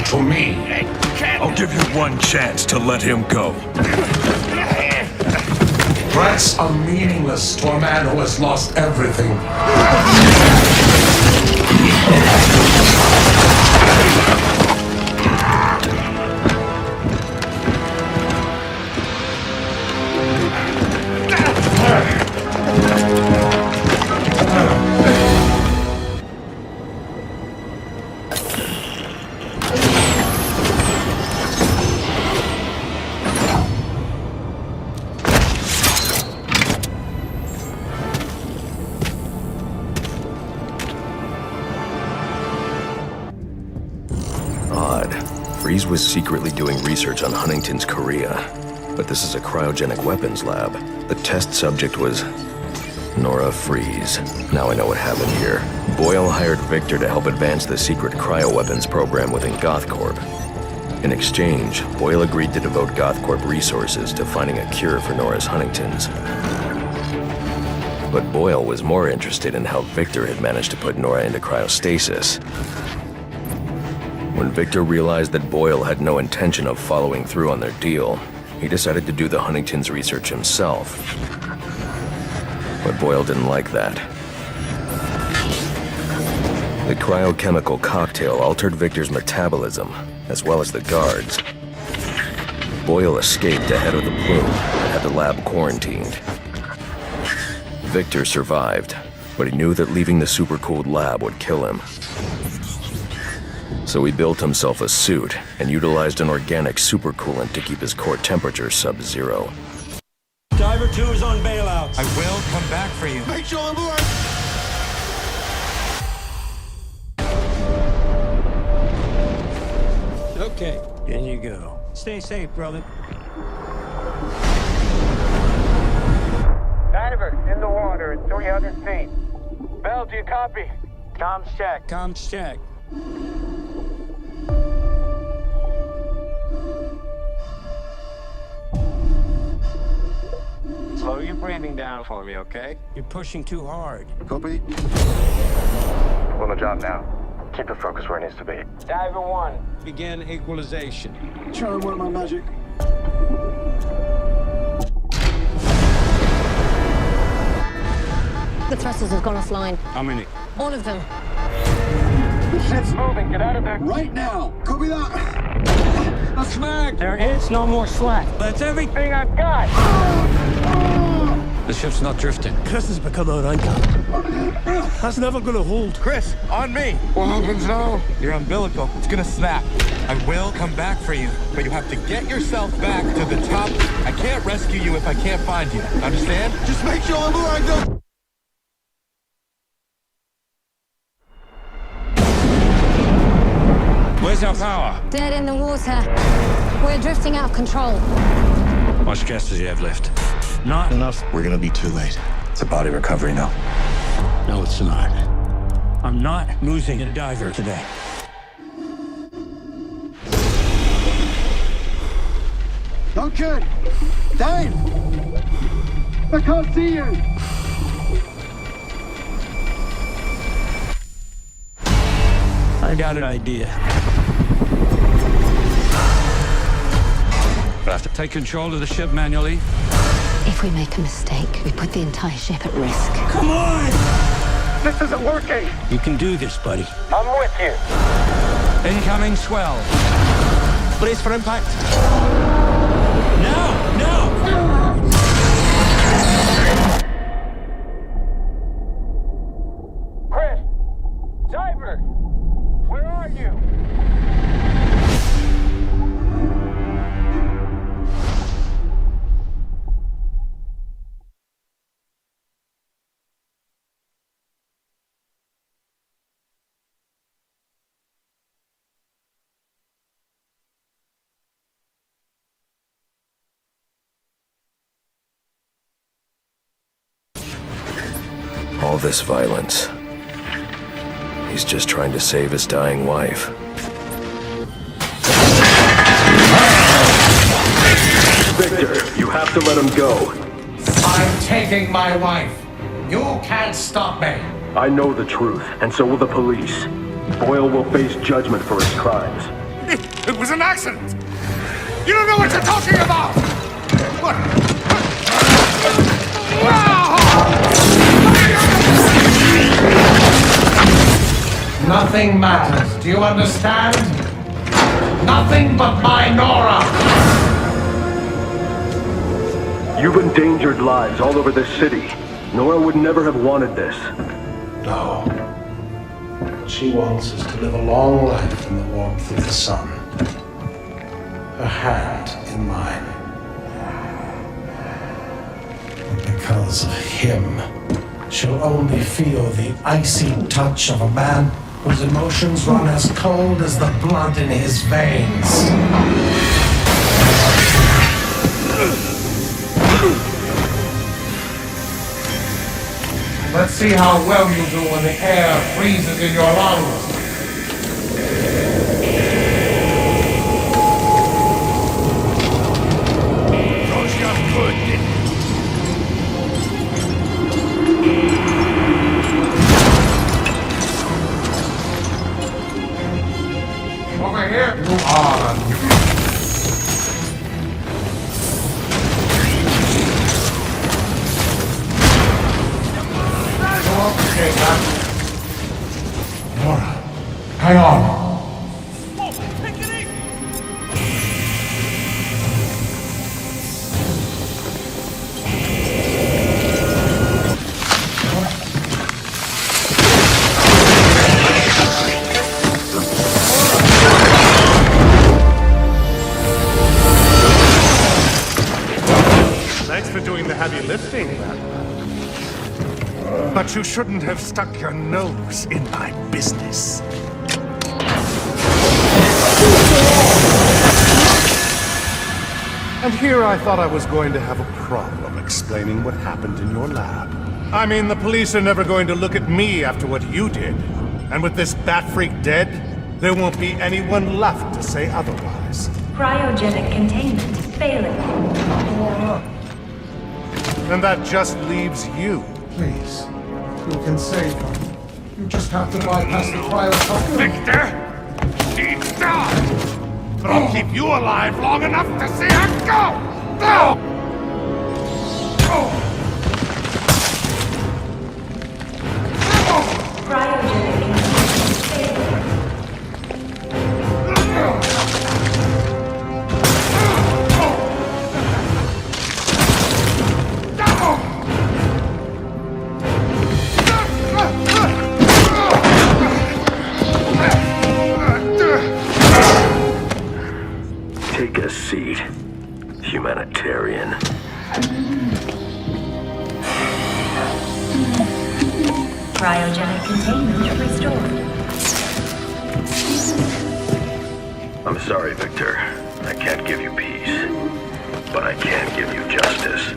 To me. I'll give you one chance to let him go. Threats are meaningless to a man who has lost everything. Freeze was secretly doing research on Huntington's Korea, but this is a cryogenic weapons lab. The test subject was Nora Freeze. Now I know what happened here. Boyle hired Victor to help advance the secret cryoweapons program within GothCorp. In exchange, Boyle agreed to devote GothCorp resources to finding a cure for Nora's Huntingtons. But Boyle was more interested in how Victor had managed to put Nora into cryostasis. When Victor realized that Boyle had no intention of following through on their deal, he decided to do the Huntington's research himself. But Boyle didn't like that. The cryochemical cocktail altered Victor's metabolism, as well as the guards. Boyle escaped ahead of the plume and had the lab quarantined. Victor survived, but he knew that leaving the supercooled lab would kill him. So he built himself a suit and utilized an organic supercoolant to keep his core temperature sub-zero. Diver 2 is on bailout. I will come back for you. Make sure I'm alive. Okay, in you go. Stay safe, brother. Diver, in the water at 300 feet. Bell, do you copy? Comms check. Comms check. Slow your breathing down for me, okay? You're pushing too hard. Copy. On the job now. Keep the focus where it needs to be. Diver 1. Begin equalization. Trying to work my magic. The thrusters have gone offline. How many? All of them. The ship's moving. Get out of there. Right now. Copy that. A snag. There is no more slack. That's everything I've got. The ship's not drifting. Chris has become our anchor. That's never gonna hold. Chris, on me. What happens now? Your umbilical. It's gonna snap. I will come back for you, but you have to get yourself back to the top. I can't rescue you if I can't find you. Understand? Just make sure I'm alive, though. Where's our power? Dead in the water. We're drifting out of control. How much gas does he have left? Not enough. We're gonna be too late. It's a body recovery now. No, it's not. I'm not losing a diver today. Duncan! Dave! I can't see you! I got an idea. We'll have to take control of the ship manually. If we make a mistake, we put the entire ship at risk. Come on! This isn't working! You can do this, buddy. I'm with you! Incoming swell. Brace for impact. Now! Chris! Diver! Where are you? All this violence. He's just trying to save his dying wife. Victor, you have to let him go. I'm taking my wife. You can't stop me. I know the truth, and so will the police. Boyle will face judgment for his crimes. It was an accident. You don't know what you're talking about. What? Nothing matters. Do you understand? Nothing but my Nora. You've endangered lives all over this city. Nora would never have wanted this. No. What she wants is to live a long life in the warmth of the sun. Her hand in mine. And because of him, she'll only feel the icy touch of a man whose emotions run as cold as the blood in his veins. Let's see how well you do when the air freezes in your lungs. Those you good, didn't Over here, you are. Okay, Nora, hang on. Thanks for doing the heavy lifting, man. But you shouldn't have stuck your nose in my business. And here I thought I was going to have a problem explaining what happened in your lab. I mean, the police are never going to look at me after what you did. And with this bat freak dead, there won't be anyone left to say otherwise. Cryogenic containment failing. And that just leaves you. Please, you can save her. You just have to bypass the cryotoxin. Victor! She's dead! But I'll keep you alive long enough to see her go! No! Take a seat, humanitarian. Cryogenic containment restored. I'm sorry, Victor. I can't give you peace, but I can give you justice.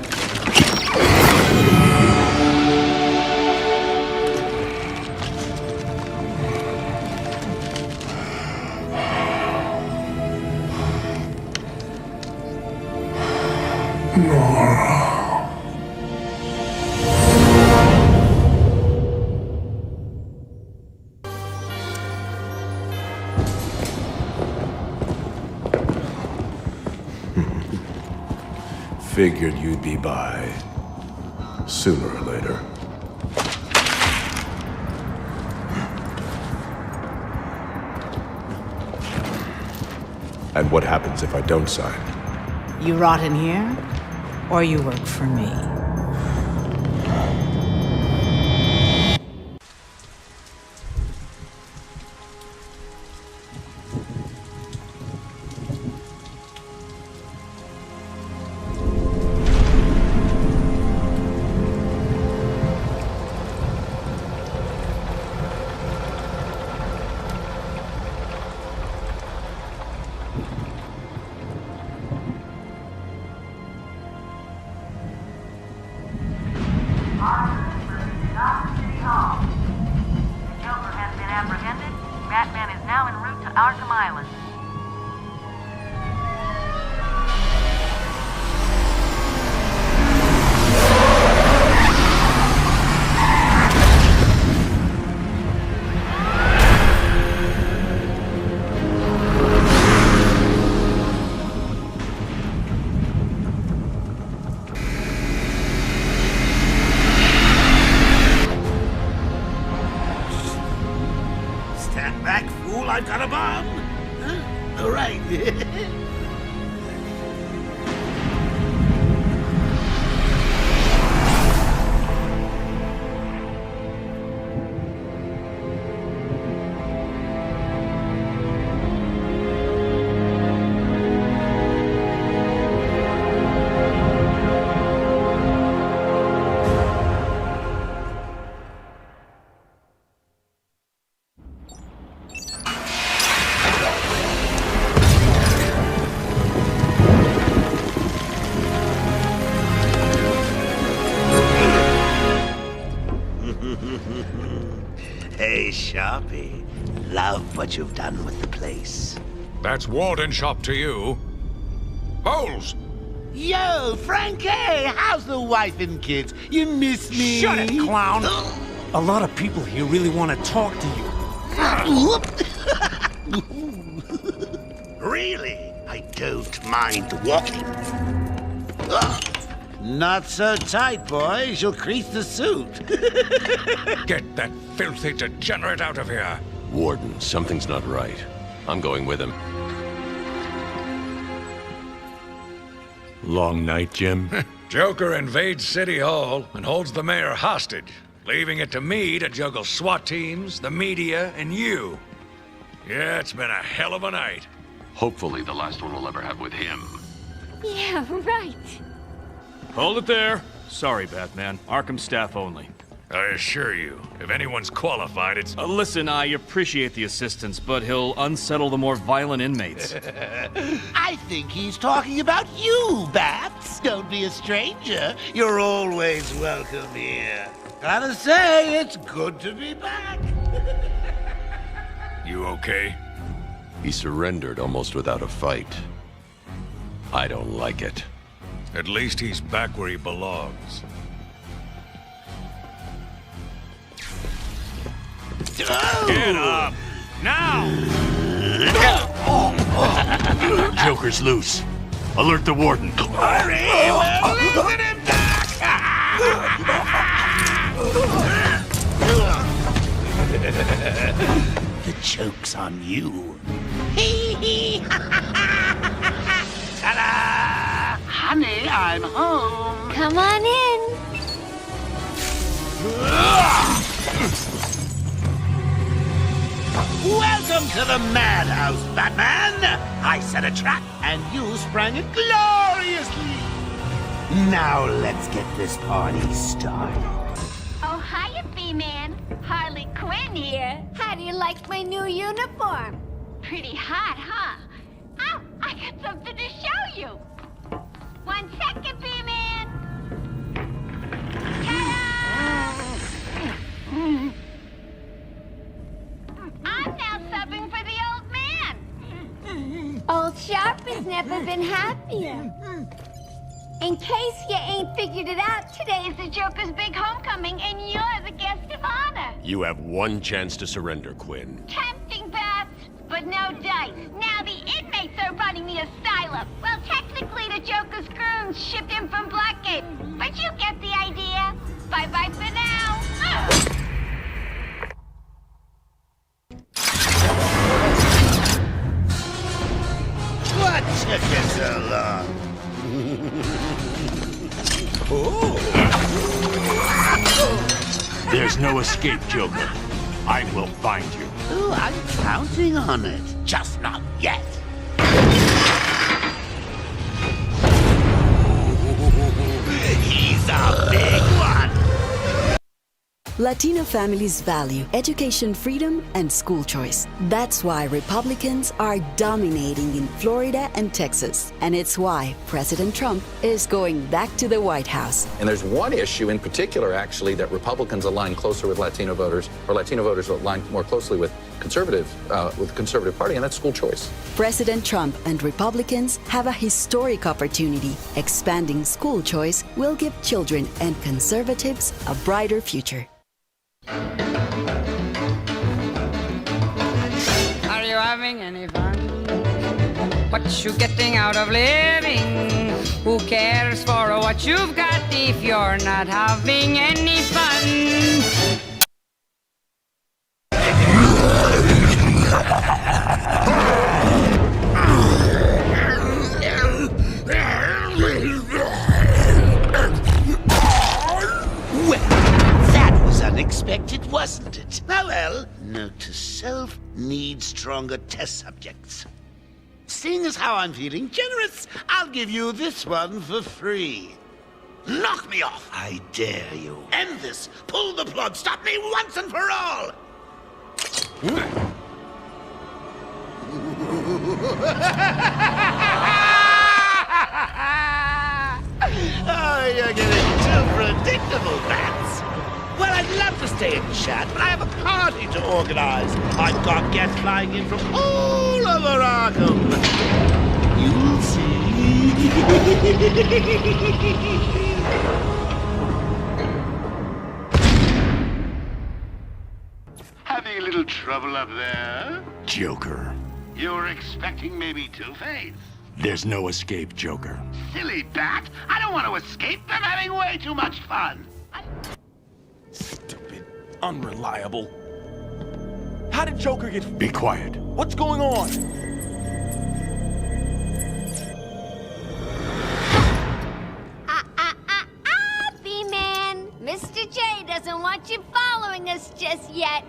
Figured you'd be by. Sooner or later. And what happens if I don't sign? You rot in here, or you work for me. I've got a bomb! Huh? All right. Hey, Sharpie. Love what you've done with the place. That's Warden Shop to you. Bowles! Yo, Frankie! How's the wife and kids? You miss me? Shut it, clown! A lot of people here really want to talk to you. Really? I don't mind walking. Not so tight, boys. You'll crease the suit. Get that filthy degenerate out of here! Warden, something's not right. I'm going with him. Long night, Jim? Joker invades City Hall and holds the mayor hostage, leaving it to me to juggle SWAT teams, the media, and you. Yeah, it's been a hell of a night. Hopefully the last one we'll ever have with him. Yeah, right. Hold it there. Sorry, Batman. Arkham staff only. I assure you, if anyone's qualified, it's... Listen, I appreciate the assistance, but he'll unsettle the more violent inmates. I think he's talking about you, Bats. Don't be a stranger. You're always welcome here. Gotta say, it's good to be back. You okay? He surrendered almost without a fight. I don't like it. At least he's back where he belongs. Get up! Now! Joker's loose. Alert the warden. Hurry! We're losing him The joke's on you. Ta-da! Honey, I'm home. Come on in. Welcome to the madhouse, Batman! I set a trap, and you sprang it gloriously! Now let's get this party started. Oh, hiya, B-Man. Harley Quinn here. How do you like my new uniform? Pretty hot, huh? Oh, I got something to show you. 1 second, B-Man. Ta-da! I'm now subbing for the old man. Old Sharp has never been happier. In case you ain't figured it out, today is the Joker's big homecoming, and you're the guest of honor. You have one chance to surrender, Quinn. Tempting, Bats, but no dice. Now the inmates are running the asylum. Well, technically the Joker's goons shipped in from Blackgate, but you get the idea. Bye-bye for now. What took you so long? There's no escape, Joker. I will find you. Oh, I'm counting on it. Just not yet. He's a big one. Latino families value education freedom and school choice. That's why Republicans are dominating in Florida and Texas. And it's why President Trump is going back to the White House. And there's one issue in particular, actually, that Republicans align closer with Latino voters, or Latino voters align more closely with the Conservative Party, and that's school choice. President Trump and Republicans have a historic opportunity. Expanding school choice will give children and conservatives a brighter future. Are you having any fun? What you getting out of living? Who cares for what you've got if you're not having any fun? Unexpected, wasn't it? Well, note to self, need stronger test subjects. Seeing as how I'm feeling generous, I'll give you this one for free. Knock me off, I dare you. End this. Pull the plug. Stop me once and for all. Oh, you're getting too predictable, Bats. Well, I'd love to stay and chat, but I have a party to organize. I've got guests flying in from all over Arkham. You'll see. Having a little trouble up there? Joker. You were expecting maybe Two-Face? There's no escape, Joker. Silly Bat. I don't want to escape. I'm having way too much fun. Stupid, unreliable. How did Joker get... Be quiet. What's going on? B-Man. Mr. J doesn't want you following us just yet.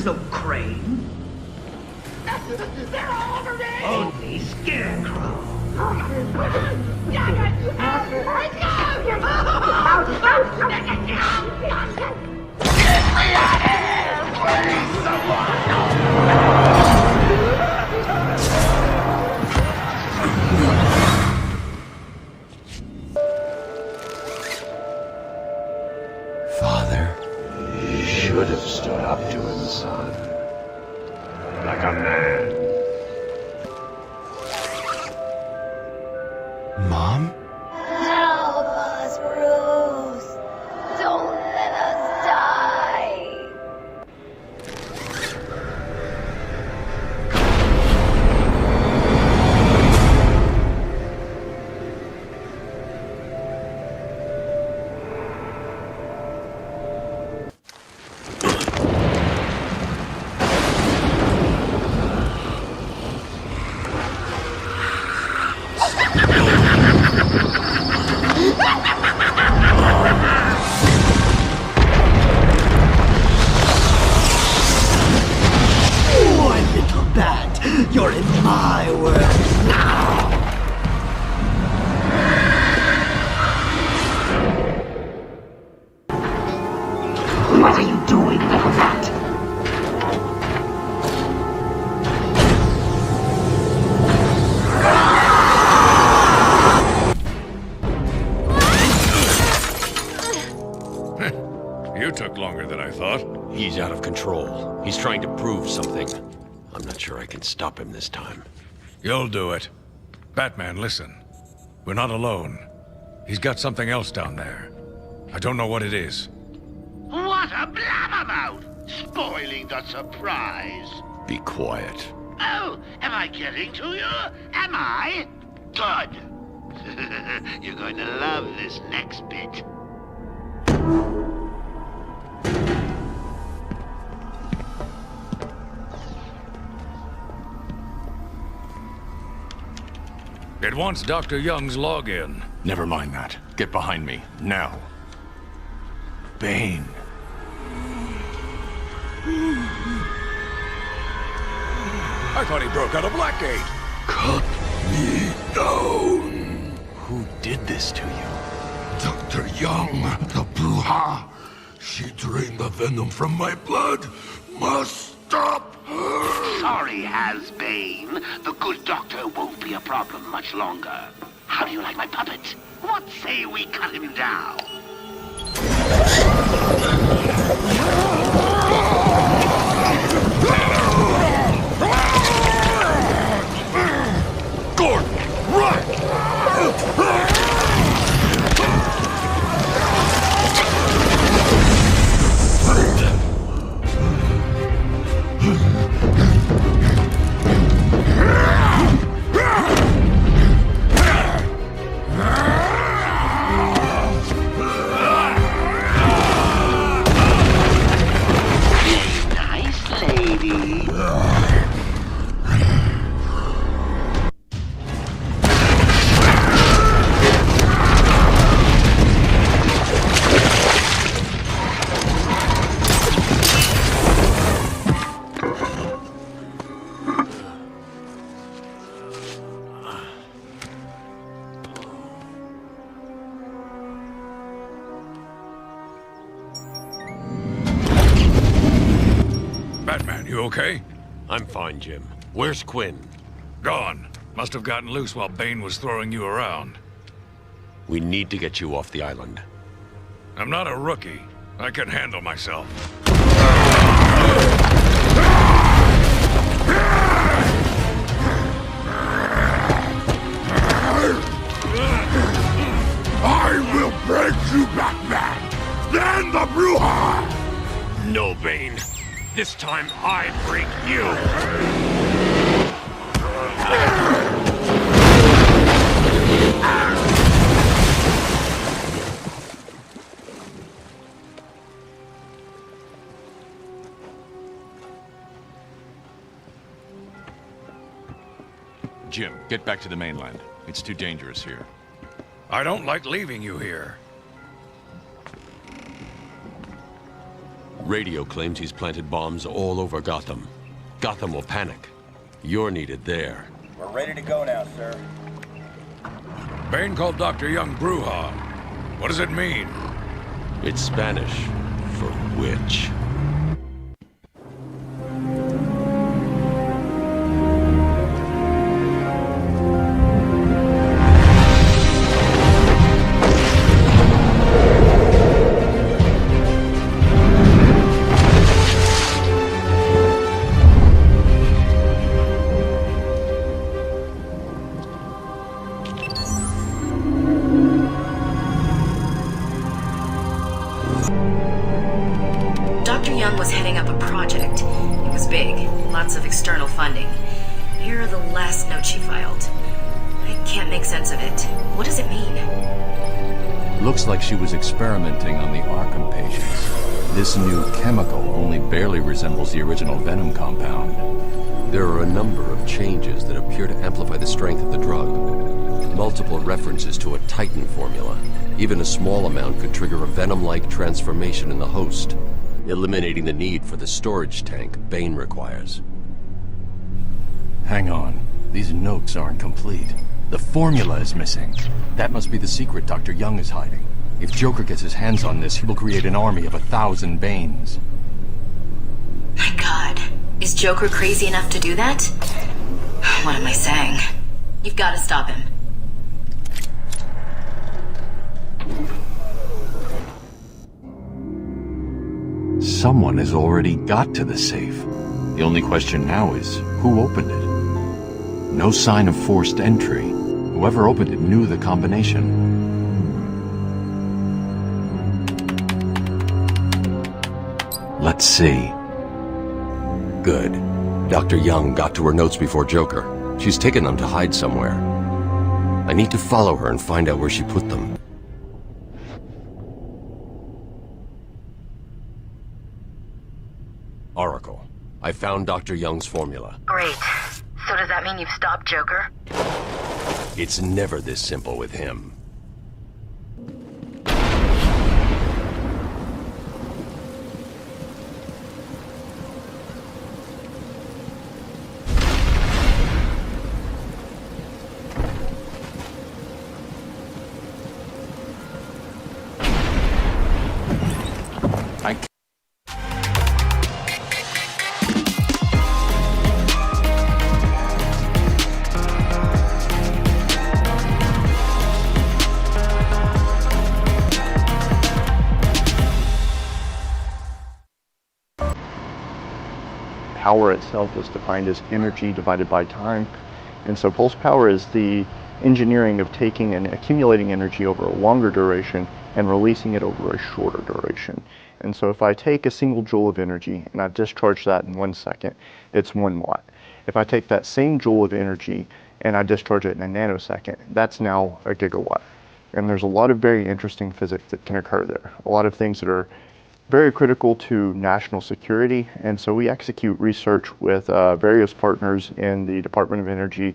No crane. They're all over me! Only Scarecrow. Get me out of here! Please, someone! Father. You should have stood up to him, son. Like a man. Mom? Help us, Bruce. Don't let us die. You're in my world now! What are you doing? You took longer than I thought. He's out of control. He's trying to prove something. I'm not sure I can stop him this time. You'll do it. Batman, listen. We're not alone. He's got something else down there. I don't know what it is. What a blabbermouth! Spoiling the surprise. Be quiet. Oh, am I getting to you? Am I? Good. You're going to love this next bit. It wants Dr. Young's login. Never mind that. Get behind me, now. Bane. I thought he broke out of Blackgate. Cut me down. Who did this to you? Dr. Young, the Bruja. She drained the venom from my blood. Must stop her. Sorry, Has-Bane. The good doctor won't be a problem much longer. How do you like my puppet? What say we cut him down? Gordon, run! Nice lady. Batman, you okay? I'm fine, Jim. Where's Quinn? Gone. Must have gotten loose while Bane was throwing you around. We need to get you off the island. I'm not a rookie. I can handle myself. I will break you, Batman! Then the Bruja! No, Bane. This time I break you! Jim, get back to the mainland. It's too dangerous here. I don't like leaving you here. Radio claims he's planted bombs all over Gotham. Gotham will panic. You're needed there. We're ready to go now, sir. Bane called Dr. Young Bruja. What does it mean? It's Spanish for witch. Young was heading up a project. It was big, lots of external funding. Here are the last notes she filed. I can't make sense of it. What does it mean? Looks like she was experimenting on the Arkham patients. This new chemical only barely resembles the original Venom compound. There are a number of changes that appear to amplify the strength of the drug. Multiple references to a Titan formula. Even a small amount could trigger a Venom-like transformation in the host, eliminating the need for the storage tank Bane requires. Hang on. These notes aren't complete. The formula is missing. That must be the secret Dr. Young is hiding. If Joker gets his hands on this, he will create an army of 1,000 Banes. My God. Is Joker crazy enough to do that? What am I saying? You've got to stop him. someone has already got to the safe. The only question now is, who opened it? No sign of forced entry. Whoever opened it knew the combination. Let's see. Good. Dr. Young got to her notes before Joker. She's taken them to hide somewhere. I need to follow her and find out where she put them. Oracle, I found Dr. Young's formula. Great. So does that mean you've stopped Joker? It's never this simple with him. Power itself is defined as energy divided by time, and so pulse power is the engineering of taking and accumulating energy over a longer duration and releasing it over a shorter duration. And so if I take a single joule of energy and I discharge that in 1 second, it's 1 watt. If I take that same joule of energy and I discharge it in a nanosecond, that's now a gigawatt. And there's a lot of very interesting physics that can occur there. A lot of things that are very critical to national security, and so we execute research with various partners in the Department of Energy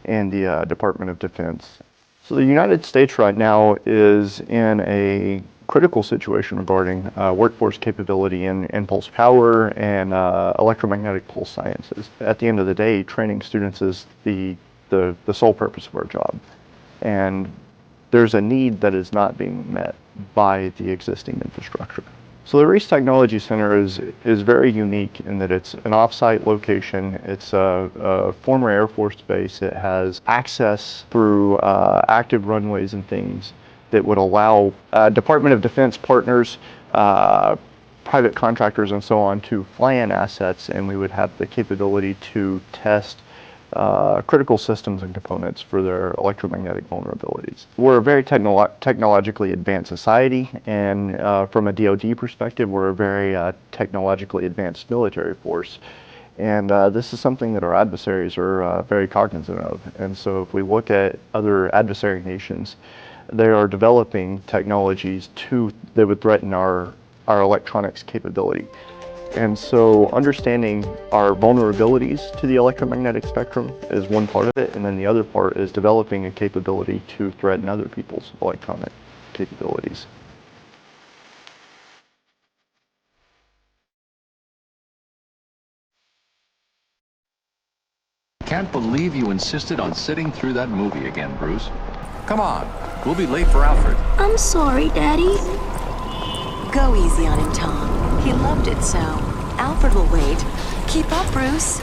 and the Department of Defense. So the United States right now is in a critical situation regarding workforce capability in pulse power and electromagnetic pulse sciences. At the end of the day, training students is the sole purpose of our job, and there's a need that is not being met by the existing infrastructure. So the Huiz Technology Center is very unique in that it's an off-site location. It's a former Air Force base. It has access through active runways and things that would allow Department of Defense partners, private contractors and so on to fly in assets, and we would have the capability to test critical systems and components for their electromagnetic vulnerabilities. We're a very technologically advanced society, and from a DoD perspective, we're a very technologically advanced military force. And this is something that our adversaries are very cognizant of. And so if we look at other adversary nations, they are developing technologies that would threaten our electronics capability. And so understanding our vulnerabilities to the electromagnetic spectrum is one part of it, and then the other part is developing a capability to threaten other people's electronic capabilities. Can't believe you insisted on sitting through that movie again, Bruce. Come on, we'll be late for Alfred. I'm sorry, Daddy. Go easy on him, Tom. He loved it so. Alfred will wait. Keep up, Bruce.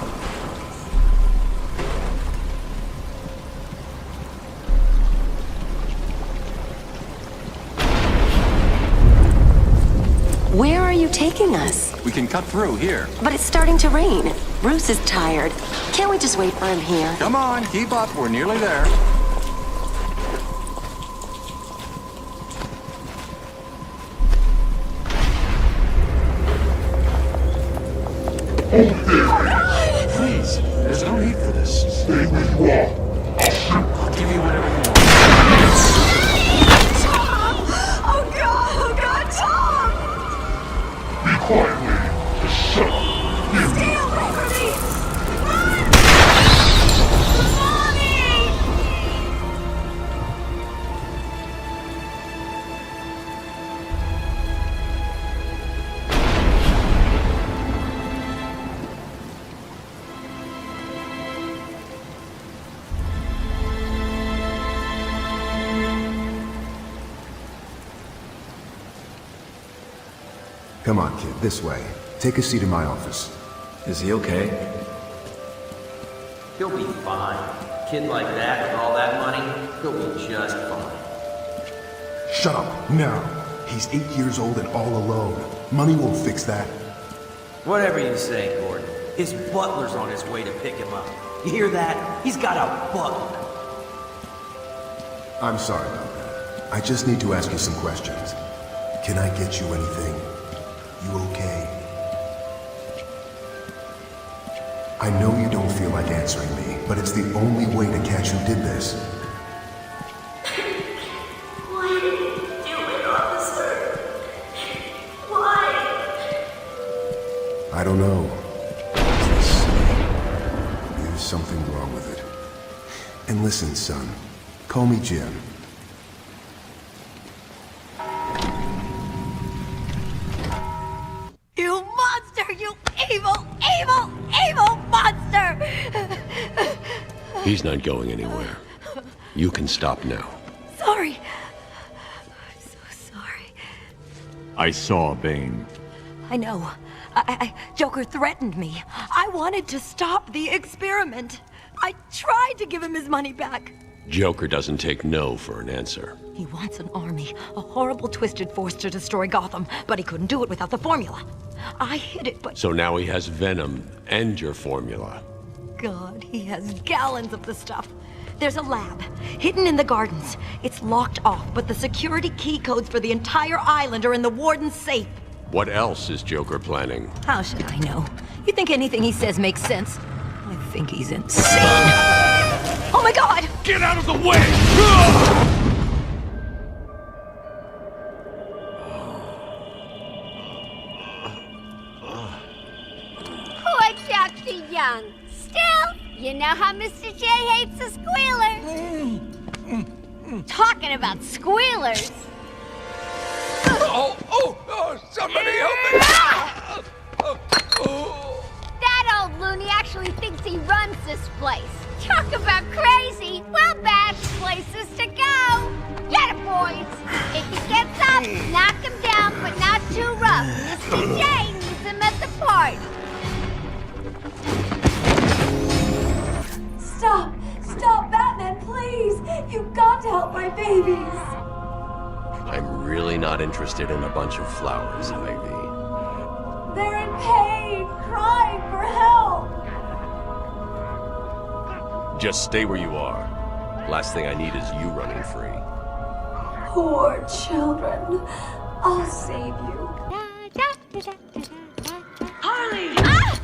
Where are you taking us? We can cut through here. But it's starting to rain. Bruce is tired. Can't we just wait for him here? Come on, keep up. We're nearly there. Please, there's no need for this. Stay where you are. I'll give you whatever you want. Tom! Oh God, Tom! Be quiet, lady. Just shut up. Stay away from me! Run! Mommy! Come on, kid, this way. Take a seat in my office. Is he okay? He'll be fine. Kid like that with all that money, he'll be just fine. Shut up, now. He's 8 years old and all alone. Money won't fix that. Whatever you say, Gordon. His butler's on his way to pick him up. You hear that? He's got a butler. I'm sorry about that. I just need to ask you some questions. Can I get you anything? You okay? I know you don't feel like answering me, but it's the only way to catch who did this. Why did you do it, officer? Why? I don't know. There's something wrong with it. And listen, son. Call me Jim. You monster! You evil, evil, evil monster! He's not going anywhere. You can stop now. Sorry. I'm so sorry. I saw Bane. I know. Joker threatened me. I wanted to stop the experiment. I tried to give him his money back. Joker doesn't take no for an answer. He wants an army, a horrible twisted force to destroy Gotham, but he couldn't do it without the formula. I hid it, but... So now he has Venom and your formula. God, he has gallons of the stuff. There's a lab, hidden in the gardens. It's locked off, but the security key codes for the entire island are in the warden's safe. What else is Joker planning? How should I know? You think anything he says makes sense? I think he's insane. Oh my God! Get out of the way! Poor Dr. Young. Still, you know how Mr. J hates a squealer. Talking about squealers. Oh, somebody help me! That old loony actually thinks he runs this place. Talk about crazy. Well, bad places to go. Get it, boys. If he gets up, knock him down, but not too rough. Mr. J needs him at the party. Stop! Stop, Batman, please! You've got to help my babies! I'm really not interested in a bunch of flowers, Ivy. They're in pain, crying for help! Just stay where you are. Last thing I need is you running free. Poor children. I'll save you. Harley! Ah!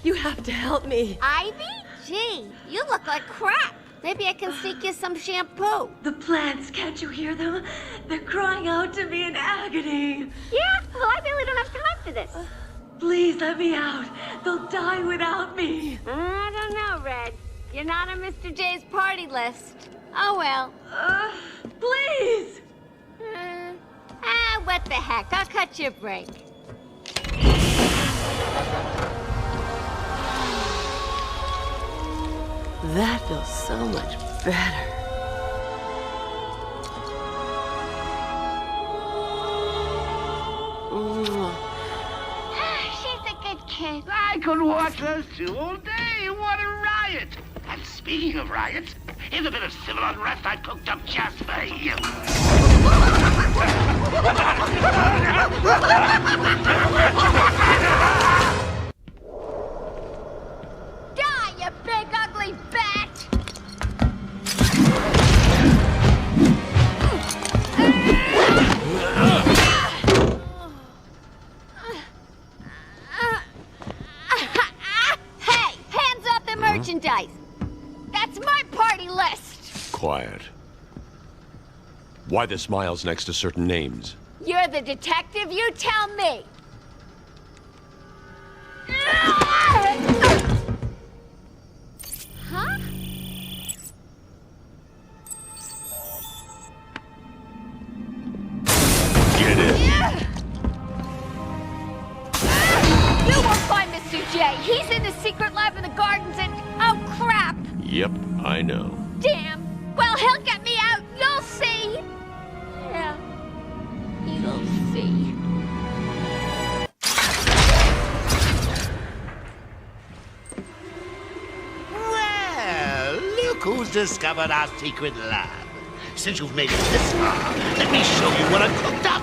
You have to help me. Ivy? Gee, you look like crap. Maybe I can sneak you some shampoo. The plants, can't you hear them? They're crying out to me in agony. Yeah? Well, I really don't have time for this. Please let me out. They'll die without me. I don't know, Red. You're not on Mr. J's party list. Oh, well. Please! What the heck? I'll cut you a break. That feels so much better. She's a good kid. I could watch those two all day. What a riot! And speaking of riots, here's a bit of civil unrest I cooked up just for you. Die, you big ugly bat! Hey, hands off the merchandise! That's my party list! Quiet. Why the smiles next to certain names? You're the detective, you tell me! Huh? Get in. You won't find Mr. J. He's in the secret lab in the gardens and... oh, crap! Yep, I know. Damn! Well, he'll get me out! You'll see! Yeah. You'll see. Well, look who's discovered our secret lab. Since you've made it this far, let me show you what I've cooked up.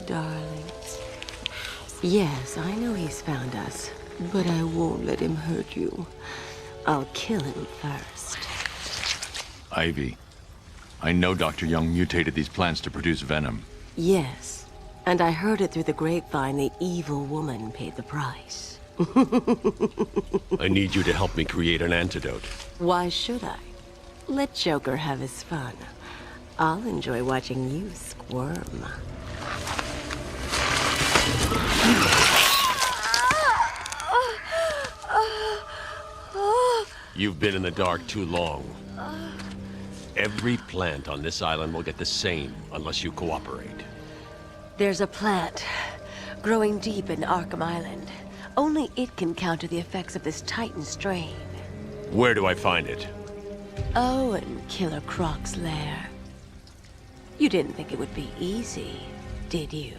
darling. Yes, I know he's found us, but I won't let him hurt you. I'll kill him first. Ivy, I know Dr. Young mutated these plants to produce venom. Yes, and I heard it through the grapevine the evil woman paid the price. I need you to help me create an antidote. Why should I? Let Joker have his fun. I'll enjoy watching you squirm. You've been in the dark too long. Every plant on this island will get the same unless you cooperate. There's a plant growing deep in Arkham Island. Only it can counter the effects of this Titan strain. Where do I find it? Oh, in Killer Croc's lair. You didn't think it would be easy, did you?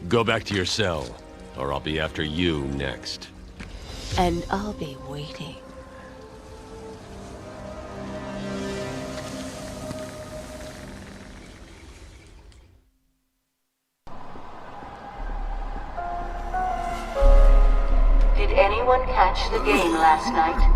Go back to your cell, or I'll be after you next. And I'll be waiting. Did anyone catch the game last night?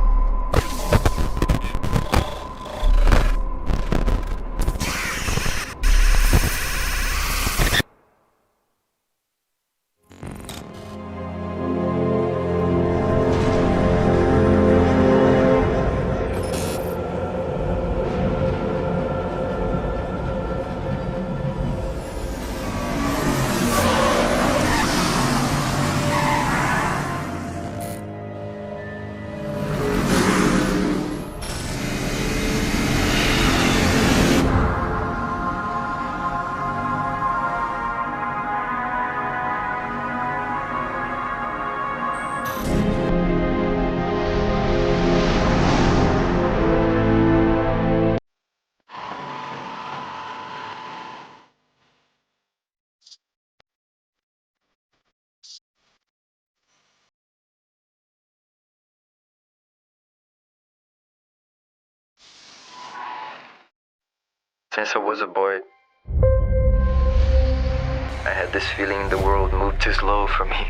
Since I was a boy, I had this feeling the world moved too slow for me.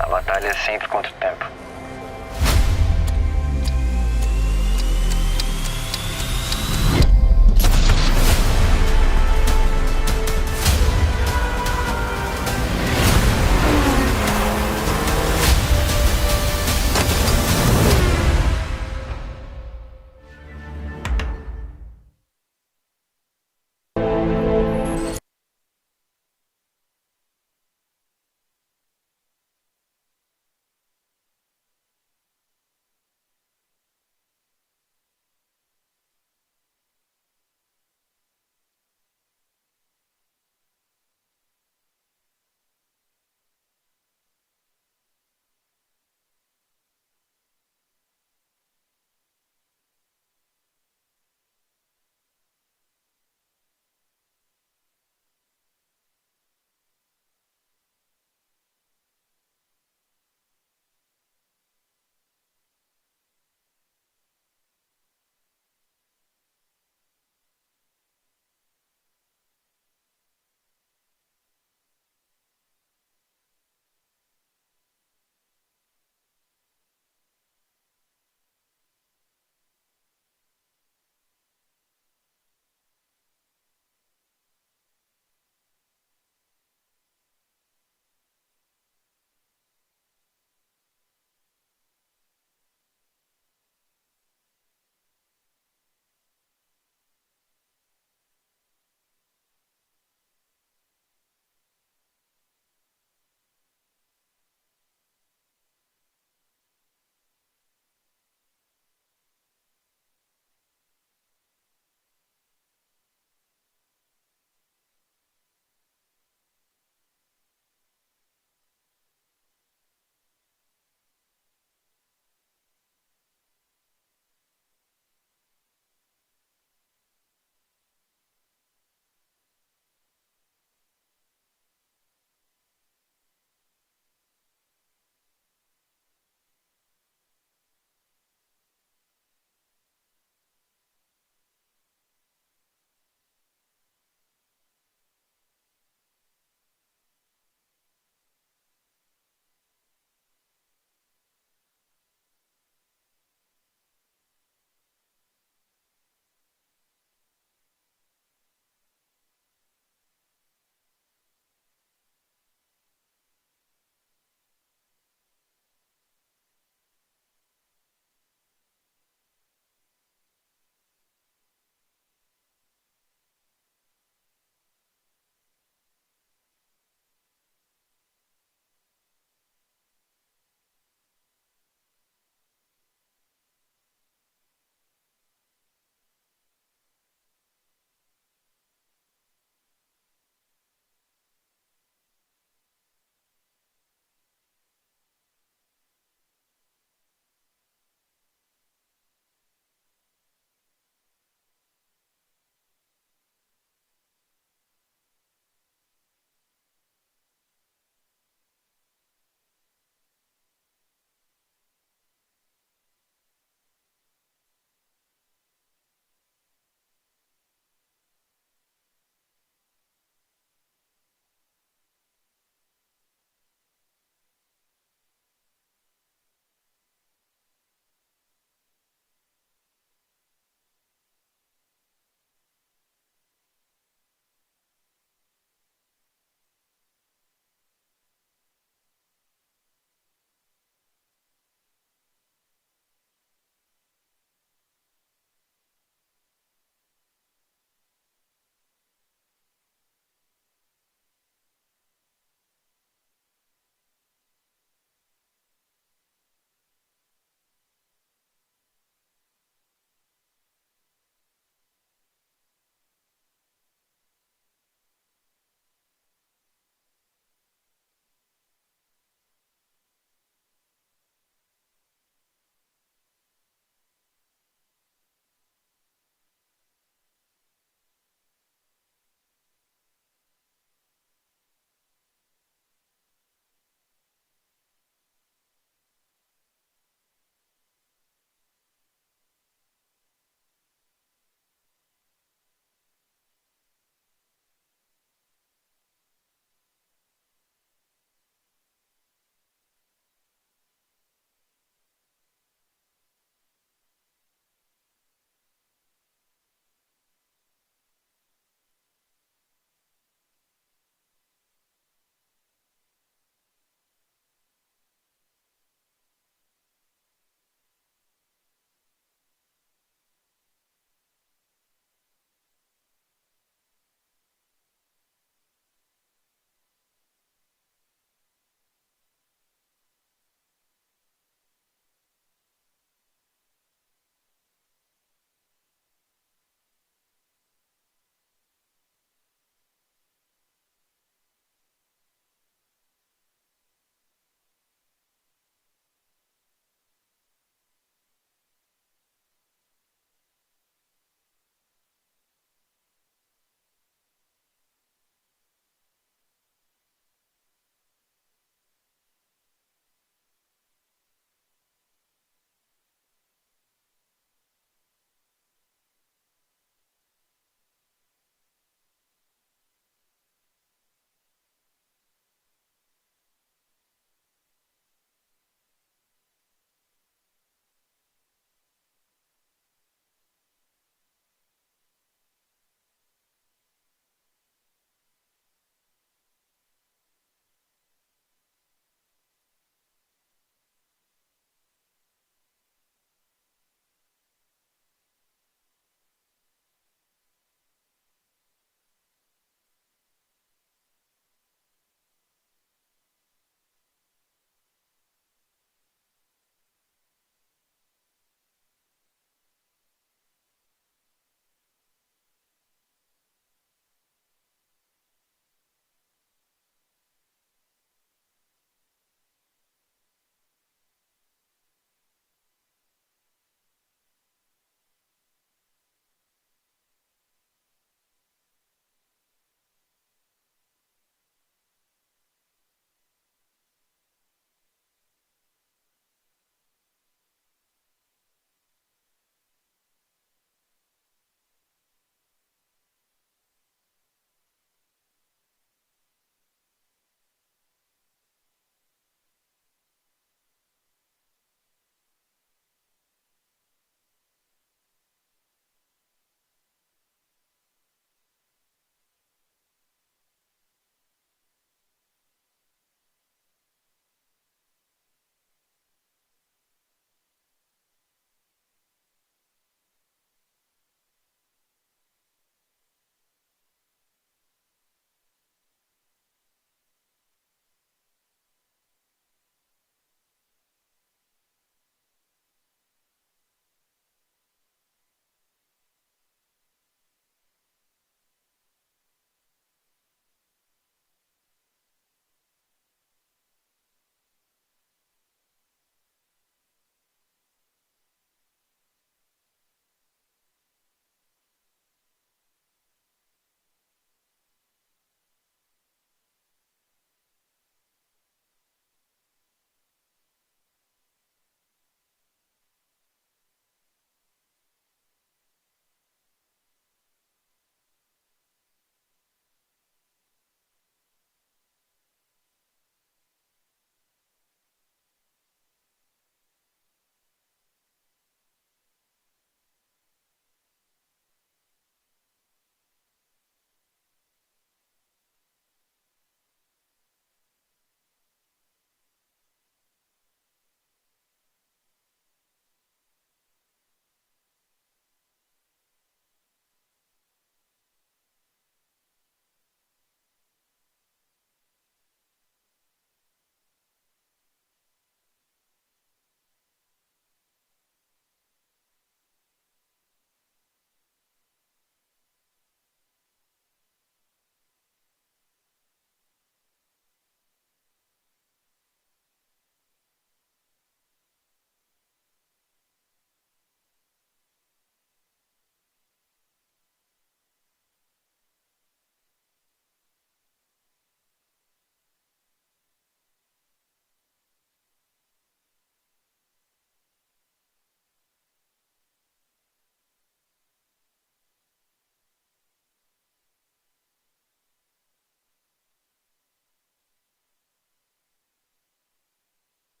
A batalha é sempre contra o tempo.